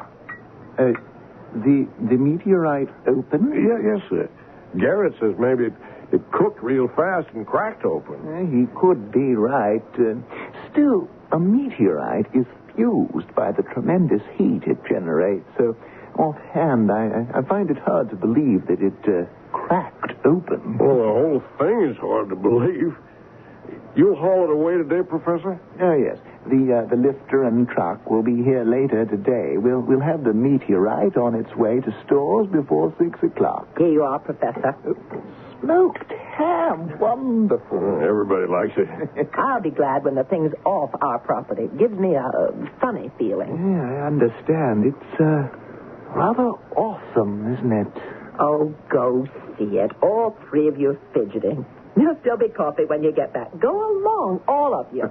The meteorite opened? Yes, sir. Garrett says maybe it cooked real fast and cracked open. He could be right. Still, a meteorite is fused by the tremendous heat it generates. So, offhand, I find it hard to believe that it cracked open. Well, the whole thing is hard to believe. You'll haul it away today, Professor? Oh, yes. The lifter and truck will be here later today. We'll have the meteorite on its way to stores before 6 o'clock. Here you are, Professor. Smoked ham. Wonderful. Everybody likes it. I'll be glad when the thing's off our property. It gives me a funny feeling. Yeah, I understand. It's rather awesome, isn't it? Oh, go see it. All 3 of you fidgeting. There'll still be coffee when you get back. Go along, all of you.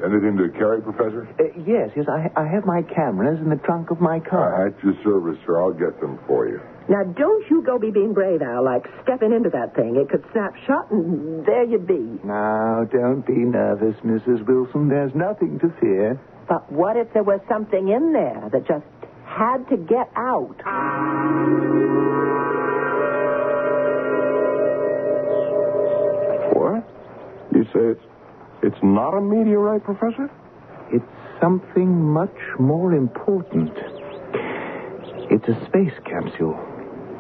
Anything to carry, Professor? Yes. I have my cameras in the trunk of my car. At your service, sir. I'll get them for you. Now, don't you go be being brave, Al, like stepping into that thing. It could snap shut, and there you'd be. Now, don't be nervous, Mrs. Wilson. There's nothing to fear. But what if there was something in there that just had to get out? What? You say it's not a meteorite, Professor? It's something much more important. It's a space capsule.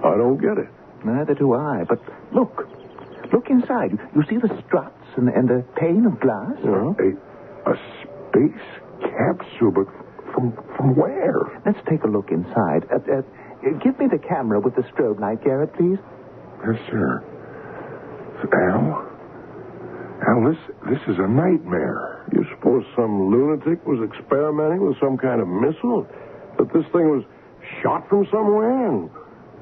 I don't get it. Neither do I. But look inside. You see the struts and the pane of glass? A space capsule, but from where? Let's take a look inside. Give me the camera with the strobe light, Garrett, please. Yes, sir. Al, this is a nightmare. You suppose some lunatic was experimenting with some kind of missile? That this thing was shot from somewhere and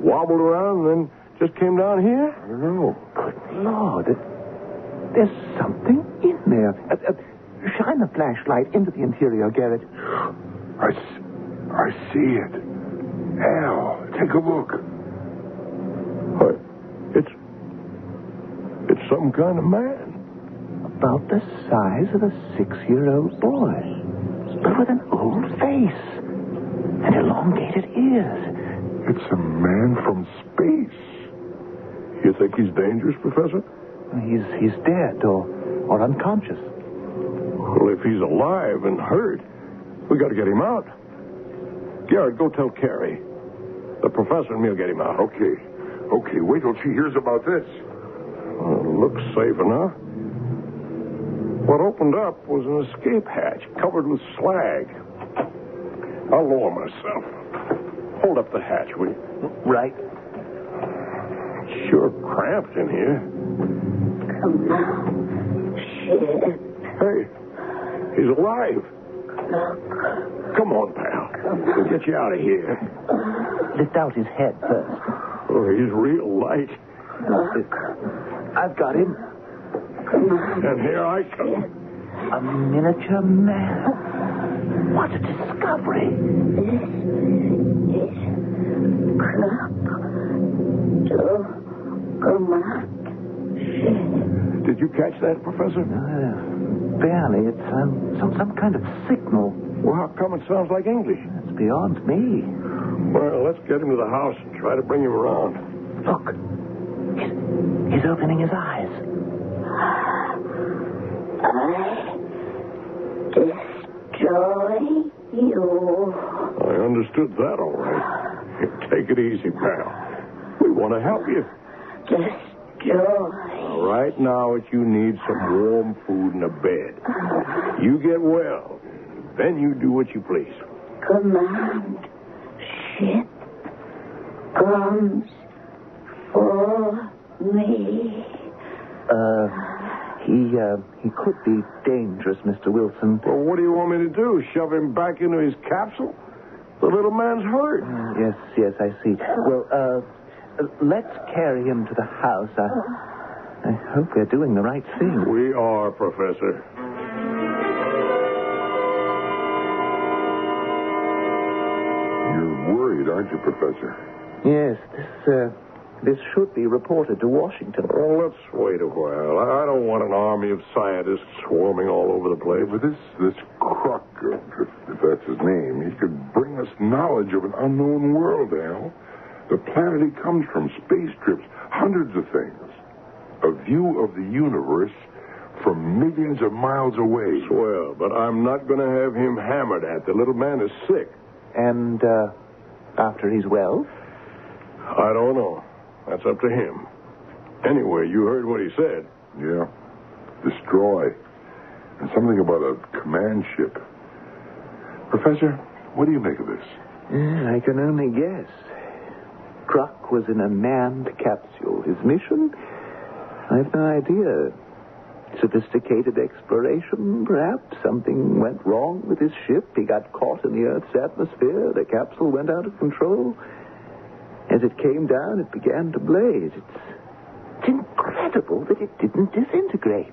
wobbled around and then just came down here? I don't know. Good Lord. There's something in there. Shine the flashlight into the interior, Garrett. I see it. Al, take a look. What? It's some kind of man. About the size of a 6-year-old boy. But with an old face and elongated ears. It's a man from space. You think he's dangerous, Professor? He's dead or unconscious. Well, if he's alive and hurt, we got to get him out. Garrett, go tell Carrie. The professor and me'll get him out. Okay, wait till she hears about this. Looks safe enough. What opened up was an escape hatch covered with slag. I'll lower myself. Hold up the hatch, will you? Right. Sure cramped in here. Come on, shit. Hey, he's alive. Come on, pal. We'll get you out of here. Lift out his head first. Oh, he's real light. I've got him. And here I come. A miniature man. What a discovery. Did you catch that, Professor? Barely. It's some kind of signal. Well, how come it sounds like English? It's beyond me. Well, let's get him to the house and try to bring him around. Look. He's opening his eyes. I destroy you. I understood that all right. Take it easy, pal. We want to help you. Destroy. Right now, what you need some warm food and a bed. You get well. Then you do what you please. Command ship comes for me. He could be dangerous, Mr. Wilson. Well, what do you want me to do? Shove him back into his capsule? The little man's hurt. Yes, I see. Well, let's carry him to the house. I hope we're doing the right thing. We are, Professor. You're worried, aren't you, Professor? Yes, this should be reported to Washington. Well, let's wait a while. I don't want an army of scientists swarming all over the place. But this Croc, if that's his name, he could bring us knowledge of an unknown world, Al. The planet he comes from, space trips, hundreds of things. A view of the universe from millions of miles away. Swell, but I'm not going to have him hammered at. The little man is sick. And after he's well? I don't know. That's up to him. Anyway, you heard what he said. Yeah. Destroy. And something about a command ship. Professor, what do you make of this? I can only guess. Croc was in a manned capsule. His mission? I have no idea. Sophisticated exploration, perhaps. Something went wrong with his ship. He got caught in the Earth's atmosphere. The capsule went out of control. As it came down, it began to blaze. It's incredible that it didn't disintegrate.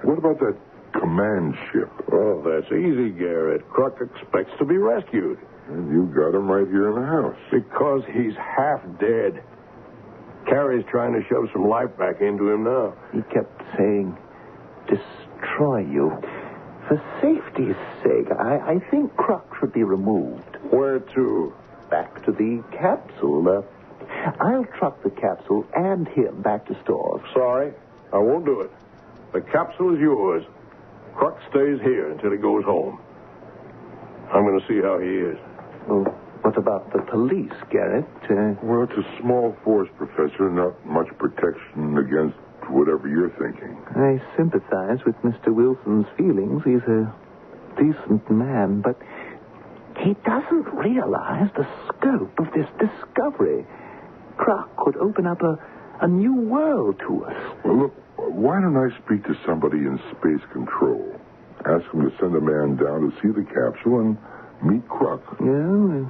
What about that command ship? Oh, that's easy, Garrett. Croc expects to be rescued. And you got him right here in the house. Because he's half dead. Carrie's trying to shove some life back into him now. He kept saying, destroy you. For safety's sake, I think Croc should be removed. Where to? Back to the capsule. I'll truck the capsule and him back to stores. Sorry, I won't do it. The capsule is yours. Croc stays here until he goes home. I'm going to see how he is. Well, what about the police, Garrett? Well, it's a small force, Professor. Not much protection against whatever you're thinking. I sympathize with Mr. Wilson's feelings. He's a decent man, but he doesn't realize the scope of this discovery. Croc could open up a new world to us. Well, look, why don't I speak to somebody in space control? Ask them to send a man down to see the capsule and meet Croc. Yeah,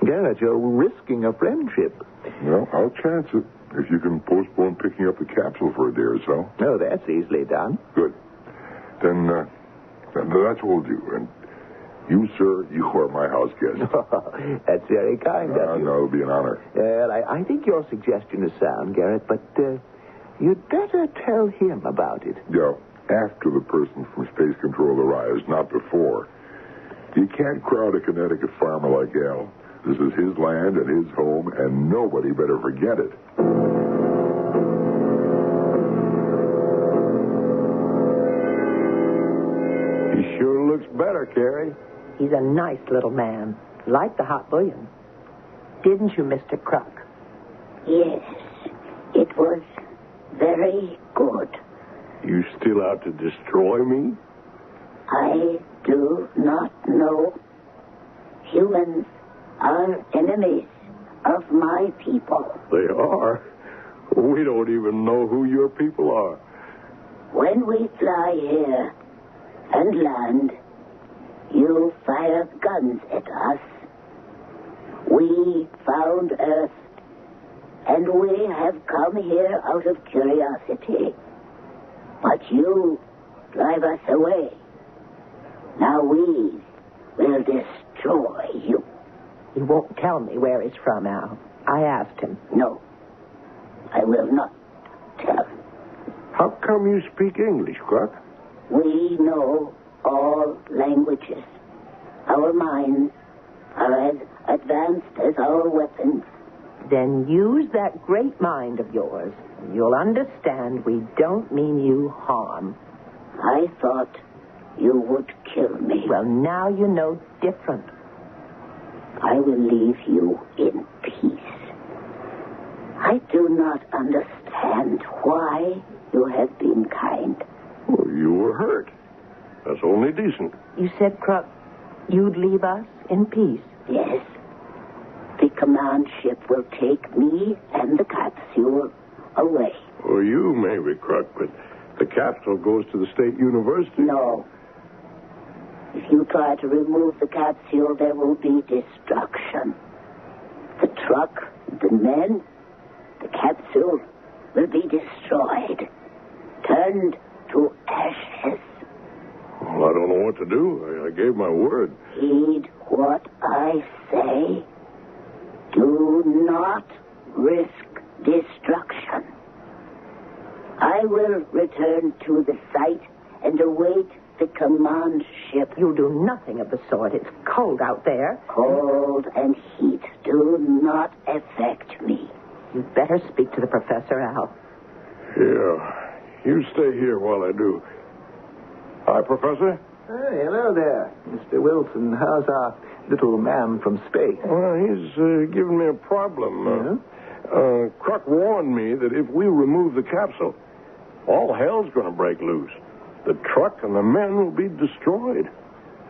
Garrett, you're risking a friendship. Well, I'll chance it if you can postpone picking up the capsule for a day or so. Oh, that's easily done. Good. Then that's what we'll do. And you, sir, you are my house guest. That's very kind of you. No, it'll be an honor. Well, I think your suggestion is sound, Garrett, but you'd better tell him about it. Yeah, after the person from space control arrives, not before. You can't crowd a Connecticut farmer like Al. This is his land and his home, and nobody better forget it. He sure looks better, Carrie. He's a nice little man. Like the hot bouillon. Didn't you, Mr. Kruk? Yes, it was very good. You still out to destroy me? I do not know. Humans are enemies of my people. They are. We don't even know who your people are. When we fly here and land, you fire guns at us. We found Earth, and we have come here out of curiosity. But you drive us away. Now we will destroy you. He won't tell me where he's from, Al. I asked him. No, I will not tell. How come you speak English, Kruk? We know all languages. Our minds are as advanced as our weapons. Then use that great mind of yours. You'll understand we don't mean you harm. I thought you would kill me. Well, now you know different. I will leave you in peace. I do not understand why you have been kind. Well, you were hurt. That's only decent. You said, Kruk, you'd leave us in peace. Yes. The command ship will take me and the capsule away. Well, you maybe, Kruk, but the capsule goes to the state university. No. If you try to remove the capsule, there will be destruction. The truck, the men, the capsule will be destroyed, turned to ashes. Well, I don't know what to do. I gave my word. Heed what I say. Do not risk destruction. I will return to the site and await the command ship. You'll do nothing of the sort. It's cold out there. Cold and heat do not affect me. You'd better speak to the professor, Al. Yeah. You stay here while I do. Hi, Professor. Hey, hello there, Mr. Wilson. How's our little man from space? Well, he's giving me a problem. Kruk warned me that if we remove the capsule, all hell's going to break loose. The truck and the men will be destroyed.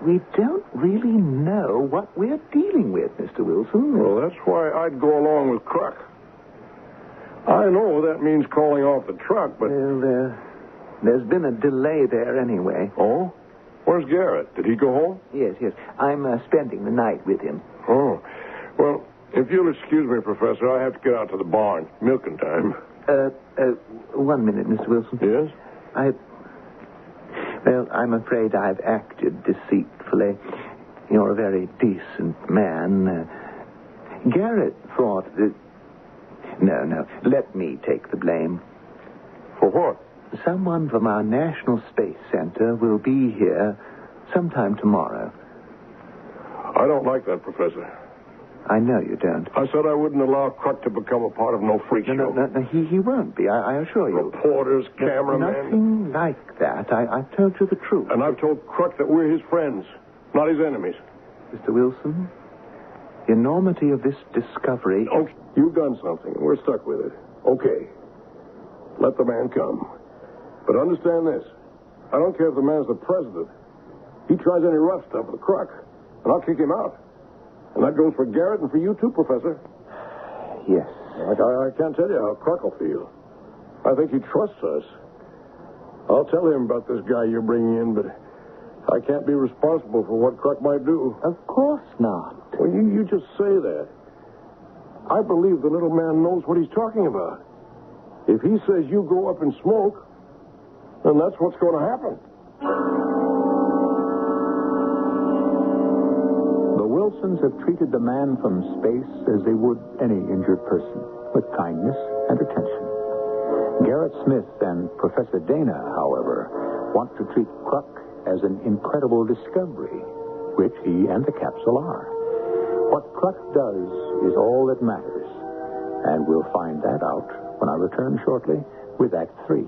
We don't really know what we're dealing with, Mr. Wilson. Well, that's why I'd go along with Kruk. I know that means calling off the truck, but... Well, there's been a delay there anyway. Oh? Where's Garrett? Did he go home? Yes. I'm spending the night with him. Oh. Well, if you'll excuse me, Professor, I have to get out to the barn. Milking time. 1 minute, Mr. Wilson. Yes? Well, I'm afraid I've acted deceitfully. You're a very decent man. Garrett thought that... No. Let me take the blame. For what? Someone from our National Space Center will be here sometime tomorrow. I don't like that, Professor. I know you don't. I said I wouldn't allow Kruk to become a part of no freak show. No, he won't be, I assure you. Reporters, cameramen. Nothing like that. I've told you the truth. And I've told Kruk that we're his friends, not his enemies. Mr. Wilson, the enormity of this discovery... Okay, you've done something. We're stuck with it. Okay. Let the man come. But understand this. I don't care if the man's the president. He tries any rough stuff with Kruk, and I'll kick him out. And that goes for Garrett and for you too, Professor. Yes. I can't tell you how Kruk will feel. I think he trusts us. I'll tell him about this guy you're bringing in, but I can't be responsible for what Kruk might do. Of course not. Well, you just say that. I believe the little man knows what he's talking about. If he says you go up in smoke, then that's what's going to happen. The Wilsons have treated the man from space as they would any injured person, with kindness and attention. Garrett Smith and Professor Dana, however, want to treat Kruk as an incredible discovery, which he and the capsule are. What Cluck does is all that matters. And we'll find that out when I return shortly with Act 3.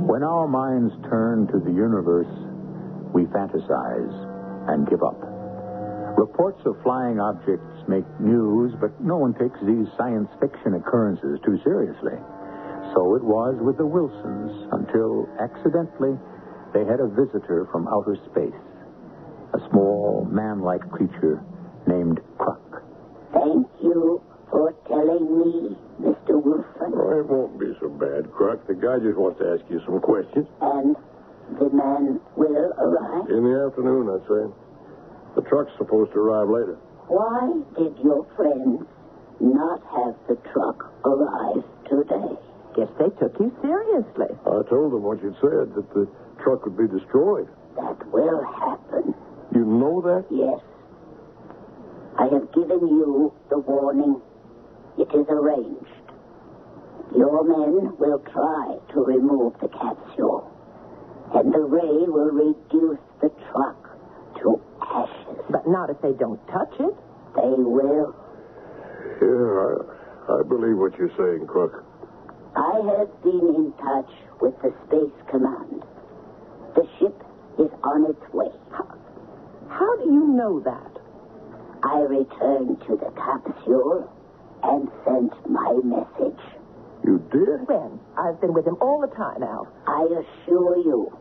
When our minds turn to the universe, we fantasize and give up. Reports of flying objects make news, but no one takes these science fiction occurrences too seriously. So it was with the Wilsons until, accidentally, they had a visitor from outer space. A small, man-like creature named Cluck. Thank you for telling me, Mr. Wilson. Oh, it won't be so bad, Cluck. The guy just wants to ask you some questions. And the man will arrive? In the afternoon, I'd say. The truck's supposed to arrive later. Why did your friends not have the truck arrive today? Guess they took you seriously. I told them what you'd said, that the truck would be destroyed. That will happen. You know that? Yes. I have given you the warning. It is arranged. Your men will try to remove the capsule, and the ray will reduce the truck to ashes. But not if they don't touch it. They will. Yeah, I believe what you're saying, Cluck. I have been in touch with the Space Command. The ship is on its way. How do you know that? I returned to the capsule and sent my message. You did? When? I've been with him all the time, Al. I assure you,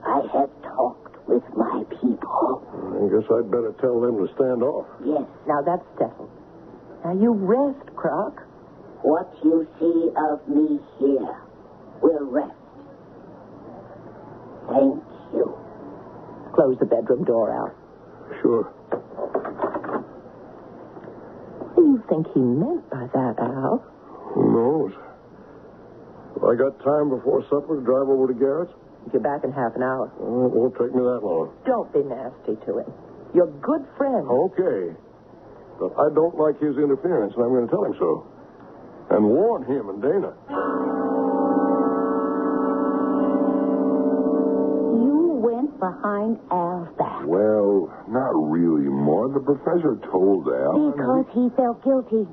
I have talked with my people. I guess I'd better tell them to stand off. Yes. Now that's settled. Now you rest, Croc. What you see of me here will rest. Thank you. Close the bedroom door, Al. Sure. What do you think he meant by that, Al? Who knows? Have I got time before supper to drive over to Garrett's? You're back in half an hour. Oh, it won't take me that long. Don't be nasty to him. You're good friends. Okay. But I don't like his interference, and I'm going to tell him so. And warn him and Dana. You went behind Al's back. Well, not really, Ma. The professor told Al. Because he felt guilty.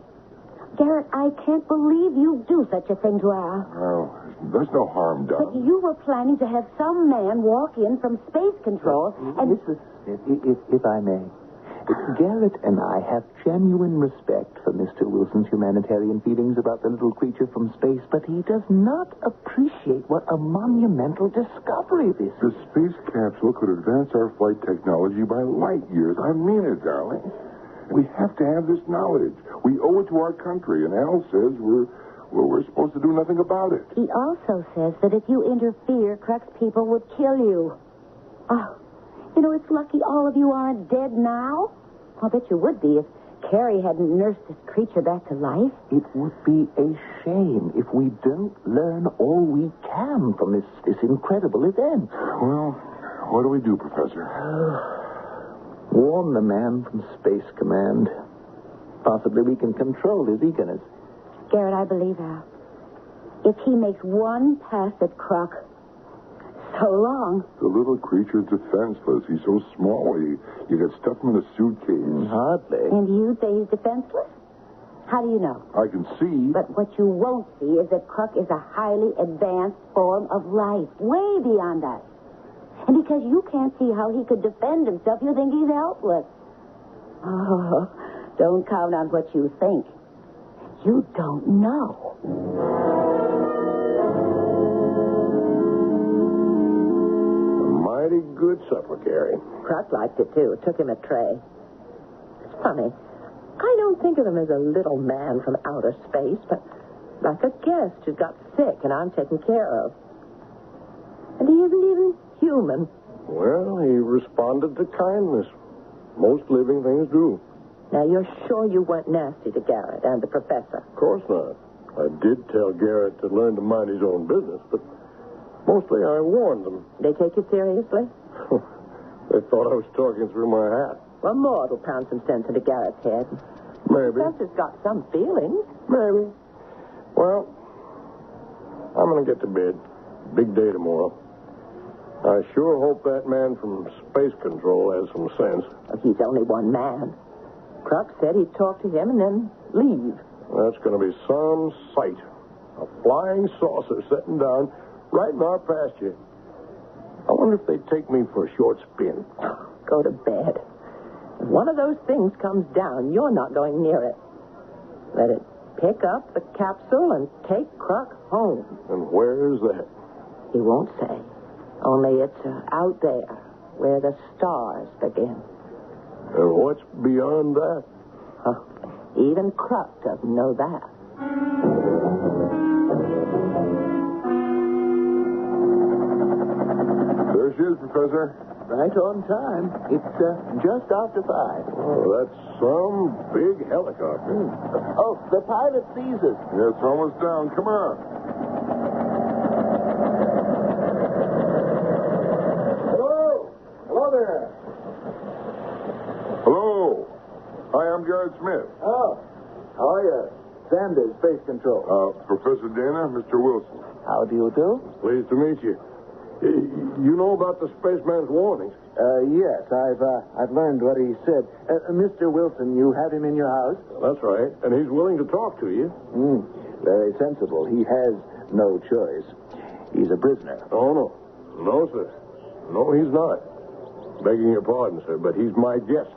Garrett, I can't believe you'd do such a thing to Al. Oh, there's no harm done. But you were planning to have some man walk in from space control and... Mrs. Smith, if I may. Garrett and I have genuine respect for Mr. Wilson's humanitarian feelings about the little creature from space, but he does not appreciate what a monumental discovery this is. The space capsule could advance our flight technology by light years. I mean it, darling. We have to have this knowledge. We owe it to our country, and Al says we're supposed to do nothing about it. He also says that if you interfere, Crux people would kill you. Oh, you know, it's lucky all of you aren't dead now. I'll bet you would be if Carrie hadn't nursed this creature back to life. It would be a shame if we don't learn all we can from this incredible event. Well, what do we do, Professor? Warn the man from Space Command. Possibly we can control his eagerness. Garrett, I believe Al. If he makes one pass at Croc, so long. The little creature's defenseless. He's so small, you could stuff him in a suitcase. Hardly. And you say he's defenseless? How do you know? I can see. But what you won't see is that Croc is a highly advanced form of life, way beyond us. And because you can't see how he could defend himself, you think he's helpless. Oh, don't count on what you think. You don't know. Mighty good supper, Carrie. Croc liked it, too. It took him a tray. It's funny. I don't think of him as a little man from outer space, but like a guest who's got sick and I'm taking care of. And he isn't even human. Well, he responded to kindness. Most living things do. Now, you're sure you weren't nasty to Garrett and the professor? Of course not. I did tell Garrett to learn to mind his own business, but mostly I warned them. They take you seriously? They thought I was talking through my hat. Well, Maud will pound some sense into Garrett's head. Maybe. The professor's got some feelings. Maybe. Well, I'm going to get to bed. Big day tomorrow. I sure hope that man from Space Control has some sense. He's only one man. Kruk said he'd talk to him and then leave. That's going to be some sight. A flying saucer sitting down right in our pasture. I wonder if they'd take me for a short spin. Go to bed. If one of those things comes down, you're not going near it. Let it pick up the capsule and take Kruk home. And where's that? He won't say. Only it's out there, where the stars begin. And what's beyond that? Even Kruk doesn't know that. There she is, Professor. Right on time. It's just after 5. Oh, that's some big helicopter. Oh, the pilot sees us. Yeah, it's almost down. Come on. Hello? Hello there. Hello. Hi, I'm Garrett Smith. Oh, how are you? Sanders, Space Control. Professor Dana, Mr. Wilson. How do you do? Pleased to meet you. You know about the spaceman's warnings? Yes, I've learned what he said. Mr. Wilson, you have him in your house? That's right. And he's willing to talk to you. Very sensible. He has no choice. He's a prisoner. Oh, no. No, sir. No, he's not. Begging your pardon, sir, but he's my guest.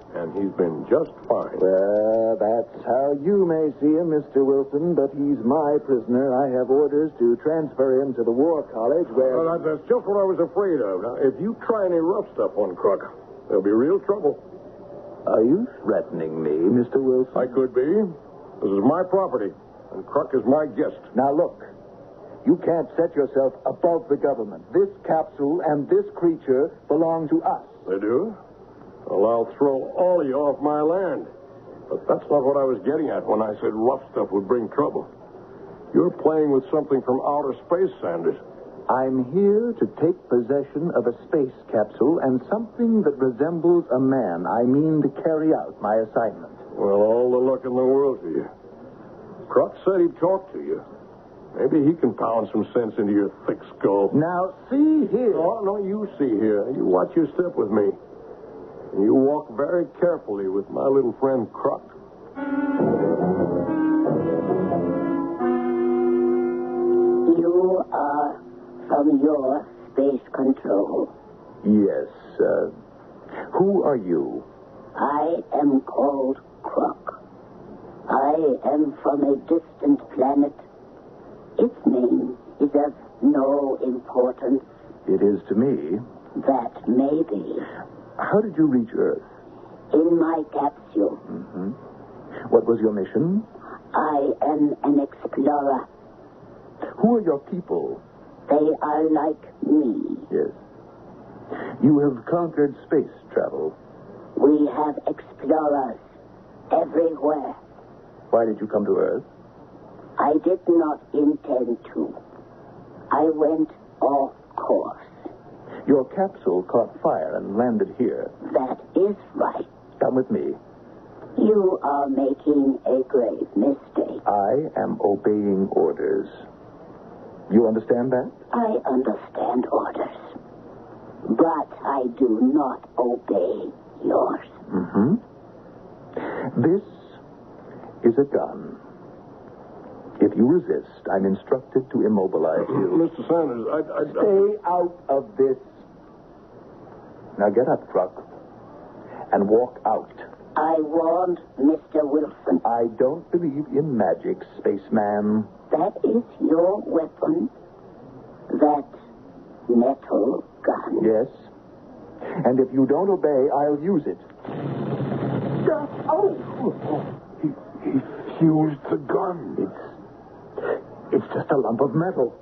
And he's been just fine. Well, that's how you may see him, Mr. Wilson, but he's my prisoner. I have orders to transfer him to the War College where... Well, that's just what I was afraid of. Now, if you try any rough stuff on Kruk, there'll be real trouble. Are you threatening me, Mr. Wilson? I could be. This is my property, and Kruk is my guest. Now, look. You can't set yourself above the government. This capsule and this creature belong to us. They do? Well, I'll throw all of you off my land. But that's not what I was getting at when I said rough stuff would bring trouble. You're playing with something from outer space, Sanders. I'm here to take possession of a space capsule and something that resembles a man. I mean to carry out my assignment. Well, all the luck in the world to you. Kruk said he'd talk to you. Maybe he can pound some sense into your thick skull. Now, see here. No, you see here. You watch your step with me. And you walk very carefully with my little friend Kruk. You are from your Space Control. Yes, who are you? I am called Kruk. I am from a distant planet. Its name is of no importance. It is to me. That may be. How did you reach Earth? In my capsule. Mm-hmm. What was your mission? I am an explorer. Who are your people? They are like me. Yes. You have conquered space travel. We have explorers everywhere. Why did you come to Earth? I did not intend to. I went off course. Your capsule caught fire and landed here. That is right. Come with me. You are making a grave mistake. I am obeying orders. You understand that? I understand orders. But I do not obey yours. Mm-hmm. This is a gun. If you resist, I'm instructed to immobilize you. Mr. Sanders, Stay out of this. Now get up, Kruk, and walk out. I warned Mr. Wilson. I don't believe in magic, spaceman. That is your weapon? That metal gun? Yes. And if you don't obey, I'll use it. He fused the gun. It's just a lump of metal.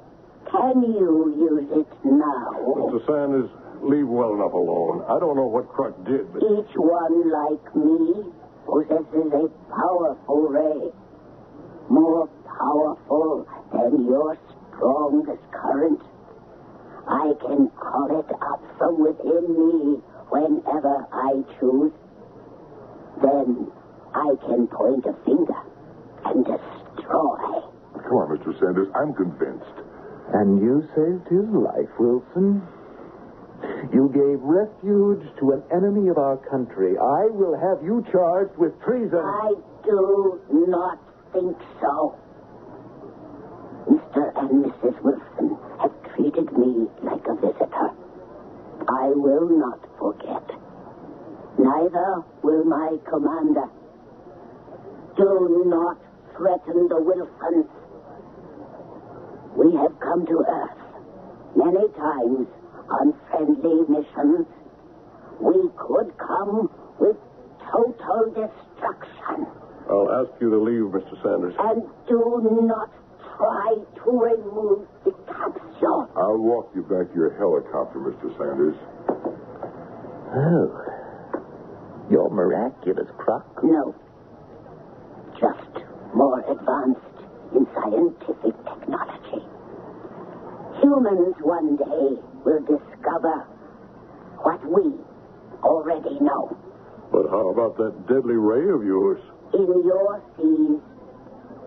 Can you use it now? Mr. Sanders, leave well enough alone. I don't know what Kruk did, but... Each one, like me, possesses a powerful ray. More powerful than your strongest current. I can call it up from within me whenever I choose. Then I can point a finger and destroy. Come on, Mr. Sanders. I'm convinced. And you saved his life, Wilson. You gave refuge to an enemy of our country. I will have you charged with treason. I do not think so. Mr. and Mrs. Wilson have treated me like a visitor. I will not forget. Neither will my commander. Do not threaten the Wilsons. We have come to Earth many times on friendly missions. We could come with total destruction. I'll ask you to leave, Mr. Sanders. And do not try to remove the capsule. I'll walk you back to your helicopter, Mr. Sanders. Oh. You're miraculous, Croc. No. Just more advanced in scientific technology. Humans one day will discover what we already know. But how about that deadly ray of yours? In your seas,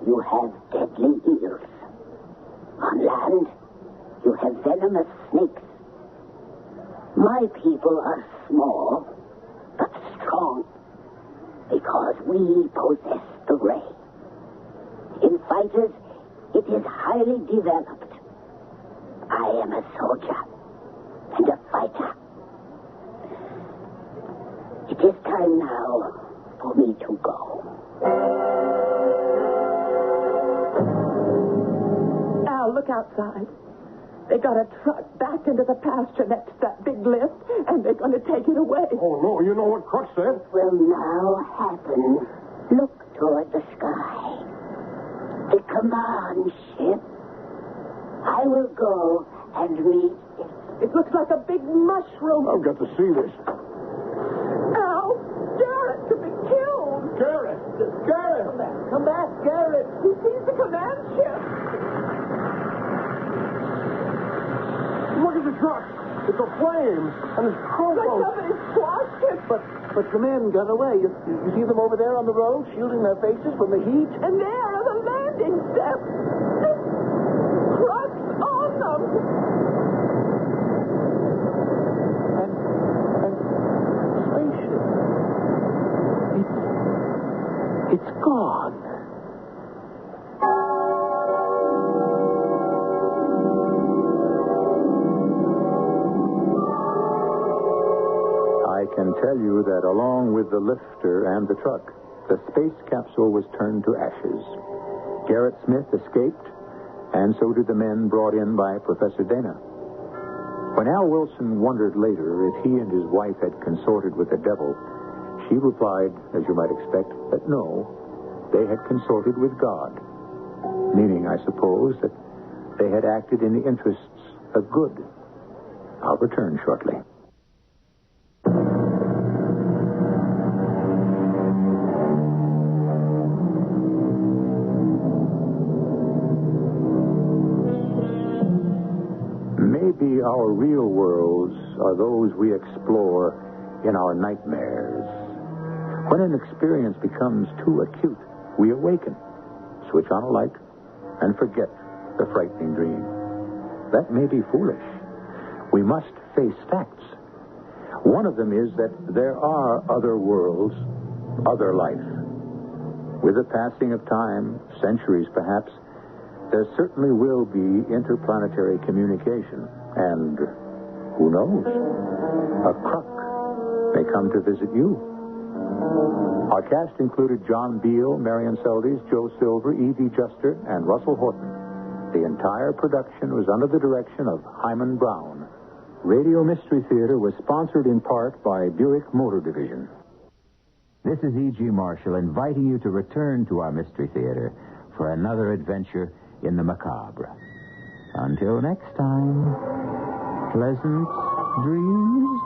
you have deadly eels. On land, you have venomous snakes. My people are small, but strong, because we possess the ray. In fighters, it is highly developed. I am a soldier and a fighter. It is time now for me to go. Al, look outside. They got a truck backed into the pasture next to that big lift, and they're going to take it away. Oh, no, you know what Crutch said? It will now happen. Look toward the sky. The command ship. I will go and meet it. It looks like a big mushroom. I've got to see this. Al, Garrett could be killed. Garrett! Come back, Garrett. He sees the command ship. Look at the truck. It's aflame. And it's Like somebody squashed it. But the men got away. You see them over there on the road, shielding their faces from the heat? And there are the landing steps. Trucks on them. And spaceship. It's gone. I can tell you that along with the lifter and the truck, the space capsule was turned to ashes. Garrett Smith escaped, and so did the men brought in by Professor Dana. When Al Wilson wondered later if he and his wife had consorted with the devil, she replied, as you might expect, that no, they had consorted with God. Meaning, I suppose, that they had acted in the interests of good. I'll return shortly. Maybe our real worlds are those we explore in our nightmares. When an experience becomes too acute, we awaken, switch on a light, and forget the frightening dream. That may be foolish. We must face facts. One of them is that there are other worlds, other life. With the passing of time, centuries perhaps, there certainly will be interplanetary communication. And who knows? A crook may come to visit you. Our cast included John Beal, Marion Seldes, Joe Silver, Evie Juster, and Russell Horton. The entire production was under the direction of Hyman Brown. Radio Mystery Theater was sponsored in part by Buick Motor Division. This is E.G. Marshall inviting you to return to our Mystery Theater for another adventure in the macabre. Until next time, pleasant dreams.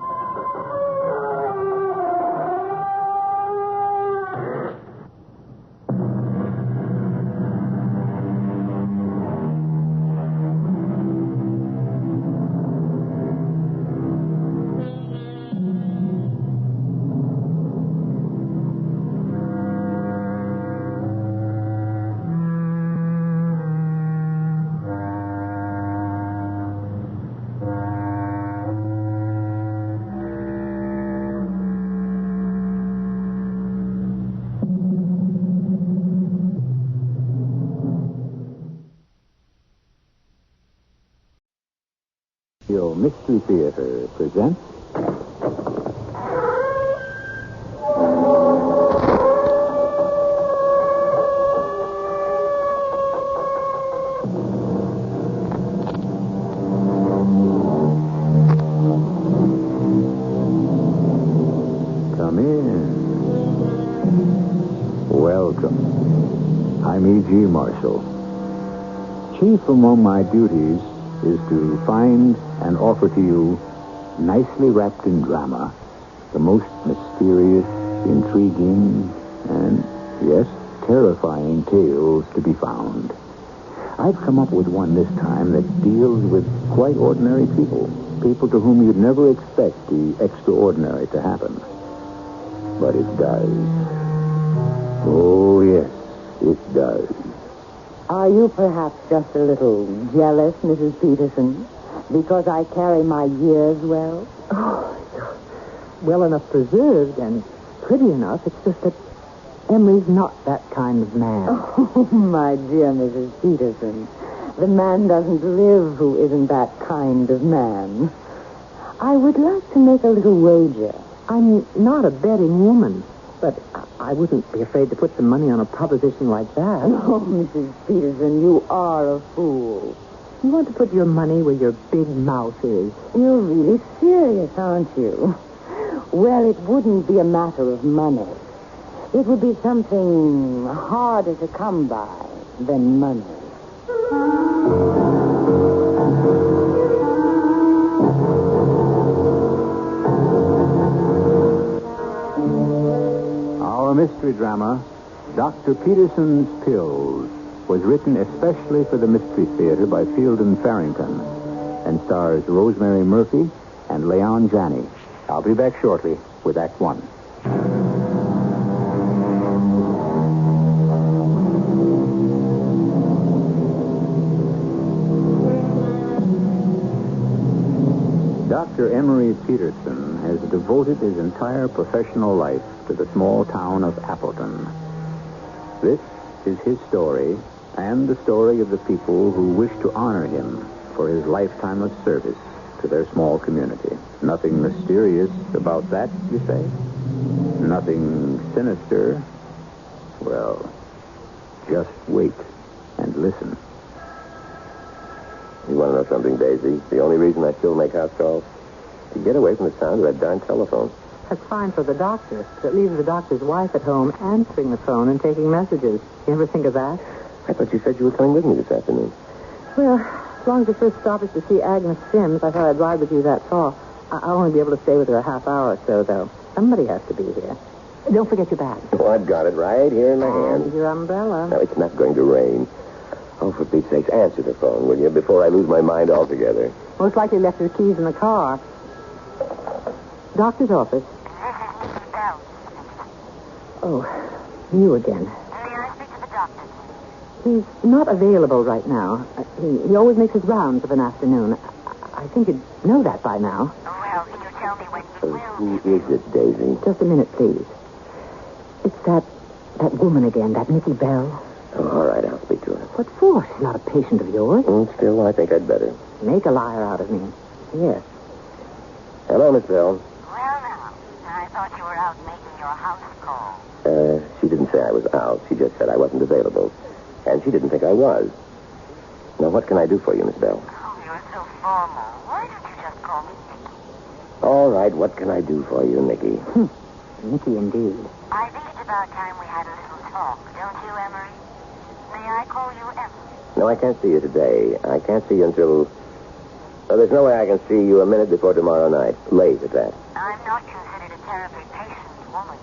Mystery Theater presents... Come in. Welcome. I'm E.G. Marshall. Chief among my duties is to find and offer to you, nicely wrapped in drama, the most mysterious, intriguing, and, yes, terrifying tales to be found. I've come up with one this time that deals with quite ordinary people, people to whom you'd never expect the extraordinary to happen. But it does. Oh, yes, it does. Are you perhaps just a little jealous, Mrs. Peterson, because I carry my years well? Oh, well enough preserved and pretty enough. It's just that Emery's not that kind of man. Oh, my dear Mrs. Peterson, the man doesn't live who isn't that kind of man. I would like to make a little wager. I'm not a betting woman, but I wouldn't be afraid to put some money on a proposition like that. Oh, Mrs. Peterson, you are a fool. You want to put your money where your big mouth is. You're really serious, aren't you? Well, it wouldn't be a matter of money. It would be something harder to come by than money. Our mystery drama, Dr. Peterson's Pills, was written especially for the Mystery Theater by Field and Farrington and stars Rosemary Murphy and Leon Janney. I'll be back shortly with Act One. Dr. Emery Peterson has devoted his entire professional life to the small town of Appleton. This is his story and the story of the people who wish to honor him for his lifetime of service to their small community. Nothing mysterious about that, you say? Nothing sinister? Well, just wait and listen. You want to know something, Daisy? The only reason I still make house calls? To get away from the sound of that darn telephone. That's fine for the doctor. It leaves the doctor's wife at home answering the phone and taking messages. You ever think of that? I thought you said you were coming with me this afternoon. Well, as long as the first stop is to see Agnes Sims, I thought I'd ride with you that far. I'll only be able to stay with her a half hour or so, though. Somebody has to be here. Don't forget your bag. Oh, I've got it right here in my hand. And your umbrella. No, it's not going to rain. Oh, for Pete's sakes, answer the phone, will you, before I lose my mind altogether. Most likely left his keys in the car. Doctor's office. Oh, you again. May I speak to the doctor? He's not available right now. He always makes his rounds of an afternoon. I think you'd know that by now. Well, can you tell me when he will? Who is it, Daisy? Just a minute, please. It's that woman again, that Nikki Bell. Oh, all right, I'll speak to her. What for? She's not a patient of yours. Still, I think I'd better. Make a liar out of me. Yes. Hello, Miss Bell. Well, now, I thought you were out making your house call. She didn't say I was out. She just said I wasn't available. And she didn't think I was. Now, what can I do for you, Miss Bell? Oh, you're so formal. Why don't you just call me Nicky? All right, what can I do for you, Nicky? Nicky, indeed. I think it's about time we had a little talk, don't you, Emery? May I call you Emery? No, I can't see you today. I can't see you until... Well, there's no way I can see you a minute before tomorrow night. Late at that. I'm not considered a terribly patient woman.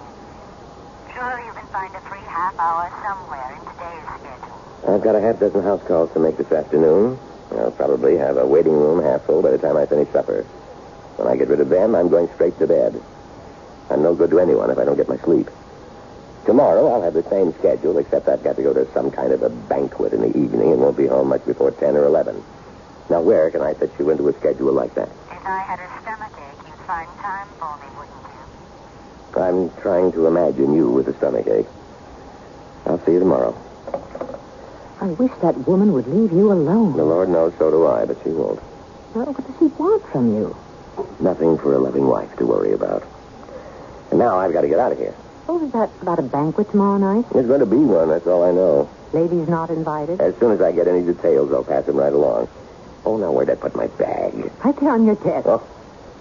Surely you can find a free half hour somewhere in today's schedule. I've got a half dozen house calls to make this afternoon. I'll probably have a waiting room half full by the time I finish supper. When I get rid of them, I'm going straight to bed. I'm no good to anyone if I don't get my sleep. Tomorrow, I'll have the same schedule, except I've got to go to some kind of a banquet in the evening and won't be home much before 10 or 11. Now, where can I fit you into a schedule like that? If I had a stomachache, you'd find time for me, wouldn't you? I'm trying to imagine you with a stomachache. I'll see you tomorrow. I wish that woman would leave you alone. The Lord knows so do I, but she won't. Well, what does he want from you? Nothing for a loving wife to worry about. And now I've got to get out of here. Oh, is that about a banquet tomorrow night? There's going to be one, that's all I know. Ladies not invited? As soon as I get any details, I'll pass them right along. Oh, now where'd I put my bag? Right there on your desk. Oh.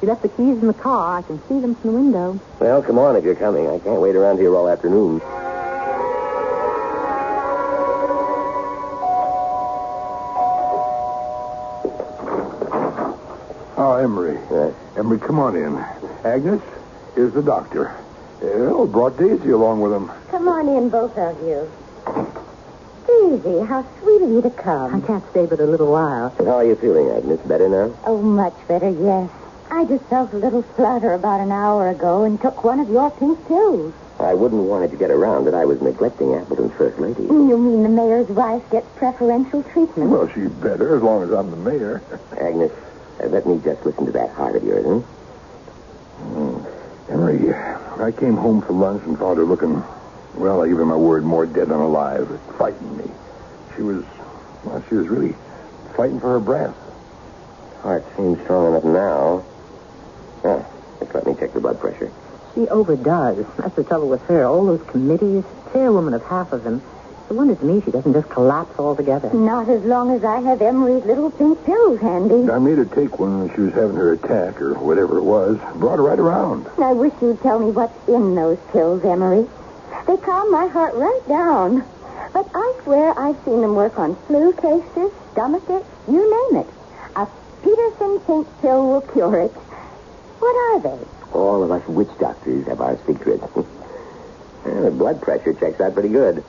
You left the keys in the car. I can see them from the window. Well, come on if you're coming. I can't wait around here all afternoon. Oh, Emery. Emery, come on in. Agnes, here's the doctor. Brought Daisy along with him. Come on in, both of you. Daisy, how sweet of you to come. I can't stay but a little while. How are you feeling, Agnes? Better now? Oh, much better, yes. I just felt a little flutter about an hour ago and took one of your pink pills. I wouldn't want it to get around that I was neglecting Appleton's first lady. You mean the mayor's wife gets preferential treatment? Well, she's better as long as I'm the mayor. Agnes, let me just listen to that heart of yours, huh? Emery, I came home for lunch and found her looking, well, I give her my word, more dead than alive. It frightened me. She was really fighting for her breath. Heart seems strong enough now. Just let me check the blood pressure. She overdoes. That's the trouble with her. All those committees, chairwoman of half of them. It's a wonder to me she doesn't just collapse altogether. Not as long as I have Emery's little pink pills handy. I made her take one when she was having her attack or whatever it was. Brought her right around. I wish you'd tell me what's in those pills, Emery. They calm my heart right down. But I swear I've seen them work on flu cases, stomachaches, you name it. A Peterson pink pill will cure it. What are they? All of us witch doctors have our secrets. The blood pressure checks out pretty good.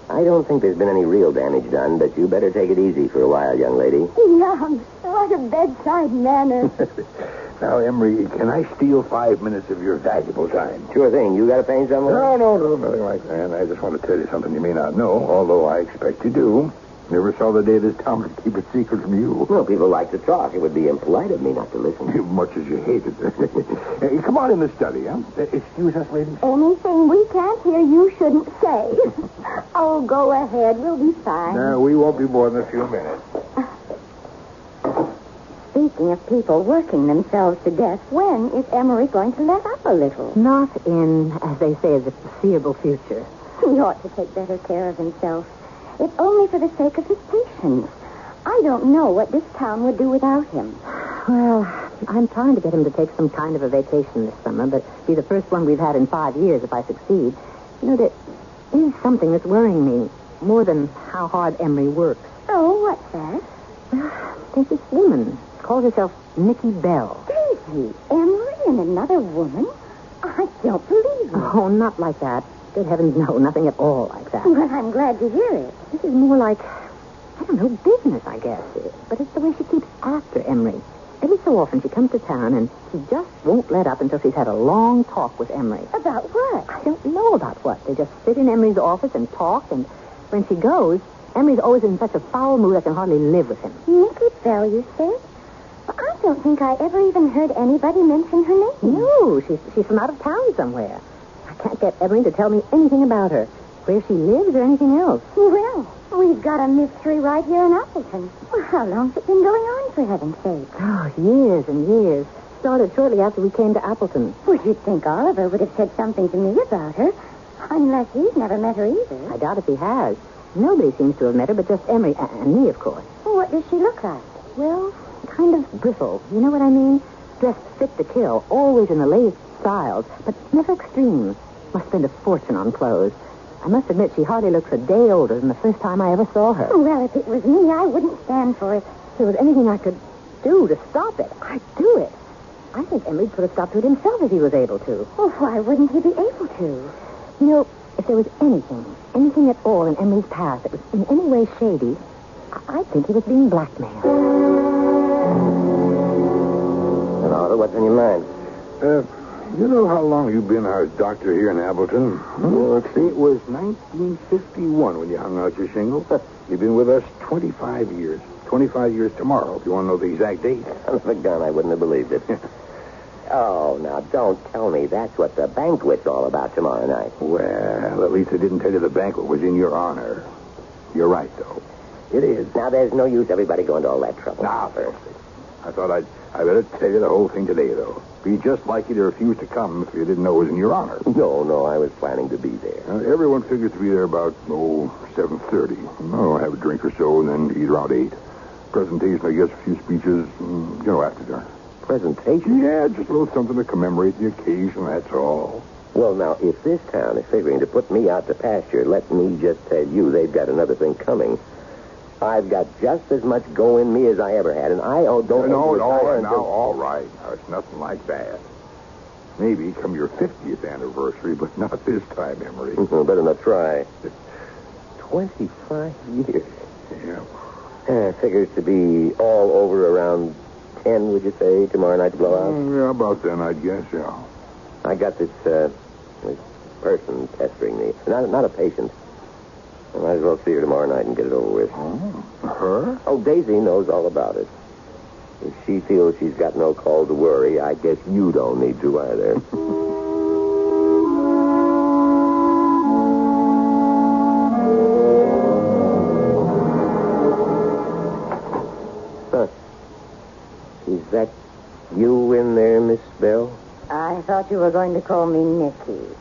I don't think there's been any real damage done, but you better take it easy for a while, young lady. Yum. What a bedside manner. Now, Emery, can I steal 5 minutes of your valuable time? Sure thing. You got a pain somewhere? No, nothing like that. I just want to tell you something you may not know, although I expect you do. Never saw the day this town could keep a secret from you. Well, people like to talk. It would be impolite of me not to listen. Much as you hate it. Hey, come on in the study, huh? Excuse us, ladies. Anything we can't hear you shouldn't say. Oh, go ahead. We'll be fine. No, we won't be more than a few minutes. Speaking of people working themselves to death, when is Emery going to let up a little? Not in, as they say, the foreseeable future. He ought to take better care of himself. If only for the sake of his patients. I don't know what this town would do without him. Well, I'm trying to get him to take some kind of a vacation this summer, but be the first one we've had in 5 years if I succeed. You know, there is something that's worrying me more than how hard Emery works. Oh, what's that? There's this woman. Calls herself Nikki Bell. Daisy, Emery and another woman? I don't believe it. Oh, not like that. Good heavens, no, nothing at all like that. Well, I'm glad to hear it. This is more like, I don't know, business, I guess. But it's the way she keeps after Emery. Every so often she comes to town and she just won't let up until she's had a long talk with Emery. About what? I don't know about what. They just sit in Emery's office and talk, and when she goes, Emery's always in such a foul mood I can hardly live with him. Nikki Bell, you say? Well, I don't think I ever even heard anybody mention her name. No, she's from out of town somewhere. I can't get Emery to tell me anything about her, where she lives or anything else. Well, we've got a mystery right here in Appleton. Well, how long's it been going on, for heaven's sake? Oh, years and years. Started shortly after we came to Appleton. Well, you'd think Oliver would have said something to me about her. Unless he's never met her either. I doubt if he has. Nobody seems to have met her but just Emery and me, of course. What does she look like? Well, kind of bristle. You know what I mean? Dressed fit to kill, always in the latest styles, but never extreme. Must spend a fortune on clothes. I must admit she hardly looks a day older than the first time I ever saw her. Well, if it was me, I wouldn't stand for it. If there was anything I could do to stop it, I'd do it. I think Emery'd put a stop to it himself if he was able to. Well, why wouldn't he be able to? You know, if there was anything at all in Emery's past that was in any way shady, I think he was being blackmailed. And Oliver, what's on your mind? You know how long you've been our doctor here in Appleton? Let's see, it was 1951 when you hung out your shingle. You've been with us 25 years. 25 years tomorrow, if you want to know the exact date. Son of a gun, I wouldn't have believed it. Oh, now, don't tell me that's what the banquet's all about tomorrow night. Well, at least I didn't tell you the banquet was in your honor. You're right, though. It is. Now, there's no use everybody going to all that trouble. Now, I thought I better tell you the whole thing today, though. Be just like you to refuse to come if you didn't know it was in your honor. No, I was planning to be there. Everyone figures to be there about, 7:30. Have a drink or so and then eat around 8. Presentation, I guess, a few speeches, after dinner. Presentation? Yeah, just a little something to commemorate the occasion, that's all. Well, now, if this town is figuring to put me out to pasture, let me just tell you they've got another thing coming. I've got just as much go in me as I ever had, and I don't... No, all right. Now, it's nothing like that. Maybe come your 50th anniversary, but not this time, Emery. Better not try. 25 years. Yeah. Figures to be all over around 10, would you say, tomorrow night to blow out? Yeah, about then, I'd guess, yeah. I got this person pestering me. Not a patient. I might as well see her tomorrow night and get it over with. Oh, her? Oh, Daisy knows all about it. If she feels she's got no call to worry, I guess you don't need to either. Is that you in there, Miss Bell? I thought you were going to call me Nicky.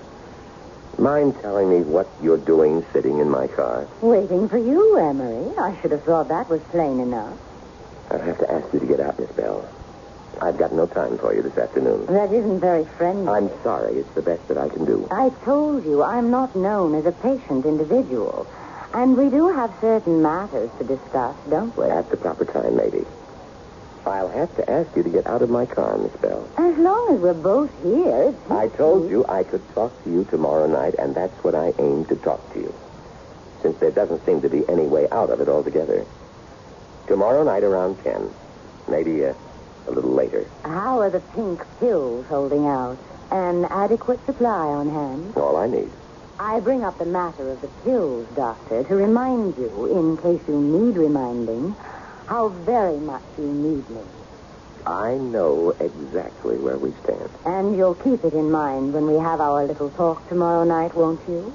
Mind telling me what you're doing sitting in my car? Waiting for you, Emery. I should have thought that was plain enough. I'll have to ask you to get out, Miss Bell. I've got no time for you this afternoon. That isn't very friendly. I'm sorry. It's the best that I can do. I told you I'm not known as a patient individual. And we do have certain matters to discuss, don't we? At the proper time, maybe. I'll have to ask you to get out of my car, Miss Bell. As long as we're both here. I told you I could talk to you tomorrow night, and that's what I aim to talk to you. Since there doesn't seem to be any way out of it altogether. Tomorrow night around 10. Maybe a little later. How are the pink pills holding out? An adequate supply on hand? All I need. I bring up the matter of the pills, Doctor, to remind you, in case you need reminding, how very much you need me. I know exactly where we stand. And you'll keep it in mind when we have our little talk tomorrow night, won't you?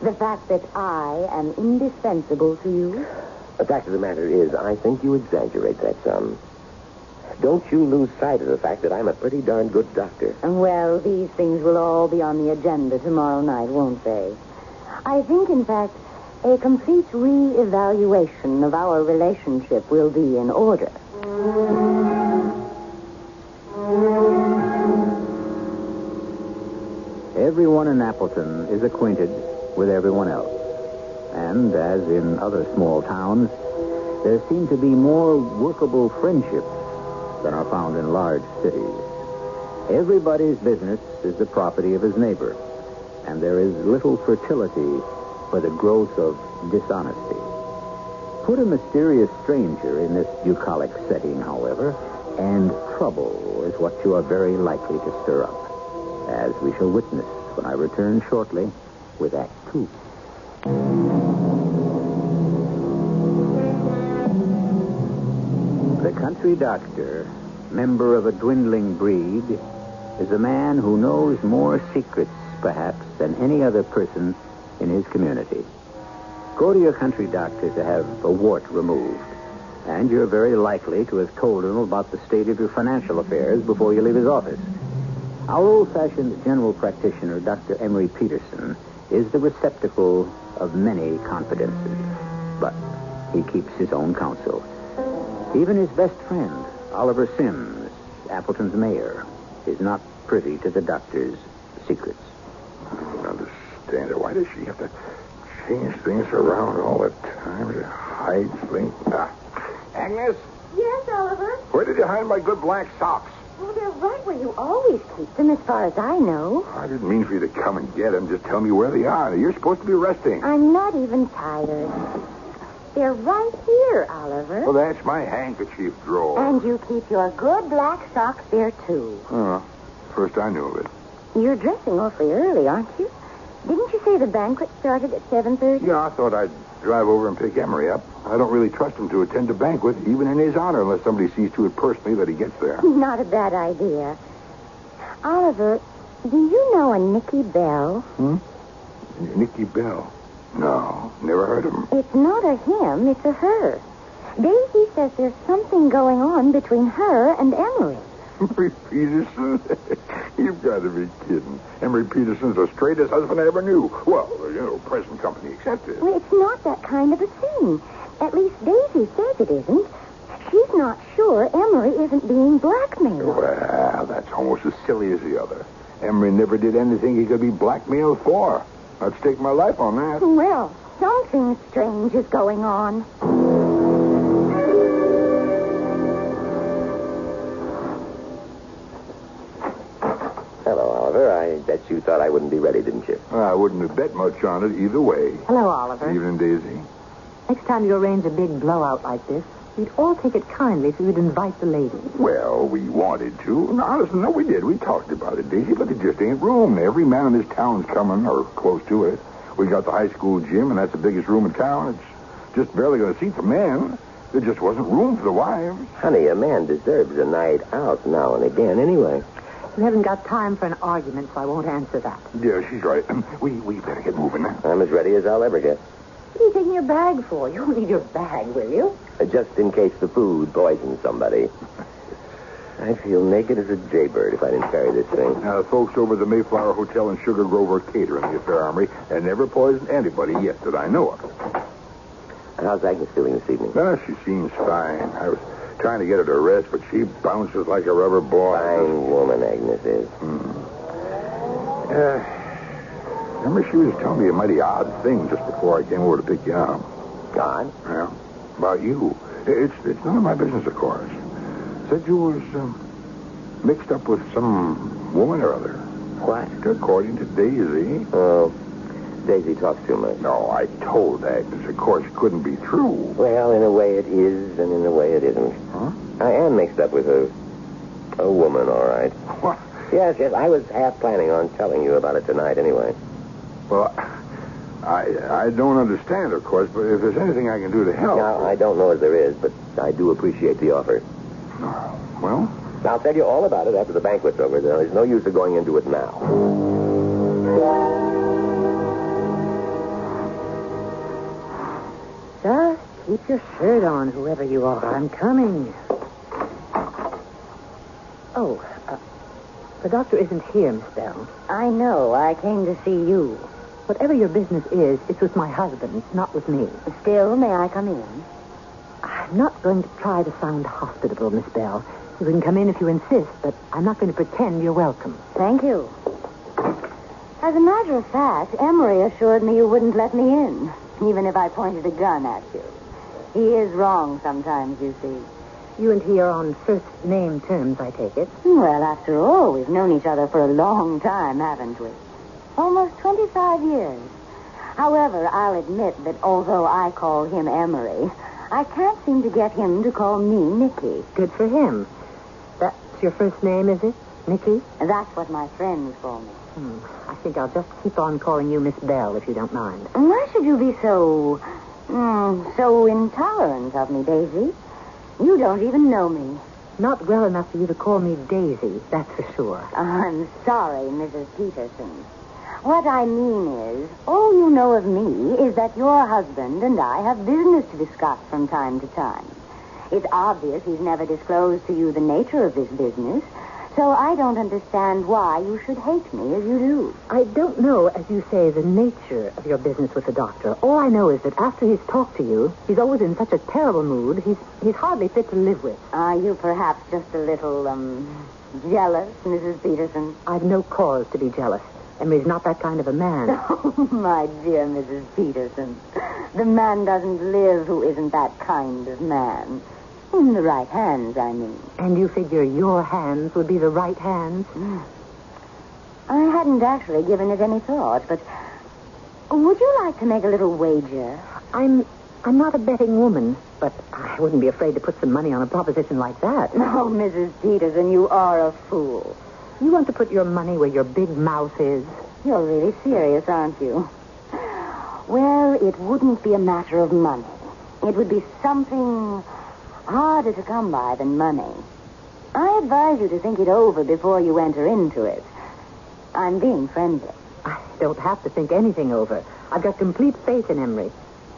The fact that I am indispensable to you? The fact of the matter is, I think you exaggerate that some. Don't you lose sight of the fact that I'm a pretty darn good doctor. Well, these things will all be on the agenda tomorrow night, won't they? I think, in fact, a complete re-evaluation of our relationship will be in order. Everyone in Appleton is acquainted with everyone else. And, as in other small towns, there seem to be more workable friendships than are found in large cities. Everybody's business is the property of his neighbor, and there is little fertility for the growth of dishonesty. Put a mysterious stranger in this bucolic setting, however, and trouble is what you are very likely to stir up, as we shall witness when I return shortly with Act 2. The country doctor, member of a dwindling breed, is a man who knows more secrets, perhaps, than any other person in his community. Go to your country doctor to have a wart removed, and you're very likely to have told him about the state of your financial affairs before you leave his office. Our old-fashioned general practitioner, Dr. Emery Peterson, is the receptacle of many confidences, but he keeps his own counsel. Even his best friend, Oliver Sims, Appleton's mayor, is not privy to the doctor's secrets. I don't understand it. Why does she have to change things around all the time to hide things? Agnes? Yes, Oliver? Where did you hide my good black socks? Well, they're right where you always keep them, as far as I know. I didn't mean for you to come and get them. Just tell me where they are. You're supposed to be resting. I'm not even tired. They're right here, Oliver. Well, that's my handkerchief drawer. And you keep your good black socks there, too. Oh, first I knew of it. You're dressing awfully early, aren't you? Didn't you say the banquet started at 7:30? Yeah, I thought I'd drive over and pick Emery up. I don't really trust him to attend a banquet, even in his honor, unless somebody sees to it personally that he gets there. Not a bad idea. Oliver, do you know a Nicky Bell? Nicky Bell? No, never heard of him. It's not a him, it's a her. Daisy says there's something going on between her and Emery. Emery Peterson? You've got to be kidding. Emery Peterson's the straightest husband I ever knew. Well, present company accepted. Well, it's not that kind of a thing. At least Daisy says it isn't. She's not sure Emery isn't being blackmailed. Well, that's almost as silly as the other. Emery never did anything he could be blackmailed for. I'd stake my life on that. Well, something strange is going on. Hello, Oliver. I bet you thought I wouldn't be ready, didn't you? I wouldn't have bet much on it either way. Hello, Oliver. Evening, Daisy. Next time you arrange a big blowout like this, we'd all take it kindly if you'd invite the ladies. Well, we wanted to. No, listen, no, we did. We talked about it, Daisy, but there just ain't room. Every man in this town's coming, or close to it. We got the high school gym, and that's the biggest room in town. It's just barely going to seat the men. There just wasn't room for the wives. Honey, a man deserves a night out now and again anyway. We haven't got time for an argument, so I won't answer that. Yeah, she's right. We better get moving. I'm as ready as I'll ever get. What are you taking your bag for? You won't need your bag, will you? Just in case the food poisons somebody. I'd feel naked as a jaybird if I didn't carry this thing. Now, the folks over at the Mayflower Hotel in Sugar Grove are catering the affair, Armory, and never poisoned anybody yet that I know of. How's Agnes feeling this evening? She seems fine. I was trying to get her to rest, but she bounces like a rubber ball. Fine woman, Agnes is. Remember, she was telling me a mighty odd thing just before I came over to pick you up. Odd? Yeah. About you. It's none of my business, of course. Said you was mixed up with some woman or other. What? According to Daisy. Oh, Daisy talks too much. No, I told Agnes, of course, it couldn't be true. Well, in a way it is, and in a way it isn't. Huh? I am mixed up with a woman, all right. What? Yes, I was half planning on telling you about it tonight anyway. Well, I don't understand, of course, but if there's anything I can do to help... Now, I don't know if there is, but I do appreciate the offer. Well? I'll tell you all about it after the banquet's over. There's no use of going into it now. Just keep your shirt on, whoever you are. I'm coming. Oh, the doctor isn't here, Miss Bell. I know. I came to see you. Whatever your business is, it's with my husband, not with me. Still, may I come in? I'm not going to try to sound hospitable, Miss Bell. You can come in if you insist, but I'm not going to pretend you're welcome. Thank you. As a matter of fact, Emery assured me you wouldn't let me in, even if I pointed a gun at you. He is wrong sometimes, you see. You and he are on first-name terms, I take it. Well, after all, we've known each other for a long time, haven't we? Almost 25 years. However, I'll admit that although I call him Emery, I can't seem to get him to call me Nicky. Good for him. That's your first name, is it? Nicky? That's what my friends call me. I think I'll just keep on calling you Miss Bell, if you don't mind. Why should you be so intolerant of me, Daisy? You don't even know me. Not well enough for you to call me Daisy, that's for sure. I'm sorry, Mrs. Peterson. What I mean is, all you know of me is that your husband and I have business to discuss from time to time. It's obvious he's never disclosed to you the nature of this business, so I don't understand why you should hate me as you do. I don't know, as you say, the nature of your business with the doctor. All I know is that after he's talked to you, he's always in such a terrible mood, he's hardly fit to live with. Are you perhaps just a little, jealous, Mrs. Peterson? I've no cause to be jealous. Emery's not that kind of a man. Oh, my dear Mrs. Peterson. The man doesn't live who isn't that kind of man. In the right hands, I mean. And you figure your hands would be the right hands? I hadn't actually given it any thought, but would you like to make a little wager? I'm not a betting woman, but I wouldn't be afraid to put some money on a proposition like that. Oh, Mrs. Peterson, you are a fool. You want to put your money where your big mouth is? You're really serious, aren't you? Well, it wouldn't be a matter of money. It would be something harder to come by than money. I advise you to think it over before you enter into it. I'm being friendly. I don't have to think anything over. I've got complete faith in Emery.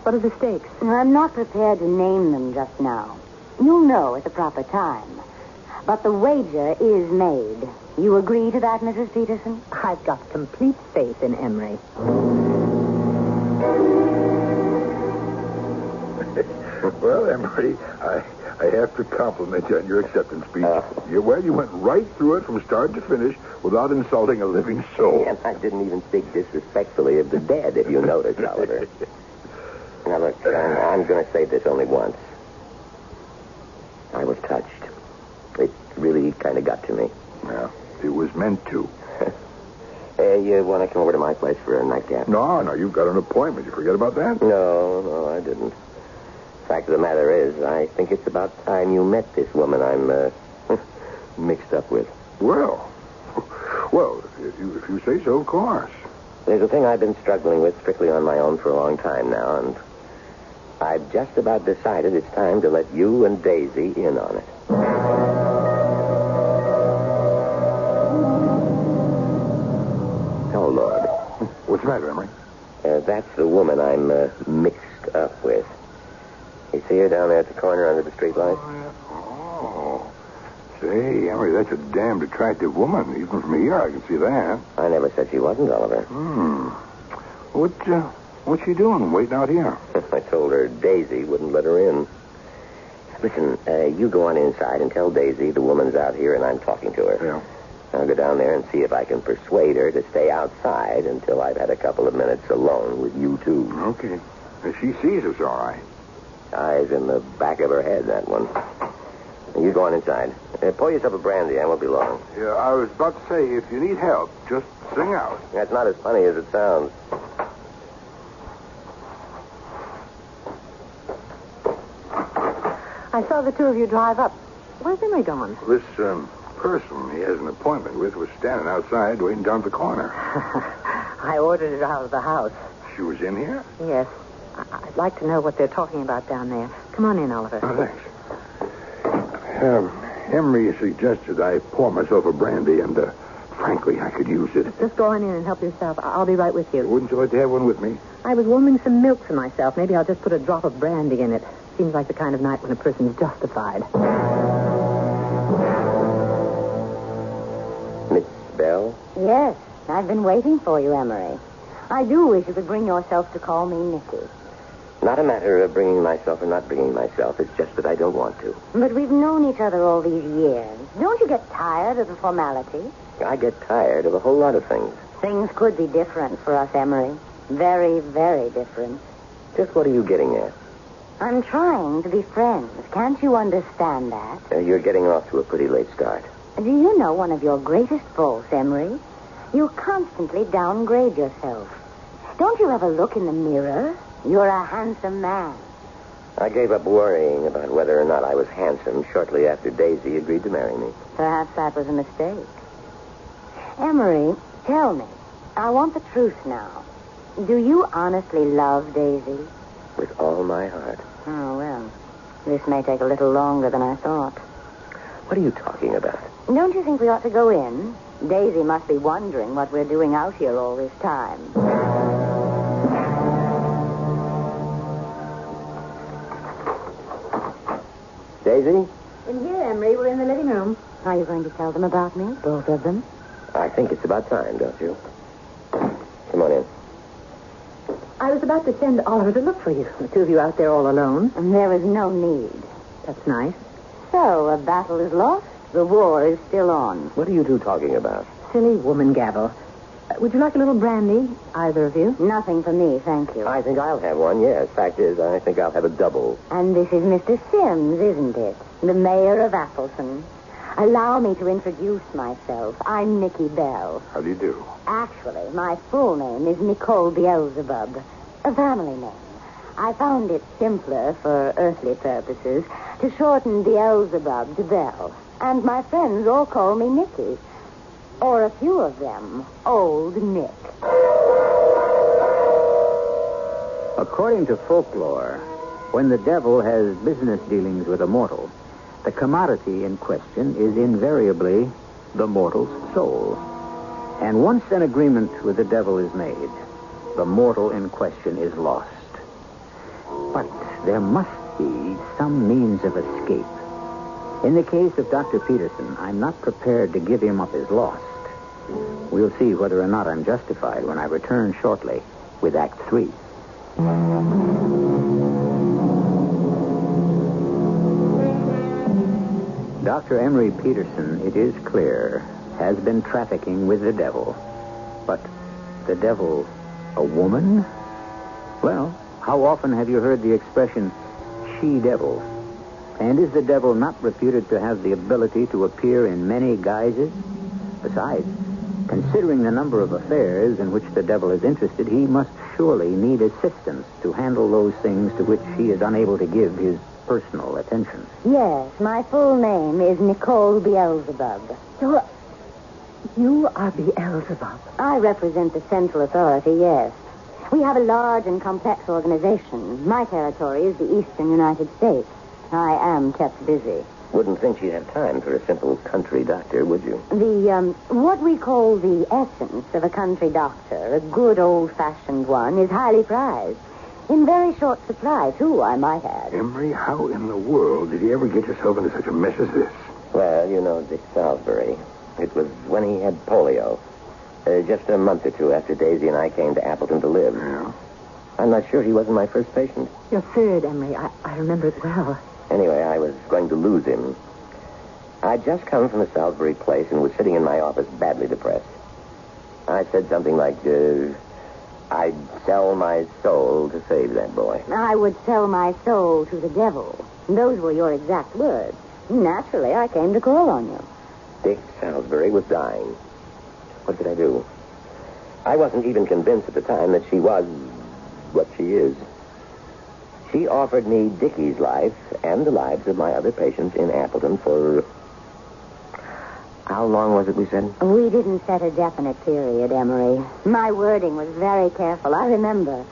What are the stakes? I'm not prepared to name them just now. You'll know at the proper time. But the wager is made. You agree to that, Mrs. Peterson? I've got complete faith in Emery. Well, Emery, I have to compliment you on your acceptance speech. You went right through it from start to finish without insulting a living soul. And I didn't even speak disrespectfully of the dead, if you notice, Oliver. Now, look, I'm going to say this only once. I was touched. It really kind of got to me. Well, it was meant to. Hey, you want to come over to my place for a nightcap? No, you've got an appointment. You forget about that? No, I didn't. Fact of the matter is, I think it's about time you met this woman I'm mixed up with. Well, if you say so, of course. There's a thing I've been struggling with strictly on my own for a long time now, and I've just about decided it's time to let you and Daisy in on it. Oh, Lord. What's the matter, Emery? That's the woman I'm mixed up with. You see her down there at the corner under the streetlight? Oh. Say, Emery, that's a damned attractive woman. Even from here, I can see that. I never said she wasn't, Oliver. What's she doing waiting out here? I told her Daisy wouldn't let her in. Listen, you go on inside and tell Daisy the woman's out here and I'm talking to her. Yeah. I'll go down there and see if I can persuade her to stay outside until I've had a couple of minutes alone with you two. Okay. She sees us all right. Eyes in the back of her head, that one. You go on inside. Pour yourself a brandy. I won't be long. Yeah, I was about to say, if you need help, just sing out. That's not as funny as it sounds. I saw the two of you drive up. Where's Emery gone? This person he has an appointment with was standing outside waiting down at the corner. I ordered it out of the house. She was in here? Yes. I'd like to know what they're talking about down there. Come on in, Oliver. Oh, thanks. Emery suggested I pour myself a brandy, and frankly, I could use it. Just go on in and help yourself. I'll be right with you. Wouldn't you like to have one with me? I was warming some milk for myself. Maybe I'll just put a drop of brandy in it. Seems like the kind of night when a person's justified. Miss Bell? Yes, I've been waiting for you, Emery. I do wish you could bring yourself to call me Nicky. Not a matter of bringing myself or not bringing myself. It's just that I don't want to. But we've known each other all these years. Don't you get tired of the formality? I get tired of a whole lot of things. Things could be different for us, Emery. Very, very different. Just what are you getting at? I'm trying to be friends. Can't you understand that? You're getting off to a pretty late start. Do you know one of your greatest faults, Emery? You constantly downgrade yourself. Don't you ever look in the mirror? You're a handsome man. I gave up worrying about whether or not I was handsome shortly after Daisy agreed to marry me. Perhaps that was a mistake. Emery, tell me. I want the truth now. Do you honestly love Daisy? With all my heart. Oh, well, this may take a little longer than I thought. What are you talking about? Don't you think we ought to go in? Daisy must be wondering what we're doing out here all this time. Daisy? In here, Emery. We're in the living room. Are you going to tell them about me? Both of them? I think it's about time, don't you? Come on in. I was about to send Oliver to look for you. The two of you out there all alone. And there is no need. That's nice. So, a battle is lost. The war is still on. What are you two talking about? Silly woman gabble. Would you like a little brandy, either of you? Nothing for me, thank you. I think I'll have one, yes. Fact is, I think I'll have a double. And this is Mr. Sims, isn't it? The mayor of Appleton. Allow me to introduce myself. I'm Nicky Bell. How do you do? Actually, my full name is Nicole Beelzebub, a family name. I found it simpler for earthly purposes to shorten Beelzebub to Bell. And my friends all call me Nicky. Or a few of them, Old Nick. According to folklore, when the devil has business dealings with a mortal, the commodity in question is invariably the mortal's soul. And once an agreement with the devil is made, the mortal in question is lost. But there must be some means of escape. In the case of Dr. Peterson, I'm not prepared to give him up as lost. We'll see whether or not I'm justified when I return shortly with Act 3. Dr. Emery Peterson, it is clear, has been trafficking with the devil. But the devil, a woman? Well, how often have you heard the expression, she-devil? And is the devil not reputed to have the ability to appear in many guises? Besides, considering the number of affairs in which the devil is interested, he must surely need assistance to handle those things to which he is unable to give his personal attention. Yes, my full name is Nicole Beelzebub. You are Beelzebub. I represent the central authority, yes. We have a large and complex organization. My territory is the eastern United States. I am kept busy. Wouldn't think she'd have time for a simple country doctor, would you? What we call the essence of a country doctor, a good old-fashioned one, is highly prized. In very short supply, too, I might add. Emery, how in the world did you ever get yourself into such a mess as this? Well, you know Dick Salisbury. It was when he had polio. Just a month or two after Daisy and I came to Appleton to live. Yeah. I'm not sure he wasn't my first patient. Your third, Emery. I remember it well. Anyway, I was going to lose him. I'd just come from the Salisbury place and was sitting in my office badly depressed. I said something like, I'd sell my soul to save that boy. I would sell my soul to the devil. Those were your exact words. Naturally, I came to call on you. Dick Salisbury was dying. What could I do? I wasn't even convinced at the time that she was what she is. She offered me Dickie's life and the lives of my other patients in Appleton for... How long was it, we said? We didn't set a definite period, Emery. My wording was very careful, I remember.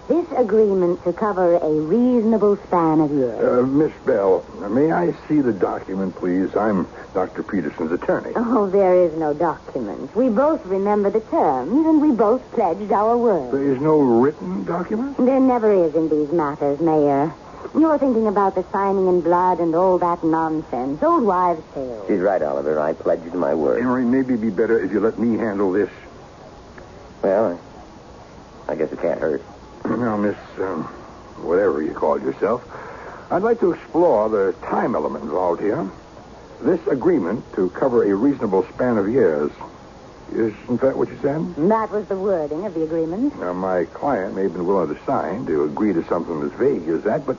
This agreement to cover a reasonable span of years. Miss Bell, may I see the document, please? I'm Dr. Peterson's attorney. Oh, there is no document. We both remember the terms, and we both pledged our word. There is no written document? There never is in these matters, Mayor. You're thinking about the signing in blood and all that nonsense. Old wives' tales. She's right, Oliver. I pledged my word. Henry, maybe it'd be better if you let me handle this. Well, I guess it can't hurt. Now, Miss, whatever you call yourself, I'd like to explore the time element involved here. This agreement to cover a reasonable span of years, isn't that what you said? That was the wording of the agreement. Now, my client may have been willing to sign to agree to something as vague as that, but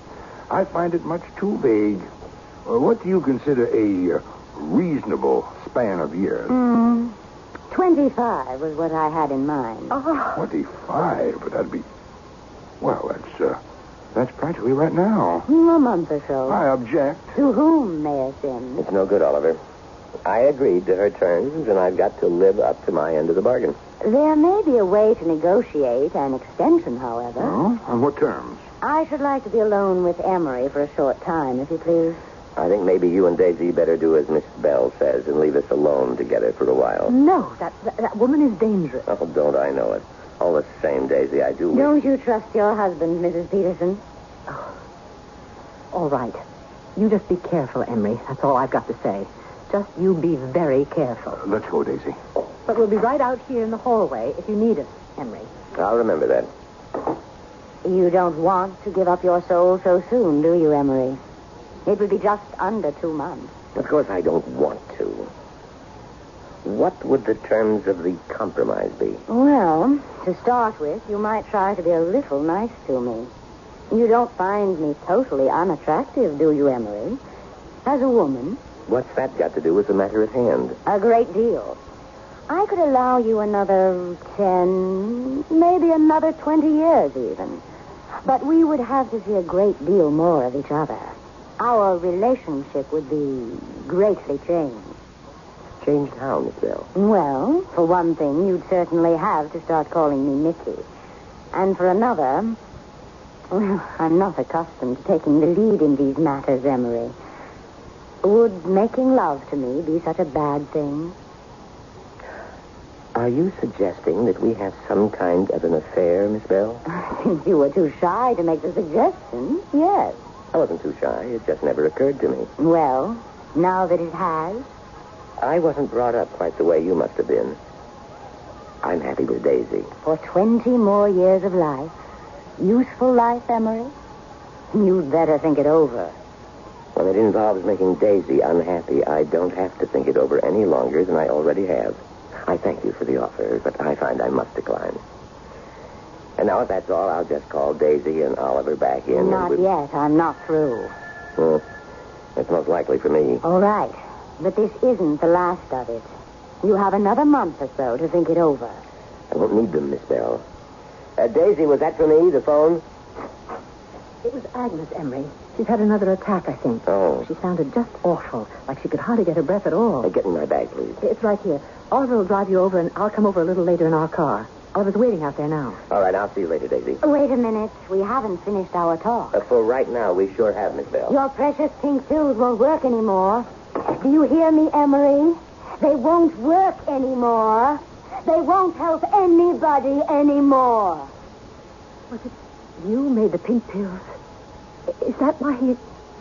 I find it much too vague. What do you consider a reasonable span of years? 25 was what I had in mind. 25? But that'd be... Well, that's practically right now. A month or so. I object. To whom, Mayor Sims? It's no good, Oliver. I agreed to her terms, and I've got to live up to my end of the bargain. There may be a way to negotiate an extension, however. Oh? On what terms? I should like to be alone with Emery for a short time, if you please. I think maybe you and Daisy better do as Miss Bell says and leave us alone together for a while. No, that woman is dangerous. Oh, don't I know it. All the same, Daisy, I do... Don't you trust your husband, Mrs. Peterson? All right. You just be careful, Emery. That's all I've got to say. Just you be very careful. Let's go, Daisy. But we'll be right out here in the hallway if you need us, Emery. I'll remember that. You don't want to give up your soul so soon, do you, Emery? It would be just under 2 months. Of course I don't want to. What would the terms of the compromise be? Well, to start with, you might try to be a little nice to me. You don't find me totally unattractive, do you, Emery? As a woman... What's that got to do with the matter at hand? A great deal. I could allow you another 10, maybe another 20 years even. But we would have to see a great deal more of each other. Our relationship would be greatly changed. Changed how, Miss Bell? Well, for one thing, you'd certainly have to start calling me Mickey. And for another, well, I'm not accustomed to taking the lead in these matters, Emery. Would making love to me be such a bad thing? Are you suggesting that we have some kind of an affair, Miss Bell? Since you were too shy to make the suggestion, yes. I wasn't too shy. It just never occurred to me. Well, now that it has... I wasn't brought up quite the way you must have been. I'm happy with Daisy. For 20 more years of life. Useful life, Emery. You'd better think it over. When it involves making Daisy unhappy, I don't have to think it over any longer than I already have. I thank you for the offer, but I find I must decline. And now, if that's all, I'll just call Daisy and Oliver back in. Not yet. I'm not through. That's most likely for me. All right. But this isn't the last of it. You have another month or so to think it over. I won't need them, Miss Bell. Daisy, was that for me, the phone? It was Agnes, Emery. She's had another attack, I think. Oh. She sounded just awful, like she could hardly get her breath at all. Get in my bag, please. It's right here. Oliver will drive you over, and I'll come over a little later in our car. Oliver's waiting out there now. All right, I'll see you later, Daisy. Wait a minute. We haven't finished our talk. For right now, we sure have, Miss Bell. Your precious pink pills won't work anymore. Do you hear me, Emery? They won't work anymore. They won't help anybody anymore. Was it you made the pink pills? Is that why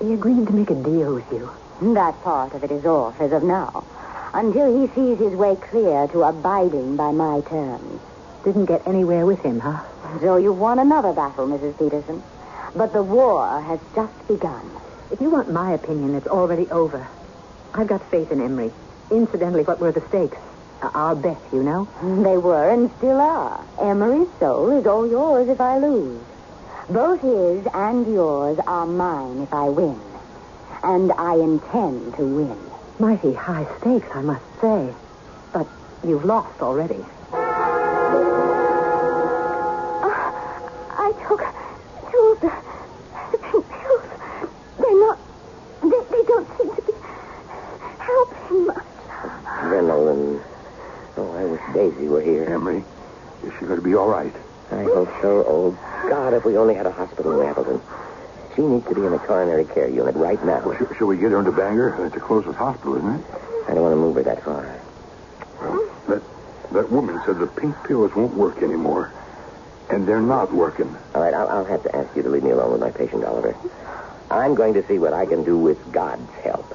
he agreed to make a deal with you? That part of it is off as of now. Until he sees his way clear to abiding by my terms. Didn't get anywhere with him, huh? So you've won another battle, Mrs. Peterson. But the war has just begun. If you want my opinion, it's already over. I've got faith in Emery. Incidentally, what were the stakes? Our bet, you know? They were and still are. Emery's soul is all yours if I lose. Both his and yours are mine if I win. And I intend to win. Mighty high stakes, I must say. But you've lost already. I took two of the pink pills. They're not... They don't seem to be helping much. Adrenaline. Oh, I wish Daisy were here. Emery, is she going to be all right? I hope so. Oh, God, if we only had a hospital in Appleton. She needs to be in a coronary care unit right now. Well, shall we get her into Bangor? That's the closest hospital, isn't it? I don't want to move her that far. Well, that woman said the pink pills won't work anymore. And they're not working. All right, I'll have to ask you to leave me alone with my patient, Oliver. I'm going to see what I can do with God's help.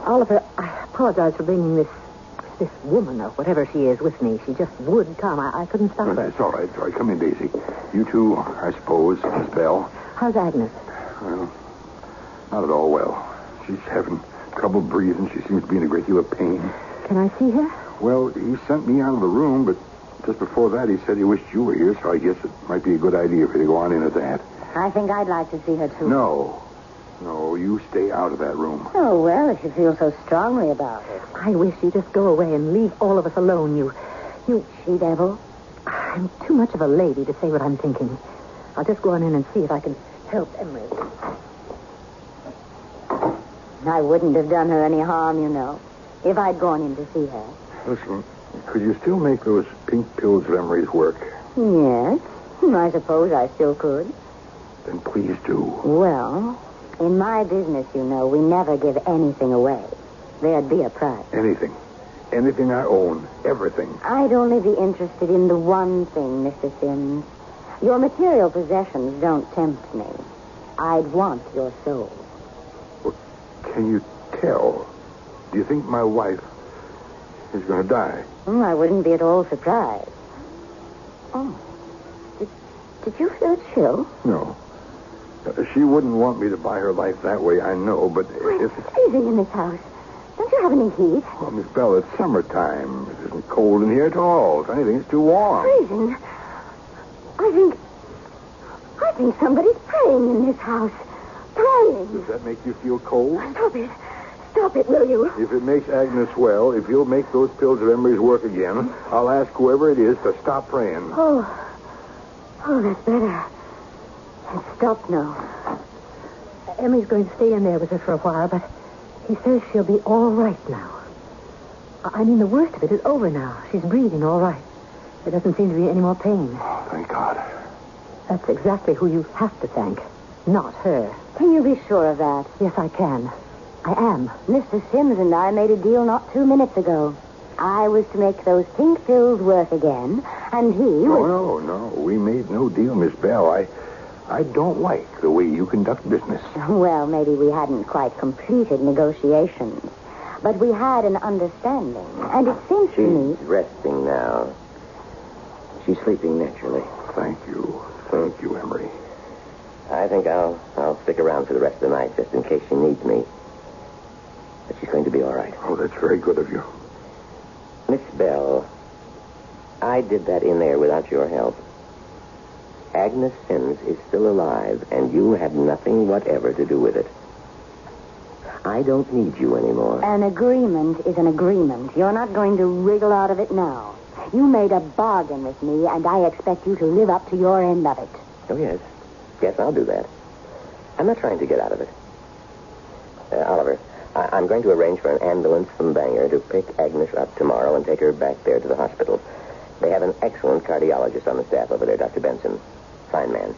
Oliver, I apologize for bringing this woman, or whatever she is, with me. She just would come. I couldn't stop her. It's all right. It's all right. Come in, Daisy. You two, I suppose, Miss Bell. How's Agnes? Well, not at all well. She's having trouble breathing. She seems to be in a great deal of pain. Can I see her? Well, he sent me out of the room, but just before that he said he wished you were here, so I guess it might be a good idea for you to go on in at that. I think I'd like to see her, too. No, you stay out of that room. Oh, well, if you feel so strongly about it. I wish you'd just go away and leave all of us alone, you she-devil. I'm too much of a lady to say what I'm thinking. I'll just go on in and see if I can help Emery. I wouldn't have done her any harm, you know, if I'd gone in to see her. Listen, could you still make those pink pills of Emery's work? Yes, I suppose I still could. Then please do. Well, in my business, you know, we never give anything away. There'd be a price. Anything. Anything I own. Everything. I'd only be interested in the one thing, Mr. Sims. Your material possessions don't tempt me. I'd want your soul. Well, can you tell? Do you think my wife is going to die? I wouldn't be at all surprised. Oh. Did you feel a chill? No. She wouldn't want me to buy her life that way, I know, but if it's... freezing in this house. Don't you have any heat? Well, Miss Bell, it's summertime. It isn't cold in here at all. If anything, it's too warm. Freezing? I think somebody's praying in this house. Praying. Does that make you feel cold? Stop it. Stop it, will you? If it makes Agnes well, if you'll make those pills of Emery's work again, I'll ask whoever it is to stop praying. Oh, that's better. It's stopped now. Emery's going to stay in there with her for a while, but he says she'll be all right now. I mean, the worst of it is over now. She's breathing all right. There doesn't seem to be any more pain. Oh, thank God. That's exactly who you have to thank, not her. Can you be sure of that? Yes, I can. I am. Mr. Sims and I made a deal not 2 minutes ago. I was to make those pink pills work again, and he was... No. We made no deal, Miss Bell. I don't like the way you conduct business. Well, maybe we hadn't quite completed negotiations. But we had an understanding, and it seems to me... She's resting now. She's sleeping naturally. Thank you, Emery. I think I'll stick around for the rest of the night, just in case she needs me. But she's going to be all right. Oh, that's very good of you. Miss Bell, I did that in there without your help. Agnes Sims is still alive, and you had nothing whatever to do with it. I don't need you anymore. An agreement is an agreement. You're not going to wriggle out of it now. You made a bargain with me, and I expect you to live up to your end of it. Oh, yes. Yes, I'll do that. I'm not trying to get out of it. Oliver, I'm going to arrange for an ambulance from Bangor to pick Agnes up tomorrow and take her back there to the hospital. They have an excellent cardiologist on the staff over there, Dr. Benson. Fine man.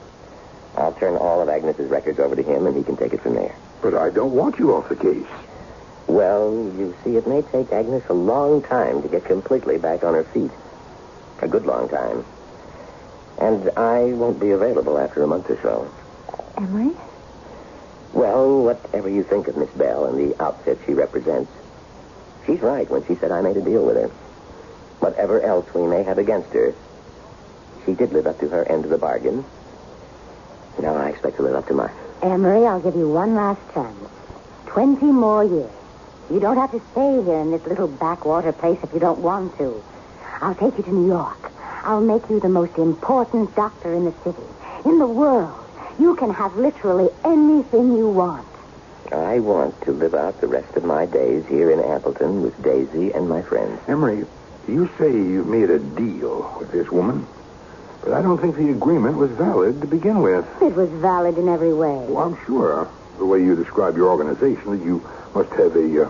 I'll turn all of Agnes's records over to him, and he can take it from there. But I don't want you off the case. Well, you see, it may take Agnes a long time to get completely back on her feet. A good long time. And I won't be available after a month or so. Emery? Well, whatever you think of Miss Bell and the outfit she represents, she's right when she said I made a deal with her. Whatever else we may have against her, she did live up to her end of the bargain. Now I expect to live up to mine. Emery, I'll give you one last chance. 20 more years. You don't have to stay here in this little backwater place if you don't want to. I'll take you to New York. I'll make you the most important doctor in the city, in the world. You can have literally anything you want. I want to live out the rest of my days here in Appleton with Daisy and my friends. Emery, you say you made a deal with this woman, but I don't think the agreement was valid to begin with. It was valid in every way. Well, I'm sure, the way you describe your organization, that you must have a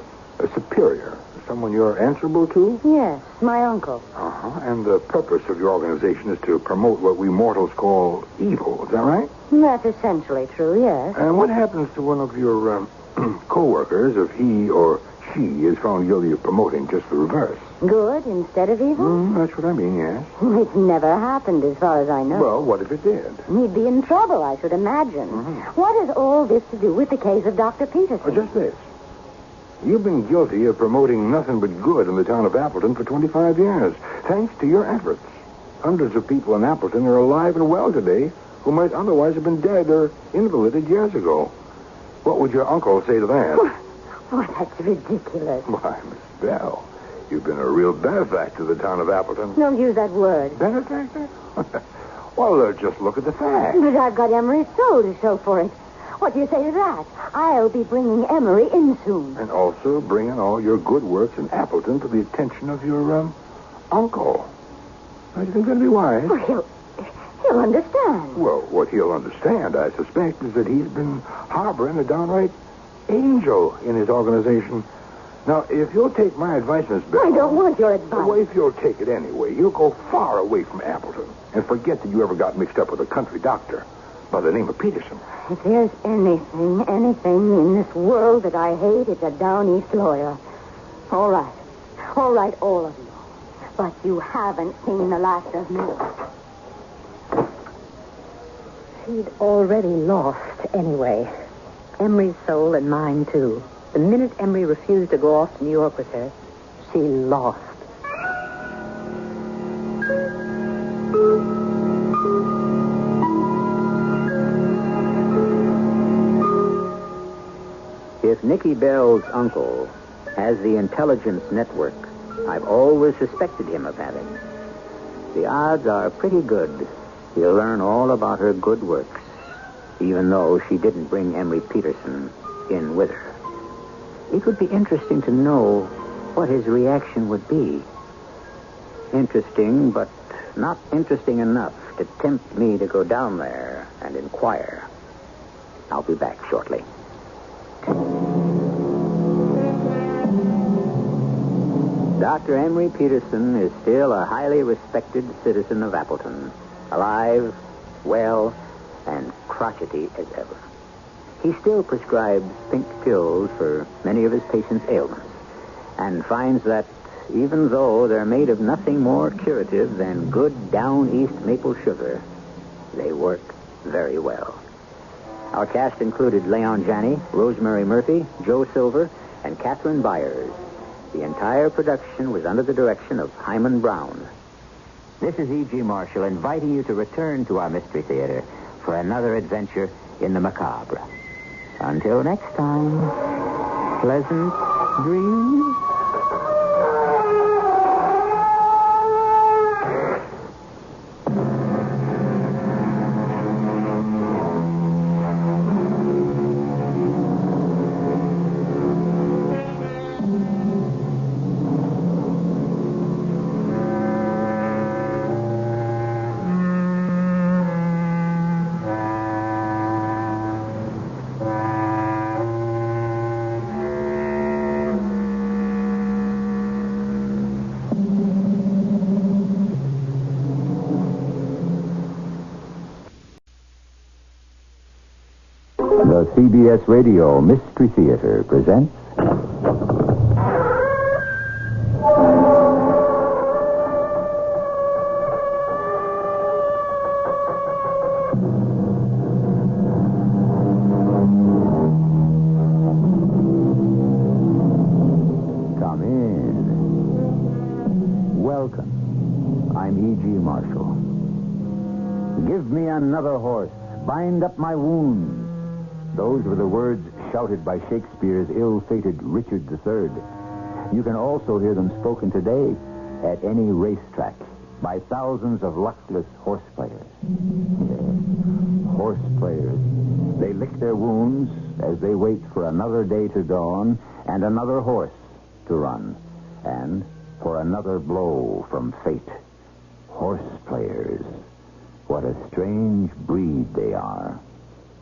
superior, someone you're answerable to? Yes, my uncle. Uh-huh. And the purpose of your organization is to promote what we mortals call evil. Is that right? That's essentially true, yes. And what happens to one of your co-workers if he or she is found guilty of promoting just the reverse? Good instead of evil? That's what I mean, yes. It's never happened as far as I know. Well, what if it did? He'd be in trouble, I should imagine. Mm-hmm. What has all this to do with the case of Dr. Peterson? Just this. You've been guilty of promoting nothing but good in the town of Appleton for 25 years, thanks to your efforts. Hundreds of people in Appleton are alive and well today who might otherwise have been dead or invalided years ago. What would your uncle say to that? Oh, that's ridiculous. Why, Miss Bell, you've been a real benefactor to the town of Appleton. Don't use that word. Benefactor? Well, just look at the facts. But I've got Emery's soul to show for it. What do you say to that? I'll be bringing Emery in soon. And also bringing all your good works in Appleton to the attention of your, uncle. Do you think that'd be wise? Well, he'll understand. Well, what he'll understand, I suspect, is that he's been harboring a downright angel in his organization. Now, if you'll take my advice, Miss Bell... I don't want your advice. Well, if you'll take it anyway, you'll go far away from Appleton and forget that you ever got mixed up with a country doctor by the name of Peterson. If there's anything in this world that I hate, it's a down east lawyer. All right, all of you. But you haven't seen the last of me. She'd already lost anyway. Emery's soul and mine, too. The minute Emery refused to go off to New York with her, she lost. If Nicky Bell's uncle has the intelligence network I've always suspected him of having, the odds are pretty good he'll learn all about her good works, even though she didn't bring Emery Peterson in with her. It would be interesting to know what his reaction would be. Interesting, but not interesting enough to tempt me to go down there and inquire. I'll be back shortly. Dr. Emery Peterson is still a highly respected citizen of Appleton, alive, well, and crotchety as ever. he still prescribes pink pills for many of his patients' ailments and finds that even though they're made of nothing more curative than good down-east maple sugar, they work very well. Our cast included Leon Janney, Rosemary Murphy, Joe Silver, and Catherine Byers. The entire production was under the direction of Hyman Brown. This is E.G. Marshall inviting you to return to our Mystery Theater for another adventure in the macabre. Until next time, pleasant dreams. The CBS Radio Mystery Theater presents... Come in. Welcome. I'm E.G. Marshall. Give me another horse. Bind up my wounds. Those were the words shouted by Shakespeare's ill-fated Richard III. You can also hear them spoken today at any racetrack by thousands of luckless horse players. Yes, horse players. They lick their wounds as they wait for another day to dawn and another horse to run, and for another blow from fate. Horse players. What a strange breed they are.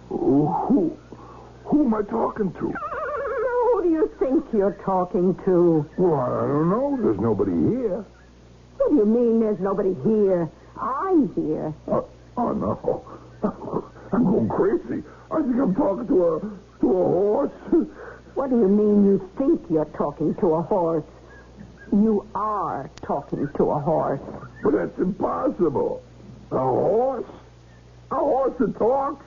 Who am I talking to? Who do you think you're talking to? Well, I don't know. There's nobody here. What do you mean there's nobody here? I'm here. Oh, no. I'm going crazy. I think I'm talking to a horse. What do you mean you think you're talking to a horse? You are talking to a horse. But that's impossible. A horse? A horse that talks?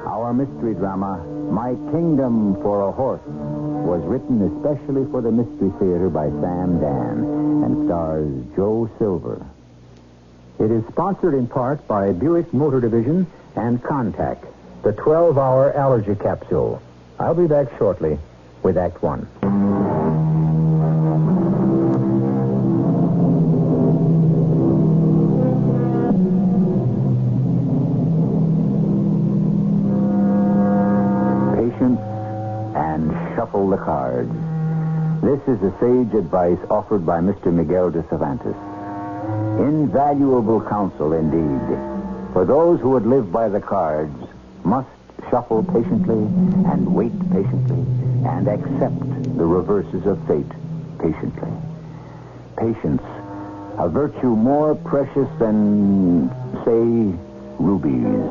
Our mystery drama, My Kingdom for a Horse, was written especially for the Mystery Theater by Sam Dan and stars Joe Silver. It is sponsored in part by Buick Motor Division and Contact, the 12-hour allergy capsule. I'll be back shortly with Act One. And shuffle the cards. This is the sage advice offered by Mr. Miguel de Cervantes. Invaluable counsel indeed. For those who would live by the cards must shuffle patiently and wait patiently and accept the reverses of fate patiently. Patience, a virtue more precious than, say, rubies.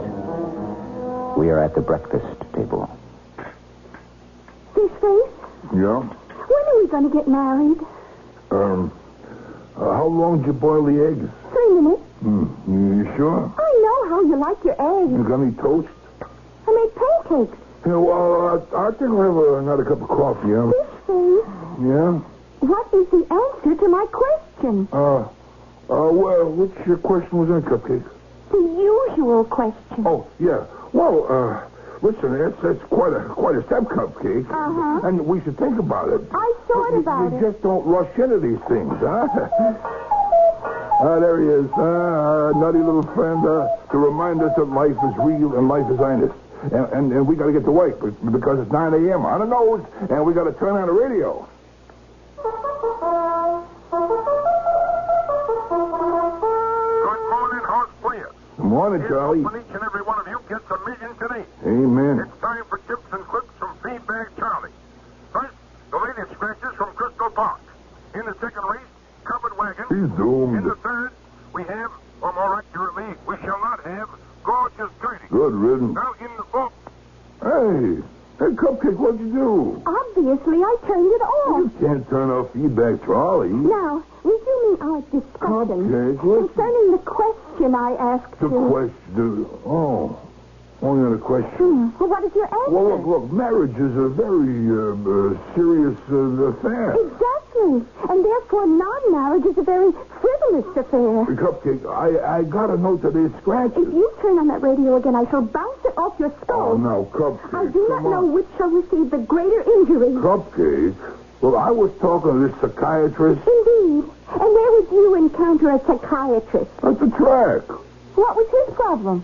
We are at the breakfast table. This face? Yeah? When are we going to get married? How long did you boil the eggs? 3 minutes. You sure? I know how you like your eggs. You got any toast? I made pancakes. Yeah, well, I think we'll have another cup of coffee, huh? This face? Yeah? What is the answer to my question? Well, which question was in, Cupcake? The usual question. Oh, yeah. Well, listen, that's quite a step, Cupcake. Uh-huh. And we should think about it. I thought about We it. just don't rush into these things, huh? There he is. Nutty little friend, to remind us that life is real and life is honest. And we got to get to work because it's 9 a.m. on the nose, and we got to turn on the radio. Good morning, horse players. Good morning, Charlie. Each and every one of you gets a million today. Amen. It's time for tips and clips from Feedback Charlie. First, the latest scratches from Crystal Park. In the second race, Covered Wagon. He's doomed. In the third, we have, or more accurately, we shall not have, gorgeous greeting. Good riddance. Now, in the fourth. Hey, Cupcake, what'd you do? Obviously, I turned it off. You can't turn off feedback trolley. Now, resuming our discussion Cupcake, what? concerning the question I asked The you. question. Oh, only on a question. Well, what is your answer? Well, look, marriage is a very serious affair. Exactly. And therefore, non-marriage is a very frivolous affair. Cupcake, I got a note that it scratches. If you turn on that radio again, I shall bounce it off your skull. Oh, no, Cupcake. I do not know which shall receive the greater injury. Cupcake? Well, I was talking to this psychiatrist. Indeed. And where would you encounter a psychiatrist? At the track. What was his problem?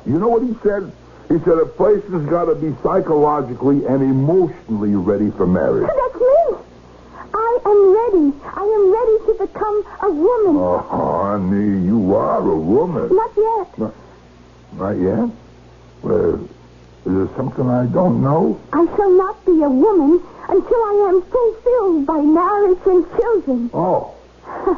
You know what he said? He said a person's got to be psychologically and emotionally ready for marriage. That's me. I am ready. I am ready to become a woman. Oh, honey, you are a woman. Not yet. Not yet? Well, is there something I don't know? I shall not be a woman until I am fulfilled by marriage and children. Oh.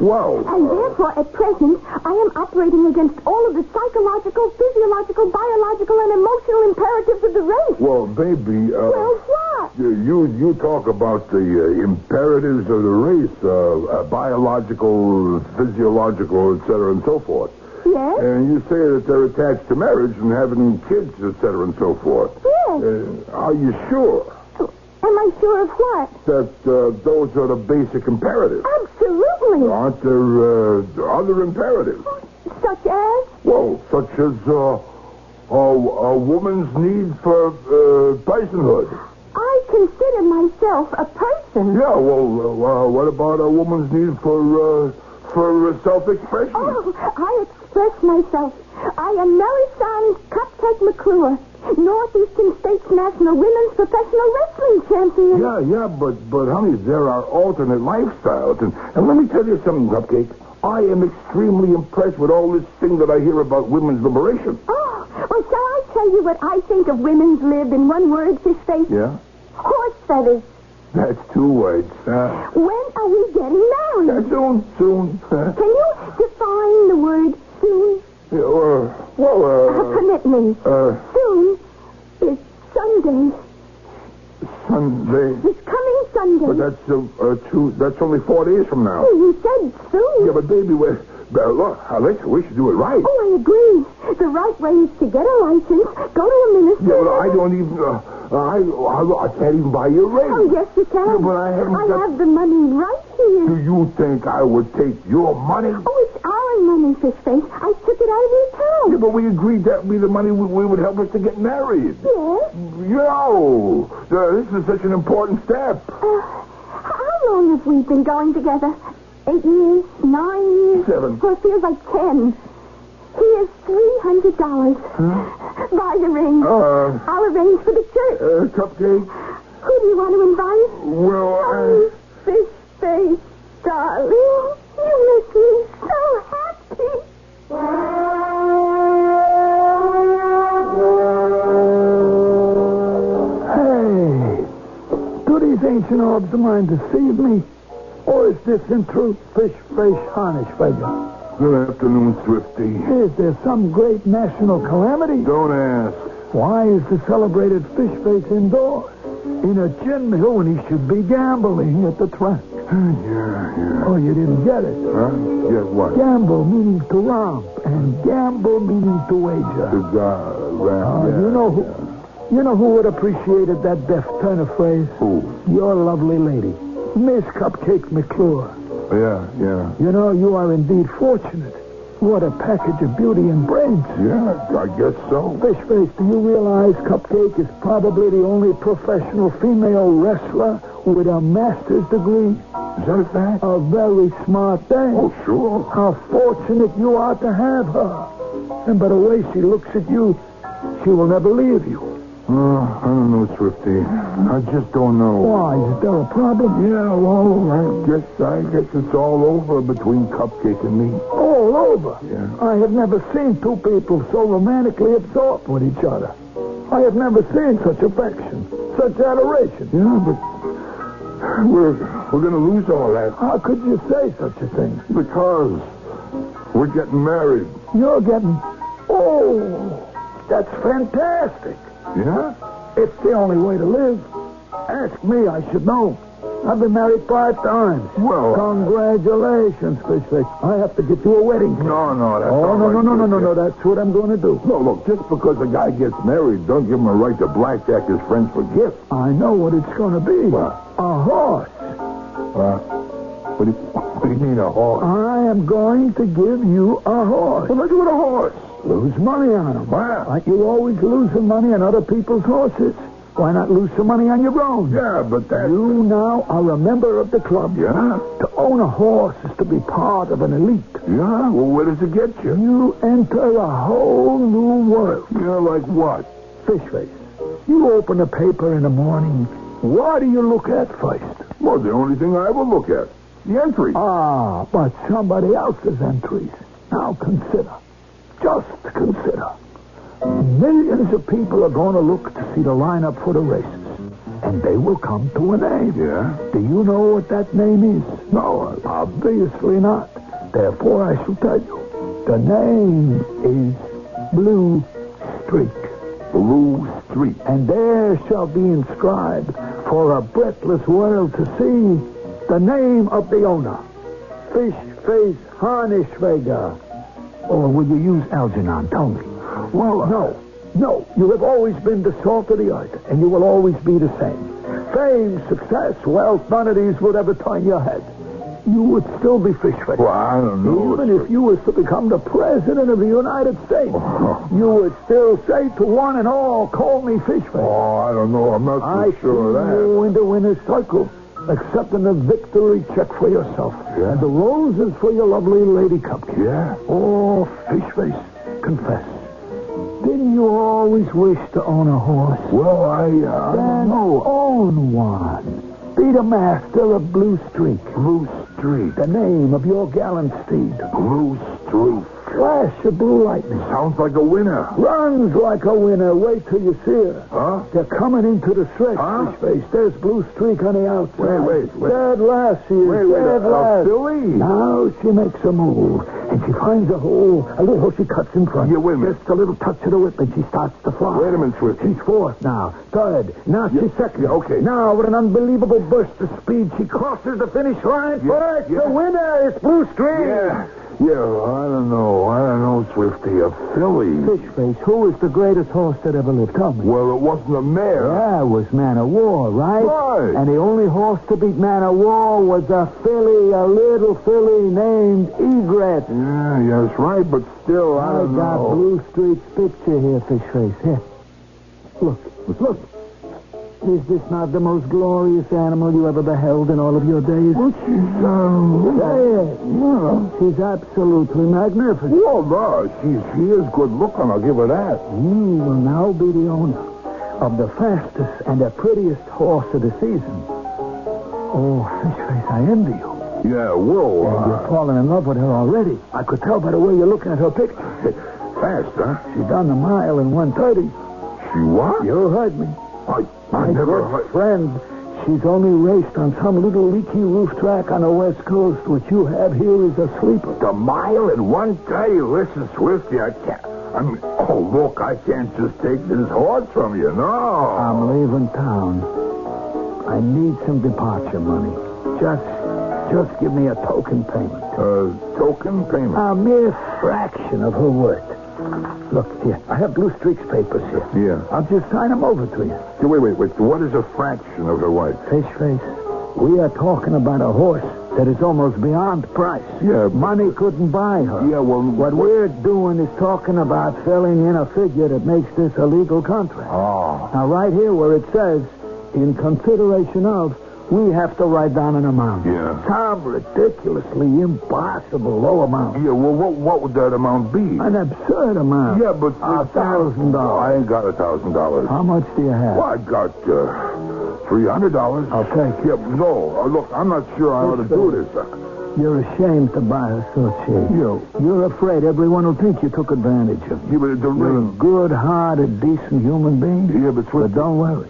Well. And therefore, at present, I am operating against all of the psychological, physiological, biological, and emotional imperatives of the race. Well, baby. Well, what? You talk about the imperatives of the race, biological, physiological, et cetera, and so forth. Yes? And you say that they're attached to marriage and having kids, et cetera, and so forth. Yes. Are you sure? Am I sure of what? That those are the basic imperatives. Absolutely. Aren't there other imperatives? Such as? Well, such as a woman's need for personhood. I consider myself a person. Yeah, well, what about a woman's need for self-expression? Oh, I express myself. I am Melisande Cupcake McClure, Northeastern States National Women's Professional Wrestling Champion. Yeah, but honey, there are alternate lifestyles. And let me tell you something, Cupcake. I am extremely impressed with all this thing that I hear about women's liberation. Oh, well, shall I tell you what I think of women's lib in one word, Fishface? Yeah? Horse feathers. That's 2 words. When are we getting married? Soon. Can you define the word soon? Permit me. Soon is Sunday. Sunday. It's coming Sunday. But that's only 4 days from now. Oh, you said soon. Yeah, but baby, look, Alexa, we should do it right. Oh, I agree. The right way is to get a license, go to a minister. Yeah, but I don't even, I can't even buy you a ring. Oh, yes, you can. Yeah, but I have the money right here. Do you think I would take your money? Oh, it's our money, Fishface. I took it out of your account. Yeah, but we agreed that would be the money we would help us to get married. Yes? This is such an important step. How long have we been going together? 8 years? 9 years? 7. Well, it feels like 10. Here's $300. Buy the ring. I'll arrange for the church. Cupcake. Who do you want to invite? Well, Fish face, darling. You make me so happy. Hey, do these ancient orbs of mine deceive me? Or is this in truth fish-face harnish figure? Good afternoon, Swifty. Is there some great national calamity? Don't ask. Why is the celebrated fish face indoors? In a gin mill when he should be gambling at the track. Yeah. Oh, you didn't get it. Huh? Get what? Gamble meaning to romp, and gamble meaning to wager. You know who would have appreciated that deft turn of phrase? Who? Your lovely lady, Miss Cupcake McClure. Yeah. You know, you are indeed fortunate. What a package of beauty and brains. Yeah, I guess so. Fishface, do you realize Cupcake is probably the only professional female wrestler with a master's degree? Is that a fact? A very smart thing. Oh, sure. How fortunate you are to have her. And by the way she looks at you, she will never leave you. I don't know, Swifty. I just don't know. Why? Is there a problem? Yeah, well, I guess it's all over between Cupcake and me. All over? Yeah. I have never seen two people so romantically absorbed with each other. I have never seen such affection, such adoration. Yeah, We're going to lose all that. How could you say such a thing? Because we're getting married. You're getting... Oh, that's fantastic. Yeah? It's the only way to live. Ask me, I should know. I've been married 5 times. Well... Congratulations, Fishface. I have to get you a wedding cake. No, that's Oh, all no, right, no. That's what I'm going to do. No, look, just because a guy gets married, don't give him a right to blackjack his friends for gifts. I know what it's going to be. What? A horse. What do you mean, a horse? I am going to give you a horse. What'll I do with a horse? Lose money on him. Wow. Like you always losing money on other people's horses. Why not lose some money on your own? Yeah, but that... You now are a member of the club. Yeah? To own a horse is to be part of an elite. Yeah? Well, where does it get you? You enter a whole new world. Yeah, like what? Fishface, you open a paper in the morning. What do you look at first? Well, the only thing I ever look at. The entry. Ah, but somebody else's entries. Now consider. Just consider. Millions of people are going to look to see the lineup for the races. And they will come to a name. Yeah? Do you know what that name is? No, obviously not. Therefore, I shall tell you. The name is Blue Streak. Blue Streak. And there shall be inscribed for a breathless world to see the name of the owner. Fishface Harnischweger. Or will you use Algernon? Tell me. Well, No. You have always been the salt of the earth, and you will always be the same. Fame, success, wealth, none of these would ever turn your head. You would still be Fishface. Well, I don't know. Even if you was to become the president of the United States, you would still say to one and all, call me Fishface. Oh, I don't know. I'm not so sure of that. You in the winner's circle, accepting a victory check for yourself. Yeah. And the roses for your lovely lady cupcake. Yeah? Oh, Fishface, confess. Didn't you always wish to own a horse? Well, I don't know. Own one. Be the master of Blue Streak. Blue Streak. The name of your gallant steed. Blue Streak. Flash of blue lightning. Sounds like a winner. Runs like a winner. Wait till you see her. Huh? They're coming into the stretch, Fishface. There's Blue Streak on the outside. Wait. Dead last, she is. Dead last. Filly? Now she makes a move, and she finds a hole. A little hole she cuts in front. Yeah, wait a minute. Just a little touch of the whip, and she starts to fly. Wait a minute, Swifty. She's fourth now. Third. Now she's second. Yeah, okay. Now, with an unbelievable burst of speed, she crosses the finish line. First, the winner is Blue Streak. Yeah, I don't know, Swifty. A filly. Fishface, who is the greatest horse that ever lived? Tell me. Well, it wasn't a mare. Yeah, it was Man of War, right? Right. And the only horse to beat Man of War was a filly, a little filly named Egret. Yeah, that's right, but still, I don't know. I got Blue Streak's picture here, Fishface. Here. Look. Is this not the most glorious animal you ever beheld in all of your days? Well, She's absolutely magnificent. Well, no, she is good looking, I'll give her that. You will now be the owner of the fastest and the prettiest horse of the season. Oh, Fishface, I envy you. Yeah, well, And you're falling in love with her already. I could tell by the way you're looking at her picture. Fast, huh? She done the mile in 1:30. She what? You heard me. I never heard. Friend, she's only raced on some little leaky roof track on the West Coast. What you have here is a sleeper. The mile in 1:30? Listen, Swifty, I can't. Look, I can't just take this horse from you, no. I'm leaving town. I need some departure money. Just give me a token payment. Token payment? A mere fraction of her worth. Look, here, I have Blue Streak's papers here. Yeah. I'll just sign them over to you. Wait. What is a fraction of her worth? Fishface, we are talking about a horse that is almost beyond price. Yeah. Money couldn't buy her. Yeah, well... What we're doing is talking about filling in a figure that makes this a legal contract. Oh. Now, right here where it says, in consideration of, we have to write down an amount. Yeah. Some ridiculously impossible low amount. Yeah, well, what would that amount be? An absurd amount. Yeah, but... $1,000. I ain't got $1,000. How much do you have? Well, I got, $300. I'll take it. Yeah, no, look, I'm not sure I ought to do this. You're ashamed to buy her so cheap. You're afraid everyone will think you took advantage of Yeah, but You're a good-hearted, decent human being. Yeah, but don't worry.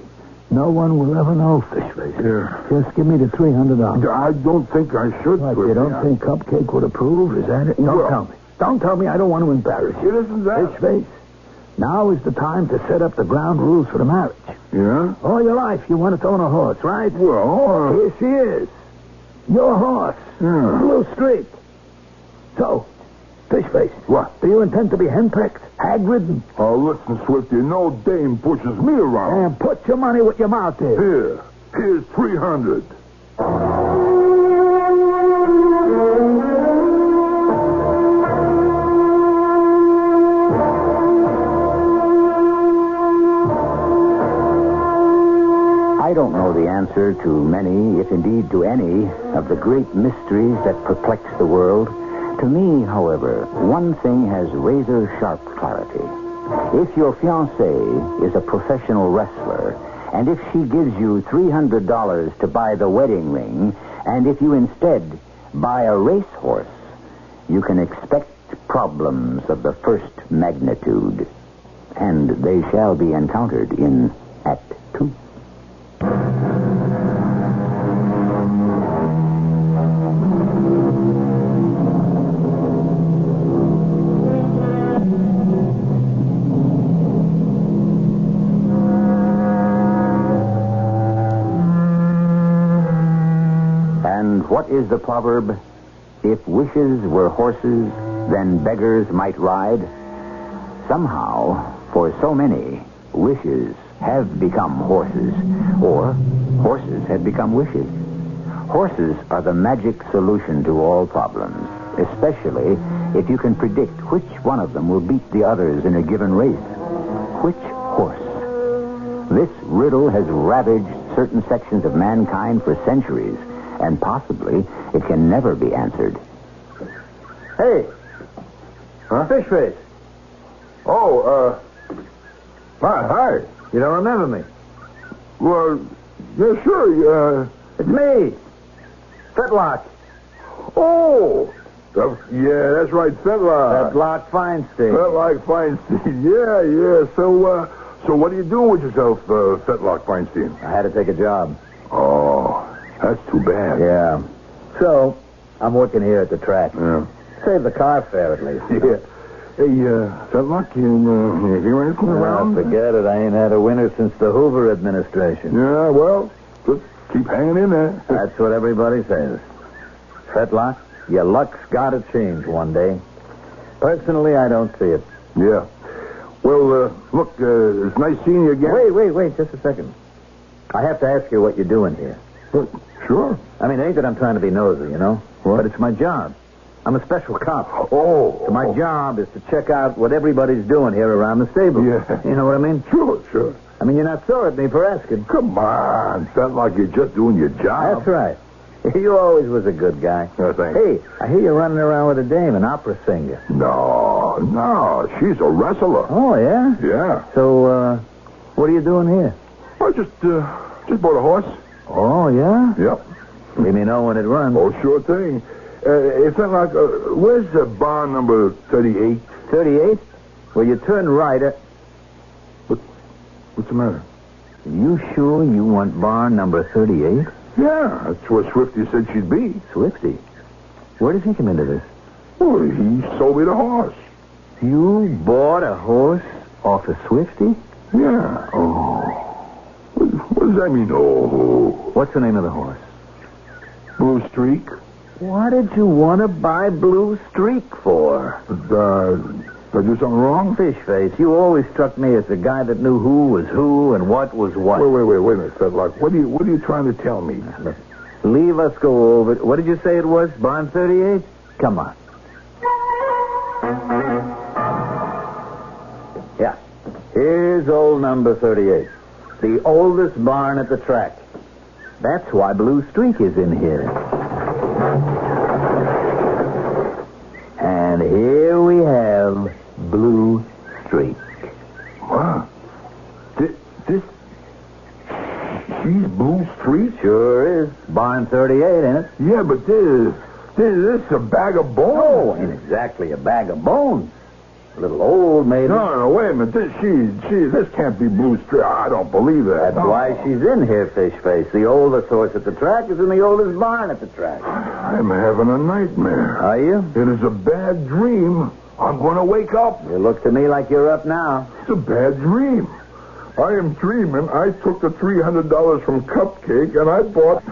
No one will ever know, Fishface. Yeah. Just give me the $300. I don't think I should, What, Swifty. you don't think Cupcake would approve? Is that it? Don't tell me. Don't tell me. I don't want to embarrass you. It isn't that. Fishface, now is the time to set up the ground rules for the marriage. Yeah? All your life you wanted to own a horse, right? Well, here she is. Your horse. Yeah. Blue Streak. So, Fishface. What? Do you intend to be henpecked, hag-ridden? Oh, listen, Swifty, no dame pushes me around. And put your money where your mouth is. Here's $300. I don't know the answer to many, if indeed to any, of the great mysteries that perplex the world. To me, however, one thing has razor-sharp clarity. If your fiancée is a professional wrestler, and if she gives you $300 to buy the wedding ring, and if you instead buy a racehorse, you can expect problems of the first magnitude. And they shall be encountered in Act 2. And what is the proverb? If wishes were horses, then beggars might ride. Somehow, for so many, wishes have become horses, or horses have become wishes. Horses are the magic solution to all problems, especially if you can predict which one of them will beat the others in a given race. Which horse? This riddle has ravaged certain sections of mankind for centuries, and possibly it can never be answered. Hey. Huh? Fishface. Oh, hi. You don't remember me? Well, yeah, sure, It's me. Fetlock. Oh, yeah, that's right, Fetlock. Fetlock Feinstein. Fetlock Feinstein, yeah. So what are you doing with yourself, Fetlock Feinstein? I had to take a job. Oh, that's too bad. Yeah. So, I'm working here at the track. Yeah. Save the car fare, at least. Yeah. Hey, Fetlock, you hear anything around? Forget it. I ain't had a winter since the Hoover administration. Yeah, well, just keep hanging in there. That's what everybody says. Fetlock, your luck's got to change one day. Personally, I don't see it. Yeah. Well, look, it's nice seeing you again. Wait, just a second. I have to ask you what you're doing here. Sure. I mean, it ain't that I'm trying to be nosy, you know? What? But it's my job. I'm a special cop. Oh. So my job is to check out what everybody's doing here around the stable. Yeah. You know what I mean? Sure. I mean, you're not sore at me for asking. Come on. Fetlock, you're just doing your job. That's right. You always was a good guy. Yeah, thanks. Hey, I hear you running around with a dame, an opera singer. No. She's a wrestler. Oh, yeah? Yeah. So, what are you doing here? I just bought a horse. Oh, yeah? Yep. Let me know when it runs. Oh, sure thing. It's like, where's barn number 38? 38? Well, you turn right at... What's the matter? You sure you want barn number 38? Yeah, that's where Swifty said she'd be. Swifty? Where does he come into this? Well, he sold me the horse. You bought a horse off of Swifty? Yeah. Oh. What does that mean, oh? What's the name of the horse? Blue Streak. What did you want to buy Blue Streak for? Did I do something wrong? Fishface, you always struck me as the guy that knew who was who and what was what. Wait a minute, Fetlock. What are you trying to tell me? Leave us go over it. What did you say it was? Barn 38? Come on. Yeah. Here's old number 38. The oldest barn at the track. That's why Blue Streak is in here. And here we have Blue Streak. What? She's Blue Streak? Sure is. Barn 38, ain't it? Yeah, but this is a bag of bones. Oh, ain't exactly a bag of bones. A little old, maybe. No, wait a minute. This can't be Blue Streak. I don't believe that. That's why she's in here, Fish Face. The oldest horse at the track is in the oldest barn at the track. I'm having a nightmare. Are you? It is a bad dream. I'm going to wake up. You look to me like you're up now. It's a bad dream. I am dreaming I took the $300 from Cupcake and I bought...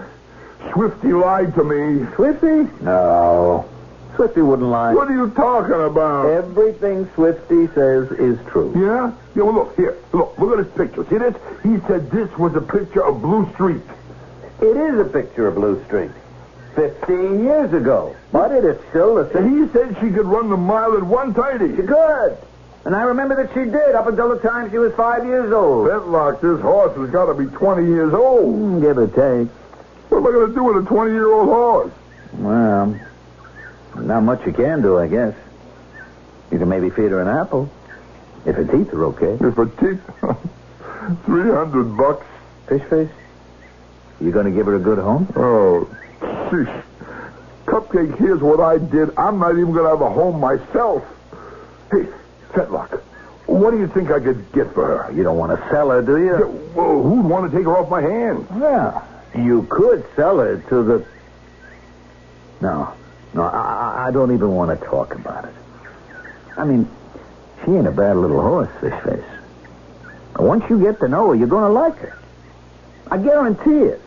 Swifty lied to me. Swifty? No. Swifty wouldn't lie. What are you talking about? Everything Swifty says is true. Yeah? Yeah, well, look, here. Look at this picture. See this? He said this was a picture of Blue Streak. It is a picture of Blue Streak. 15 years ago. But it is still the same. He said she could run the mile at 1:30. She could. And I remember that she did up until the time she was 5 years old. Fetlock, this horse has got to be 20 years old. Give or take. What am I going to do with a 20-year-old horse? Well, not much you can do, I guess. You can maybe feed her an apple. If her teeth are okay. If her teeth... $300. Fish Face? You going to give her a good home? Oh, sheesh. Cupcake, here's what I did. I'm not even going to have a home myself. Hey, Fetlock, what do you think I could get for her? You don't want to sell her, do you? Yeah, well, who'd want to take her off my hands? Yeah. You could sell her to the... No, I don't even want to talk about it. I mean, she ain't a bad little horse, Fish Face. Once you get to know her, you're going to like her. I guarantee it.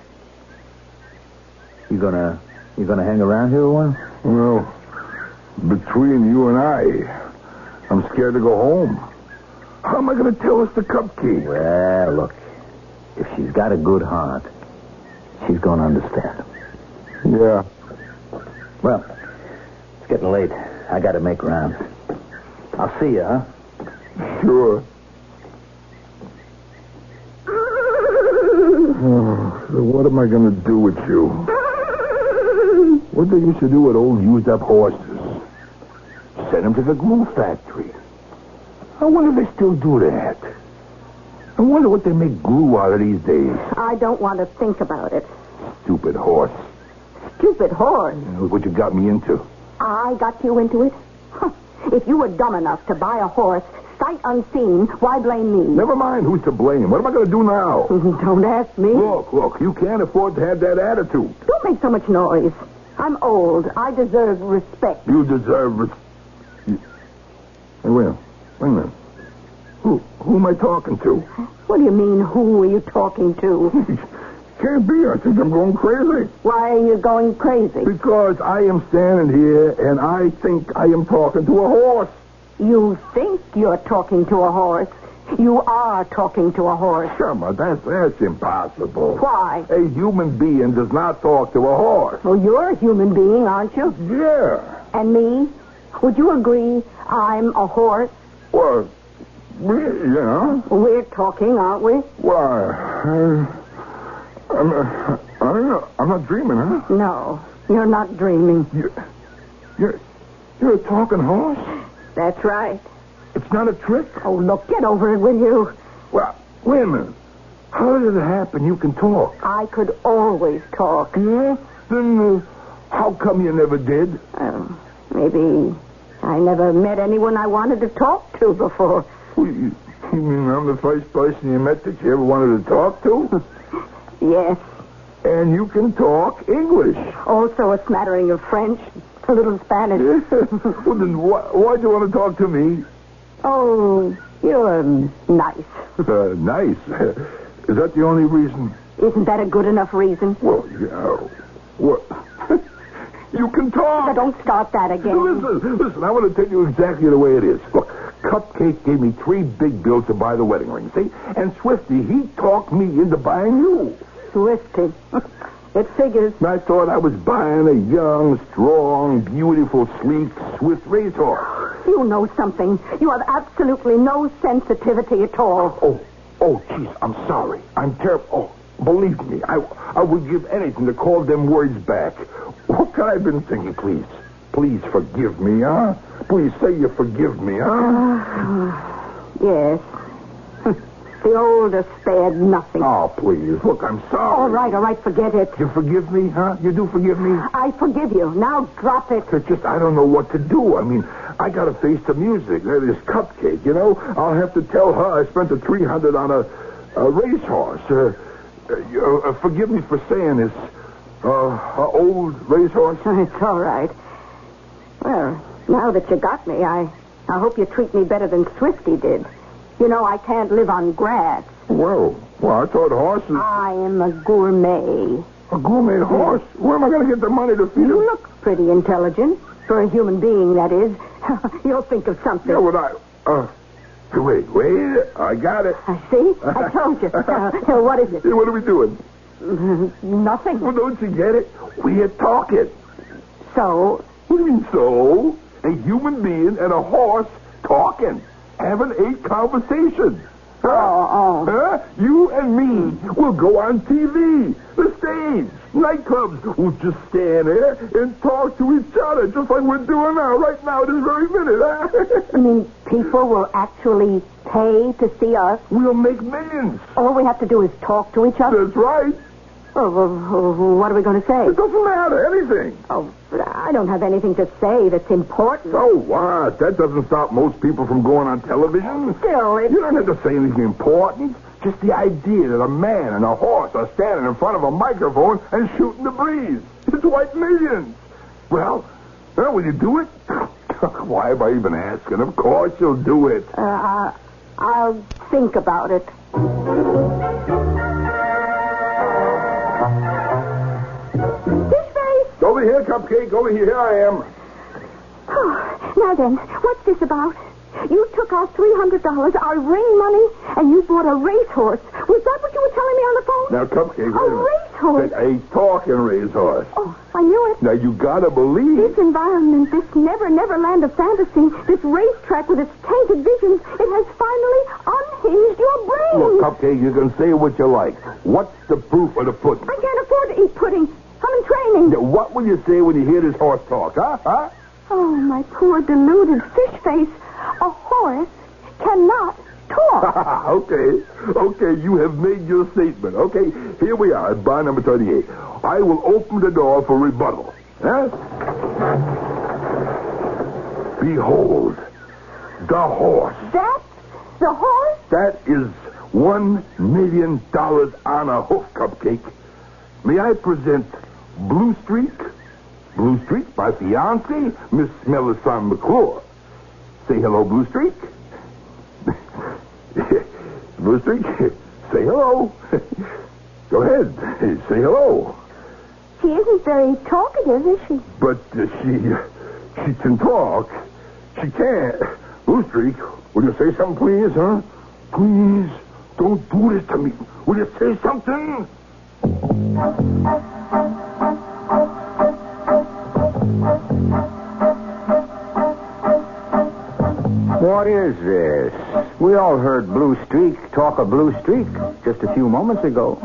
You gonna hang around here a while? Well, between you and I'm scared to go home. How am I going to tell us the Cupcake? Well, look, if she's got a good heart, she's going to understand. Yeah. Well, it's getting late. I got to make rounds. I'll see you, huh? Sure. Oh, so what am I going to do with you? What they used to do with old used-up horses? Send them to the glue factory. I wonder if they still do that. I wonder what they make glue out of these days. I don't want to think about it. Stupid horse. Stupid horse? Look what you got me into. I got you into it? Huh. If you were dumb enough to buy a horse sight unseen, why blame me? Never mind who's to blame. What am I going to do now? Don't ask me. Look, you can't afford to have that attitude. Don't make so much noise. I'm old. I deserve respect. You deserve Hey, wait a minute. Who am I talking to? What do you mean, who are you talking to? Can't be. I think I'm going crazy. Why are you going crazy? Because I am standing here and I think I am talking to a horse. You think you're talking to a horse? You are talking to a horse. Come on, that's impossible. Why? A human being does not talk to a horse. Well, you're a human being, aren't you? Yeah. And me? Would you agree I'm a horse? Well, yeah. We're talking, aren't we? Why? I'm not dreaming, huh? No, you're not dreaming. You're a talking horse? That's right. It's not a trick? Oh, look, get over it, will you? Well, wait a minute. How did it happen you can talk? I could always talk. Yeah? Then how come you never did? Maybe I never met anyone I wanted to talk to before. Well, you mean I'm the first person you met that you ever wanted to talk to? Yes. And you can talk English. Also a smattering of French, a little Spanish. Well, then why'd you want to talk to me? Oh, you're nice. Nice? Is that the only reason? Isn't that a good enough reason? Well, yeah. What? You can talk. Now, don't start that again. Listen, I want to tell you exactly the way it is. Look, Cupcake gave me 3 big bills to buy the wedding ring, see? And Swifty, he talked me into buying you. Swifty. It figures. I thought I was buying a young, strong, beautiful, sleek, swift racehorse. You know something. You have absolutely no sensitivity at all. Oh, jeez, I'm sorry. I'm terrible. Oh, believe me, I would give anything to call them words back. What could I have been thinking, please? Please forgive me, huh? Please say you forgive me, huh? Yes. The old spared nothing. Oh, please. Look, I'm sorry. All right, forget it. You forgive me, huh? You do forgive me? I forgive you. Now drop it. It's just I don't know what to do. I mean, I got to face the music. This Cupcake, you know. I'll have to tell her I spent the $300 on a racehorse. Forgive me for saying this. An old racehorse? It's all right. Well, now that you got me, I hope you treat me better than Swifty did. You know, I can't live on grass. Well, I thought horses... I am a gourmet. A gourmet horse? Where am I going to get the money to feed You him? look pretty intelligent. For a human being, that is. You'll think of something. Yeah, well, wait. I got it. See? I told you. What is it? Hey, what are we doing? Nothing. Well, don't you get it? We're talking. So? What do you mean, so? A human being and a horse talking. Having a conversation. Huh? You and me will go on TV, the stage, nightclubs. We'll just stand there and talk to each other, just like we're doing now, right now, this very minute. Huh? You mean people will actually pay to see us? We'll make millions. All we have to do is talk to each other? That's right. What are we going to say? It doesn't matter, anything. Oh, but I don't have anything to say that's important. So what? That doesn't stop most people from going on television. Still, You don't have to say anything important. Just the idea that a man and a horse are standing in front of a microphone and shooting the breeze. It's worth millions. Well, will you do it? Why am I even asking? Of course you'll do it. I'll think about it. Over here, Cupcake. Over here. Here I am. Oh, now then, what's this about? You took our $300, our ring money, and you bought a racehorse. Was that what you were telling me on the phone? Now, Cupcake, a racehorse? A talking racehorse. Oh, I knew it. Now, you gotta believe. This environment, this never land of fantasy, this racetrack with its tainted visions, it has finally unhinged your brain. Look, Cupcake, you can say what you like. What's the proof of the pudding? I can't afford to eat pudding. I'm in training. Now, what will you say when you hear this horse talk, huh? Oh, my poor deluded fish face. A horse cannot talk. Okay, you have made your statement. Okay, here we are at bar number 38. I will open the door for rebuttal. Huh? Behold, the horse. That's the horse? That is $1 million on a hoof, Cupcake. May I present Blue Streak? Blue Streak, my fiancée, Miss Melisande McClure. Say hello, Blue Streak. Blue Streak, say hello. Go ahead, say hello. She isn't very talkative, is she? But she can talk. She can't. Blue Streak, will you say something, please, huh? Please, don't do this to me. Will you say something? What is this? We all heard Blue Streak talk of Blue Streak just a few moments ago.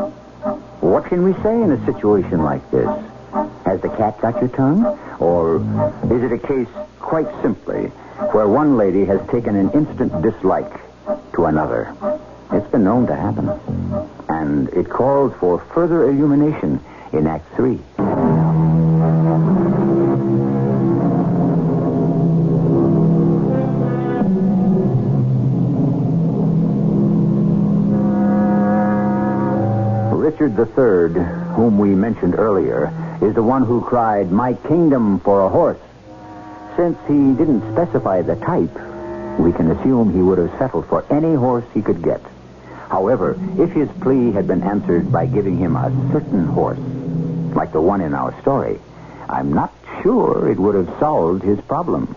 What can we say in a situation like this? Has the cat got your tongue? Or is it a case, quite simply, where one lady has taken an instant dislike to another? It's been known to happen. And it calls for further illumination in Act 3. Richard III, whom we mentioned earlier, is the one who cried, "My kingdom for a horse." Since he didn't specify the type, we can assume he would have settled for any horse he could get. However, if his plea had been answered by giving him a certain horse, like the one in our story, I'm not sure it would have solved his problem.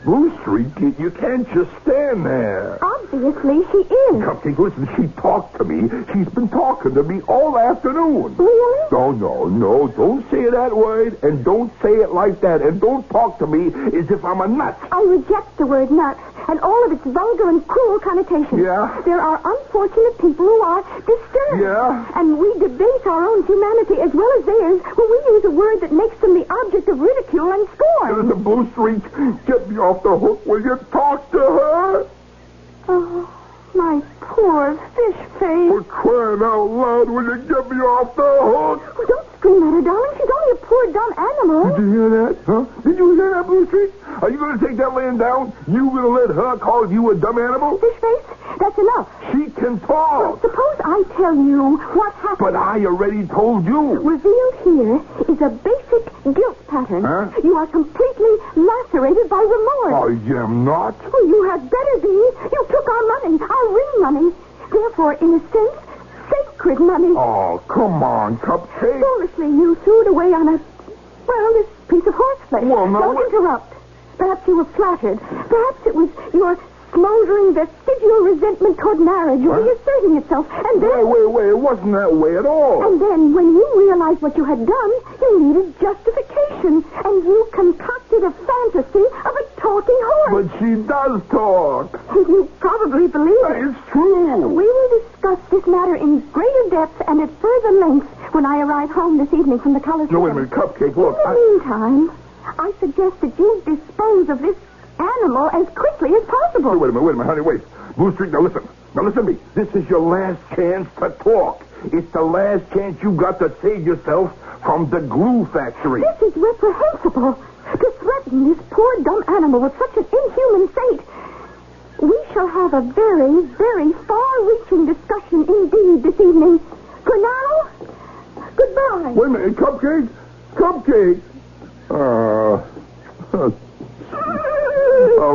Blue Streak, you can't just stand there. Obviously, she is. Cupcake, listen, she talked to me. She's been talking to me all afternoon. Really? No. Don't say that word, and don't say it like that, and don't talk to me as if I'm a nut. I reject the word nut and all of its vulgar and cruel connotations. Yeah? There are unfortunate people who are disturbed. Yeah? And we debase our own humanity as well as theirs when we use a word that makes them the object of ridicule and scorn. The Blue Streak, get me off the hook. Will you talk to her? Oh, my poor fish face. For crying out loud, will you get me off the hook? Oh, don't scream at her, darling. She's only a poor, dumb animal. Did you hear that? Huh? Did you hear that, Blue Street? Are you going to take that laying down? You going to let her call you a dumb animal? Fish face, that's enough. She can talk. Suppose I tell you what happened. But I already told you. Revealed here is a basic guilt pattern. Huh? You are completely lacerated by remorse. I am not. Well, you had better be. You took our money, our ring money. Therefore, in a sense, sacred money. Oh, come on, Cupcake. Foolishly, you threw it away on this piece of horseflesh. Well, no. Don't interrupt. Perhaps you were flattered. Perhaps it was your smoldering vestigial resentment toward marriage reasserting itself. And then... Wait. It wasn't that way at all. And then, when you realized what you had done, you needed justification. And you concocted a fantasy of a talking horse. But she does talk. You probably believe it. It's true. We will discuss this matter in greater depth and at further length when I arrive home this evening from the Coliseum. No, wait a minute, Cupcake, look. In the meantime, I suggest that you dispose of this animal as quickly as possible. Wait a minute, honey, wait. Blue Street, now listen to me. This is your last chance to talk. It's the last chance you got to save yourself from the glue factory. This is reprehensible. To threaten this poor dumb animal with such an inhuman fate. We shall have a very, very far-reaching discussion indeed this evening. For now, goodbye. Wait a minute, Cupcake.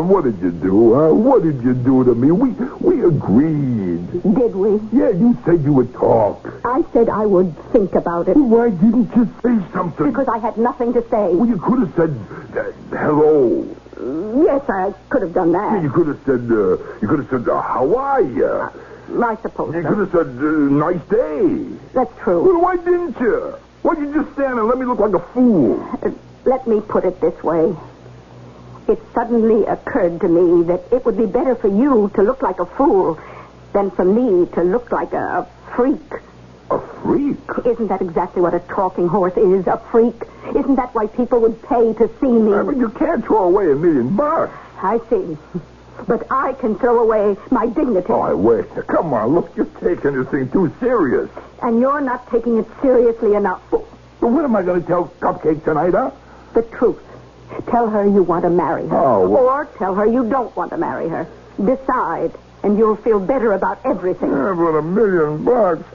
What did you do, huh? What did you do to me? We agreed. Did we? Yeah, you said you would talk. I said I would think about it. Why didn't you say something? Because I had nothing to say. Well, you could have said hello. Yes, I could have done that. Yeah, you could have said, how are you? I suppose You so. could have said, nice day. That's true. Well, why didn't you? Why'd you just stand and let me look like a fool? Let me put it this way. It suddenly occurred to me that it would be better for you to look like a fool than for me to look like a freak. A freak? Isn't that exactly what a talking horse is, a freak? Isn't that why people would pay to see me? But you can't throw away $1 million. I see. But I can throw away my dignity. Oh, wait. Come on, look, you're taking this thing too serious. And you're not taking it seriously enough. But what am I going to tell Cupcake tonight, huh? The truth. Tell her you want to marry her. Oh, well. Or tell her you don't want to marry her. Decide, and you'll feel better about everything. Yeah, but $1 million.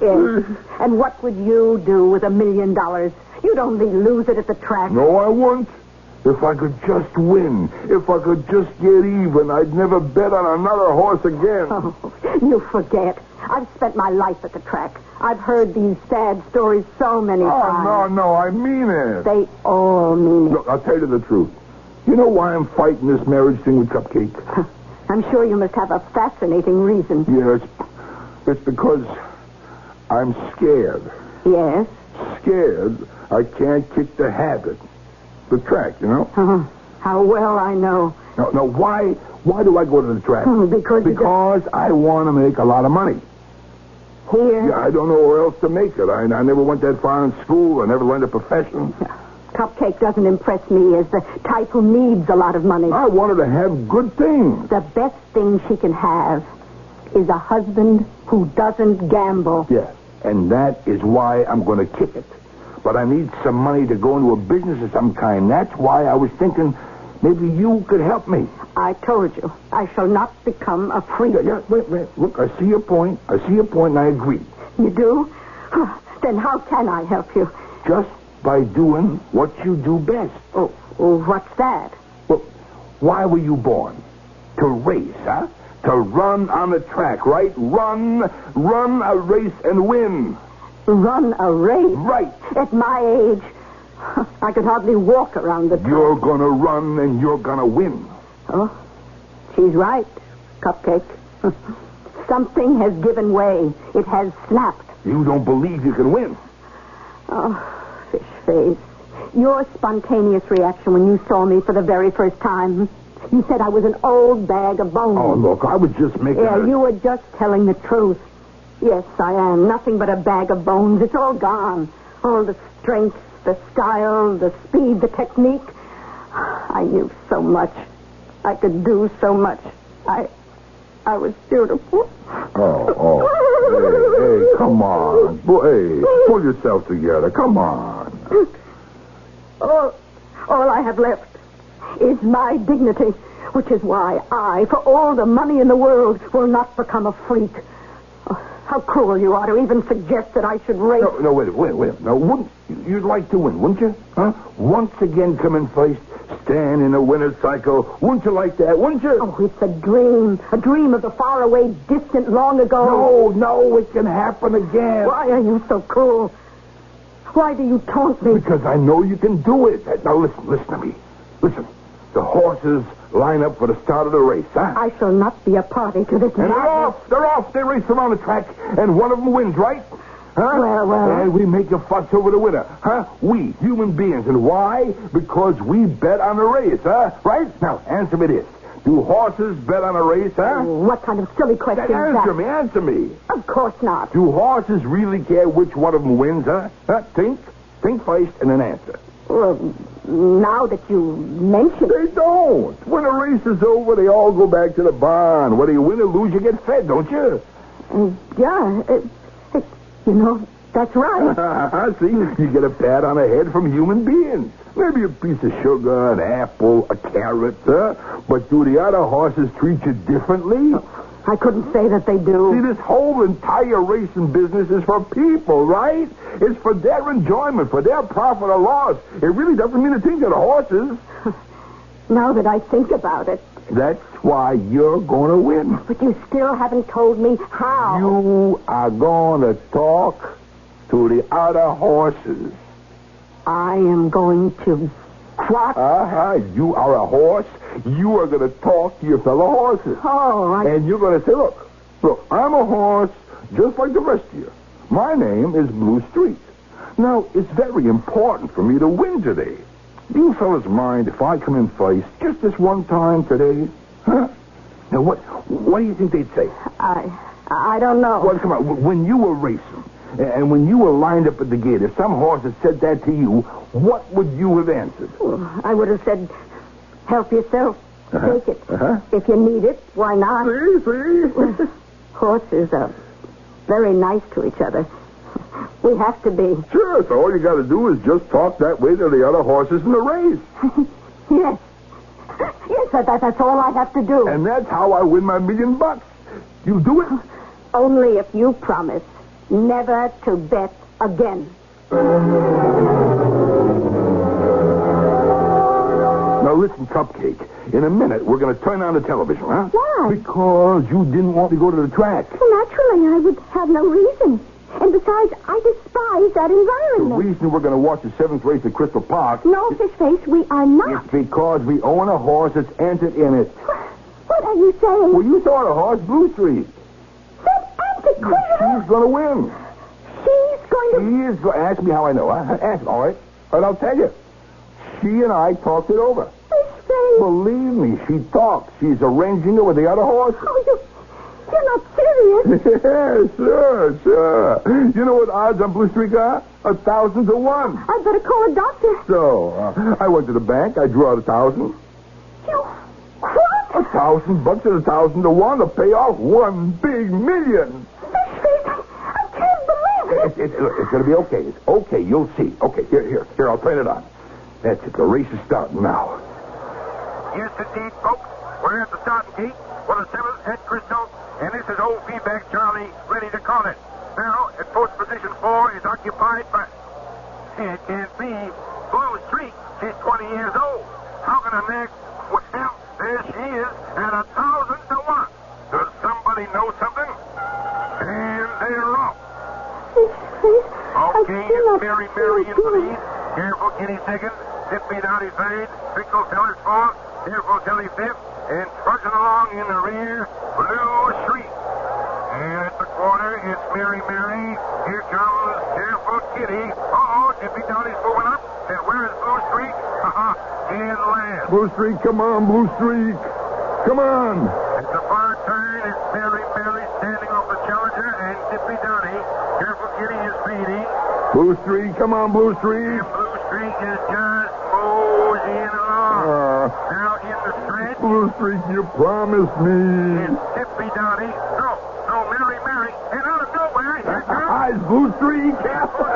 Yes. And what would you do with $1 million? You'd only lose it at the track. No, I wouldn't. If I could just win, if I could just get even, I'd never bet on another horse again. Oh, you forget. I've spent my life at the track. I've heard these sad stories so many times. No, I mean it. They all mean it. Look, I'll tell you the truth. You know why I'm fighting this marriage thing with Cupcake? I'm sure you must have a fascinating reason. Yeah, it's because I'm scared. Yes? Scared I can't kick the habit. The track, you know? How well I know. No, why do I go to the track? Because I want to make a lot of money. Here? Yeah, I don't know where else to make it. I never went that far in school. I never learned a profession. Cupcake doesn't impress me as the type who needs a lot of money. I wanted to have good things. The best thing she can have is a husband who doesn't gamble. Yeah, and that is why I'm going to kick it. But I need some money to go into a business of some kind. That's why I was thinking maybe you could help me. I told you, I shall not become a freak. Yeah, wait. Look, I see your point, and I agree. You do? Then how can I help you? Just by doing what you do best. Oh, what's that? Well, why were you born? To race, huh? To run on the track, right? Run a race and win. Run a race? Right. At my age, I could hardly walk around the track. You're going to run and you're going to win. Oh, she's right, Cupcake. Something has given way. It has snapped. You don't believe you can win. Oh, fish face. Your spontaneous reaction when you saw me for the very first time. You said I was an old bag of bones. Oh, look, I was just making you were just telling the truth. Yes, I am. Nothing but a bag of bones. It's all gone. All the strength, the style, the speed, the technique. I knew so much. I could do so much. I was beautiful. Oh. Come on. Hey, pull yourself together. Come on. All I have left is my dignity, which is why I, for all the money in the world, will not become a freak. Oh, how cruel you are to even suggest that I should race. No, wait. Now, you'd like to win, wouldn't you? Huh? Once again come in first, stand in a winner's cycle. Wouldn't you like that, wouldn't you? Oh, it's a dream of the faraway, distant, long ago. No, it can happen again. Why are you so cruel? Why do you taunt me? Because I know you can do it. Now, listen to me. Listen. The horses line up for the start of the race, huh? I shall not be a party to this. And they're off. They race around the track, and one of them wins, right? Huh? Well. And we make a fuss over the winner, huh? We, human beings. And why? Because we bet on the race, huh? Right? Now, answer me this. Do horses bet on a race, huh? What kind of silly question is that? Answer me. Of course not. Do horses really care which one of them wins, huh? Think first and then answer. Well, now that you mention it. They don't. When the race is over, they all go back to the barn. Whether you win or lose, you get fed, don't you? Yeah. That's right. See, you get a pat on the head from human beings. Maybe a piece of sugar, an apple, a carrot, huh? But do the other horses treat you differently? I couldn't say that they do. See, this whole entire racing business is for people, right? It's for their enjoyment, for their profit or loss. It really doesn't mean a thing to the horses. Now that I think about it. That's why you're going to win. But you still haven't told me how. You are going to talk to the other horses. I am going to what? You are a horse. You are going to talk to your fellow horses. And you're going to say, look, I'm a horse just like the rest of you. My name is Blue Streak. Now, it's very important for me to win today. Do you fellas mind if I come in first just this one time today? Huh? Now, what do you think they'd say? I don't know. Well, come on. When you were racing and when you were lined up at the gate, if some horse had said that to you, what would you have answered? I would have said, help yourself. Take it. If you need it, why not? See? Horses are very nice to each other. We have to be. Sure, so all you got to do is just talk that way to the other horses in the race. Yes, that's all I have to do. And that's how I win my $1 million. You do it? Only if you promise never to bet again. Now listen, Cupcake. In a minute, we're going to turn on the television, huh? Why? Because you didn't want to go to the track. Well, naturally, I would have no reason. And besides, I despise that environment. The reason we're going to watch the 7th race at Crystal Park... No, Fishface, we are not. It's because we own a horse that's entered in it. What are you saying? Well, you saw the horse, Blue Streak. That antiquated... She's going to win. She's going to... She is going to... Ask me how I know, huh? Ask me, all right? And I'll tell you. She and I talked it over. Fishface. Believe me, she talks. She's arranging it with the other horses. Oh, you're not serious. Yeah, sure. You know what odds on Blue Streak are? 1,000 to 1. I'd better call a doctor. So, I went to the bank. I drew out 1,000. You... What? $1,000 at 1,000 to 1 to pay off $1 big million. Fishface, I can't believe it. It's going to be okay. It's okay. You'll see. Okay, here. I'll turn it on. That's it. The race is starting now. Yes, indeed, folks. We're at the starting gate for the 7th at Crystal. And this is old feedback Charlie ready to call it. Now, at post position 4 is occupied by... It can't be. Blue Streak. She's 20 years old. How can a nag... Well, there she is at 1,000 to 1. Does somebody know something? And they're off. Okay, it's Mary in the lead. Careful, Kitty second. Tippy down his third. Pickle Teller's fourth. Careful, Telly fifth. And trudging along in the rear, Blue Streak. And at the corner, it's Mary. Here comes Careful Kitty. Tippy down is moving up. And where is Blue Streak? In last. Blue Streak, come on, Blue Streak. Come on. At the far turn, it's Mary standing off the Challenger and Tippy Downey. Careful Kitty is leading. Blue Streak, come on, Blue Streak. And Blue Streak is just moseying along. Now in the stretch. Blue Streak, you promised me. It's Tippy Downey. No, Mary. And out of nowhere, here comes... nice blue streak.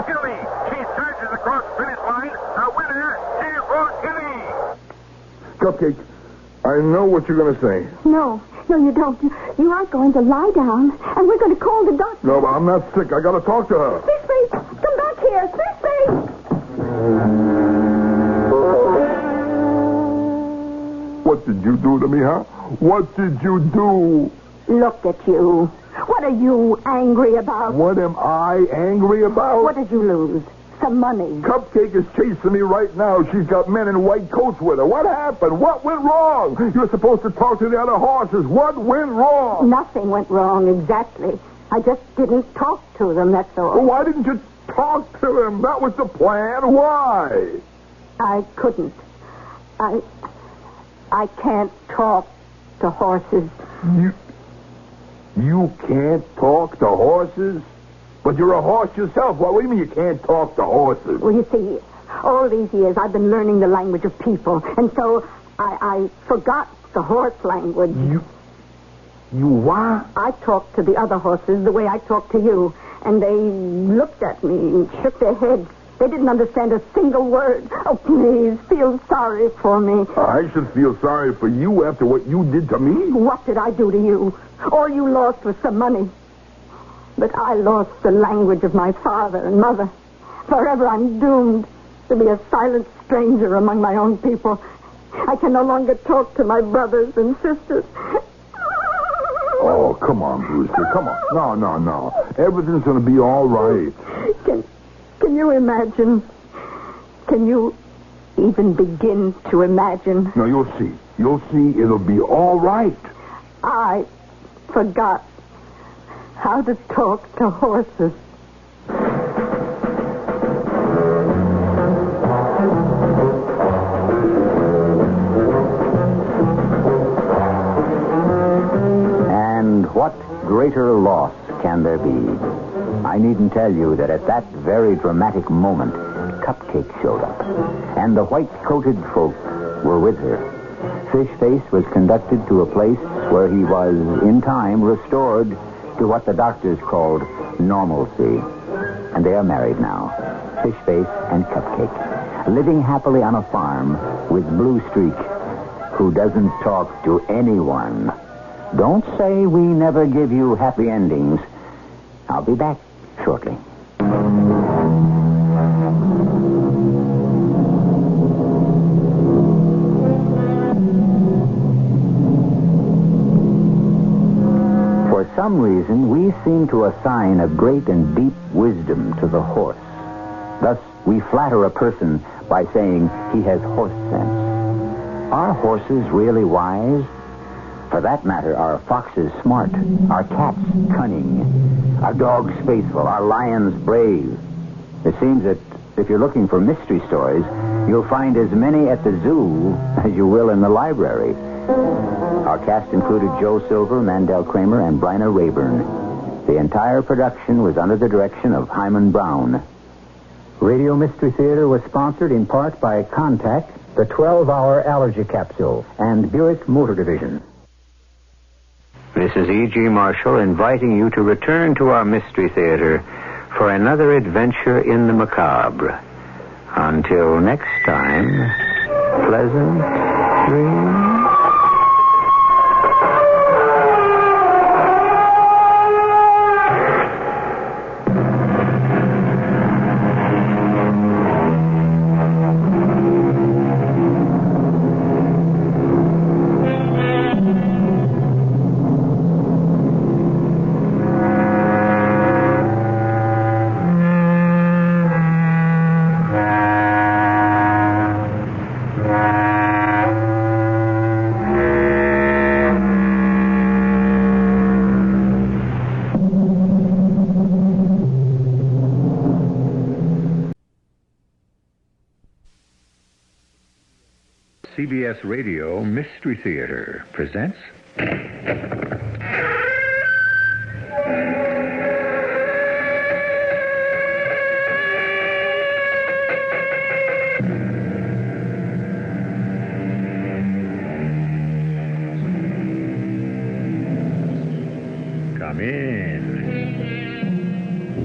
Tilly. She surges across the finish line. The winner is for Tilly. Cupcake, I know what you're going to say. No, you don't. You are going to lie down, and we're going to call the doctor. No, but I'm not sick. I got to talk to her. Fishface, come back here. Fishface! What did you do to me, huh? What did you do? Look at you. What are you angry about? What am I angry about? What did you lose? Some money. Cupcake is chasing me right now. She's got men in white coats with her. What happened? What went wrong? You're supposed to talk to the other horses. What went wrong? Nothing went wrong, exactly. I just didn't talk to them, that's all. Well, why didn't you talk to them? That was the plan. Why? I couldn't. I can't talk to horses. You can't talk to horses? But you're a horse yourself. What do you mean you can't talk to horses? Well, you see, all these years I've been learning the language of people, and so I forgot the horse language. You what? I talked to the other horses the way I talked to you, and they looked at me and shook their heads. They didn't understand a single word. Oh, please, feel sorry for me. I should feel sorry for you after what you did to me. What did I do to you? All you lost was some money. But I lost the language of my father and mother. Forever I'm doomed to be a silent stranger among my own people. I can no longer talk to my brothers and sisters. Oh, come on, Brewster. Come on. No. Everything's going to be all right. Can you imagine? Can you even begin to imagine? No, you'll see. You'll see it'll be all right. I forgot how to talk to horses. And what greater loss can there be? I needn't tell you that at that very dramatic moment, Cupcake showed up, and the white-coated folk were with her. Fishface was conducted to a place where he was, in time, restored to what the doctors called normalcy. And they are married now, Fishface and Cupcake, living happily on a farm with Blue Streak, who doesn't talk to anyone. Don't say we never give you happy endings. I'll be back shortly. For some reason, we seem to assign a great and deep wisdom to the horse. Thus, we flatter a person by saying he has horse sense. Are horses really wise? For that matter, are foxes smart? Are cats cunning? Are dogs faithful? Are lions brave? It seems that if you're looking for mystery stories, you'll find as many at the zoo as you will in the library. Our cast included Joe Silver, Mandel Kramer, and Bryna Rayburn. The entire production was under the direction of Hyman Brown. Radio Mystery Theater was sponsored in part by Contact, the 12-hour allergy capsule, and Buick Motor Division. This is E.G. Marshall inviting you to return to our Mystery Theater for another adventure in the macabre. Until next time, pleasant dreams. CBS Radio Mystery Theater presents... Come in.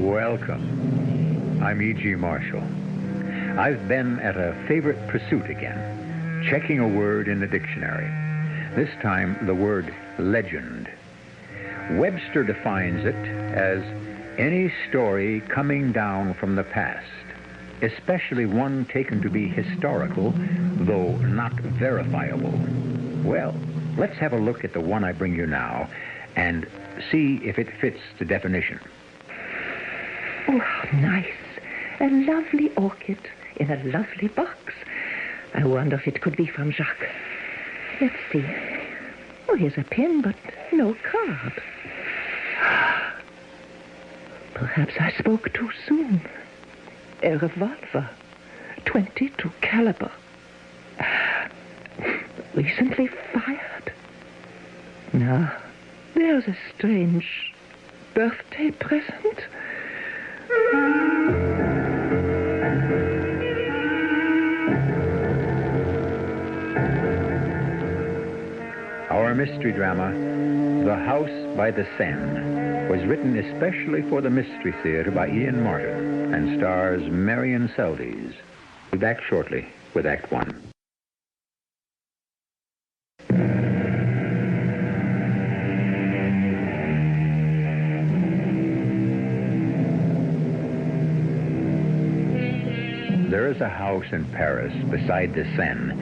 Welcome. Welcome. I'm E.G. Marshall. I've been at a favorite pursuit again, checking a word in the dictionary. This time, the word legend. Webster defines it as any story coming down from the past, especially one taken to be historical, though not verifiable. Well, let's have a look at the one I bring you now and see if it fits the definition. Oh, how nice. A lovely orchid in a lovely box. I wonder if it could be from Jacques. Let's see. Oh, here's a pin, but no card. Perhaps I spoke too soon. A revolver. .22 caliber. Recently fired. Now, there's a strange birthday present. Our mystery drama, The House by the Seine, was written especially for the Mystery Theater by Ian Martin and stars Marion Seldes. We'll be back shortly with Act One. There is a house in Paris beside the Seine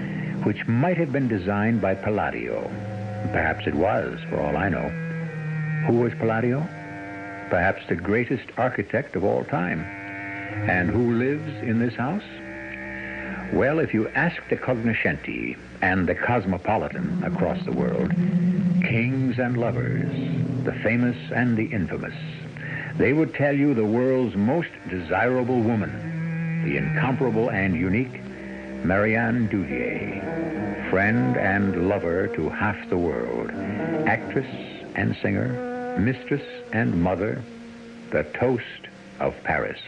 which might have been designed by Palladio. Perhaps it was, for all I know. Who was Palladio? Perhaps the greatest architect of all time. And who lives in this house? Well, if you ask the cognoscenti and the cosmopolitan across the world, kings and lovers, the famous and the infamous, they would tell you the world's most desirable woman, the incomparable and unique Marianne Duvier, friend and lover to half the world, actress and singer, mistress and mother, the toast of Paris.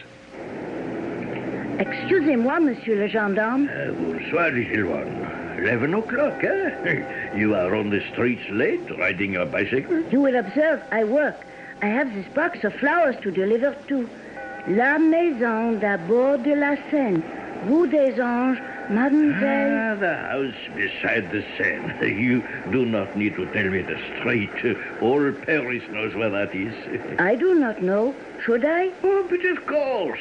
Excusez-moi, monsieur le gendarme. Bonsoir, little one. 11 o'clock, eh? You are on the streets late, riding your bicycle? You will observe, I work. I have this box of flowers to deliver to La Maison d'Abord de la Seine, Rue des Anges, Mademoiselle... The house beside the Seine. You do not need to tell me the street. All Paris knows where that is. I do not know. Should I? Oh, but of course.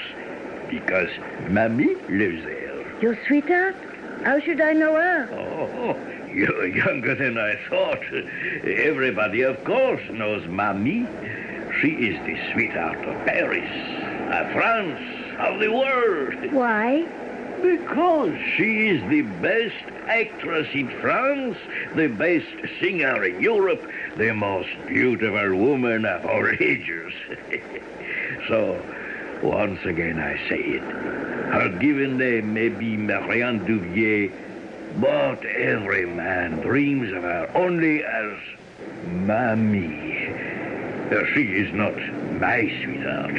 Because Mamie lives there. Your sweetheart? How should I know her? Oh, you're younger than I thought. Everybody, of course, knows Mamie. She is the sweetheart of Paris, of France, of the world. Why? Because she is the best actress in France, the best singer in Europe, the most beautiful woman of all ages. So, once again I say it. Her given name may be Marianne Duvier, but every man dreams of her only as Mamie. She is not my sweetheart.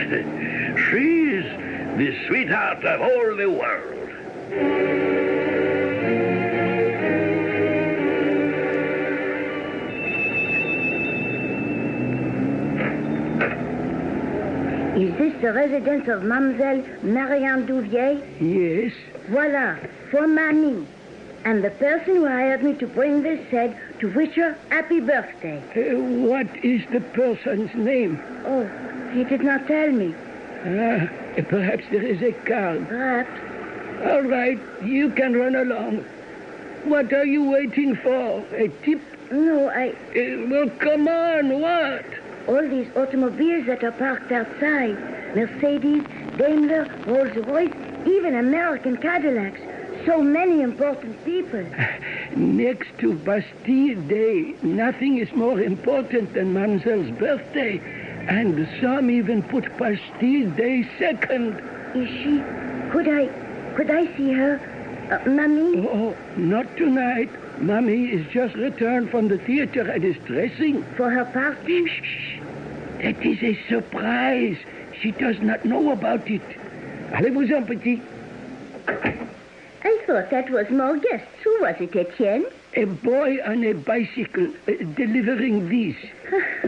She is the sweetheart of all the world. Is this the residence of Mademoiselle Marianne Duvier? Yes. Voila, for Mamie. And the person who hired me to bring this said to wish her happy birthday. What is the person's name? Oh, he did not tell me. Perhaps there is a card. Perhaps. All right, you can run along. What are you waiting for? A tip? No, well, come on, what? All these automobiles that are parked outside. Mercedes, Daimler, Rolls-Royce, even American Cadillacs. So many important people. Next to Bastille Day, nothing is more important than Mademoiselle's birthday. And some even put Bastille Day second. Is she... Could I see her? Mamie? Oh, not tonight. Mamie is just returned from the theater and is dressing. For her party? Shh. That is a surprise. She does not know about it. Allez-vous-en, petit. I I thought that was more guests. Who was it, Etienne? A boy on a bicycle delivering these.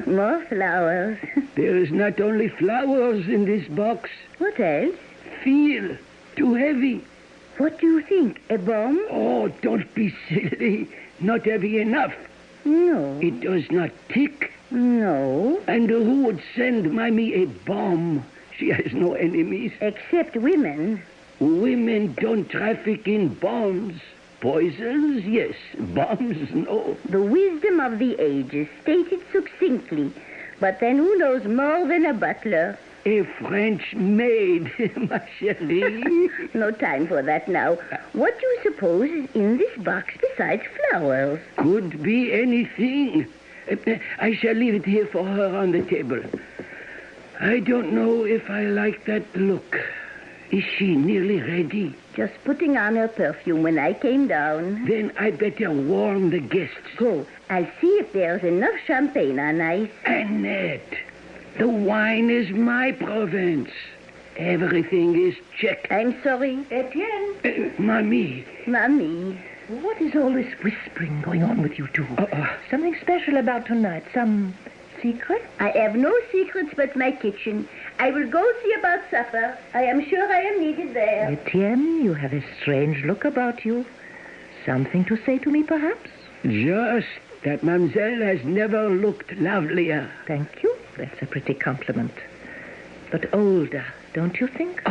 More flowers. There is not only flowers in this box. What else? Feel. Too heavy. What do you think? A bomb? Oh, don't be silly. Not heavy enough. No. It does not tick. No. And who would send Mommy a bomb? She has no enemies. Except women. Women don't traffic in bombs. Poisons, yes. Bombs, no. The wisdom of the ages, stated succinctly. But then who knows more than a butler? A French maid, ma chérie. No time for that now. What do you suppose is in this box besides flowers? Could be anything. I shall leave it here for her on the table. I don't know if I like that look. Is she nearly ready? Just putting on her perfume when I came down. Then I better warn the guests. Go. I'll see if there's enough champagne on ice. Annette, the wine is my province. Everything is checked. I'm sorry. Etienne. Mommy. Mommy. What is all this whispering going on with you two? Something special about tonight? Some secret? I have no secrets but my kitchen. I will go see about supper. I am sure I am needed there. Etienne, you have a strange look about you. Something to say to me, perhaps? Just that Mademoiselle has never looked lovelier. Thank you. That's a pretty compliment. But older, don't you think?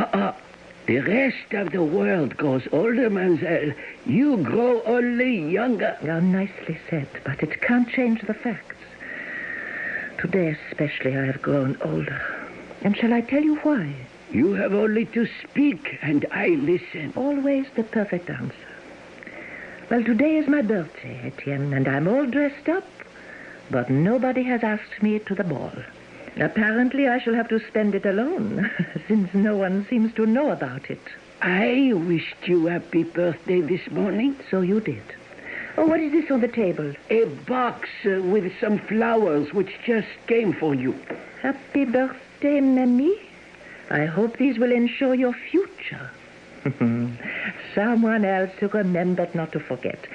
The rest of the world grows older, Mademoiselle. You grow only younger. Oh, nicely said, but it can't change the facts. Today especially I have grown older. And shall I tell you why? You have only to speak, and I listen. Always the perfect answer. Well, today is my birthday, Etienne, and I'm all dressed up. But nobody has asked me to the ball. Apparently I shall have to spend it alone, since no one seems to know about it. I wished you happy birthday this morning. So you did. Oh, what is this on the table? A box with some flowers which just came for you. Happy birthday, Mamie. I hope these will ensure your future. Someone else who remembered not to forget.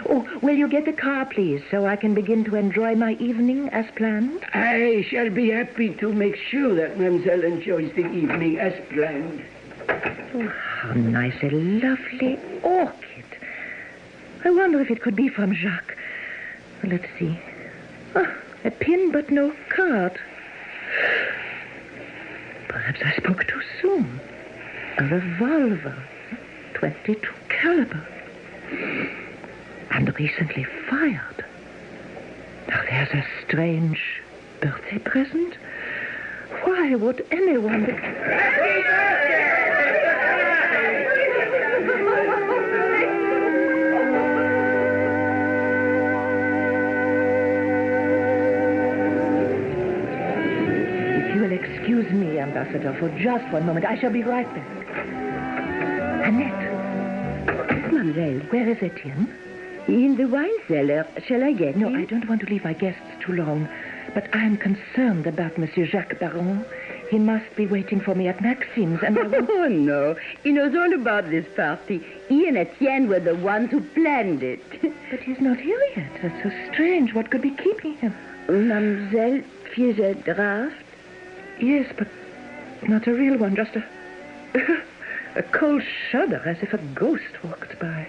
Oh, will you get the car, please, so I can begin to enjoy my evening as planned? I shall be happy to make sure that Mademoiselle enjoys the evening as planned. Oh, how nice, a lovely orchid. I wonder if it could be from Jacques. Well, let's see. Oh, a pin, but no card. Perhaps I spoke too soon. A revolver, 22 caliber. And recently fired. Now, there's a strange birthday present. Why would anyone be... Happy birthday! If you will excuse me, Ambassador, for just one moment, I shall be right back. Annette. Mademoiselle. Where is Etienne? In the wine cellar. Shall I get No, him? I don't want to leave my guests too long. But I am concerned about Monsieur Jacques Baron. He must be waiting for me at Maxime's, and I want... Oh, no. He knows all about this party. He and Etienne were the ones who planned it. But he's not here yet. That's so strange. What could be keeping him? Mademoiselle feels a draft? Yes, but not a real one. Just a cold shudder, as if a ghost walked by.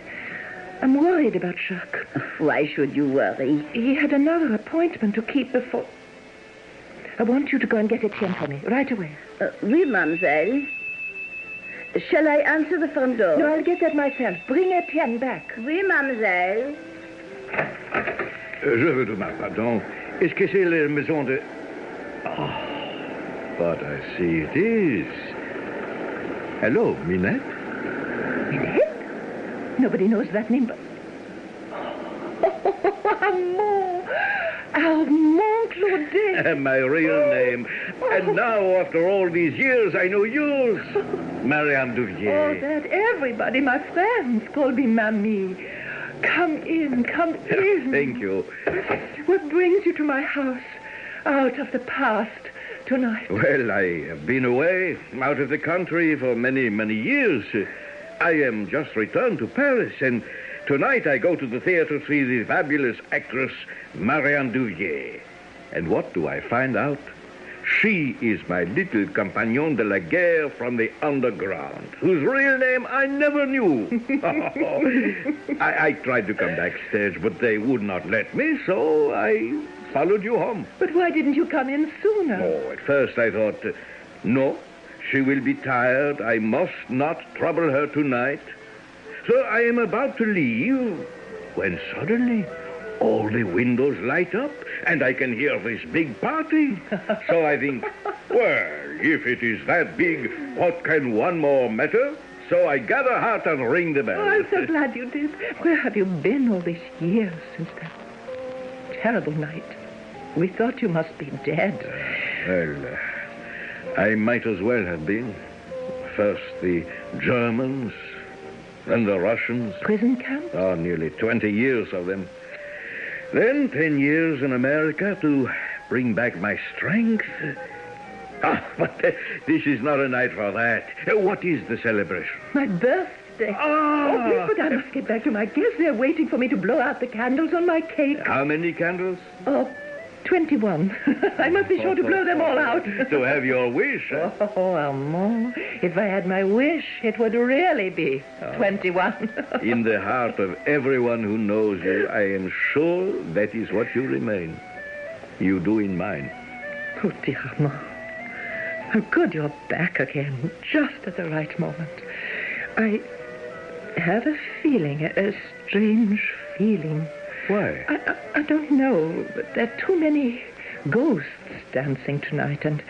I'm worried about Jacques. Why should you worry? He had another appointment to keep before... I want you to go and get Etienne for me, right away. Oui, mademoiselle. Shall I answer the front door? No, I'll get that myself. Bring Etienne back. Oui, mademoiselle. Je vous demande pardon. Est-ce que c'est la maison de... Oh, but I see it is. Hello, Minette. Minette? Nobody knows that name, but... Armand Claudet. My real name. And now, after all these years, I know yours. Marianne Duvier. Oh, that everybody, my friends, call me Mamie. Come in, come in. Thank you. What brings you to my house, out of the past, tonight? Well, I have been away, out of the country for many, many years. I am just returned to Paris, and tonight I go to the theater to see the fabulous actress Marianne Duvier. And what do I find out? She is my little compagnon de la guerre from the underground, whose real name I never knew. I tried to come backstage, but they would not let me, so I followed you home. But why didn't you come in sooner? Oh, at first I thought, no, she will be tired. I must not trouble her tonight. So I am about to leave, when suddenly all the windows light up, and I can hear this big party. So I think, well, if it is that big, what can one more matter? So I gather heart and ring the bell. Oh, I'm so glad you did. Where have you been all these years since that terrible night? We thought you must be dead. I might as well have been. First the Germans, then the Russians. Prison camp? Oh, nearly 20 years of them. Then 10 years in America to bring back my strength. But this is not a night for that. What is the celebration? My birthday. Oh, please, but I must get back to my guests. They're waiting for me to blow out the candles on my cake. How many candles? Oh, 21. I must be sure to blow them all out. To have your wish. Oh, Armand. If I had my wish, it would really be 21. In the heart of everyone who knows you, I am sure that is what you remain. You do in mine. Oh, dear Armand. How good you're back again, just at the right moment. I have a feeling, a strange feeling. Why? I don't know, but there are too many ghosts dancing tonight, and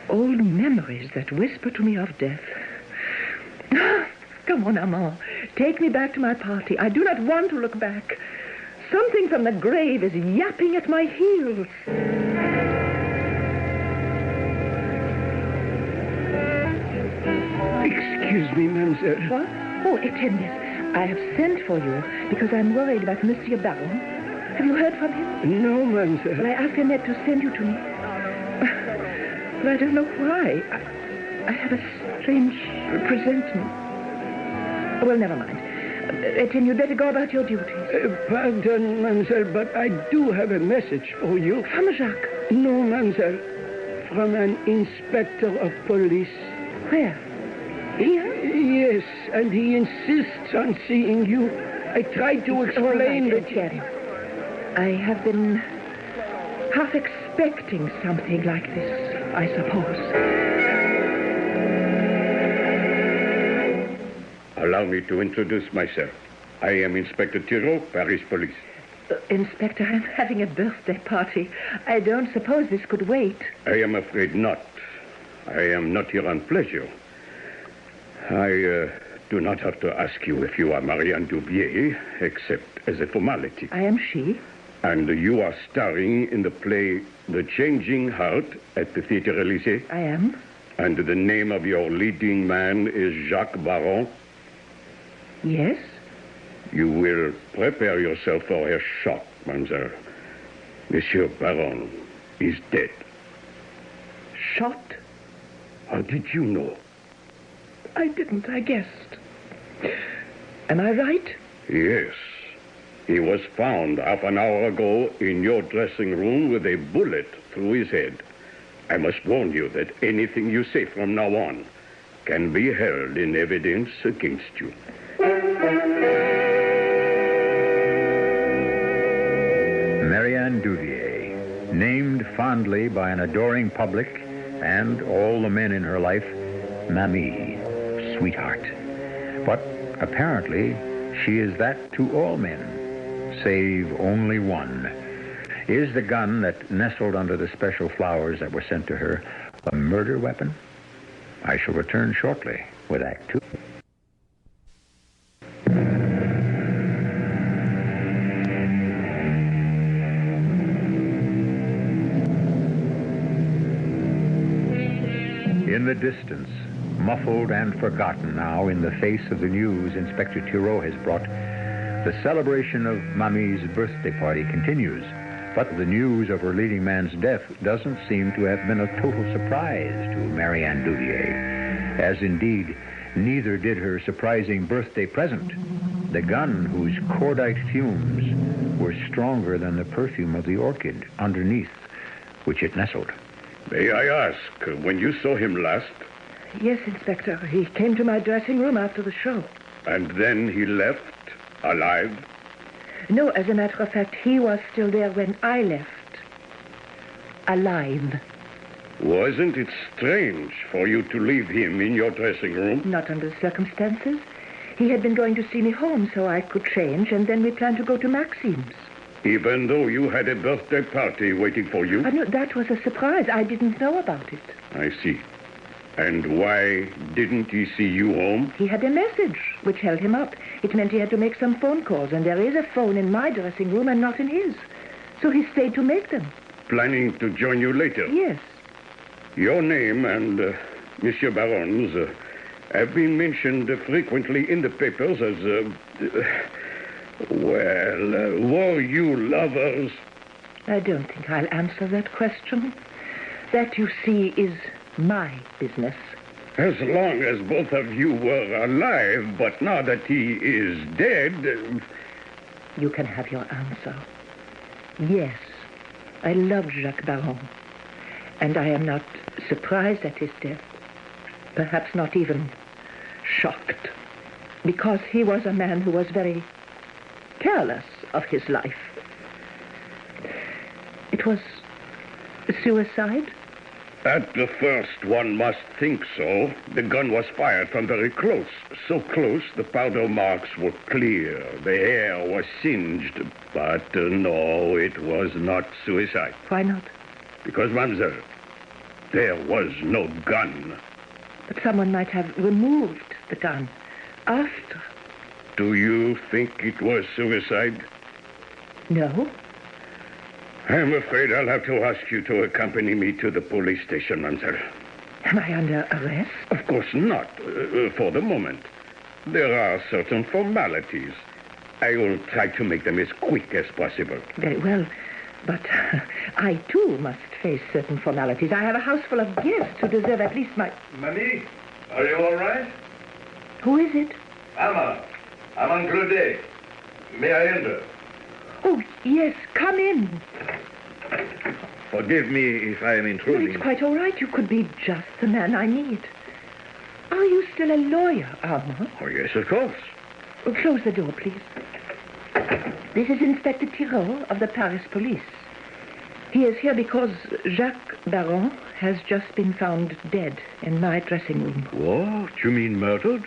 old memories that whisper to me of death. Come on, Armand. Take me back to my party. I do not want to look back. Something from the grave is yapping at my heels. Excuse me, mademoiselle. What? Oh, Etienne, I have sent for you because I'm worried about Monsieur Baron. Have you heard from him? No, mademoiselle. Well, I asked Annette to send you to me. But I don't know why. I have a strange presentiment. Well, never mind. Etienne, you'd better go about your duties. Pardon, mademoiselle, but I do have a message for you. From Jacques? No, mademoiselle. From an inspector of police. Where? Here? Yes, and he insists on seeing you. I tried to explain that... Etienne. I have been half expecting something like this, I suppose. Allow me to introduce myself. I am Inspector Thibault, Paris Police. Inspector, I'm having a birthday party. I don't suppose this could wait. I am afraid not. I am not here on pleasure. I do not have to ask you if you are Marianne Duvier, except as a formality. I am she. And you are starring in the play The Changing Heart at the Theatre Élysée? I am. And the name of your leading man is Jacques Baron? Yes. You will prepare yourself for a shock, mademoiselle. Monsieur Baron is dead. Shot? How did you know? I didn't, I guessed. Am I right? Yes. He was found half an hour ago in your dressing room with a bullet through his head. I must warn you that anything you say from now on can be held in evidence against you. Marianne Duvier, named fondly by an adoring public and all the men in her life, Mamie, sweetheart. But apparently, she is that to all men, save only one. Is the gun that nestled under the special flowers that were sent to her a murder weapon? I shall return shortly with Act 2. In the distance, muffled and forgotten now in the face of the news Inspector Thibault has brought, the celebration of Mamie's birthday party continues. But the news of her leading man's death doesn't seem to have been a total surprise to Marianne Duvier, as indeed Neither did her surprising birthday present, the gun whose cordite fumes were stronger than the perfume of the orchid underneath which it nestled. May I ask, when you saw him last? Yes, Inspector. He came to my dressing room after the show. And then he left, alive? No, as a matter of fact, he was still there when I left. Alive. Wasn't it strange for you to leave him in your dressing room? Not under the circumstances. He had been going to see me home so I could change, and then we planned to go to Maxime's. Even though you had a birthday party waiting for you? No, that was a surprise. I didn't know about it. I see. And why didn't he see you home? He had a message which held him up. It meant he had to make some phone calls, and there is a phone in my dressing room and not in his. So he stayed to make them. Planning to join you later? Yes. Your name and Monsieur Baron's have been mentioned frequently in the papers as, were you lovers? I don't think I'll answer that question. That, you see, is my business. As long as both of you were alive, but now that he is dead... You can have your answer. Yes, I love Jacques Baron. And I am not surprised at his death. Perhaps not even shocked. Because he was a man who was very careless of his life. It was suicide? At the first, one must think so. The gun was fired from very close. So close, the powder marks were clear. The hair was singed. But no, it was not suicide. Why not? Because, mademoiselle, there was no gun. But someone might have removed the gun after. Do you think it was suicide? No. I'm afraid I'll have to ask you to accompany me to the police station, mademoiselle. Am I under arrest? Of course not, for the moment. There are certain formalities. I will try to make them as quick as possible. Very well. But I, too, must face certain formalities. I have a house full of guests who deserve at least my... Mamie, are you all right? Who is it? I'm Claudet. May I enter? Oh, yes, come in. Forgive me if I am intruding. It's quite all right. You could be just the man I need. Are you still a lawyer, Armand? Oh, yes, of course. Close the door, please. This is Inspector Thibault of the Paris police. He is here because Jacques Baron has just been found dead in my dressing room. What? You mean murdered?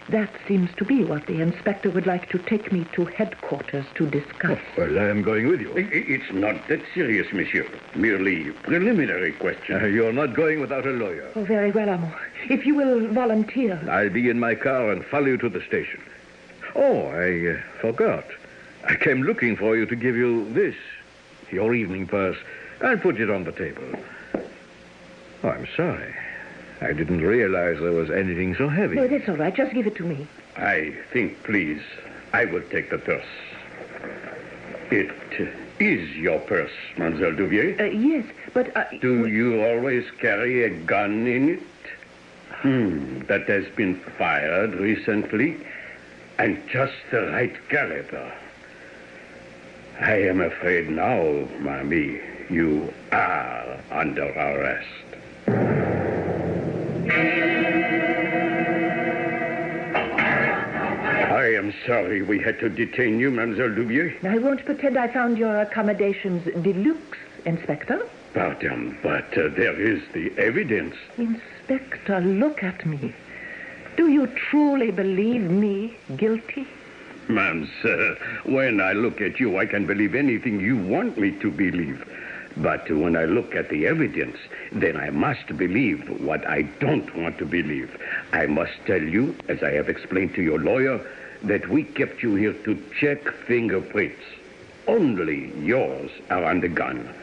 That seems to be what the inspector would like to take me to headquarters to discuss. Oh, well, I am going with you. It's not that serious, monsieur. Merely preliminary question. You're not going without a lawyer. Oh, very well, Armand. If you will volunteer. I'll be in my car and follow you to the station. Oh, I forgot. I came looking for you to give you this, your evening purse. I'll put it on the table. Oh, I'm sorry. I didn't realize there was anything so heavy. No, that's all right. Just give it to me. I think, please, I will take the purse. It is your purse, Mademoiselle Duvier? Yes, but... Do you always carry a gun in it? That has been fired recently, and just the right caliber. I am afraid now, Mamie, you are under arrest. I am sorry we had to detain you, Mademoiselle Duvier. I won't pretend I found your accommodations deluxe, Inspector. Pardon, but there is the evidence. Inspector, look at me. Do you truly believe me guilty? Ma'am, sir, when I look at you, I can believe anything you want me to believe. But when I look at the evidence, then I must believe what I don't want to believe. I must tell you, as I have explained to your lawyer, that we kept you here to check fingerprints. Only yours are on the gun.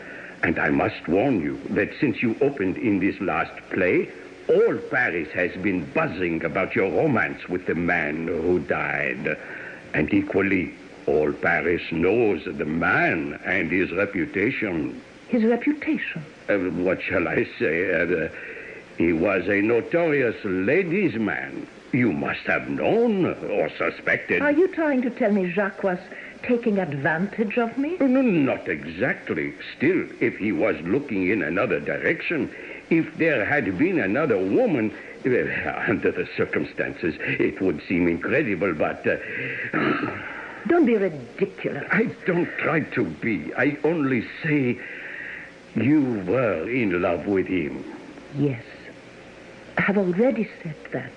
And I must warn you that since you opened in this last play, all Paris has been buzzing about your romance with the man who died. And equally, all Paris knows the man and his reputation. His reputation? What shall I say? He was a notorious ladies' man. You must have known or suspected. Are you trying to tell me Jacques was taking advantage of me? No, not exactly. Still, if he was looking in another direction, if there had been another woman, under the circumstances, it would seem incredible, but... Don't be ridiculous. I don't try to be. I only say you were in love with him. Yes. I have already said that.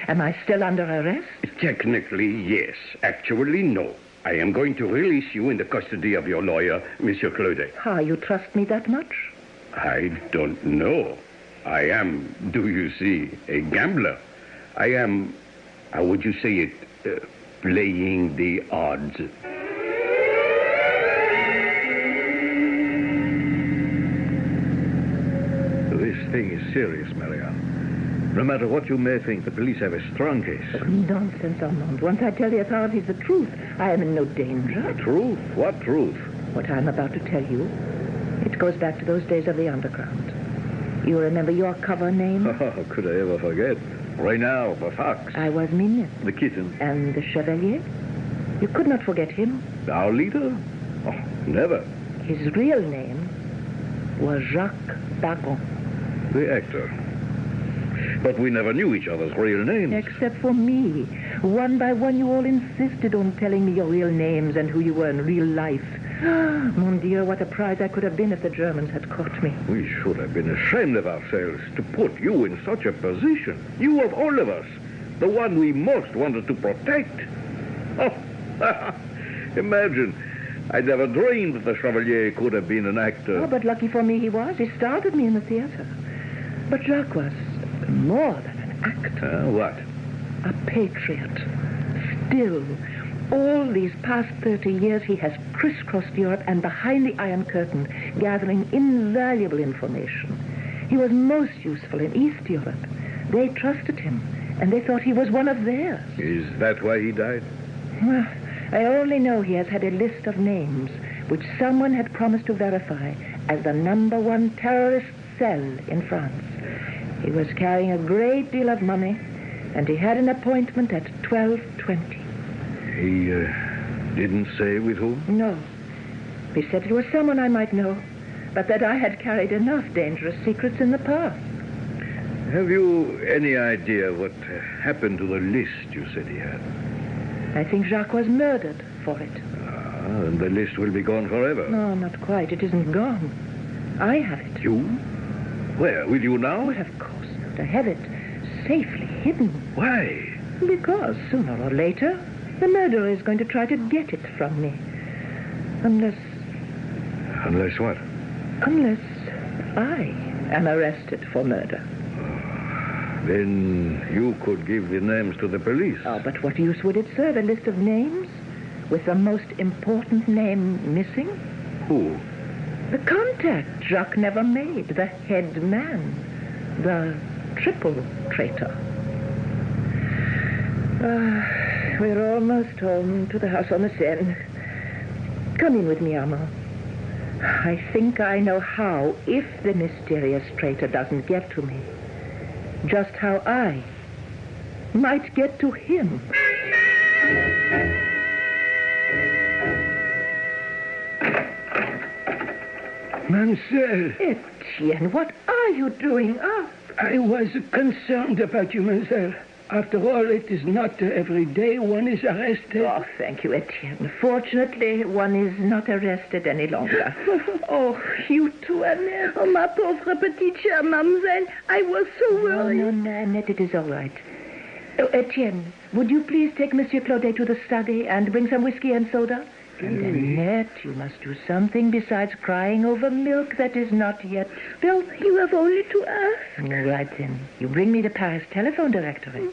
Am I still under arrest? Technically, yes. Actually, no. I am going to release you in the custody of your lawyer, Monsieur Claudet. Ah, you trust me that much? I don't know. I am, do you see, a gambler. I am, how would you say it, playing the odds. This thing is serious, Marianne. No matter what you may think, the police have a strong case. Oh, nonsense, Armand. Once I tell the authorities the truth, I am in no danger. The truth? What truth? What I'm about to tell you, it goes back to those days of the underground. You remember your cover name? Oh, could I ever forget? Reynard, the fox. I was Minette. The kitten. And the Chevalier? You could not forget him. Our leader? Oh, never. His real name was Jacques Bagon. The actor. But we never knew each other's real names. Except for me. One by one, you all insisted on telling me your real names and who you were in real life. Mon Dieu, what a prize I could have been if the Germans had caught me. We should have been ashamed of ourselves to put you in such a position. You of all of us, the one we most wanted to protect. Oh, imagine. I never dreamed that the Chevalier could have been an actor. Oh, but lucky for me he was. He started me in the theater. But Jacques was more than an actor. What? A patriot. Still, all these past 30 years, he has crisscrossed Europe and behind the Iron Curtain, gathering invaluable information. He was most useful in East Europe. They trusted him, and they thought he was one of theirs. Is that why he died? Well, I only know he has had a list of names which someone had promised to verify as the #1 terrorist cell in France. He was carrying a great deal of money, and he had an appointment at 12:20. He didn't say with whom? No. He said it was someone I might know, but that I had carried enough dangerous secrets in the past. Have you any idea what happened to the list you said he had? I think Jacques was murdered for it. And the list will be gone forever. No, not quite. It isn't gone. I have it. You? Where? With you now? Well, of course not. I have it safely hidden. Why? Because sooner or later, the murderer is going to try to get it from me. Unless... Unless what? Unless I am arrested for murder. Then you could give the names to the police. Oh, but what use would it serve? A list of names? With the most important name missing? Who? The contact Jacques never made. The head man. The triple traitor. We're almost home to the house on the Seine. Come in with me, Armand. I think I know how, if the mysterious traitor doesn't get to me, just how I might get to him. Mademoiselle. Etienne, what are you doing up? I was concerned about you, mademoiselle. After all, it is not every day one is arrested. Oh, thank you, Etienne. Fortunately, one is not arrested any longer. Oh, you too, Annette. Oh, ma pauvre petite chère, mademoiselle. I was so worried. No, Annette, it is all right. Oh, Etienne, would you please take Monsieur Claudet to the study and bring some whiskey and soda? And Annette, you must do something besides crying over milk that is not yet spilt. You have only to ask. All right, then. You bring me the Paris telephone directory.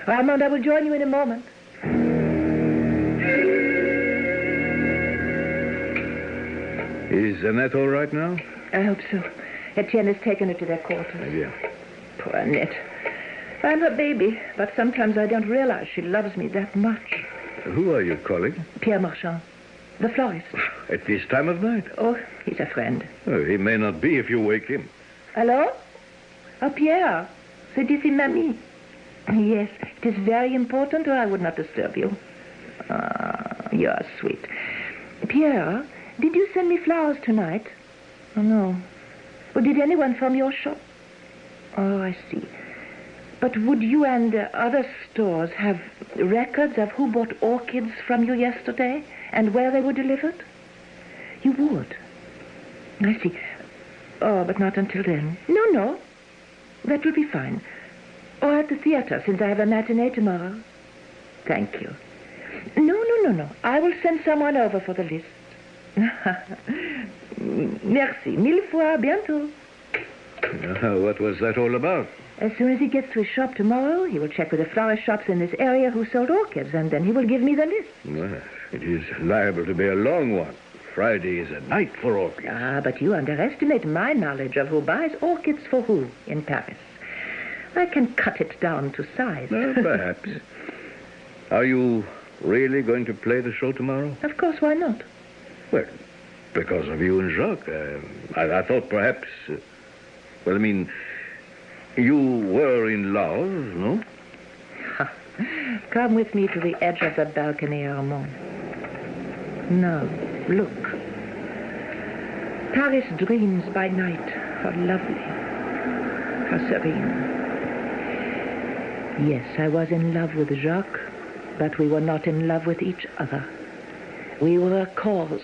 Armand, I will join you in a moment. Is Annette all right now? I hope so. Etienne has taken her to their quarters. Yeah. Poor Annette. I'm her baby, but sometimes I don't realize she loves me that much. Who are you calling? Pierre Marchand. The florist. At this time of night? Oh, he's a friend. Oh, he may not be if you wake him. Hello? Oh, Pierre, c'est ici, Mamie. Yes, it is very important, or I would not disturb you. You are sweet. Pierre, did you send me flowers tonight? Oh, no. Or did anyone from your shop? Oh, I see. But would you and other stores have records of who bought orchids from you yesterday and where they were delivered? You would. I see. Oh, but not until then. No. That will be fine. Or at the theater, since I have a matinee tomorrow. Thank you. No. I will send someone over for the list. Merci. Mille fois. Bientôt. What was that all about? As soon as he gets to his shop tomorrow, he will check with the florist shops in this area who sold orchids, and then he will give me the list. Well, it is liable to be a long one. Friday is a night for orchids. But you underestimate my knowledge of who buys orchids for who in Paris. I can cut it down to size. Perhaps. Are you really going to play the show tomorrow? Of course, why not? Well, because of you and Jacques. I thought perhaps... you were in love, no? Come with me to the edge of the balcony, Armand. Now, look. Paris dreams by night. How lovely. How serene. Yes, I was in love with Jacques, but we were not in love with each other. We were a cause,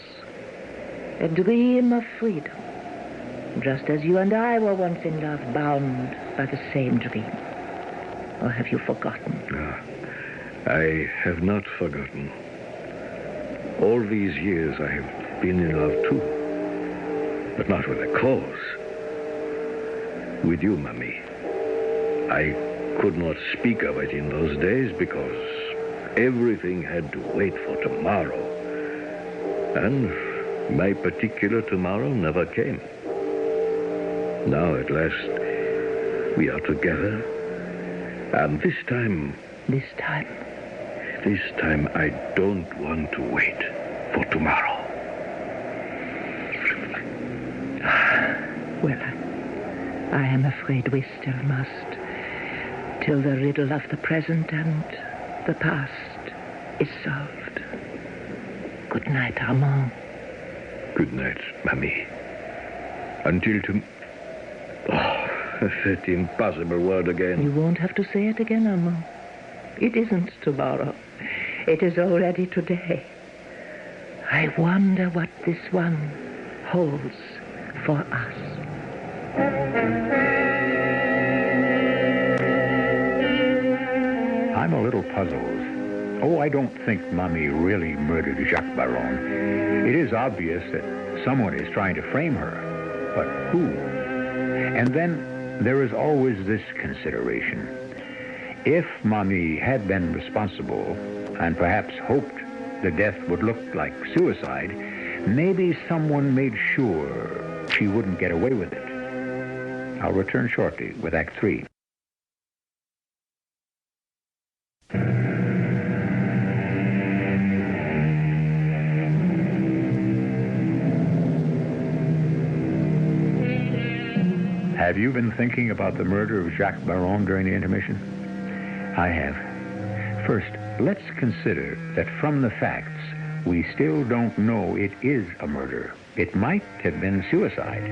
a dream of freedom, just as you and I were once in love, bound by the same dream. Or have you forgotten? I have not forgotten. All these years I have been in love too, but not with a cause. With you, Mamie. I could not speak of it in those days because everything had to wait for tomorrow. And my particular tomorrow never came. Now, at last, we are together. And this time... This time I don't want to wait for tomorrow. Well, I am afraid we still must. Till the riddle of the present and the past is solved. Good night, Armand. Good night, Mamie. Until that impossible word again. You won't have to say it again, Armand. It isn't tomorrow. It is already today. I wonder what this one holds for us. I'm a little puzzled. Oh, I don't think Mommy really murdered Jacques Baron. It is obvious that someone is trying to frame her. But who? And then there is always this consideration. If Mommy had been responsible and perhaps hoped the death would look like suicide, maybe someone made sure she wouldn't get away with it. I'll return shortly with Act 3. Have you been thinking about the murder of Jacques Baron during the intermission? I have. First, let's consider that from the facts, we still don't know it is a murder. It might have been suicide.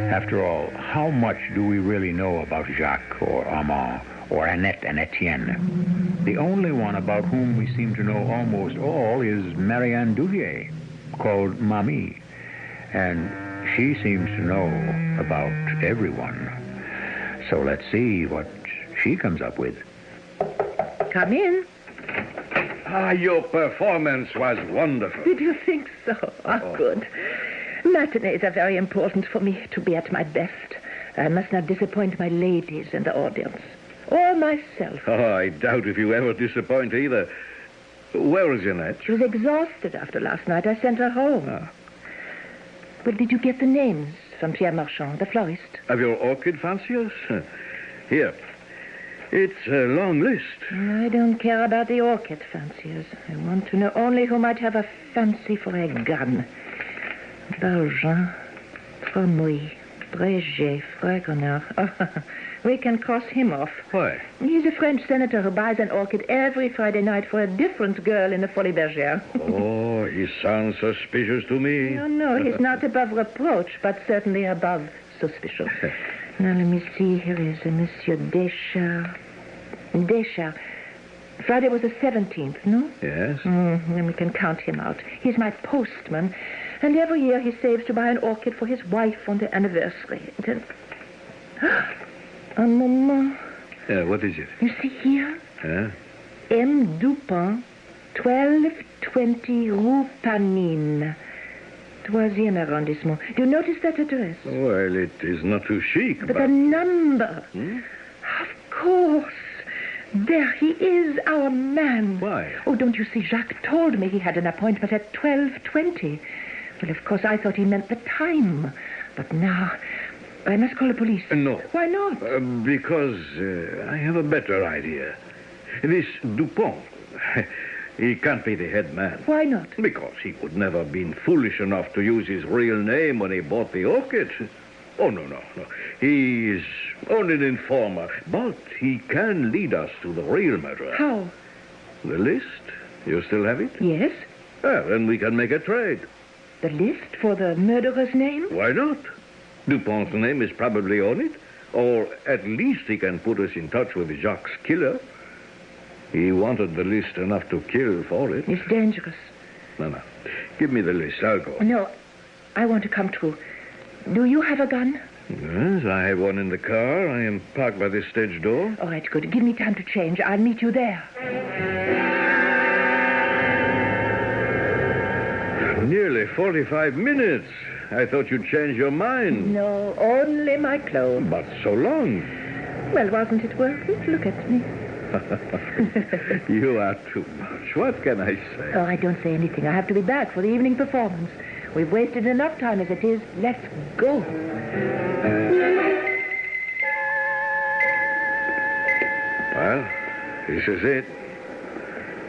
After all, how much do we really know about Jacques or Armand or Annette and Etienne? The only one about whom we seem to know almost all is Marianne Duvier, called Mamie. And she seems to know about everyone. So let's see what she comes up with. Come in. Your performance was wonderful. Did you think so? Good. Matinees are very important for me to be at my best. I must not disappoint my ladies in the audience. Or myself. I doubt if you ever disappoint either. Where is Annette? She was exhausted after last night. I sent her home. Well, did you get the names from Pierre Marchand, the florist? Of your orchid fanciers? Here. It's a long list. I don't care about the orchid fanciers. I want to know only who might have a fancy for a gun. Bargin, Tromouille, Frégé, Fragonard. We can cross him off. Why? He's a French senator who buys an orchid every Friday night for a different girl in the Folies Bergère. Oh, he sounds suspicious to me. No, he's not above reproach, but certainly above suspicion. Now, let me see. Here is a Monsieur Deschamps. Deschamps. Friday was the 17th, no? Yes. Then we can count him out. He's my postman, and every year he saves to buy an orchid for his wife on the anniversary. Un moment. What is it? You see here? M. Dupin, 1220 Rue Panine, 3e arrondissement. Do you notice that address? Well, it is not too chic, But the number. Of course. There he is, our man. Why? Oh, don't you see, Jacques told me he had an appointment at 12:20. Well, of course, I thought he meant the time. But now, I must call the police. No. Why not? Because I have a better idea. This Dupont, he can't be the head man. Why not? Because he would never have been foolish enough to use his real name when he bought the orchid. Oh, no. He is only an informer, but he can lead us to the real murderer. How? The list? You still have it? Yes. Well, then we can make a trade. The list for the murderer's name? Why not? Dupont's name is probably on it. Or at least he can put us in touch with Jacques' killer. He wanted the list enough to kill for it. It's dangerous. No. Give me the list. I'll go. No, I want to come too. Do you have a gun? Yes, I have one in the car. I am parked by the stage door. All right, good. Give me time to change. I'll meet you there. Nearly 45 minutes. I thought you'd change your mind. No, only my clothes. But so long. Well, wasn't it worth it? Look at me. You are too much. What can I say? Oh, I don't say anything. I have to be back for the evening performance. We've wasted enough time as it is. Let's go. Well, this is it.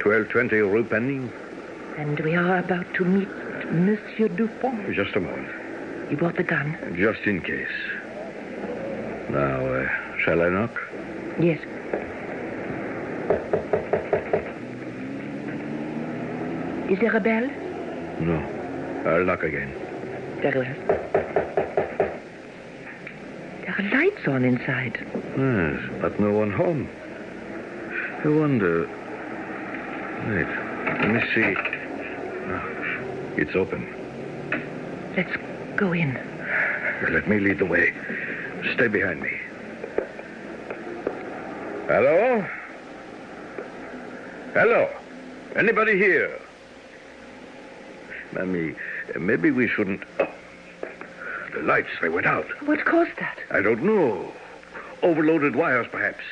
1220 Rue Panine. And we are about to meet Monsieur Dupont. Just a moment. You brought the gun? Just in case. Now, shall I knock? Yes. Is there a bell? No. I'll knock again. Very well. There are lights on inside. Yes, but no one home. I wonder... Wait, let me see. It's open. Let's go in. Let me lead the way. Stay behind me. Hello? Hello? Anybody here? Mamie, maybe we shouldn't... Oh, the lights, they went out. What caused that? I don't know. Overloaded wires, perhaps.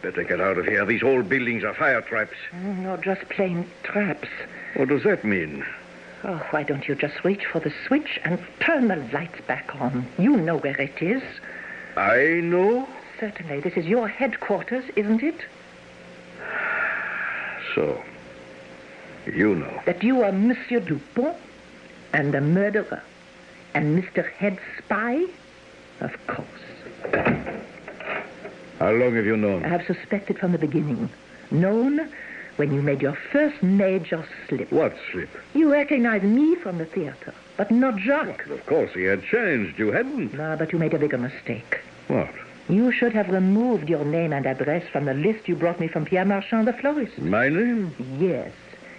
Better get out of here. These whole buildings are fire traps. No, just plain traps. What does that mean? Oh, why don't you just reach for the switch and turn the lights back on? You know where it is. I know? Certainly. This is your headquarters, isn't it? So, you know. That you are Monsieur Dupont and the murderer and Mr. Head Spy? Of course. How long have you known? I have suspected from the beginning. Known when you made your first major slip. What slip? You recognized me from the theater, but not Jacques. Well, of course, he had changed. You hadn't. No, but you made a bigger mistake. What? You should have removed your name and address from the list you brought me from Pierre Marchand, the florist. My name? Yes.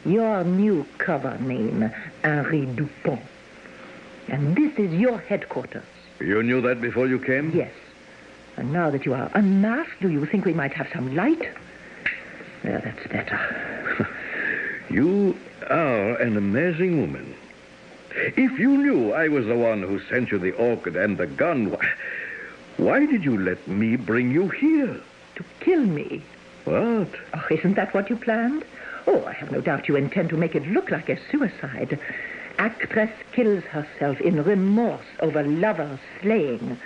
Your new cover name, Henri Dupont. And this is your headquarters. You knew that before you came? Yes. And now that you are unmasked, do you think we might have some light? Well, that's better. You are an amazing woman. If you knew I was the one who sent you the orchid and the gun, why did you let me bring you here? To kill me. What? Oh, isn't that what you planned? Oh, I have no doubt you intend to make it look like a suicide. Actress kills herself in remorse over lover slaying.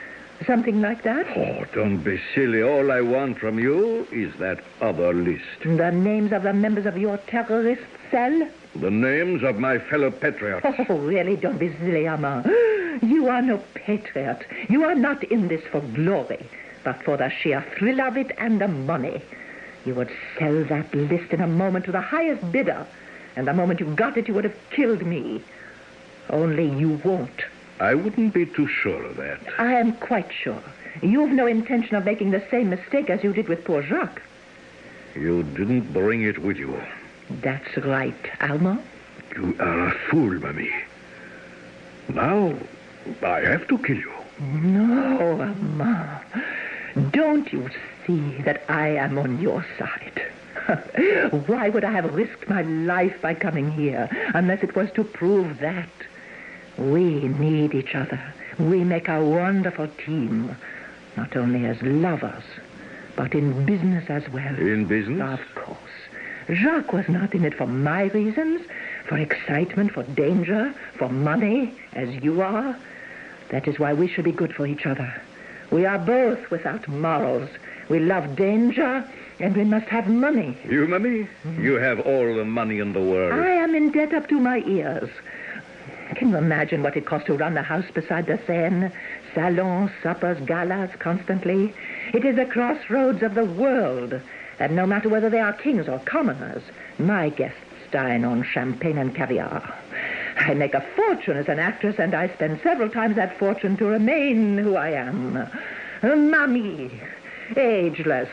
Something like that? Oh, don't be silly. All I want from you is that other list. The names of the members of your terrorist cell? The names of my fellow patriots. Oh, really? Don't be silly, Armand. You are no patriot. You are not in this for glory, but for the sheer thrill of it and the money. You would sell that list in a moment to the highest bidder, and the moment you got it, you would have killed me. Only you won't. I wouldn't be too sure of that. I am quite sure. You've no intention of making the same mistake as you did with poor Jacques. You didn't bring it with you. That's right, Alma. You are a fool, Mamie. Now, I have to kill you. No, Alma. Don't you see that I am on your side? Why would I have risked my life by coming here unless it was to prove that? We need each other. We make a wonderful team, not only as lovers, but in business as well. In business? Of course. Jacques was not in it for my reasons, for excitement, for danger, for money, as you are. That is why we should be good for each other. We are both without morals. We love danger, and we must have money. You, Mamie? You have all the money in the world. I am in debt up to my ears. Can you imagine what it costs to run the house beside the Seine? Salons, suppers, galas, constantly. It is the crossroads of the world. And no matter whether they are kings or commoners, my guests dine on champagne and caviar. I make a fortune as an actress, and I spend several times that fortune to remain who I am. Mamie. Ageless,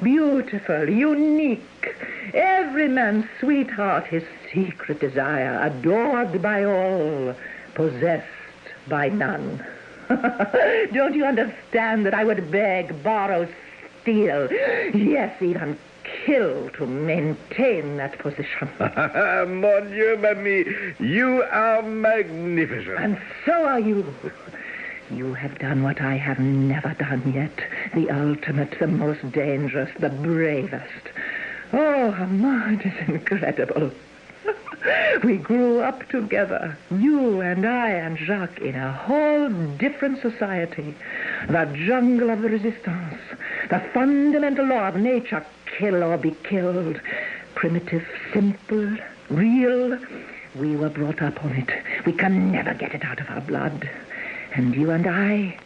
beautiful, unique. Every man's sweetheart, his secret desire, adored by all, possessed by none. Don't you understand that I would beg, borrow, steal, yes, even kill to maintain that position? Mon Dieu, Mamie, you are magnificent. And so are you. You have done what I have never done yet. The ultimate, the most dangerous, the bravest. Oh, Armand, it is incredible. We grew up together, you and I and Jacques, in a whole different society. The jungle of the resistance, the fundamental law of nature, kill or be killed. Primitive, simple, real. We were brought up on it. We can never get it out of our blood. And you and I,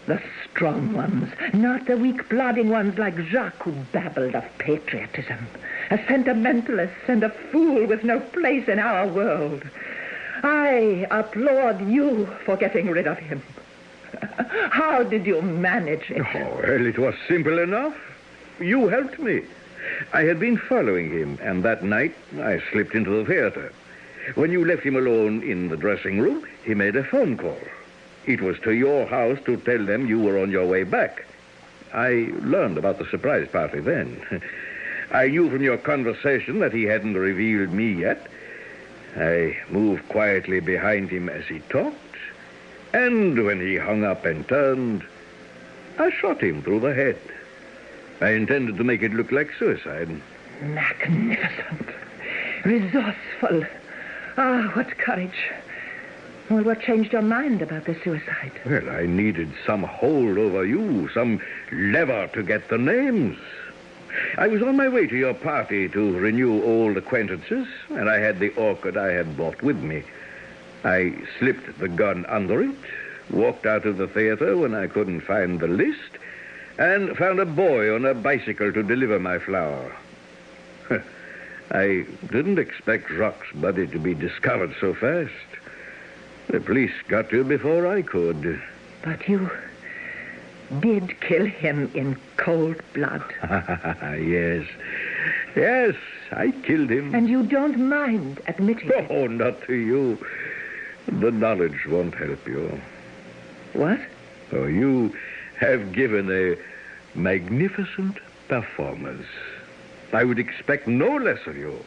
the strong ones, not the weak, plodding ones like Jacques, who babbled of patriotism. A sentimentalist and a fool with no place in our world. I applaud you for getting rid of him. How did you manage it? Oh, well, it was simple enough. You helped me. I had been following him, and that night I slipped into the theater. When you left him alone in the dressing room, he made a phone call. It was to your house to tell them you were on your way back. I learned about the surprise party then. I knew from your conversation that he hadn't revealed me yet. I moved quietly behind him as he talked, and when he hung up and turned, I shot him through the head. I intended to make it look like suicide. Magnificent. Resourceful. Ah, what courage. Well, what changed your mind about the suicide? Well, I needed some hold over you, some lever to get the names. I was on my way to your party to renew old acquaintances, and I had the orchid I had brought with me. I slipped the gun under it, walked out of the theater when I couldn't find the list, and found a boy on a bicycle to deliver my flower. I didn't expect Jacques' body to be discovered so fast. The police got to it before I could. But you did kill him in cold blood. Yes. Yes, I killed him. And you don't mind admitting it? Oh, not to you. The knowledge won't help you. What? Oh, you have given a magnificent performance. I would expect no less of you.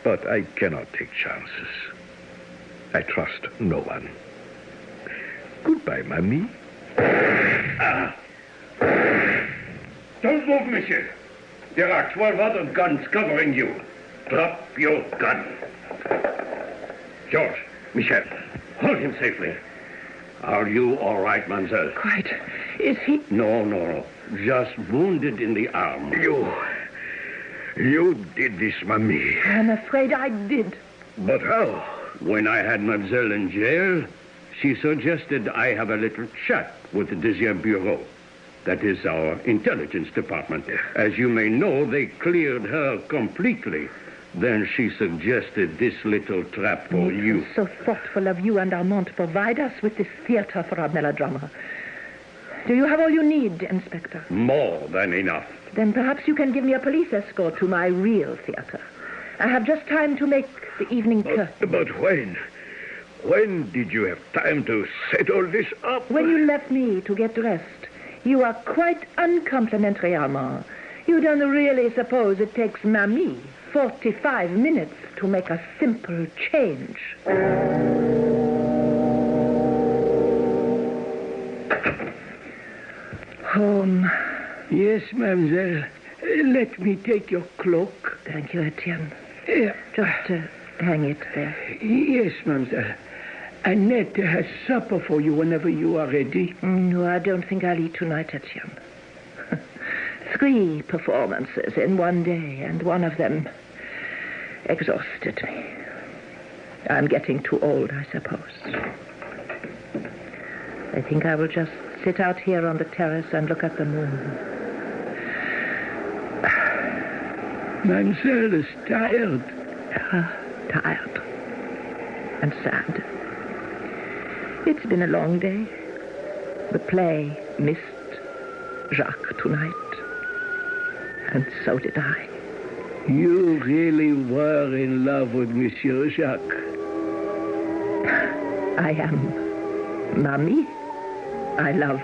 But I cannot take chances. I trust no one. Goodbye, Mamie. Don't move, monsieur. There are 12 other guns covering you. Drop your gun. George, Michel, hold him safely. Are you all right, mademoiselle? Quite. Is he? No. Just wounded in the arm. You did this, Mamie. I'm afraid I did. But how? When I had mademoiselle in jail, She suggested I have a little chat with the Deuxième Bureau. That is our intelligence department. As you may know, they cleared her completely. Then she suggested this little trap for you. So thoughtful of you and Armand to provide us with this theater for our melodrama. Do you have all you need, Inspector? More than enough. Then perhaps you can give me a police escort to my real theater. I have just time to make the evening curtain. But when? When did you have time to set all this up? When you left me to get dressed. You are quite uncomplimentary, Armand. You don't really suppose it takes Mamie 45 minutes to make a simple change. Home. Yes, mademoiselle. Let me take your cloak. Thank you, Etienne. Yeah. Just hang it there. Yes, mademoiselle. Annette has supper for you whenever you are ready. No, I don't think I'll eat tonight, Etienne. 3 performances in one day, and one of them exhausted me. I'm getting too old, I suppose. I think I will just sit out here on the terrace and look at the moon. Mademoiselle is tired. Tired. And sad. It's been a long day. The play missed Jacques tonight. And so did I. You really were in love with Monsieur Jacques. I am. Mamie, I love